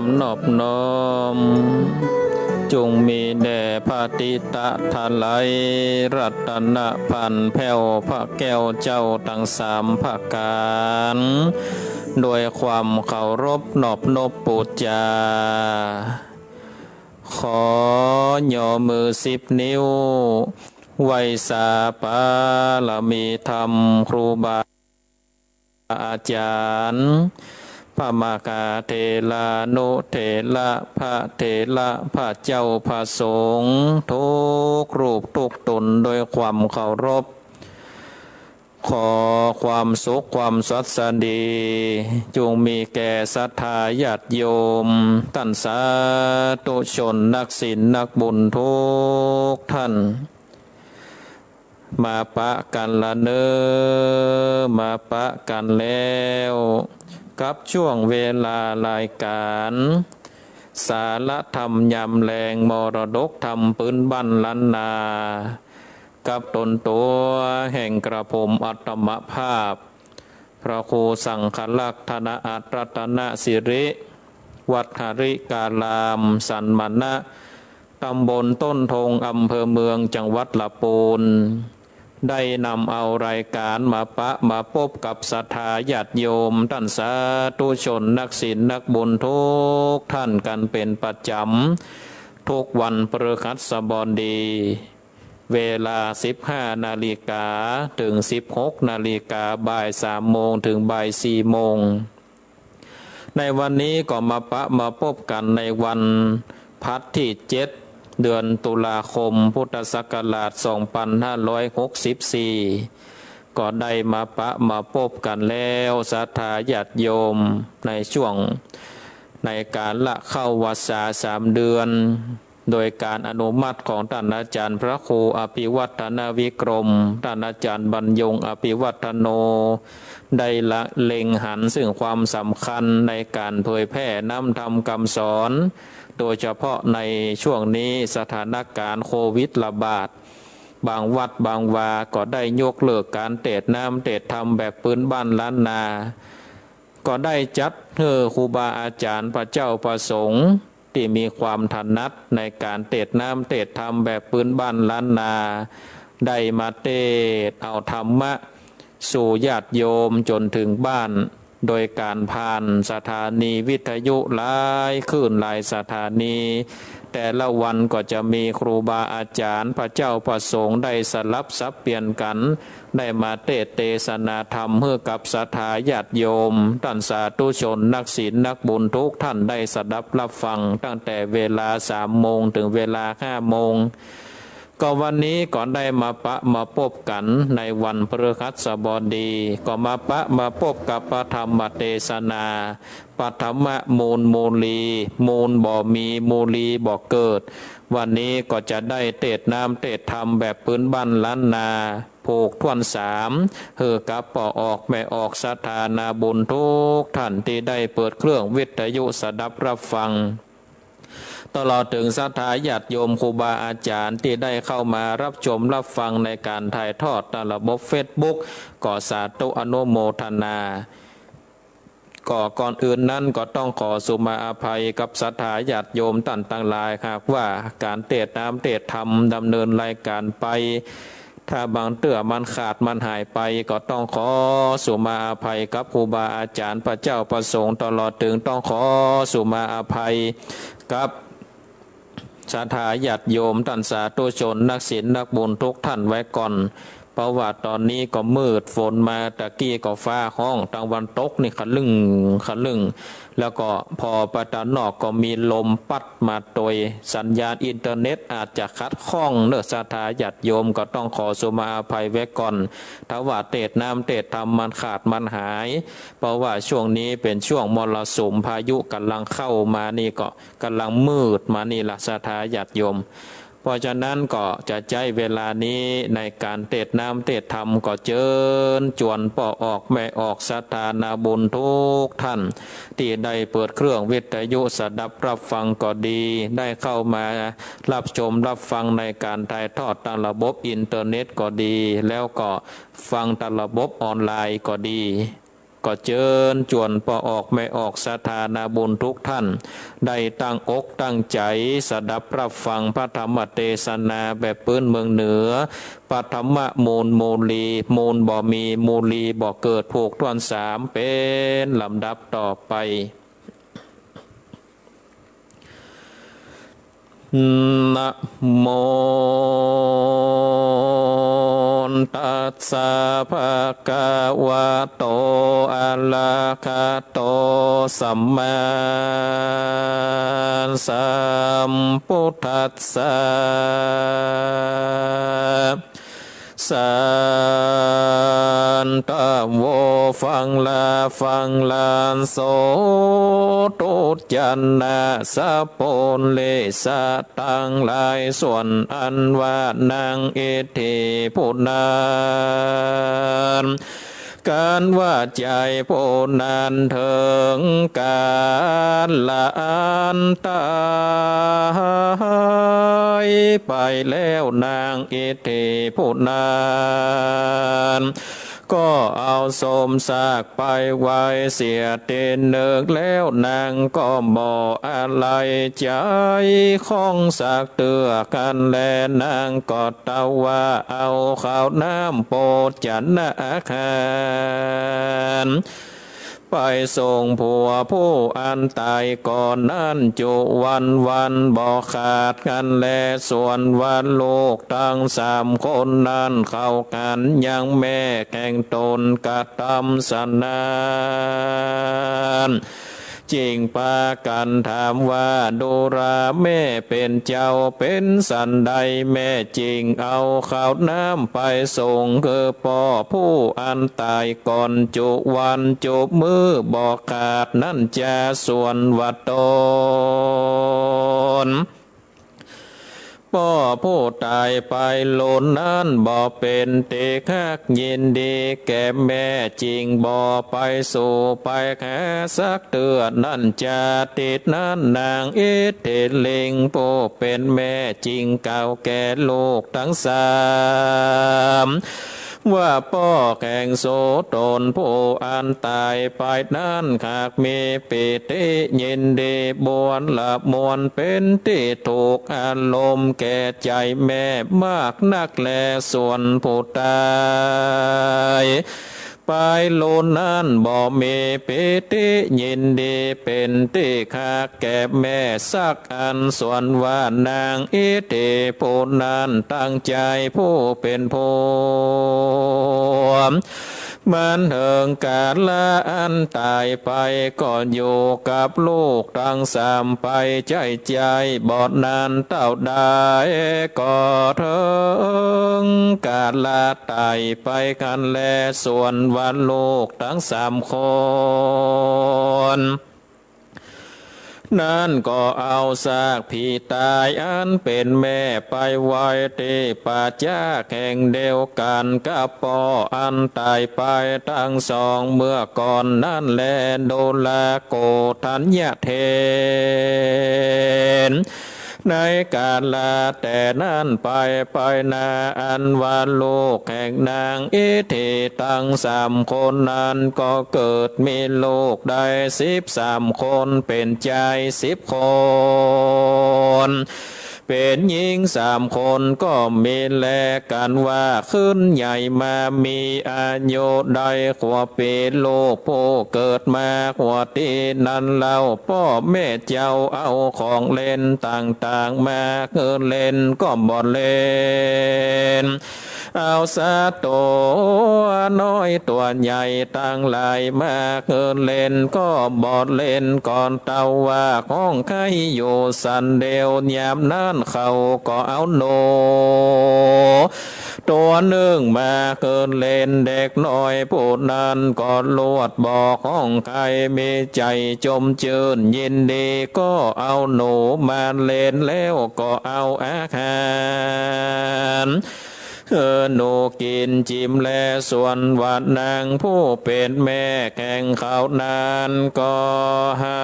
ความนอบน้อมจงมีแด่พระติตะทาไลรัตนพันแผ่วพระแก้วเจ้าทั้งสามพระการโดยความเคารพนอบนบปูจาขอย่อมือ10 นิ้วไหว้สาปาลมีธรรมครูบาอาจารย์พระมากาเทลานุเทระพระเทระพระเจ้าพระสงฆ์ทุกรูปทุกตนโดยความเคารพขอความสุขความสดใสดีจงมีแก่ศรัทธาญาติโยมท่านสาธุชนนักศีลนักบุญทุกท่านมาปะกันละเนอมาปะกันแล้วกับช่วงเวลารายการสารธรรมยำแรงมรดกธรรมปืนบ้านล้านนากับตนตัวแห่งกระผมอัตมภาพพระครูสังฆลักษณะอัตรัตนสิริวัดหริกาลามสันมณะตำบลต้นธงอำเภอเมืองจังหวัดลำพูนได้นำเอารายการมาพบกับศรัทธาญาติโยมท่านสาธุชนนักศีลนักบุญทุกท่านกันเป็นประจำทุกวันพฤหัสบดีเวลา 15 นาฬิกาถึง 16 นาฬิกาบ่าย 3 โมงถึงบ่าย 4 โมงในวันนี้ก็มาพบกันในวันพัดที่ 7 เดือนตุลาคมพุทธศักราช 2564 ก็ได้มาพบกันแล้วศรัทธาญาติโยมในช่วงในการละเข้าวัดษา3 เดือนโดยการอนุมัติของท่านอาจารย์พระครูอภิวัฒนวิกรมท่านอาจารย์บรรยงอภิวัฒโนได้ละเล็งหันซึ่งความสำคัญในการเผยแพร่นำธรรมคำสอนโดยเฉพาะในช่วงนี้สถานการณ์โควิดระบาดบางวัดบางวาก็ได้ยกเลิกการเทศน์น้ำเทศน์ธรรมแบบพื้นบ้านล้านนาก็ได้จัดครูบาอาจารย์พระเจ้าประสงค์ที่มีความถนัดในการเทศน์น้ำเทศน์ธรรมแบบพื้นบ้านล้านนาได้มาเทศน์เอาธรรมะสู่ญาติโยมจนถึงบ้านโดยการผ่านสถานีวิทยุหลายคลื่นหลายสถานีแต่ละวันก็จะมีครูบาอาจารย์พระเจ้าประสงค์ได้สลับสับเปลี่ยนกันได้มาเทศนาธรรมเพื่อกับศรัทธาญาติโยมท่านสาธุชนนักศีลนักบุญทุกท่านได้สดับรับฟังตั้งแต่เวลา 3 โมงถึงเวลา 5 โมงก็วันนี้ก็ได้มาพบกันในวันพฤหัสบดีก็มาพบกับพระธรรมเทศนาปฐมมูลลีมูลบ่มีมูลีบ่เกิดวันนี้ก็จะได้เทศน์น้ำเทศน์ธรรมแบบพื้นบ้านล้านนาผูกทวน3กับปอออกแม่ออกศรัทธานาบุญทุกท่านที่ได้เปิดเครื่องวิทยุสดับรับฟังตลอดถึงศรัทธาญาติโยมครูบาอาจารย์ที่ได้เข้ามารับชมรับฟังในการถ่ายทอดในระบบ Facebook ก็สาธุอนุโมทนาก่อนอื่นนั้นก็ต้องขอสุมาอภัยกับศรัทธาญาติโยมท่านทั้งหลายครับว่าการเทศน์น้ำเทศน์ธรรมดำเนินรายการไปถ้าบางเตื้อมันขาดมันหายไปก็ต้องขอสุมาอภัยกับครูบาอาจารย์พระเจ้าประสงค์ตลอดถึงต้องขอสุมาอภัยกับศรัทธาญาติโยมท่านสาธุชนนักศีลนักบุญทุกท่านไว้ก่อนเพราะว่าตอนนี้ก็มืดฝนมาตะกี้ก็ฟ้าห้องตะวันตกนี่ขลึ่งแล้วก็พอไปตะนอกก็มีลมพัดมาโดยสัญญาณอินเทอร์เน็ตอาจจะขัดข้องเนื้อศรัทธาญาติโยมก็ต้องขอสุมาอภัยไว้ก่อนถ้าว่าเทศน์น้ำเทศน์ธรรมมันขาดมันหายเพราะว่าช่วงนี้เป็นช่วงมรสุมพายุกำลังเข้ามานี่ก็กำลังมืดมานี่ละศรัทธาญาติโยมเพราะฉะนั้นก็จะใช้เวลานี้ในการเทศน์น้ำเทศน์ธรรมก็เชิญจวนป่อออกแม่ออกศรัทธานาบุญทุกท่านที่ได้เปิดเครื่องวิทยุสดับรับฟังก็ดีได้เข้ามารับชมรับฟังในการถ่ายทอดทางระบบอินเทอร์เน็ตก็ดีแล้วก็ฟังทางระบบออนไลน์ก็ดี ก็เจิญจวนปอออกไม่ออกสถานาบุญทุกท่านได้ตั้งอกตั้งใจสดับรับฟังพระธรรมเทศนาแบบพื้นเมืองเหนือปฐมมูลมูลีมูลบ่มีมูลีบ่เกิดผูกทวนสามเป็นลำดับต่อไปนะโมตัสสะภะคะวะโตอะระหะโตสัมมาสัมพุทธัสสะสันตโวฟังลานโสตุจันนาสะโปนเลสะตังหลายส่วนอันว่านางเอธิพุนันการว่าใจผู้นั้นถึงการละอันตายไปแล้วนางเอธิพุนันก็เอาสมซากไปไว้เสียเตนเนึกแล้วนางก็บอกอะไรใจของสากเตือกันแลนางก็ตะว่าเอาข้าวน้ำโปดจันนาอาคารไปส่งผัวผู้อันตายก่อนนั้นจุวันบอกขาดกันแลส่วนวันลูกทั้ง3 คนนั้นเข้ากันยังแม่แข่งตนกระทำสนานจริงปากันถามว่าดูราแม่เป็นเจ้าเป็นสันใดแม่จริงเอาข้าวน้ำไปส่งคือพ่อผู้อันตายก่อนจุวันจุมือบอกขาดนั่นจะส่วนวัดตนพ่อผู้ตายไปโลนนั้นบ่เป็นเตคักยินดีแก่แม่จริงบ่ไปสู่ไปแค่สักเตือนนั่นจะติดนั้นนางเอเทลิงผู้เป็นแม่จริงเก่าแก่ลูกทั้ง3ว่าพ่อแข่งโสตนผู้อันตายไปนั้นหากมีปิติยินดีบวนละมวลเป็นที่ถูกอารมณ์แก่ใจแม่มากนักแลส่วนผู้ตายไปโลนนั้นบ่มีปิติยินดีเป็นที่คักแก่แม่สักอันส่วนว่านางอิทิผู้นั้นตั้งใจผู้เป็นผู้มันเถิงการละอันตายไปก็อยู่กับลูกทั้ง3ไปใจบอดนานเต่าได้ก็เถิงการละตายไปกันแลส่วนวันลูกทั้ง3 คนนั่นก็เอาซากผีตายอันเป็นแม่ไปไว้ที่ป่าช้าแห่งเดียวกันกับพ่ออันตายไปทั้ง2เมื่อก่อนนั่นแลโดลาโกทัญญเทนในการลาแต่นั้นไปนาอันว่าลูกแห่งนางอิทิตั้ง3 คนนั้นก็เกิดมีลูกได้13 คนเป็นชาย10 คนเป็นหญิง3 คนก็มีแลกันว่าขึ้นใหญ่มามีอายุได้ขวบปีลูกผู้เกิดมาขวบที่นั้นเล่าพ่อแม่เจ้าเอาของเล่นต่างๆมาเกิดเล่นก็บ่เล่นเอาซะตัวน้อยตัวใหญ่ตั้งหลายมาเกิดเล่นก็บอดเล่นก่อนเต่าว่าของใครอยู่สันเดียวยามนั้นเขาก็เอาโนตัวหนึ่งมาเกิดเล่นเด็กน้อยผู้นั้นก็ลวดบอกของใครมีใจจมจืนยินดีก็เอาหนูมาเล่นแล้วก็เอาอาหาร หนูกินจิ้มแลส่วนวัดนางผู้เป็นแม่แข่งเขานานก็หั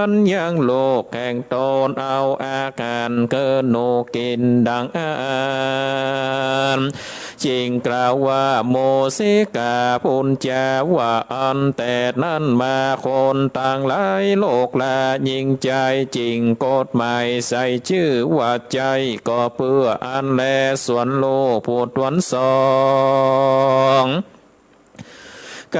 นยังโลกแข่งตนเอาอาการหนูกินดังจริงกล่าวว่าโมสิกาพุนจาว่าอันแต่นั้นมาคนต่างหลายโลกละยิ่งใจจริงกฎหมายใส่ชื่อว่าใจก็เพื่ออันแลส่วนโลกผู้ตวนสอง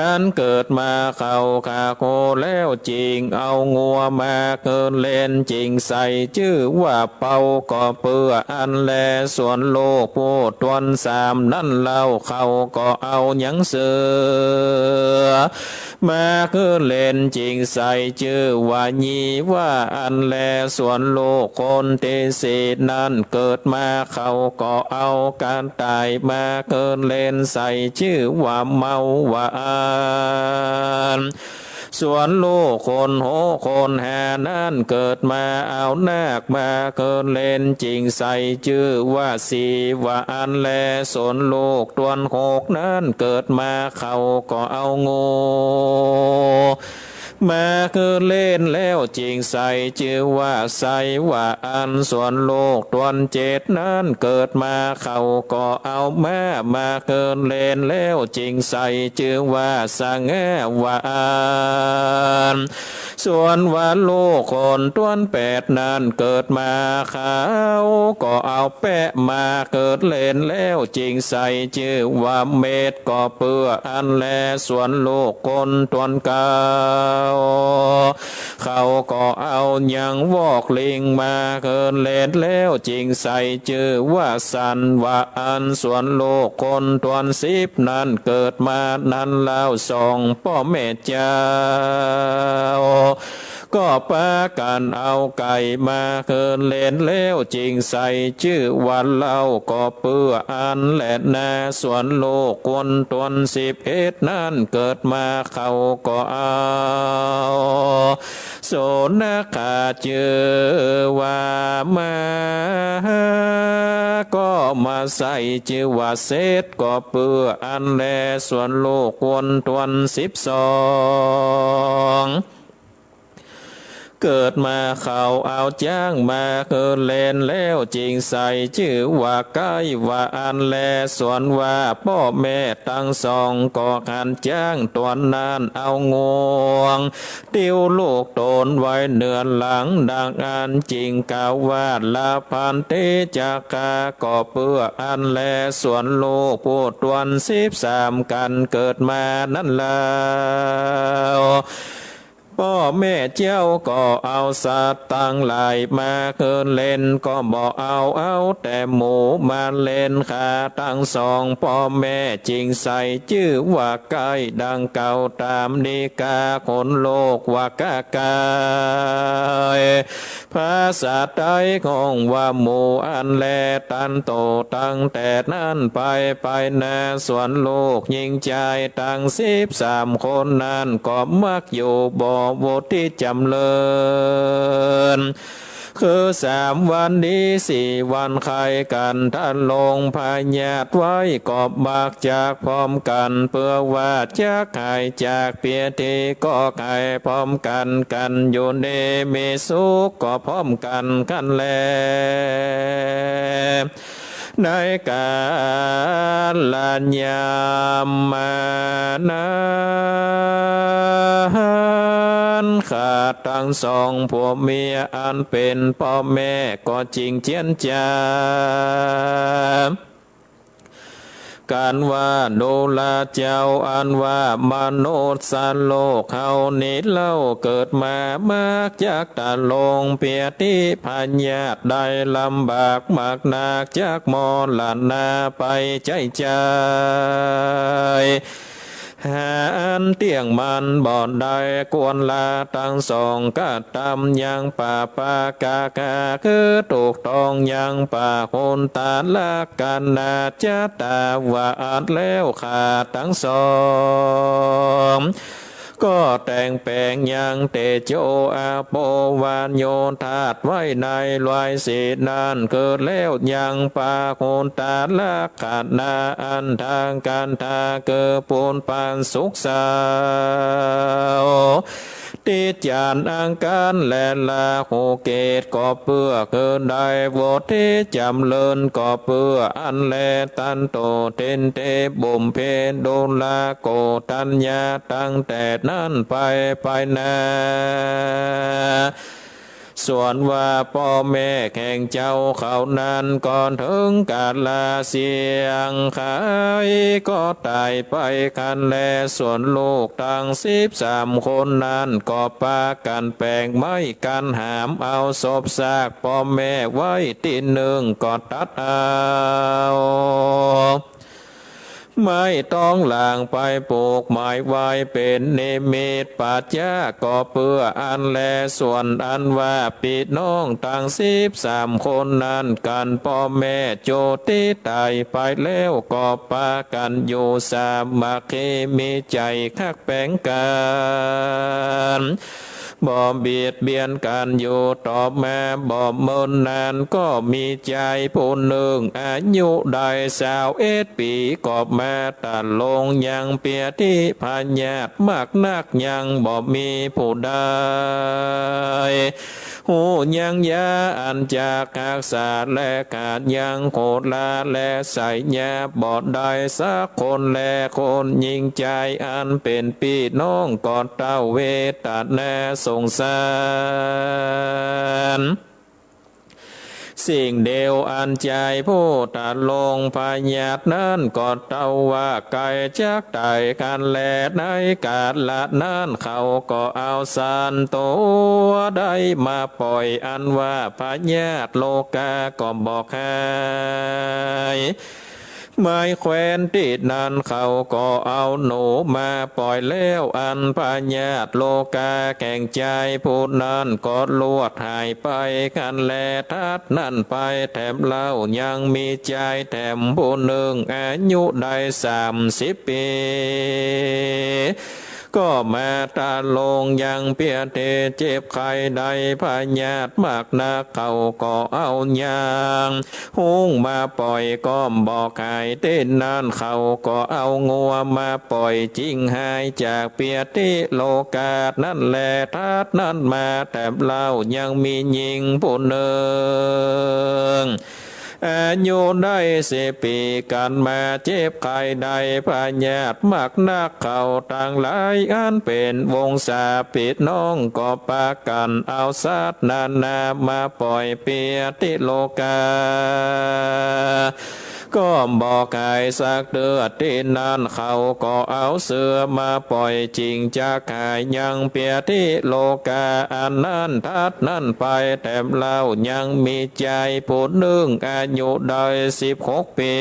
การเกิดมาเข้าขาโคแล้วจริงเอางัวมาเกินเล่นจริงใส่ชื่อว่าเป่าก็เพื่ออันแลส่วนโลกผู้ตวนสามนั่นเล่าเขาก็เอาหยังเสือมาคือเล่นจริงใส่ชื่อว่ายีว่าอันแลส่วนโลกคนเทศีนั้นเกิดมาเขาก็เอาการตายมาเกินเล่นใส่ชื่อว่าเมาว่าส่วนลูกคนโหคนแห่นั้นเกิดมาเอานาคมาเกินเล่นจริงใส่ชื่อว่าสีว่าอันแลส่วนลูกตวนหกนั้นเกิดมาเขาก็เอางูมาคือเล่นแล้วจริงใส่ชื่อว่าใส่ว่าอันส่วนโลกตวนเจ็ดนั้นเกิดมาเขาก็เอามาเกินเล่นแล้วจริงใส่ชื่อว่าสังแงว่าอันส่วนว่าโลกคนตวนแปดนั้นเกิดมาเขาก็เอาแปะมาเกิดเล่นแล้วจริงใส่ชื่อว่าเม็ดก็เพื่ออันแลส่วนโลกคนตวนเก้าเขาก็เอายังวอกลิงมาเกินเล่นแล้วจริงใส่ชื่อว่าสันว่าอันส่วนโลกคนตวนสิบนั้นเกิดมานั้นแล้วสองพ่อแม่เจ้าก็ปากันเอาไก่มาเกินเล่นแล้วจริงใส่ชื่อวันเล่าก็เพื่ออันแหละนาส่วนโลกคนตน11นั้นเกิดมาเขาก็เอาโสนาคาเจอว่ามาก็มาใส่ชื่อว่าเศษก็เพื่ออันแลส่วนโลกคนตน12เกิดมาเขาเอาจ้างมาเกินเล่นแล้วจริงใส่ชื่อว่าใกล้ว่าอันแลส่วนว่าพ่อแม่ตั้งสองก็การจ้างตัวนานเอางวงติ้วลูกโตนไว้เนือนหลังดังอันจริงกาววาดลาพันเตจากาก็เพื่ออันแลส่วนลูกผู้ตวน13กันเกิดมานั่นแล้วพ่อแม่เจ้าก็เอาสัตว์ตั้งหลายมาเกินเล่นก็บอกเอาแต่หมูมาเล่นขาตั้งสองพ่อแม่จริงใส่ชื่อว่าไก่ดังเก่าตามดีกาคนโลกว่ากากายภาษาใต้ของว่าหมูอันแลตันโตตั้งแต่นั้นไปนาส่วนโลกยิ่งใจตั้ง13คนนั้นก็มักอยู่บ่โวที่จำเลินคือ3วันนี้4วันใครกันท่านลงพญาตไว้ก็บากจากพร้อมกันเพื่อว่าจากหายจากเปียทีก็หายพร้อมกันอยู่ในเมสุขก็พร้อมกันแลในการละยามมานั้นขาดทั้งสองผัวเมียอันเป็นพ่อแม่ก็จริงเจียนจาการว่าโนลาเจ้าอันว่ามนุษย์สันโลกเขานี้เล่าเกิดมามากจากตาลงเปียที่พันญาติได้ลำบากมากนักจากมอลานาไปใจหานเตียงมันบ่อนได้กวนลาตั้งสองก็ตำยังป่าปากากาคือถูกต้องยังป่าคนตาละกันนาจะตาว่าอัดแล้วขาดทั้งสอง ก็แต่งแปลงยังเตโจอาโปวานโยธาตุไว้ในลอยสีนานเกิดแล้วยังปาโคนตาละขาดนาอันทางการทาเกิดปูนปานสุขสาวติจานอังการและลาโหเกตก็เพื่อเกินได้โวทิจำเลินก็เพื่ออันแลตันโตเทนเตบ่มเพนโดนลาโกตัญญาตั้งแต่นั้นไปนาส่วนว่าพ่อแม่แข่งเจ้าเขานั้นก่อนถึงกาลาเสียงขายก็ตายไปกันแลส่วนลูกทั้ง13 คนนั้นก็ปากันแปลงไม่กันหามเอาศพซากพ่อแม่ไว้ที่หนึ่งก็ตัดเอาไม่ต้องหลางไปปลูกไม้ไว้เป็นนิมิตปัจจาก็เพื่ออันแลส่วนอันว่าพี่น้องทั้ง13 คนนั้นกันพ่อแม่โจติตายไปแล้วก็ปากันอยู่สามัคคีมีใจคักแป้งกันบ่เบียดเบียนกันอยู่ต่อมาบ่เมินนานก็มีใจผู้หนึ่งอายุได้21 ปีก็มาตัดลงยังเปียที่พญาตมากนักยังบ่มีผู้ใดหูยังยาอันจากอักษาและขาดยังโคตรลาและใส่ยาบ่ได้สักคนและคนยิ่งใจอันเป็นพี่น้องกอดเต้าเวตาแน่สงสารสิ่งเดียวอันใจผู้ตัดลงพญาตนั้นก็เต้าว่าไก่จักไต่กันแลในกาลละนั้นเขาก็เอาสานตัวได้มาปล่อยอันว่าพญาตโลกาก็บอกให้ไม้แขวนติดนั้นเขาก็เอาหนูมาปล่อยแล้วอันพญาตโลกาแข่งใจผู้นั้นก็ลวดหายไปกันแลทัดนั่นไปแถมเล่ายังมีใจแถมผู้หนึ่งอายุได้30 ปีก็มาตาลงยังเปียเทเจ็บไข้ใดพญาตมากนักเขาก็เอายางหุงมาปล่อยก็บอกหายเต้นนั้นเขาก็เอางัวมาปล่อยจริงหายจากเปียติโลกาดนั่นแหละทัดนั้นมาแต่เล่ายังมีหญิงผู้หนึ่งอายุได้10 ปีกันมาเจ็บไข้ใดพญาตมากนักเขาต่างหลายอันเป็นวงศาปิดน้องก็ปากันเอาสัตว์นานามาปล่อยเปียติโลกาก็บอกไก่สักเดือดที่นั่นเขาก็เอาเสือมาปล่อยจริงจากหายยังเปียที่โลกาอันนั้นทัดนั่นไปแถมเล่ายังมีใจผู้หนึ่งอายุได้16 ปี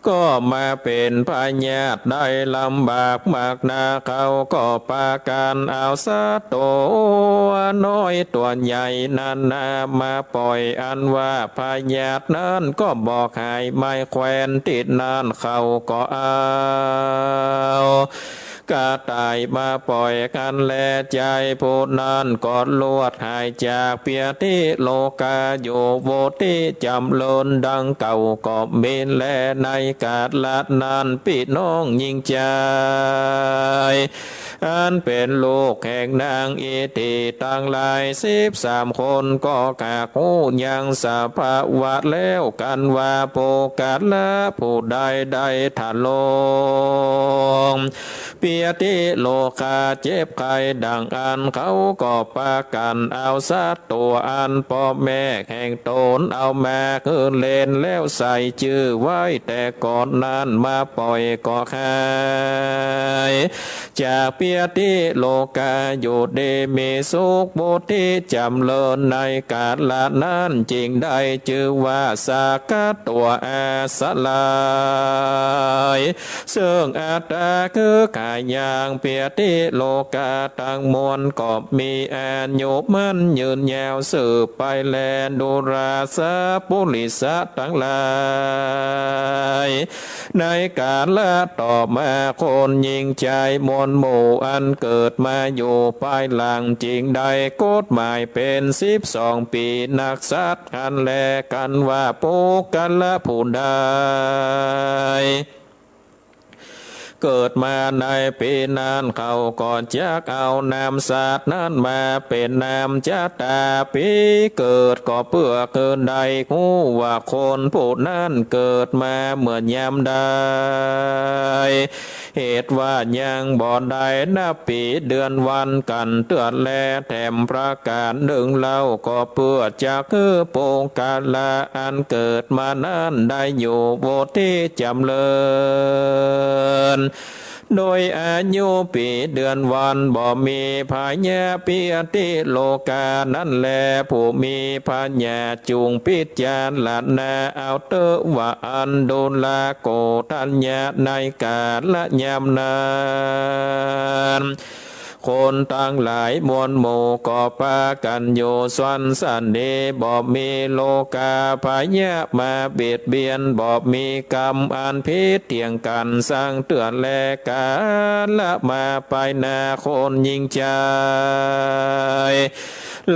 ก็มาเป็นพญาตได้ลำบากมากนาเขาก็ปากันเอาสัตว์ตัวน้อยตัวใหญ่นั้นนามาปล่อยอันว่าพญาตนั้นก็บอกให้ไม้แขวนติดนั้นเขาก็เอากาตายมาปล่อยกันแลใจผู้นั้นก็ลวดหายจากเปียที่โลกาอยู่โวที่จำเลินดังเก่าก็มีแลในกาลละนั้นพี่น้องยิ่งใจอันเป็นลูกแห่งนางอิติตั้งหลาย13 คนก็กากหูยังสภาวะแล้วกันว่าโปกาละผู้ใดได้ถลงเปียติโลกาเจ็บไข้ดังอันเขาก็ปากันเอาสัตว์ตัวอันพ่อแม่แห่งตนเอามาคืนเล่นแล้วใส่ชื่อไว้แต่ก่อนนั้นมาปล่อยก็หายจากเปียติโลกาอยู่ดีมีสุขบุตรจำเลินในกาลนั้นจริงได้ชื่อว่าสากตัวอาสลายซึ่งอัตตาคือ กาย อย่างเปียติโลกาตังมวลก็มีอายุมั่นยืนยาวสืบไปแลดูราสะปุริสะทั้งหลายในกาลต่อมาคนยิ่งใจมวลหมู่อันเกิดมาอยู่ภายหลังจริงใดกฎหมายเป็น12 ปีนักสัตว์กันแลกันว่าปูกันละผู้ใดเกิดมาในปีนั้นเขาก่อนจักเอานามศาสตร์นั้นมาเป็นนามจัตตาปีเกิดก็เพื่อเกินใดหูว่าคนผู้นั้นเกิดมาเมื่อยามใดเหตุว่ายังบ่ได้นับปีเดือนวันกันเตือนแลแถมประการหนึ่งเล่าก็เพื่อจะคือโปงกาลาอันเกิดมานั้นได้อยู่โวที่จำเริญโดยอายุปีเดือนวันบ่มีพญาปิยติโลกานั่นแลผู้มีพญาจุงพิจารณาเอาเตว่าอันโดนลาโกทัญญาในกาละยามนานคนตั้งหลายมวลหมู่ก็ปากันอยู่สวนสันเดบ่มีโลกาพยามาเบียดเบียนบ่มีกรรมอันพิษเถียงกันสร้างเตือนแลกาละมาไปนาคนยิ่งใจ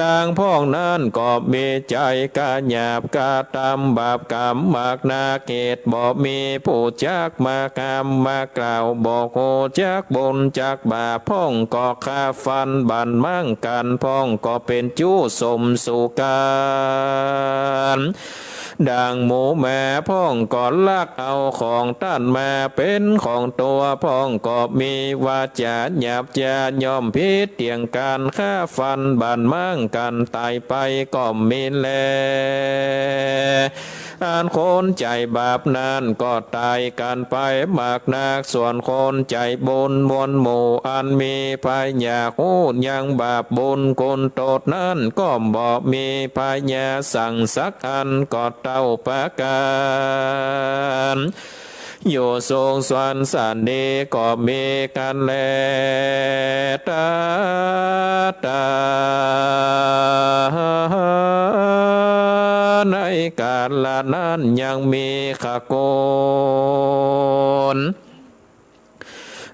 ลางพ้องนั้นก็มีใจกาหยาบกาตำบาปกรรมมากนาเกตบ่มีผู้จักมากรรมมากล่าวบอกโหจักบนจักบาปพ้องก็คาฟันบันมั่งกันพ้องก็เป็นจู้สมสู่กันดังหมูแม่พ้องก็ลักเอาของท่านมาเป็นของตัวพ้องก็มีวาจาหยาบจายอมพิษเตียงการฆ่าฟันบันมั่งกันตายไปก็มีแลอันคนใจบาปนั้นก็ตายกันไปมากนักส่วนคนใจบุญมวลหมู่อันมีพยาหูยังบาปบุญคนโตดนั้นก็บ่มีพยาสั่งสักอันก็เต้าปะกันอยู่ทรงสวรรค์สันดีก็มีกันแลตาในกาลนั้นยังมีขโกน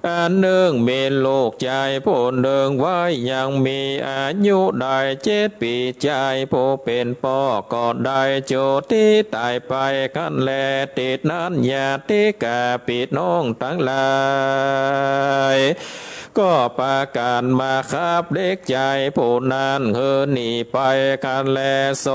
อันหนึ่งมีลูกใจผู้หนึ่งไว้ยังมีอายุได้7 ปีใจผู้เป็นพ่อก็ได้โจที่ตายไปกันแลติดนั้นญาติกาปิดน้องทั้งหลายก็ปาการมาครับเด็กใจผู้นั้นเฮือหนีไปกันแลโส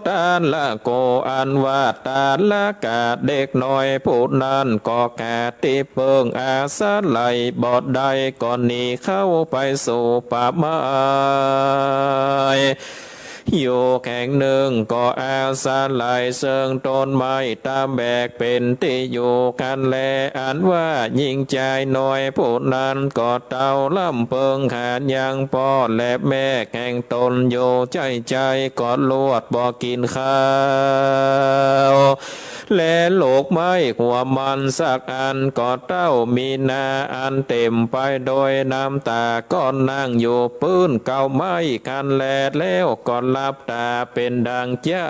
ตานละโกอันว่าตาละกาเด็กน้อยผู้นั้นก็แก่ติเปิงอาสาไหลบอดใดก่อนหนีเข้าไปสู่ป่าไม้อยู่แข่งหนึ่งก็อาสาไหลเซิงต้นไม้ตามแบกเป็นที่อยู่กันแลอันว่ายิ่งใจน้อยผู้นั้นก็เต่าล่ำเพิงหาดยังพ่อและแม่แข่งตนโยใจก็ลวดบ่กินข้าวและโลกไม้หัวมันสักอันก็เต้ามีนาอันเต็มไปโดยน้ำตาก็นั่งอยู่ปื้นเก่าไม้กันแลแล้วก็หลับตาเป็นดังเจ้า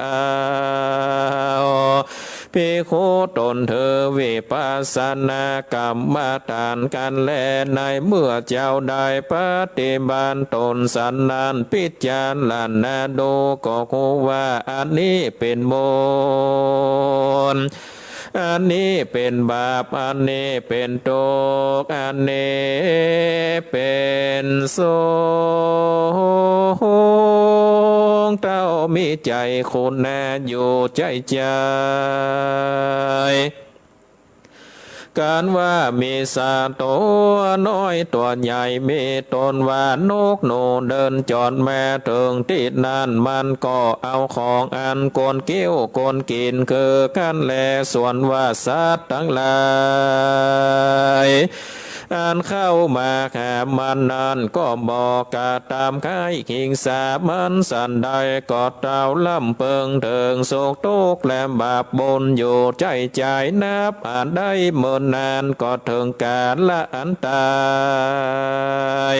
ภิกขุตนเธอวิปัสสนากรรมฐานกันแลในเมื่อเจ้าได้ปฏิบัติตนสันนานพิจารณาดูก็รู้ว่าอันนี้เป็นมลอันนี้เป็นบาปอันนี้เป็นทุกข์อันนี้เป็นสุขเต้ามีใจคุณแน่อยู่ใจการว่ามีสัตว์ตัวน้อยตัวใหญ่มีตนว่านกหนูเดินจอดแม่ถึงที่นั่นมันก็เอาของอันโกนกิ้วโกนกินคือกันแลส่วนว่าสัตว์ทั้งหลาย อันเข้ามาหามันนั้นก็บอกกาตามค่ายขิงสามันสันใดก็เต้าล่ำเปิงเถิงโศกทุกข์และบาปบนอยู่ใจใจนับอ่านได้เมื่อนานก็ถึงกาลละอันตาย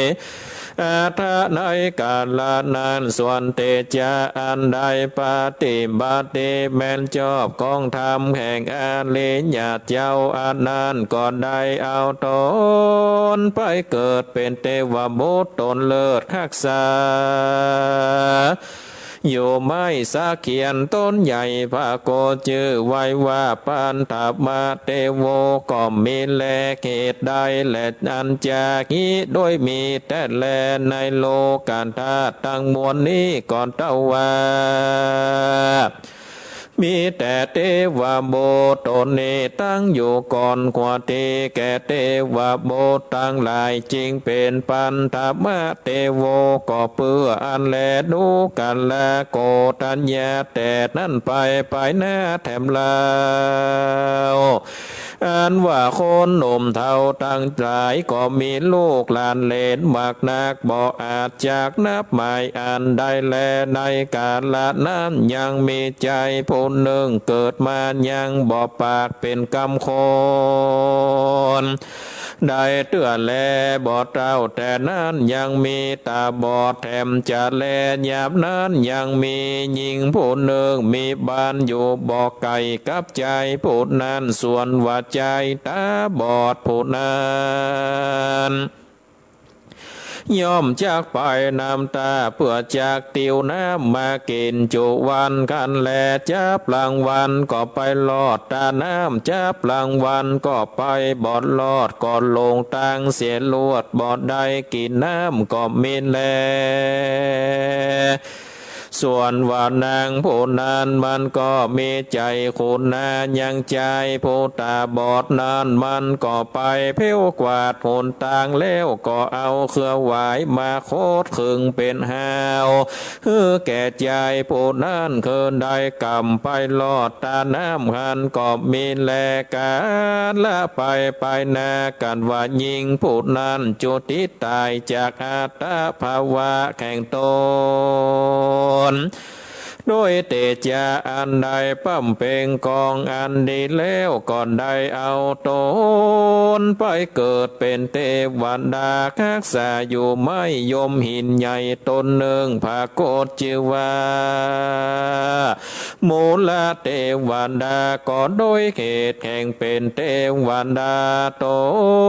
อาทะในกาลนานส่วนเตจาอันใดปฏิบัติแม่นชอบกองธรรมแห่งอาลีญาเจ้าอันนั้นก็ได้เอาตนไปเกิดเป็นเทวบุตรตนเลิศรักษาอยู่ไม่สาเขียนต้นใหญ่พระโกจือไว้ว่าปันตามาเตโวก็มีแลเขตใดและอันจากนี้โดยมีแต่แลในโลกันธาตุทั้งมวลนี้ก่อนเต้าว่ามีแต่เทวโบตนนี้ตั้งอยู่ก่อนกว่าเทแก่เทวโบตั้งหลายจริงเป็นปันธมะเทโวก็เพื่ออันแลดูกันละโกตัญญาแต่นั่นไปหน้าแถมลาวอันว่าคนหนุ่มเฒ่าตั้งหลายก็มีลูกหลานเหลนมากนักบ่อาจจากนับหมายอันใดแลในกาลนั้นยังมีใจผู้หนึ่งเกิดมายังบ่ปากเป็นกรรมคนได้เตือนแลบอดเต้าแต่นั้นยังมีตาบอดแถมจะแลหยาบนั้นยังมีหญิงผู้หนึ่งมีบ้านอยู่บ่อไก่กับใจผู้นั้นส่วนว่าใจตาบอดผู้นั้นย่อมจากไปน้ำตาเพื่อจากติวน้ำมากินจุวันกันแลจับรางวันก็ไปลอดตาน้ำจับรางวันก็ไปบอดลอดก่อนลงตังเสียลวดบอดได้กินน้ำก็มินแลส่วนว่านางผู้นั้นมันก็มีใจคุณนายังใจผู้ตาบอดนั้นมันก็ไปเพี้ยวกวาดหนต่างแล้วก็เอาเครือหวายมาโคตรขึงเป็นหาวแก่ใจผู้นั้นเคินได้กำไปลอดตาน้ำหันก็มีแลการละไปนากันว่ายิงผู้นั้นจุติตายจากอัตตภาวะแข่งตนโดยเตจาอันใดปั้มเป่งกองอันดีแล้วก่อนได้เอาตนไปเกิดเป็นเทวดาคักษาอยู่ไม่ยมหินใหญ่ตนหนึ่งพระโกฏจิวามูลเทวดาก็โดยเขตแห่งเป็นเทวดาต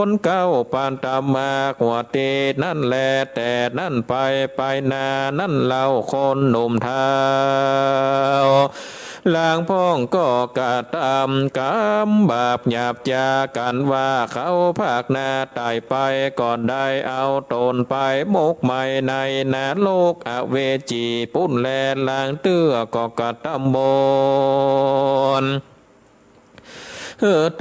นเก้าปันตมาหัวเตนั่นแลแต่นั่นไปนานั่นเล่าคนหนุ่มเทาลางพ้องก็กระทำกรรมบาปหยาบจากันว่าเขาภาคนาตายไปก่อนได้เอาตนไปมกใหม่ในนาโลกอเวจีปุ่นแลลางเตื้อก็กระทำบน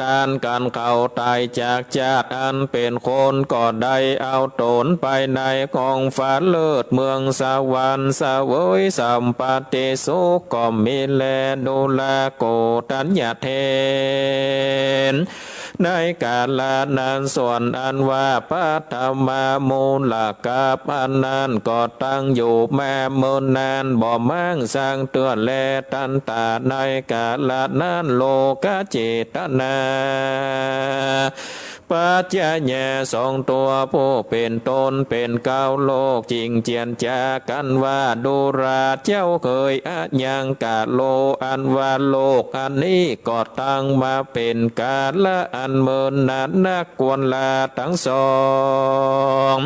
ตานกันเขาตายจากชาติอันเป็นคนก็ได้เอาตนไปในกองฟ้าเลิศเมืองสวรรค์สวยสัมปติสุขก็มีแลดูแลโกตัญญาเทนในกาลนั้นส่วนอันว่าปัตมามูลกับอันนั้นก็ตั้งอยู่แม่เมินนานบ่มั่งสร้างเตือนแลตันตาในกาลนั้นโลกเจตนาปัจจญาสองตัวผู้เป็นตนเป็นเก้าโลกจริงเจียนจากันว่าดูราเจ้าเคยอายังกาโลอันว่าโลกอันนี้ก็ตั้งมาเป็นกาละอันเมินนานนักกวนลาทั้งสอง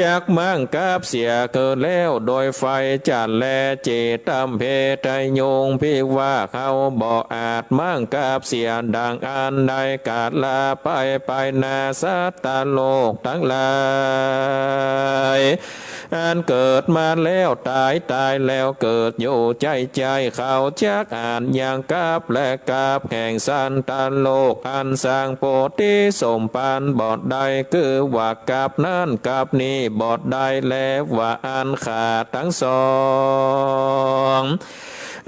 จากมั่งกับเสียเกิดแล้วโดยไฟจัดแลเจตามเพตยงพิว่าเขาบ่อาจมั่งกับเสียดังอันใดกาลาไปนาสัตตโลกทั้งหลายอันเกิดมาแล้วตายแล้วเกิดอยู่ใจเขาจักอ่านอย่างกับและกับแห่งสันตโลกอันสร้างโพธิสมปานบอดใดคือว่ากับนั้นกับนี้บอดใดแล้วว่าอันขาดทั้งสอง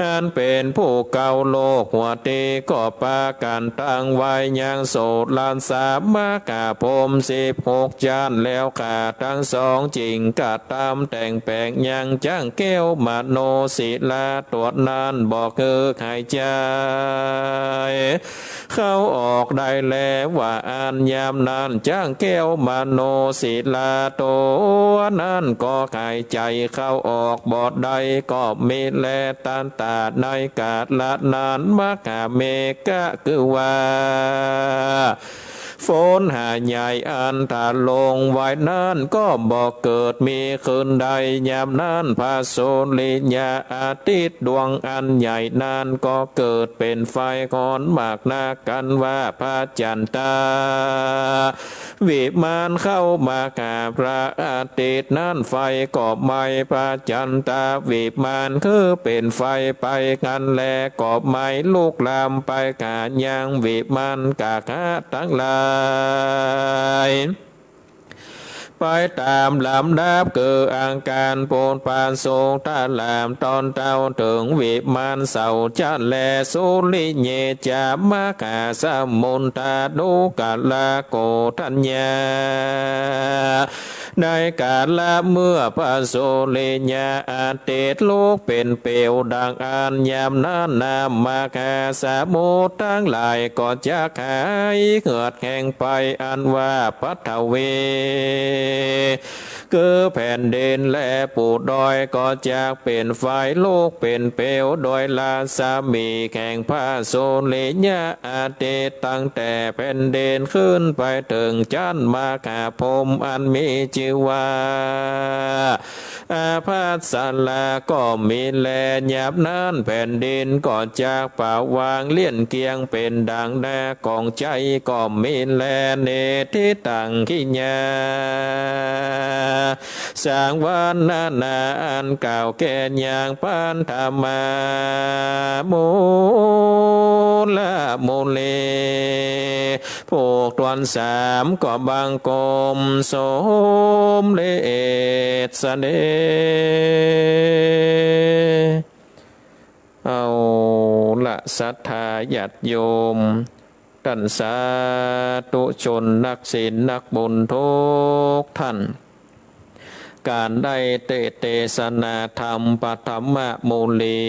อันเป็นผู้เก่าโลกหัวตีก็ปากันตั้งไว้ยังโสดลานสามมากาพรม16 จานแล้วขาทั้งสองจริงกะตามแต่งแปลงยังจ้างแก้วมโนศิลาตรวจนานบอกคือหายใจเข้าออกได้แล้วว่าอันยามนานจ้างแก้วมโนศิลาตัวนั้นก็หายใจเข้าออกบอดใดก็มีแลตันตาในกาดละนานมากาเมกะคือว่าฝนหาใหญ่อันถ้าลงไว้นั้นก็บอกเกิดมีคืนใดยามนั้นพระโสลิญาอาทิตย์ดวงอันใหญ่นั้นก็เกิดเป็นไฟคอนมากนากันว่าพระจันตาวิมานเข้ามากาพระอาทิตย์นั้นไฟก็ไม่พระจันตาวิมานคือเป็นไฟไปกันแลก็ไม่ลุกลามไปกายังวิมานกาทั้งหลายไปตามลำดับคืออาการโปนปานทรงตาลามตอนเต้าถึงวิมานเสาจันแลสุลิเยจามากาสมุนตาดูกาลาโกทัญญาในกาลละเมื่อพระโสลิญาอาเตตโลกเป็นเปลวดังอันยามนั้นนามมาคาสามุททั้งหลายก็จะหายเหือดแห่งไปอันว่าปัทเวคือแผ่นดินและปูดอยก็จะเป็นไฟโลกเป็นเปลวโดยลาสามีแข่งพระโสลิญาอาเตตตั้งแต่แผ่นดินขึ้นไปถึงจันมาคาพรมอันมีชื่อว่าอาพาธสลาก็มีแลหยาบนั้นแผ่นดินก็จากป่าวางเลี่ยนเกียงเป็นดังแดกองใจก็มีแลเนทิตังขิญาสร้างวันนาอันเก่าแก่อย่างปันธรรมามูละมูเลพวกตวนสามก็บังกรมสมเลสเนเอาละศรัทธาญาติโยมท่านสาธุชนนักศีลนักบุญทุกท่านการได้เทศนาธรรมปฐมมูลี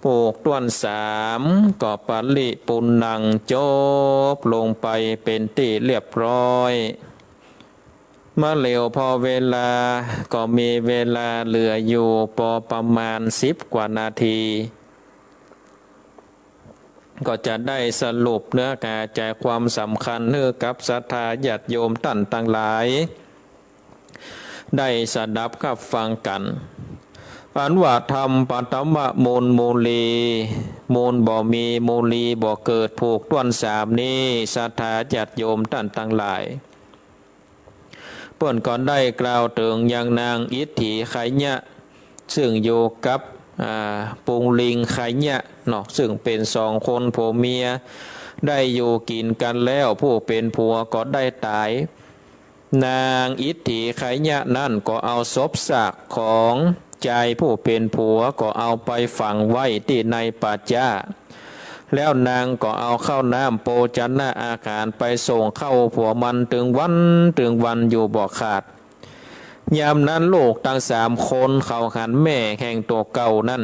พวกต้วนสามก็ปริปุณังจบลงไปเป็นที่เรียบร้อยมาเร็วพอเวลาก็มีเวลาเหลืออยู่พอประมาณ10 กว่านาทีก็จะได้สรุปเนื้อหาใจความสำคัญให้กับศรัทธาญาติโยมท่านทั้งหลายได้สดับกับฟังกันอันว่าธรรมปฐมมูลมูลีมูลบ่มีมูลีบ่เกิดผูกต้นสามนี้ศรัทธาญาติโยมท่านทั้งหลายเพิ่นก่อนได้กล่าวถึงอย่างนางอิทธิไขยะซึ่งอยู่กับปุงลิงไขยะเนาะซึ่งเป็น2 คนผัวเมียได้อยู่กินกันแล้วผู้เป็นผัวก็ได้ตายนางอิทธิไขยะนั่นก็เอาศพซากของใจผู้เป็นผัวก็เอาไปฝังไว้ที่ในป่าช้าแล้วนางก็เอาข้าวน้ำโปจันนาอาหารไปส่งเข้าผัวมันถึงวันอยู่บ่ขาดยามนั้นลูกทั้ง3 คนเขาหันแม่แห่งตัวเก่านั่น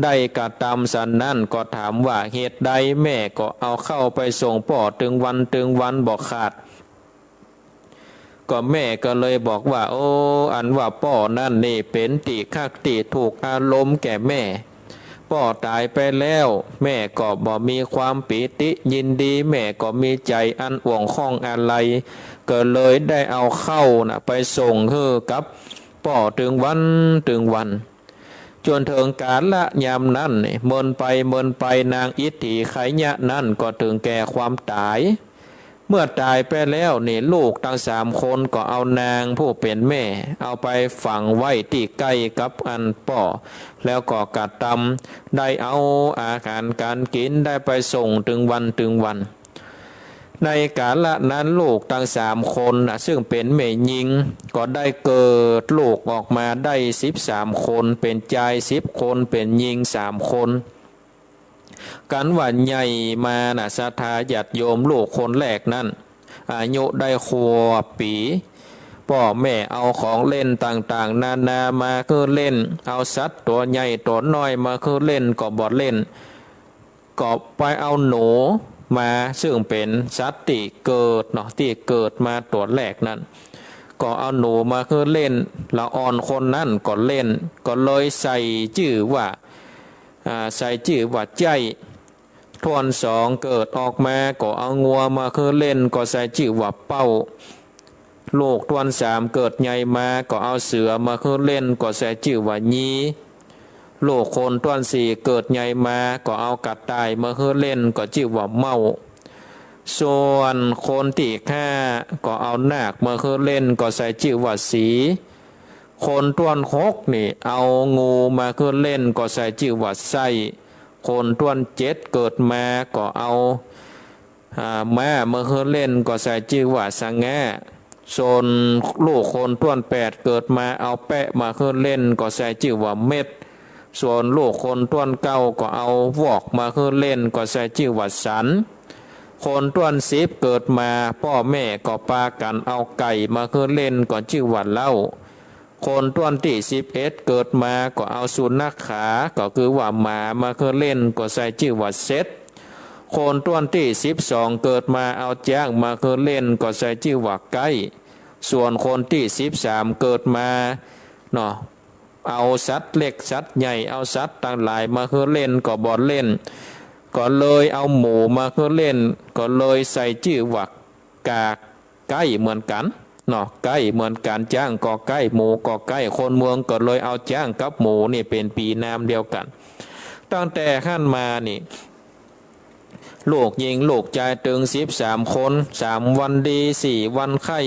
ได้กระทำสันนั่นก็ถามว่าเหตุใดแม่ก็เอาเข้าไปส่งพ่อถึงวันบ่ขาดก็แม่ก็เลยบอกว่าโอ้อันว่าพ่อนั่นนี่เป็นติคักติถูกอารมณ์แก่แม่พ่อตายไปแล้วแม่ก็บ่มีความปิติยินดีแม่ก็มีใจอันห่วงข้องอะไรก็เลยได้เอาเข้านะไปส่งให้กับพ่อถึงวันจนถึงกาลละยามนั้นเมินไปนางอิทธิไขยะนั่นก็ถึงแก่ความตายเมื่อตายไปแล้วนี่ลูกทั้ง3 คนก็เอานางผู้เป็นแม่เอาไปฝังไว้ที่ใกล้กับอันป่อแล้วก็กระทำได้เอาอาหารการกินได้ไปส่งถึงวัน ในกาลนั้นลูกทั้ง3 คนซึ่งเป็นแม่หญิงก็ได้เกิดลูกออกมาได้13 คนเป็นชาย10 คนเป็นหญิง3 คนกันว่าใหญ่มาศรัทธาญาติโยมลูกคนแรกนั้นอายุได้ขวบปีพ่อแม่เอาของเล่นต่างๆนานามาคือเล่นเอาสัตว์ตัวใหญ่ตัวน้อยมาคือเล่นก็บ่เล่นก็ไปเอาหนูมาซึ่งเป็นสัตว์ที่เกิดเนาะที่เกิดมาตัวแรกนั้นก็เอาหนูมาคือเล่นละอ่อนคนนั้นก็เล่นก็เลยใส่ชื่อว่าใจทวน2เกิดออกมาก็เอางัวมาคือเล่นก็ใส่ชื่อว่าเป้าลูกทวน3เกิดใหญ่มาก็เอาเสือมาคือเล่นก็ใส่ชื่อว่ายีลูกคนทวน4เกิดใหญ่มาก็เอากระต่ายมาคือเล่นก็ชื่อว่าเมาส่วนคนที่5ก็เอานาคมาคือเล่นก็ใส่ชื่อว่าสีคนทวน6นี่เอางูมาคือเล่นก็ใส่ชื่อว่าไส้คนทวน7เกิดมาก็เอาม้ามาคือเล่นก็ใส่ชื่อว่าสังแงส่วนลูกคนทวน8เกิดมาเอาแปะมาคือเล่นก็ใส่ชื่อว่าเม็ดส่วนลูกคนทวน9ก็เอาวอกมาคือเล่นก็ใส่ชื่อว่าสันคนทวน10เกิดมาพ่อแม่ก็ปากันเอาไก่มาคือเล่นก็ชื่อว่าเล่าคนทวนที่11เกิดมาก็เอาสุนัขขาก็คือว่าหมามาคือเล่นก็ใส่ชื่อว่าเซตคนทวนที่12เกิดมาเอาจ้างมาคือเล่นก็ใส่ชื่อว่าไก่ส่วนคนที่13เกิดมาเนาะเอาสัตว์เล็กสัตว์ใหญ่เอาสัตว์ต่างหลายมาคือเล่นก็บ่เล่นก็เลยเอาหมูมาคือเล่นก็เลยใส่ชื่อว่ากาไก่เหมือนกันเนาะไก่เหมือนกันจ้างก็ไก่หมูก็ไก่คนเมืองก็เลยเอาจ้างกับหมูนี่เป็นปีนามเดียวกันตั้งแต่ขั้นมานี่ลูกยิงลูกชายถึง13 คน3 วันดี4 วันไข้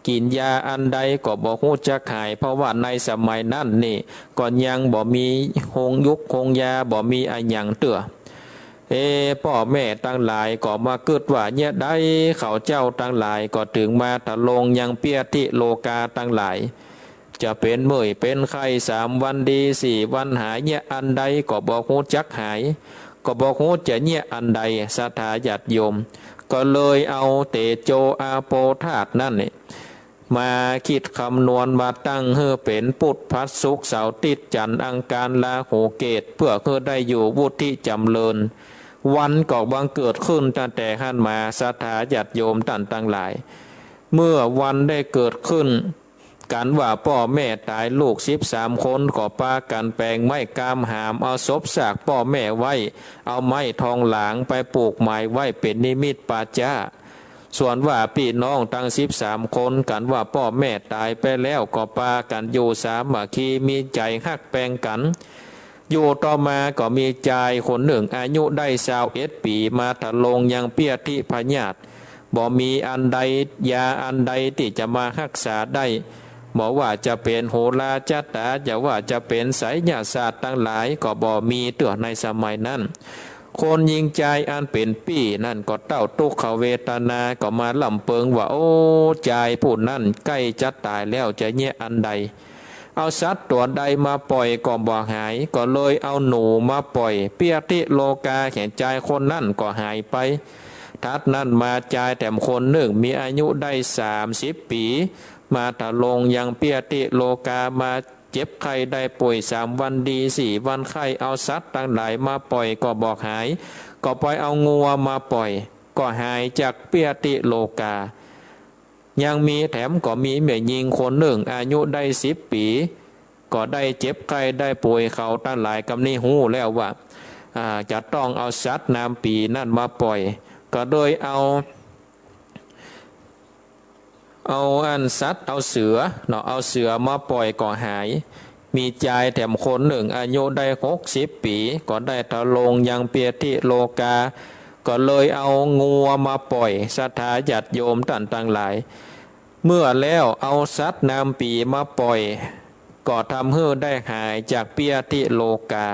กินยาอันใดก็บ่ฮู้จักหายเพราะว่าในสมัยนั้นนี่ก็ยังบ่มีหงยุกหงยาบ่มีอะหยังเตื้อพ่อแม่ตั้งหลายก็มาเกิดว่าเนี่ยได้เขาเจ้าตั้งหลายก็ถึงมาทะลงยังเปียติโลกาตั้งหลายจะเป็นเมื่อยเป็นไข้3 วันดี4 วันหายเนี่ยอันใดก็บ่ฮู้จักหายก็บ่ฮู้จะเนี่ยอันใดศรัทธาญาติโยมก็เลยเอาเตโจอาโปธาตุนั่นนี่มาคิดคำนวณมาตั้งเพื่อเป็นพุทธพัสสุขเสาร์ติดจันทร์อังคารลาหูเกตเพื่อเพื่อได้อยู่วุฒิจำเริญวันก็บังเกิดขึ้นตั้งแต่ขั้นมาศรัทธาญาติโยมท่านทั้งหลายเมื่อวันได้เกิดขึ้นกันว่าพ่อแม่ตายลูก13 คนก็ปากันแปลงไม้กามหามเอาศพซากพ่อแม่ไว้เอาไม้ทองหลางไปปลูกไม้ไว้เป็นนิมิตปาจ้าส่วนว่าพี่น้องทั้ง13 คนกันว่าพ่อแม่ตายไปแล้วก็ปากันอยู่สามัคคีมีใจฮักแปลงกันอยู่ต่อมาก็มีชายคนหนึ่งอายุได้21 ปีมาทะลงยังเปียทิพญาตบ่มีอันใดยาอันใดที่จะมารักษาได้บอกว่าจะเป็นโหราจตาจะว่าจะเป็นไสยศาสตร์ทั้งหลายก็บ่มีเตื้อในสมัยนั้นคนยิงใจอันเป็นปี้นั่นก็เต้าทุกขเวทนาก็มาลำเปิงว่าโอ้ใจผู้นั่นใกล้จะตายแล้วจะแย่อันใดเอาสัตว์ตัวใดมาปล่อยก็บ่หายก็เลยเอาหนูมาปล่อยเปียติโลกาแห่งใจคนนั่นก็หายไปทัดนั่นมาใจแต่คนหนึ่งมีอายุได้30 ปีมาทะลงยังเปียติโลกามาเจ็บไข้ได้ป่วย3 วันดี4 วันไข้เอาสัตว์ต่างหลายมาปล่อยก็บอกหายก็ปล่อยเอางัวมาปล่อยก็หายจากเปียติโลกายังมีแถมก็มีแม่หญิงคนหนึ่งอายุได้10 ปีก็ได้เจ็บไข้ได้ป่วยเขาต่างหลายกำนี้หู้แล้วว่าจะต้องเอาสัตว์น้ำปีนั่นมาปล่อยก็โดยเอาอันสัตว์เอาเสือเนาะเอาเสือมาปล่อยก็หายมีชายแถมคนหนึ่งอายุได้60 ปีก็ได้ทะลงยังเปียติโลกาก็เลยเอางัวมาปล่อยศรัทธาญาติโยมท่านทั้งหลายเมื่อแล้วเอาสัตว์น้ำปีมาปล่อยก็ทำให้ได้หายจากเปียติโลกา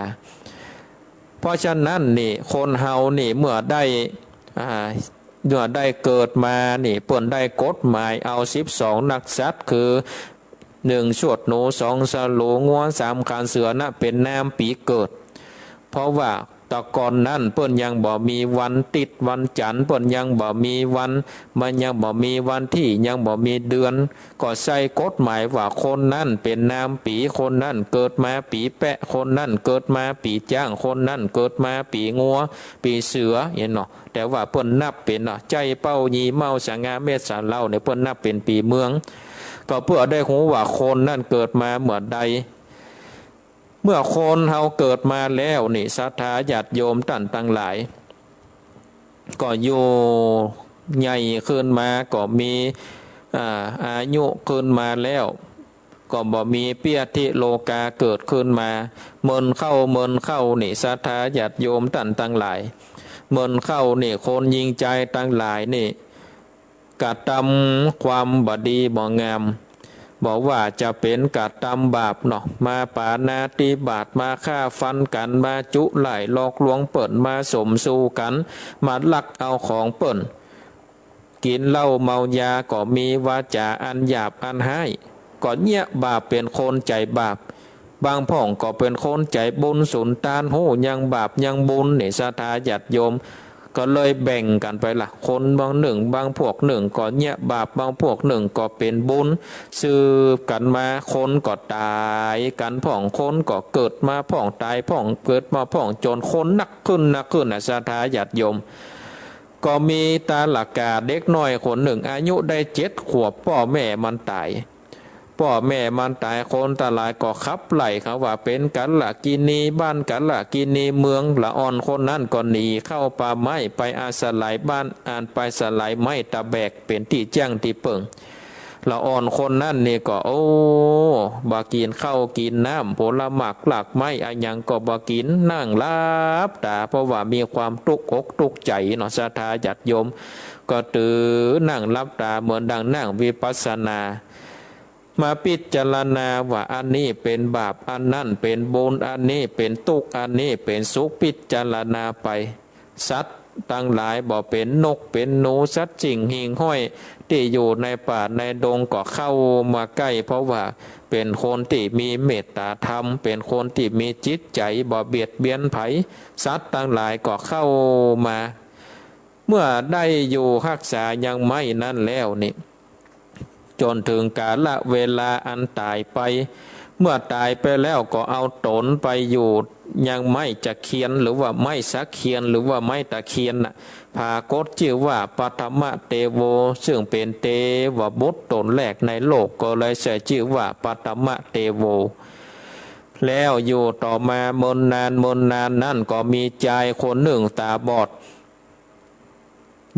เพราะฉะนั้นนี่คนเฮานี่เมื่อได้ เมื่อได้เกิดมานี่เปิ้นได้กฎหมายเอา12นักสัตว์คือ1ชวดหนู2สลูงัว3คานเสือน่ะเป็นน้ำปีเกิดเพราะว่าตะก่อนนั้นเปิ้นยังบ่มีวันติดวันจันทร์เปิ้นยังบ่มีวันมันยังบ่มีวันที่ยังบ่มีเดือนก็ใส่กฎหมายว่าคนนั้นเป็นนามปีคนนั้นเกิดมาปีแปะคนนั้นเกิดมาปีจ้างคนนั้นเกิดมาปีงัวปีเสือเห็นเนาะแต่ว่าเปิ้นนับเป็นเนาะใจเป้ายีเมาสง่าเมษสาเล่าเนี่ยเปิ้นนับเป็นปีเมืองก็เพื่อได้รู้ว่าคนนั้นเกิดมาเมื่อใดเมื่อคนเฮาเกิดมาแล้วนี่ศรัทธาญาติโยมท่านทั้งหลายก็อยู่ใหญ่ขึ้นมาก็มีอายุขึ้นมาแล้วก็บ่มีเปียทิโลกาเกิดขึ้นมาเมินเข้านี่ศรัทธาญาติโยมท่านทั้งหลายเมินเข้านี่คนยิงใจทั้งหลายนี่กระทำความบดีบ่งามบอกว่าจะเป็นกะตำบาปเนาะมาปานาติบาตมาฆ่าฟันกันมาจุไหลหลอกลวงเปิ่นมาสมสู่กันมาลักเอาของเปิ่นกินเหล้าเมายาก็มีวาจาอันหยาบอันห้ายก็เนี่ยบาปเป็นคนใจบาปบางพ่องก็เป็นคนใจบุญสุนทานโหยังบาปยังบุญเนี่ยศรัทธาญาติโยมก็เลยแบ่งกันไปละคนบางหนึ่งบางพวกหนึ่งก็เนี่ยบาปบางพวกหนึ่งก็เป็นบุญสืบกันมาคนก็ตายกันพ่องคนก็เกิดมาพ่องตายพ่องเกิดมาพ่องจนคนนักขึ้นนะศรัทธาญาติโยมก็มีตาหลักกาเด็กน้อยคนหนึ่งอายุได้7 ขวบพ่อแม่มันตายพ่อแม่มันตายคนตาลายก็ขับไล่เขาว่าเป็นกันละกินีบ้านกันละกินีเมืองละอ่อนคนนั้นก็หนีเข้าป่าไม้ไปอาศัยบ้านไปสลายไม้ตะแบกเป็นที่แจ้งที่เปิงละอ่อนคนนั้นนี่ก็โอ้บากินข้าวกินน้ำผลหมากหลักไม้อันยังก็บากินนั่งรับตาเพราะว่ามีความทุกข์อกทุกข์ใจเนาะศรัทธาญาติโยมก็ตื่นนั่งรับตาเหมือนดังนั่งวิปัสสนามาพิจารณาว่าอันนี้เป็นบาปอันนั้นเป็นบุญอันนี้เป็นทุกข์อันนี้เป็นสุขพิจารณาไปสัตว์ตั้งหลายบ่เป็นนกเป็นหนูสัตว์จิ่งหิ่งห้อยที่อยู่ในป่าในดงก็เข้ามาใกล้เพราะว่าเป็นคนที่มีเมตตาธรรมเป็นคนที่มีจิตใจบ่เบียดเบียนไผสัตว์ตั้งหลายก็เข้ามาเมื่อได้อยู่รักษายังไม่นั่นแล้วนี่จนถึงกาลเวลาอันตายไปเมื่อตายไปแล้วก็เอาตนไปอยู่ยังไม่จะเคียนหรือว่าไม่สักเคียนหรือว่าไม่ตะเคียนน่ะพากฏชื่อว่าปฐมเตโวซึ่งเป็นเทวบุตรตนแรกในโลกก็เลยใช้ชื่อว่าปฐมเตโวแล้วอยู่ต่อมามนนานนั่นก็มีชายคนหนึ่งตาบอด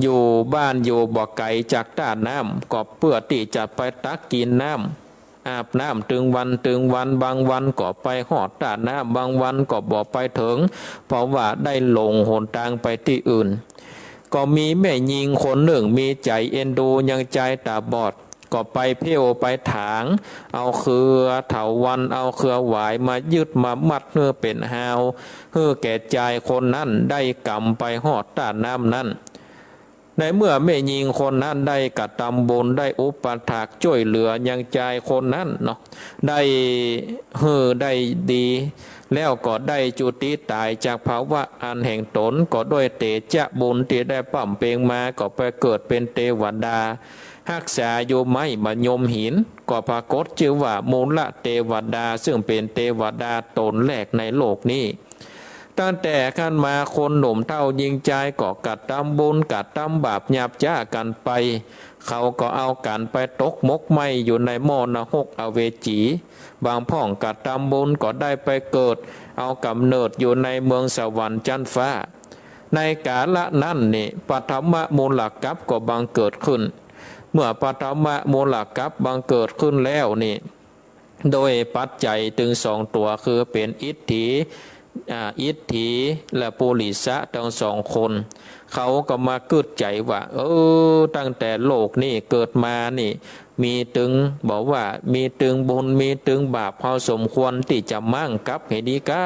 อยู่บ้านอยู่บ่อไก่จากต้าน้ำก็เพื่อที่จะไปตักกินน้ำอาบน้ำถึงวันบางวันก็ไปหอดต้าน้ำบางวันก็บ่ไปถึงเพราะว่าได้หลงหนทางไปที่อื่นก็มีแม่หญิงคนหนึ่งมีใจเอ็นดูยังใจตาบอดก็ไปเพี้ยวไปถางเอาเครือเถาวันเอาเครือหวายมายึดมามัดเพื่อเป็นหาวเพื่อแก่ใจคนนั้นได้กำไปหอดต้าน้ำนั้นในเมื่อแม่หญิงคนนั้นได้กระทำบุญได้อุปถากช่วยเหลือยังใจคนนั้นเนาะได้ได้ดีแล้วก็ได้จุติตายจากภาวะอันแห่งตนก็ด้วยเตชะบุญที่ได้ปั่มเปงมาก็ไปเกิดเป็นเทวดารักษาโยไม้บรรยมหินก็ปรากฏชื่อว่ามูลเทวดาซึ่งเป็นเทวดาตนแรกในโลกนี้ตั้งแต่ขั้นมาคนหนุ่มเท่ายิงใจก็กัดตำบุญกัดตำบาปหยาบจ้ากันไปเขาก็เอากันไปตกมกไหมอยู่ในหม้อนรกอเวจีบางพ่องกัดตำบุญก็ได้ไปเกิดเอากำเนิดอยู่ในเมืองสวรรค์จันทร์ฟ้าในกาลนั้นนี่ปฐมมูลกัปก็บังเกิดขึ้นเมื่อปฐมมูลกัปบังเกิดขึ้นแล้วนี่โดยปัจจัยถึง2 ตัวคือเป็นอิทธิและปุริสะทั้ง2 คนเขาก็มากึดใจว่าตั้งแต่โลกนี่เกิดมานี่มีตึงบอกว่ามีตึงบุญมีตึงบาปพอสมควรที่จะมั่งกับให้ดีกา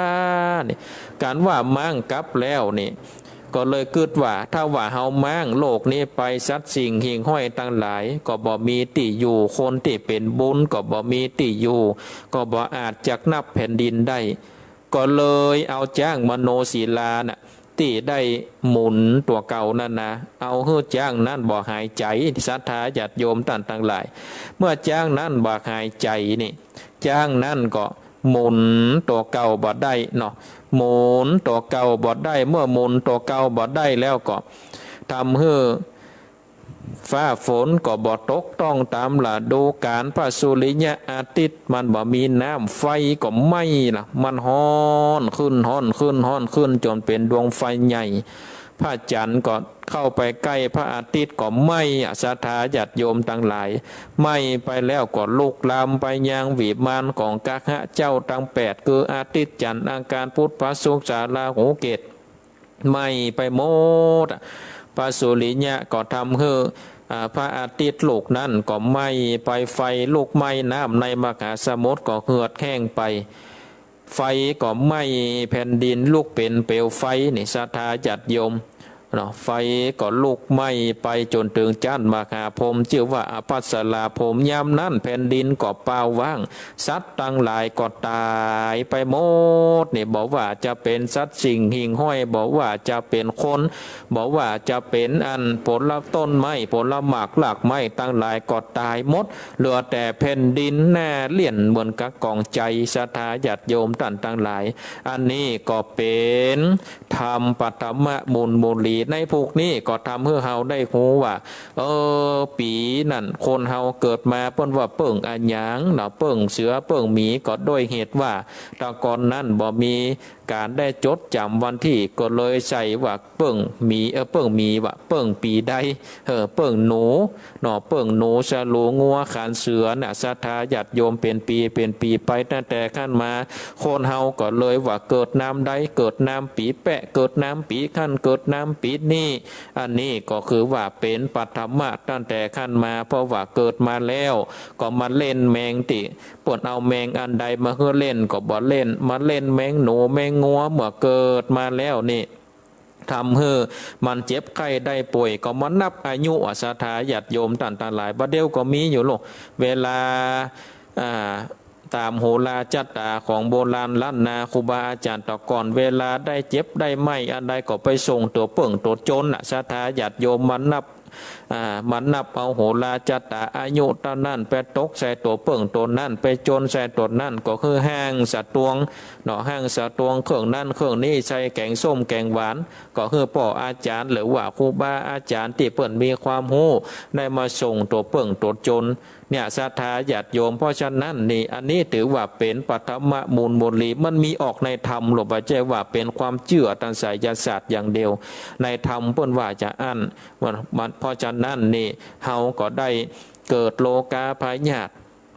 นี่การว่ามั่งกับแล้วนี่ ก็เลยคิดว่าถ้าว่าเฮามั่งโลกนี้ไปสัตว์สิ่งหิ่งห้อยตั้งหลายก็บ่มีที่อยู่คนที่เป็นบุญก็บ่มีที่อยู่ก็บ่อาจจักนับแผ่นดินได้ก็เลยเอาจ้างมโนศิลาน่ะที่ได้หมุนตัวเก่านั่นนะเอาเฮือจ้างนั่นบ่หายใจศรัทธาญาติโยมท่านทั้งหลายเมื่อจ้างนั่นบ่หายใจนี่จ้างนั่นก็หมุนตัวเก่าบ่ได้เนาะหมุนตัวเก่าบ่ได้เมื่อหมุนตัวเก่าบ่ได้แล้วก็ทำให้ฟ้าฝนก็บ่ตกต้องตามฤดูกาลพระสุริยะอาทิตย์มันบ่มีน้ำไฟก็ไหม้ล่ะมันฮ้อนขึ้นฮ้อนขึ้นฮ้อนขึ้นจนเป็นดวงไฟใหญ่พระจันทร์ก็เข้าไปใกล้พระอาทิตย์ก็ไหม้ศรัทธาญาติโยมทั้งหลายไหม้ไปแล้วก็ลุกลามไปยังวิมานของกักหะเจ้าทั้ง8คืออาทิตย์จันทร์อังคารพุธพระศุกร์เสาร์ราหูเกตไหม้ไปหมดพระสุริยะก็ทำให้พระอาทิตย์ลูกนั้นก็ไหม้ไปไฟลูกไหม้น้ำในมหาสมุทรก็เหือดแห้งไปไฟก็ไหม้แผ่นดินลุกเป็นเปลวไฟนี่ศรัทธาญาติโยมไฟก็ลุกไหม้ไปจนถึงจันทร์มหาพรหมชื่อว่าอภัสราพรหมยามนั้นแผ่นดินก็เปล่าว่างสัตว์ทั้งหลายก็ตายไปหมดนี่บอกว่าจะเป็นสัตว์สิ่งหิ่งห้อยบอกว่าจะเป็นคนบอกว่าจะเป็นอันผลต้นไม้ผลหมากหลากไม้ทั้งหลายก็ตายหมดเหลือแต่แผ่นดินหน้าเลี่ยนเหมือนกับกองใจศรัทธาญาติโยมท่านทั้งหลายอันนี้ก็เป็นธรรมปฐมมูลลีในพวกนี้ก็ทำให้เฮาได้รู้ว่าปีนั่นคนเฮาเกิดมาเปิ้นว่าเปิ้งอันหยังเนาะเปิ้งเสือเปิ้งหมีก็โดยเหตุว่าตะกอนนั้นบ่มีการได้จดจำวันที่ก็เลยใส่ว่าเปิ้งหมีเปิ้งหมีว่าเปิ้งปีใดเปิ้งหนูเนาะเปิ้งหนูชะโลงัวขานเสือน่ะศรัทธาญาติโยมเป็นปีไปตั้งแต่ขั้นมาคนเฮาก็เลยว่าเกิดน้ำใดเกิดน้ำปีแปะเกิดน้ำปีขั้นเกิดน้ำปีนี่อันนี้ก็คือว่าเป็นปฐมะตั้งแต่ขั้นมาเพราะว่าเกิดมาแล้วก็มาเล่นแมงติปวดเอาแมงอันใดมาเฮือเล่นก็บ่เล่นมาเล่นแมงหนูแมงงัวเมื่อเกิดมาแล้วนี่ทำให้มันเจ็บไข้ได้ป่วยก็มานับอายุศรัทธาญาติโยมต่างๆหลายประเดี๋ยวก็มีอยู่หรอกเวลาตามโหราจัตตาของโบราณล้านนาครูบาอาจารย์ต่อก่อนเวลาได้เจ็บได้ไหมอันใดก็ไปส่งตัวเปิ่งตัวจนศรัทธาญาติโยมมันนับเอาโหราจัตตาอายุตอนนั้นไปตกใส่ตัวเปิ่งตัวนั่นไปจนใส่ตัวนั่นก็คือห้างสัตว์ตวงเนาะห้างสัตว์ตวงเครื่องนั่นเครื่องนี้ใส่แกงส้มแกงหวานก็คือพ่ออาจารย์หรือว่าครูบาอาจารย์ที่เปิ่นมีความรู้ได้มาส่งตัวเปิ่งตัวจนเนี่ยศรัทธาญาติโยมเพราะฉะนั้นนี่อันนี้ถือว่าเป็นปฐมมูลลีมันมีออกในธรรมหลวงพ่อเจ้าว่าเป็นความเชื่อทางไสยศาสตร์อย่างเดียวในธรรมเพิ่นว่าจะอั้นเพราะฉะนั้นนี่เฮาก็ได้เกิดโลกาพยาธิ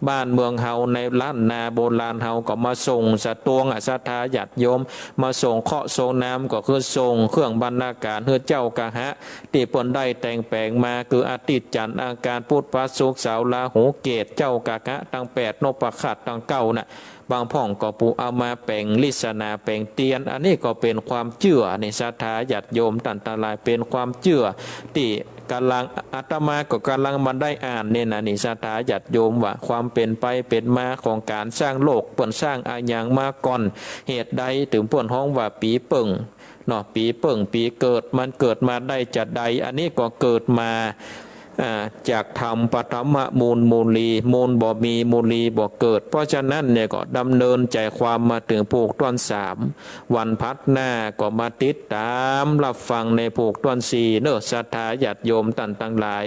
บ้านเมืองเฮาในล้านนาโบราณเฮาก็มาส่งสตวงศรัทธาญาติโยมมาส่งเคราะห์ส่งน้ำก็คือส่งเครื่องบรรณาการเฮือเจ้ากะหะที่เปิ้นได้แต่งแปลงมาคืออาทิตย์จันทร์อังคารพุธพฤหัสเสาร์ราหูเกตเจ้ากะหะทั้ง8นพขัดทั้ง9น่ะบางพ่องก็ปูเอามาแปลงลิศนาแปลงเตียนอันนี้ก็เป็นความเชื่อในศรัทธาญาติโยมต่างๆหลายเป็นความเชื่อที่กำลังอาตมาก็กำลังมันได้อ่านเนี่ยนะนี่ศรัทธาญาติโยมว่าความเป็นไปเป็นมาของการสร้างโลกเปิ่นสร้างอาอย่างมาก่อนเหตุใดถึงเปิ่นห้องว่าปีเปิ่งเนาะปีเปิ่งปีเกิดมันเกิดมาได้จัดใดอันนี้ก็เกิดมาจากธรรมปฐมมูลลีมูลบ่มีมูลลีบ่เกิดเพราะฉะนั้นเนี่ยก็ดำเนินใจความมาถึงผูกต้น3วันพัดหน้าก็มาติดตามรับฟังในผูกต้น4เนอะศรัทธาญาติโยมต่างๆหลาย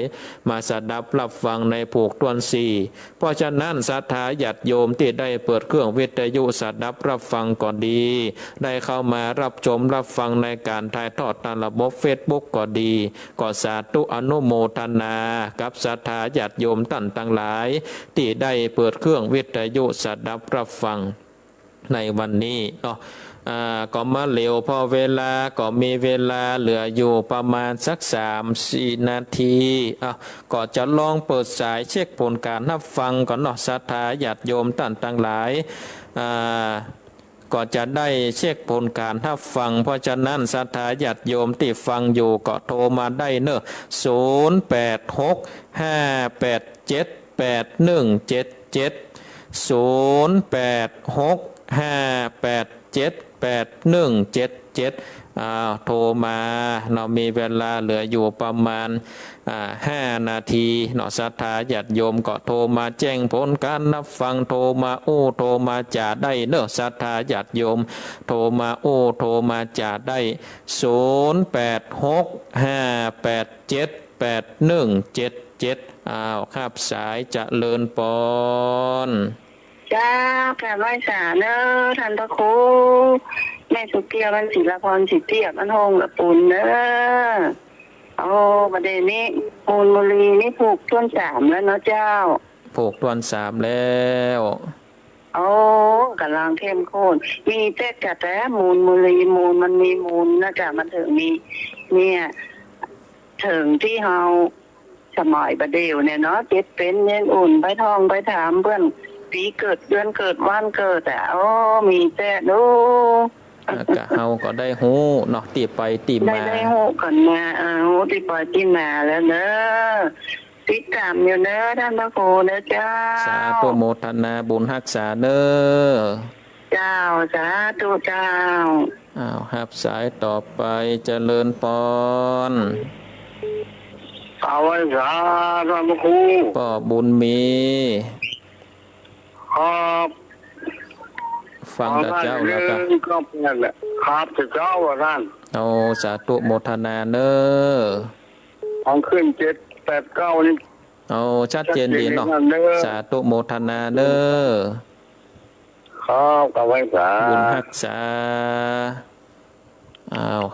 มาสดับรับฟังในผูกต้น4เพราะฉะนั้นศรัทธาญาติโยมที่ได้เปิดเครื่องวิทยุสดับรับฟังก็ดีได้เข้ามารับชมรับฟังในการถ่ายทอดทางระบบ Facebook ก็ดีก็สาธุอนุโมทนากับศรัทธาญาติโยมท่านทั้งหลายที่ได้เปิดเครื่องวิทยุสดับรับฟังในวันนี้ก็มาเร็วพอเวลาก็มีเวลาเหลืออยู่ประมาณสัก 3-4 นาทีก็จะลองเปิดสายเช็คผลการรับฟังก่อนเนาะศรัทธาญาติโยมท่านทั้งหลาย ก็จะได้เช็คผลการถ้าฟังเพราะฉะนั้นศรัทธาญาติโยมที่ฟังอยู่ก็โทรมาได้เนอะโทรมาเรามีเวลาเหลืออยู่ประมาณ5 นาทีเนาะศรัทธาญาติโยมก็โทรมาแจ้งผลการรับฟังโทรมาโทรมาจ่าได้เนอะศรัทธาญาติโยมโทรมาโทรมาจ่าได้ครับสายเจริญปอนจ้าการไหว้สาเนอะท่านพระครูแม่สุเกียวันศิลพรสิทธิมันหงละปุ่นเนอะประเด็นนี้มูลบุรีนี่ผูกต้น3แล้วเนาะเจ้าผูกต้น3แล้วกำลังเข้มข้นมีแต่มูลบุรีมูลมันมีมูลนะจ๊ะมันถึงมีเนี่ยถึงที่เฮาสมัยประเดี๋ยวเนี่ยเนาะเจ็ดเป็นเน้นอุ่นไปท่องไปถามเพื่อนปีเกิดเดือนเกิดวันเกิดแต่มีแต่ดูกะเฮาก็ได้ฮู้เนาะตีไปตีมาได้ฮู้ก่อนมาตีไปตีมาแล้วเนอะติดตามอยู่เนอะท่านพระครูเนอะเจ้าสาธุโมทนาบุญรักษาเนอะเจ้าสาธุเจ้าครับสายต่อไปเจริญปอนเอาไว้สาท่านพระครูก็บุญมีครับฟังแต่เจ้าแล้วก็นั่นแหละครับแต่เจ้าว่าท่านสาธุโมทนาเนอของขึ้น7 8 9นี่ชัดเจนดีเนาะสาธุโมทนาเนอครับเอาไว้สาบุญรักษา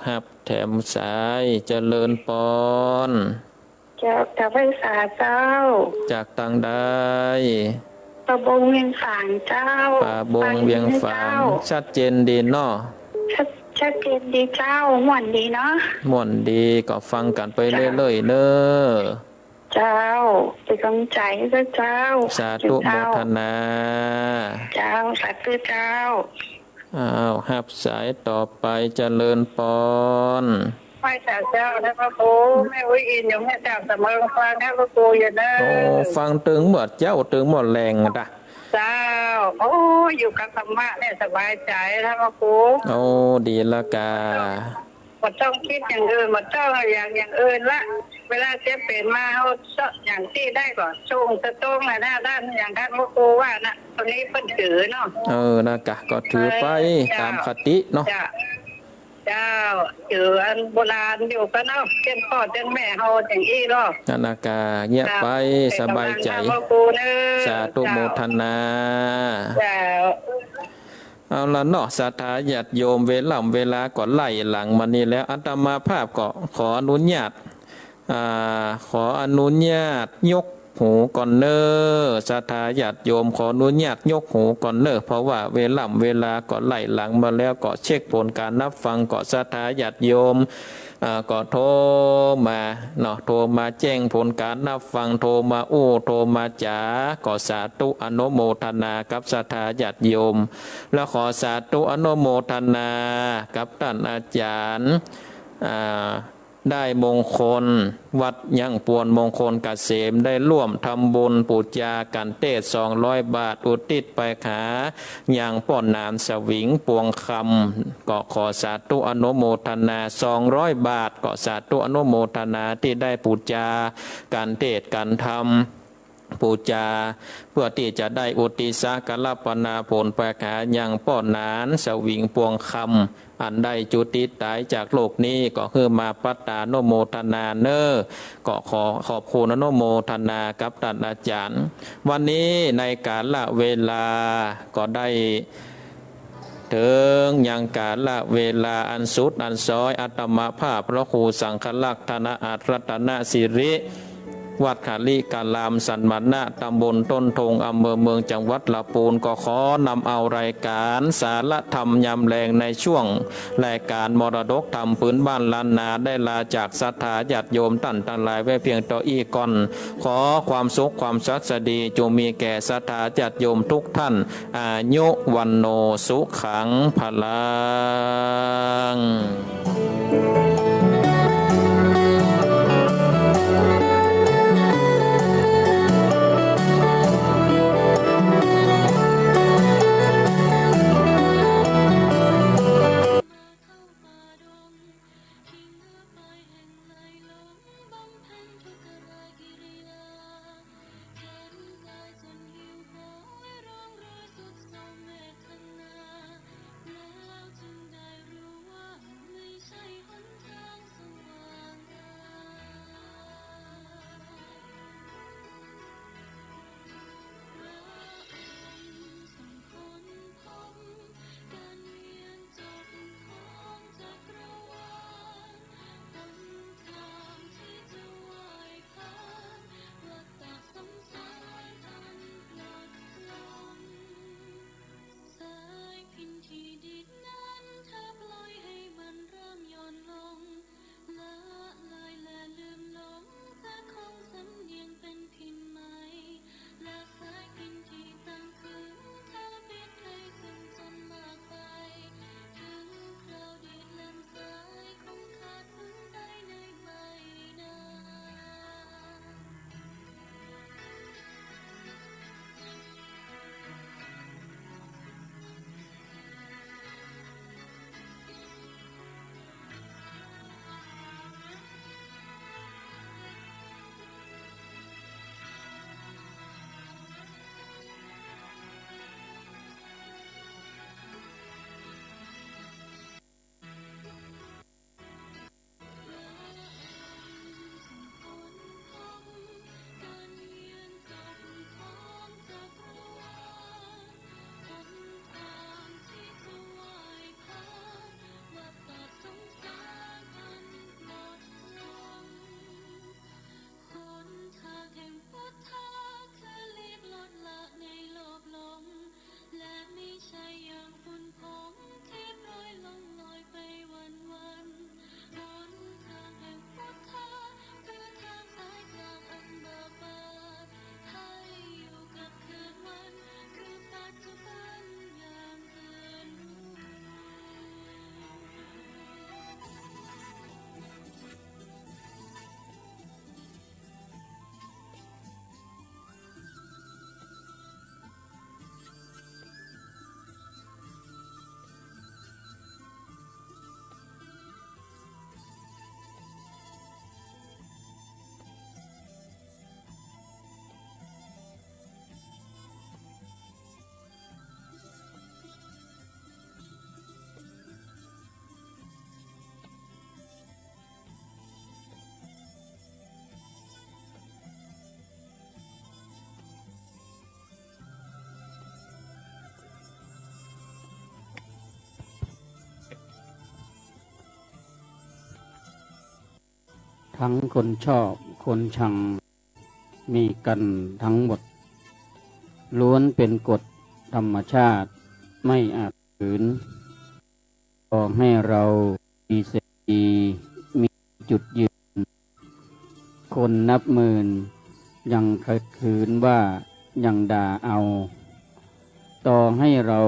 ครับแถมสายเจริญปอนจากไว้สาเจ้าจากตังใดปะบงเวียงฝางเจ้าปะบงเวียงฝางชัดเจนดีเนาะชัดเจนดีเจ้าม่วนดีเนาะม่วนดีก็ฟังกันไปเรื่อยๆเนอะเจ้าเป็นกำลังใจให้เจ้าสาธุโมทนาเจ้าสาธุเจ้าครับสายต่อไปเจริญปอนไหว้เจ้านะพระครูแม่วิอินอยู่แม่จากเสมอฟังนะพระครูอยู่นะฟังตึงหมดเจ้าตึงหมดแรงจ้ะเจ้าอยู่กับธรรมะเนี่ยสบายใจนะพระครูดีละกาหมดต้องคิดอย่างอื่นหมดต้องอย่างอื่นละเวลาเจ็บเป็นมาเขาอย่างที่ได้ก่อนช่วงจะต้องมาด้านอย่างท่านพระครูว่านะตอนนี้เพิ่นถือเนาะนะกะก็ถือไปตามคติเนาะเจ้าถืออันโบราณอยู่กันเนาะเจ้าพ่อเจ้าแม่เฮาอย่างอี้เนาะนากาเงียบไปสบายใจสาธุโมทนาเอาละเนาะศรัทธาญาติโยมเวลาก่อนไล่หลังมานี่แล้วอาตมาภาพก็ขออนุญาตยกหูก่อนเนอศรัทธาญาติโยมขออนุญาตยกหูก่อนเนอเพราะว่าเวลาก็ไล่หลังมาแล้วก็เช็คผลการนับฟังก็ศรัทธาญาติโยมก็โทรมาเนาะโทรมาแจ้งผลการนับฟังโทรมาโทรมาจ๋าก็สาธุอนุโมทนากับศรัทธาญาติโยมแล้วขอสาธุอนุโมทนากับท่านอาจารย์ได้มงคลวัดยังปวนมงคลเกษมได้ร่วมทำบุญปูจากันเทศ200 บาทอุทิศไปขาอย่างป้อนนานสวิงปวงคำก็ขอสาธุอนุโมทนา200 บาทก็สาธุอนุโมทนาที่ได้ปูจากันเทศกันธรรมปูจาเพื่อที่จะได้อุติสากลปนาผลไปขาอย่างป้อนนานสวิงปวงคำอันได้จุติตายจากโลกนี้ก็คือมาปัตตาโนโมทนาเนอก็ขอบคุณอนุโมทนากับท่านอาจารย์วันนี้ในการละเวลาก็ได้ถึงยังการละเวลาอันสุดอันซอยอัตมภาพพระครูสังฆลักษณะอัตรัตนสิริ วัดขาลีการลามสันมันนะตำบลต้นทงอำเภอเมืองจังหวัดลำพูนก็ขอนำเอารายการสารธรรมยามแรงในช่วงรายการมรดกธรรมพื้นบ้านล้านนาได้ลาจากศรัทธาญาติโยมตั้นตันหลายไว้เพียงต่ออีกก่อนขอความสุขความสัสดีจงมีแก่ศรัทธาญาติโยมทุกท่านอายุวันโนสุขังพลังทั้งคนชอบคนชังมีกันทั้งหมดล้วนเป็นกฎธรรมชาติไม่อาจฝืนขอให้เรามีสติมีจุดยืนคนนับหมื่นยังขัดขืนว่ายังด่าเอาต่อให้เรา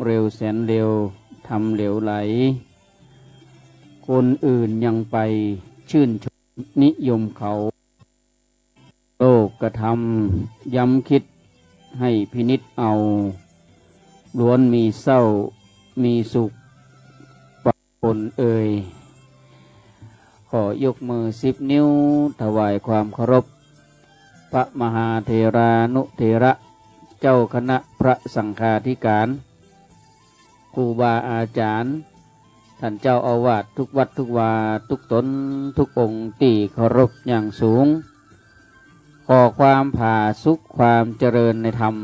เร็วแสนเร็วทำเหลวไหลคนอื่นยังไปชื่นชมนิยมเขาโลกกระทำย้ำคิดให้พินิจเอาล้วนมีเศร้ามีสุขปะปนเอ่ยขอยกมือ10 นิ้วถวายความเคารพพระมหาเถรานุเถระเจ้าคณะพระสังฆาธิการครูบาอาจารย์ท่านเจ้าอาวาสทุกวัดทุกวาทุกตนทุกองค์ที่เคารพอย่างสูงขอความผาสุขความเจริญในธรรม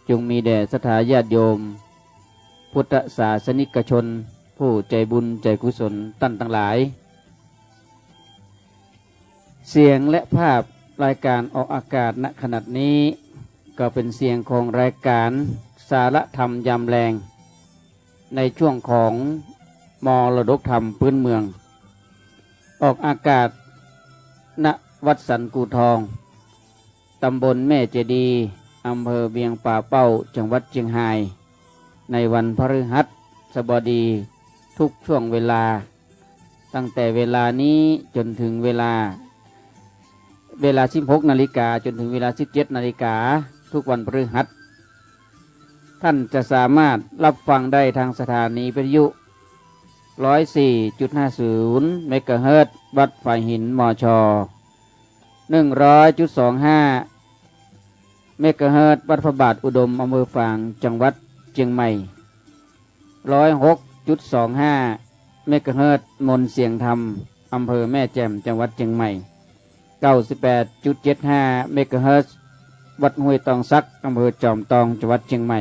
จงมีแด่ศรัทธาญาติโยมพุทธศาสนิกชนผู้ใจบุญใจกุศลตั้นทั้งหลายเสียงและภาพ รายการออกอากาศณขณะนี้ก็เป็นเสียงของรายการสารธรรมยามแรงในช่วงของมรดกธรรมพื้นเมืองออกอากาศณวัดสันกูทองตำบลแม่เจดีย์อำเภอเวียงป่าเป้าจังหวัดเชียงรายในวันพฤหัสบดีทุกช่วงเวลาตั้งแต่เวลานี้จนถึงเวลา 16 นาฬิกาจนถึงเวลา 17 นาฬิกาทุกวันพฤหัสท่านจะสามารถรับฟังได้ทางสถานีวิทยุ 104.50 เมกะเฮิรตซ์วัดฝ่ายหินมช. 100.25 เมกะเฮิรตซ์วัดพระบาทอุดมอำเภอฝางจังหวัดเชียงใหม่ 106.25 เมกะเฮิรตซ์มนต์เสียงธรรมอำเภอแม่แจ่มจังหวัดเชียงใหม่ 98.75 เมกะเฮิรตซ์วัดห้วยตองซักอำเภอจอมทองจังหวัดเชียงใหม่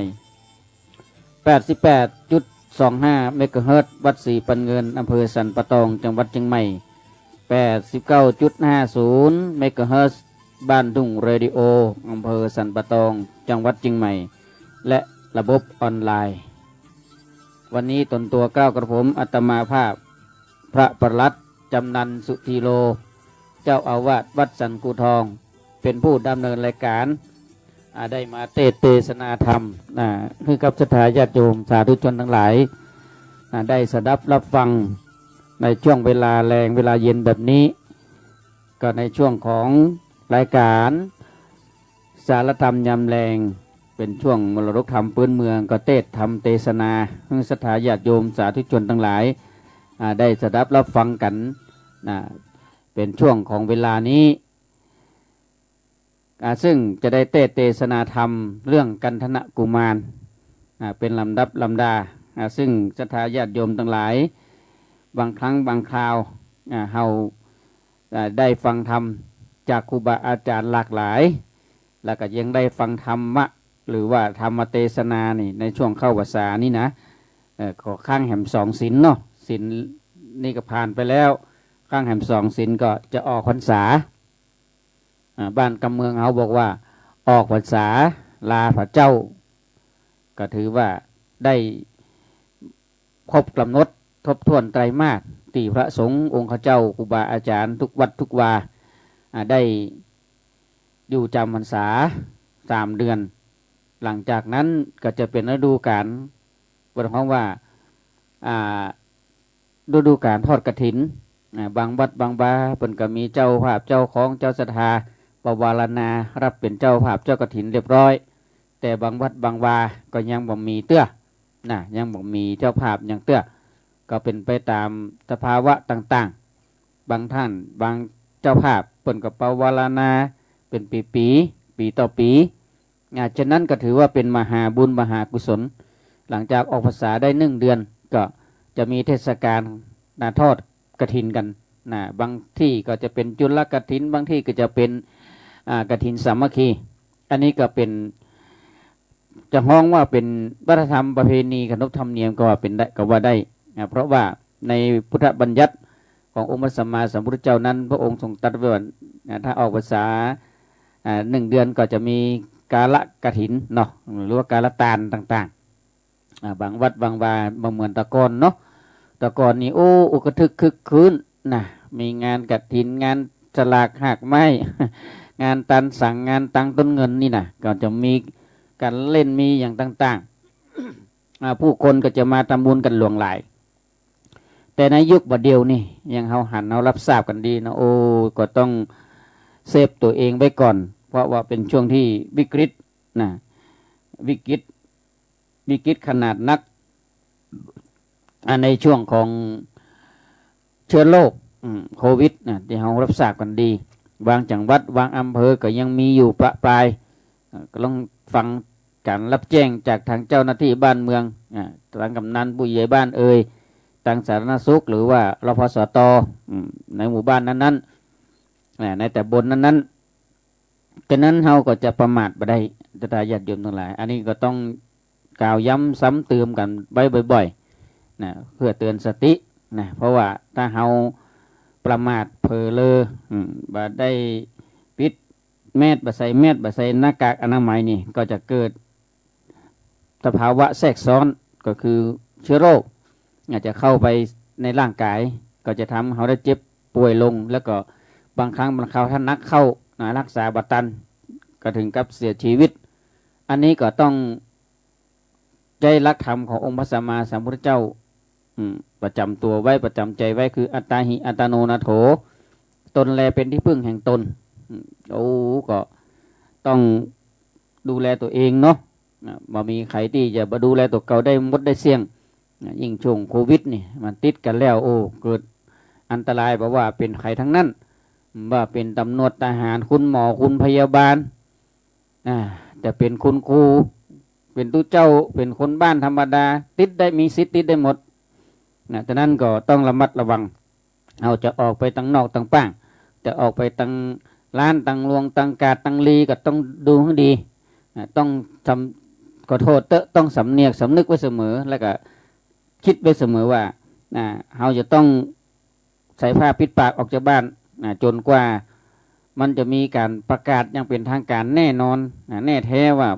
88.25 เมกะเฮิรตซ์วัดศรีปันเงินอำเภอสันปะตองจังหวัดเชียงใหม่ 89.50 เมกะเฮิรตซ์บ้านทุ่งเรดิโออำเภอสันปะตองจังหวัดเชียงใหม่และระบบออนไลน์วันนี้ตนตัวก้าวกระผมอาตมาภาพพระประหลัดจำนันสุธีโลเจ้าอาวาสวัดสันกูทองเป็นผู้ดำเนินรายการได้มาเทศนาธรรมคือกับศรัทธาญาติโยมสาธุชนทั้งหลายได้สดับรับฟังในช่วงเวลาแรงเวลาเย็นแบบนี้ก็ในช่วงของรายการสารธรรมยามแรงเป็นช่วงมรดกธรรมพื้นเมืองก็เทศนาให้ศรัทธาญาติโยมสาธุชนทั้งหลายได้สดับรับฟังกันเป็นช่วงของเวลานี้ซึ่งจะได้เทศนาธรรมเรื่องกันธนกุมารเป็นลำดับลำดาซึ่งศรัทธาญาติโยมทั้งหลายบางครั้งบางคราวเฮาได้ฟังธรรมจากครูบาอาจารย์หลากหลายแล้วก็ยังได้ฟังธรรมะหรือว่าธรรมเทศนานี่ในช่วงเข้าพรรษานี่นะขอข้างแหม2ศีลเนาะศีลนี่ก็ผ่านไปแล้วข้างแหม2ศีลก็จะออกพรรษาบ้านกำเมืองเขาบอกว่าออกพรรษาลาพระเจ้าก็ถือว่าได้ครบกำหนดทบทวนไตรมาสที่พระสงฆ์องค์ข้าเจ้าครูบาอาจารย์ทุกวัดทุกวาได้อยู่จำพรรษา3 เดือนหลังจากนั้นก็จะเป็นฤดูกาลหมายความว่าฤดูกาลทอดกฐินบางวัดบางบาเพิ่นก็มีเจ้าภาพเจ้าของเจ้าศรัทธาปวารณารับเป็นเจ้าภาพเจ้ากฐินเรียบร้อยแต่บางวัดบางวาก็ยังบ่มีเตื้อยังบ่มีเจ้าภาพยังเตื้อก็เป็นไปตามสภาวะต่างๆบางท่านบางเจ้าภาพเพิ่นก็ปวารณาเป็นปีต่อปีฉะนั้นก็ถือว่าเป็นมหาบุญมหากุศลหลังจากออกพรรษาได้1 เดือนก็จะมีเทศกาลทอดกฐินกันบางที่ก็จะเป็นจุลกฐินบางที่ก็จะเป็นกฐินสามัคคีอันนี้ก็เป็นจะฮ้องว่าเป็นวัฒนธรรมประเพณีขนบธรรมเนียมก็ว่าเป็นได้ก็ว่าได้เพราะว่าในพุทธบัญญัติขององค์พระสัมมาสัมพุทธเจ้านั้นพระองค์ทรงตรัสไว้ว่าถ้าออกพรรษา1 เดือนก็จะมีกาลกฐินเนาะหรือว่ากาลตาลต่างๆบางวัดบางวาบ่เหมือนตะกอนเนาะตะกอนนี่อุกทึกคึกคืนมีงานกฐินงานสลากหักไม้ งานตันสั่งงานตังต้นเงินนี่ก็จะมีการเล่นมีอย่างต่างๆ ผู้คนก็จะมาทำบุญกันหลวงหลายแต่ในยุคบัดเดียวนี่ยังเฮาหันเฮารับทราบกันดีนะก็ต้องเซฟตัวเองไว้ก่อนเพราะว่าเป็นช่วงที่วิกฤตวิกฤตขนาดนักในช่วงของเชื้อโรคโควิดที่เรารับทราบกันดีบางจังหวัดบางอำเภอก็ยังมีอยู่ประปรายก็ต้องฟังการรับแจ้งจากทางเจ้าหน้าที่บ้านเมืองทางกำนันผู้ใหญ่บ้านทางสาธารณสุขหรือว่ารพสตในหมู่บ้านนั้นๆในแต่บนนั้นๆฉะนั้นเราก็จะประมาทบ่ได้ศรัทธาญาติโยมทั้งหลายอันนี้ก็ต้องกล่าวย้ำซ้ำเติมกันไว้บ่อยๆเพื่อเตือนสติเพราะว่าถ้าเราประมาทเผลอเลอบ่ได้ปิด แมสบ่ใส่แมสบ่ใส่หน้ากากอนามัยนี่ก็จะเกิดสภาวะแทรกซ้อนก็คือเชื้อโรคอาจจะเข้าไปในร่างกายก็จะทำให้เขาได้เจ็บป่วยลงแล้วก็บางครั้งบางคราวถ้านักเข้ารักษาบัตันก็ถึงกับเสียชีวิตอันนี้ก็ต้องใจรักธรรมขององค์พระสัมมาสัมพุทธเจ้าประจำตัวไว้ประจำใจไว้คืออัตตาหิอัตโนนาโถตนแลเป็นที่พึ่งแห่งตนก็ต้องดูแลตัวเองเนาะบ่มีใครที่จะมาดูแลตัวเก่าได้หมดได้เสี่ยงยิ่งช่วงโควิดนี่มันติดกันแล้วเกิดอันตรายเพราะว่าเป็นใครทั้งนั้นว่าเป็นตำรวจทหารคุณหมอคุณพยาบาลแต่เป็นคุณครูเป็นตู้เจ้าเป็นคนบ้านธรรมดาติดได้มีสิทธิ์ติดได้หมดฉะนั้นก็ต้องระมัดระวังเอาจะออกไปตั้งนอกตั้งป้างจะออกไปตั้งร้านตั้งรวงตั้งกาดตั้งลีก็ต้องดูให้ดีต้องขอโทษต้องสำเนียกสำนึกไว้เสมอแล้วก็คิดไว้เสมอว่าเราจะต้องใส่ผ้าปิดปากออกจากบ้านจนกว่ามันจะมีการประกาศอย่างเป็นทางการแน่นอนแน่แท้ว่า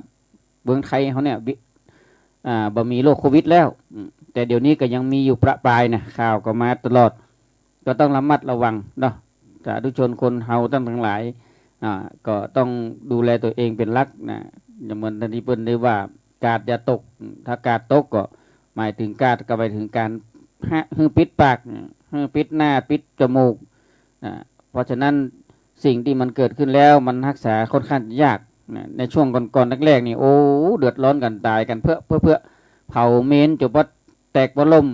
เมืองไทยเขาเนี่ยบ่มีโรคโควิดแล้วแต่เดี๋ยวนี้ก็ยังมีอยู่ประปรายนะข่าวก็มาตลอดก็ต้องระมัดระวังเนาะสาธุชนคนเฮาทั้งหลายก็ต้องดูแลตัวเองเป็นหลักอย่างเหมือนที่เปิ้นได้ว่ากาดอย่าตกถ้ากาดตกก็หมายถึงกาดก็ไปถึงการปิดปากปิดหน้าปิดจมูกเพราะฉะนั้นสิ่งที่มันเกิดขึ้นแล้วมันรักษาค่อนข้างยากในช่วงก่อนๆแรกๆนี่เดือดร้อนกันตายกันเพื่อเผาเมนจนว่าแตกบ่ล่ม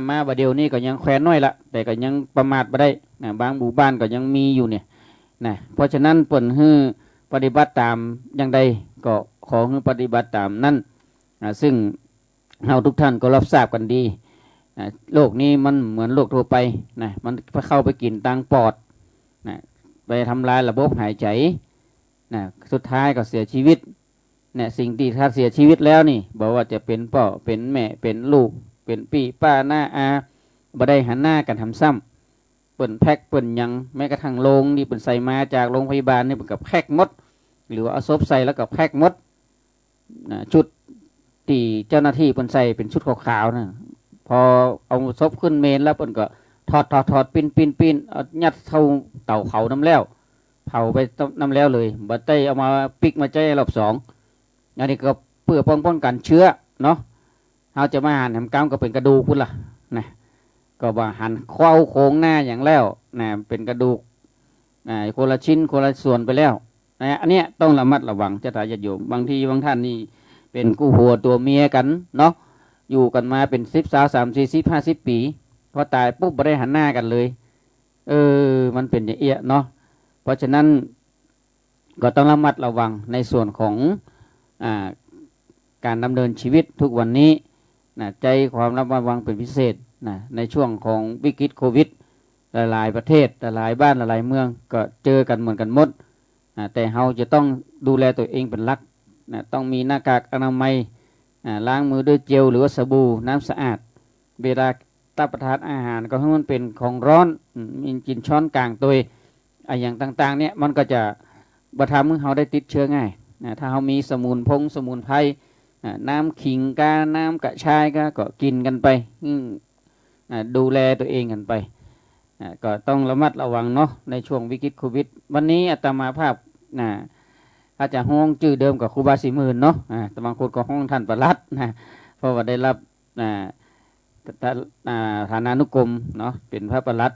มาบ่เดียวนี้ก็ยังแขวนน้อยละแต่ก็ยังประมาทบ่ได้บางหมู่บ้านก็ยังมีอยู่เนี่ยเพราะฉะนั้นเปิ้นฮื้อปฏิบัติตามอย่างใดก็ขอให้ปฏิบัติตามนั้นซึ่งเราทุกท่านก็รับทราบกันดีโรคนี้มันเหมือนโรคทั่วไปมันเข้าไปกินทางปอดไปทำลายระบบหายใจสุดท้ายก็เสียชีวิตสิ่งที่ถ้าเสียชีวิตแล้วนี่บอกว่าจะเป็นพ่อเป็นแม่เป็นลูกเป็นพี่ป้าหน้าอาบ่ได้หันหน้ากันทำซ้ำเปิ่นแพ็กเปิ่นยังแม้กระทั่งโรงนี่เปิ่นใส่มาจากโรงพยาบาลนี่เปิ่นกับแพ็กมดหรือว่าเอาศพใส่แล้วกับแพ็กมดชุดที่เจ้าหน้าที่เปิ่นใส่เป็นชุดขาวๆนะพอเอาศพขึ้นเมนแล้วเปิ่นก็ถอดปิ้นเอายัดเข้าเตาเผาน้ำแล้วเผาไปน้ำแล้วเลยบัดได้เอามาปิกมาใจรอบ2อันนี้ก็เพื่อป้องกันเชื้อเนาะเราจะมาหั่นแหมกล้ามก็เป็นกระดูกพุ่นล่ะก็ว่าหั่นเข้าโค้งหน้าอย่างแล้วเป็นกระดูกคนละชิ้นคนละส่วนไปแล้วอันเนี้ยต้องระมัดระวังเจ้าทายาทโยมบางทีบางท่านนี่เป็นคู่ผัวตัวเมียกันเนาะอยู่กันมาเป็น10 20 40 50 ปีพอตายปุ๊บบ่ได้หันหน้ากันเลยมันเป็นอย่างเอี้ยเนาะเพราะฉะนั้นก็ต้องระมัดระวังในส่วนของการดำเนินชีวิตทุกวันนี้ใจความระมัดระวังเป็นพิเศษในช่วงของวิกฤตโควิดหลายๆประเทศหลายบ้านหลายเมืองก็เจอกันเหมือนกันหมดแต่เราจะต้องดูแลตัวเองเป็นหลักต้องมีหน้ากากอนามัยล้างมือด้วยเจลหรือว่าสบู่น้ำสะอาดเวลารับประทานอาหารก็ให้มันเป็นของร้อนมีกินช้อนกลางตัวอย่างต่างๆเนี่ยมันก็จะบ่ทำให้เราได้ติดเชื้อง่ายถ้าเรามีสมุนไพรน้ำขิงกาน้ำกระชายก็กินกันไปดูแลตัวเองกันไปก็ต้องระมัดระวังเนาะในช่วงวิกฤตโควิดวันนี้อาตมาภาพอาจจะห้องชื่อเดิมกับครูบา40,000เนาะแต่บางคนก็ห้องท่านประหลัดเพราะว่าได้รับฐานานุกรมเนาะเป็นพระประหลัด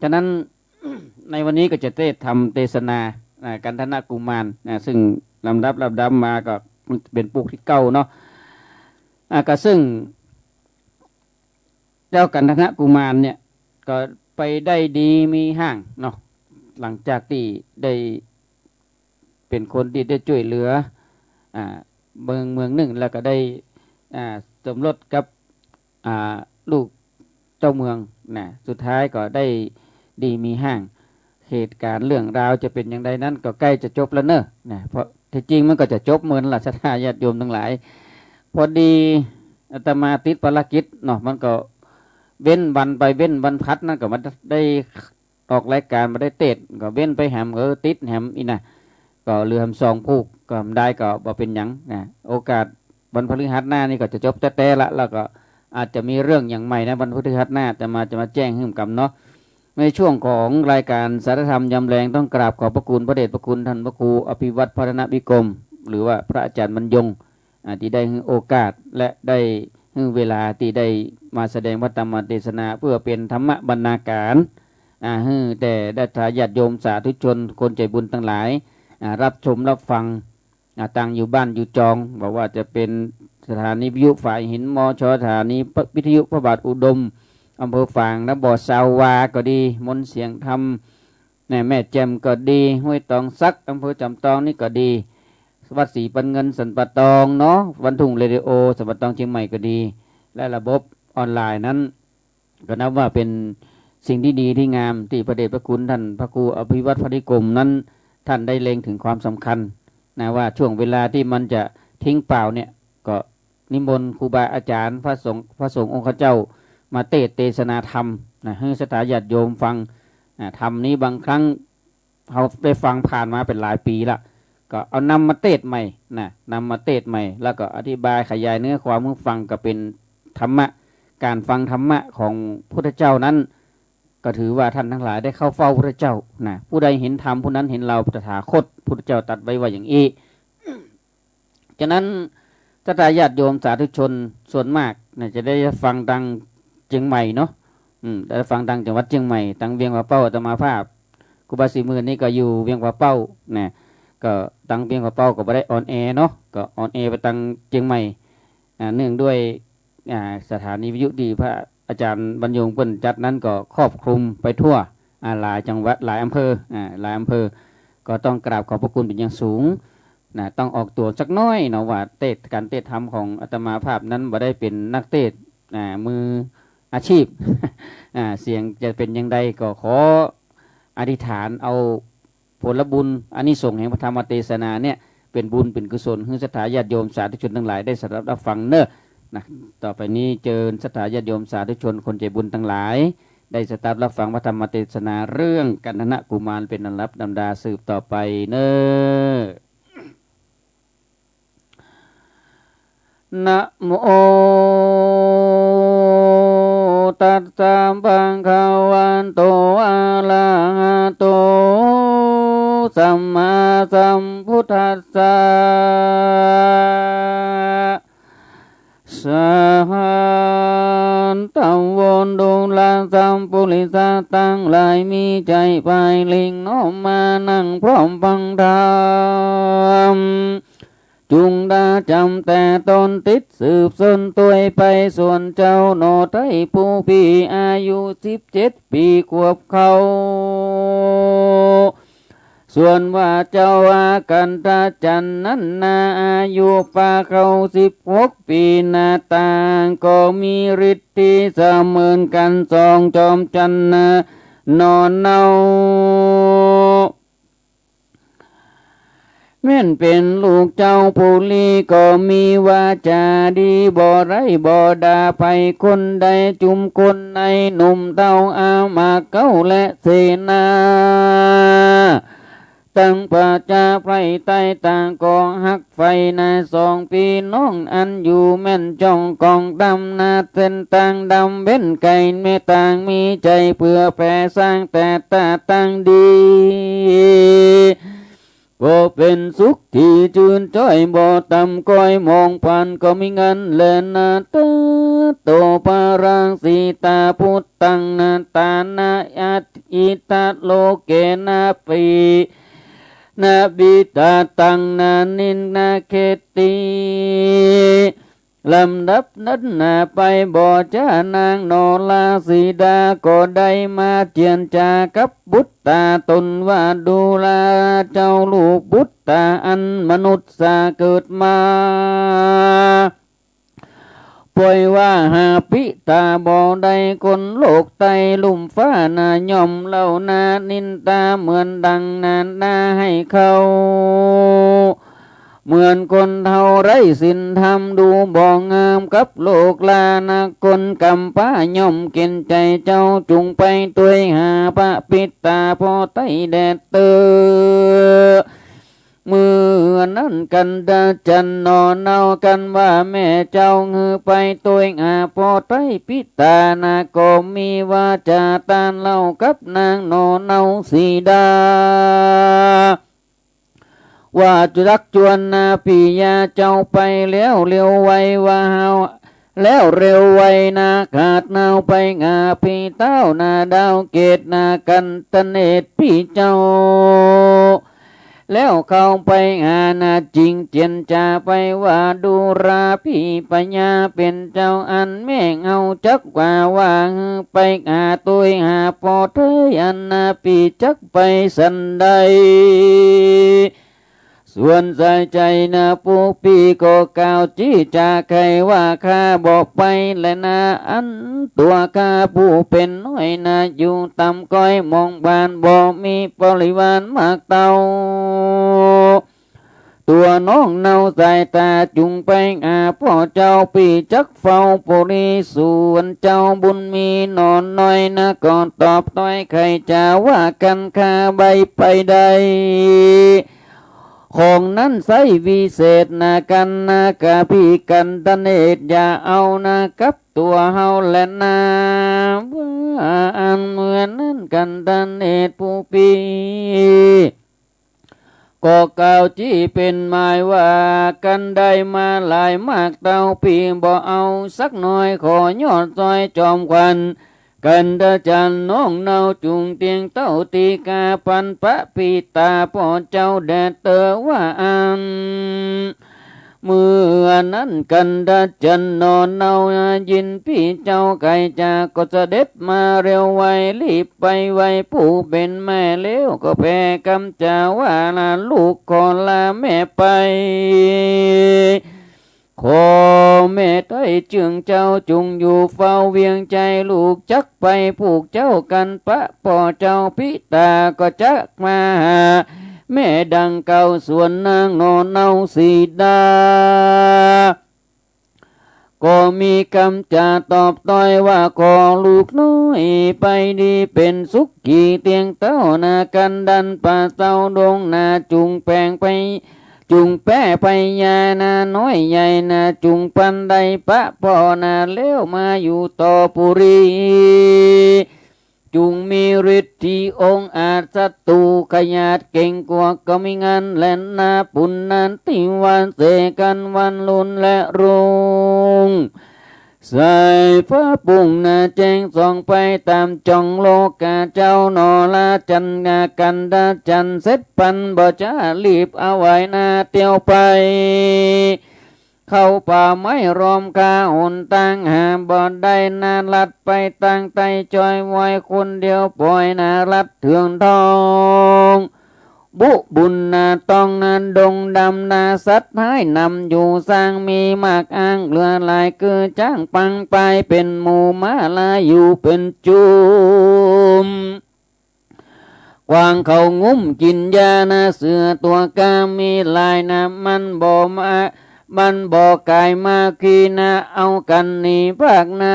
ฉะนั้นในวันนี้ก็จะทำเทศนากันธนกุมารซึ่งลำดับมาก็เป็นปุกที่เก้าเนาะก็ซึ่งเจ้ากันธนกุมารเนี่ยก็ไปได้ดีมีห้างเนาะหลังจากที่ได้เป็นคนที่ได้ช่วยเหลือเมืองหนึ่งแล้วก็ได้สมรสกับลูกเจ้าเมืองสุดท้ายก็ได้ดีมีห้างเหตุการณ์เรื่องราวจะเป็นอย่างไรนั้นก็ใกล้จะจบแล้วเนอะเพราะที่จริงมันก็จะจบเหมือนศรัทธาญาติโยมทั้งหลายพอดีอาตมาติดภารกิจเนาะมันก็เว้นวันไปเว้นวันพัดนั่นก็มันได้ออกรายการมาได้เตะก็เว้นไปแหมติดแหมอีน่ะ ก็เรือสองผูกก็ได้ก็บ่เป็นหยังนะโอกาสวันพฤหัสหน้านี่ก็จะจบแต่ละแล้วก็อาจจะมีเรื่องอย่างใหม่นะวันพฤหัสหน้าจะมาแจ้งให้ผมกำเนาะในช่วงของรายการสารธรรมยามแรงต้องกราบขอบพระคุณพระเดชพระคุณท่านพระครูอภิวัตรพัฒนวิกรมหรือว่าพระอาจารย์บรรยงที่ได้ให้โอกาสและได้ให้เวลาที่ได้มาแสดงพระธรรมเทศนาเพื่อเป็นธรรมบรรณาการให้แต่ได้ทายาทโยมสาธุชนคนใจบุญทั้งหลายรับชมรับฟังต่างอยู่บ้านอยู่จองบอกว่าจะเป็นสถานีวิทยุฝ่ายหินมชสถานีวิทยุพระบาทอุดมอำเภอฝางและบ่อสาวาก็ดีมนเสียงธรรมแม่แจ่มก็ดีห้วยตองซักอำเภอจำตองนี่ก็ดีวัดศรีปันเงินสันปะตองเนาะวันทุ่งเรดิโอสันปะตองเชียงใหม่ก็ดีและระบบออนไลน์นั้นก็นับว่าเป็นสิ่งที่ดีที่งามที่พระเดชพระคุณท่านพระครูอภิวัตรพัฒนิกรมนั้นท่านได้เล็งถึงความสำคัญนะว่าช่วงเวลาที่มันจะทิ้งเปล่าเนี่ยก็นิมนต์ครูบาอาจารย์พระสงฆ์องค์เจ้ามาเทศนาธรรมนะให้สถาญาติโยมฟังธรรมนี้บางครั้งเขาได้ฟังผ่านมาเป็นหลายปีละก็เอานำมาเทศใหม่นะนำมาเทศใหม่แล้วก็อธิบายขยายเนื้อความเมื่อฟังก็เป็นธรรมะการฟังธรรมะของพุทธเจ้านั้นก็ถือว่าท่านทั้งหลายได้เข้าเฝ้าพระเจ้านะผู้ใดเห็นธรรมผู้นั้นเห็นเราตถาคตพุทธเจ้าตรัสไว้ว่าอย่างนี้ฉะนั้นศรัทธาญาติโยมสาธุชนส่วนมากนะจะได้ฟังดังเชียงใหม่เนาะได้ฟังดังจังหวัดเชียงใหม่ตังเวียงป่าเป้าอาตมาภาพครูบาศรีมือนี่ก็อยู่เวียงป่าเป้านะก็ตังเวียงป่าเป้าก็ไม่ได้ออนแอร์เนาะก็ออนแอร์ไปตังเชียงใหม่เนื่องด้วยสถานีวิทยุดีพระอาจารย์บรรยงเปิ้นจัดนั้นก็ครอบคลุมไปทั่วหลายจังหวัดหลายอำเภอหลายอำเภอก็ต้องกราบขอบพระคุณเป็นอย่างสูงนะต้องออกตัวสักน้อยเนาะว่าการเทศธรรมของอาตมาภาพนั้นบ่ได้เป็นนักเทศมืออาชีพ เสียงจะเป็นอย่างใดก็ขออธิษฐานเอาผลบุญอานิสงส์แห่งพระธรรมเทศนาเนี่ยเป็นบุญเป็นกุศลให้ศรัทธาญาติโยมสาธุชนทั้งหลายได้สดับรับฟังเนอะนะต่อไปนี้เจริญศรัทธาญาติโยมสาธุชนคนใจบุญทั้งหลายได้สดับรับฟังพระธรรมเทศนาเรื่องกันทนะกุมารเป็นลำดับดำดาสืบต่อไปเนอะนะโมตัสสะภะคะวะโตอะระหะโตสัมมาสัมพุทธัสสะสันตังวนดุลาสัมปุริสาตั้งหลายมีใจไปลิงน้อมมานั่งพร้อมฟังธรรมจุงดาจำแต่ตนติดสืบสนตัวไปส่วนเจ้าโนไทยผู้พี่อายุ17 ปีขวบเขาส่วนว่าเจ้าอากันตาจันนั้นนาอายุป่าเขา16 ปีหน้าต่างก็มีฤทธิ์ที่เสมือนกันสองจอมจันนอนเนาแม่นเป็นลูกเจ้าปุลีก็มีวาจาดีบ่ไรบ่ด่าไปคนใดจุมคนในหนุ่มเต้าอามาเก้าและเสนาตั้งประจาไพรใต้ต่างกองหักไฟใน2 ปีน้องอันอยู่แม่นจ้องกองดำนาเส้นต่างดำเว้นไก่ไม่ต่างมีใจเพื่อแผ่สร้างแต่ตาตั้งดีก็เป็นสุขที่จืนจ้อยบ่ต่ำก้อยมองผ่านก็มีเงินเล่นนาตาโตปารังสีตาพุทธังนาตานาอัตอิตาโลเกนาปีนาบิตาตังนานินนาเคติลำดับนั้นนาไปบ่จานางโนลาสีดาก็ได้มาเจียนจากับบุตตาตนว่าดูแลเจ้าลูกบุตตาอันมนุษย์สาเกิดมาป่วยว่าหาปิตาบ่ได้คนโลกไตลุ่มฟ้านาย่อมเล่านานินตาเหมือนดังนานนาให้เขาเหมือนคนเท่าไรสินธรรมดูบ่งามกับโลกลานะคนกำป้าย่อมเกินใจเจ้าจุงไปตัวหาพระปิตาพอไตแดดเตอ เมื่อนั้นกันดาจันนอนเนากันว่าแม่เจ้าเงือไปตัวพอไตพิตานาก็มีว่าจะตานเล่ากับนางนอนเนาสีดาว่าจุรักจวนนาปิยาเจ้าไปแล้วเร็วไวว่าเฮาแล้วเร็วไวนาขาดนาวไปงาพี่เต้านาดาวเกตนากันตะเนตพี่เจ้าแล้วเข้าไปหานาจริงเจียนจาไปว่าดูราพี่ปัญญาเป็นเจ้าอันแม่งเอาจักว่าว่าไปหาตัวหาปอเทยอันนาปีจักไปสันใดส่วนใจใจนาปูปีก็กล่าวจี้จาใครว่าข้าบอกไปและนาอันตัวข้าผู้เป็นน้อยนาอยู่ต่ำก้อยมองบานบ่มีปริวานมากเต่าตัวน้องเนาสายตาจุงไปพ่อเจ้าปีจักเฝ้าปุรีส่วนเจ้าบุญมีนอนน้อยนะก่อนตอบต้อยใครจะว่ากันข้าใบไปได้ของนั้นใส่วิเศษนากันนากะพี่กันตะเนตอย่าเอานากับตัวเฮาและนาว่าอันเหมือนนั้นกันตะเนตผู้ปีก็กล่าวจี้เป็นหมายว่ากันได้มาหลายมากเต้าปีบ่เอาสักหน่อยขอยอดซอยจอมควันกันดาจันน้องเนาจุงเตียงเต้าตีกาปันปะปีตาพ่อเจ้าแดดเตอว่าอันเมื่อนั้นกันดาจันนอนเนายินพี่เจ้าไก่จาก็เสด็จมาเร็วไวรีบไปไวผู้เป็นแม่เลี้ยวก็แพ้กำจาว่าลูกขอลาแม่ไปขอแม่ไต้จึงเจ้าจุงอยู่เฝ้าเวียงใจลูกจักไปผูกเจ้ากันปะพ่อเจ้าพิตาก็จักมาหาแม่ดังเก่าส่วนนางนอนเนาสีดาก็มีคำจะตอบต้อยว่าขอลูกน้อยไปดีเป็นสุขกี่เตียงเต้านากันดันป่าเต้าดงนาจุงแปลงไปจุงแป้ไปยานาน้อยใหญ่นาจุงปันใดปะพ่อนาเลี้ยวมาอยู่ต่อปุรีจุงมีฤทธิ์ที่องค์อาจศัตรูขยาดเก่งกว่าก็มีงานและนาปุณนันติวันเสกันวันลุนและรุงสายฟ้าปุ่งนาแจ้งส่องไปตามจองโลกาเจ้านอลาจันงากันดาจันเสร็จปันบ่จะรีบเอาไว้นาเตียวไปเข้าป่าไม้รอมกาหนตั้งหาบ่ได้นาลัดไปตั้งไตจอยไว้คนเดียวปล่อยนาลัดเถืองทองบุบุญนาตองนาดงดำนาสัตว์ให้นำอยู่สร้างมีมากอ้างเรือลายคือจ้างปังไปเป็นหมู่มาลาอยู่เป็นจุมกวางเขางุ้มกินยานาเสือตัวกามีลายนามันบ่มามันบอกกายมาขีนาเอากันนี่ภาคนา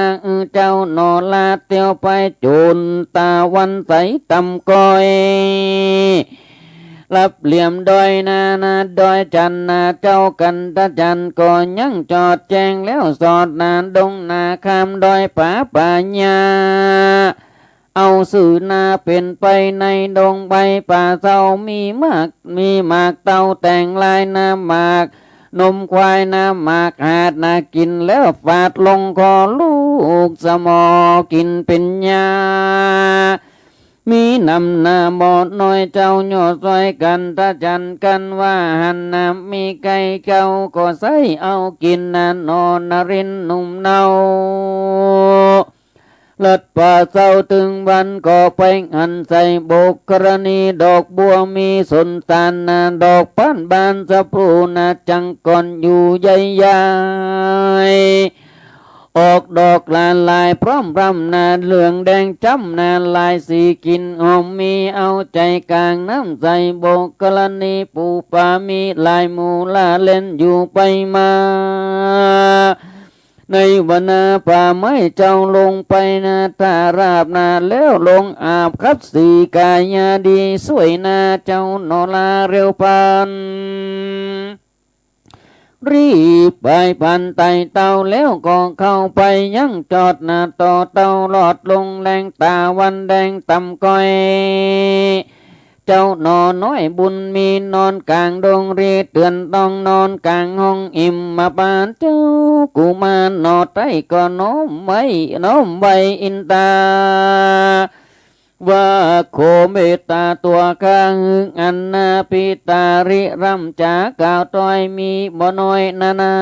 เจ้านอลาเตียวไปโจนตาวันใสตำก้อยรับเหลี่ยมดอยนาดอยจันนาเจ้ากันตาจันก็ยังจอดแจงแล้วสอดนาดงนาคามดอยป่าปัญญาเอาสื่อนาเป็นไปในดงใบป่าเศร้ามีมากเต่าแต่งลายนาหมากนมควายน้ำหมากหาดนากินแล้วฝาดลงคอลูกสมอกินเป็นยามีนำนาบอดน้อยเจ้าหยอดซอยกันตาจันกันว่าหันน้ำมีไก่เก่าก็ใส่เอากินนานอนนรินหนุ่มเนาเลิศป่าเศร้าถึงวันก็ไปหันใส่โบกกรณีดอกบัวมีสนตานนาดอกพันบานสะพรูนาจังก่อนอยู่ใหญ่ใหญ่ออกดอกลานลายพร้อมรำนาเหลืองแดงจ้ำนาลายสีกินหอมมีเอาใจกลางน้ำใสโบกกรณีปูปามีลายมูลาเล่นอยู่ไปมา ในวันนาป่าไม้เจ้าลงไปนาตาราบนาแล้วลงอาบคัดสีกายาดีสวยนาเจ้านอลาเร็วปันรีบไปพันไตเต่าแล้วก็เข้าไปยังจอดหน้าต่อเต่าหลอดลงแรงตาวันแดงต่ำก้อยเจ้าหนอน้อยบุญมีนอนกลางดงรีเตือนต้องนอนกลางห้องอิ่มมาปานเจ้ากูมานนอไตก็น้อมไว้อินตาว่าโคเมตตาตัวข้างอันนาปิตาริรัมจาก่าวต้อยมีบ่น้อยนา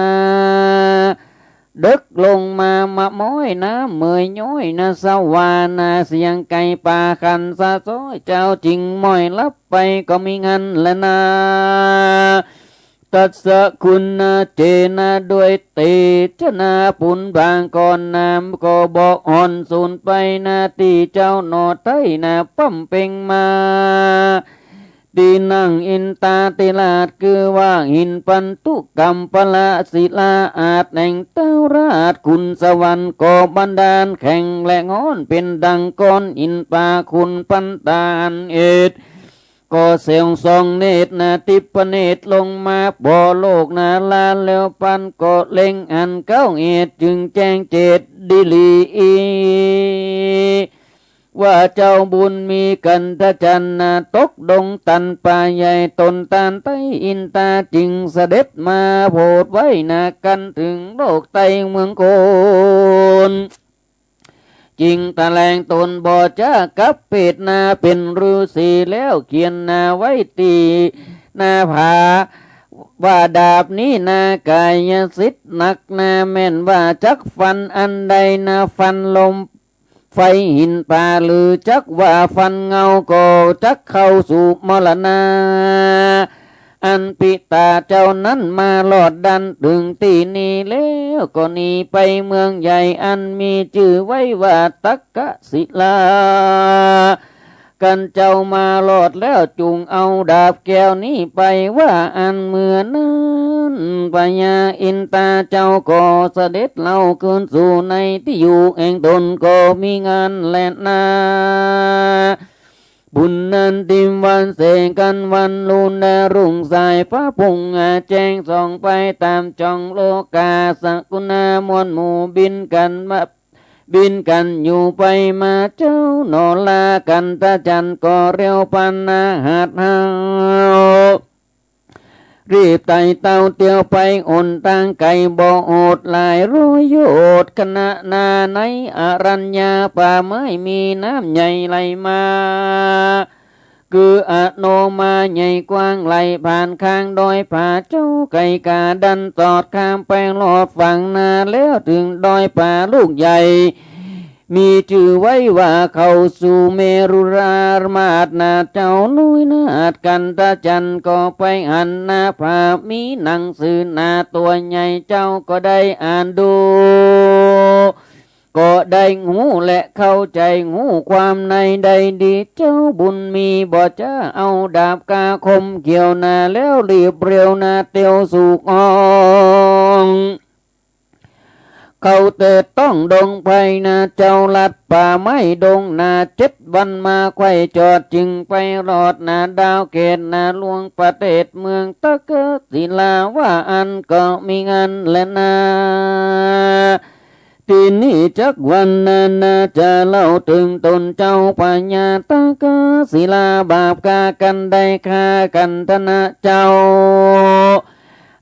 ดึกลงมาม้อยนะเมยย้อยนะสวานาเสียงไก่ป่าขันสะซ้อยเจ้าจริงม้อยลับไปก็มีงันละนาตัดสะคุณนาเจนะด้วยเตชะนาปุนบางก่อนนามก็บอกอ่อนสูญไปนาตีเจ้าหนอไทยนาปั้มเป่งมาดีนั่งอินตาติลาดคือว่าหินปันตุกรรมปละศิลาอาจแห่งเต้าราชคุณสวรรค์ก็บันดาลแข่งและงอนเป็นดังก้อนอินปาคุณปันตานเอ็ดก็เสียงสองเนตรนาทิพเนตรลงมาบ่โลกนาลาแล้วปันก็เล็งอันเก้าเอ็ดจึงแจ้งเจตดิลีว่าเจ้าบุญมีกันทะจันนาตกดงตันป่าใหญ่ตนตานไตอินตาจึงเสด็จมาโพดไว้นากันถึงโลกไตเมืองโกนจริงตะแลงตนบ่จ้ากับเป็ดนาเป็นฤาษีแล้วเขียนนาไว้ตีนาผาว่าดาบนี้นากายสิทธิ์หนักนาแม่นว่าจักฟันอันใดนาฟันลมไฟหินป่าหรือจักว่าฟันเงาก็จักเข้าสู่มรณะอันปิตาเจ้านั้นมาหลอดดันถึงที่นี้แล้วก็หนีไปเมืองใหญ่อันมีชื่อไว้ว่าตักกศิลากันเจ้ามาหลอดแล้วจุงเอาดาบแก้วนี้ไปว่าอันเมื่อนั้นพญาอินตาเจ้าก็เสด็จเล่าคืนสู่ในที่อยู่แห่งตนก็มีงานแลนาบุญนันติมวันเสกันวันลุนและรุ่งสายฟ้าพุ่งแจ้งส่องไปตามจองโลกาสกุณามวลหมู่บินกันอยู่ไปมาเจ้านอลากันตาจันก็เร็วปันนาหาดเฮารีบไต่เต้าเตียวไปอ่อนตั้งไก่บ่อโอดหลายร้อยโยดขณะนาในอรัญญาป่าไม้มีน้ำใหญ่ไหลมาคืออโนมาใหญ่กว้างไหลผ่านข้างดอยผาเจ้าไก่กาดันตอดข้ามไปลอดฝั่งนาแล้วถึงดอยป่าลูกใหญ่มีชื่อไว้ว่าเข้าสู่เมรุรามาดนาเจ้าลุยนาดกันตาจันก็ไปหันหน้าผามีหนังสือหน้าตัวใหญ่เจ้าก็ได้อ่านดูก็ได้หูและเข้าใจหูความในใดดีเจ้าบุญมีบ่จะเอาดาบกาคมเกี่ยวนาแล้วรีบเร็วนาเตียวสู่กองเขาเตะต้องดงไปนาเจ้าลัดป่าไม้ดงนา7 วันมาไข่จอดจึงไปรอดนาดาวเกตนาหลวงประเทศเมืองตะเกศิลาว่าอันก็มีงานและนาทีนี้จักวันนาจะเล่าถึงตนเจ้าปัญญาตะเกศิลาบาปกากันได้ฆ่ากันธนะเจ้า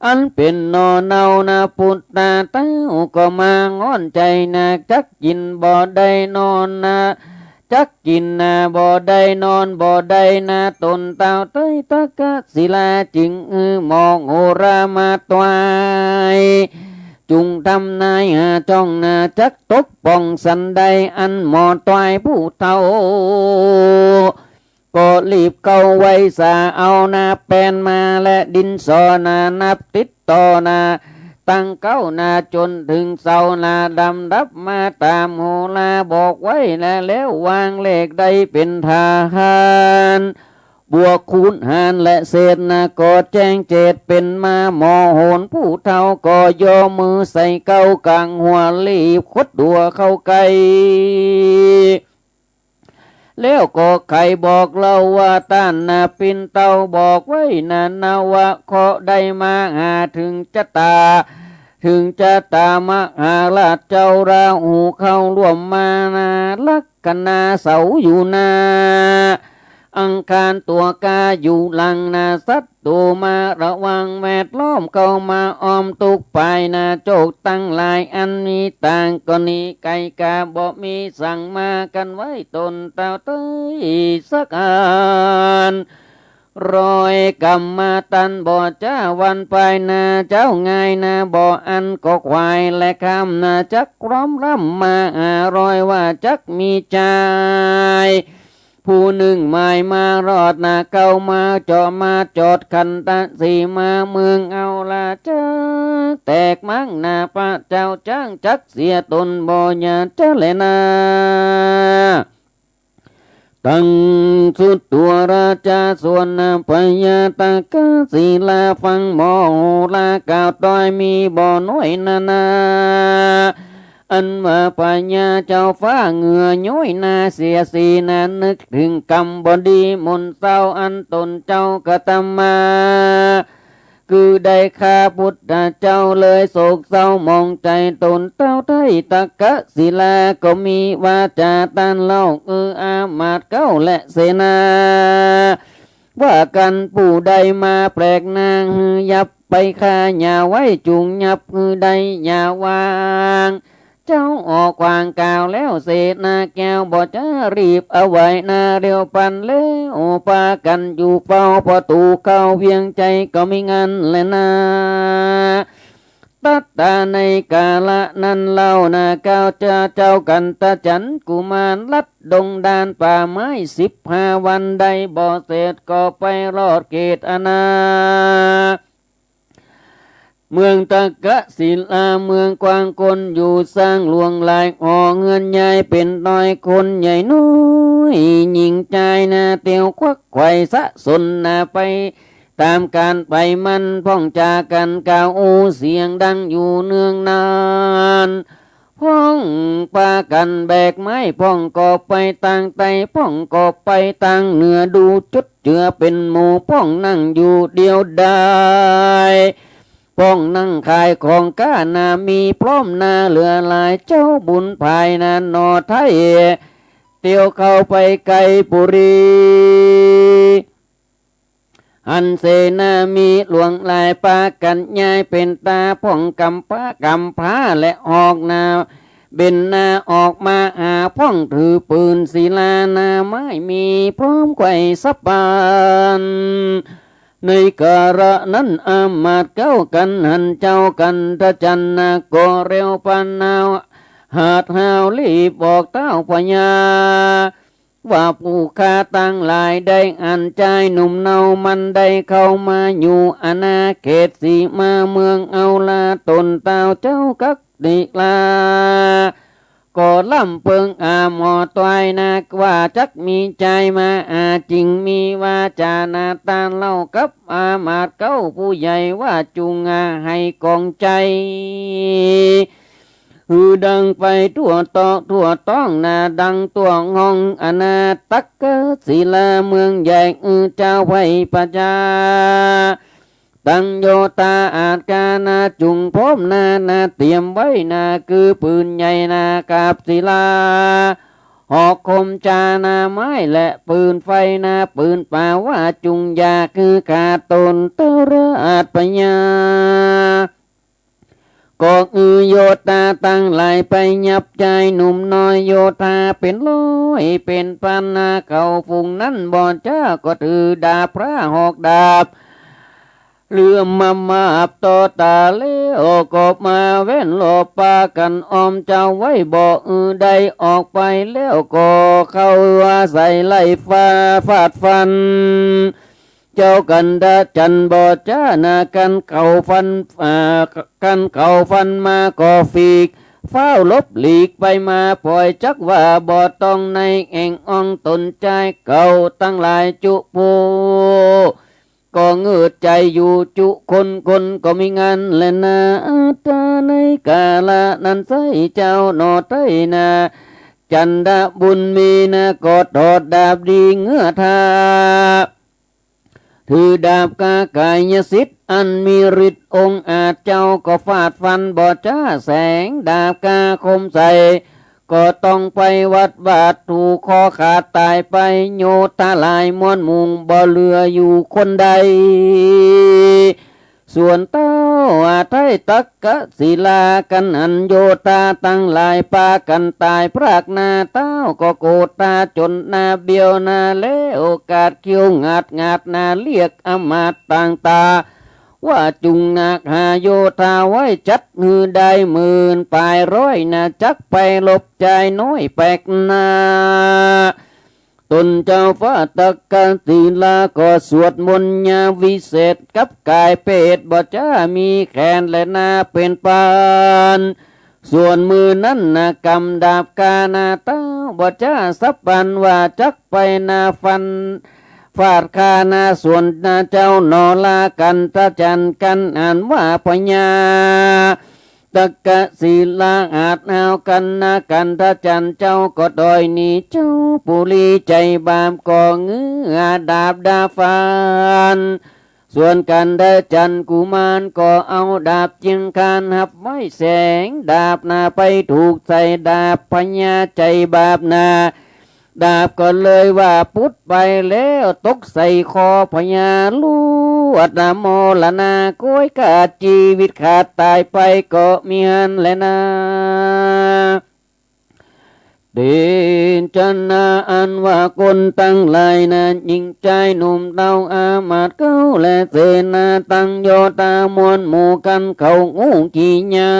อันเป็นนอเนานาปุตตาเต้าก็มางอนใจนาจักกินบ่ได้นอนนาจักกินนาบ่ได้นอนบ่ได้นาตนเต้าเต้ยตะกะศิลาจึงมองโอรามาตวายจุงทำนายจ้องนาจักตกป่องสันใดอันหมอตวายผู้เท่าก็รีบเข้าไว้สาเอานาแปนมาและดินสอนานับติดต่อนาตั้งเก้านาจนถึงเสานาดำรับมาตามโหราบอกไว้แล้ววางเลขใดเป็นทหารบ บวกคูณหารและเศษนะก็แจ้งเจตเป็นมาหมอโหนผู้เท่าก็โยมือใส่เก้ากลางหัวรีบคดดัวเข้าไกลแล้วก็ใครบอกเราว่าต้านนาปินเตาบอกไว้นะนาวะขอได้มาหาถึงจะตามหาราชเจ้าราหูเข้าร่วมมานาลักกนาเสาอยู่นาอังคารตัวกาอยู่หลังนาสัตตัวมาระวังแวดล้อมเข้ามาอ้อมตุกไปนาโจกตั้งหลายอันนี้ต่างก็นี้ไก่กาบ่มีสั่งมากันไว้ตนเต่าเต้ยสักอันรอยกรรมตันบ่จ้าวันไปนาเจ้าไงนาบ่อันก็ควายและคำนาจักร้อมร่ำมารอยว่าจักมีใจผู้หนึ่งหมายมารอดนาเก่ามาเจาะมาจอดคันตะสีมาเมืองเอาละจ้าแตกมั่งนาพระเจ้าจ้างจักเสียตนบ่ญาจ้าเลยนาตั้งสุดตัวราชาส่วนพญาตากาศีลาฟังหมอลากาวต้อยมีบ่อน้อยนาอันว่าปัญญาเจ้าฟ้าเหงื่อย้อยนาเสียสีนานึกถึงกรรมบดีมนเศร้าอันตนเจ้ากระทำมาคือได้ฆ่าพุทธเจ้าเลยโศกเศร้ามองใจตนเต้าไทยตะกะศิลาก็มีวาจาต้านเล่าอามาตย์เก้าและเสนาว่ากันผู้ใดมาแปลกนางยับไปฆ่าหญ้าไว้จุงยับใดหญ้าวางเจ้าออกวางกาวแล้วเศษนาแก้วบ่จะรีบเอาไว้นาเรียวปันแล้วปากันอยู่เฝ้าประตูเข้าเพียงใจก็ไม่งั้นเลยนะตัดตาในกาละนั้นเล่านาก้าวเจ้ากันตาจันกุมารลัดดงดานป่าไม้15 วันใดบ่เสร็จก็ไปรอดเกตอนาเมืองตะกะศิลาเมืองกวางคนอยู่สร้างหลวงลายห่อเงินใหญ่เป็นน้อยคนใหญ่น้อยหญิงใจนาเตียวควักไขว่สะสนนาไปตามการไปมันพ้องจากกันกล่าวเสียงดังอยู่เนืองนานพ้องปากันแบกไม้พ้องก็ไปต่างไตพ้องก็ไปต่างเหนือดูจุดเจือเป็นหมู่พ้องนั่งอยู่เดียวได้พ้องนั่งขายของก้านามีพร้อมนาเหลือหลายเจ้าบุญภายนานอไทยเตียวเข้าไปไกลปุรีอันเสนามีหลวงลายปากันย้ายเป็นตาพ้องกำพาและออกนาเบนนาออกมาพ้องถือปืนศิลานาไม้มีพร้อมไขว่สับปานในกาละนั้นอามาตย์เก้ากันหันเจ้ากันทจันนาก็เร็วปันนาวหาดหาวรีบบอกเต้าพญาว่าผู้ค้าตั้งหลายได้อันใจหนุ่มเนามันได้เข้ามาอยู่อาณาเขตสีมาเมืองเอาลาตนเต้าเจ้ากักดิลาก็ล่ำเปิงหมอตายนักว่าจักมีใจมาจริงมีว่าจานาตาเล่ากับมาดเก้าผู้ใหญ่ว่าจุงให้กองใจดังไปทั่วต้องนาดังตัวงองอนาตักกะศิลาเมืองใหญ่เจ้าไว้ประจาตั้งโยตาอาจกานาจุงพร้อมนาเตรียมไว้นาคือปืนใหญ่นากาบศิลาหอกคมจานาไม้และปืนไฟนาปืนป่าว่าจุงยาคือขาดตนเตระอาจปัญญาก็โยธาตั้งหลายไปยับใจหนุ่มน้อยโยธาเป็นร้อยเป็นพันนาเขาฟุงนั้นบอนจ้าก็ถือดาบพระหอกดาบเรือมาบต่อตาเลี้ยวก็มาเว้นหลบปากันออมเจ้าไว้บ่ใดออกไปแล้วก็เข้าใส่ไล่ฟาดฟันเจ้ากันดาจันบ่จ้านากันเข่าฟันมาก็ฟีก เฝ้าลบหลีกไปมาปล่อยจักว่าบ่ต้องในแอ่งอ่องตนใจเก่าตั้งหลายจุโพก็เงืดใจอยู่จุคนก็มีงานแลนาตาในกาละนั้นใส่เจ้าหนอไตนาจันดาบุญมีนะกอดทอดดาบดีเงือทาถือดาบกากายสิทธิ์อันมีฤทธิ์องค์อาจเจ้าก็ฟาดฟันบ่จ้าแสงดาบกาคมใสก็ต้องไปวัดบาทถูกคอขาดตายไปโยตาลายม้วนมุงบ่เหลืออยู่คนใดส่วนเต้าอาไทยตักกะศิลากันอันโยตาตั้งหลายปากันตายพรากนาเต้าก็โกรธตาจนนาเบียวนาเลโอกาสเคี้ยวงาดนาเรียกอมาตต่างตาว่าจุงนักหาโยธาไว้จัดมือได้หมื่นปลายร้อยนาจักไปลบใจน้อยแปลกนาตนเจ้าฟ้าตะกันศีลาก็สวดมนต์ญาวิเศษกับกายเพศบ่จ้ามีแขนและนาเป็นปานส่วนมือนั้นนะกำดาบกานาเต้าบ่จ้าสับปันว่าจักไปนาฟันฟาดคานาส่วนนาเจ้านอลากันตะจันกันอ่านว่าพญาตะกะศิลาอาจเอากันนากันตะจันเจ้าก็ดอยนี่เจ้าปุรีใจบามก็เงือดาบดาฟันส่วนกันตะจันกุมารก็เอาดาบจึงคานหับไว้แสงดาบนาไปถูกใส่ดาบพญาใจบาปนาดาบก็เลยว่าพุดไปแล้วตกใส่คอพญาลูดนาโมละนาก้อยขาดชีวิตขาดตายไปก็มีหันแลนาเดินจันนาอันว่าคนตั้งหลายนั้นยิงใจหนุ่มเต้าอามาตเก้าและเสนาตั้งโยตามวลหมู่กันเขางูขี้ญา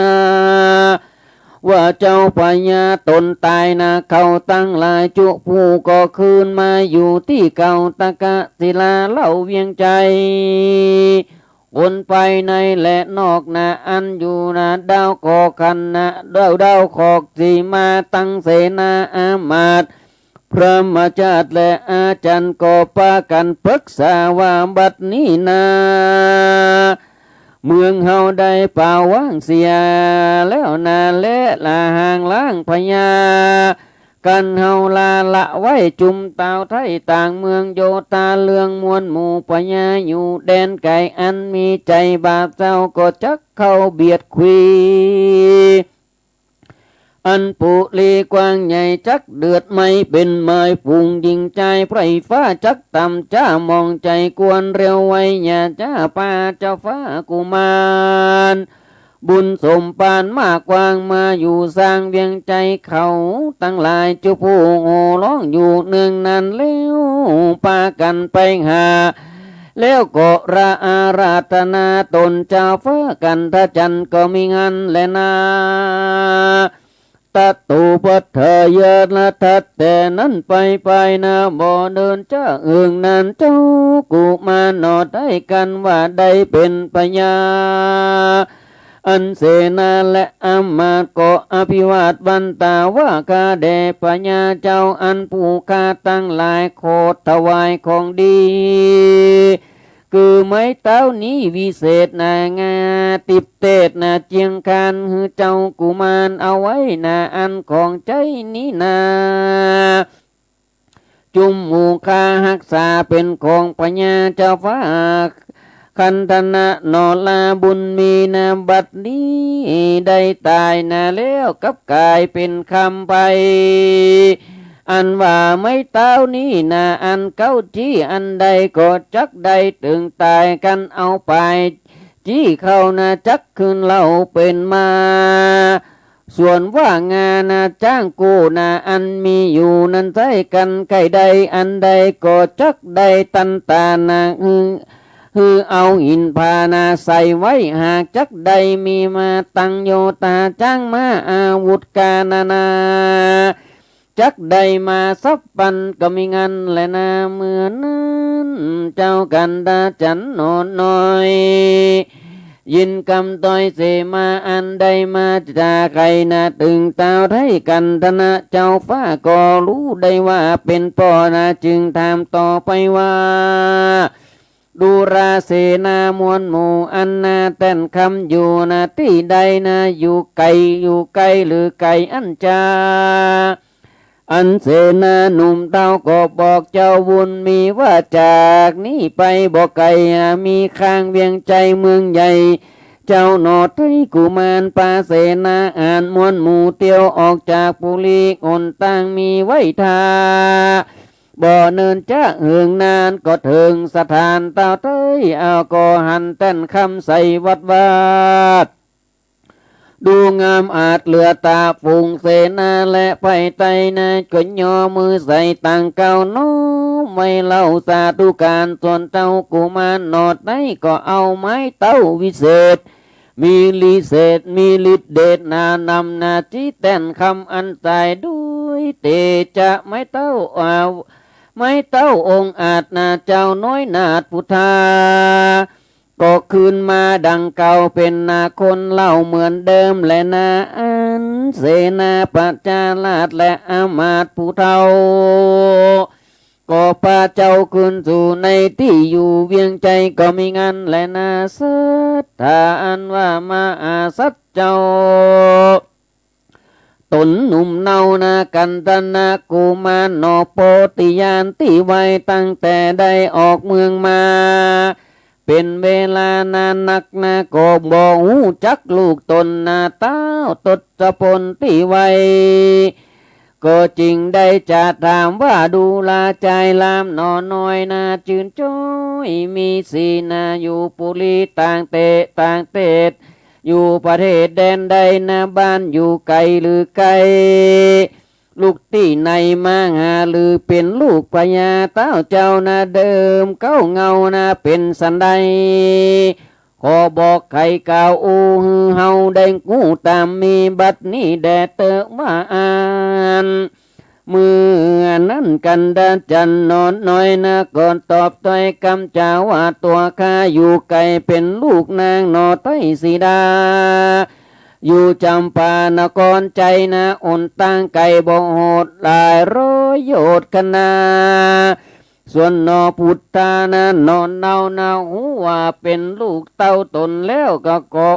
ว่าเจ้าพญาตนตายนะเขาตั้งหลายจุผู้ก็คืนมาอยู่ที่เก่าตะกะศิลาเล่าเวียงใจวนไปในและนอกนะอันอยู่นะดาวขอคันนะดาวขอกสีมาตั้งเสนาอามาตพระมจาตและอาจารย์ก็ปากันปรึกษาว่าบัดนี้นะเมืองเฮาได้เป่าว่างเสียแล้วนาและละห่างล้างพญากันเฮาลาละไว้จุมเต่าไทยต่างเมืองโยตาเลืองมวลหมู่พญาอยู่แดนไก่อันมีใจบาปเจ้าก็จักเข้าเบียดคุยอันปุลีกว้างใหญ่จักเดือดไม่เป็นไม้พุงยิงใจไพรฟ้าจักต่ำจ้ามองใจกวนเร็วไว้อย่าจ้าป่าเจ้าฟ้ากุมารบุญสมปานมากกว้างมาอยู่สร้างเวียงใจเขาตั้งหลายจุผู้โง่ร้องอยู่เนืองนั้นเลี้ยวปากันไปหาแล้วก็อาราธนาตนเจ้าฟ้ากันทะจันก็มีงานและนาตัดตูปัทเถยนะทัดแต่นั้นไปนะบ่เดินจ้าเอืองนั้นเจ้ากุมารนอได้กันว่าได้เป็นพญาอันเสนาและอามาตย์ก็อภิวาทบันตาว่าคาแด่พญาเจ้าอันผู้คาตั้งหลายโคตรถวายของดีคือไม้เต้านี้วิเศษนางาติบเตดนาเจียงคานหือเจ้ากุมารเอาไว้นาอันของใจนี้นาจุมหมู่คาหักษาเป็นของพญาเจ้าฟ้าคันธนะนอลาบุญมีนาบัดนี้ได้ตายนาแล้วกับกายเป็นคำไปอันว่าไม่เต้านี้นาอันเก้าจี้อันใดก็จักใดถึงตายกันเอาไปจี้เข้านาจักคืนเล่าเป็นมาส่วนว่างานาจ้างกูนาอันมีอยู่นั้นใช้กันไก่ใดอันใดก็จักใดตันตานาคือเอาหินพานาใส่ไว้หากจักใดมีมาตั้งโยตาจ้างมาอาวุธกานาจักใดมาสับปันก็มีงันและนาเหมือนนั้นเจ้ากันดาจันนอนน้อย ยินคำต้อยเสมาอันใดมาจากใครนะตึงเต้าไทยกันธนะเจ้าฟ้าก็รู้ได้ว่าเป็นพ่อนะจึงถามต่อไปว่าดูราเสนามวลหมู่อันนาแต่นคำอยู่นะที่ใดนะอยู่ไกลหรือไกลอันจาอันเสนาหนุ่มเต้าก็บอกเจ้าบุญมีว่าจากนี้ไปบอกไกลมีข้างเวียงใจเมืองใหญ่เจ้าหนอดไทยกุมารปาเสนาอ่านมวลหมู่เตียวออกจากปุรีอนตั้งมีไว้ทาบ่เนินจะเหืองนานก็ถึงสถานเต้าเต้ยเอาก็หันเต้นคำใส่วัดวาดดูงามอาจเหลือตาฝูงเสนาและไปไตนาก็ย่อมือใส่ต่างเก่าน้อไม่เล่าสาธุการส่วนเต้ากุมารหนอดไหนก็เอาไม้เต้าวิเศษมีลิเศษมีฤทธิเดชนานำนาจิแต้นคำอันใส่ด้วยเตจะไม้เต้าไม่เต้าองค์อาจนาเจ้าน้อยนาดพุทธาก็คืนมาดังเก่าเป็นนาคนเล่าเหมือนเดิมและนาอันเสนาปัจจาลาดและอามาตผู้เฒ่าก็พาเจ้าคืนสู่ในที่อยู่เวียงใจก็มีงานและนาสัทธาอันว่ามาอาสัจเจ้าตนหนุ่มเนานากันตนากุมารนอโปติยานที่ไว้ตั้งแต่ได้ออกเมืองมาเป็นเวลานานนักนาก็บอกหูจักลูกตนนาเต้าตดสะพลที่ไว้ก็จริงได้จะถามว่าดูลาใจลามนอน้อยนาจืนจ้อยมีสีนาอยู่ปุรีต่างเตะอยู่ประเทศแดนใดนาบ้านอยู่ไกลหรือไกลลูกที่ในมาหาหรือเป็นลูกพญาเต้าเจ้านาเดิมเก้าเงานาเป็นสันใดขอบอกใครกล่าวอูเฮาได้งูตามมีบัดนี้แดดเตอว่าอ่านเมื่อนั้นกันดาจันนอนน้อยนะก่อนตอบต้อยคำเจ้าว่าตัวข้าอยู่ไกลเป็นลูกนางนอไทยสีดาอยู่จำปานครใจนะอ่อนตั้งไก่บ่โหดหลายร้อยโยชน์คณาส่วนนอพุทธานะนอนเนาหัวเป็นลูกเต้าตนแล้วก็ก่อ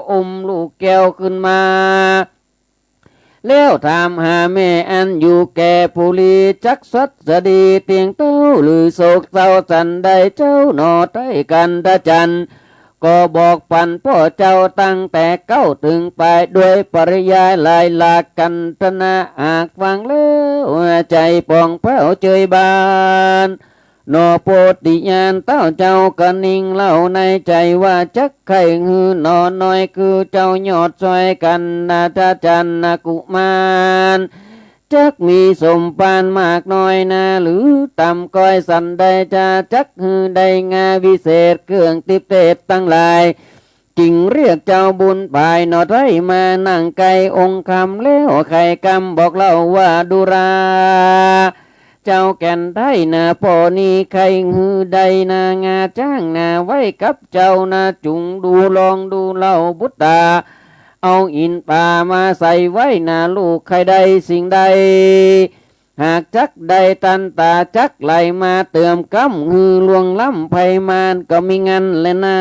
ลูกแก้วขึ้นมาแล้วถามหาแม่อันอยู่แก่ปุรีจักสัตสดีเตียงเต้าหรือโศกเศร้าสันใดเจ้าหนอไทยกันดาจันก็บอกปันพ่อเจ้าตั้งแต่เก้าถึงไปด้วยปริยายลายลากันตนาหากฟังแล้วใจปองเผาเจยบานนอโปติญาณเต้าเจ้าก็นิ่งเล่าในใจว่าจักไข่หือนอน้อยคือเจ้ายอดซอยกันนาทจันนากุมารจักมีสมปานมากน้อยนาหรือต่ำก้อยสันใดจะจักหือใดงาวิเศษเครื่องติเตตตั้งหลายจึงเรียกเจ้าบุญภายนอไทยมานั่งไกลองค์คำแล้วไข่คำบอกเล่าว่าดูราเจ้าแก่นไทยนาพ่อนี้ใครหือใดนางาจ้างนาไว้กับเจ้านาจุงดูลองดูเล่าบุตตาเอาอินป่ามาใส่ไว้นาลูกใครใดสิ่งใดหากจักใดตันตาจักไหลมาเติมกำหือลวงล้ำไพมานก็มีงันเลยนา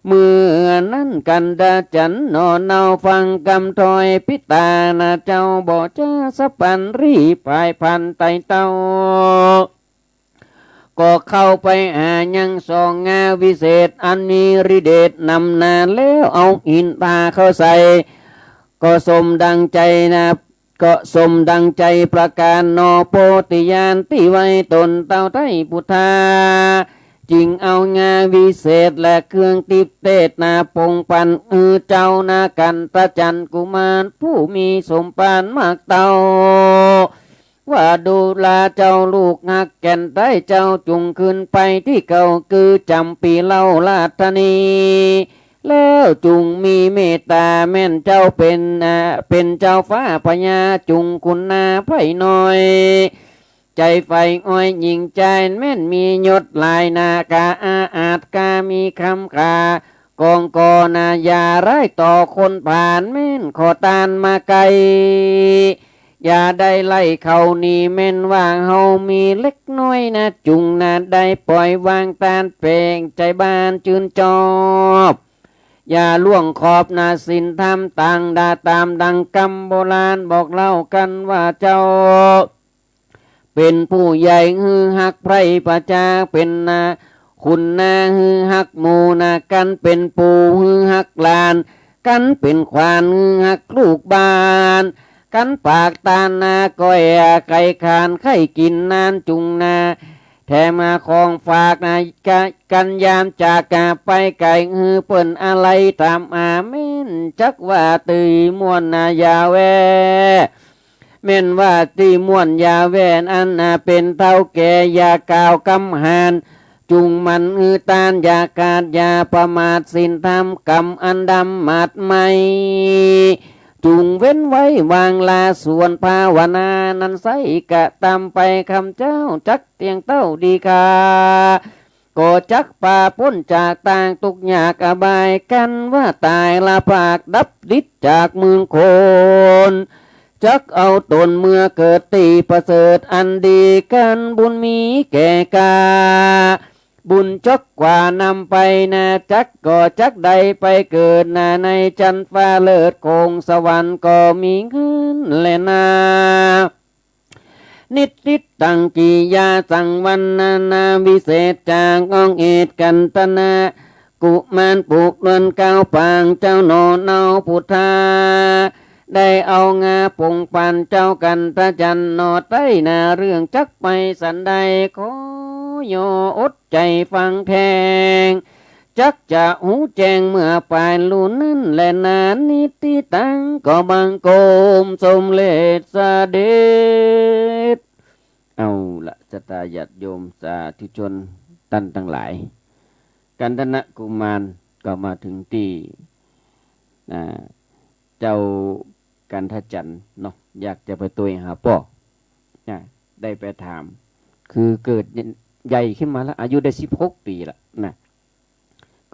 เมื่อนั้นกันดาจันนอนเนาฟังกำถอยพิตานาเจ้าบ่จ้าสปันรีปลายพันไตเต้าก็เข้าไปหายังสองงาวิเศษอันมีฤทธิ์เดชนำนาแล้วเอาอินตาเข้าใส่ก็สมดังใจนะก็สมดังใจประการนอโปติญาณที่ไว้ตนเต้าไทยพุทธาจึงเอางาวิเศษและเครื่องติบเตตนาปงปันเจ้านากันตะจันกุมารผู้มีสมปานมากเต้าว่าดูลาเจ้าลูกหักแก่นได้เจ้าจุงขึ้นไปที่เก่าคือจำปีเล่าลาธนีแล้วจุงมีเมตตาแม่นเจ้าเป็นเจ้าฟ้าพญาจุงคุณนาไผ่น้อยใจไฟอ้อยยิงใจแม่นมียศลายนากาอาจกามีคำขา กองกอนาอย่าร้ายต่อคนผ่านแม่นขอตานมาไกลอย่าได้ไล่เขานี่แม่นว่าเฮามีเล็กน้อยนะจุงนะได้ปล่อยวางตานเปล่งใจบ้านจืนจอบอย่าล่วงขอบนาสินธรรมต่างดาตามดังกำโบราณบอกเล่ากันว่าเจ้าเป็นผู้ใหญ่ฮือหักไพร่ประจาเป็นนาคุณนาฮือหักหมูนากันเป็นปูฮือหักลานกันเป็นควานฮือหักลูกบานกันปากตานาก้อยไก่ขานไข่กินนานจุงนาแถมาของฝากนากันยามจากกาไปไก่ฮือเปิ้นอะไรตามอาเม่นจักว่าตีมวนนายาแวเม่นว่าตีม่วนยาแวนอันเป็นเท่าแก่ยากล่าวกำหานจุงมันตานยากาดยาประมาทสินธรรมกรรมอันดำมาดไม่จุงเว้นไว้วางลาส่วนภาวนานั้นใสกะตามไปคำเจ้าจักเตียงเต้าดีกาก็จักป่าพ้นจากต่างตุกยากอบายกันว่าตายละภาคดับดิดจากเมืองโคนจักเอาตนเมื่อเกิดตีประเสริฐอันดีกันบุญมีแก่กาบุญจักกว่านำไปนะจักก็จักใดไปเกิดนะในจันฟ้าเลิศคงสวรรค์ก็มีเงินแลนานิติตังกิยาสังวันนาวิเศษจางองเอตกันตนากุมารปลูกเรือนก้าวปางเจ้าโนเนาพุทธาได้เอางาปงปันเจ้ากันตะจันนอใต้นาเรื่องจักไปสันใดขอโยอดใจฟังแทงจักจะหูแจงเมื่อปลายลุนนั้นและนานนิติตังก็บังโกมสมเลศเสด็จเอาละสตาญาติโยมสาธุชนท่านทั้งหลายกันธนะกุมารก็มาถึงที่เจ้ากันทจันเนาะอยากจะไปตัวหาพ่อได้ไปถามคือเกิดใหญ่ขึ้นมาแล้วอายุได้16 ปีละนะ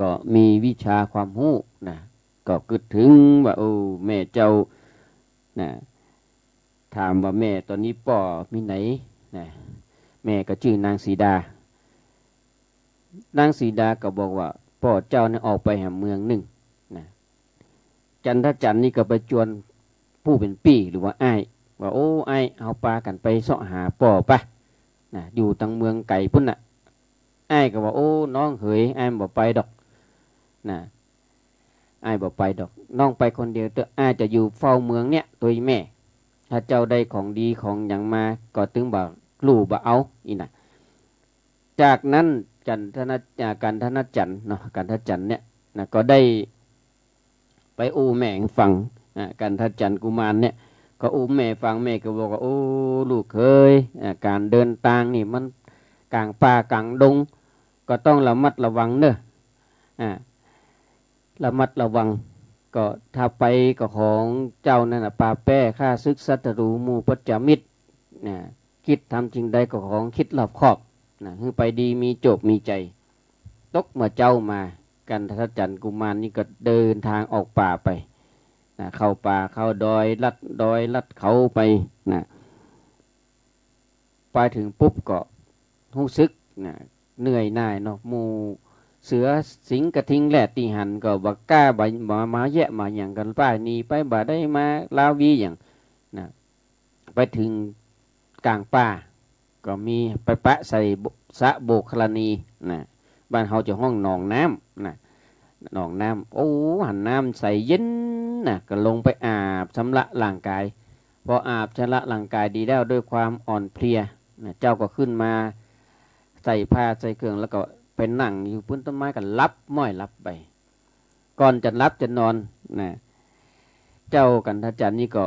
ก็มีวิชาความรู้นะก็คิดถึงว่าโอ้แม่เจ้านะถามว่าแม่ตอนนี้ป่อมีไหนนะแม่ก็ชื่อนางสีดานางสีดาก็บอกว่าป่อเจ้าเนี่ยออกไปหาเมืองหนึ่งนะจันทจันนี่ก็ไปจวนผู้เป็นปี่หรือว่าอ้ายว่าโอ้อ้ายเอาปลากันไปเสาะหาป่อปะนะอยู่ตังเมืองไก่พุ่นน่ะอ้ายก็ว่าโอ้น้องเหยอ้ายบอกไปดอกนะอ้ายบอกไปดอกน้องไปคนเดียวเถอะอ้ายจะอยู่เฝ้าเมืองเนี่ยตัวแม่ถ้าเจ้าได้ของดีของอย่างมาก็ตึงบอกลู่บ่เอาอีน่ะจากนั้นกันธนจันเนาะกันทจันเนี่ยนะก็ได้ไปอู้แม่ฟังกันทจันกุมารเนี่ยก็อู้แม่ฟังแม่ก็บอกว่าโอ้ลูกเคยการเดินทางนี่มันกลางป่ากลางดงก็ต้องระมัดระวังเนอะระมัดระวังก็ถ้าไปก็ของเจ้านั่นป่าแป้ฆ่าศึกศัตรูหมู่ปัจจมิตรคิดทำจริงใดก็ของคิดรอบคอบคือไปดีมีโจบมีใจตกเมื่อเจ้ามากันทจันกุมารนี่ก็เดินทางออกป่าไปเข้าป่าเข้าดอยลัดเขาไปไปถึงปุ๊บก็รู้สึกเหนื่อยหน่ายเนาะหมู่เสือสิงกระทิงแหลดตีหันก็บักก้ามาแยะมาอย่างกันป้ายนี้ไปบ่ได้มาลาวีอย่างไปถึงกลางป่าก็มีไปปะใส่สะโบกคลานีบ้านเขาจะห้องหนองน้ำหนองน้ำโอ้หันน้ำใส่เย็นก็ลงไปอาบชำระร่างกายพออาบชำระร่างกายดีแล้วด้วยความอ่อนเพลียเจ้าก็ขึ้นมาใส่ผ้าใส่เครื่องแล้วก็ไปนั่งอยู่พื้นต้นไม้กันรับม้อยรับไปก่อนจะรับจะนอนเจ้ากันทจันนี่ก็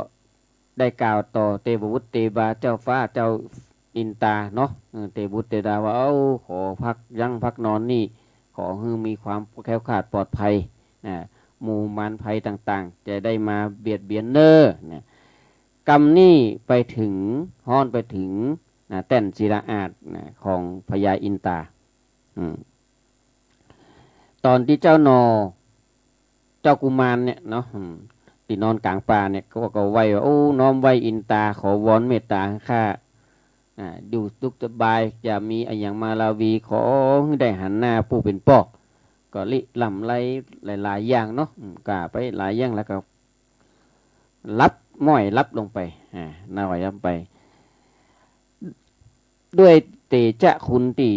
ได้กล่าวต่อเทวบุตรเทวาเจ้าฟ้าเจ้าอินตาเนาะเทวบุตรเทวาว่าขอพักยังพักนอนนี่ขอให้มีความแคล้วคลาดปลอดภัยหมู่มารภัยต่างๆจะได้มาเบียดเบียนเนกรรมนี่ไปถึงฮ้อนไปถึงแต้นศิลาอาจของพญาอินตาตอนที่เจ้านอ จ้ากุมารเนี่ยเนาะตีนอนกลางป่าเนี่ยก็ไหว้ว่าโอ้น้อมไหว้อินตาขอวอนเมตตาข้าอยู่สุขสบายจะมีอย่างมาลาวีขอได้หันหน้าผู้เป็นป่อก็ลิลำไรหลายๆอย่างเนาะกาไปหลายอย่างแล้วก็รับม้อยรับลงไปน่าไหวรับไปด้วยเตจะคุณตี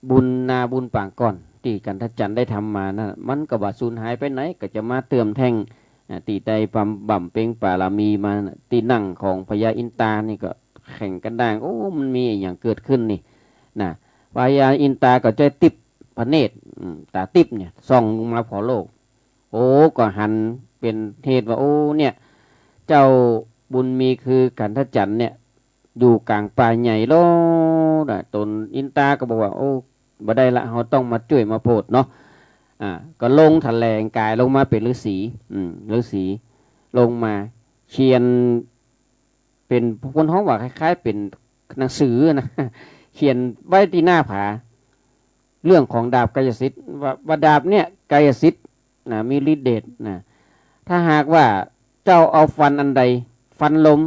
บุญนาบุญปางก่อนที่กันทจันได้ทำมานะมันก็บาสูญหายไปไหนก็จะมาเติมแท่งตีใดบ่ำเป่งป่าลามีมาตีนั่งของพญาอินตานี่ก็แข่งกันด่างโอ้มันมีอย่างเกิดขึ้นนี่นะพญาอินตาก็จะติบพระเนตรตาติบเนี่ยส่องลงมาพอโลกโอ้ก็หันเป็นเหตุว่าโอ้เนี่ยเจ้าบุญมีคือกันทจันเนี่ยอยู่กลางป่าใหญ่โลนะตนอินตาก็บอกว่าโอ้บ่ได้ละเขาต้องมาช่วยมาโพดเนาะก็ลงแถลงกายลงมาเป็นฤาษีฤาษีลงมาเขียนเป็นคนห้องว่าคล้ายๆเป็นหนังสือนะเขียนไว้ที่หน้าผาเรื่องของดาบกายสิทธิ์ว่าดาบเนี่ยกายสิทธิ์นะมีฤทธิ์เดชนะถ้าหากว่าเจ้าเอาฟันอันใดฟันลม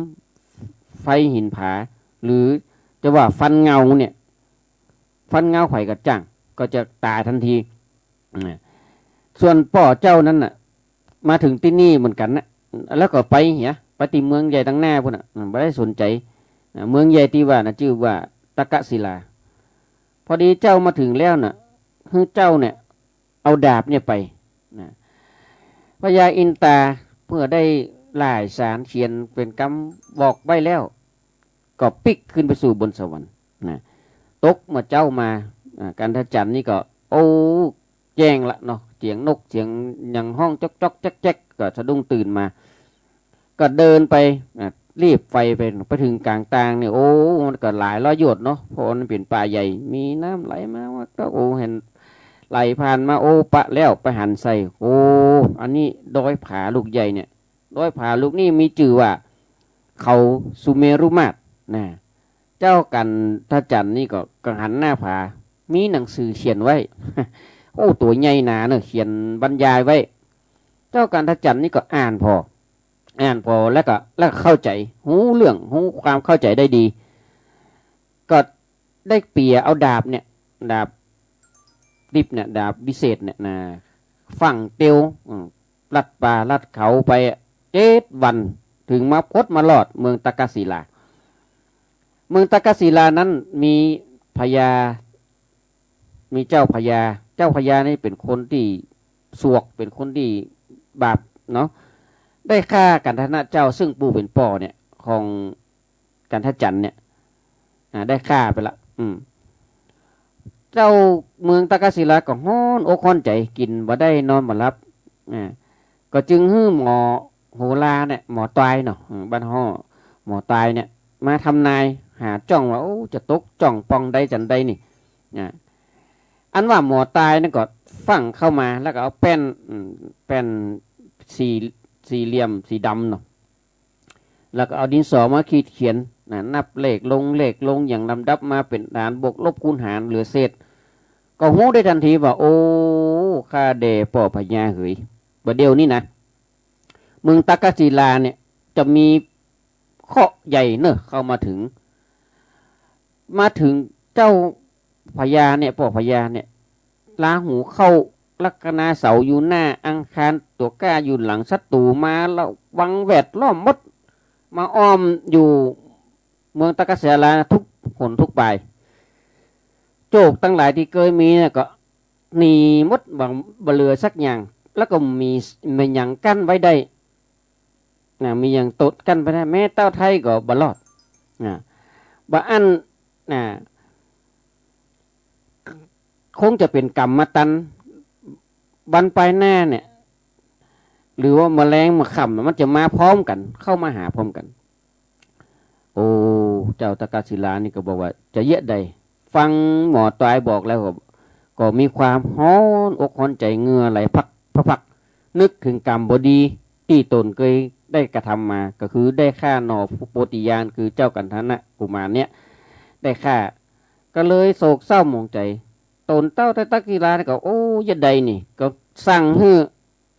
ไฟหินผาหรือจะว่าฟันเงาเนี่ยฟันเงาไข่กระจ่างก็จะตายทันทีส่วนป่อเจ้านั้นน่ะมาถึงที่นี่เหมือนกันนะแล้วก็ไปเหียไปที่เมืองใหญ่ตั้งหน้าพุ่นน่ะไม่ได้สนใจเมืองใหญ่ที่ว่านะชื่อว่าตะกะศิลาพอดีเจ้ามาถึงแล้วน่ะคือเจ้าเนี่ยเอาดาบเนี่ยไปนะพญาอินตาเพื่อได้หลายสารเขียนเป็นคำบอกไว้แล้วก็ปิกขึ้นไปสู่บนสวรรค์นะตกมาเจ้ามากันทจันนี่ก็โอ้แจ้งละเนาะเสียงนกเสียงอย่างห้องจ๊อกจ๊อกแจ๊กแจ๊กก็สะดุ้งตื่นมาก็เดินไปรีบไฟไปถึงกลางตางเนี่ยโอ้มันก็หลายร้อยหยดเนาะเพราะมันเป็นป่าใหญ่มีน้ำไหลมาว่าก็โอ้เห็นไหลผ่านมาโอ้ปะแล้วไปหันใส่โอ้อันนี้ดอยผาลูกใหญ่เนี่ยดอยผาลูกนี่มีชื่อว่าเขาสุเมรุมาตรนะเจ้ากันทจันนี่ก็กังหันหน้าผามีหนังสือเขียนไว้ โอ้ตัวใหญ่หนาเนอะเขียนบรรยายไว้เจ้ากันทจันนี่ก็อ่านพอแล้วก็เข้าใจหูเรื่องหูความเข้าใจได้ดีก็ได้เปียเอาดาบเนี่ยดาบดิบเนี่ยดาบวิเศษเนี่ยนะฝั่งเตียวลัดป่าลัดเขาไป7 วันถึงมาพดมาลอดเมืองตะกศิลาเมืองตะกศิลานั้นมีพญามีเจ้าพญานี่เป็นคนที่สวกเป็นคนที่บาปเนาะได้ฆ่ากันทนะเจ้าซึ่งปู่เป็นป่อเนี่ยของกันทจันเนี่ยได้ฆ่าไปละเจ้าเมืองตะกศิลาก็ฮ้อนอกฮ้อนใจกินบ่ได้นอนบ่หลับก็จึงฮื้อหมอโหราเนี่ยหมอตายเนาะบ้านห่อหมอตายเนี่ยมาทำนายหาจ้องว่าโอ้จะตกจ้องปองใดจันใดนี่อันว่าหมอตายนั่นก็ฝังเข้ามาแล้วก็เอาแป้นสี่เหลี่ยมสีดำเนาะแล้วก็เอาดินสอมาขีดเขียนนับเลขลงอย่างลำดับมาเป็นฐานบวกลบคูณหารเหลือเศษก็หู้ได้ทันทีว่าโอ้ข้าเดป่อพญาเหยประเดี๋ยวนี้นะเมืองตะกศิลาเนี่ยจะมีเคราะห์ใหญ่เนอะเข้ามาถึงเจ้าพญาเนี่ยป่อพญาเนี่ยลาหูเข้าลัคนาเสาอยู่หน้าอังคารตัวก้าอยู่หลังศัตรูมาแล้ววังแวดล้อมมดมาอ้อมอยู่เมืองตะกศิลาทุกผลทุกปลายโจกตั้งหลายที่เคยมีเนี่ยก็หนีมดบางบเรือสักอย่างแล้วก็มีอย่างกั้นไว้ได้มีอย่างตดกั้นไปได้แม้เต้าไทยก็บลอดบะอันคงจะเป็นกรรมตันบันปลายหน้าเนี่ยหรือว่าแมลงมาขำมันจะมาพร้อมกันเข้ามาหาพร้อมกันโอ้เจ้าตะกศิลานี่ก็บอกว่าจะเยอะใดฟังหมอตายบอกแล้วก็มีความฮ้อนอกฮ้อนใจเหงื่อไหลพักนึกถึงกรรมบดีที่ตนเคยได้กระทำมาก็คือได้ฆ่าหนอโปติยานคือเจ้ากันทนะกุมารเนี่ยได้ฆ่าก็เลยโศกเศร้าหมองใจตนเต้าตะกศิลาก็โอ้ยะใดนี่ก็สั่งให้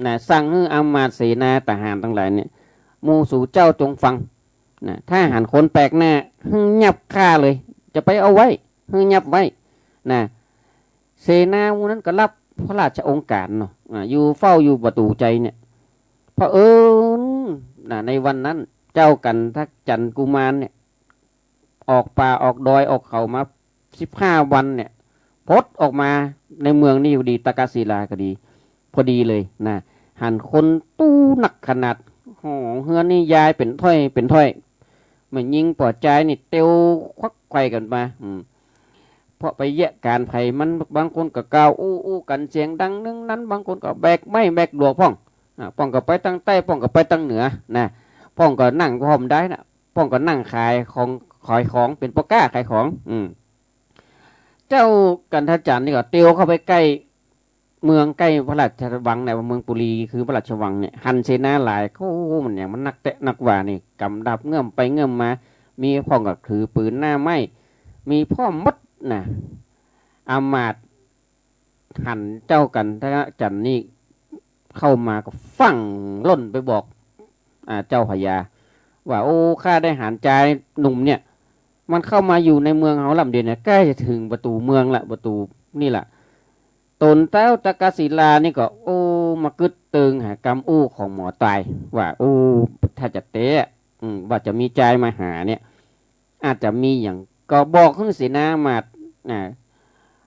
นะสั่งให้อามาตย์เสนาทหารทั้งหลายเนี่ยหมู่สู่เจ้าจงฟังนะถ้าหันคนแปลกหน้าฮึยับฆ่าเลยจะไปเอาไว้ฮึยับไว้นะเสนาหมู่นั้นก็รับพระราชองค์การเนาะอยู่เฝ้าอยู่ประตูใจเนี่ยพระนะในวันนั้นเจ้ากันทักจันกุมารเนี่ยออกป่าออกดอยออกเขามา15 วันเนี่ยพดออกมาในเมืองนี่อยู่ดีตากศิลาก็ดีพอดีเลยนะหันคนตู้หนักขนาดห่อเฮือนนี่ยายเป็นถ้อยเป็นถ้อยเหมือนยิงปอดใจนี่เตียวควักไข่กันมาเพราะไปแยกการไผ่มันบางคนก็กล่าวอู้กันเสียงดังนึงนั้นบางคนก็แบกไม่แบกหลวงพ่องป้องก็ไปตั้งใต้ป้องก็ไปตั้งเหนือนะป้องก็นั่งพร้อมได้นะป้องก็นั่งขายของเป็นปก้าขายของเจ้ากันทจันนี่ก็เตียวเข้าไปใกล้เมืองใกล้พระราชวังในเมืองปุรีคือพระราชวังเนี่ยหันเสนาหลายมันอย่างมันนักเตะนักว่านี่กำดับเงื่อมไปเงื่อมมามีพ่องก็ถือปืนหน้าไม้มีพ่อมดนะอามาตย์หันเจ้ากันทจันนี่เข้ามาก็ฟังล่นไปบอกเจ้าพญาว่าข้าได้หารใจหนุ่มเนี่ยมันเข้ามาอยู่ในเมืองเขาลำเดียวเนี่ยใกล้จะถึงประตูเมืองละประตูนี่แหละตนเต้าตากศิลานี่ก็มากึดตึงหากรรมของหมอตายว่าถ้าจะเตะว่าจะมีใจมาหาเนี่ยอาจจะมีอย่างก็บอกขึ้นเสนามาด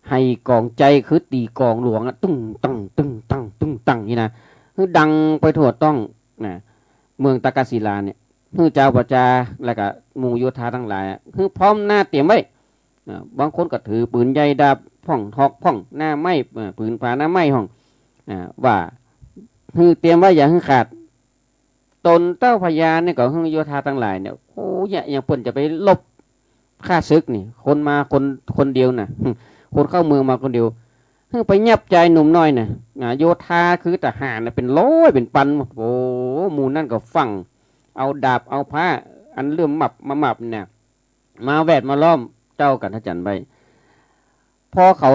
ให้กองใจคือตีกองหลวงตุ้งตั้งตุ้งตั้งตุ้งตั้งนี่นะคือดังไปทั่วต้องเมืองตากศิลาเนี่ยคือเจ้าประจาแล้วก็หมู่โยธาทั้งหลายคือพร้อมหน้าเตรียมไว้บางคนก็ถือปืนใหญ่ดาบพ่องทอกพ่องหน้าไม้ปืนผาหน้าไม้ห้องว่าคือเตรียมไว้อย่าให้ขาดตนเต้าพญาเนี่ยก็คือโยธาทั้งหลายเนี่ยอย่างเพิ่นจะไปลบฆ่าศึกนี่คนมาคนเดียวน่ะคนเข้าเมืองมาคนเดียวคือไปยับใจหนุ่มน้อยน่ะโยธาคือทหารน่ะเป็นร้อยเป็นพันหมู่นั่นก็ฟังเอาดาบเอาผ้าอันเลื่อมมับเนี่ยมาแวดมาล้อมเจ้ากันทจันไปพอเขา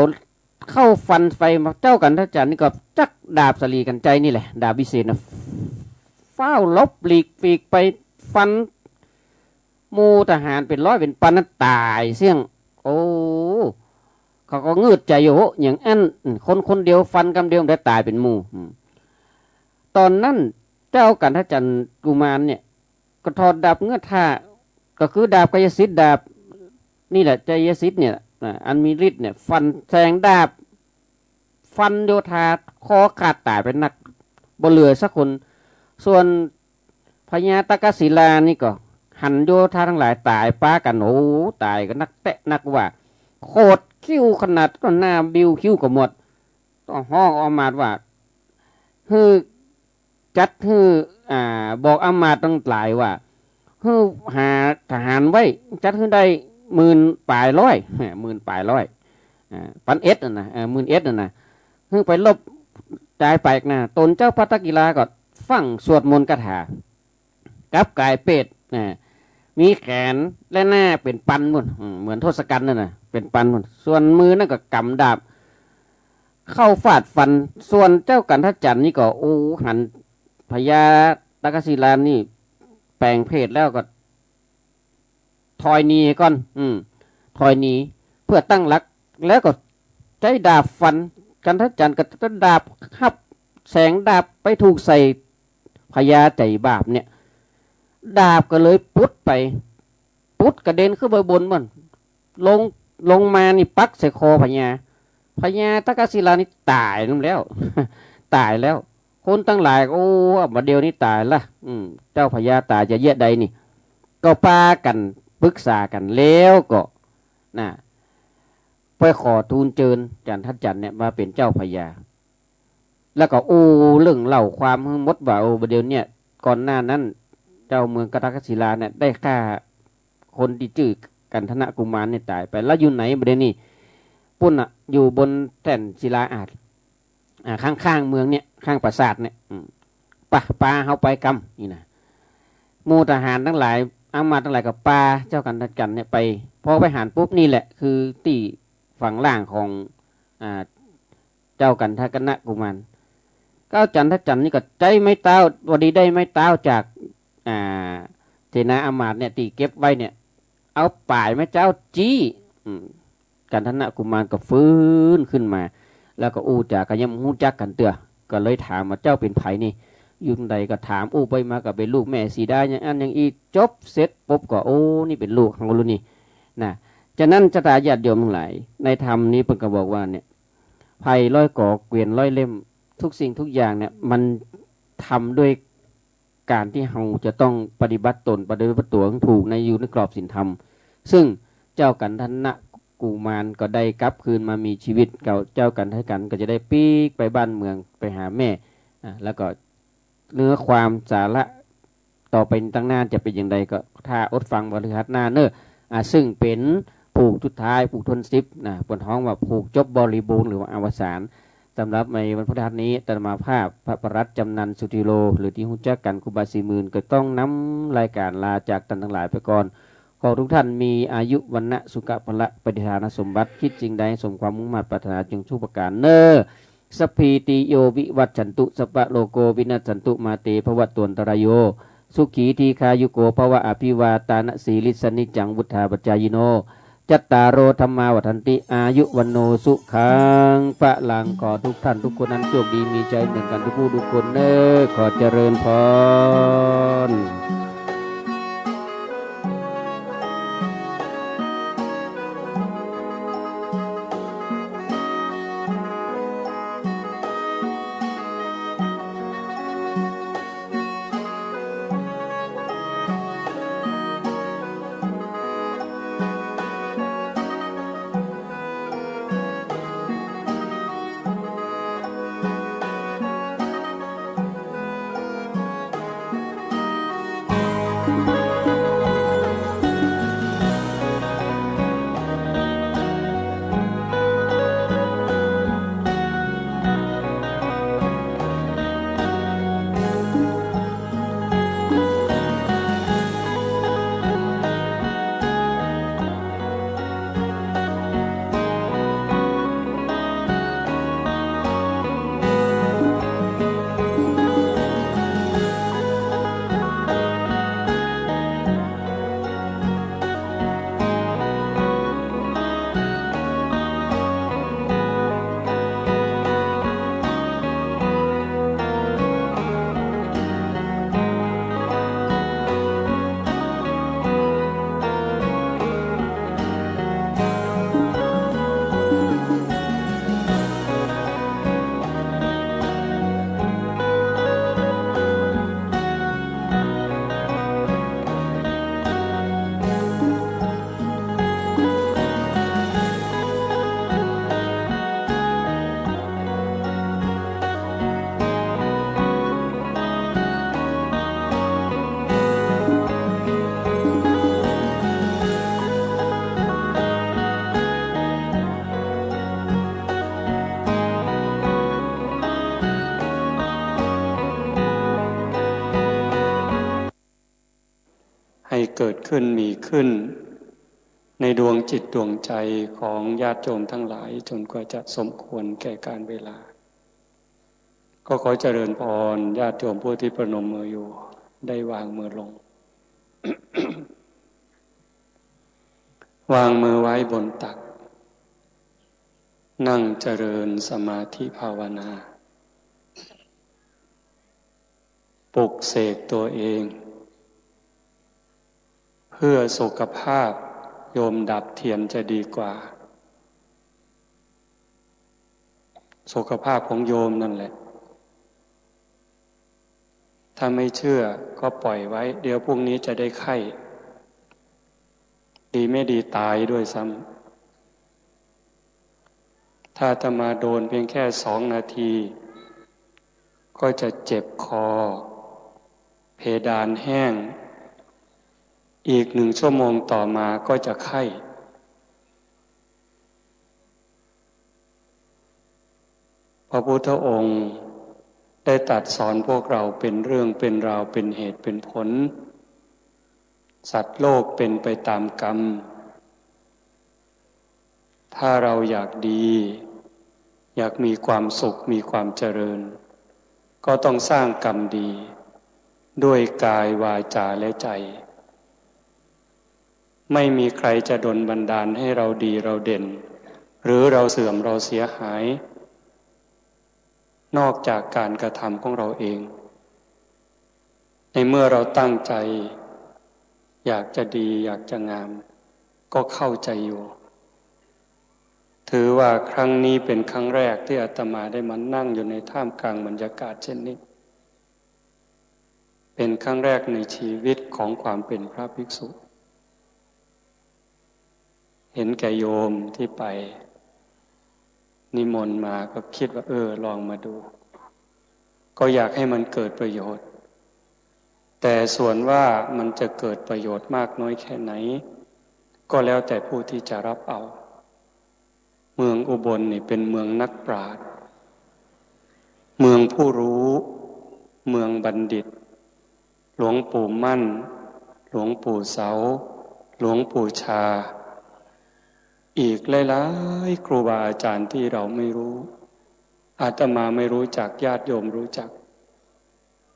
เข้าฟันไฟมาเจ้ากันทจันนี่ก็จักดาบสลีกันใจนี่แหละดาบวิเศษนะฟ้าวลบหลีกปีกไปฟันหมู่ทหารเป็นร้อยเป็นพันนั้นตายเสี่ยงเขาก็งืดใจอยู่อย่างอันคนเดียวฟันกำเดียวได้ตายเป็นหมู่ตอนนั้นเจ้ากันทจันกุมารเนี่ยก็ถอดดาบเงือท่าก็คือดาบกายสิทธิ์ดาบนี่แหละใจยสิทธิ์เนี่ยอันมีฤทธิ์เนี่ยฟันแทงดาบฟันโยธาคอขาดตายเป็นนักบ่เหลือสักคนส่วนพญาตากศิลานี่ก็หันโยธาทั้งหลายตายป้ากันตายก็นักเตะนักว่าโคตรคิ้วขนาดก็หน้าบิวคิ้วก็หมดต้องห้องออกมาว่าคือจัดคือบอกอามาตย์ตั้งหลายว่าคือหาทหารไว้จัดคือได้10,000 ปลายร้อย10,000 ปลายร้อยปันเอสนะ10,000 นะคือไปลบจ่ายไปนะตนเจ้าพัตกิลาก็ฟังสวดมนต์คาถากับกายเป็ดมีแขนและหน้าเป็นปันหมดเหมือนทศกัณฐ์นั่นนะเป็นปันหมดส่วนมือนั่นก็กำดาบเข้าฟาดฟันส่วนเจ้ากันทจันนี่ก็หันพญาตากศิลานี่แปลงเพศแล้วก็ถอยหนีก่อนถอยหนีเพื่อตั้งหลักแล้วก็ใช้ดาบฟันกันทจันก็ดาบขับแสงดาบไปถูกใส่พญาใจบาปเนี่ยดาบก็เลยปุดกระเด็นขึ้นไปบนมันลงมานี่ปักใส่คอพญาตากศิลานี่ตายนั่นแล้ว ตายแล้วคนตั้งหลายมาเดียวนี้ตายละเจ้าพญาตายจะเยอะใดนี่ก็ปากันปรึกษากันแล้วก็ไปขอทูลเชิญจันทจันเนี่ยมาเป็นเจ้าพญาแล้วก็เรื่องเล่าความมดว่าเดี๋ยวเนี่ยก่อนหน้านั้นเจ้าเมืองกตากศิลาเนี่ยได้ฆ่าคนที่ชื่อกันธนกุมารเนี่ยตายไปแล้วอยู่ไหนเดี๋ยวนี้ปุ่นอยู่บนแท่นศิลาอาจข้างเมืองเนี่ยข้างปราสาทเนี่ยปลาเขาไปกำนี่นะหมู่ทหารทั้งหลายอามาตย์ทั้งหลายกับปลาเจ้ากันทจันเนี่ยไปพอไปหารปุ๊บนี่แหละคือตีฝั่งล่างของเจ้ากันทกนะกุมาร ก้าวจันทจันนี่ก็ใจไม่เต้าวันดีได้ไม่เต้าจากเทนาอามาตย์เนี่ยตีเก็บไว้เนี่ยเอาป่ายแม่เจ้าจี้กันทนะกุมารก็ฟื้นขึ้นมาแล้วก็อู้จากกันยังหูจักกันเตือก็เลยถามว่าเจ้าเป็นไผนี่อยู่ใดก็ถามอู้ไปมาก็เป็นลูกแม่สีดาอย่างอันอย่างอีจบเสร็จปุ๊บก็โอ้นี่เป็นลูกของรุ่นนี่นะฉะนั้นชะตาญาติโยมทั้งหลายในธรรมนี้เพิ่นก็บอกว่าเนี่ยภัยร้อยก่อเกวียนร้อยเล่มทุกสิ่งทุกอย่างเนี่ยมันทำด้วยการที่เราจะต้องปฏิบัติตนปฏิบัติตัวถูกในอยู่ในกรอบศีลธรรมซึ่งเจ้ากันทันนะกุมารก็ได้กลับคืนมามีชีวิตเจ้ากันทันกันก็จะได้ปีกไปบ้านเมืองไปหาแม่แล้วก็เนื้อความสาระต่อไปตั้งหน้าจะเป็นอย่างไรก็ถ้าอดฟังบริหัตหน้าเนอซึ่งเป็นผูกทุดท้ายผูกทนซิปบนท้องว่าผูกจบบริบูรณ์หรือว่าอวสานสำหรับในวันพฤหัสนี้ตมาภาพพระประรัตจำนันสุธิโลหรือที่หุ่นจักกันครูบาสีมื่นก็ต้องนำรายการลาจากท่านทั้งหลายไปก่อนขอทุกท่านมีอายุวรรณะสุขภละปฏิภาณสมบัติคิดจริงใดสมความมุ่งมั่นปรารถนาจงทุกประการเนอสัพพีติโยวิวัตฉันตุสัพพะโลโกวินัสสันตุมาเตภวัตตวนตรายโยสุขีทีคายุโกภวะอภิวาตานะสีลิสนิจังวุธาปัจจายโนจัตตารโอธรรมาวัฏันติอายุวันโนสุขังพระลังขอทุกท่านทุกคนนั้นโชคดีมีใจเหมือนกันทุกผู้ทุกคนเนอขอเจริญพรให้เกิดขึ้นมีขึ้นในดวงจิตดวงใจของญาติโยมทั้งหลายจนกว่าจะสมควรแก่การเวลาก็ขอเจริญพรญาติโยมผู้ที่ประนมมืออยู่ได้วางมือลง วางมือไว้บนตักนั่งเจริญสมาธิภาวนาปลุกเสกตัวเองเพื่อสุขภาพโยมดับเทียนจะดีกว่าสุขภาพของโยมนั่นแหละถ้าไม่เชื่อก็ปล่อยไว้เดี๋ยวพรุ่งนี้จะได้ไข้ดีไม่ดีตายด้วยซ้ำถ้าจะมาโดนเพียงแค่2 นาทีก็จะเจ็บคอเพดานแห้งอีก1 ชั่วโมงต่อมาก็จะไข้พระพุทธองค์ได้ตรัสสอนพวกเราเป็นเรื่องเป็นราวเป็นเหตุเป็นผลสัตว์โลกเป็นไปตามกรรมถ้าเราอยากดีอยากมีความสุขมีความเจริญ ก็ต้องสร้างกรรมดีด้วยกายวาจาและใจไม่มีใครจะดลบันดาลให้เราดีเราเด่นหรือเราเสื่อมเราเสียหายนอกจากการกระทำของเราเองในเมื่อเราตั้งใจอยากจะดีอยากจะงามก็เข้าใจอยู่ถือว่าครั้งนี้เป็นครั้งแรกที่อาตมาได้มานั่งอยู่ในท่ามกลางบรรยากาศเช่นนี้เป็นครั้งแรกในชีวิตของความเป็นพระภิกษุเห็นแก่โยมที่ไปนิมนต์มาก็คิดว่าลองมาดูก็อยากให้มันเกิดประโยชน์แต่ส่วนว่ามันจะเกิดประโยชน์มากน้อยแค่ไหนก็แล้วแต่ผู้ที่จะรับเอาเมืองอุบลนี่เป็นเมืองนักปราชญ์เมืองผู้รู้เมืองบัณฑิตหลวงปู่มั่นหลวงปู่เสาหลวงปู่ชาอีกหลายๆครูบาอาจารย์ที่เราไม่รู้อาตมาไม่รู้จักญาติโยมรู้จัก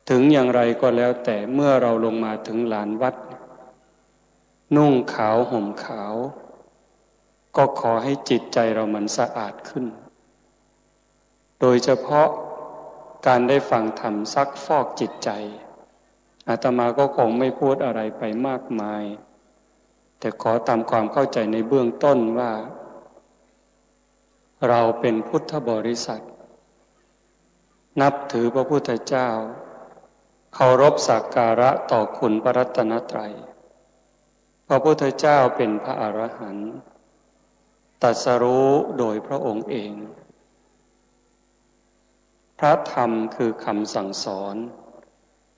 ถึงอย่างไรก็แล้วแต่เมื่อเราลงมาถึงลานวัดนุ่งขาวห่มขาวก็ขอให้จิตใจเรามันสะอาดขึ้นโดยเฉพาะการได้ฟังธรรมซักฟอกจิตใจอาตมาก็คงไม่พูดอะไรไปมากมายแต่ขอตามความเข้าใจในเบื้องต้นว่าเราเป็นพุทธบริษัทนับถือพระพุทธเจ้าเคารพสักการะต่อคุณพระรัตนตรัยพระพุทธเจ้าเป็นพระอรหันต์ตรัสรู้โดยพระองค์เองพระธรรมคือคำสั่งสอน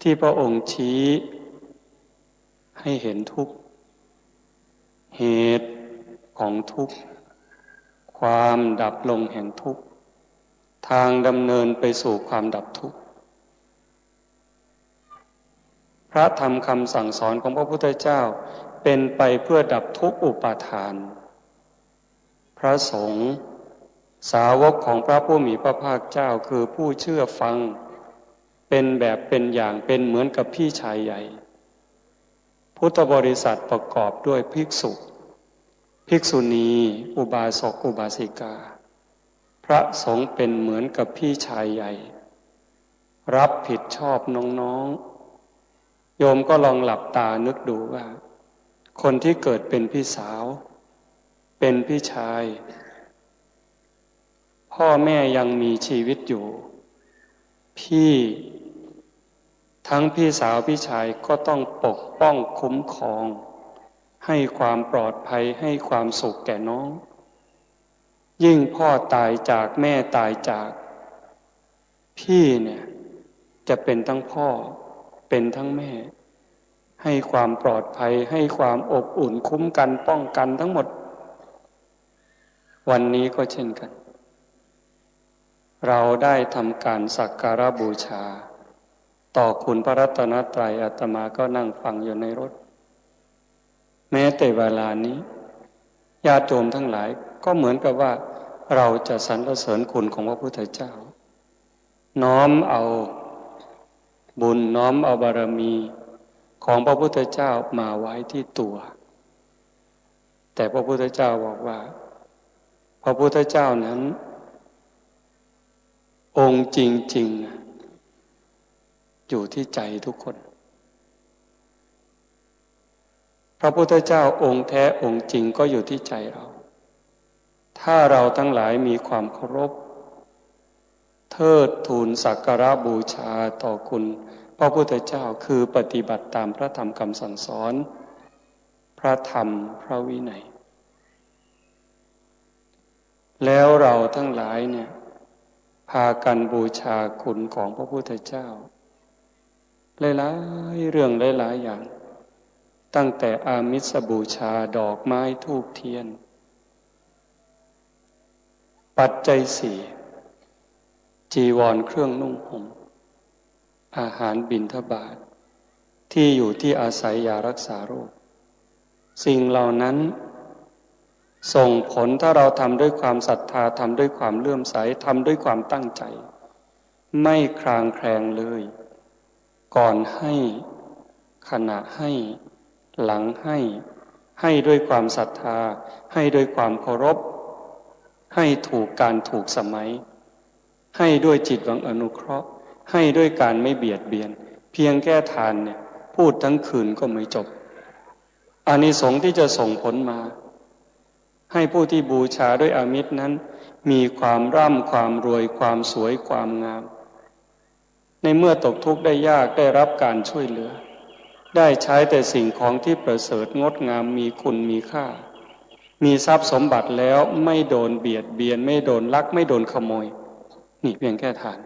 ที่พระองค์ชี้ให้เห็นทุกข์เหตุของทุกข์ความดับลงแห่งทุกข์ทางดำเนินไปสู่ความดับทุกข์พระธรรมคำสั่งสอนของพระพุทธเจ้าเป็นไปเพื่อดับทุกข์อุปาทานพระสงฆ์สาวกของพระผู้มีพระภาคเจ้าคือผู้เชื่อฟังเป็นแบบเป็นอย่างเป็นเหมือนกับพี่ชายใหญ่พุทธบริษัทประกอบด้วยภิกษุภิกษุณีอุบาสกอุบาสิกาพระสงฆ์เป็นเหมือนกับพี่ชายใหญ่รับผิดชอบน้องๆโยมก็ลองหลับตานึกดูว่าคนที่เกิดเป็นพี่สาวเป็นพี่ชายพ่อแม่ยังมีชีวิตอยู่พี่ทั้งพี่สาวพี่ชายก็ต้องปกป้องคุ้มครองให้ความปลอดภัยให้ความสุขแก่น้องยิ่งพ่อตายจากแม่ตายจากพี่เนี่ยจะเป็นทั้งพ่อเป็นทั้งแม่ให้ความปลอดภัยให้ความอบอุ่นคุ้มกันป้องกันทั้งหมดวันนี้ก็เช่นกันเราได้ทำการสักการะบูชาต่อคุณพระรัตนตรัยอาตมาก็นั่งฟังอยู่ในรถแม้แต่เวลานี้ญาติโยมทั้งหลายก็เหมือนกับว่าเราจะสรรเสริญคุณของพระพุทธเจ้าน้อมเอาบุญน้อมเอาบารมีของพระพุทธเจ้ามาไว้ที่ตัวแต่พระพุทธเจ้าบอกว่าพระพุทธเจ้านั้นองค์จริงๆอยู่ที่ใจทุกคนพระพุทธเจ้าองค์แท้องค์จริงก็อยู่ที่ใจเราถ้าเราทั้งหลายมีความเคารพเทิดทูนสักการะบูชาต่อคุณพระพุทธเจ้าคือปฏิบัติตามพระธรรมคำสั่งสอนพระธรรมพระวินัยแล้วเราทั้งหลายเนี่ยพากันบูชาคุณของพระพุทธเจ้าหลายๆเรื่องหลายๆอย่างตั้งแต่อามิสบูชาดอกไม้ธูปเทียนปัจจัยสี่จีวรเครื่องนุ่งห่มอาหารบิณฑบาตที่อยู่ที่อาศัยยารักษาโรคสิ่งเหล่านั้นส่งผลถ้าเราทำด้วยความศรัทธาทำด้วยความเลื่อมใสทำด้วยความตั้งใจ ไม่คลางแคลงเลย ก่อนให้ขณะให้หลังให้ด้วยความศรัทธาให้ด้วยความเคารพให้ถูกการถูกสมัยให้ด้วยจิตหวังอนุเคราะห์ให้ด้วยการไม่เบียดเบียนเพียงแค่ทานเนี่ยพูดทั้งคืนก็ไม่จบอานิสงส์ที่จะส่งผลมาให้ผู้ที่บูชาด้วยอามิตรนั้นมีความร่ำความรวยความสวยความงามในเมื่อตกทุกข์ได้ยากได้รับการช่วยเหลือได้ใช้แต่สิ่งของที่ประเสริฐงดงามมีคุณมีค่ามีทรัพย์สมบัติแล้วไม่โดนเบียดเบียนไม่โดนลักไม่โดนขโมยนี่เพียงแค่ทาน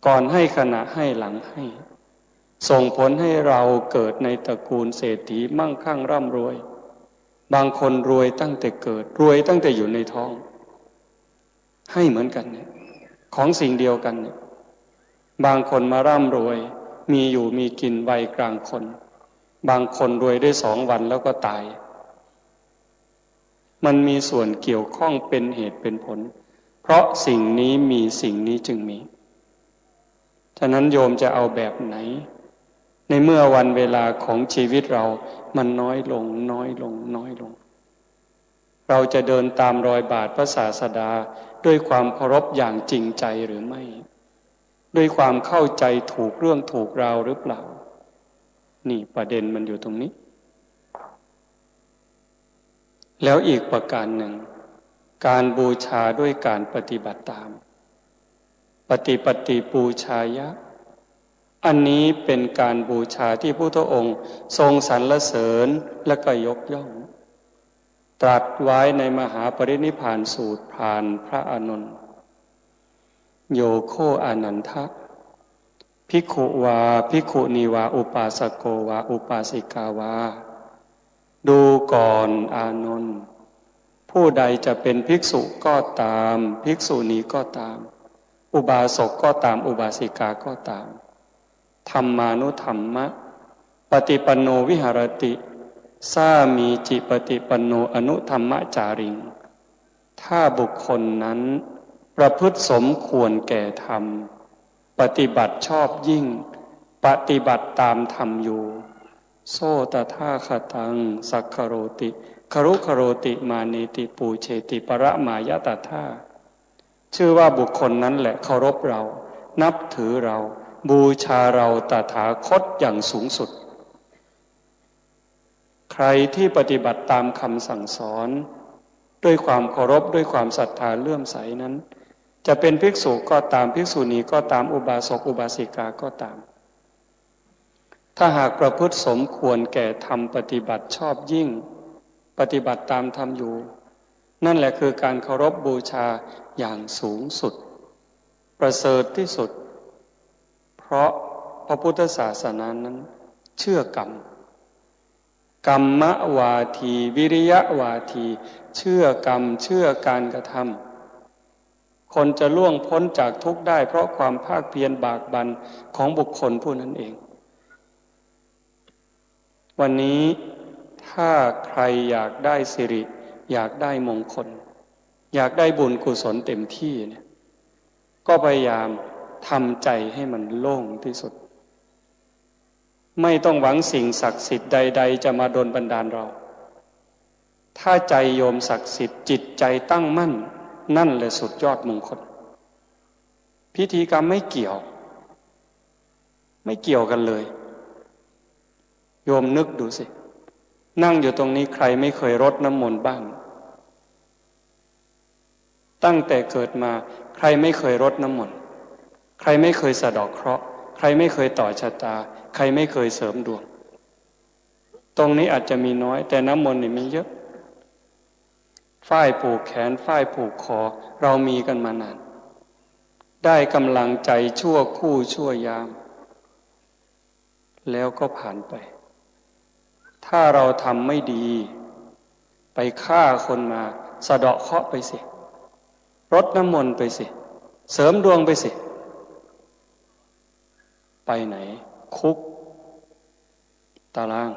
ก่อนให้ขณะให้หลังให้ส่งผลให้เราเกิดในตระกูลเศรษฐีมั่งคั่งร่ำรวยบางคนรวยตั้งแต่เกิดรวยตั้งแต่อยู่ในท้องให้เหมือนกันเนี่ยของสิ่งเดียวกันเนี่ยบางคนมาร่ำรวยมีอยู่มีกินวัยกลางคนบางคนรวยได้2 วันแล้วก็ตายมันมีส่วนเกี่ยวข้องเป็นเหตุเป็นผลเพราะสิ่งนี้มีสิ่งนี้จึงมีฉะนั้นโยมจะเอาแบบไหนในเมื่อวันเวลาของชีวิตเรามันน้อยลงเราจะเดินตามรอยบาทพระศาสดาด้วยความเคารพอย่างจริงใจหรือไม่ด้วยความเข้าใจถูกเรื่องถูกราวหรือเปล่านี่ประเด็นมันอยู่ตรงนี้แล้วอีกประการหนึ่งการบูชาด้วยการปฏิบัติตามปฏิบูชายะอันนี้เป็นการบูชาที่พระพุทธองค์ทรงสรรเสริญและก็ยกย่องตรัสไว้ในมหาปรินิพพานสูตรผ่านพระอานนท์โยโคอานันทะภิกขุวาภิกขุนีวาอุปาสโกวาอุปาสิกาวาดูก่อนอานนท์ผู้ใดจะเป็นภิกษุก็ตามภิกษุณีก็ตามอุบาสกก็ตามอุบาสิกาก็ตามธรรมานุธรรมะปฏิปันโนวิหารติสามีจิปฏิปันโนอนุธรรมจาริงถ้าบุคคลนั้นประพฤติสมควรแก่ธรรมปฏิบัติชอบยิ่งปฏิบัติตามธรรมอยู่โสตถาคตังสักขโรติครุคโรติมาเนติปูเชติปรมายตถาชื่อว่าบุคคลนั้นแหละเคารพเรานับถือเราบูชาเราตถาคตอย่างสูงสุดใครที่ปฏิบัติตามคำสั่งสอนด้วยความเคารพด้วยความศรัทธาเลื่อมใสนั้นจะเป็นภิกษุก็ตามภิกษุณีก็ตามอุบาสกอุบาสิกาก็ตามถ้าหากประพฤติสมควรแก่ธรรมปฏิบัติชอบยิ่งปฏิบัติตามธรรมอยู่นั่นแหละคือการเคารพบูชาอย่างสูงสุดประเสริฐที่สุดเพราะพระพุทธศาสนานั้นเชื่อกรรมกรรมวาทีวิริยะวาทีเชื่อกรรมเชื่อการกระทำคนจะล่วงพ้นจากทุกข์ได้เพราะความภาคเพียรบากบั่นของบุคคลผู้นั้นเองวันนี้ถ้าใครอยากได้สิริอยากได้มงคลอยากได้บุญกุศลเต็มที่เนี่ยก็พยายามทำใจให้มันโล่งที่สุดไม่ต้องหวังสิ่งศักดิ์สิทธิ์ใดๆจะมาดลบันดาลเราถ้าใจโยมศักดิ์สิทธิ์จิตใจตั้งมั่นนั่นแหละสุดยอดมงคลพิธีกรรมไม่เกี่ยวกันเลยโยมนึกดูสินั่งอยู่ตรงนี้ใครไม่เคยรดน้ำมนต์บ้างตั้งแต่เกิดมาใครไม่เคยรดน้ำมนต์ใครไม่เคยสะเดาะเคราะห์ใครไม่เคยต่อชะตาใครไม่เคยเสริมดวงตรงนี้อาจจะมีน้อยแต่น้ำมนต์นี่มีเยอะฝ้ายผูกแขนฝ้ายผูกคอเรามีกันมานานได้กำลังใจชั่วคู่ชั่วยามแล้วก็ผ่านไปถ้าเราทำไม่ดีไปฆ่าคนมาสะเดาะเคราะห์ไปสิรดน้ำมนต์ไปสิเสริมดวงไปสิไปไหนคุกตาราง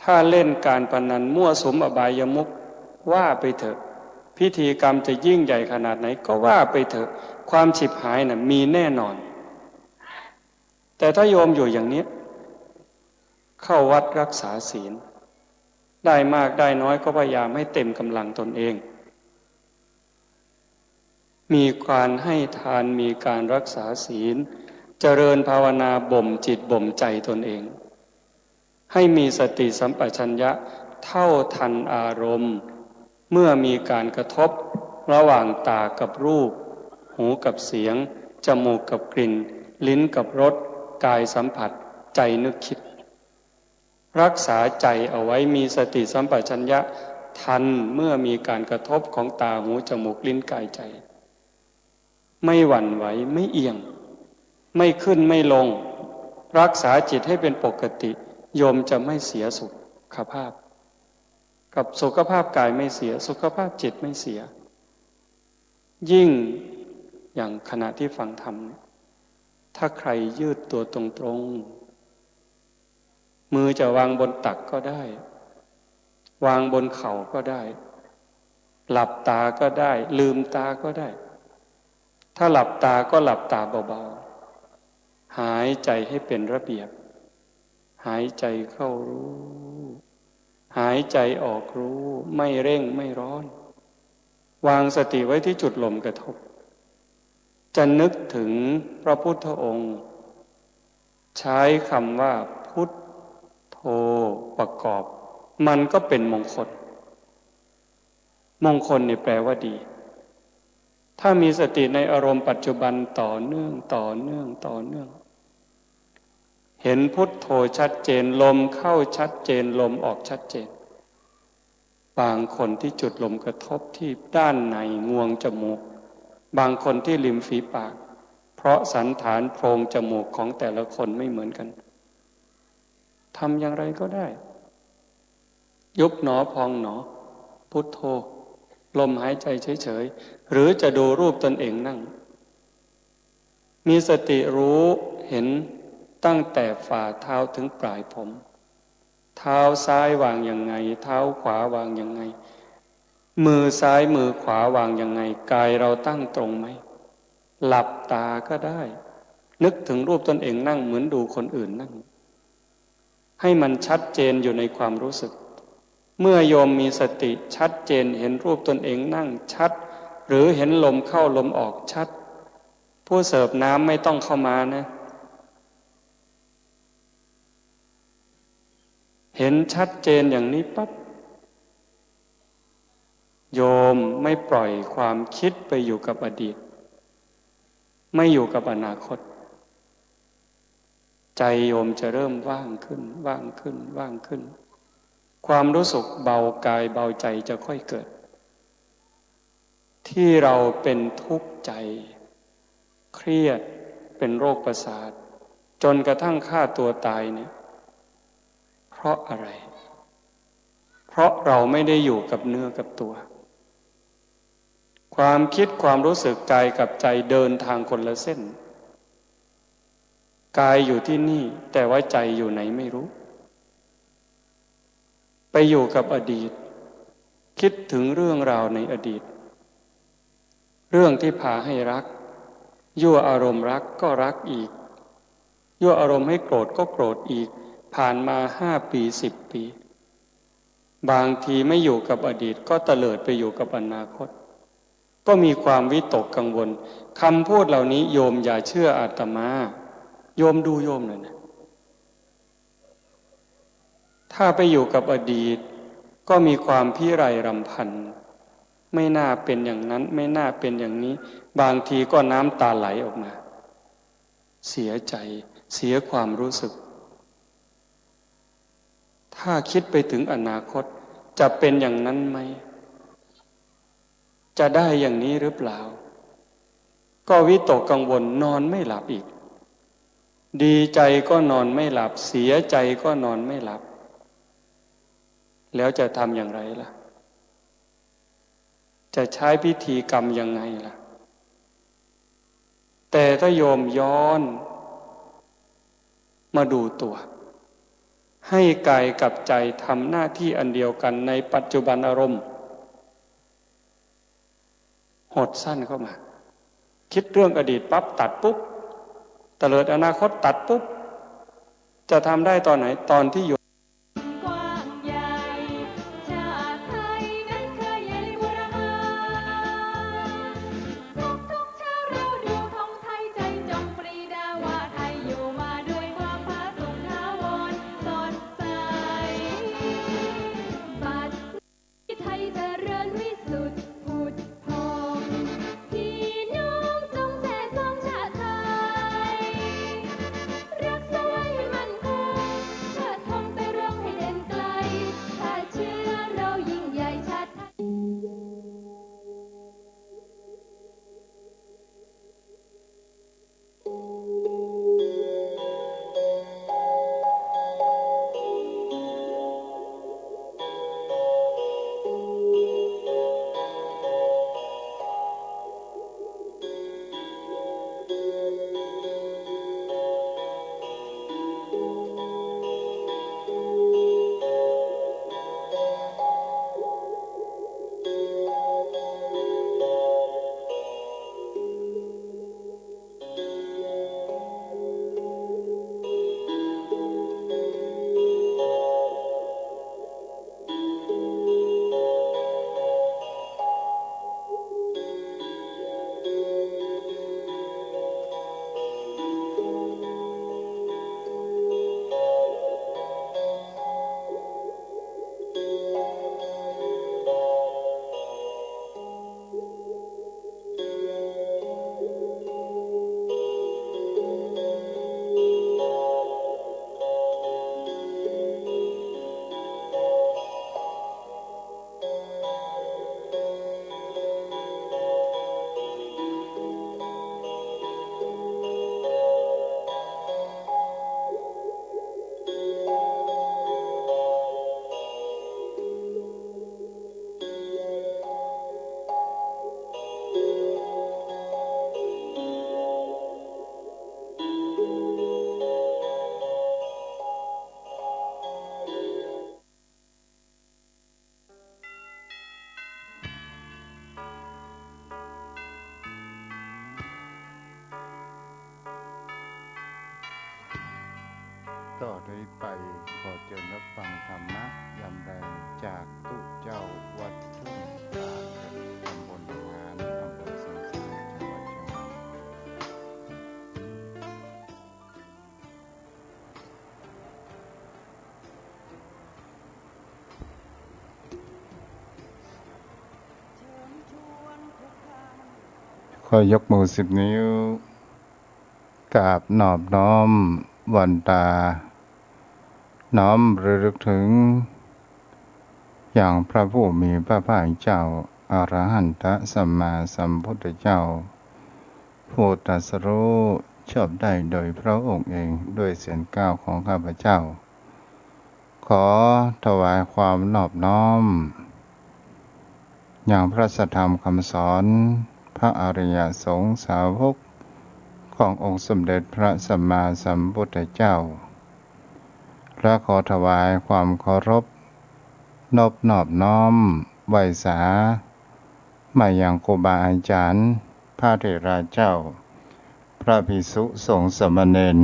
ถ้าเล่นการพนันมั่วสุมอบายมุขว่าไปเถอะ พิธีกรรมจะยิ่งใหญ่ขนาดไหนก็ว่าไปเถอะความฉิบหายน่ะมีแน่นอนแต่ถ้าโยมอยู่อย่างนี้เข้าวัดรักษาศีลได้มากได้น้อยก็พยายามให้เต็มกำลังตนเองมีการให้ทานมีการรักษาศีลเจริญภาวนาบ่มจิตบ่มใจตนเองให้มีสติสัมปชัญญะเท่าทันอารมณ์เมื่อมีการกระทบระหว่างตากับรูปหูกับเสียงจมูกกับกลิ่นลิ้นกับรสกายสัมผัสใจนึกคิดรักษาใจเอาไว้มีสติสัมปชัญญะทันเมื่อมีการกระทบของตาหูจมูกลิ้นกายใจไม่หวั่นไหวไม่เอียงไม่ขึ้นไม่ลงรักษาจิตให้เป็นปกติโยมจะไม่เสียสุขภาพกับสุขภาพกายไม่เสียสุขภาพจิตไม่เสียยิ่งอย่างขณะที่ฟังธรรมถ้าใครยืดตัวตรงๆมือจะวางบนตักก็ได้วางบนเข่าก็ได้หลับตาก็ได้ลืมตาก็ได้ถ้าหลับตาก็หลับตาเบาๆหายใจให้เป็นระเบียบหายใจเข้ารู้หายใจออกรู้ไม่เร่งไม่ร้อนวางสติไว้ที่จุดลมกระทบจะนึกถึงพระพุทธองค์ใช้คำว่าพุทโธประกอบมันก็เป็นมงคลมงคลนี่แปลว่าดีถ้ามีสติในอารมณ์ปัจจุบันต่อเนื่องเห็นพุทโธชัดเจนลมเข้าชัดเจนลมออกชัดเจนบางคนที่จุดลมกระทบที่ด้านในงวงจมูกบางคนที่ริมฝีปากเพราะสันฐานโพรงจมูกของแต่ละคนไม่เหมือนกันทำอย่างไรก็ได้ยุบหนอพองหนอพุทโธลมหายใจเฉยๆหรือจะดูรูปตนเองนั่งมีสติรู้เห็นตั้งแต่ฝ่าเท้าถึงปลายผมเท้าซ้ายวางยังไงเท้าขวาวางยังไงมือซ้ายมือขวาวางยังไงกายเราตั้งตรงไหมหลับตาก็ได้นึกถึงรูปตนเองนั่งเหมือนดูคนอื่นนั่งให้มันชัดเจนอยู่ในความรู้สึกเมื่อโยมมีสติชัดเจนเห็นรูปตนเองนั่งชัดหรือเห็นลมเข้าลมออกชัดผู้เสิร์ฟน้ำไม่ต้องเข้ามานะเห็นชัดเจนอย่างนี้ปั๊บโยมไม่ปล่อยความคิดไปอยู่กับอดีตไม่อยู่กับอนาคตใจโยมจะเริ่มว่างขึ้นความรู้สึกเบากายเบาใจจะค่อยเกิดที่เราเป็นทุกข์ใจเครียดเป็นโรคประสาทจนกระทั่งฆ่าตัวตายเนี่ยเพราะอะไรเพราะเราไม่ได้อยู่กับเนื้อกับตัวความคิดความรู้สึกกายกับใจเดินทางคนละเส้นกายอยู่ที่นี่แต่ว่าใจอยู่ไหนไม่รู้ไปอยู่กับอดีตคิดถึงเรื่องราวในอดีตเรื่องที่พาให้รักยั่วอารมณ์รักก็รักอีกยั่วอารมณ์ให้โกรธก็โกรธอีกผ่านมา5 ปี10 ปีบางทีไม่อยู่กับอดีตก็เตลิดไปอยู่กับอนาคตก็มีความวิตกกังวลคำพูดเหล่านี้โยมอย่าเชื่ออาตมาโยมดูโยมหน่อยนะถ้าไปอยู่กับอดีตก็มีความพิไรรำพันไม่น่าเป็นอย่างนั้นไม่น่าเป็นอย่างนี้บางทีก็น้ำตาไหลออกมาเสียใจเสียความรู้สึกถ้าคิดไปถึงอนาคตจะเป็นอย่างนั้นไหมจะได้อย่างนี้หรือเปล่าก็วิตกกังวลนอนไม่หลับอีกดีใจก็นอนไม่หลับเสียใจก็นอนไม่หลับแล้วจะทำอย่างไรล่ะจะใช้พิธีกรรมยังไงล่ะแต่ถ้าโยมย้อนมาดูตัวให้กายกับใจทำหน้าที่อันเดียวกันในปัจจุบันอารมณ์ หดสั้นเข้ามาคิดเรื่องอดีตปั๊บตัดปุ๊บตะเลิดอนาคตตัดปุ๊บจะทำได้ตอนไหนตอนที่อยู่ต่อด้วยไปขอเชิญรับฟังธรรมะยามแรงจากตุเจ้าวัดทุ่งกลางตำบลงานอำเภอสันทรายจังหวัดเชียงใหม่ขอยกมือ10 นิ้วกราบนอบน้อมวันตาน้อมระลึกถึงอย่างพระผู้มีพระภาคเจ้าอรหันตสัมมาสัมพุทธเจ้าผู้ตรัสรู้ชอบได้โดยพระองค์เองด้วยเสียงกล่าวของข้าพเจ้าขอถวายความนอบน้อมอย่างพระสัทธรรมคำสอนพระอริยสงฆ์สาวกขององค์สมเด็จพระสัมมาสัมพุทธเจ้าและขอถวายความเคารพนอบน้อมไหว้สามายังครูบาอาจารย์พระเถระเจ้าพระภิกษุสงฆ์สามเณร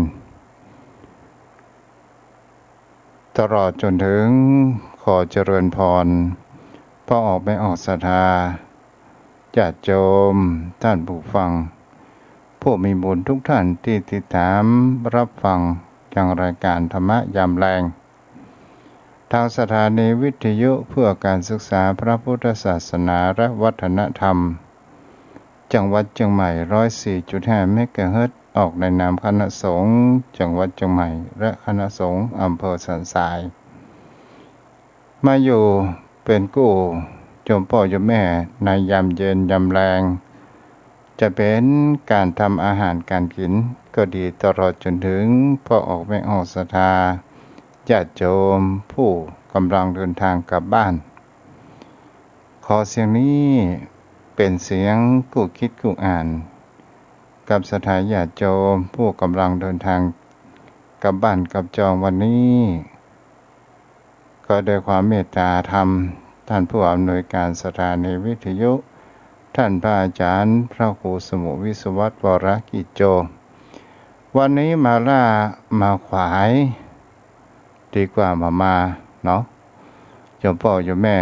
ตลอดจนถึงขอเจริญพรพ่อออกไม่ออกศรัทธาญาติโยมท่านผู้ฟังผู้มีบุญทุกท่านที่ติดตามรับฟังอย่างรายการธรรมะยามแรงทางสถานีวิทยุเพื่อการศึกษาพระพุทธศาสนาและวัฒนธรรมจังหวัดเชียงใหม่ 104.5 เมกะเฮิรตซ์ออกในนามคณะสงฆ์จังหวัดเชียงใหม่และคณะสงฆ์อำเภอสันทรายมาอยู่เป็นกู้โยมพ่อโยมแม่ในยามเย็นยามแรงจะเป็นการทำอาหารการกินก็ดีตลอดจนถึงพอออกไม่ออกศรัทธาญาติโยมผู้กำลังเดินทางกลับบ้านขอเสียงนี้เป็นเสียงกู้คิดกู้อ่านกับศรัทธาญาติโยมผู้กำลังเดินทางกลับบ้านกลับจองวันนี้ก็ด้วยความเมตตาธรรมท่านผู้อำนวยการสถานีวิทยุ ท่านพระอาจารย์พระครูสมุวิศวัตวรกิจโจวันนี้มาล่ามาขวายดีกว่ามาเนาะโยมพ่อโยมแม่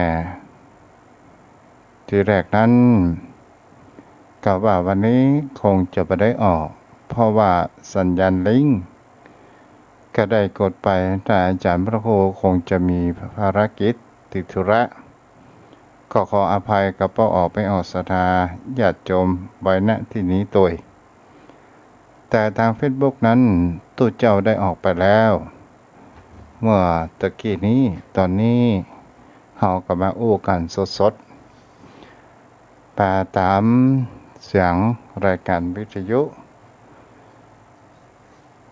ทีแรกนั้นกะว่าวันนี้คงจะไปได้ออกเพราะว่าสัญญาณลิงก์ก็ได้กดไปแต่อาจารย์พระครูคงจะมีภารกิจติดธุระก็ขออภัยกับป้าออกไปออกศรัทธาญาติโยมไว้ณที่นี้ตัวแต่ทาง Facebook นั้นตู้เจ้าได้ออกไปแล้วเมื่อตะกี้นี้ตอนนี้เฮาก็มาอู้กันสดๆมาตามเสียงรายการวิทยุ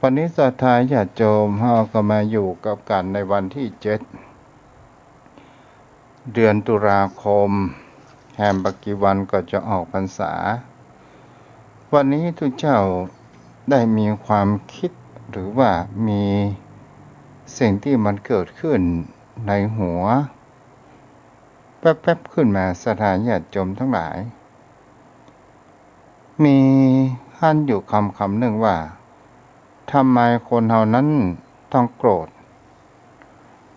วันนี้ศรัทธาญาติโยมเฮาก็มาอยู่กับกันในวันที่7เดือนตุลาคมแฮมบักกี่วันก็จะออกพรรษาวันนี้ทุกเจ้าได้มีความคิดหรือว่ามีสิ่งที่มันเกิดขึ้นในหัวแป๊บๆขึ้นมาศรัทธาญาติโยมทั้งหลายมีท่านอยู่คำหนึ่งว่าทำไมคนเฮานั้นต้องโกรธ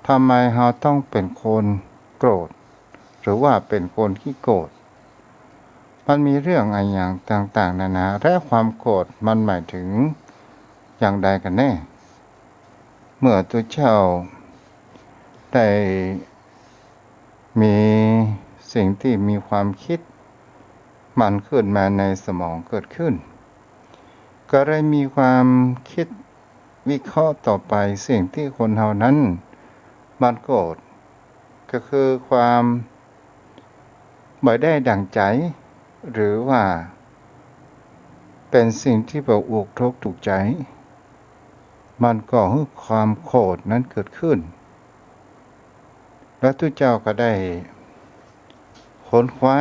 ทำไมเฮาต้องเป็นคนโกรธหรือว่าเป็นคนขี้โกรธมันมีเรื่องอะไรอย่างต่างๆนานาและความโกรธมันหมายถึงอย่างใดกันแน่เมื่อตัวเจ้าได้มีสิ่งที่มีความคิดมันขึ้นมาในสมองเกิดขึ้นก็ได้มีความคิดวิเคราะห์ต่อไปสิ่งที่คนเฮานั้นมันโกรธก็คือความไม่ได้ดั่งใจหรือว่าเป็นสิ่งที่บ่อุกทุกข์ถูกใจมันก็ให้ความโกรธนั้นเกิดขึ้นแล้วทุกเจ้าก็ได้ค้นคว้า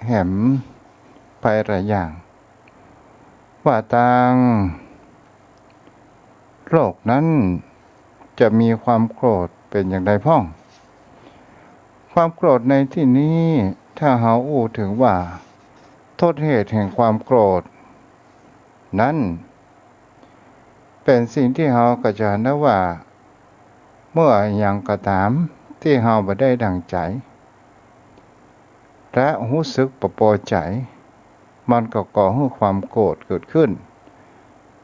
แหมไปหลายอย่างว่าต่างโลกนั้นจะมีความโกรธเป็นอย่างไรพ้องความโกรธในที่นี้ถ้าเฮาอู้ถึงว่าโทษเหตุแห่งความโกรธนั้นเป็นสิ่งที่เฮาก็จะนะว่าเมื่ออย่างก็ตามที่เฮาบ่ได้ดังใจและรู้สึกบ่พอใจมันก็ก่อให้ความโกรธเกิดขึ้น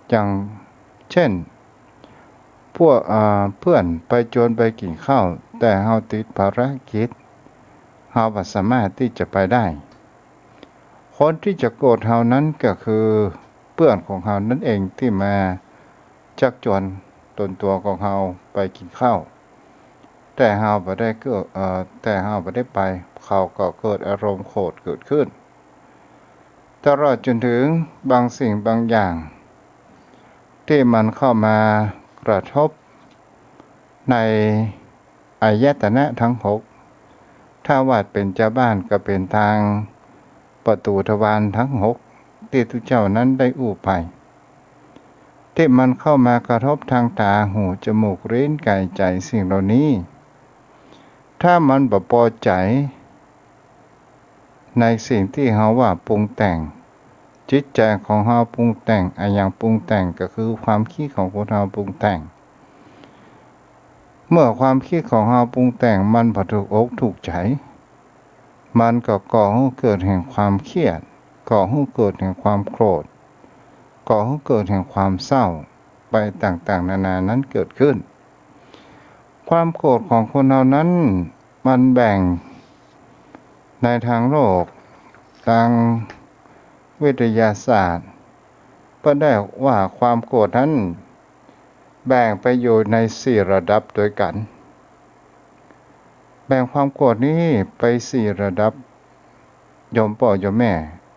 อย่างเช่นพวกเพื่อนไปชวนไปกินข้าวแต่เฮาติดภารกิจเฮาบ่สามารถที่จะไปได้คนที่จะโกรธเฮานั้นก็คือเพื่อนของเฮานั่นเองที่มาชักชวนตนตัวของเฮาไปกินข้าวแต่เฮาบ่ได้ไปเขาก็เกิดอารมณ์โกรธเกิดขึ้นตลอดจนถึงบางสิ่งบางอย่างที่มันเข้ามากระทบในอายตนะทั้ง6ถ้าว่าเป็นเจ้าบ้านก็เป็นทางประตูทวารทั้ง6ที่ทุกเจ้านั้นได้อู้ไปที่มันเข้ามากระทบทางตาหูจมูกลิ้นกายใจสิ่งเหล่านี้ถ้ามันบ่พอใจในสิ่งที่เฮาว่าปรุงแต่งจิตใจของเฮาปรุงแต่งอย่างปรุงแต่งก็คือความคิดของคนเฮาปรุงแต่งเมื่อความคิดของเฮาปรุงแต่งมันบ่ถูกอกถูกใจมันก็ก่อให้เกิดแห่งความเครียดก่อให้เกิดแห่งความโกรธก่อให้เกิดแห่งความเศร้าไปต่างๆนานานั้นเกิดขึ้นความโกรธของคนเฮานั้นมันแบ่งในทางโลกทางวิทยาศาสตร์ก็ได้ว่าความโกรธนั้นแบ่งไปอยู่ใน4ระดับด้วยกันแบ่งความโกรธนี้ไป4ระดับโยมพ่อโยมแม่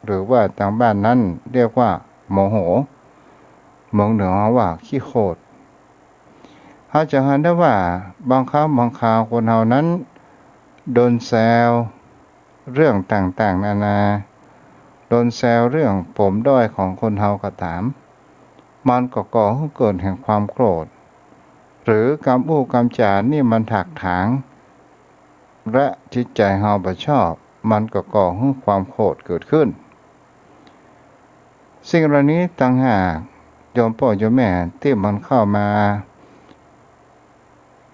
หรือว่าทางบ้านนั้นเรียกว่าโมโหเมืองเหนือว่าขี้โกรธเขาจะเห็นได้ว่าบางครั้งบางคราวคนเฮานั้นโดนแซวเรื่องต่างๆนานาโดนแซวเรื่องผมด้อยของคนเฮาก็ตามมันก็ก่อให้เกิดแห่งความโกรธหรือกำอู้กำจานี่มันถักถางและจิตใจเฮาบ่ชอบ มันก็ก่อให้ความโกรธเกิดขึ้นสิ่งเหล่านี้ต่างหากโยมพ่อโยมแม่ที่มันเข้ามา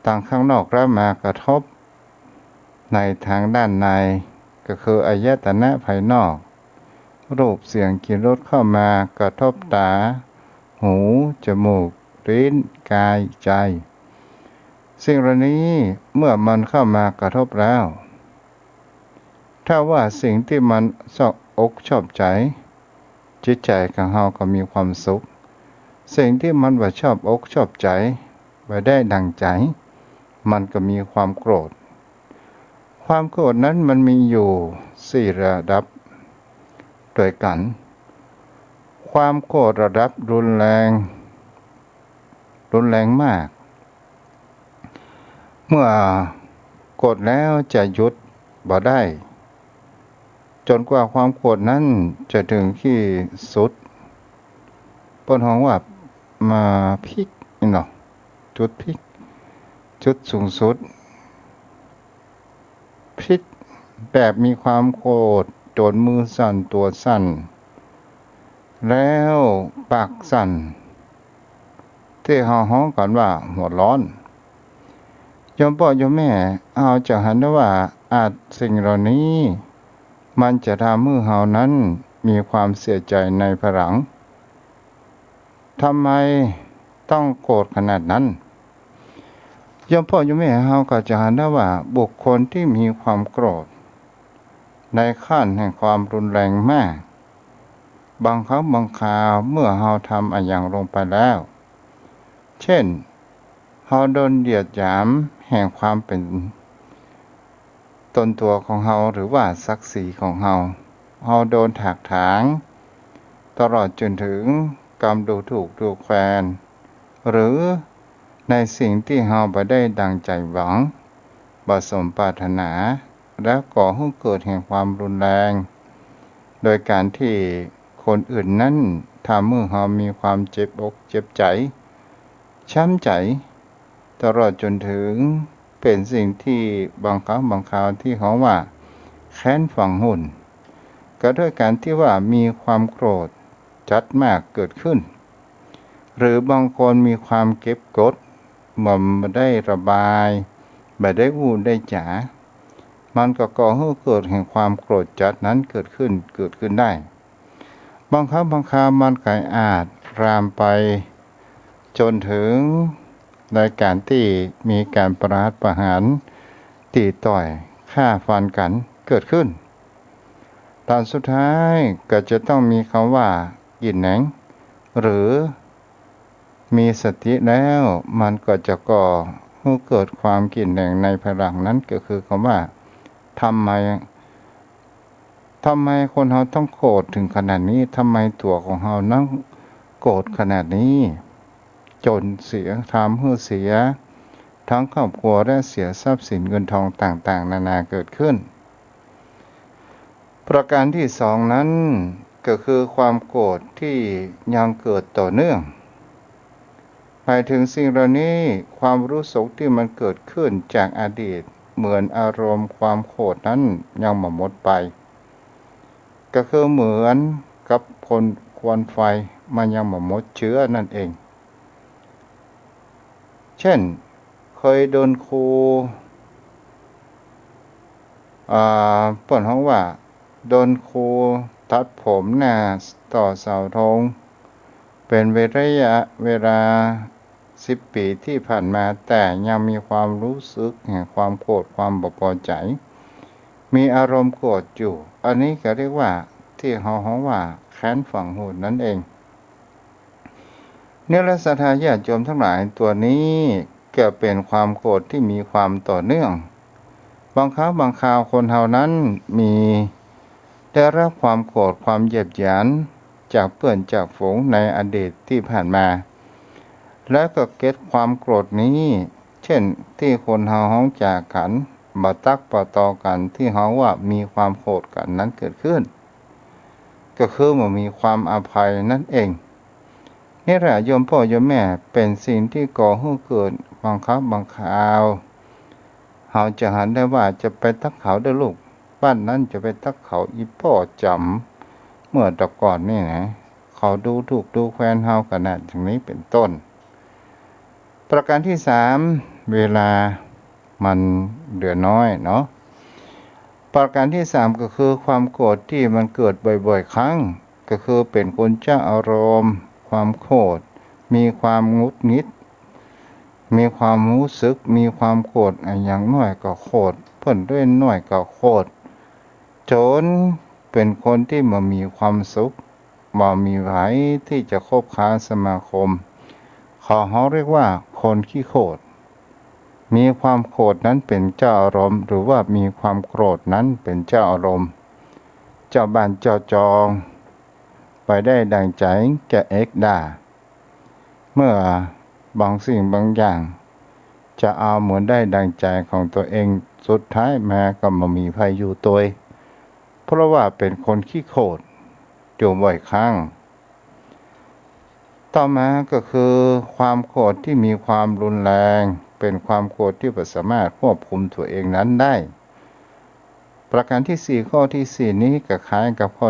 ต่างข้างนอกแล้วมากระทบในทางด้านในก็คืออายตนะภายนอกรูปเสียงกลิ่นรสเข้ามากระทบตาหูจมูกลิ้นกายใจสิ่งเหล่านี้เมื่อมันเข้ามากระทบแล้วถ้าว่าสิ่งที่มันชอบอกชอบใจจิตใจของเราก็มีความสุขสิ่งที่มันว่าชอบอกชอบใจไม่ได้ดังใจมันก็มีความโกรธความโกรธนั้นมันมีอยู่4ระดับด้วยกันความโกรธระดับรุนแรงมากเมื่อโกรธแล้วจะหยุดบ่ได้จนกว่าความโกรธนั้นจะถึงที่สุดเปิ้นฮ้องว่ามาพีคนี่เนาะจุดพีคจุดสูงสุดพีคแบบมีความโกรธจนมือสั่นตัวสั่นแล้วปากสั่นที่เฮาฮ้องกันว่าหัวร้อนโยมพ่อโยมแม่เอาจะหันได้ว่าอาจสิ่งเหล่านี้มันจะทำให้เฮานั้นมีความเสียใจในภายหลังทำไมต้องโกรธขนาดนั้นโยมพ่อโยมแม่เฮาก็จะหันได้ว่าบุคคลที่มีความโกรธในขั้นแห่งความรุนแรงมากบางครั้งบางคราวเมื่อเฮาทำอะไรอย่างลงไปแล้วเช่นเฮาโดนเหยียดหยามแห่งความเป็นตนตัวของเฮาหรือว่าศักดิ์ศรีของเฮาโดนถากถางตลอดจนถึงกรรมดูถูกดูแคลนหรือในสิ่งที่เฮาบ่ได้ดังใจหวังบ่สมปรารถนาและก่อให้เกิดแห่งความรุนแรงโดยการที่คนอื่นนั้นทำให้เฮามีความเจ็บอกเจ็บใจช้ำใจตลอดจนถึงเป็นสิ่งที่บางครั้งบางคราวที่เขาว่าแค้นฝังหุ่นก็ด้วยการที่ว่ามีความโกรธจัดมากเกิดขึ้นหรือบางคนมีความเก็บกดมันไม่ได้ระบายไม่ได้พูดได้จ๋ามันก็ก่อให้เกิดแห่งความโกรธจัดนั้นเกิดขึ้นได้บางครั้งบางคราวมันก็อาจรามไปจนถึงในการที่มีการประหารตีต่อยฆ่าฟันกันเกิดขึ้นตอนสุดท้ายก็จะต้องมีคำว่ากินแหนงหรือมีสติแล้วมันก็จะก่อให้เกิดความกินแหนงในภายหลังนั้นก็คือคำว่าทำไมคนเราต้องโกรธถึงขนาดนี้ทำไมตัวของเรานั้นโกรธขนาดนี้จนเสียทำให้เสียทั้งครอบครัวและเสียทรัพย์สินเงินทองต่างๆนานาเกิดขึ้นประการที่สองนั้นก็คือความโกรธที่ยังเกิดต่อเนื่องหมายถึงสิ่งเหล่านี้ความรู้สึกที่มันเกิดขึ้นจากอดีตเหมือนอารมณ์ความโกรธนั้นยังไม่หมดไปก็คือเหมือนกับควันไฟมันยังไม่หมดเชื้อนั่นเองเช่นเคยโดนครูเปิดห้องว่าโดนครูตัดผมหน้าต่อเสาธงเป็นระยะเวลา10 ปีที่ผ่านมาแต่ยังมีความรู้สึกแห่งความโกรธความบ่พอใจมีอารมณ์โกรธอยู่อันนี้ก็เรียกว่าที่เฮาฮ้องว่าแค้นฝังหุ่นนั่นเองเนี่ยละศรัทธาญาติโยมทั้งหลายตัวนี้ก็เป็นความโกรธที่มีความต่อเนื่องบางครั้งบางคราวคนเฮานั้นมีได้รับความโกรธความเหยียดหยามจากเพื่อนจากฝูงในอดีตที่ผ่านมาแล้วก็เก็บความโกรธนี้เช่นที่คนเฮาฮ้องจากกันบ่ตักบ่ต่อกันที่เฮาว่ามีความโกรธกันนั้นเกิดขึ้นก็คือมันมีความอภัยนั่นเองนี่แหละโยมพ่อโยมแม่เป็นสิ่งที่ก่อให้เกิดบางครั้งบางคราวเฮาจะหันได้ว่าจะไปตักเขาเด้อลูก บ้านนั้นจะไปตักเขาอีพ่อจำเมื่อแต่ก่อนนี่นะเขาดูถูกดูแควนเฮาขนาดอย่างนี้เป็นต้นประการที่3เวลามันเหลือน้อยเนาะประการที่3ก็คือความโกรธที่มันเกิดบ่อยๆครั้งก็คือเป็นคนเจ้าอารมณ์ความโกรธมีความงุดงิดมีความรู้สึกมีความโกรธอย่างน้อยก็โกรธเพิ่นด้วยน้อยก็โกรธจนเป็นคนที่บ่มีความสุขบ่มีไผที่จะคบค้าสมาคมเขาเรียกว่าคนขี้โกรธมีความโกรธนั้นเป็นเจ้าอารมณ์หรือว่ามีความโกรธนั้นเป็นเจ้าอารมณ์เจ้าบ้านเจ้าจองไปได้ดังใจแก่เอกด่าเมื่อบางสิ่งบางอย่างจะเอาเหมือนได้ดังใจของตัวเองสุดท้ายแม้ก็บ่มีภัยอยู่ตัวเพราะว่าเป็นคนขี้โกรธอยู่บ่อยครั้งต่อมาก็คือความโกรธที่มีความรุนแรงเป็นความโกรธที่บ่สามารถควบคุมตัวเองนั้นได้ประการที่4ข้อที่4นี้ก็คล้ายกับข้อ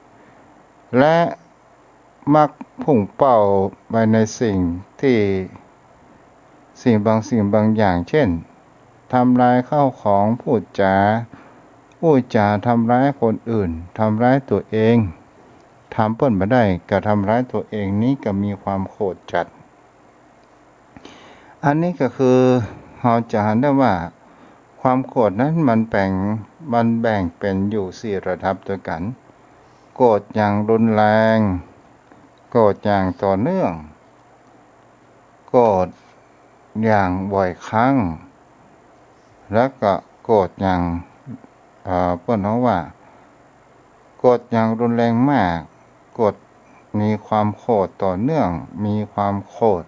1และมักพุ่งเป้าไปในสิ่งบางอย่างเช่นทำลายข้าวของพูดจาทำร้ายคนอื่นทำร้ายตัวเองทำเปิ้นบ่ได้ก็ทำร้ายตัวเองนี้ก็มีความโกรธจัดอันนี้ก็คือเราจะเห็นได้ว่าความโกรธนั้นมันแบ่งเป็นอยู่4ระดับด้วยกันโกรธอย่างรุนแรงโกรธอย่างต่อเนื่องโกรธอย่างบ่อยครั้งแล้วก็โกรธอย่างเปิ้นเฮาว่าโกรธอย่างรุนแรงมากโกรธมีความโกรธต่อเนื่องมีความโกรธ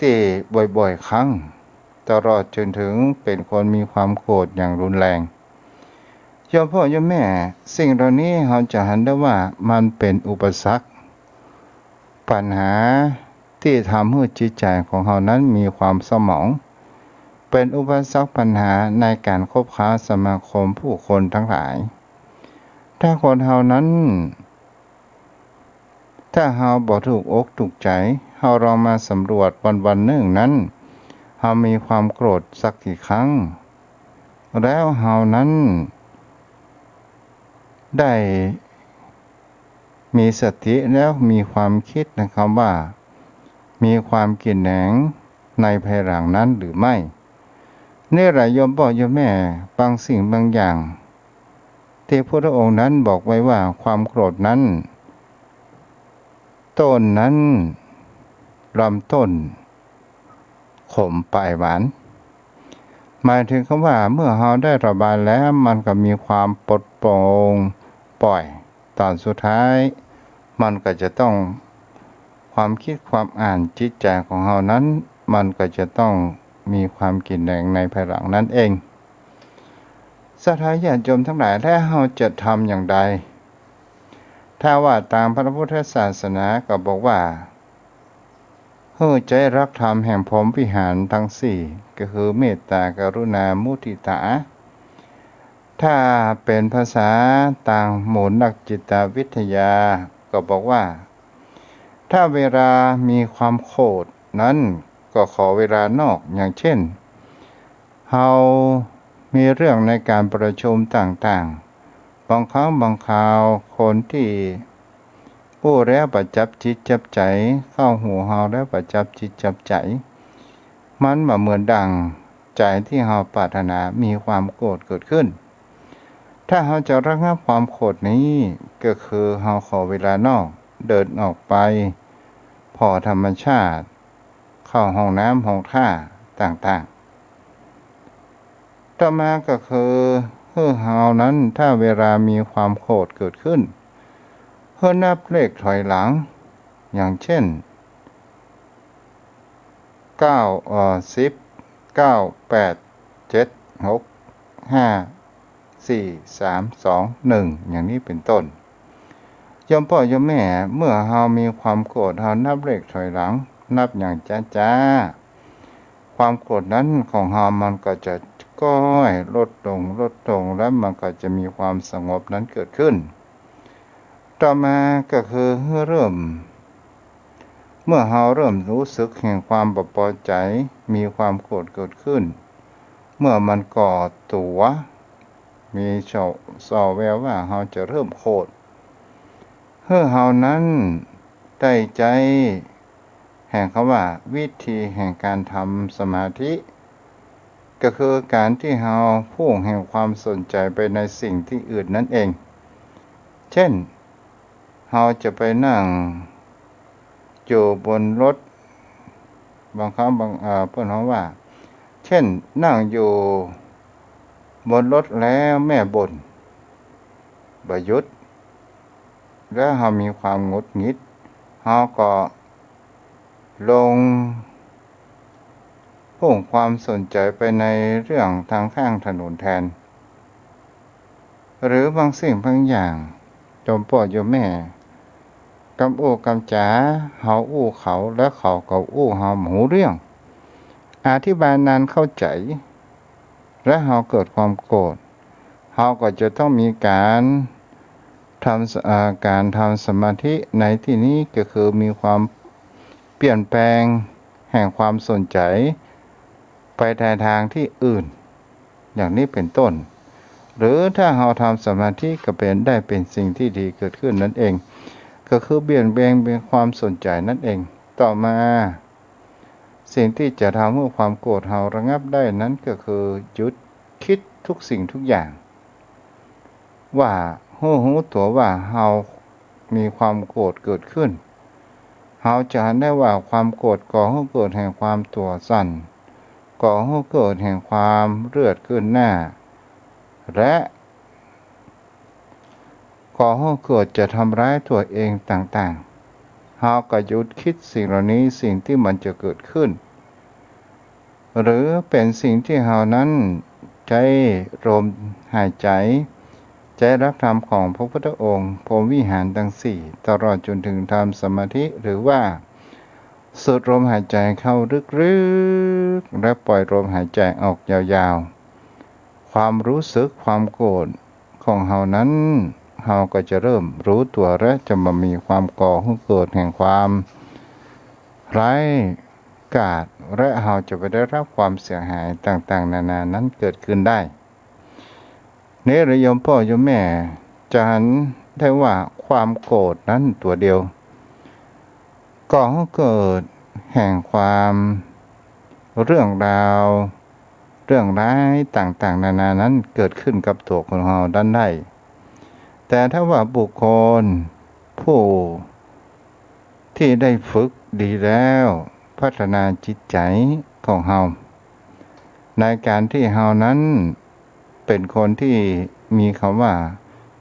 ที่บ่อยๆครั้งตลอดจนถึงเป็นคนมีความโกรธอย่างรุนแรงโยมพ่อโยมแม่สิ่งเหล่านี้เราจะเห็นได้ว่ามันเป็นอุปสรรคปัญหาที่ทำให้จิตใจของเรานั้นมีความเศร้าหมองเป็นอุปสรรคปัญหาในการคบค้าสมาคมผู้คนทั้งหลายถ้าคนเฮานั้นถ้าเฮาบ่ถูกอกถูกใจเฮาลองมาสำรวจวันๆหนึ่งนั้นเฮามีความโกรธสักกี่ครั้งแล้วเฮานั้นได้มีสติแล้วมีความคิดนะครับว่ามีความกินแหนงในภายหลังนั้นหรือไม่นี่แหละโยมพ่อโยมแม่บางสิ่งบางอย่างที่พระองค์นั้นบอกไว้ว่าความโกรธนั้นต้นนั้นลำต้นขมปลายหวานหมายถึงคำว่าเมื่อเราได้ระบายแล้วมันก็มีความปลดโปร่งปล่อยตอนสุดท้ายมันก็จะต้องความคิดความอ่านจิตใจของเรานั้นมันก็จะต้องมีความกินแดงในภายหลังนั้นเองศรัทธาญาติโยมทั้งหลายถ้าเราจะทำอย่างใดถ้าว่าตามพระพุทธศาสนาก็บอกว่าให้ใจรักธรรมแห่งพรหมวิหารทั้ง4ก็คือเมตตากรุณามุทิตาถ้าเป็นภาษาต่างหมู่นักจิตวิทยาก็บอกว่าถ้าเวลามีความโกรธนั้นก็ขอเวลานอกอย่างเช่นเฮามีเรื่องในการประชุมต่างๆบางครั้งบางคราวคนที่ผู้แล้วประจับจิตจับใจเข้าหูเฮาแล้วประจับจิตจับใจมันบ่เหมือนดังใจที่เฮาปรารถนามีความโกรธเกิดขึ้นถ้าเฮาจะระงับความโกรธนี้ก็คือเฮาขอเวลานอกเดินออกไปพอธรรมชาติเข้าห้องน้ำห้องท่าต่างๆต่อมาก็คือเฮานั้นถ้าเวลามีความโกรธเกิดขึ้นนับเลขถอยหลังอย่างเช่น10 9 8 7 6 5 4 3 2 1อย่างนี้เป็นต้นโยมพ่อโยมแม่เมื่อเฮามีความโกรธเฮานับเลขถอยหลังนับอย่างช้าๆความโกรธนั้นของเฮามันก็จะ ค่อยๆลดลงแล้วมันก็จะมีความสงบนั้นเกิดขึ้นต่อมาก็คือเมื่อเราเริ่มรู้สึกแห่งความบ่พอใจมีความโกรธเกิดขึ้นเมื่อมันก่อตัวมีส่อแววว่าเราจะเริ่มโกรธเรานั้นได้ใจแห่งคำว่าวิธีแห่งการทำสมาธิก็คือการที่เราพุ่งแห่งความสนใจไปในสิ่งที่อื่นนั่นเองเช่นเราจะไปนั่งอยู่บนรถบางครั้งเพื่อนเขาว่าเช่นนั่งอยู่บนรถแล้วแม่บ่นบ่หยุดแล้วเรามีความหงุดหงิดเราก็ลงพุ่งความสนใจไปในเรื่องทางข้างถนนแทนหรือบางสิ่งบางอย่างจมป่ออยู่แม่กำอู้กำจ๋าเฮาอู้เขาแล้วเขาก็อู้เฮาหมูเรื่องอธิบายนานเข้าใจและเฮาเกิดความโกรธเฮาก็จะต้องมีการทำสมาธิในที่นี้ก็คือมีความเปลี่ยนแปลงแห่งความสนใจไปในทางที่อื่นอย่างนี้เป็นต้นหรือถ้าเราทำสมาธิก็เป็นสิ่งที่ดีเกิดขึ้นนั่นเองก็คือเปลี่ยนแปลงเป็นความสนใจนั่นเองต่อมาสิ่งที่จะทำให้ความโกรธเราระงับได้นั้นก็คือหยุดคิดทุกสิ่งทุกอย่างว่ารู้ตัวว่าเรามีความโกรธเกิดขึ้นเราจะเห็นได้ว่าความโกรธก่อให้เกิดแห่งความตัวสั่นก่อให้เกิดแห่งความเลือดขึ้นหน้าและก่อให้เกิดจะทำร้ายตัวเองต่างๆเราก็หยุดคิดสิ่งเหล่านี้สิ่งที่มันจะเกิดขึ้นหรือเป็นสิ่งที่เรานั้นใจลมหายใจใจรับธรรมของพระพุทธองค์พรหมวิหารทั้งสี่ตลอดจนถึงทำสมาธิหรือว่าสูดลมหายใจเข้าลึกๆและปล่อยลมหายใจออกยาวๆความรู้สึกความโกรธของเรานั้นเราก็จะเริ่มรู้ตัวและจะมามีความก่อให้เกิดแห่งความร้ายกาจและเราจะไปได้รับความเสียหายต่างๆนานานั้นเกิดขึ้นได้นี่ระยมพ่อโยมแม่จะเห็นได้ว่าความโกรธนั้นตัวเดียวก่อให้เกิดแห่งความเรื่องราวเรื่องร้ายต่างๆนานานั้นเกิดขึ้นกับตัวของเราด้านได้แต่ถ้าว่าบุคคลผู้ที่ได้ฝึกดีแล้วพัฒนาจิตใจของเราในการที่เรานั้นเป็นคนที่มีคำว่า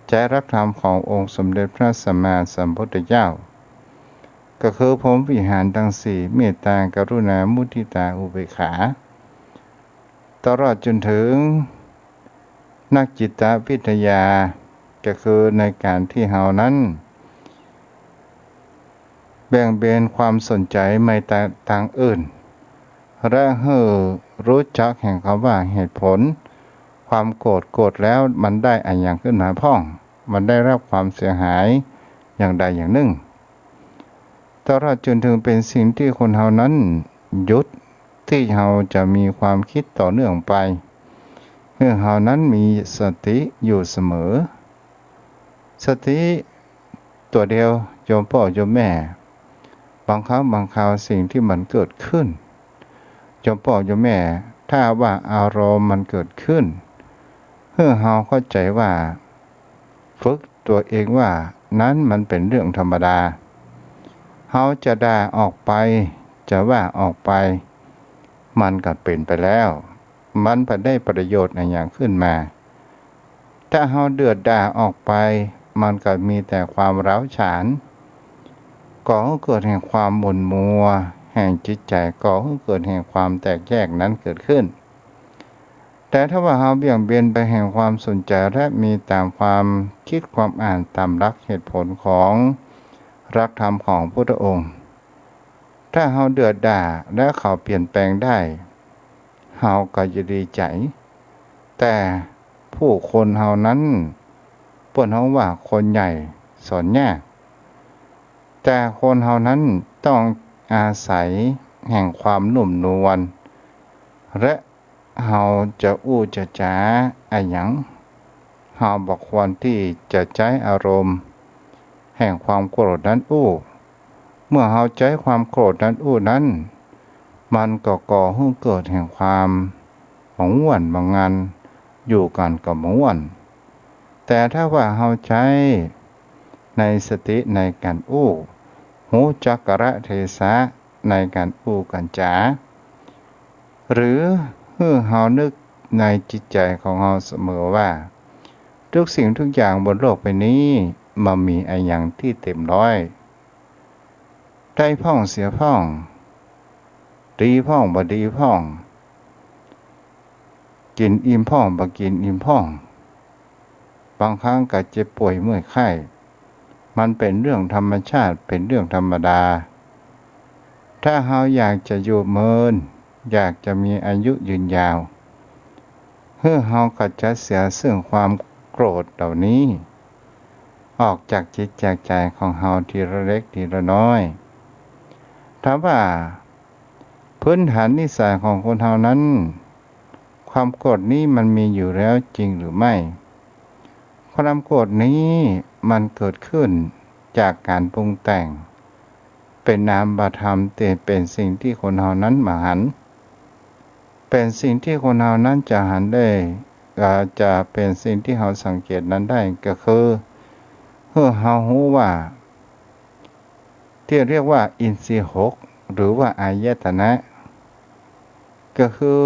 ใจรับธรรมขององค์สมเด็จพระสัมมาสัมพุทธเจ้าก็คือพรหมวิหารทั้งสี่เมตตากรุณามุทิตาอุเบกขาตลอดจนถึงนักจิตวิทยาก็คือในการที่เรานั้นแบ่งเบนความสนใจไม่ทางอื่นและรู้จักแห่งคำว่าเหตุผลความโกรธแล้วมันได้อะไรอย่างขึ้นมาพ้องมันได้รับความเสียหายอย่างใดอย่างหนึ่งตลอดจนถึงเป็นสิ่งที่คนเรานั้นหยุดที่เราจะมีความคิดต่อเนื่องไปเมื่อเรานั้นมีสติอยู่เสมอสติตัวเดียวโยมพ่อโยมแม่บางครั้งบางคราวสิ่งที่มันเกิดขึ้นโยมพ่อโยมแม่ถ้าว่าอารมณ์มันเกิดขึ้นเพื่อเราเข้าใจว่าฝึกตัวเองว่านั้นมันเป็นเรื่องธรรมดาเขาจะด่าออกไปจะว่าออกไปมันก็เป็นไปแล้วมันไปได้ประโยชน์อะไรอย่างขึ้นมาถ้าเขาเดือดด่าออกไปมันก็มีแต่ความร้าวฉานก่อให้เกิดแห่งความหม่นมัวแห่งจิตใจก่อให้เกิดแห่งความแตกแยกนั้นเกิดขึ้นแต่ถ้าว่าเราเบี่ยงเบนไปแห่งความสนใจและมีตามความคิดความอ่านตามหลักเหตุผลของหลักธรรมของพุทธองค์ถ้าเราเดือดด่าและเขาเปลี่ยนแปลงได้เราก็จะดีใจ แต่ผู้คนเฮานั้นเปิ้นเฮาว่าคนใหญ่สอนยากแต่คนเฮานั้นต้องอาศัยแห่งความนุ่มนวลและเฮาจะอู้จะจ๋าอะหยังเฮาบ่ควรที่จะใช้อารมณ์แห่งความโกรธนั้นอู้เมื่อเฮาใช้ความโกรธนั้นอู้นั้นมันก็ก่อให้เกิดแห่งความหงหวนบางงานอยู่กันกับหงหวนแต่ถ้าว่าเฮาใช้ในสติในการอู้หูจักกะเทศะในการอู้กันจ๋าหรือเฮานึกในจิตใจของเฮาเสมอว่าทุกสิ่งทุกอย่างบนโลกใบนี้มันมีอะไรอย่างที่เต็มร้อยได้พ่องเสียพ่องดีพ่องบ่ดีพ่องกินอิ่มพ่องบ่กินอิ่มพ่องบางครั้งก็เจ็บป่วยเมื่อยไข้มันเป็นเรื่องธรรมชาติเป็นเรื่องธรรมดาถ้าเฮาอยากจะอยู่เมินอยากจะมีอายุยืนยาวเฮาก็จะเสียซึ่งความโกรธเหล่านี้ออกจากจิตจากใจของเฮาทีละเล็กทีละน้อยถ้าว่าพื้นฐานนิสัยของคนเฮานั้นความโกรธนี้มันมีอยู่แล้วจริงหรือไม่ความโกรธนี้มันเกิดขึ้นจากการปรุงแต่งเป็นนามธรรมแต่เป็นสิ่งที่คนเฮานั้นมาหันเป็นสิ่งที่คนเฮานั้นจะหันได้จะเป็นสิ่งที่เฮาสังเกตนั้นได้ก็คือเฮารู้ว่าที่เรียกว่าอินทรีย์6หรือว่าอายตนะก็คือ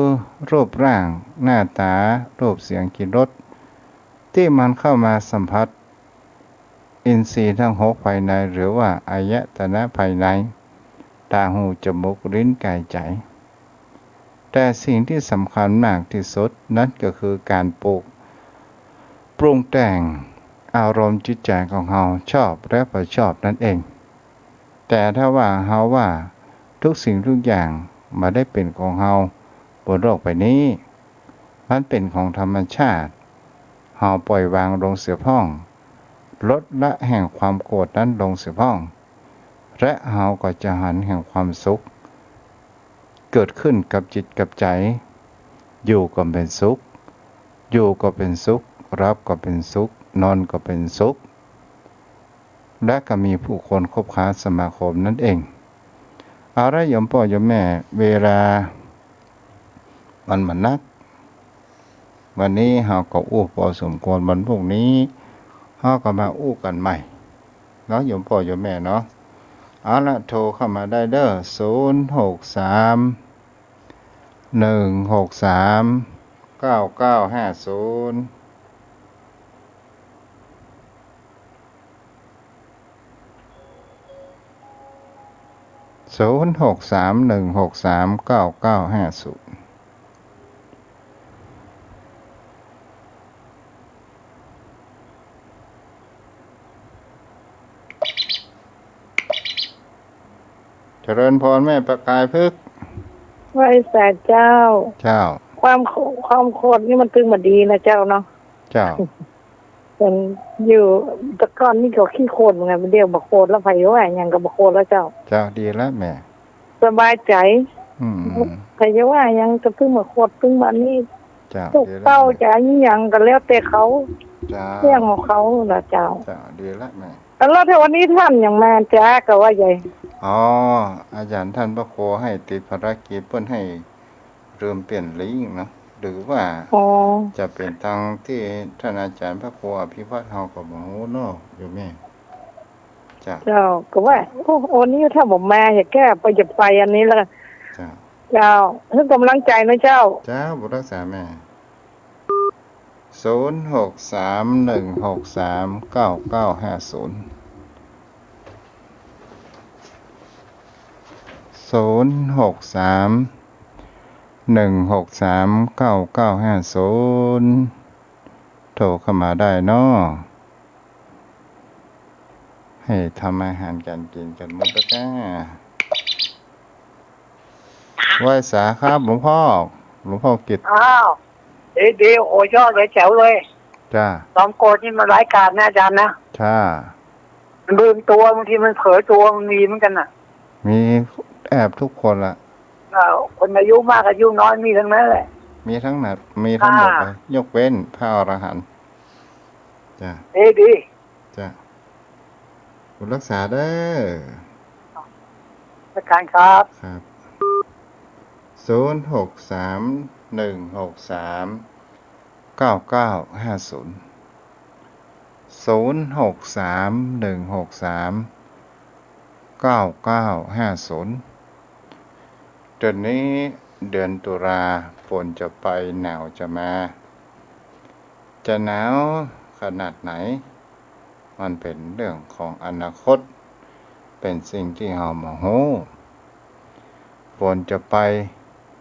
รูปร่างหน้าตารูปเสียงกลิ่นรสที่มันเข้ามาสัมผัสอินทรีย์ทั้ง6ภายในหรือว่าอายตนะภายในตาหูจมูกลิ้นกายใจแต่สิ่งที่สำคัญมากที่สุดนั่นก็คือการปรุงแต่งอารมณ์จิตใจของเราชอบและไม่ชอบนั่นเองแต่ถ้าว่าเฮาว่าทุกสิ่งทุกอย่างมาได้เป็นของเฮาบนโลกใบนี้มันเป็นของธรรมชาติเฮาปล่อยวางลงเสียพ่องลดละแห่งความโกรธนั้นลงเสียพ่องและเฮาก็จะหันแห่งความสุขเกิดขึ้นกับจิตกับใจอยู่ก็เป็นสุขอยู่ก็เป็นสุขรับก็เป็นสุขนอนก็เป็นสุขและก็มีผู้คนคบค้าสมาคมนั่นเองเอาละโยมพ่อโยมแม่เวลามันนักวันนี้เฮาก็อู้พอสมควรวันพรุ่งนี้เฮาก็มาอู้กันใหม่เนาะโยมพ่อโยมแม่เนาะเอาละโทรเข้ามาได้เด้อ063-163-9950 063-163-9950เจริญพรแม่ประกายพึกษ์ไหว้สาเจ้าความโคตรนี่มันตึงมาดีนะเจ้าเนาะเจ้าเป็นอยู่ตะกอนนี่ก็ขี้โคตรเหมือนกันเดียวบะโคตรแล้วไผว่าอย่างกับบะโคตรแล้วเจ้าดีแล้วแม่สบายใจไผว่าอย่างจะพึ่งมาโคตรพึ่งมานี่ถูกเต้าจะอย่างก็แล้วแต่เขาเรื่องของเขาล่ะเจ้าดีแล้วแม่แล้วถ้าวันนี้ท่านอย่างมาจ้าก็ว่าใหญ่อาจารย์ท่านพระโคให้ติดภารกิจเพิ่นให้เริ่มเปลี่ยนลิงก์นะหรือว่าจะเป็นทางที่ท่านอาจารย์พระโคอภิวัตเฮาก็บ่ฮู้เนาะอยู่แม่เจ้าก็ว่าวันนี้ถ้าผมมาอย่าแก้ไปจะไปอันนี้ละเจ้าให้กำลังใจนะเจ้าบุรักษาแม่063-163-9950 โทรเข้ามาได้เนาะให้ทำอาหารกันกินกันหมดแล้วจ้าไหว้สาครับหลวงพ่อกิตเจ ดีโอ้ยอดเลยแจ๋วเลย จ้า ตอมโกดนี่มันร้ายกาจนะอาจารย์นะ จ้า มันลืมตัวบางทีมันเผลอตัวมันมีเหมือนกันน่ะ มีแอบทุกคนละ คนอายุมากอายุน้อยมีทั้งนั้นแหละ มีทั้งหมดเลยยกเว้นพระอรหันต์จ้า ดี จ้าคุณรักษาเด้อ ประการครับ ครับ0631639950เดือนนี้เดือนตุลาฝนจะไปหนาวจะมา จะหนาวขนาดไหนมันเป็นเรื่องของอนาคตเป็นสิ่งที่เรามาฮู้ฝนจะไป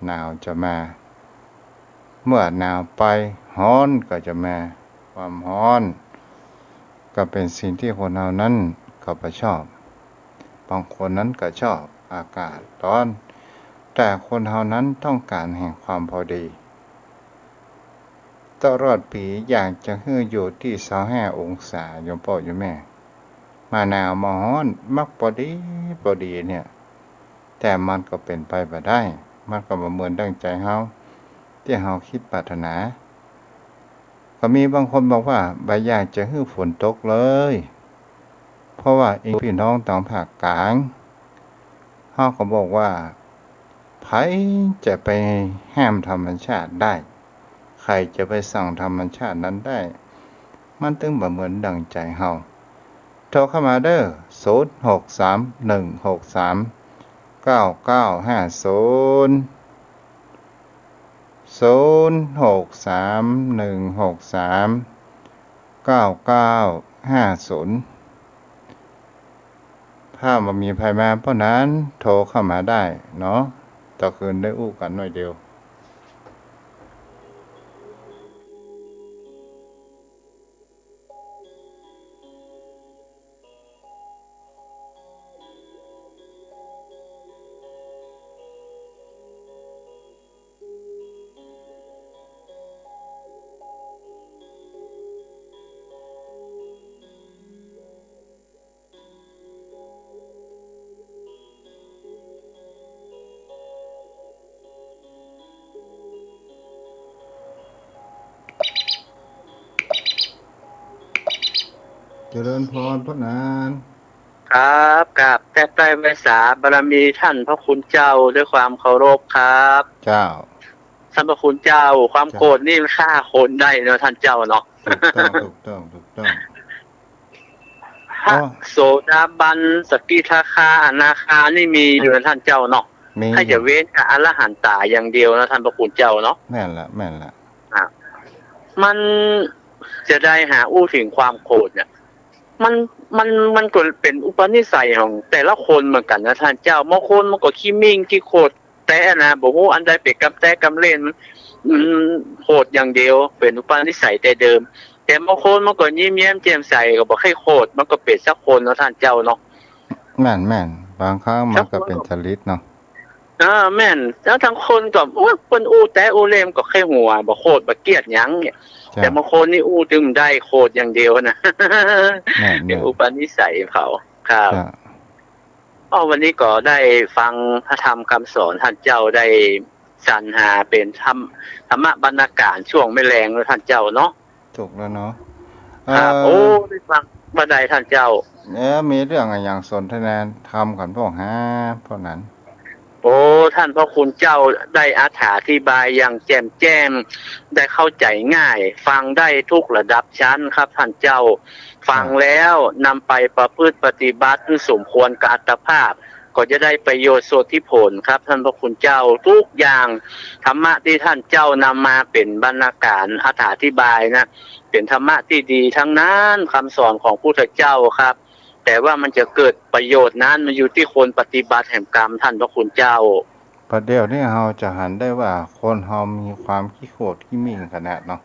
หนาวจะมา เมื่อหนาวไปร้อนก็จะมาความร้อนก็เป็นสิ่งที่คนเรานั้นก็ไม่ชอบบางคนนั้นก็ชอบอากาศร้อนแต่คนเรานั้นต้องการแห่งความพอดีตลอดปีอยากจะให้อยู่ที่25องศาโยมพ่อโยมแม่มาหนาวมาร้อนมักพอดีเนี่ยแต่มันก็เป็นไปบ่ได้มันก็บ่เหมือนดังใจเฮาที่เฮาคิดปรารถนาก็มีบางคนบอกว่าบ่อยากจะให้ฝนตกเลยเพราะว่าพี่น้องทางภาคกลางเฮาก็บอกว่าไผจะไปห้ามธรรมชาติได้ใครจะไปสั่งธรรมชาตินั้นได้มันถึงบ่เหมือนดังใจเฮาโทรเข้ามาเด้อถ้ามันมีภัยมาเพราะนั้นโทรเข้ามาได้เนาะต่อคืนได้อู้กันหน่อยเดียวเจริญพรพระนาน ครับกับแต่ใต้ไวสาบารมีท่านพระคุณเจ้าด้วยความเคารพครับเจ้าท่านพระคุณเจ้าความโกรธนี่ฆ่าคนได้เนาะท่านเจ้าเนาะถูกต้องพระโสดาบันสกิทาคาอนาคานี่มีอยู่นะท่านเจ้าเนาะถ้าจะเว้นกับอรหันตาอย่างเดียวนะท่านพระคุณเจ้าเนาะแม่นละมันจะได้หาอู้ถึงความโกรธเนี่ยมันก็เป็นอุปนิสัยของแต่ละคนเหมือนกันนะท่านเจ้าบางคนมันก็ขี้มิ่งขี้โคตรแต่นะบอกว่าอันใดเป็นกำแต่กำเล่นมันโคตรอย่างเดียวเป็นอุปนิสัยแต่เดิมแต่บางคนมันก็ยิ้มแย้มแจ่มใสก็บอกให้โคตรมันก็เป็นสักคนนะท่านเจ้าเนาะแม่นบางครั้งมันก็เป็นจริตเนาะแม่นแล้วทั้งคนก็คนอู้แต่อู้เล่มก็แค่หัวบ่โคตรบ่เกลียดหยังเนี่ยแต่บางคนนี่อู้ดึงได้โคตรอย่างเดียวนะเป็นอุปนิสัยเขาครับวันนี้ก็ได้ฟังพระธรรมคำสอนท่านเจ้าได้สรรหาเป็นธรรมบรรณาการช่วงไม่แรงแล้วท่านเจ้าเนาะถูกแล้วเนาะครับได้ฟังบันไดท่านเจ้ามีเรื่องอะไรอย่างสนทนาทำกันพวกเพราะนั้นท่านพระคุณเจ้าได้อธิบายอย่างแจ่มแจ้งได้เข้าใจง่ายฟังได้ทุกระดับชั้นครับท่านเจ้าฟังแล้วนำไปประพฤติปฏิบัติสมควรกับอัตภาพก็จะได้ประโยชน์โสติผลครับท่านพระคุณเจ้าทุกอย่างธรรมะที่ท่านเจ้านำมาเป็นบรรณาการอธิบายนะเป็นธรรมะที่ดีทั้งนั้นคำสอนของพุทธเจ้าครับแต่ว่ามันจะเกิดประโยชน์นั้นมันอยู่ที่คนปฏิบัติแห่งกรรมท่านพระคุณเจ้าประเดี๋ยวนี้เราจะหันได้ว่าคนเรามีความขี้โกรธขี้มิ่งขนาดเนาะ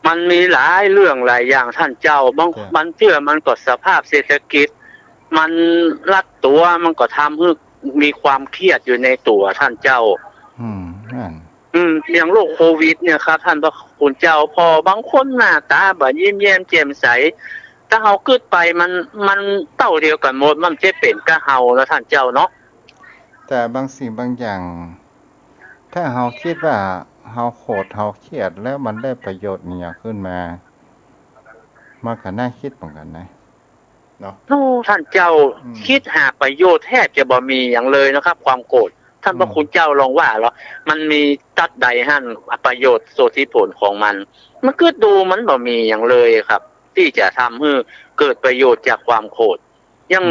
มันมีหลายเรื่องหลายอย่างท่านเจ้ามันเชื่อมันก็สภาพเศรษฐกิจมันรัดตัวมันก็ทำให้มีความเครียดอยู่ในตัวท่านเจ้า อย่างโรคโควิดเนี่ยครับท่านพระคุณเจ้าพอบางคนหน้าตาแบบยิ้มแย้มแจ่มใสถ้าเฮาเกิดไปมันเต้าเดียวกันหมดมันจะเป็นกะเฮาแล้วท่านเจ้าเนาะแต่บางสิ่งบางอย่างถ้าเฮาคิดว่าเฮาโกรธเฮาเครียดแล้วมันได้ประโยชน์เนี่ยขึ้นมามันก็น่าคิดเหมือนกันนะเนาะโอ้ท่านเจ้าคิดหาประโยชน์แทบจะบ่มีอย่างเลยนะครับ ความโกรธท่านพระคุณเจ้าลองว่าเหรอมันมีตัดใดหั่นประโยชน์โสธิผลของมันก็ดูมันบ่มีอย่างเลยครับ ที่จะทำให้เกิดประโยชน์จากความโกรธยัง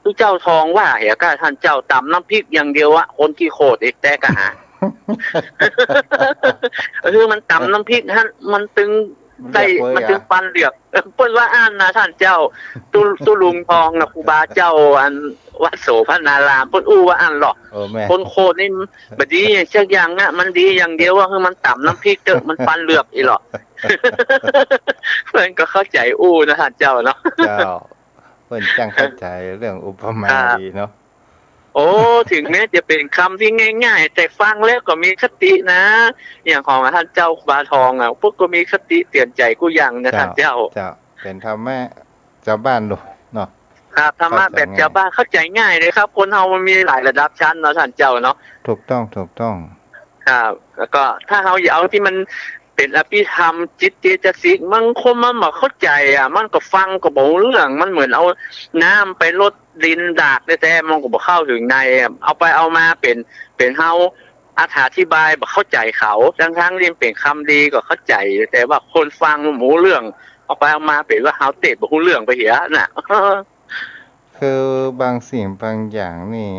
ผู้เจ้าทองว่าเหรอก็ท่านเจ้าตำน้ำพริกอย่างเดียวอะคนที่โกรธอีกแต่ก็หา คือมันตำน้ำพริกฮะมันตึงได้มันถึงปันเหลือกเปิ้นว่าอ่านนะท่านเจ้าตุลุงทองนะครูบาเจ้าอันวัดโสภณารามเปิ้นอู้ว่าอ่านหรอกคนโคตรนี่บดีสักอย่างอ่ะมันดีอย่างเดียวว่าคือมันต่ำน้ำพริกเด้อมันปันเหลือกอีหรอกเพิ่นก็เข้าใจอู้นะท่านเจ้าเนาะเจ้าเพิ่นจังเข้าใจเรื่องอุปมาดีเนาะโอ้ถึงแม้จะเป็นคำที่ง่ายๆแต่ฟังแล้วก็มีคตินะอย่างของท่านเจ้าบาทองอ่ะพวกก็มีคติเตือนใจกูอย่างนะท่านเจ้าเป็นธรรมะชาวบ้านลูกเนาะครับธรรมะแบบชาวบ้านเข้าใจง่ายเลยครับคนเฮามันมีหลายระดับชั้นเนาะท่านเจ้าเนาะถูกต้องครับแล้วก็ถ้าเฮาอยากเอาที่มันเป็นอภิธรรมจิตเจตสิกมันคนมันบ่เข้าใจอ่ะมันก็ฟังก็บ่รู้เรื่องมันเหมือนเอาน้ำไปลดดินดากแต่มันก็บ่เข้าถึงในเอาไปเอามาเป็นเฮาอธิบายบ่เข้าใจเขาทั้งๆที่เป็นคำดีก็เข้าใจแต่ว่าคนฟังหมูเรื่องเอาไปเอามาเป็นว่าเฮาเตะบ่รู้เรื่องไปเหียน่ะ คือบางสิ่งบางอย่างนี่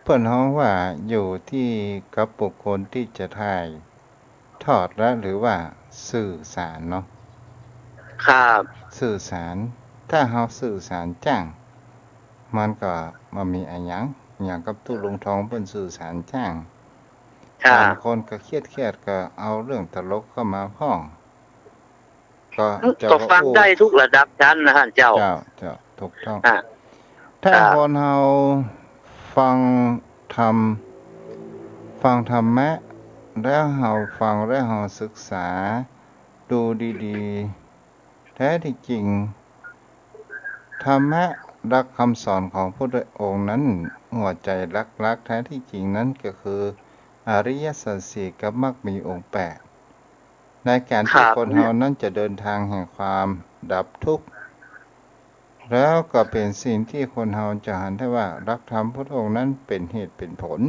เพิ่นฮ้องว่าอยู่ที่กับบุคคลที่จะถ่ายทอดและหรือว่าสื่อสารเนาะครับสื่อสารถ้าเฮาสื่อสารจ้างมันก็บ่มีอะหยังอย่างกับตู้ลงทองเพิ่นสื่อสารจ้างบางคนก็เครียดก็เอาเรื่องตลกเข้ามาพ้องก็ฟังได้ทุกระดับชั้นนะท่านเจ้าถูกต้องถ้าคนเฮาฟังธรรมะแล้วเฮาฟังแล้วเฮาศึกษาดูดีๆแท้ที่จริงธรรมะหลักคำสอนของพระพุทธองค์นั้นหัวใจหลักๆแท้ที่จริงนั้นก็คืออริยสัจสี่กับมรรคมีองค์8ในการที่คนเฮานั้นจะเดินทางแห่งความดับทุกข์แล้วก็เป็นสิ่งที่คนเฮาจะหันได้ว่ารักธรรมพระองค์นั้นเป็นเหตุเป็นผล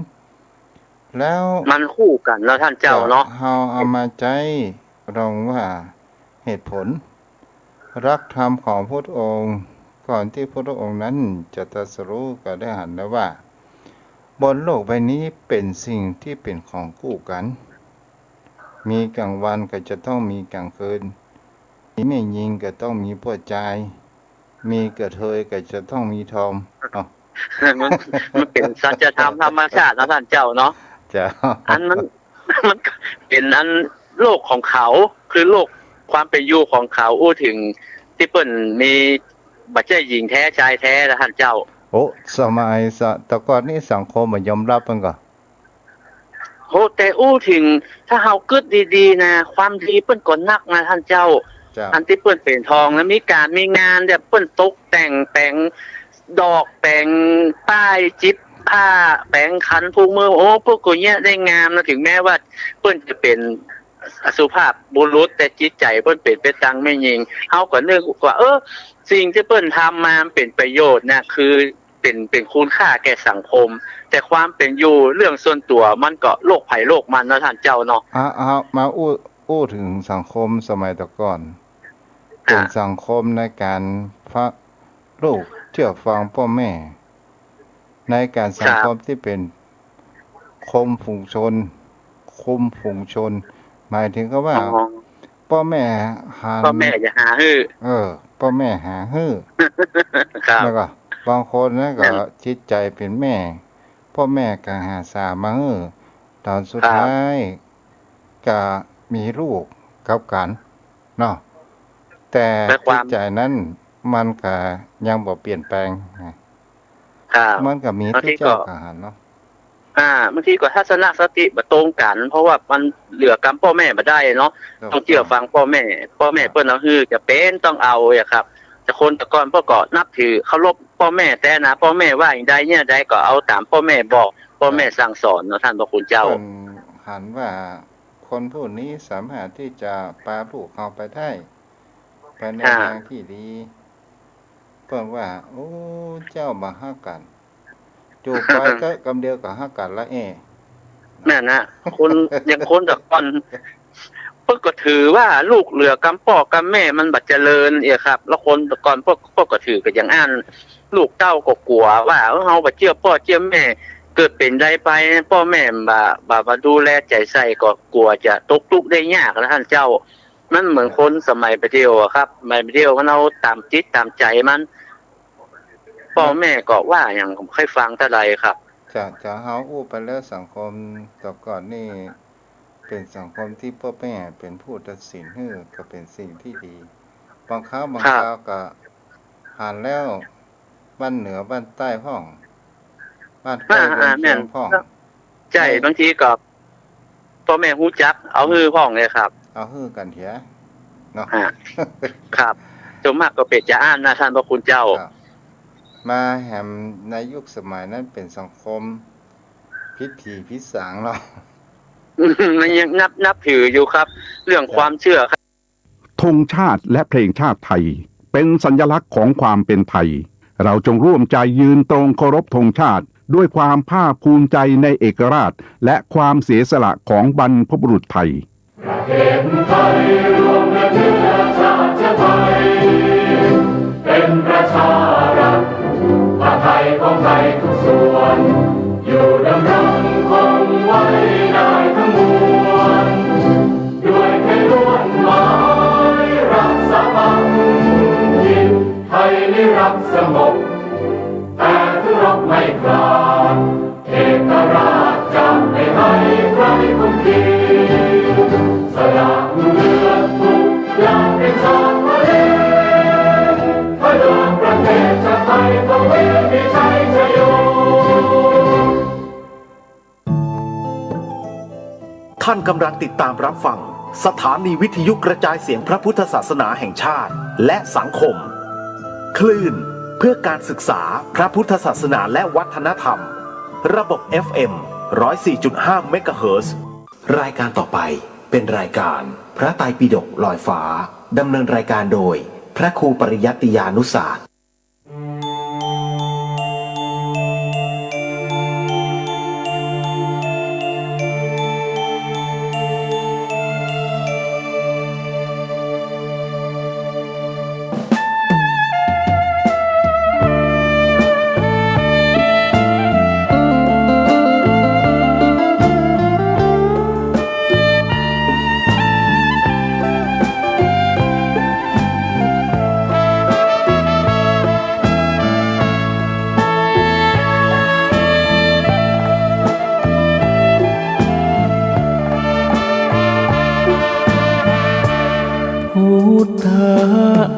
แล้วมันคู่กันแล้วท่านเจ้าเนาะเฮาเอามาใจลองว่าเหตุผลรักธรรมของพระองค์ก่อนที่พระองค์นั้นจะตรัสรู้ก็ได้หันแล้วว่าบนโลกใบนี้เป็นสิ่งที่เป็นของคู่กันมีกลางวันก็จะต้องมีกลางคืนมีแม่หญิงก็ต้องมีผู้ชายมีกระเทยก็จะต้องมีทอมมันเป็นสัจธรรมธรรมชาตินะท่านเจ้าเนาะอันมันเป็นอันโลกของเขาคือโลกความเป็นอยู่ของเขาอู้ถึงที่เปิ้นมีบัดเจ้าหญิงแท้ชายแท้นะท่านเจ้าโอ้สมัยแต่ก่อนนี้สังคมมันยอมรับมันก็โหแต่อู้ถึงถ้าเฮาคิดดีๆนะความดีเปิ้นก็นักนะท่านเจ้าอันที่เปิ้นเป็นทองแล้วมีการมีงานแบบเปิ้นตกแต่งแปลงดอกแปลงป้ายจิบผ้าแปลงขันผูกมือโอ้พวกกูเนี้ยได้งามนะถึงแม้ว่าเปิ้นจะเป็นอสุภาพบุรุษแต่จิตใจเปิ้นเป็นไปตังไม่ยิงเฮาก็นึกว่าสิ่งที่เปิ้นทำมาเป็นประโยชน์นะคือเป็นคุณค่าแก่สังคมแต่ความเป็นอยู่เรื่องส่วนตัวมันก็โลกไผโลกมันนะท่านเจ้าเนาะมาอู้ถึงสังคมสมัยแต่ก่อนเป็นสังคมในการลูกเชื่อฟังพ่อแม่ในการสังคมที่เป็นคุมฝูงชนหมายถึงก็ว่าพ่อแม่จะหาฮื้อพ่อแม่หาฮื้อแล้วก็บางคนนะก็จิตใจเป็นแม่พ่อแม่ก็หาสามาฮื้อตอนสุดท้ายก็มีลูกกับกันเนาะแต่จิตใจนั้นมันก็ยังบ่เปลี่ยนแปลงมันก็มีที่เจ้าก็หันเนาะ บางทีก็ทัศนคติบ่ตรงกันเพราะว่ามันเหลือกรรมพ่อแม่บ่ได้เนาะต้องเชื่อฟังพ่อแม่เปิ้นเอาฮือจะเป็นต้องเอาอะครับแต่คนแต่ก่อนพ่อก็นับถือเคารพพ่อแม่แต่นะพ่อแม่ว่าอย่างใดเนี่ยใดก็เอาตามพ่อแม่บอกพ่อแม่สั่งสอนเนาะท่านพระคุณเจ้าหันว่าคนผู้นี้สามารถที่จะพาลูกเขาไปได้ไปในทางที่ดีเพิ่นว่าโอ้เจ้ามาฮักกันจูบไปก็กำเดียวกับฮักกันละแม่นะคนอย่างคนแต่ก่อนเพิ่นก็ถือว่าลูกเหลือกรรมพ่อกรรมแม่มันบัดเจริญครับแล้วคนแต่ก่อนพวกก็ถือกันอย่างอันลูกเต้าก็กลัวว่าเฮาบ่เชื่อพ่อเชื่อแม่เกิดเป็นได้ไปพ่อแม่บ่ดูแลใจใส่ก็กลัวจะตกทุกข์ได้ยากนะท่านเจ้ามันเหมือนคนสมัยไปเที่ยวครับสมัยไปเที่ยวมันเอาตามจิตตามใจมันพ่อแม่ก็ว่าอย่างผมเคยฟังเท่าใดครับจะเฮาอู้ไปแล้วสังคมแต่ก่อนนี่เป็นสังคมที่พ่อแม่เป็นผู้ตัดสินให้ก็เป็นสิ่งที่ดีบางครั้งบางคราวก็หันแล้วบ้านเหนือบ้านใต้ห้องบ้านใต้แม่นห้องใช่บางทีก็พ่อแม่ฮู้จักเอาฮือห้องเลยครับเอาฮือกันเถียเนาะครับส่วนมากก็เป็นจะอ่านนะท่านพระคุณเจ้ามาแหมในยุคสมัยนั้นเป็นสังคมพิธีพิสารเนาะมันยังนับถืออยู่ครับเรื่องความเชื่อครับธงชาติและเพลงชาติไทยเป็นสัญลักษณ์ของความเป็นไทยเราจงร่วมใจยืนตรงเคารพธงชาติด้วยความภาคภูมิใจในเอกราชและความเสียสละของบรรพบุรุษไทยประเทศไทยรวมและเชื้อชาติไทยเป็นประชารัฐผ้าไทยของไทยทุกส่วนอยู่ดำรงคงไว้ได้ทั้งมวลด้วยแค่ล้วนหมายรักษาพันยินไทยนิรักสงบแต่ถึงรบไม่กล้าเอกราชจะไม่ให้ใครคุมขีสละเลือดทุกอย่างเป็นชาติทะเลถ้าเดินประเทศชาติไทยต้องเวทีชัยชโยท่านกำลังติดตามรับฟังสถานีวิทยุกระจายเสียงพระพุทธศาสนาแห่งชาติและสังคมคลื่นเพื่อการศึกษาพระพุทธศาสนาและวัฒนธรรมระบบ FM 104.5 เมกะเฮิรตซ์รายการต่อไปเป็นรายการพระไตรปิฎกลอยฟ้าดำเนินรายการโดยพระครูปริยัติยานุศาสตร์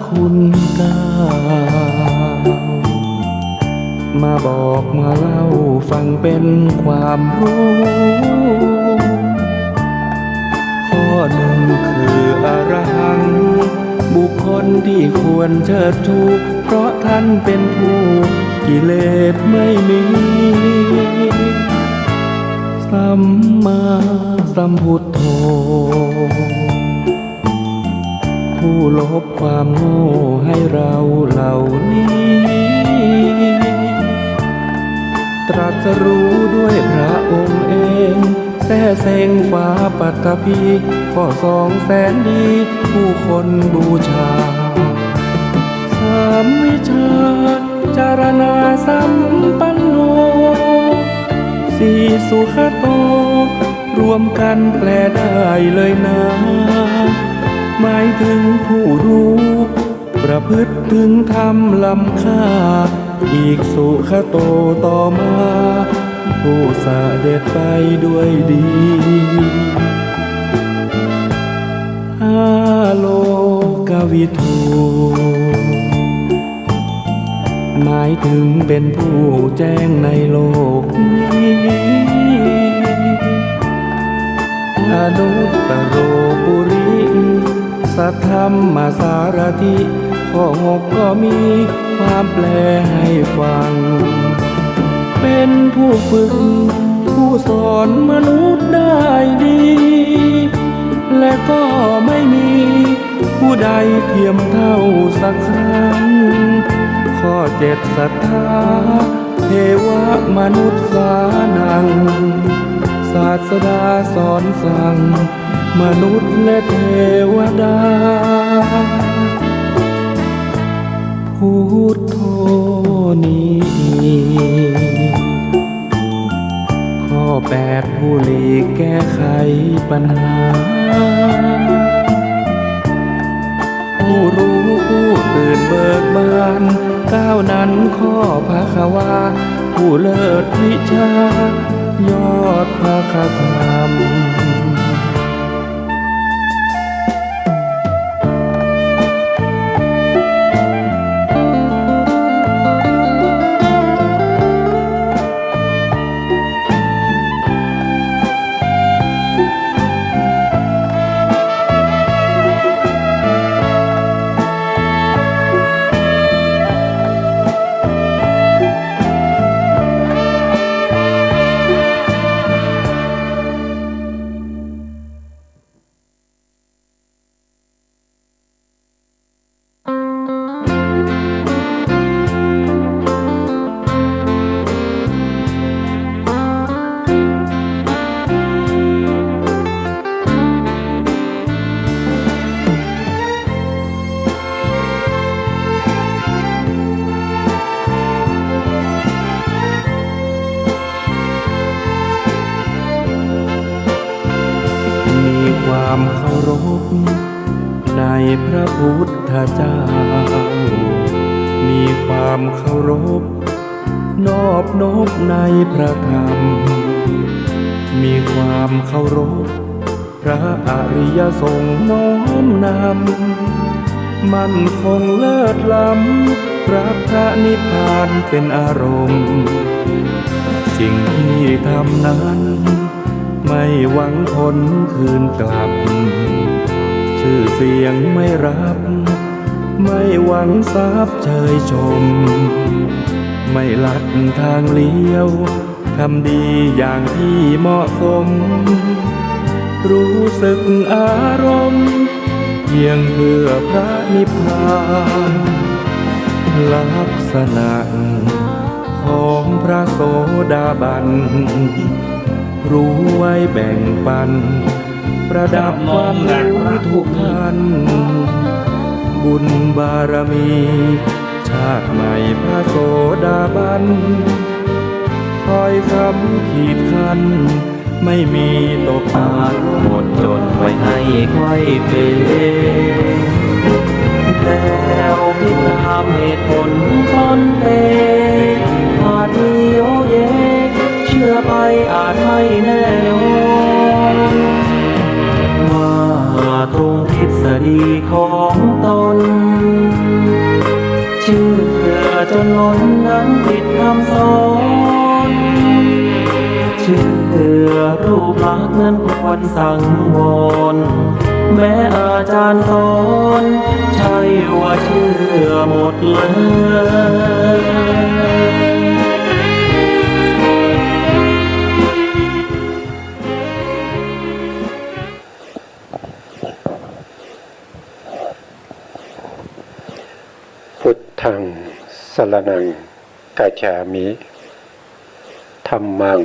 คุณเก้ามาบอกมาเล่าฟังเป็นความรู้ข้อหนึ่งคืออรหังบุคคลที่ควรเชิดชูเพราะท่านเป็นผู้กิเลสไม่มีสัมมาสัมพุทโธผู้ลบความโง่ให้เราเหล่านี้ตรัสรู้ด้วยพระองค์เองแท้เสงฟ้าปัตภีก็200,000 ดีผู้คนบูชา3วิชาจารณาสัมปันโน4สุขโตรวมกันแปลได้เลยนะหมายถึงผู้รู้ประพฤติถึงธรรมล้ำค่าอีกสุขโตต่อมาผู้เสด็จไปด้วยดีโลกวิทูหมายถึงเป็นผู้แจ้งในโลกนี้ อนุตตโรปุริสัทธัมมาสารถิข้อ6ก็มีความแปลให้ฟังเป็นผู้ฝึกผู้สอนมนุษย์ได้ดีและก็ไม่มีผู้ใดเทียมเท่าสักครั้งข้อ7ศรัทธาเทวมนุษย์สานังศาสดาสอนสั่งมนุษย์และเทวดาพุทโธนี้ข้อ8ผู้หลีกแก้ไขปัญหาผู้รู้ผู้ตื่นเบิกบานก้าวนั้นข้อภควาผู้เลิศวิชายอดภคธรรมความเคารพในพระพุทธเจ้ามีความเคารพนอบน้อมในพระธรรมมีความเคารพพระอริยสงฆ์น้อมนำมั่นคงเลิศล้ำรักพระนิพพานเป็นอารมณ์สิ่งที่ทำนั้นไม่หวังผลคืนกลับชื่อเสียงไม่รับไม่หวังทรัพย์เชยชมไม่ลัดทางเลี้ยวทำดีอย่างที่เหมาะสมรู้สึกอารมณ์เพียงเพื่อพระนิพพานลักษณะของพระโสดาบันรู้ไว้แบ่งปันประดับความรู้ทุกท่านบุญบารมีชาติใหม่พระโสดาบันคอยคำขีดคันไม่มีตกตาหมดจดไว้ให้ค่อยเป็นแล้วพิจารณาเหตุผลต้นเตอาจมีโอเยเชื่อไปอาจไม่แน่นอนว่าตรงทฤษฎีของตนเชื่อจนล้นนั้นผิดคำสอนเชื่อรูปลักษณ์นั้นควรสังวรแม้อาจารย์สอนใช่ว่าเชื่อหมดเลยพุทธังสรณังกัจฉามิธัมมัง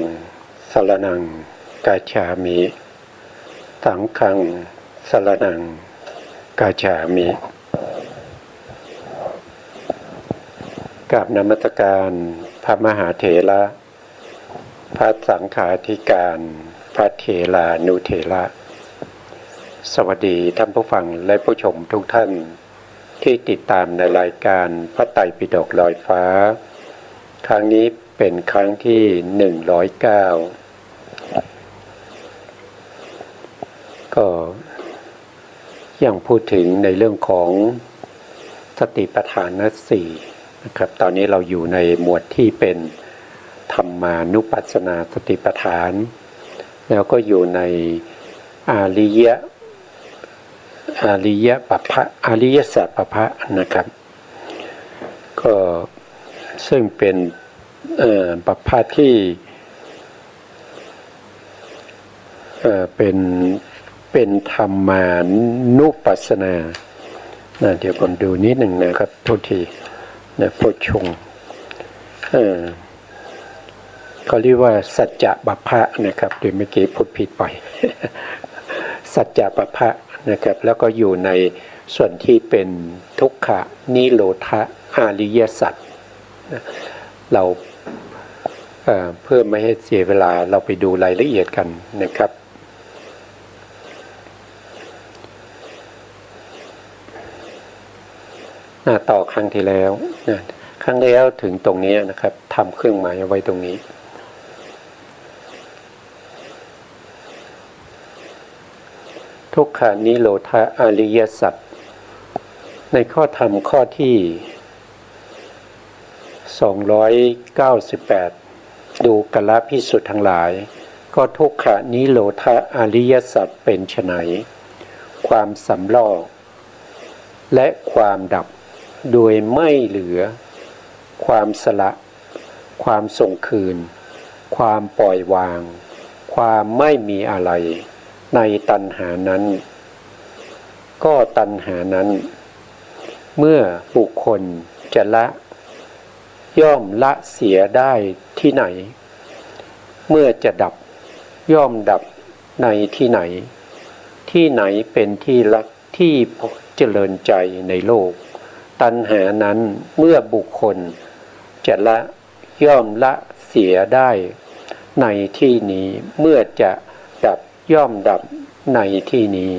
สรณังกัจฉามิสังฆังสรณังกัจฉามิกราบนมัสการพระมหาเถระพระสังฆาธิการพระเถรานุเถระสวัสดีท่านผู้ฟังและผู้ชมทุกท่านที่ติดตามในรายการพระไตรปิฎกลอยฟ้าครั้งนี้เป็นครั้งที่109ก็ยังพูดถึงในเรื่องของสติปัฏฐาน4นะครับตอนนี้เราอยู่ในหมวดที่เป็นธรรมานุปัสสนาสติปัฏฐานแล้วก็อยู่ใน อาริยปัปพะอริยสัจปัปพะนะครับก็ซึ่งเป็นปัปพะที่เป็นธรรมานุปัสสนาเดี๋ยวผมดูนิดหนึ่งนะครับโทษทีนะโพชฌงค์เขาเรียกว่าสัจจะปัปพะนะครับโดยเมื่อกี้พูดผิดไป สัจจะปัปพะนะครับแล้วก็อยู่ในส่วนที่เป็นทุกขะนิโรธะอริยสัจเราเพื่อไม่ให้เสียเวลาเราไปดูรายละเอียดกันนะครับต่อครั้งที่แล้วครั้งแล้วถึงตรงนี้นะครับทำเครื่องหมายเอาไว้ตรงนี้ทุกขานิโรธาอริยสัจในข้อธรรมข้อที่298ดูกัลลภิกษุทั้งหลายก็ทุกขานิโรธาอริยสัจเป็นไฉนความสำรอกและความดับโดยไม่เหลือความสละความส่งคืนความปล่อยวางความไม่มีอะไรในตัณหานั้นก็ตัณหานั้นเมื่อบุคคลจะละย่อมละเสียได้ที่ไหนเมื่อจะดับย่อมดับในที่ไหนที่ไหนเป็นที่รักที่เจริญใจในโลกตัณหานั้นเมื่อบุคคลจะละย่อมละเสียได้ในที่นี้เมื่อจะดับย่อมดับในที่นี้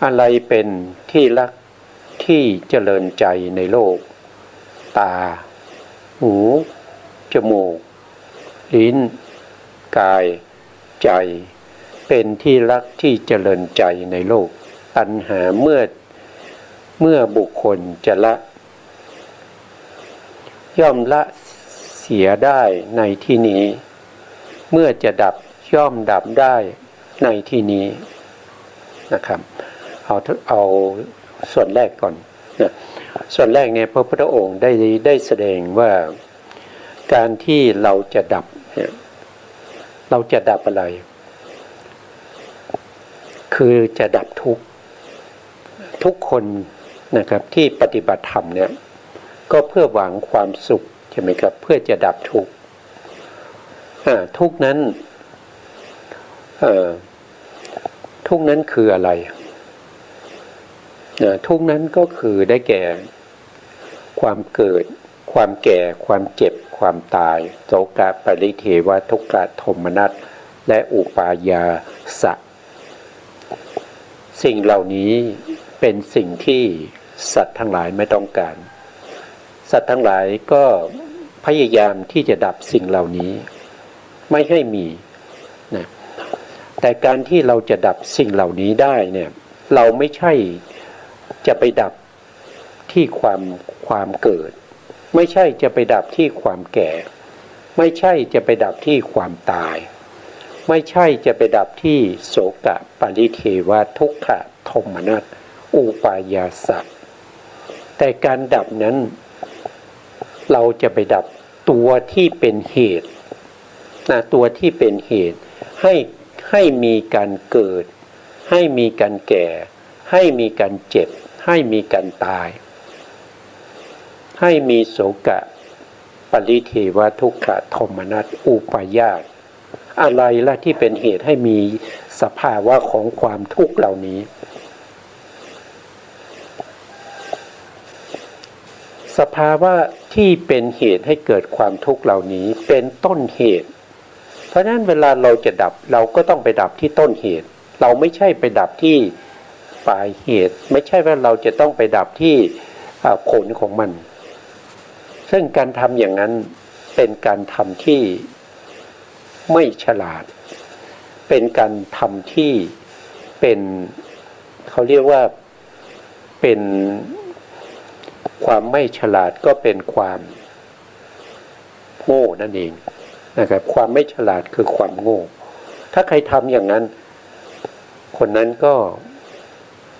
อะไรเป็นที่รักที่เจริญใจในโลกตาหูจมูกลิ้นกายใจเป็นที่รักที่เจริญใจในโลกตัณหาเมื่อบุคคลจะละย่อมละเสียได้ในที่นี้เมื่อจะดับย่อมดับได้ในที่นี้นะครับเอาส่วนแรกก่อนนะส่วนแรกเนี่ยพระพุทธองค์ได้แสดงว่าการที่เราจะดับเนี่ยเราจะดับอะไรคือจะดับทุกคนนะครับที่ปฏิบัติธรรมเนี่ยก็เพื่อหวังความสุขใช่ไหมครับเพื่อจะดับทุกข์ทุกข์นั้นทุกข์นั้นคืออะไรทุกข์นั้นก็คือได้แก่ความเกิดความแก่ความเจ็บความตายโสกะปริเทวทุกขโทมนัสและอุปายาสะสิ่งเหล่านี้เป็นสิ่งที่สัตว์ทั้งหลายไม่ต้องการสัตว์ทั้งหลายก็พยายามที่จะดับสิ่งเหล่านี้ไม่ให้มีนะแต่การที่เราจะดับสิ่งเหล่านี้ได้เนี่ยเราไม่ใช่จะไปดับที่ความเกิดไม่ใช่จะไปดับที่ความแก่ไม่ใช่จะไปดับที่ความตายไม่ใช่จะไปดับที่โสกะปริเทวทุกขโทมนัสอุปายาสะแต่การดับนั้นเราจะไปดับตัวที่เป็นเหตุตัวที่เป็นเหตุให้มีการเกิดให้มีการแก่ให้มีการเจ็บให้มีการตายให้มีโสกะปริเทวทุกขโทมนัสอุปายาสอะไรล่ะที่เป็นเหตุให้มีสภาวะของความทุกข์เหล่านี้สภาวะที่เป็นเหตุให้เกิดความทุกข์เหล่านี้เป็นต้นเหตุเพราะฉะนั้นเวลาเราจะดับเราก็ต้องไปดับที่ต้นเหตุเราไม่ใช่ไปดับที่ปลายเหตุไม่ใช่ว่าเราจะต้องไปดับที่ผลของมันซึ่งการทำอย่างนั้นเป็นการทำที่ไม่ฉลาดเป็นการทำที่เป็นเขาเรียกว่าเป็นความไม่ฉลาดก็เป็นความโง่นั่นเองนะครับความไม่ฉลาดคือความโง่ถ้าใครทำอย่างนั้น คนนั้นก็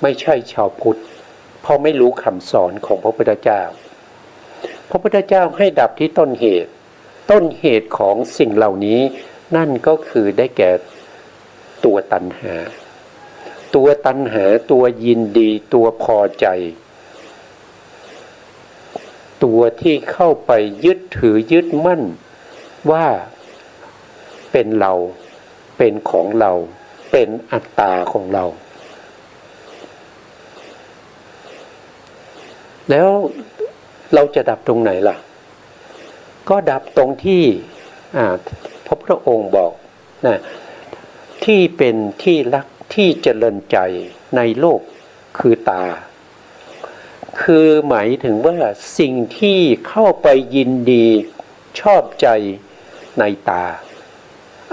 ไม่ใช่ชาวพุทธเพราะไม่รู้คำสอนของพระพุทธเจ้าพระพุทธเจ้าให้ดับที่ต้นเหตุของสิ่งเหล่านี้นั่นก็คือได้แก่ตัวตัณหาตัวยินดีตัวพอใจตัวที่เข้าไปยึดถือยึดมั่นว่าเป็นเราเป็นของเราเป็นอัตตาของเราแล้วเราจะดับตรงไหนล่ะก็ดับตรงที่พระพุทธองค์บอกนะที่เป็นที่รักที่เจริญใจในโลกคือตาคือหมายถึงว่าสิ่งที่เข้าไปยินดีชอบใจในตา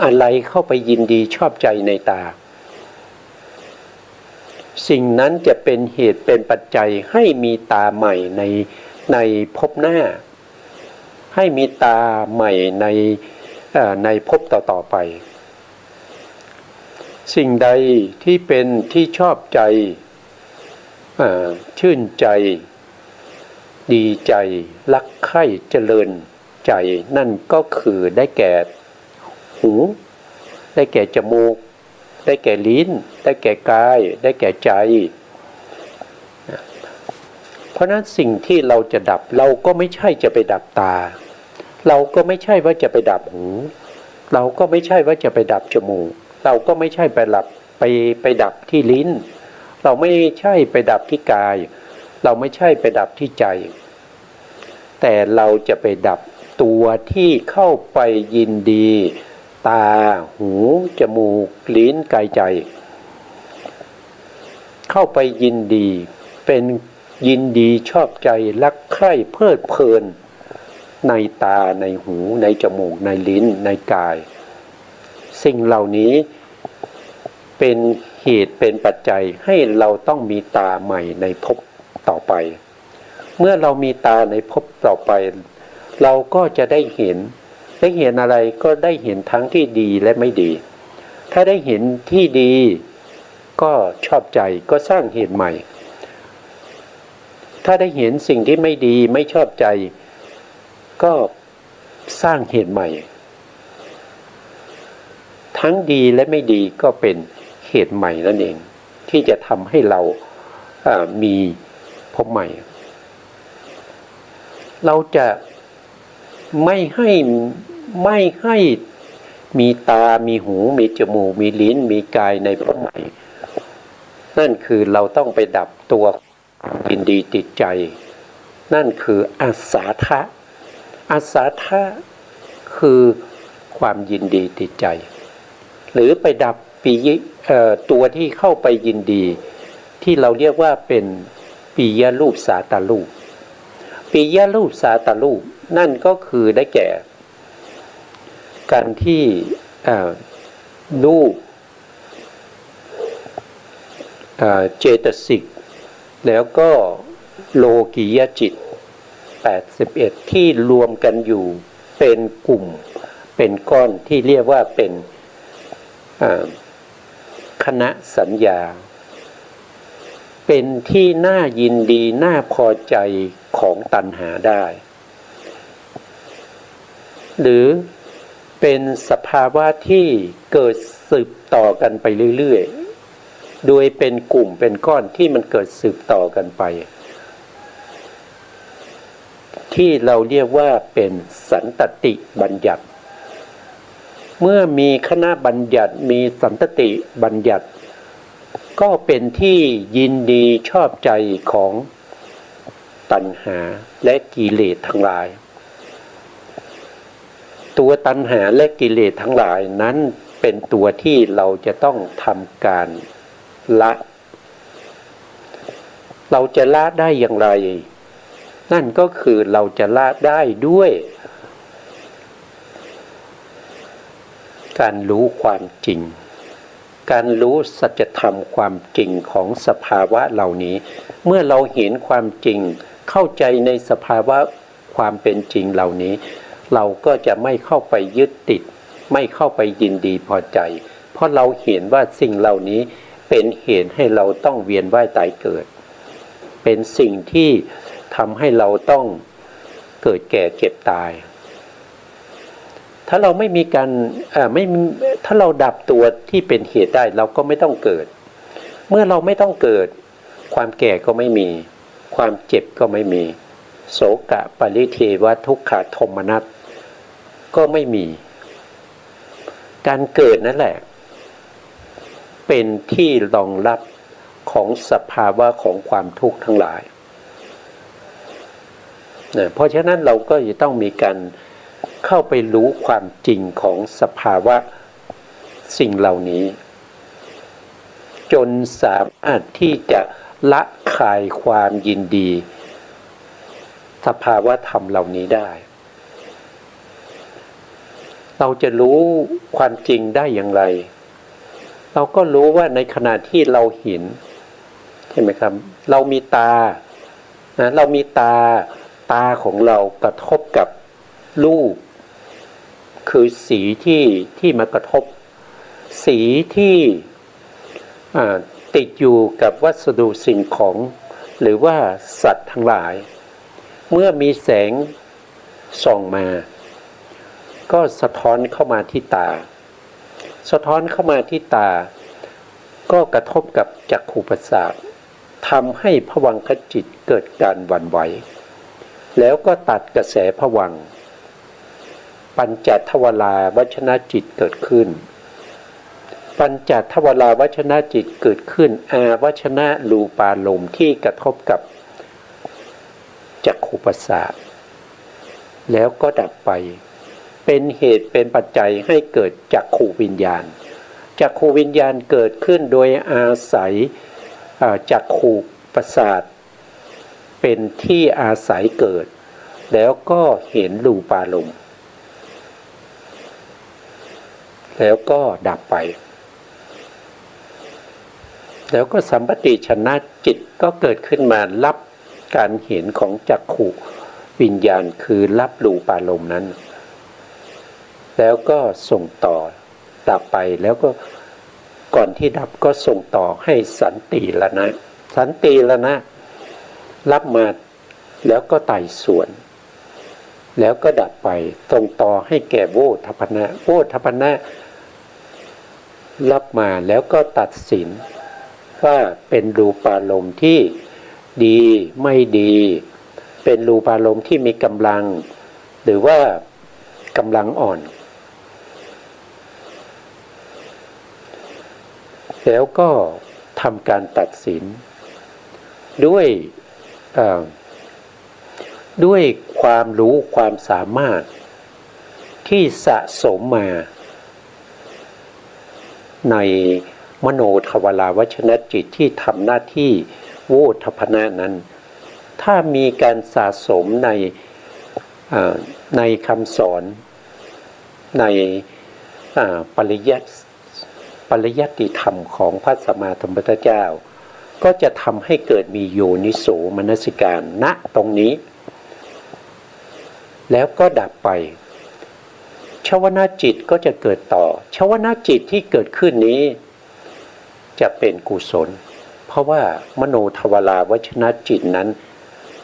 อะไรเข้าไปยินดีชอบใจในตาสิ่งนั้นจะเป็นเหตุเป็นปัจจัยให้มีตาใหม่ในภพหน้าให้มีตาใหม่ในภพต่อไปสิ่งใดที่เป็นที่ชอบใจชื่นใจดีใจรักใคร่เจริญใจนั่นก็คือได้แก่หูได้แก่จมูกได้แก่ลิ้นได้แก่กายได้แก่ใจเพราะนั้นสิ่งที่เราจะดับเราก็ไม่ใช่จะไปดับตาเราก็ไม่ใช่ว่าจะไปดับหูเราก็ไม่ใช่ว่าจะไปดับจมูกเราก็ไม่ใช่ไปดับที่ลิ้นเราไม่ใช่ไปดับที่กายเราไม่ใช่ไปดับที่ใจแต่เราจะไปดับตัวที่เข้าไปยินดีตาหูจมูกลิ้นกายใจเข้าไปยินดีเป็นยินดีชอบใจรักใคร่เพลิดเพลินในตาในหูในจมูกในลิ้นในกายสิ่งเหล่านี้เป็นเหตุเป็นปัจจัยให้เราต้องมีตาใหม่ในภพต่อไปเมื่อเรามีตาในภพต่อไปเราก็จะได้เห็นอะไรก็ได้เห็นทั้งที่ดีและไม่ดีถ้าได้เห็นที่ดีก็ชอบใจก็สร้างเหตุใหม่ถ้าได้เห็นสิ่งที่ไม่ดีไม่ชอบใจก็สร้างเหตุใหม่ทั้งดีและไม่ดีก็เป็นเหตุใหม่นั่นเองที่จะทำให้เรามีภพใหม่เราจะไม่ให้มีตามีหูมีจมูกมีลิ้นมีกายในภพใหม่นั่นคือเราต้องไปดับตัวยินดีติดใจนั่นคืออาสาทะคือความยินดีติดใจหรือไปดับตัวที่เข้าไปยินดีที่เราเรียกว่าเป็นปิยรูปสาตรูปปิยรูปสาตรูปนั่นก็คือได้แก่การที่รูปเจตสิกแล้วก็โลกิยจิต81ที่รวมกันอยู่เป็นกลุ่มเป็นก้อนที่เรียกว่าเป็นคณะสัญญาเป็นที่น่ายินดีน่าพอใจของตัณหาได้หรือเป็นสภาวะที่เกิดสืบต่อกันไปเรื่อยๆโดยเป็นกลุ่มเป็นก้อนที่มันเกิดสืบต่อกันไปที่เราเรียกว่าเป็นสันตติบัญญัติเมื่อมีคณะบัญญัติมีสันตติบัญญัติก็เป็นที่ยินดีชอบใจของตัณหาและกิเลสทั้งหลายตัวตัณหาและกิเลสทั้งหลายนั้นเป็นตัวที่เราจะต้องทำการละเราจะละได้อย่างไรนั่นก็คือเราจะละได้ด้วยการรู้ความจริงการรู้สัจธรรมความจริงของสภาวะเหล่านี้เมื่อเราเห็นความจริงเข้าใจในสภาวะความเป็นจริงเหล่านี้เราก็จะไม่เข้าไปยึดติดไม่เข้าไปยินดีพอใจเพราะเราเห็นว่าสิ่งเหล่านี้ เป็นเหตุให้เราต้องเวียนว่ายตายเกิดเป็นสิ่งที่ทำให้เราต้องเกิดแก่เจ็บตายถ้าเราไม่มีการถ้าเราดับตัวที่เป็นเหตุได้เราก็ไม่ต้องเกิดเมื่อเราไม่ต้องเกิดความแก่ก็ไม่มีความเจ็บก็ไม่มีโสกะปริเทวทุกขโทมนัสก็ไม่มีการเกิดนั่นแหละเป็นที่รองรับของสภาวะของความทุกข์ทั้งหลายเพราะฉะนั้นเราก็จะต้องมีการเข้าไปรู้ความจริงของสภาวะสิ่งเหล่านี้จนสามารถที่จะละคายความยินดีสภาวะธรรมเหล่านี้ได้เราจะรู้ความจริงได้อย่างไรเราก็รู้ว่าในขณะที่เราเห็นใช่ไหมครับเรามีตานะเรามีตาของเรากระทบกับรูปคือสีที่มากระทบสีที่ติดอยู่กับวัสดุสิ่งของหรือว่าสัตว์ทั้งหลายเมื่อมีแสงส่องมาก็สะท้อนเข้ามาที่ตาสะท้อนเข้ามาที่ตาก็กระทบกับจักขุประสาททำให้ภวังคจิตเกิดการหวั่นไหวแล้วก็ตัดกระแสภวังค์ปัญจทวาราวชนะจิตเกิดขึ้นปัญจทวาราวชนะจิตเกิดขึ้นอาวชนะรูปารมณ์ที่กระทบกับจักขุประสาทแล้วก็ดับไปเป็นเหตุเป็นปัจจัยให้เกิดจักขุวิญญาณจักขุวิญญาณเกิดขึ้นโดยอาศัยจักขุประสาทเป็นที่อาศัยเกิดแล้วก็เห็นรูปารมณ์แล้วก็ดับไปแล้วก็สัมปติชนะจิตก็เกิดขึ้นมารับการเห็นของจักขุวิญญาณคือรับรูปารมณ์นั้นแล้วก็ส่งต่อดับไปแล้วก็ก่อนที่ดับก็ส่งต่อให้สันติละนะสันติละนะรับมาแล้วก็ไต่สวนแล้วก็ดับไปส่งต่อให้แก่โวทัพพนะโวทัพพนะรับมาแล้วก็ตัดสินว่าเป็นรูปารมณ์ที่ดีไม่ดีเป็นรูปารมณ์ที่มีกำลังหรือว่ากำลังอ่อนแล้วก็ทำการตัดสินด้วยความรู้ความสามารถที่สะสมมาในมโนทวาราวชนจิตที่ทำหน้าที่โวทัพพนะนั้นถ้ามีการสะสมในคำสอนในปริยัติธรรมของพระสัมมาสัมพุทธเจ้าก็จะทำให้เกิดมีโยนิโสมนสิการณตรงนี้แล้วก็ดับไปชวนาจิตก็จะเกิดต่อชวนาจิตที่เกิดขึ้นนี้จะเป็นกุศลเพราะว่ามโนทวาราวชนะจิตนั้น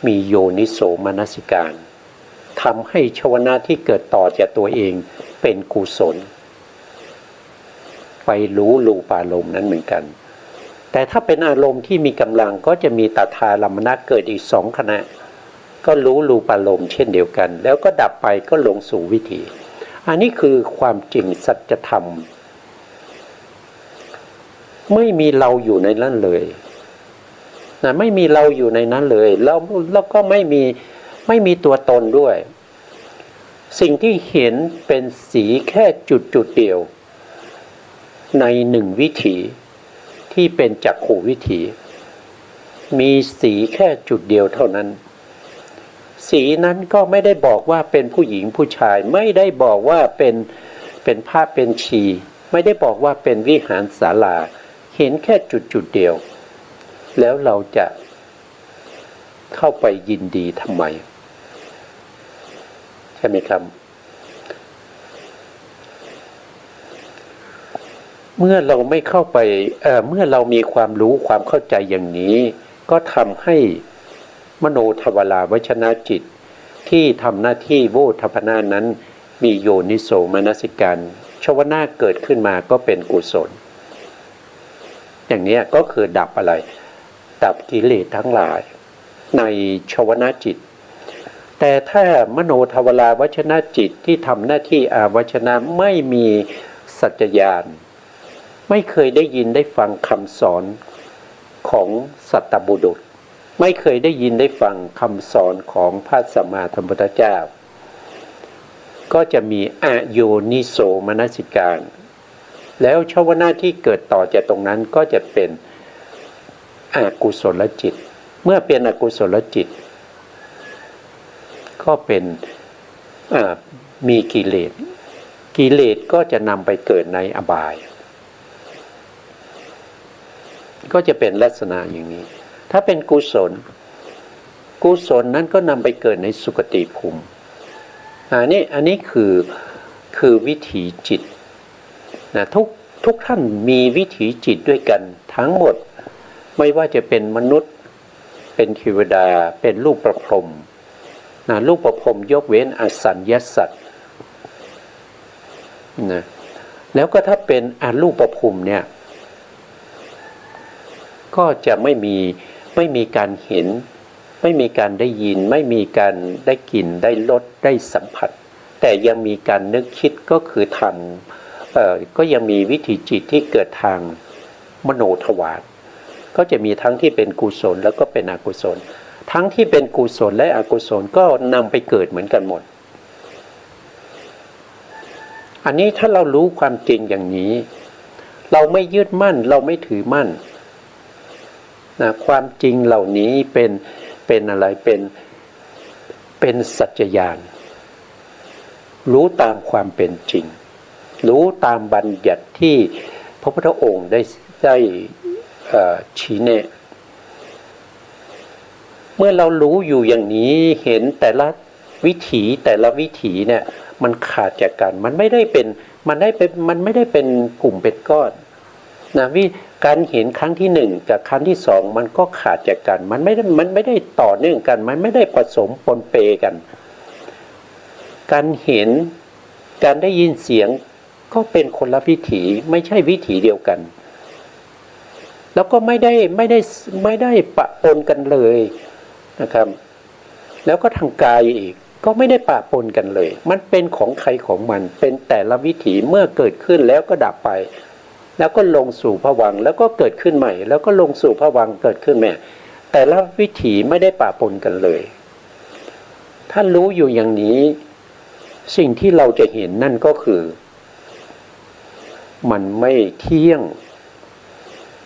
มีโยนิโสมนสิการทำให้ชวนาที่เกิดต่อจากตัวเองเป็นกุศลไปรู้รูปารมณ์นั้นเหมือนกันแต่ถ้าเป็นอารมณ์ที่มีกำลังก็จะมีตถาลัมมนะเกิดอีกสองขณะก็รู้รูปารมณ์เช่นเดียวกันแล้วก็ดับไปก็ลงสู่วิถีอันนี้คือความจริงสัจธรรมไม่มีเราอยู่ในนั้นเลยนะไม่มีเราอยู่ในนั้นเลยแล้วก็ไม่มีตัวตนด้วยสิ่งที่เห็นเป็นสีแค่จุดเดียวในหนึ่งวิถีที่เป็นจักขุวิถีมีสีแค่จุดเดียวเท่านั้นสีนั้นก็ไม่ได้บอกว่าเป็นผู้หญิงผู้ชายไม่ได้บอกว่าเป็นภาพเป็นชีไม่ได้บอกว่าเป็นวิหารศาลาเห็นแค่จุดเดียวแล้วเราจะเข้าไปยินดีทำไมใช่ไหมครับ เมื่อเราไม่เข้าไปเมื่อเรามีความรู้ความเข้าใจอย่างนี้ก็ทำให้มโนทวาราวชนะจิตที่ทำหน้าที่โวทัพนานั้นมีโยนิโสมนสิการชวนาเกิดขึ้นมาก็เป็นกุศลอย่างนี้ก็คือดับอะไรดับกิเลสทั้งหลายในชวนาจิตแต่ถ้ามโนทวาราวชนะจิตที่ทำหน้าที่อาวชนะไม่มีสัจจญาณไม่เคยได้ยินได้ฟังคำสอนของสัตตบุรุษไม่เคยได้ยินได้ฟังคำสอนของพระสัมมาสัมพุทธเจ้าก็จะมีอโยนิโสมนสิการแล้วชวนาที่เกิดต่อจากตรงนั้นก็จะเป็นอกุศลจิตเมื่อเป็นอกุศลจิตก็เป็นมีกิเลสกิเลสก็จะนำไปเกิดในอบายก็จะเป็นลักษณะอย่างนี้ถ้าเป็นกุศลนั้นก็นำไปเกิดในสุคติภูมิอันนี้คือวิถีจิตนะทุกท่านมีวิถีจิตด้วยกันทั้งหมดไม่ว่าจะเป็นมนุษย์เป็นเทวดาเป็นรูปประพรหมนะรูปประพรหมยกเว้นอสัญญสัตว์นะแล้วก็ถ้าเป็นอรูปประพรหมเนี่ยก็จะไม่มีการเห็นไม่มีการได้ยินไม่มีการได้กลิ่นได้รสได้สัมผัสแต่ยังมีการนึกคิดก็คือทางก็ยังมีวิถีจิตที่เกิดทางมโนทวารก็จะมีทั้งที่เป็นกุศลแล้วก็เป็นอกุศลทั้งที่เป็นกุศลและอกุศลก็นำไปเกิดเหมือนกันหมดอันนี้ถ้าเรารู้ความจริงอย่างนี้เราไม่ยึดมั่นเราไม่ถือมั่นนะความจริงเหล่านี้เป็นอะไรเป็นสัจจญาณรู้ตามความเป็นจริงรู้ตามบัญญัติที่พระพุทธองค์ได้ชี้แนะเมื่อเรารู้อยู่อย่างนี้เห็นแต่ละวิถีเนี่ยมันขาดจากกันมันไม่ได้เป็นกลุ่มเป็นก้อนนะการเห็นครั้งที่หนึ่งกับครั้งที่สองมันก็ขาดจากกันมันไม่ได้ต่อเนื่องกันมันไม่ได้ผสมปนเปกันการเห็นการได้ยินเสียงก็เป็นคนละวิถีไม่ใช่วิถีเดียวกันแล้วก็ไม่ได้ปะปนกันเลยนะครับแล้วก็ทางกายอีกก็ไม่ได้ปะปนกันเลยมันเป็นของใครของมันเป็นแต่ละวิถีเมื่อเกิดขึ้นแล้วก็ดับไปแล้วก็ลงสู่ภวังค์แล้วก็เกิดขึ้นใหม่แล้วก็ลงสู่ภวังค์เกิดขึ้นใหม่แต่ละวิถีไม่ได้ปะปนกันเลยถ้ารู้อยู่อย่างนี้สิ่งที่เราจะเห็นนั่นก็คือมันไม่เที่ยง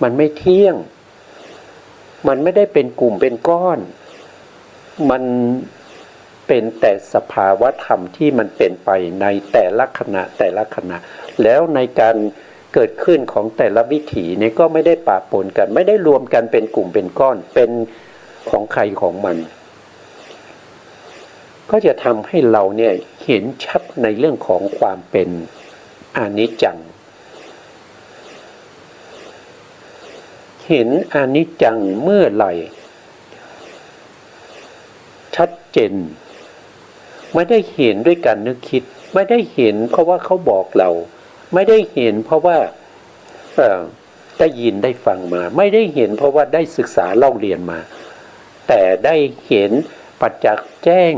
มันไม่ได้เป็นกลุ่มเป็นก้อนมันเป็นแต่สภาวะธรรมที่มันเป็นไปในแต่ละขณะแล้วในการเกิดขึ้นของแต่ละวิถีเนี่ยก็ไม่ได้ปะปนกันไม่ได้รวมกันเป็นกลุ่มเป็นก้อนเป็นของใครของมันก็จะทำให้เราเนี่ยเห็นชัดในเรื่องของความเป็นอนิจจังเห็นอนิจจังเมื่อไหร่ชัดเจนไม่ได้เห็นด้วยการนึกคิดไม่ได้เห็นเพราะว่าเขาบอกเราไม่ได้เห็นเพราะว่าได้ยินได้ฟังมาไม่ได้เห็นเพราะว่าได้ศึกษาเล่าเรียนมาแต่ได้เห็นประจักษ์แจ้ง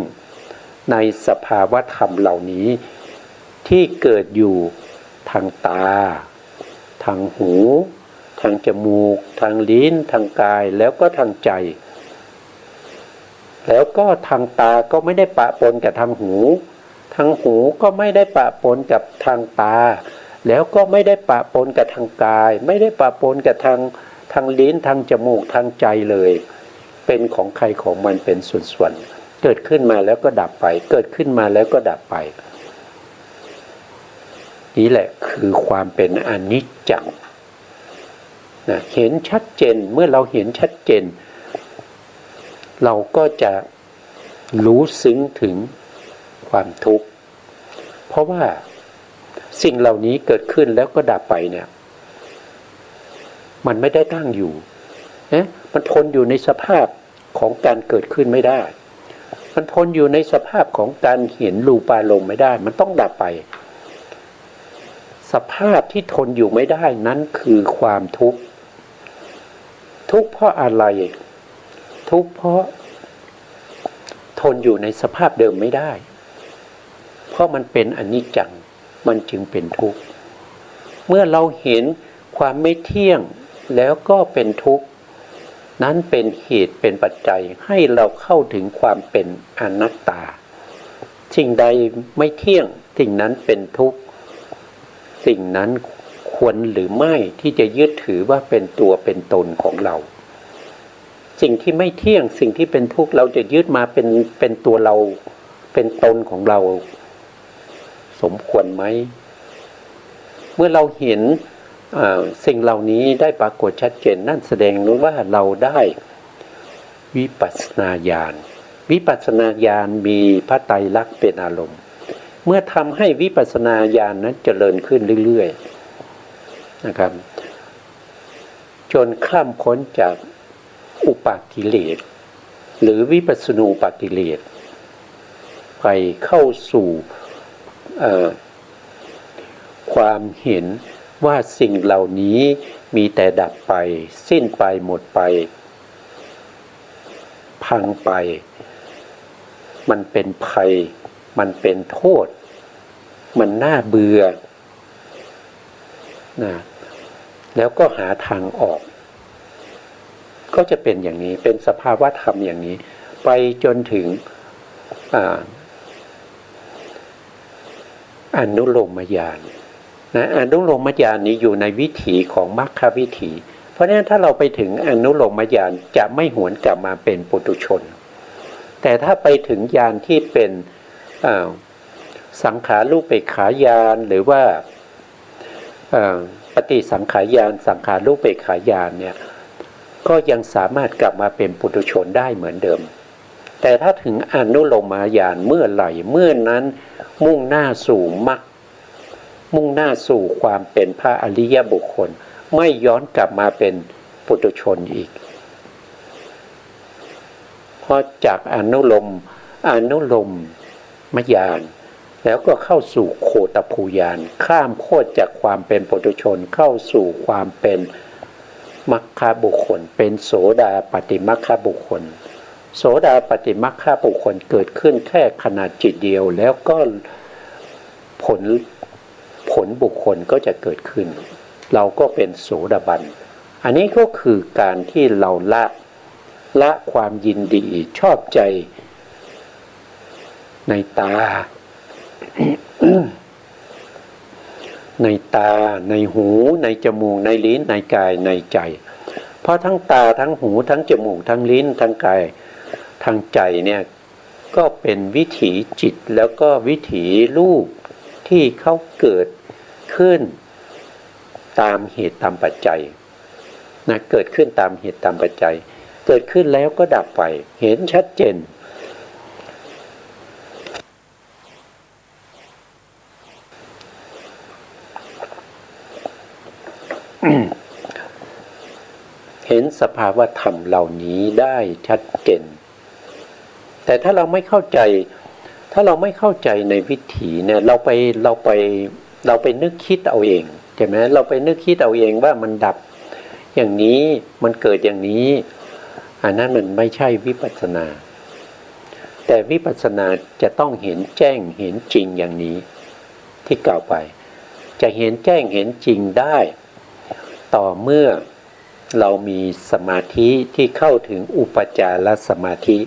ในสภาวะธรรมเหล่านี้ที่เกิดอยู่ทางตาทางหูทางจมูกทางลิ้นทางกายแล้วก็ทางใจแล้วก็ทางตาก็ไม่ได้ปะปนกับทางหูทางหูก็ไม่ได้ปะปนกับทางตาแล้วก็ไม่ได้ปะปนกับทางกายไม่ได้ปะปนกับทางลิ้นทางจมูกทางใจเลยเป็นของใครของมันเป็นส่วนๆเกิดขึ้นมาแล้วก็ดับไปเกิดขึ้นมาแล้วก็ดับไปนี่แหละคือความเป็นอนิจจังนะเห็นชัดเจนเมื่อเราเห็นชัดเจนเราก็จะรู้ซึ้งถึงความทุกข์เพราะว่าสิ่งเหล่านี้เกิดขึ้นแล้วก็ดับไปเนี่ย มันไม่ได้ตั้งอยู่นะมันทนอยู่ในสภาพของการเกิดขึ้นไม่ได้มันทนอยู่ในสภาพของการเห็นรูปารมณ์ไม่ได้มันต้องดับไปสภาพที่ทนอยู่ไม่ได้นั้นคือความทุกข์ทุกข์เพราะอะไรทุกข์เพราะทนอยู่ในสภาพเดิมไม่ได้เพราะมันเป็นอนิจจังมันจึงเป็นทุกข์เมื่อเราเห็นความไม่เที่ยงแล้วก็เป็นทุกข์นั้นเป็นเหตุเป็นปัจจัยให้เราเข้าถึงความเป็นอนัตตาสิ่งใดไม่เที่ยงสิ่งนั้นเป็นทุกข์สิ่งนั้นควรหรือไม่ที่จะยึดถือว่าเป็นตัวเป็นตนของเราสิ่งที่ไม่เที่ยงสิ่งที่เป็นทุกข์เราจะยึดมาเป็นตัวเราเป็นตนของเราสมควรไหมเมื่อเราเห็นสิ่งเหล่านี้ได้ปรากฏชัดเจนนั่นแสดงว่าเราได้วิปัสสนาญาณวิปัสสนาญาณมีพระไตรลักษณ์เป็นอารมณ์เมื่อทำให้วิปัสสนาญาณนั้นเจริญขึ้นเรื่อยๆนะครับจนข้ามพ้นจากอุปากิเลสหรือวิปัสสนูปากิเลสไปเข้าสู่ความเห็นว่าสิ่งเหล่านี้มีแต่ดับไปสิ้นไปหมดไปพังไปมันเป็นภัยมันเป็นโทษมันน่าเบื่อนะแล้วก็หาทางออกก็จะเป็นอย่างนี้เป็นสภาวะธรรมอย่างนี้ไปจนถึงอนุโลมญาณนะอนุโลมญาณนี้อยู่ในวิถีของมรรควิถีเพราะฉะนั้นถ้าเราไปถึงอนุโลมญาณจะไม่หวนกลับมาเป็นปุถุชนแต่ถ้าไปถึงญาณที่เป็นสังขารูปเปกขาญาณหรือว่าปฏิสังขารญาณสังขารูปเปกขาญาณเนี่ยก็ยังสามารถกลับมาเป็นปุถุชนได้เหมือนเดิมแต่ถ้าถึงอนุโลมญาณเมื่อไหร่เมื่อนั้นมุ่งหน้าสู่มรรคมุ่งหน้าสู่ความเป็นพระอริยบุคคลไม่ย้อนกลับมาเป็นปุถุชนอีกเพราะจากอนุโลมมญาณแล้วก็เข้าสู่โคตภูญาณข้ามโคตรจากความเป็นปุถุชนเข้าสู่ความเป็นมัคคบุคคลเป็นโสดาปัตติมัคคบุคคลโสดาปัตติมัคคบุคคลเกิดขึ้นแค่ขณะจิตเดียวแล้วก็ผลบุคคลก็จะเกิดขึ้นเราก็เป็นโสดาบันอันนี้ก็คือการที่เราละความยินดีชอบใจในตา ในตาในหูในจมูกในลิ้นในกายในใจเพราะทั้งตาทั้งหูทั้งจมูกทั้งลิ้นทั้งกายทั้งใจเนี่ยก็เป็นวิถีจิตแล้วก็วิถีรูปที่เขาเกิดขึ้นตามเหตุตามปัจจัยนะเกิดขึ้นตามเหตุตามปัจจัยเกิดขึ้นแล้วก็ดับไปเห็นชัดเจนเห็นสภาวะธรรมเหล่านี้ได้ชัดเจนแต่ถ้าเราไม่เข้าใจในวิถีเนี่ยเราไปนึกคิดเอาเองใช่ไหมเราไปนึกคิดเอาเองว่ามันดับอย่างนี้มันเกิดอย่างนี้อันนั้นมันไม่ใช่วิปัสสนาแต่วิปัสสนาจะต้องเห็นแจ้งเห็นจริงอย่างนี้ที่กล่าวไปจะเห็นแจ้งเห็นจริงได้ต่อเมื่อเรามีสมาธิที่เข้าถึงอุปจารสมาธิ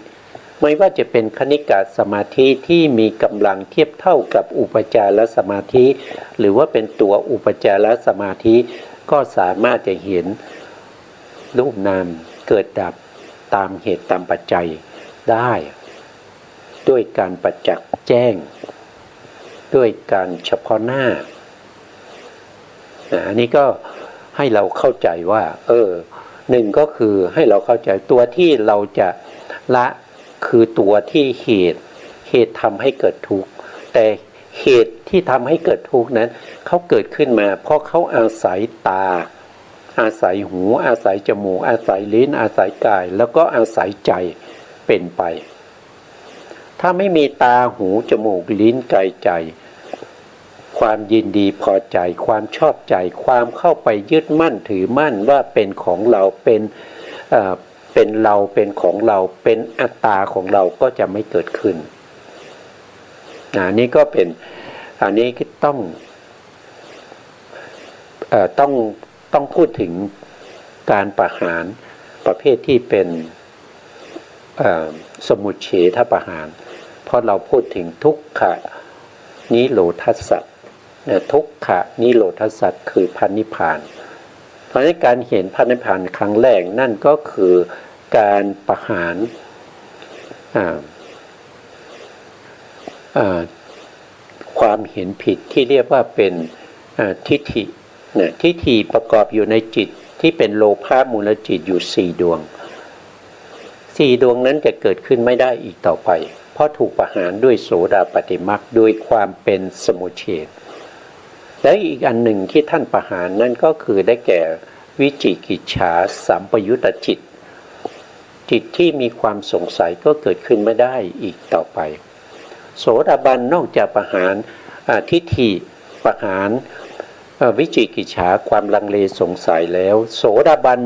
ไม่ว่าจะเป็นคณิกะสมาธิที่มีกำลังเทียบเท่ากับอุปจารสมาธิหรือว่าเป็นตัวอุปจารสมาธิก็สามารถจะเห็นรูปนามเกิดดับตามเหตุตามปัจจัยได้ด้วยการประจักษ์แจ้งด้วยการเฉพาะหน้าอันนี้ก็ให้เราเข้าใจว่าหนึ่งก็คือให้เราเข้าใจตัวที่เราจะละคือตัวที่เหตุทำให้เกิดทุกข์แต่เหตุที่ทำให้เกิดทุกข์นั้นเขาเกิดขึ้นมาเพราะเขาอาศัยตา อาศัยหูอาศัยจมูกอาศัยลิ้นอาศัยกายแล้วก็อาศัยใจเป็นไปถ้าไม่มีตาหูจมูกลิ้นกายใจความยินดีพอใจความชอบใจความเข้าไปยึดมั่นถือมั่นว่าเป็นของเราเป็นเราเป็นของเราเป็นอัตตาของเราก็จะไม่เกิดขึ้นนี่ก็เป็นอันนี้ต้องพูดถึงการประหารประเภทที่เป็นสมุจเฉทประหารเพราะเราพูดถึงทุกขนิโรธสัจทุกขนิโรธสัจคือพระนิพพานเพราะฉะนั้นการเห็นพระนิพพานครั้งแรกนั่นก็คือการประหารความเห็นผิดที่เรียกว่าเป็นทิฏฐิทิฏฐิประกอบอยู่ในจิตที่เป็นโลภะมูลจิตอยู่4 ดวง4 ดวงนั้นจะเกิดขึ้นไม่ได้อีกต่อไปเพราะถูกประหารด้วยโสดาปัตติมรรคด้วยความเป็นสมุจเฉทและอีกอันหนึ่งที่ท่านประหารนั่นก็คือได้แก่วิจิกิจฉาสัมปยุตตจิตจิตที่มีความสงสัยก็เกิดขึ้นไม่ได้อีกต่อไปโสดาบันนอกจากประหารทิฏฐิประหารวิจิกิจฉาความลังเลสงสัยแล้วโสดาบัน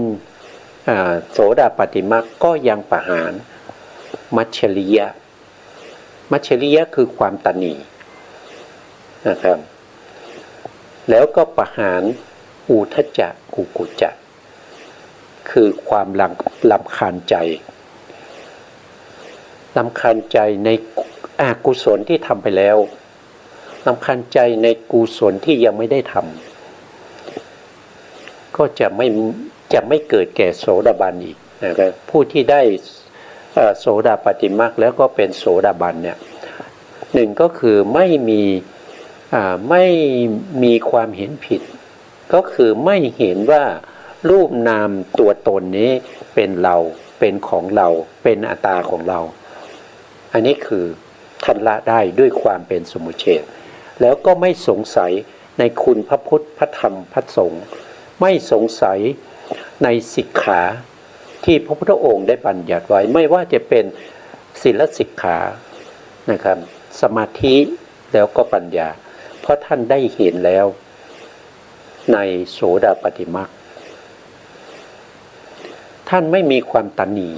โสดาปัตติมรรคก็ยังประหารมัชฌริยะมัชฌริยะคือความตณีนะครับแล้วก็ประหารอุทธัจจะกุกุจจะคือความรำคาญใจรำคาญใจในอกุศลที่ทำไปแล้วรำคาญใจในกุศลที่ยังไม่ได้ทำก็จะไม่เกิดแก่โสดาบันอีกนะครับผู้ที่ได้โสดาปัตติมรรคแล้วก็เป็นโสดาบันเนี่ยหนึ่งก็คือไม่มีความเห็นผิดก็คือไม่เห็นว่ารูปนามตัวตนนี้เป็นเราเป็นของเราเป็นอัตตาของเราอันนี้คือท่านละได้ด้วยความเป็นสมุจเฉทแล้วก็ไม่สงสัยในคุณพระพุทธพระธรรมพระสงฆ์ไม่สงสัยในสิกขาที่พระพุทธองค์ได้บัญญัติไว้ไม่ว่าจะเป็นศีลสิกขานะครับสมาธิแล้วก็ปัญญาเพราะท่านได้เห็นแล้วในโสดาปัตติมรรคท่านไม่มีความตณี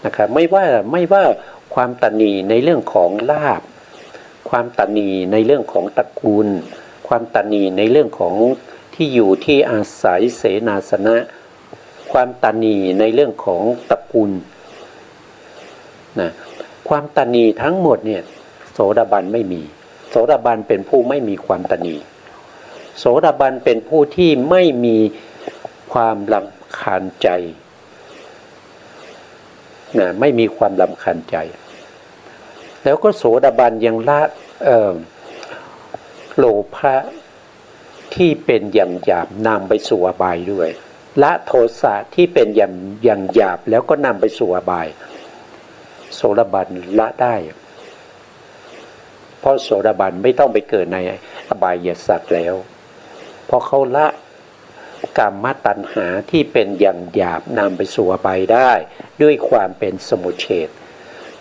นะครับไม่ว่าความตณีในเรื่องของลาภความตณีในเรื่องของตระกูลความตณีในเรื่องของที่อยู่ที่อาศัยเสนาสนะความตณีในเรื่องของตระกูลนะความตณีทั้งหมดเนี่ยโสดาบันไม่มีโสดาบันเป็นผู้ไม่มีความตณีโสดาบันเป็นผู้ที่ไม่มีความรำคาญใจนะไม่มีความรำคาญใจแล้วก็โสดาบันยังละโลภะที่เป็นอย่างหยาบนำไปสู่อบายด้วยละโทสะที่เป็นอย่างหยาบแล้วก็นำไปสู่อบายโสดาบันละได้เพราะโสดาบันไม่ต้องไปเกิดในอบายสัตว์แล้วเพราะเขาละกามตัณหาที่เป็นอย่างหยาบนำไปสู่อบายได้ด้วยความเป็นสมุจเฉท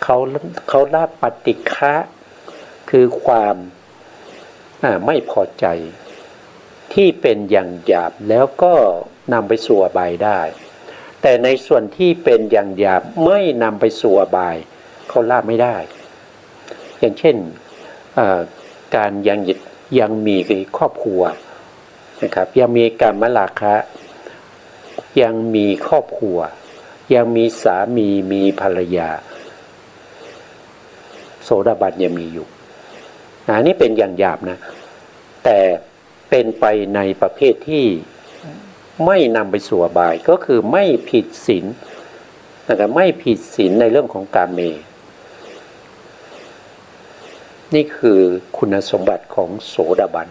เขาละปฏิฆะคือความไม่พอใจที่เป็นอย่างหยาบแล้วก็นำไปสู่อบายได้แต่ในส่วนที่เป็นอย่างหยาบไม่นำไปสู่อบายเขาละไม่ได้อย่างเช่นการยังมีครอบครัวนะครับยังมีกามราคะยังมีครอบครัวยังมีสามีมีภรรยาโสดาบันยังมีอยู่นี่เป็นอย่างหยาบนะแต่เป็นไปในประเภทที่ไม่นำไปสู่อบายก็คือไม่ผิดศีลนะครับไม่ผิดศีลในเรื่องของกามเมนี่คือคุณสมบัติของโสดาบัน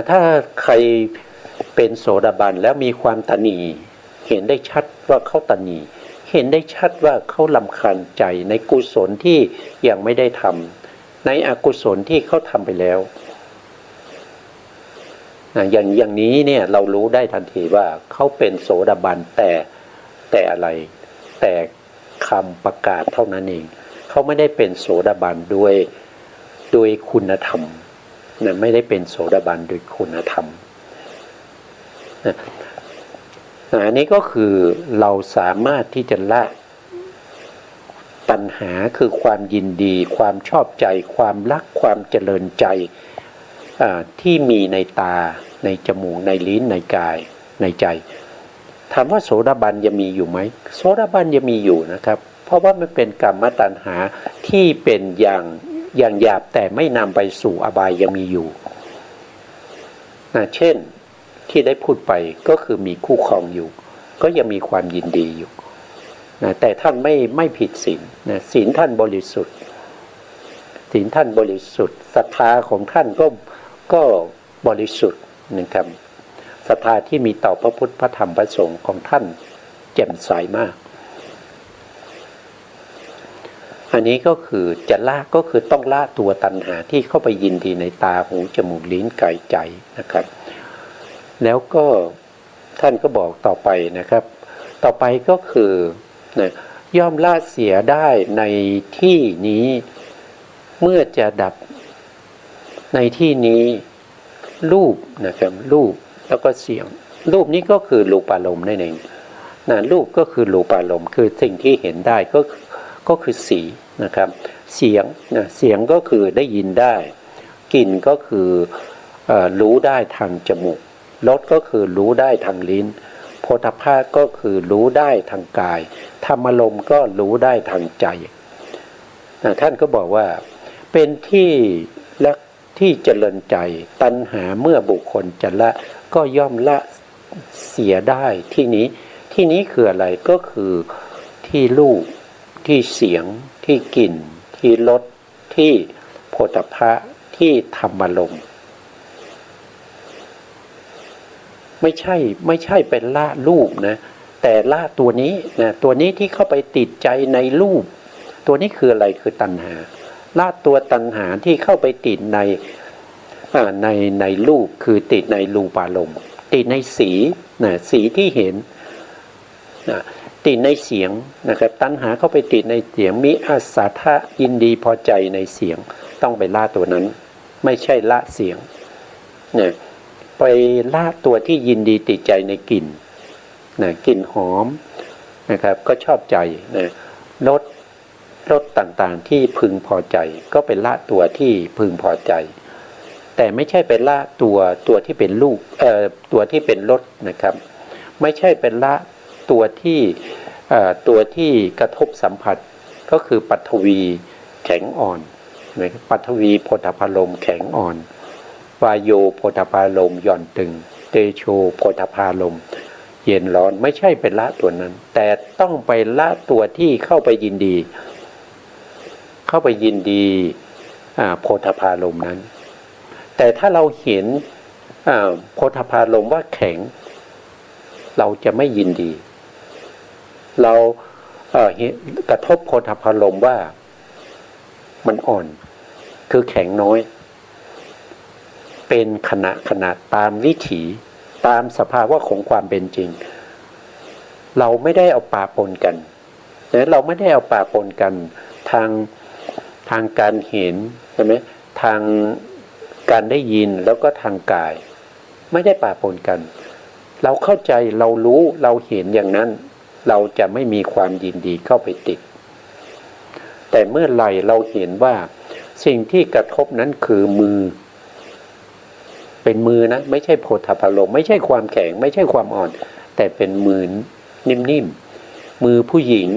ถ้าใครเป็นโสดาบันแล้วมีความตณีเห็นได้ชัดว่าเขาตณีเห็นได้ชัดว่าเขารำคาญใจในกุศลที่ยังไม่ได้ทำในอกุศลที่เขาทำไปแล้ว อย่างนี้เนี่ยเรารู้ได้ทันทีว่าเขาเป็นโสดาบันแต่อะไรแต่คำประกาศเท่านั้นเองเขาไม่ได้เป็นโสดาบันด้วยคุณธรรมนะไม่ได้เป็นโสดาบันโดยคุณธรรมนะอันนี้ก็คือเราสามารถที่จะละตัณหาคือความยินดีความชอบใจความรักความเจริญใจที่มีในตาในจมูกในลิ้นในกายในใจถามว่าโสดาบันยังมีอยู่ไหมโสดาบันยังมีอยู่นะครับเพราะว่ามันเป็นกรรมตัณหาที่เป็นอย่างหยาบแต่ไม่นำไปสู่อบายยังมีอยู่เช่นที่ได้พูดไปก็คือมีคู่ครองอยู่ก็ยังมีความยินดีอยู่แต่ท่านไม่ผิดศีลศีลท่านบริสุทธิ์ศีลท่านบริสุทธิ์ศรัทธาของท่านก็บริสุทธิ์นะครับศรัทธาที่มีต่อพระพุทธพระธรรมพระสงฆ์ของท่านแจ่มใสมากอันนี้ก็คือจะละก็คือต้องละตัวตัณหาที่เข้าไปยินดีในตาหูจมูกลิ้นกายใจนะครับแล้วก็ท่านก็บอกต่อไปนะครับต่อไปก็คือย่อมละเสียได้ในที่นี้เมื่อจะดับในที่นี้รูปนะครับรูปแล้วก็เสียงรูปนี้ก็คือรูปารมณ์นั่นเองรูปก็คือรูปารมณ์คือสิ่งที่เห็นได้ก็คือสีนะครับเสียงเสียงก็คือได้ยินได้กลิ่นก็คือรู้ได้ทางจมูกรสก็คือรู้ได้ทางลิ้นโผฏฐัพพะก็คือรู้ได้ทางกายธรรมารมณ์ก็รู้ได้ทางใจท่านก็บอกว่าเป็นที่และที่เจริญใจตัณหาเมื่อบุคคลจะละก็ย่อมละเสียได้ที่นี้คืออะไรก็คือที่รูปที่เสียงที่กลิ่นที่รสที่โผฏฐัพพะที่ธรรมารมณ์ไม่ใช่เป็นละรูปนะแต่ละตัวนี้นะตัวนี้ที่เข้าไปติดใจในรูปตัวนี้คืออะไรคือตัณหาละตัวตัณหาที่เข้าไปติดในรูปคือติดในรูปารมณ์ติดในสีนะสีที่เห็นนะติดในเสียงนะครับตัณหาเข้าไปติดในเสียงมีอาสาทะยินดีพอใจในเสียงต้องไปละตัวนั้นไม่ใช่ละเสียงนะไปละตัวที่ยินดีติดใจในกลิ่นกลิ่นหอมนะครับก็ชอบใจรสต่างๆที่พึงพอใจก็เป็นละตัวที่พึงพอใจแต่ไม่ใช่เป็นละตัวที่เป็นรูปตัวที่เป็นรสนะครับไม่ใช่เป็นละตัวที่กระทบสัมผัสก็คือปัทวีแข็งอ่อนปัทวีโผฏฐัพพารมณ์แข็งอ่อนวายโยโผฏฐัพพารมณ์หย่อนตึงเตโชโผฏฐัพพารมณ์เย็นร้อนไม่ใช่เป็นละตัวนั้นแต่ต้องไปละตัวที่เข้าไปยินดีโผฏฐัพพารมณ์นั้นแต่ถ้าเราเห็นโผฏฐัพพารมณ์ว่าแข็งเราจะไม่ยินดีเรากระทบโผฏฐัพพารมณ์ว่ามันอ่อนคือแข็งน้อยเป็นขณะตามวิถีตามสภาวะของความเป็นจริงเราไม่ได้เอาปะปนกันเราไม่ได้เอาปะปนกันทางการเห็นใช่ไหมทางการได้ยินแล้วก็ทางกายไม่ได้ปะปนกันเราเข้าใจเรารู้เราเห็นอย่างนั้นเราจะไม่มีความยินดีเข้าไปติดแต่เมื่อไหร่เราเห็นว่าสิ่งที่กระทบนั้นคือมือเป็นมือนะไม่ใช่โผฏฐัพพารมณ์ไม่ใช่ความแข็งไม่ใช่ความอ่อนแต่เป็นมือนิ่มๆมือผู้หญิง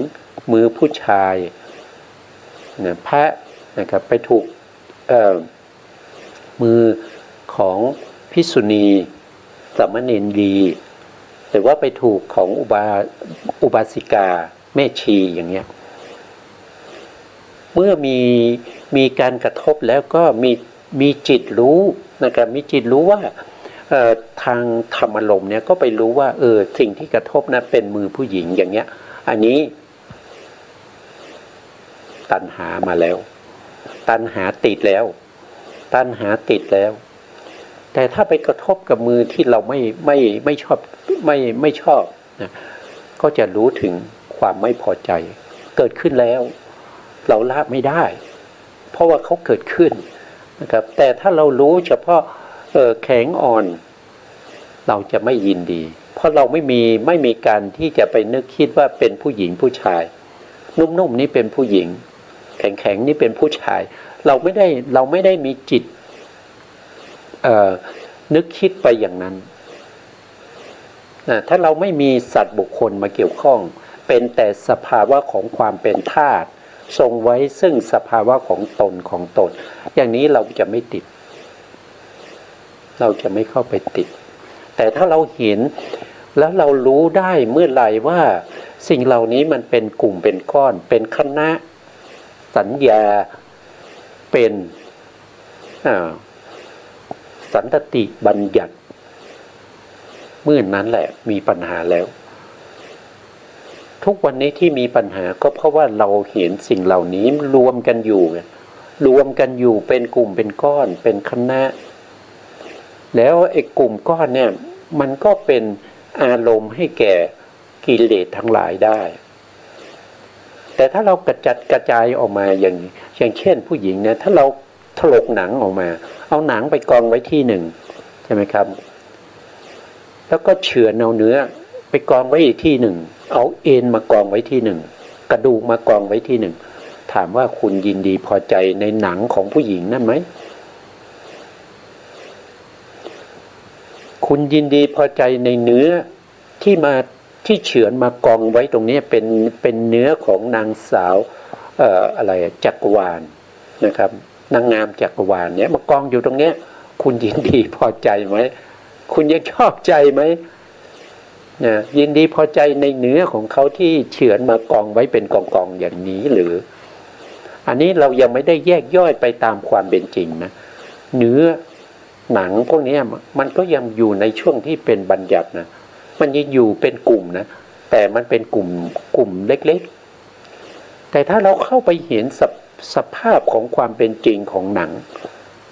มือผู้ชายพระนะครับไปถูกมือของภิกษุณีสามเณรีหรือว่าไปถูกของอุบาสิกาแม่ชีอย่างเงี้ยเมื่อมีการกระทบแล้วก็มีจิตรู้นะครับมีจิตรู้ว่าทางธรรมารมณ์เนี่ยก็ไปรู้ว่าสิ่งที่กระทบนะเป็นมือผู้หญิงอย่างเงี้ยอันนี้ตัณหามาแล้วตัณหาติดแล้ว แต่ถ้าไปกระทบกับมือที่เราไม่ชอบไม่ชอบนะก็จะรู้ถึงความไม่พอใจเกิดขึ้นแล้วเราละไม่ได้เพราะว่าเขาเกิดขึ้นนะครับแต่ถ้าเรารู้เฉพาะแข็งอ่อนเราจะไม่ยินดีเพราะเราไม่มีการที่จะไปนึกคิดว่าเป็นผู้หญิงผู้ชายนุ่มๆนี่เป็นผู้หญิงแข็งๆนี่เป็นผู้ชายเราไม่ได้มีจิตนึกคิดไปอย่างนั้นนะถ้าเราไม่มีสัตว์บุคคลมาเกี่ยวข้องเป็นแต่สภาวะของความเป็นธาตุทรงไว้ซึ่งสภาวะของตนอย่างนี้เราจะไม่ติดเราจะไม่เข้าไปติดแต่ถ้าเราเห็นแล้วเรารู้ได้เมื่อไหร่ว่าสิ่งเหล่านี้มันเป็นกลุ่มเป็นก้อนเป็นคณะสัญญาเป็นสันตติบัญญัติเมื่อนั้นแหละมีปัญหาแล้วทุกวันนี้ที่มีปัญหาก็เพราะว่าเราเห็นสิ่งเหล่านี้รวมกันอยู่เป็นกลุ่มเป็นก้อนเป็นคณะแล้วไอ้กลุ่มก้อนเนี่ยมันก็เป็นอารมณ์ให้แก่กิเลสทั้งหลายได้แต่ถ้าเรากระจายออกมาอย่างเช่นผู้หญิงเนี่ยถ้าเราถลกหนังออกมาเอาหนังไปกองไว้ที่หนึ่งใช่ไหมครับแล้วก็เฉือนเอาเนื้อไปกองไว้อีกที่หนึ่งเอาเอ็นมากองไว้ที่หนึ่งกระดูกมากองไว้ที่หนึ่งถามว่าคุณยินดีพอใจในหนังของผู้หญิงนั่นไหมคุณยินดีพอใจในเนื้อที่เฉือนมากองไว้ตรงนี้เป็นเนื้อของนางสาวจักรวาลนะครับนางงามจักรวาลเนี่ยมากองอยู่ตรงนี้คุณยินดีพอใจไหมคุณยังชอบใจไหมนะยินดีพอใจในเนื้อของเขาที่เฉือนมากองไว้เป็นกองๆอย่างนี้หรืออันนี้เรายังไม่ได้แยกย่อยไปตามความเป็นจริงนะเนื้อหนังพวกนี้มันก็ยังอยู่ในช่วงที่เป็นบัญญัตินะมันยังอยู่เป็นกลุ่มนะแต่มันเป็นกลุ่มเล็กๆแต่ถ้าเราเข้าไปเห็นสภาพของความเป็นจริงของหนัง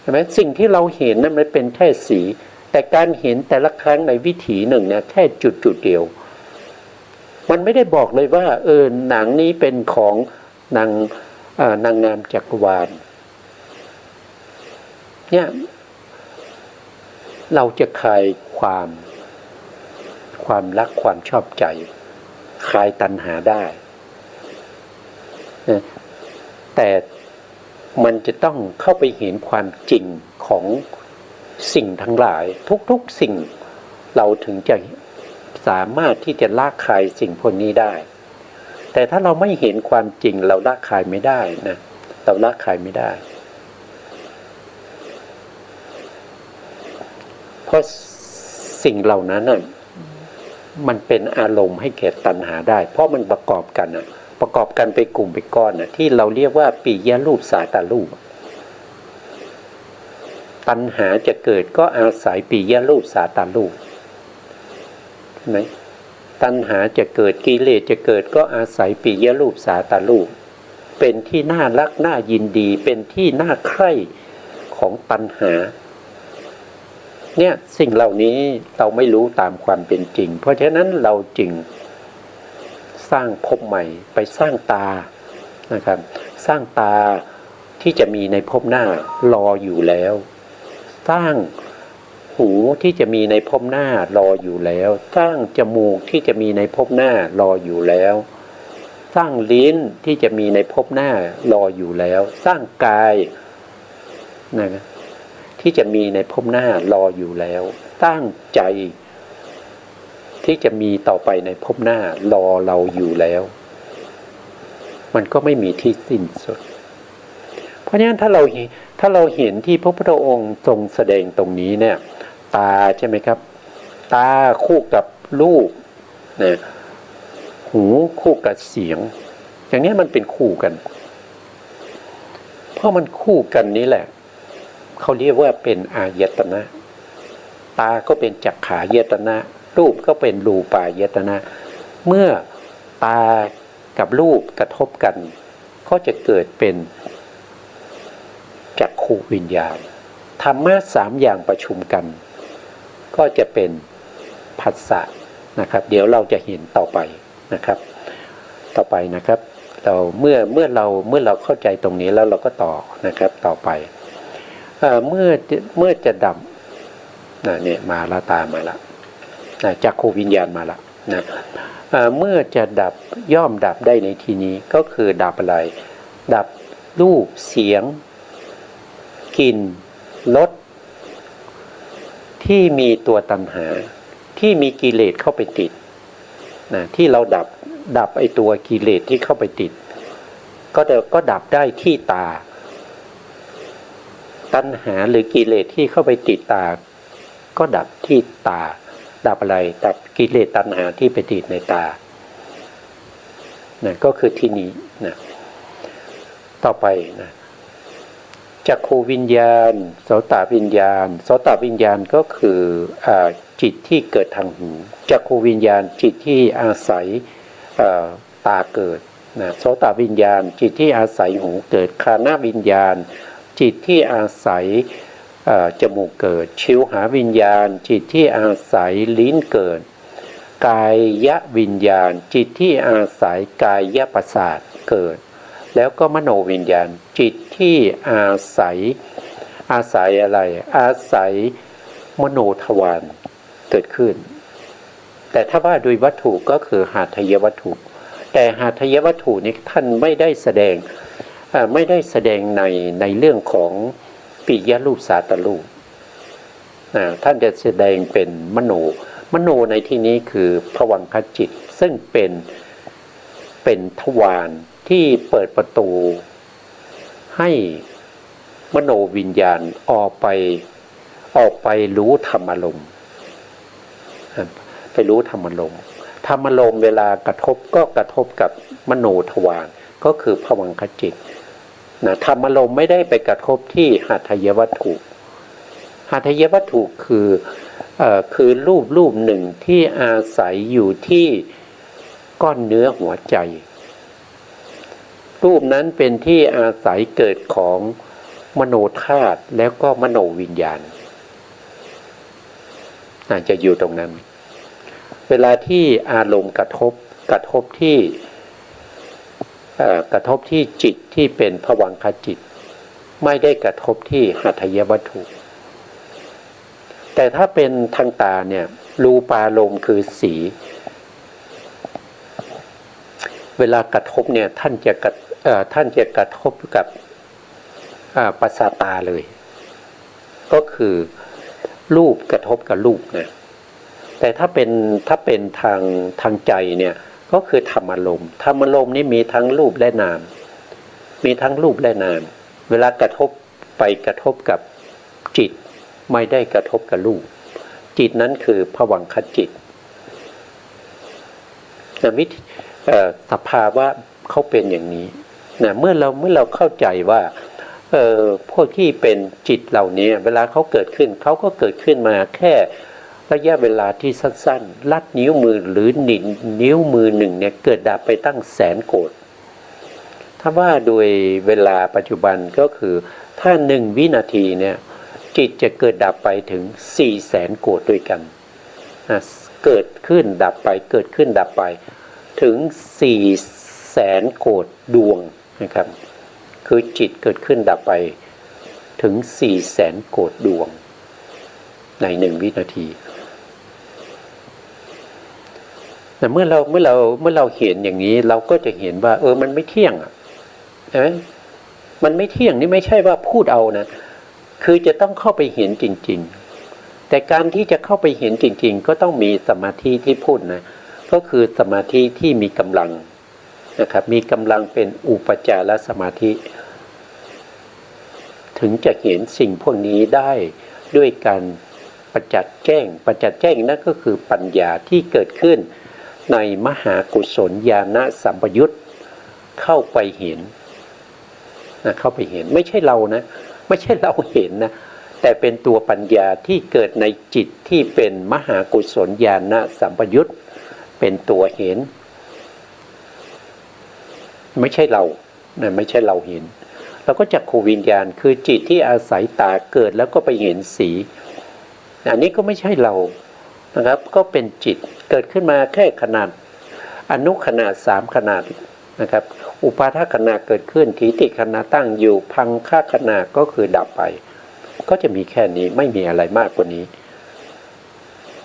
ใช่ไหมสิ่งที่เราเห็นนั้นมันเป็นแค่สีแต่การเห็นแต่ละครั้งในวิถีหนึ่งเนี่ยแค่จุดเดียวมันไม่ได้บอกเลยว่าหนังนี้เป็นของนางงามจักรวาลเนี่ยเราจะคลายความรักความชอบใจคลายตัณหาได้แต่มันจะต้องเข้าไปเห็นความจริงของสิ่งทั้งหลายทุกสิ่งเราถึงจะสามารถที่จะละคายสิ่งพวกนี้ได้แต่ถ้าเราไม่เห็นความจริงเราละคายไม่ได้นะเราละคายไม่ได้เพราะสิ่งเหล่านั้นน่ะมันเป็นอารมณ์ให้แก่ตัณหาได้เพราะมันประกอบกันเป็นกลุ่มเป็นก้อนที่เราเรียกว่าปิยรูปสาตรูปตัณหาจะเกิดก็อาศัยปิยรูปสาตรูปใช่ไหมตัณหาจะเกิดกิเลสจะเกิดก็อาศัยปิยรูปสาตรูปเป็นที่น่ารักน่ายินดีเป็นที่น่าใคร่ของตัณหาเนี่ยสิ่งเหล่านี้เราไม่รู้ตามความเป็นจริงเพราะฉะนั้นเราจึงสร้างภพใหม่ไปสร้างตานะครับสร้างตาที่จะมีในภพหน้ารออยู่แล้วสร้างหูที่จะมีในภพหน้ารออยู่แล้วสร้างจมูกที่จะมีในภพหน้ารออยู่แล้วสร้างลิ้นที่จะมีในภพหน้ารออยู่แล้วสร้างกายนะที่จะมีในภพหน้ารออยู่แล้วตั้งใจที่จะมีต่อไปในภพหน้ารอเราอยู่แล้วมันก็ไม่มีที่สิ้นสุดเพราะฉะนั้นถ้าเราเห็นที่พระพุทธองค์ทรงแสดงตรงนี้เนี่ยตาใช่ไหมครับตาคู่กับรูปนะหูคู่กับเสียงอย่างนี้มันเป็นคู่กันเพราะมันคู่กันนี้แหละเขาเรียกว่าเป็นอายตนะตาก็เป็นจักขายตนะรูปก็เป็นรูปายตนะเมื่อตากับรูปกระทบกันก็จะเกิดเป็นจักขุวิญญาณ ธรรมะ3อย่างประชุมกันก็จะเป็นผัสสะนะครับเดี๋ยวเราจะเห็นต่อไปนะครับต่อไปนะครับเราเมื่อเราเข้าใจตรงนี้แล้วเราก็ต่อนะครับต่อไปเมื่อจะดับเนี่ยมาละตามาละจักขูวิญญาณมาละนะเมื่อจะดับย่อมดับได้ในที่นี้ก็คือดับอะไรดับรูปเสียงกลิ่นรสที่มีตัวตัณหาที่มีกิเลสเข้าไปติดนะที่เราดับไอตัวกิเลสที่เข้าไปติดก็ดับได้ที่ตาตัณหาหรือกิเลสที่เข้าไปติดตาก็ดับที่ตาดับอะไรดับกิเลสตัณหาที่ไปติดในตานะก็คือที่นี้นะต่อไปนะจักขูวิญญาณโสตวิญญาณโสตวิญญาณก็คือจิตที่เกิดทางหูจักขูวิญญาณจิตที่อาศัยตาเกิดนะโสตวิญญาณจิตที่อาศัยหูเกิดฆานวิญญาณจิตที่อาศัยจมูกเกิดชิวหาวิญญาณจิตที่อาศัยลิ้นเกิดกายวิญญาณจิตที่อาศัยกายประสาทเกิดแล้วก็มโนวิญญาณจิตที่อาศัยอะไรอาศัยมโนทวารเกิดขึ้นแต่ถ้าว่าโดยวัตถุก็คือหาทายวัตถุแต่หาทายวัตถุนี้ท่านไม่ได้แสดงในเรื่องของปิยรูปสาตรูปท่านจะแสดงเป็นมโนในที่นี้คือภวังคจิตซึ่งเป็นทวารที่เปิดประตูให้มโนวิญญาณออกไปรู้ธรรมอารมณ์ไปรู้ธรรมอารมณ์ธรรมอารมณ์เวลากระทบก็กระทบกับมโนทวารก็คือภวังคจิตนะธรรมอารมณ์ไม่ได้ไปกระทบที่หาทายวัตถุหาทายวัตถุคือรูปหนึ่งที่อาศัยอยู่ที่ก้อนเนื้อหัวใจรูปนั้นเป็นที่อาศัยเกิดของมโนธาตุแล้วก็มโนวิญญาณอาจจะอยู่ตรงนั้นเวลาที่อารมณ์กระทบที่จิตที่เป็นภวังคจิตไม่ได้กระทบที่หาทายวัตถุแต่ถ้าเป็นทางตาเนี่ยรูปารมณ์คือสีเวลากระทบเนี่ยท่านจะกระทบกับประสาทตาเลยก็คือรูปกระทบกับรูปนะแต่ถ้าเป็นทางใจเนี่ยก็คือธรรมอารมณ์นี่มีทั้งรูปและนามเวลากระทบกับจิตไม่ได้กระทบกับรูปจิตนั้นคือภวังคจิตสภาวะเขาเป็นอย่างนี้นะเมื่อเราเข้าใจว่าพวกที่เป็นจิตเหล่านี้เวลาเขาเกิดขึ้นเขาก็เกิดขึ้นมาแค่ระยะเวลาที่สั้นๆลัดนิ้วมือหรือนิ้วมือหนึ่งเนี่ยเกิดดับไปตั้งแสนโกฏถ้าว่าโดยเวลาปัจจุบันก็คือถ้า1 วินาทีเนี่ยจิตจะเกิดดับไปถึง400,000 โกฏด้วยกันเกิดขึ้นดับไปเกิดขึ้นดับไปถึง400,000 โกฏดวงนะครับคือจิตเกิดขึ้นดับไปถึง400,000 โกฏดวงใน1 วินาทีแต่เมื่อเราเห็นอย่างนี้เราก็จะเห็นว่ามันไม่เที่ยงใช่ไหมมันไม่เที่ยงนี่ไม่ใช่ว่าพูดเอานะคือจะต้องเข้าไปเห็นจริงๆแต่การที่จะเข้าไปเห็นจริงๆก็ต้องมีสมาธิที่พูดนะก็คือสมาธิที่มีกำลังนะครับมีกำลังเป็นอุปจารสมาธิถึงจะเห็นสิ่งพวกนี้ได้ด้วยการประจักษ์แจ้งนั่นก็คือปัญญาที่เกิดขึ้นในมหากุศลญาณสัมปยุตเข้าไปเห็นนะเข้าไปเห็นไม่ใช่เรานะไม่ใช่เราเห็นนะแต่เป็นตัวปัญญาที่เกิดในจิตที่เป็นมหากุศลญาณสัมปยุตเป็นตัวเห็นไม่ใช่เรานะไม่ใช่เราเห็น เราก็จักขูวิญญาณคือจิตที่อาศัยตาเกิดแล้วก็ไปเห็นสีอันนี้ก็ไม่ใช่เรานะครับก็เป็นจิตเกิดขึ้นมาแค่ขนาดอนุขนาด3ขนาดนะครับอุปาทขณะเกิดขึ้นทีติขณะตั้งอยู่พังคขณะก็คือดับไปก็จะมีแค่นี้ไม่มีอะไรมากกว่านี้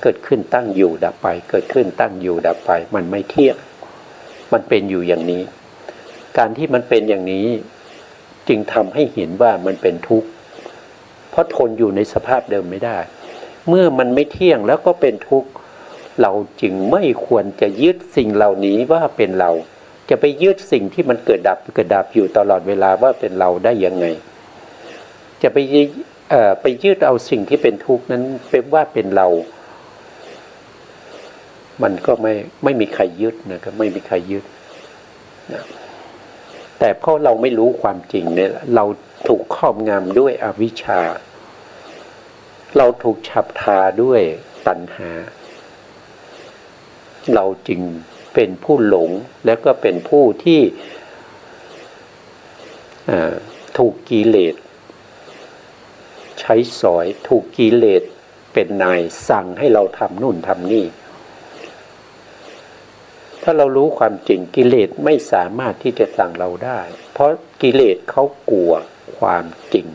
เกิดขึ้นตั้งอยู่ดับไปเกิดขึ้นตั้งอยู่ดับไปมันไม่เที่ยงมันเป็นอยู่อย่างนี้การที่มันเป็นอย่างนี้จึงทำให้เห็นว่ามันเป็นทุกข์เพราะทนอยู่ในสภาพเดิมไม่ได้เมื่อมันไม่เที่ยงแล้วก็เป็นทุกข์เราจึงไม่ควรจะยึดสิ่งเหล่านี้ว่าเป็นเราจะไปยึดสิ่งที่มันเกิดดับอยู่ตลอดเวลาว่าเป็นเราได้ยังไงจะไปยึดเอาสิ่งที่เป็นทุกข์นั้นเป็นว่าเป็นเรามันก็ไม่มีใครยึดนะครับไม่มีใครยึดนะแต่เพราะเราไม่รู้ความจริงเนี่ยเราถูกครอบงำด้วยอวิชชาเราถูกฉับทาด้วยตัณหาเราจึงเป็นผู้หลงแล้วก็เป็นผู้ที่ถูกกิเลสใช้สอยถูกกิเลสเป็นนายสั่งให้เราทำนู่นทำนี่ถ้าเรารู้ความจริงกิเลสไม่สามารถที่จะสั่งเราได้เพราะกิเลสเขากลัวความจริง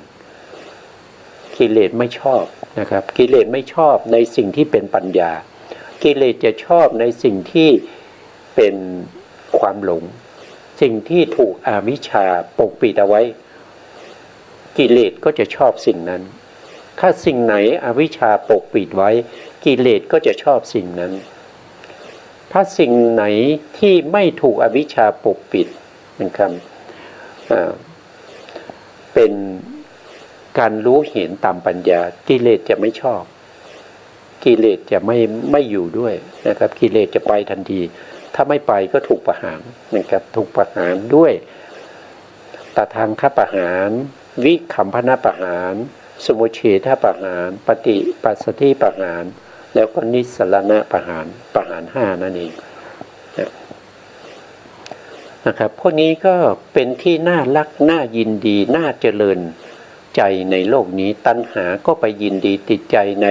กิเลสไม่ชอบนะครับกิเลสไม่ชอบในสิ่งที่เป็นปัญญากิเลสจะชอบในสิ่งที่เป็นความหลงสิ่งที่ถูกอวิชชาปกปิดเอาไว้กิเลสก็จะชอบสิ่งนั้นถ้าสิ่งไหนอวิชชาปกปิดไว้กิเลสก็จะชอบสิ่งนั้นถ้าสิ่งไหนที่ไม่ถูกอวิชชาปกปิดนะครับเป็นการรู้เห็นตามปัญญากิเลสจะไม่ชอบกิเลสจะไม่อยู่ด้วยนะครับกิเลสจะไปทันทีถ้าไม่ไปก็ถูกประหารนะครับถูกประหารด้วยตทางคประหารวิคัมพนะประหารสมุเฉทประหารปฏิปัสสธิประหารแล้วก็นิสสรณะประหาร5นั่นเองนะครับพวกนี้ก็เป็นที่น่ารักน่ายินดีน่าเจริญใจในโลกนี้ตัณหาก็ไปยินดีติดใจใ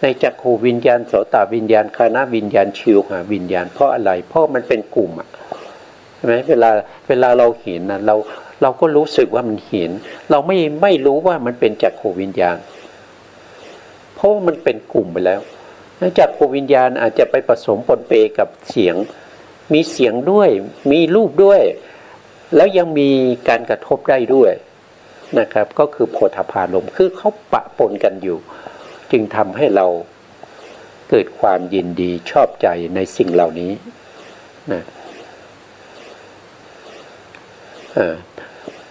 นจักขูวิญญาณโสตวิญญาณคานวิญญาณชิวหาวิญญาณเพราะอะไรเพราะมันเป็นกลุ่มใช่ไหมเวลาเราเห็นนะเราก็รู้สึกว่ามันเห็นเราไม่รู้ว่ามันเป็นจักขูวิญญาณเพราะมันเป็นกลุ่มไปแล้วจักขูวิญญาณอาจจะไปผสมปนเปกับเสียงมีเสียงด้วยมีรูปด้วยแล้วยังมีการกระทบได้ด้วยนะครับก็คือโผฏฐัพพารมณ์คือเขาปะปนกันอยู่จึงทำให้เราเกิดความยินดีชอบใจในสิ่งเหล่านี้นะ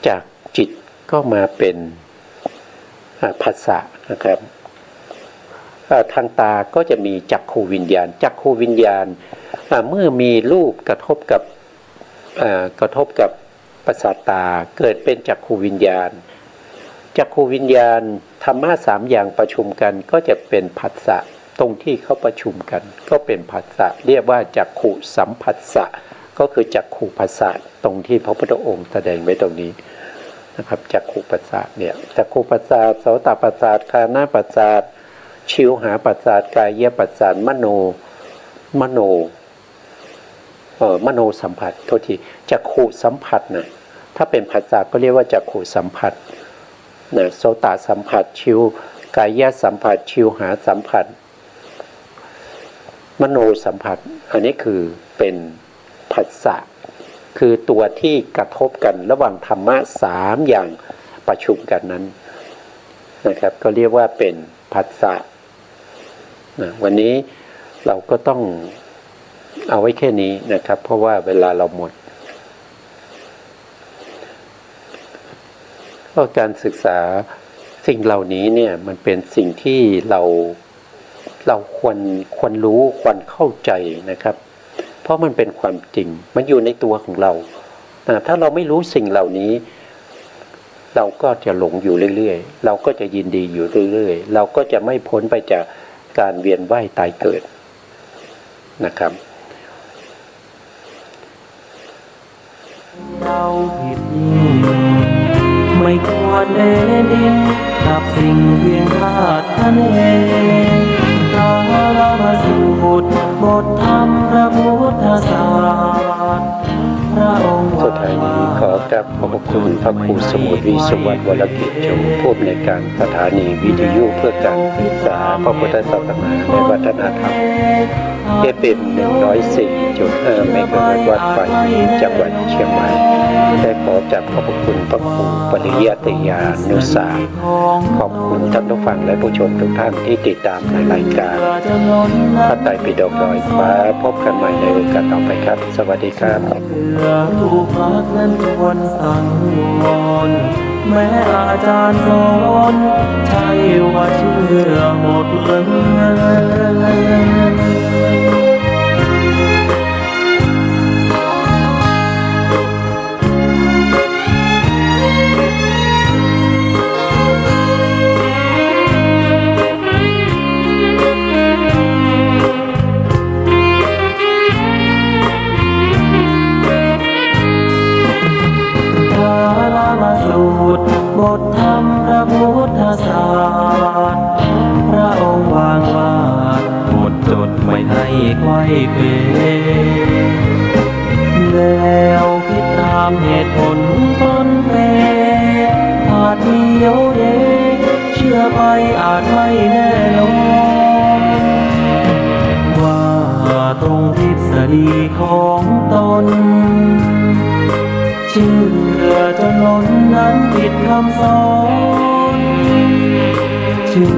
จากจิตก็มาเป็นผัสสะนะครับทางตาก็จะมีจักขูวิญญาณจักขูวิญญาณเมื่อมีรูปกระทบกับประสาทตาเกิดเป็นจักขูวิญญาณจักขูวิญญาณธรรมะ3อย่างประชุมกันก็จะเป็นผัสสะตรงที่เขาประชุมกันก็เป็นผัสสะเรียกว่าจักขูสัมผัสสะก็คือจักขูผัสสะตรงที่พระพุทธองค์แสดงไว้ตรงนี้นะครับจักขูผัสสะเนี่ยจักขูผัสสะโสตผัสสะคานะผัสสะชิวหาผัสสะกายผัสสะมโนสัมผัสโทษทีจักขูสัมผัสนะถ้าเป็นผัสสะก็เรียกว่าจักขูสัมผัสนะโสตสัมผัสชิวกายสัมผัสชิวหาสัมผัสมโนสัมผัสอันนี้คือเป็นผัสสะคือตัวที่กระทบกันระหว่างธรรมะ3อย่างประชุมกันนั้นนะครับก็เรียกว่าเป็นผัสสะนะวันนี้เราก็ต้องเอาไว้แค่นี้นะครับเพราะว่าเวลาเราหมดก็การศึกษาสิ่งเหล่านี้เนี่ยมันเป็นสิ่งที่เราควรรู้ควรเข้าใจนะครับเพราะมันเป็นความจริงมันอยู่ในตัวของเราถ้าเราไม่รู้สิ่งเหล่านี้เราก็จะหลงอยู่เรื่อยๆเราก็จะยินดีอยู่เรื่อยๆเราก็จะไม่พ้นไปจากการเวียนว่ายตายเกิดนะครับเราผิด เดดินกับสิ่งเพียงคาดคะเนพระธรรมสูตรบทธรรมพระพุทธศาสตร์พระองค์สุดท้ายนี้ขอกราบขอบคุณพระครูสมุทรวิสุวรรณวรกิจจงผู้อำนวยการสถานีวิทยุเพื่อการศึกษาพระพุทธศาสนาและวัฒนธรรมFM 104.5 เมกะเฮิรตซ์วัดไฟจังหวัดเชียงใหม่และขอกราบขอบคุณพระครูปริยัติยานุสาสตร์ขอบคุณท่านผู้ฟังและผู้ชมทุกท่านที่ติดตามในรายการพระไตรปิฎกลอยฟ้าพบกันใหม่ในโอกาสต่อไปครับสวัสดีครับรูปลักษณ์นั้นควรสังวรแม้อาจารย์สอนใช่ว่าเชื่อหมดเลยบทธรรมพระพุทธศาสตร์พระองค์วางวาดบทจดไว้ให้ไขว้เขวแล้วคิดตามเหตุผลต้นเปอาจมีโยเยเชื่อไปอาจไม่แน่นอนว่าตรงทฤษฎีของตนเชื่อจนล้นนั้นผิดคำสอนเชื่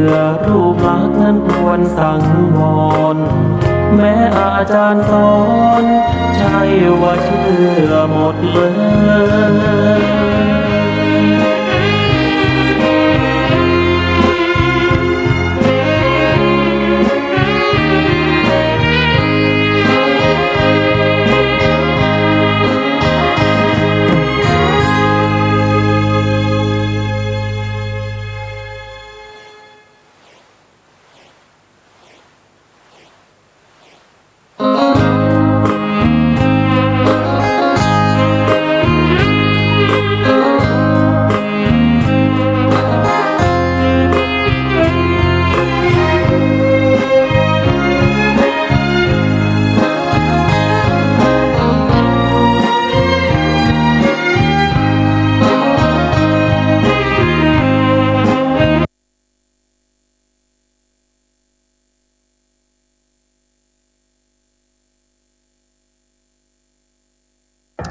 อรูปลักษณ์นั้นควรสังวรแม้อาจารย์สอนใช่ว่าเชื่อหมดเลย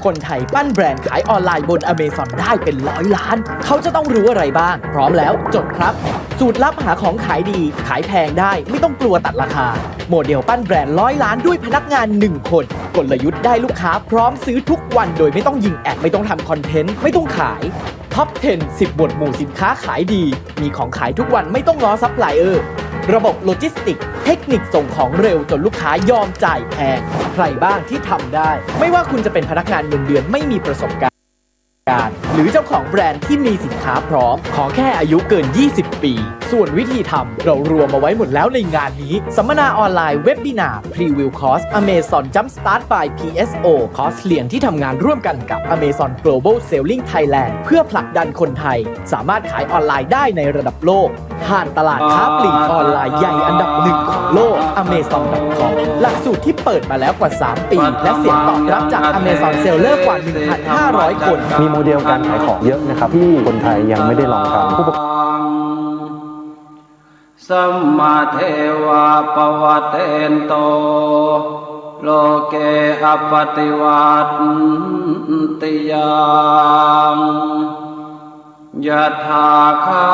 คนไทยปั้นแบรนด์ขายออนไลน์บน Amazon ได้เป็น100 ล้านเขาจะต้องรู้อะไรบ้างพร้อมแล้วจดครับสูตรลับหาของขายดีขายแพงได้ไม่ต้องกลัวตัดราคาโมเดลปั้นแบรนด์100 ล้านด้วยพนักงาน1 คนกลยุทธ์ได้ลูกค้าพร้อมซื้อทุกวันโดยไม่ต้องยิงแอดไม่ต้องทำคอนเทนต์ไม่ต้องขายท็อป 10 10 หมวดหมู่สินค้าขายดีมีของขายทุกวันไม่ต้องง้อซัพพลายเออร์ระบบโลจิสติกเทคนิคส่งของเร็วจนลูกค้ายอมจ่ายแพงใครบ้างที่ทำได้ไม่ว่าคุณจะเป็นพนักงานเงินเดือนไม่มีประสบการณ์หรือเจ้าของแบรนด์ที่มีสินค้าพร้อมขอแค่อายุเกิน20 ปีส่วนวิธีทำเรารวมมาไว้หมดแล้วในงานนี้สัมมนาออนไลน์เว็บบินาร์พรีวิวคอร์ส Amazon Jumpstart by PSO คอร์สเรียนที่ทำงานร่วมกันกับ Amazon Global Selling Thailand เพื่อผลักดันคนไทยสามารถขายออนไลน์ได้ในระดับโลกผ่านตลาดค้าปลีกออนไลน์ใหญ่อันดับ1ของโลก Amazon.com หลักสูตรที่เปิดมาแล้วกว่า3 ปีและเสียงตอบรับจาก Amazon Seller กว่า 1,500 คนมีโมเดลการขายของเยอะนะครับที่คนไทยยังไม่ได้ลองทำสัมมาเทวะปวัตเตนโตโลเกอปฏิวัติยังยะถาคา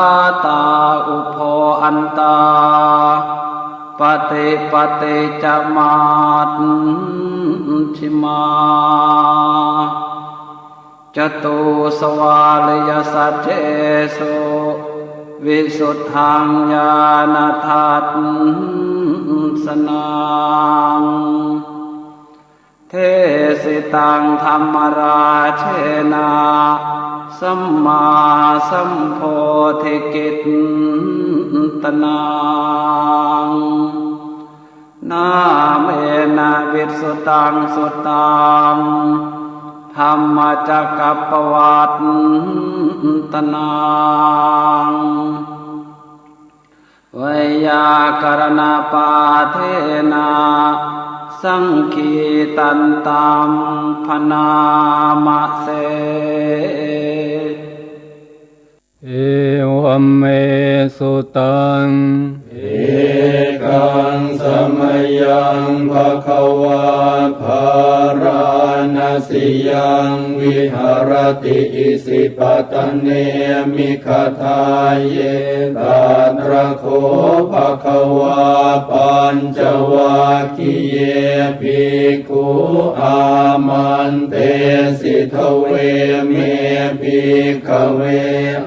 ตาอุโภอันตาปฏิปฏิจมาทิมาจตุสวาลยสัจเจสุวิสุทธังญาณทัสสนังเทสิตังธรรมราเชนะสัมมาสัมโพธิกิตตนังนาเมนะวิสุตังสุตังธ ธรรมจักรปวัตตนังไวยากรณปาเทนะสังคีตันตัมพนามะเสเอวเมสุตังเอกังสมยังภควาภารณสิยังวิหารติอิสิปตเนมิขทาเยตาตระโคภควาปัญจวัคคีเยภิกขุอามันเตสิทเวเมภิกขเว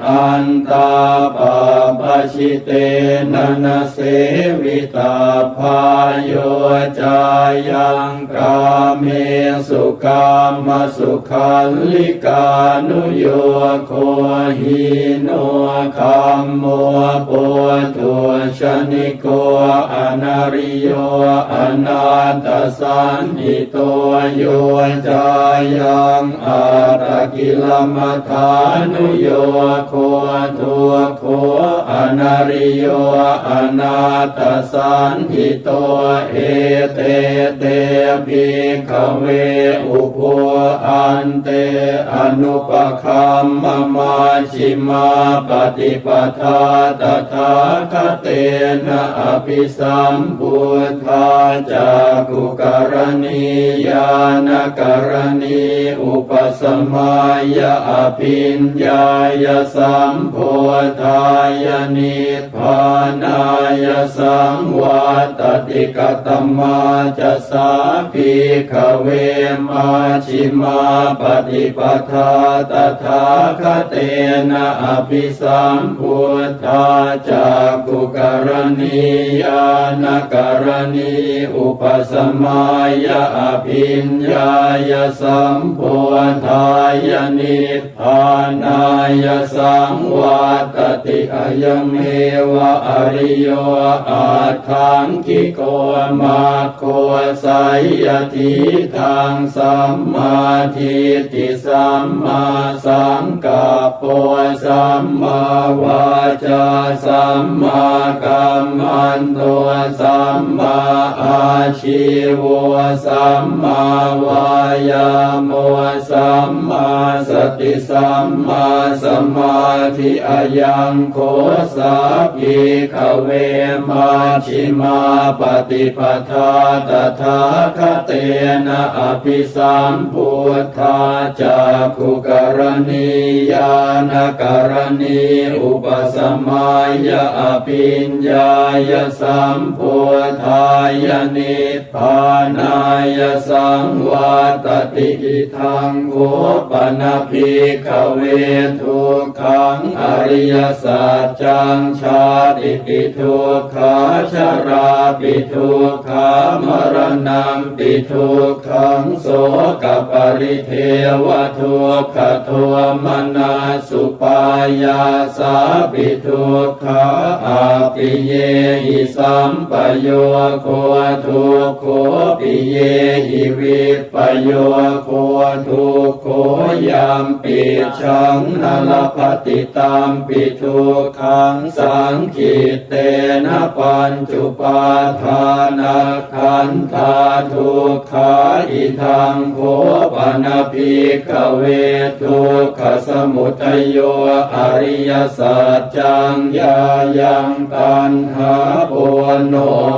อันตาปาปชิเตนะนะเสวิตาภายโยจายังกาเมสุกามสุขัลลิกานุโยโคหิโนคัมโมปุถุชนิโกอนาริโยอนาตสันหิโตโยจายังอาตกิลมัฏฐานุโยโคทุกโขอนาริโยอนาตสันหิโตเอเตเตภิกขเวอุโภอันเตอนุปคัมมมาชิมาปฏิปทาตถาคเตนะอภิสัมพุทธาจากขุกรณียานกรณีอุปสมัยอภิญญายสัมโพธายนิพพานายสังวัตติกตมาจะสาภิกขเวมาชิมาปฏิปทาตถาคเตนะอภิสัมพุทธาจากขุกรณียานกรณีอุปสมัยอภิญญายสัมโพธายนิพพานายสังวัตติอะยเมวะอริโยอาทังคิโกมาโคสัยยทิทังสัมมาทิฏฐิสัมมาสังกัปโปสัมมาวาจาสัมมากัมมันโตสัมมาอาชีวสัมมาวายามสัมมาสติสัมมาสมาธิอายังโคสาภิกขเวมาชิมาปฏิปทาตถาคเตนะอภิสัมพุทธาจากขุกรณียานกรณีอุปสมัยอภิญญายสัมโพธายนิพพานายสังวัตติอิทังโคปนะภิกขเวทุกขังอริยสัจจังชาติปิทุกขาชราปิทุกขามรณะปิทุกขังโสกปริเทวทุกขโทมนัสสุปายาสาปิทุกขาอาปิเยหิสัมปโยโคทุกโขปิเยหิวิปปโยโคทุกโขยามปิชังนลปฏิตามปิทุกขังสังคิเตนะปัญจุปาทานาขันธาทุกขาอิทังโคปนะภิกขเวทุกขสมุทัยโยอริยสัจจังยายังตัณหาปุโน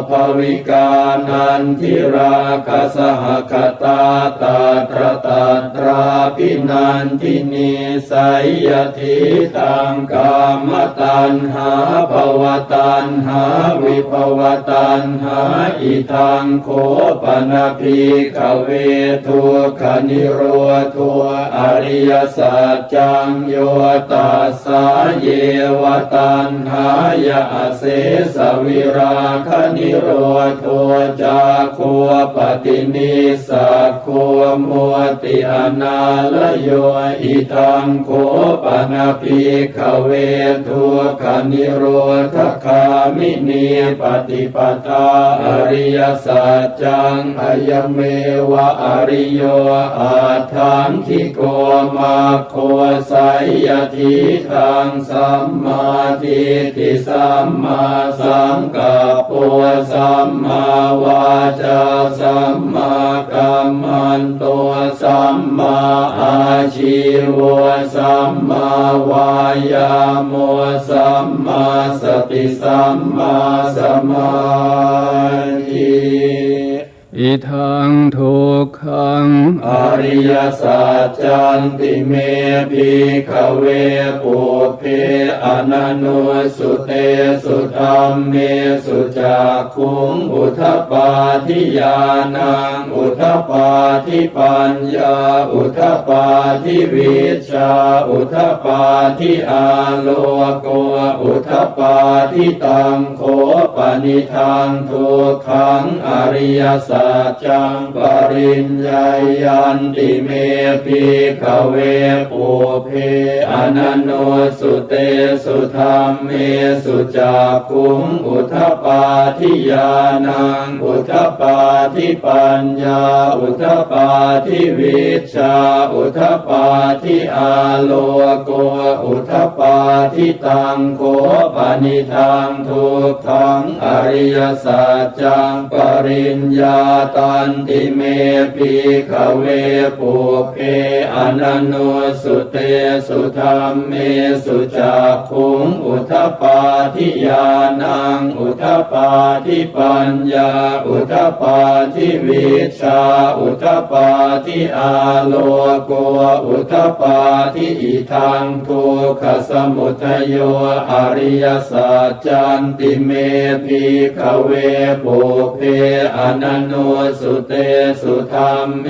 ภวิกานันทิราคะสหคตาตาตระตาตราปินันทินิสัยยทิตังกามตัณหาภวตัณหาวิภวตัณหาอิทังโคปนะภิกขเวทุกขนิโรธอริยสัจจังโยตัสสะเยวตัณหายะเสสวิราคนิโรธจากโคปฏินิสักโคมุติอนาลโยอิทังโคปนะภิกขเวทุกขนิโรธคามินีปฏิปทาอริยสัจจังอายเมวะอริโย อัฏฐานคิโกมาโคไสยทิทังสัมมาทิฏฐิสัมมาสังกัปปะสัมมาวาจาสัมมากัมมันโตสัมมาอาชีวะสัมมาวายาโมสัมมาสติสัมมาสมาธิอิทังทุกขังอริยสัจจันติเมภิกขเวปุพเพอนันโนสุเตสุธัมเมสุจักขุงอุทธปาทิญาณังอุทธปาทิปัญญาอุทธปาทิวิชชาอุทธปาทิอาโลโกอุทธปาทิตังโคปนิทังทุกขังอริยสัจจังปริญญายันติเมภิกขเวปุพเพอนันโนสุเตสุธัมเมสุจักขุงอุทธปาทิญาณังอุทธปาทิปัญญาอุทธปาทิวิชชาอุทธปาทิอาโลโกอุทธปาทิตังโคปนิทังทุกขังอริยสัจจังปริญญาตันติเมภิกขเวปุพเพอนันโนสุเตสุธัมเมสุจักขุงอุทธปาทิญาณังอุทธปาทิปัญญาอุทธปาทิวิชชาอุทธปาทิอาโลโกอุทธปาทิอิทังทุกขสมุทัยโยอริยสัจจันติเมภิกขเวปุพเพอนันโนสุเตสุธัมเม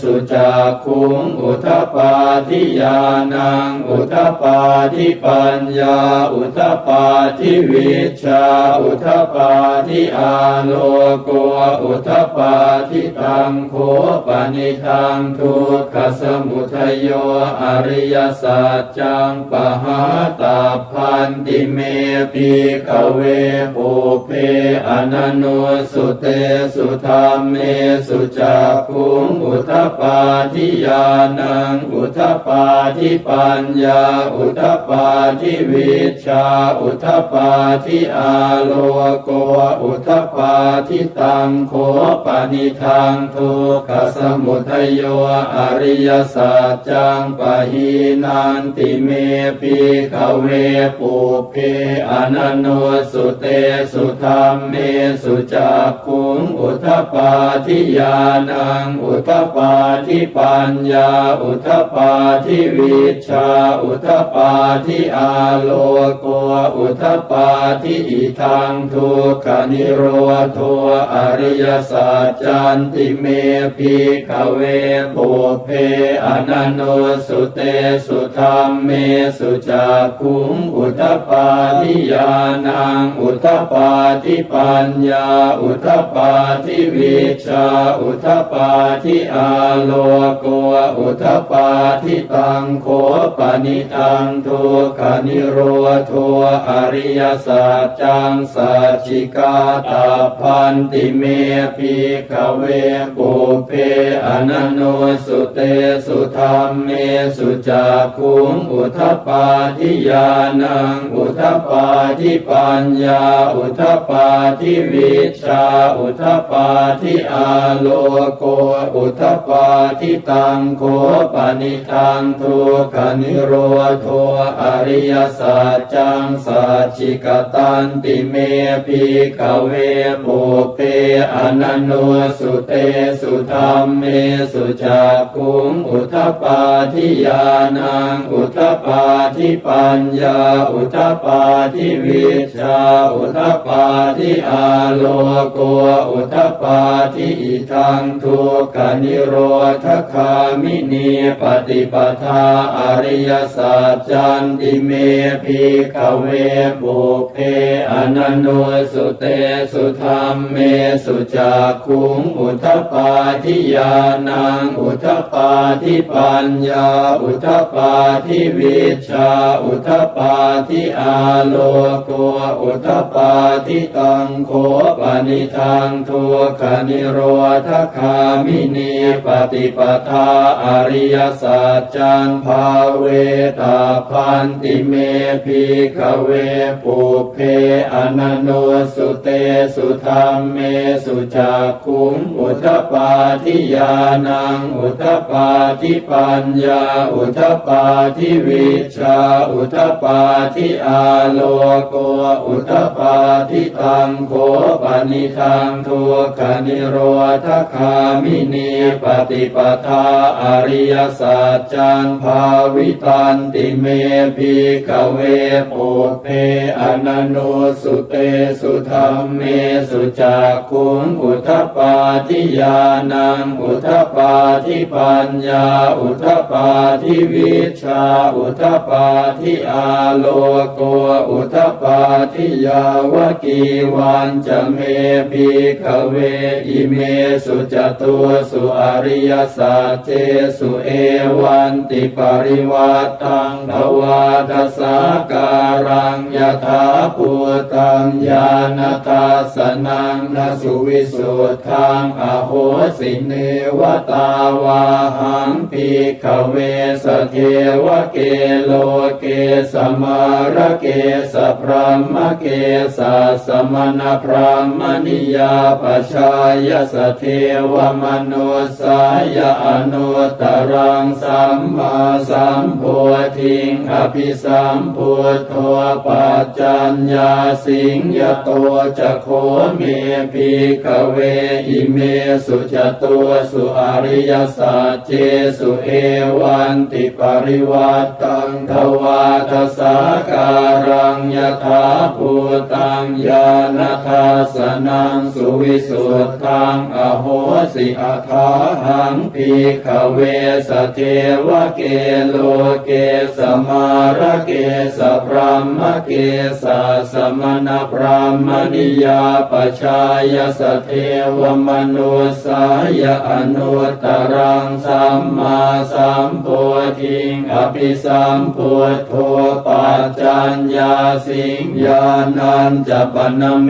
สุจักขุงอุทธปาทิญาณังอุทธปาทิปัญญาอุทธปาทิวิชชาอุทธปาทิอาโลโกอุทธปาทิตังโคปนิทังทุกขสมุทัยโยอริยสัจจังปหาตาพันติเมภิกขเวปุพเพอนันโนสุเตสุธัมเมสุจักขุงอุทธปาทิญาณังอุทธปาทิปัญญาอุทธปาทิวิชชาอุทธปาทิอาโลโกอุทธปาทิตังโคปนิทังทุกขสมุทัยโยอริยสัจจังปหินันติเมภิกขเวปุพเพอนันโนสุเตสุธัมเมสุจักขุงอุทธปาทิญาณังอุทธปาทิปัญญาอุทธปาทิวิชชาอุทธปาทิอาโลโกอุทธปาทิอิทังทุกขนิโรธอริยสัจจันติเมภิกขเวปุพเพอนันโนสุเตสุธัมเมสุจักขุงอุทธปาทิญาณังอุทธปาทิปัญญาอุทธปาทิวิชชาอุทธปาทิอาโลโกอุทธปาทิตังโคปนิทังทุกขนิโรธอริยสัจจังสัจจิกาตาพันติเมภิกขเวปุพเพอนันโนสุเตสุธัมเมสุจักขุงอุทธปาทิญาณังอุทธปาทิปัญญาอุทธปาทิวิชชาอุทธปาทิอาโลโกอุทธปาทิตังโคปนิทังทุกขนิโรธอริยสัจจังสัจจิกตันติเมภิกขเวปุพเพอนันโนสุเตสุธัมเมสุจักขุงอุทธปาทิญาณังอุทธปาทิปัญญาอุทธปาทิวิชชาอุทธปาทิอาโลโกอุทธปาทิอิทังทุกขนิโรธคามินีปฏิปทาอริยสัจจันติเมภิกขเวปุพเพอนันโนสุเตสุธัมเมสุจักขุงอุทธปาทิญาณังอุทธปาทิปัญญาอุทธปาทิวิชชาอุทธปาทิอาโลโกอุทธปาทิตังโคปนิทังทุกข นิโรธคามินีปฏิปทาอริยสัจจังภาเวตาพันติเมภิกขเวปุเพอนันโนสุเตสุธรรมเมสุจักขุงอุทธปาทิญาณังอุทธปาทิปัญญาอุทธปาทิวิชชาอุทธปาทิอาโลโกอุทธปาทิตังโคปนิทังทุกขนิโรธคามินีปฏิปทาอริยสัจจังภาวิตันติเมภิกขเวปุเพอนันโนสุเตสุธรรมเมสุจักขุงอุทธปาทิญาณังอุทธปาทิปัญญาอุทธปาทิวิชชาอุทธปาทิอาโลโกอุทธปาทิยาวกีวันจะเมภิกขเวอิเมสุจตุสุอริยสัจเจสุเอวันติปริวัตตังภวาทัสสะการังยถาภูตังญาณทัสสนังนสุวิสุทธังอโหสิเนวตาวาหังภิกขเวสเทวเกโลเกสมาระเกสพรหมเกสสมณพรหมนิยาปชายสเทวมนุสายอนุตตรังสัมมาสัมโพธิงอภิสัมพุทโธปัจจัญญาสิงยโตจะโคเมภิกขเวอิเมสุจตุสุอริยสัจเจสุเอวันติปริวัตตังทวาทัสสะการังยถาภูตังญาณทัสสนังสุวิสุทธังอโหสิอัฏฐาหังภิกขเวสเทวเกโลเกสมาระเกสพรหมเกสสมณพราหมณิยาปชายสเทวมนุสายอนุตตรังสัมมาสัมโพธิงอภิสัมพุทโธปัจจัญญาสิงญาณัญจปนเม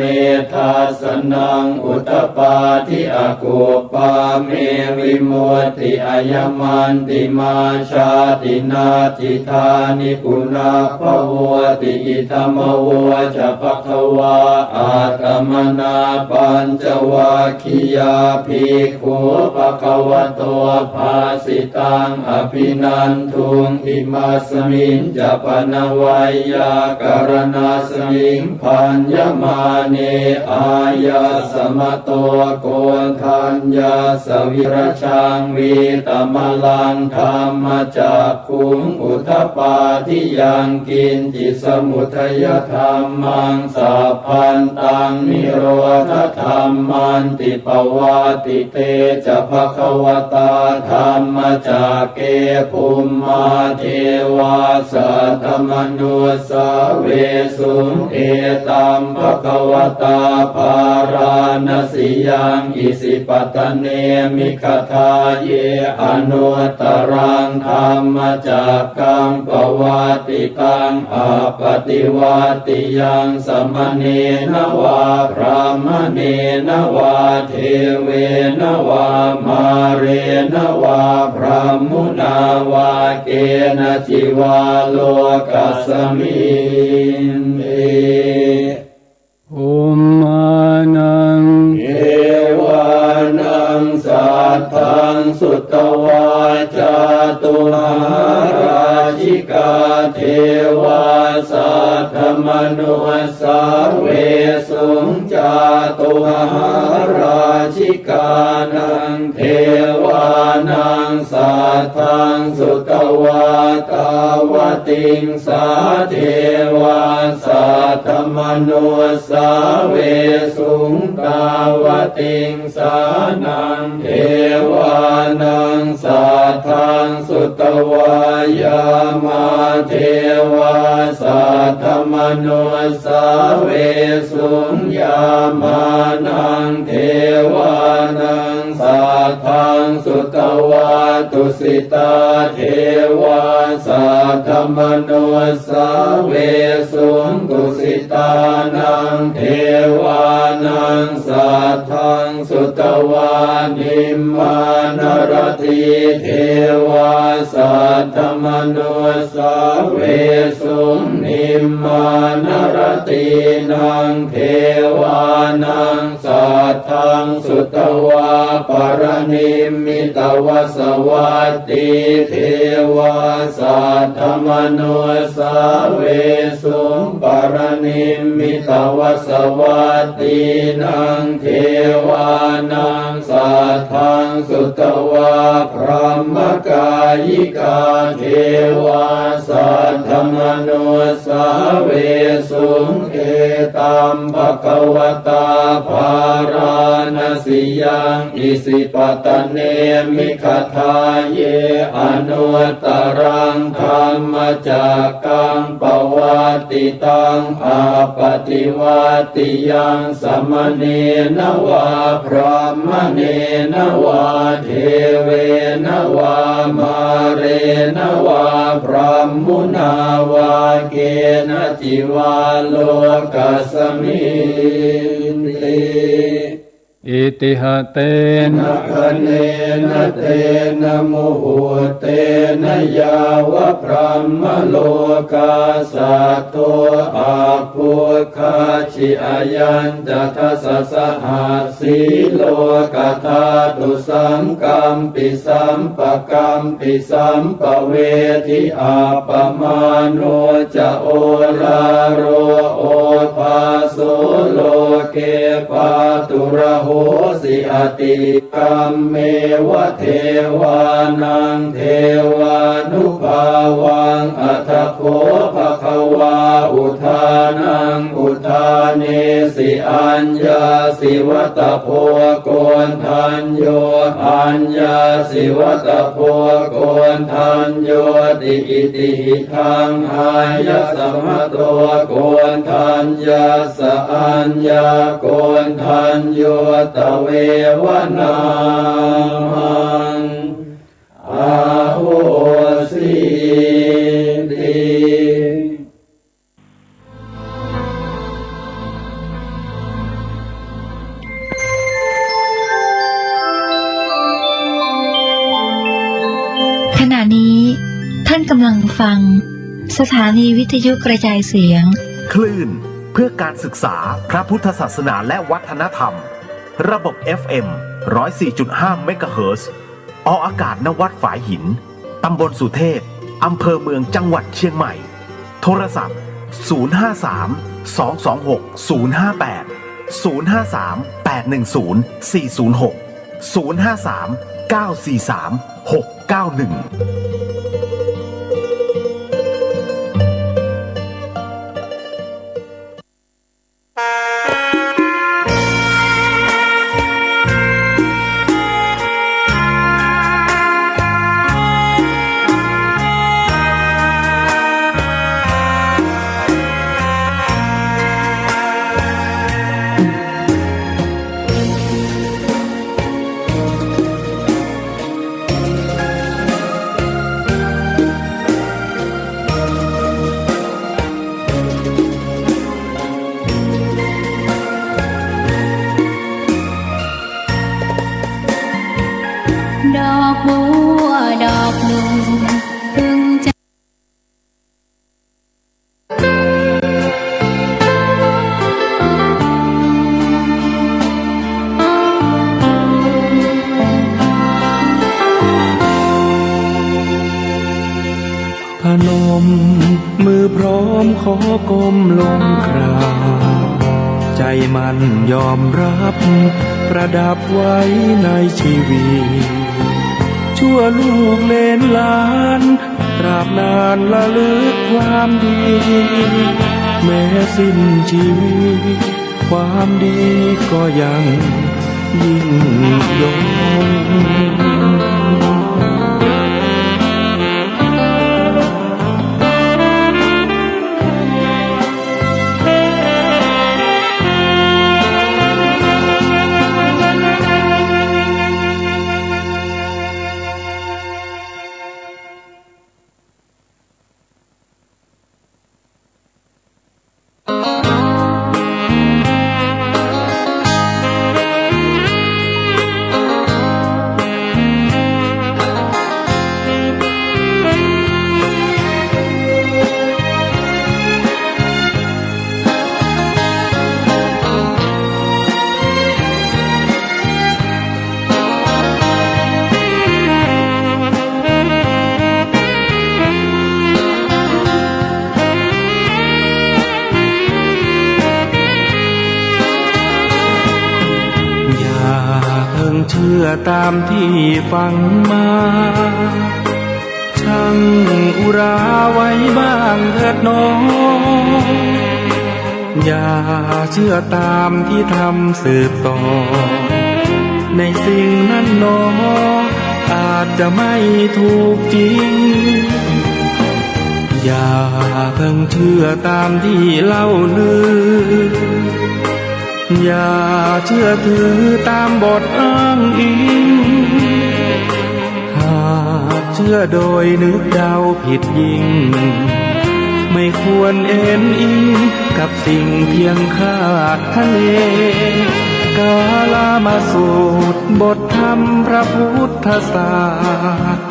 ทัสสนังอุทธปาทิอกุปปาเมวิมุตติอายมันติมาชาตินาทิธานิปุนาภวติอิธรรมโวจะภควาอาตมนาปัญจวัคคียาภิกขุภควโตภาสิตังอภินันทุงอิมัสมิงจะปนวัยยากรณาสมิงพัญญมาเนอายาสมโตโกนทัญญาสวิรชังวีตมลังธรรมจักขุงอุทธปาทิยังกินจิสมุทัยธรรมังสัพพันตังนิโรธธรรมันติปวาติเตจะภควตาธรรมจักเกภูมิมาเทวาสัทธมนุสาเวสุงเอตัมภควตาภาราณสิยังอิสิปตเนมิคทาเยอนุตตรังธรรมจักกังปวัติตังอาปฏิวัติยังสมเนนวาพรามเนนวาเทเวนวามาเรนวาพรามุนาวาเกณจิวาโลกัสมินเออุมมานังเอวานังสัทธังสุตวาจาตุมหาราชิกาเทวาสัทธมนุสาเวสุงจาตุมหาราชิกานังเทวานังสัทธังสุตวาตาวติงสาเทวาสัทธมนุสาเวสุงตาวติงสานังเทวานังสัทธังสุตวายามาเทวาสัทธมนุสาเวสุงยามานังเทวานังสัทธังสุตวาตุสิตาเทวาสัทธมนุสาเวสุงตุสิตานังเทวานังสัทธังสุต ตวานิมมานรติเทวาสัทธมนุสาเวสุนิมมานรตินังเทวานังสัทธังสุตวาปรนิมมิตวสวัตติเทวาสัทธมนุสาเวสุปรนิมมิตวสวัตตินังเทวานังสัทธังสุตวาพระมกายิกาเทวาสัทธมนุสาเวสุเอตัมภควตาภารณสิยังอิสิปตเนมิคทาเยอนุตตรังธรรมจักกังปวัตติตังอาปฏิวัติยังสมเนนวาพระมเนนวาเทเวนวามาเรนวาพระมุนาวาเกณจิวาโลกัสมิติอิติหะเตนะคะเนนะเตนะโมโหเตนะยาวะพระมโลกาสัตโตอาภูคาชิอายันจะทัสสะหาสีโลกธาตุสังกัมปิสัมปะกัมปิสัมปเวทิอาปมาโนจะโอลาโรโอภาโสโลเกปาตุระโหสิอติกัมเมวะเทวานังเทวานุภาวังอัตถโคภควาอุทานังอุทาเนสิอัญญาสิวัตโพโกนทัญโยอัญญาสิวัตโพโกนทัญโยติอิติหิทังหายะสัมมโตโกนทัญญาสอัญญาโกนทัญโยตเววนามังอาโหสิติขณะนี้ท่านกำลังฟังสถานีวิทยุกระจายเสียงคลื่นเพื่อการศึกษาพระพุทธศาสนาและวัฒนธรรมระบบ FM 104.5 เมกะเฮิรตซ์ออกอากาศณวัดฝายหินตำบลสุเทพอำเภอเมืองจังหวัดเชียงใหม่โทรศัพท์053-226-058-053-810-406 053-943-691ดอกบัวดอกหนึ่งพึงจะพนมมือพร้อมขอก้มลงกราบใจมันยอมรับประดับไว้ในชีวิตชั่วลูกเลนหลานตราบนานละลึกความดีแม้สิ้นชีวิตความดีก็ยังยิ่งยง ชื่อตามที่ฟังมาช่างอุราไว้บ้างเถิดน้องอย่าเชื่อตามที่ทำสืบต่อในสิ่งนั้นน้ออาจจะไม่ถูกจริงอย่าเพิ่งเชื่อตามที่เล่าลืออย่าเชื่อถือตามบทอ้างอิงหากเชื่อโดยนึกเดาผิดยิ่งไม่ควรเอ็นอิงกับสิ่งเพียงคาดคะเนกาลามาสูตรบทธรรมพระพุทธศาสตร์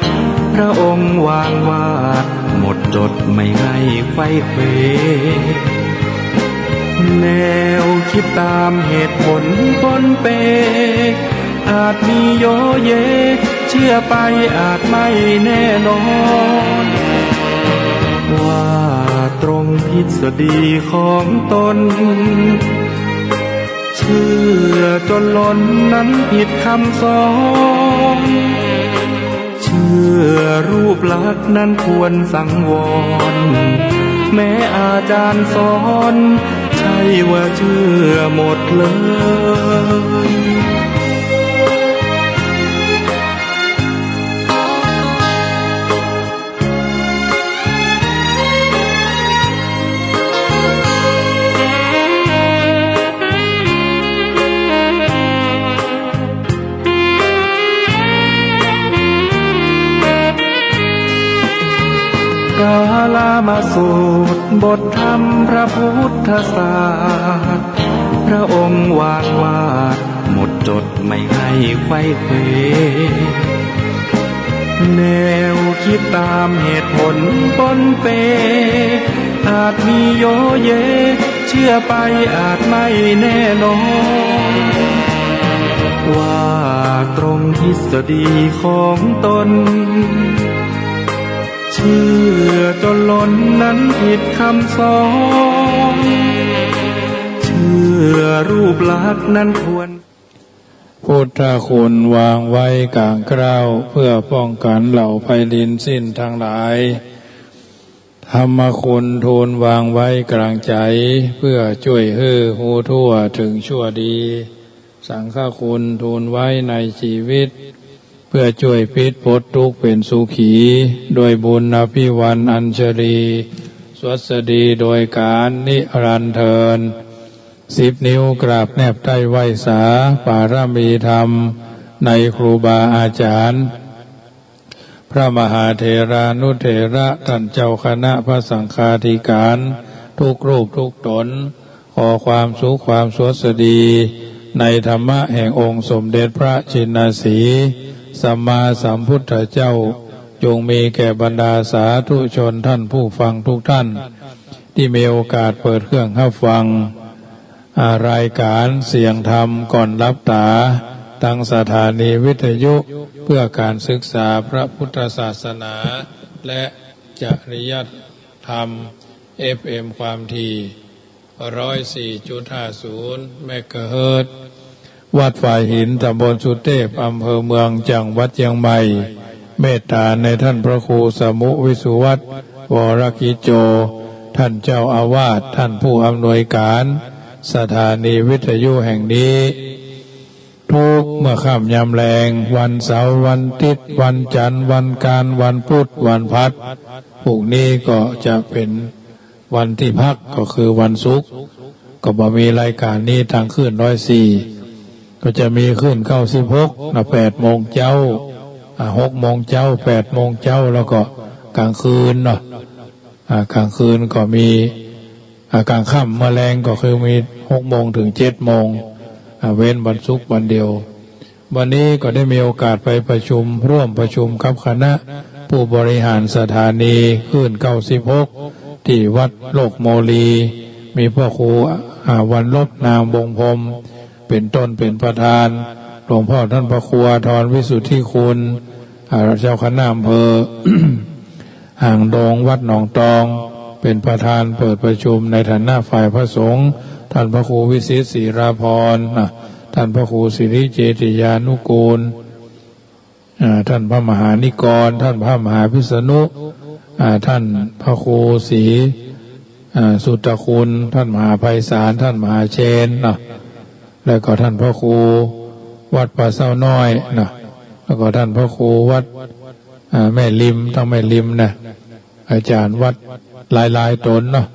พระองค์วางวาดหมดจดไม่ให้ไฟเควแนวคิดตามเหตุผลปนเปอาจมีโยเยเชื่อไปอาจไม่แน่นอนว่าตรงทฤษฎีของตนเชื่อจนล้นนั้นผิดคำสอนเชื่อรูปลักษณ์นั้นควรสังวรแม้อาจารย์สอนใช่ว่าเชื่อหมดเลยกาลามาสูตรบทธรรมพระพุทธศาสตร์พระองค์วางวาดหมดจดไม่ให้ไฟเควแนวคิดตามเหตุผลปนเปอาจมีโยเยเชื่อไปอาจไม่แน่นอนว่าตรงทฤษฎีของตนเชื่อจนล้นนั้นผิดคำสอนเชื่อรูปลักษณ์นั้นควรพุทธคุณวางไว้กลางเกล้าเพื่อป้องกันเหล่าภัยดินสิ้นทั้งหลายธรรมคุณทูลวางไว้กลางใจเพื่อช่วยให้หูทั่วถึงชั่วดีสังฆคุณทูลไว้ในชีวิตเพื่อช่วยพิษพ้นทุกข์เป็นสุขีโดยบุญอภิวันอัญชลีสวัสดีโดยการนิรันดร์เทิน10 นิ้วกราบแนบใต้ไหวสาปารมีธรรมในครูบาอาจารย์พระมหาเถรานุเถระท่านเจ้าคณะพระสังฆาธิการทุกรูปทุกตนขอความสุขความสวัสดีในธรรมะแห่งองค์สมเด็จพระชินสีสัมมาสัมพุทธเจ้าจงมีแก่บรรดาสาธุชนท่านผู้ฟังทุกท่านที่มีโอกาสเปิดเครื่องรับฟังรายการเสียงธรรมก่อนรับตาตั้งสถานีวิทยุเพื่อการศึกษาพระพุทธศาสนาและจริยธรรม FM ความถี่ 104.50 เมกะเฮิรตซ์วัดฝ่ายหินตำบลสุเทพอำเภอเมืองจังหวัดเชียงใหม่เมตตาในท่านพระครูสมุวิสุวัตรวรกิจโจท่านเจ้าอาวาสท่านผู้อำนวยการสถานีวิทยุแห่งนี้ทุกเมื่อค่ำยามแลงวันเสาร์วันอาทิตย์วันจันทร์วันการวันพุธวันพัดพรุ่งนี้ก็จะเป็นวันที่พักก็คือวันศุกร์ก็บ่มีรายการนี้ทางขึ้น104ก็จะมีขึ้น96นะ8 โมงเจ้า6 โมงเจ้า8 โมงเจ้าแล้วก็กลางคืนเนาะกลางคืนก็มีกลางค่ำแมลงก็คือมี6 โมงถึง7 โมงเว้นวันศุกร์วันเดียววันนี้ก็ได้มีโอกาสไปประชุมร่วมประชุมกับคณะผู้บริหารสถานีขึ้น96ที่วัดโลกโมลีมีพ่อครูวันลบนามวงพรมเป็นต้นเป็นประธานหลวงพ่อท่านพระครูธรวิสุทธิคุณเจ้าคณะอำเภอ ห่างดงวัดหนองตองเป็นประธานเปิดประชุมในฐานะฝ่ายพระสงฆ์ท่านพระครูวิสิตศรีราพร ท่านพระครูสิริเจติยานุกูลท่านพระมหานิกรท่านพระมหาพิษณุท่านพระครูศรีสุตตคุณท่านมหาไพศาลท่านมหาเชนเนาะแล้วก็ท่านพระครูวัดป่าเศร้าน้อยเนาะแล้วก็ท่านพระครูวัดแม่ริมทั้งแม่ริมนะอาจารย์วัดหลายตนเนาะ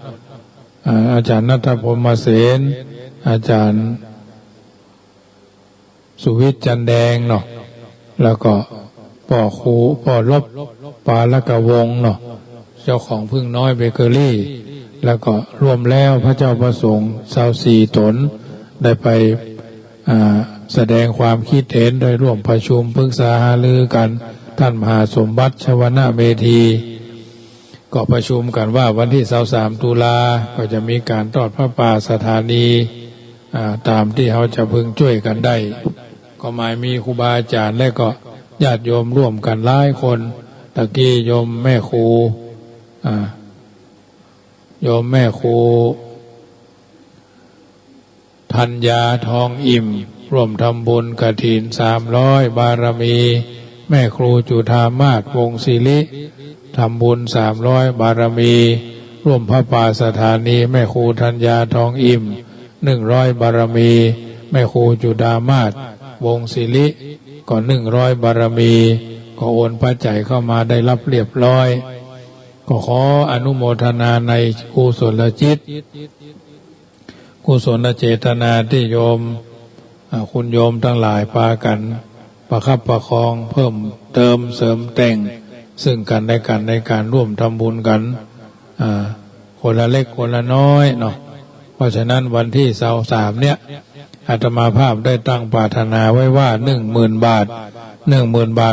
อาจารย์ณัฐพลมาเสนอาจารย์สุวิทย์จันแดงเนาะแล้วก็ป่อครูป่อลบปาละกะวงเนาะเจ้าของพึ่งน้อยเบเกอรี่แล้วก็รวมแล้วพระเจ้าประสงค์24ตนได้ไปแสดงความคิดเห็นได้ร่วมประชุมปรึกษาหารือกันท่านมหาสมบัติชวนาเมธีก็ประชุมกันว่าวันที่23ตุลาก็จะมีการทอดพระป่าสถานีตามที่เขาจะพึงช่วยกันได้ก็หมายมีครูบาอาจารย์และก็ญาติโยมร่วมกันหลายคนตะกี้โยมแม่ครูโยมแม่ครูธัญญาทองอิ่มร่วมทำบุญกฐิน300บารมีแม่ครูจุฑามาศวงศ์ศิริทำบุญ300บารมีร่วมพระป่าสถานีแม่ครูธัญญาทองอิ่ม100บารมีแม่ครูจุฑามาศวงศ์ศิริก็100บารมีก็โอนปัจจัยเข้ามาได้รับเรียบร้อยก็ขออนุโมทนาในกุศลจิตกุศลเจตนาที่โยมคุณโยมทั้งหลายพากันประคับประคองเพิ่มเติมเสริมแต่งซึ่งกันและกันในการร่วมทำบุญกันคนละเล็กคนละน้อยเนาะเพราะฉะนั้นวันที่23เนี่ยอาตมาภาพได้ตั้งปรารถนาไว้ว่า10,000 บาท 10,000 บาท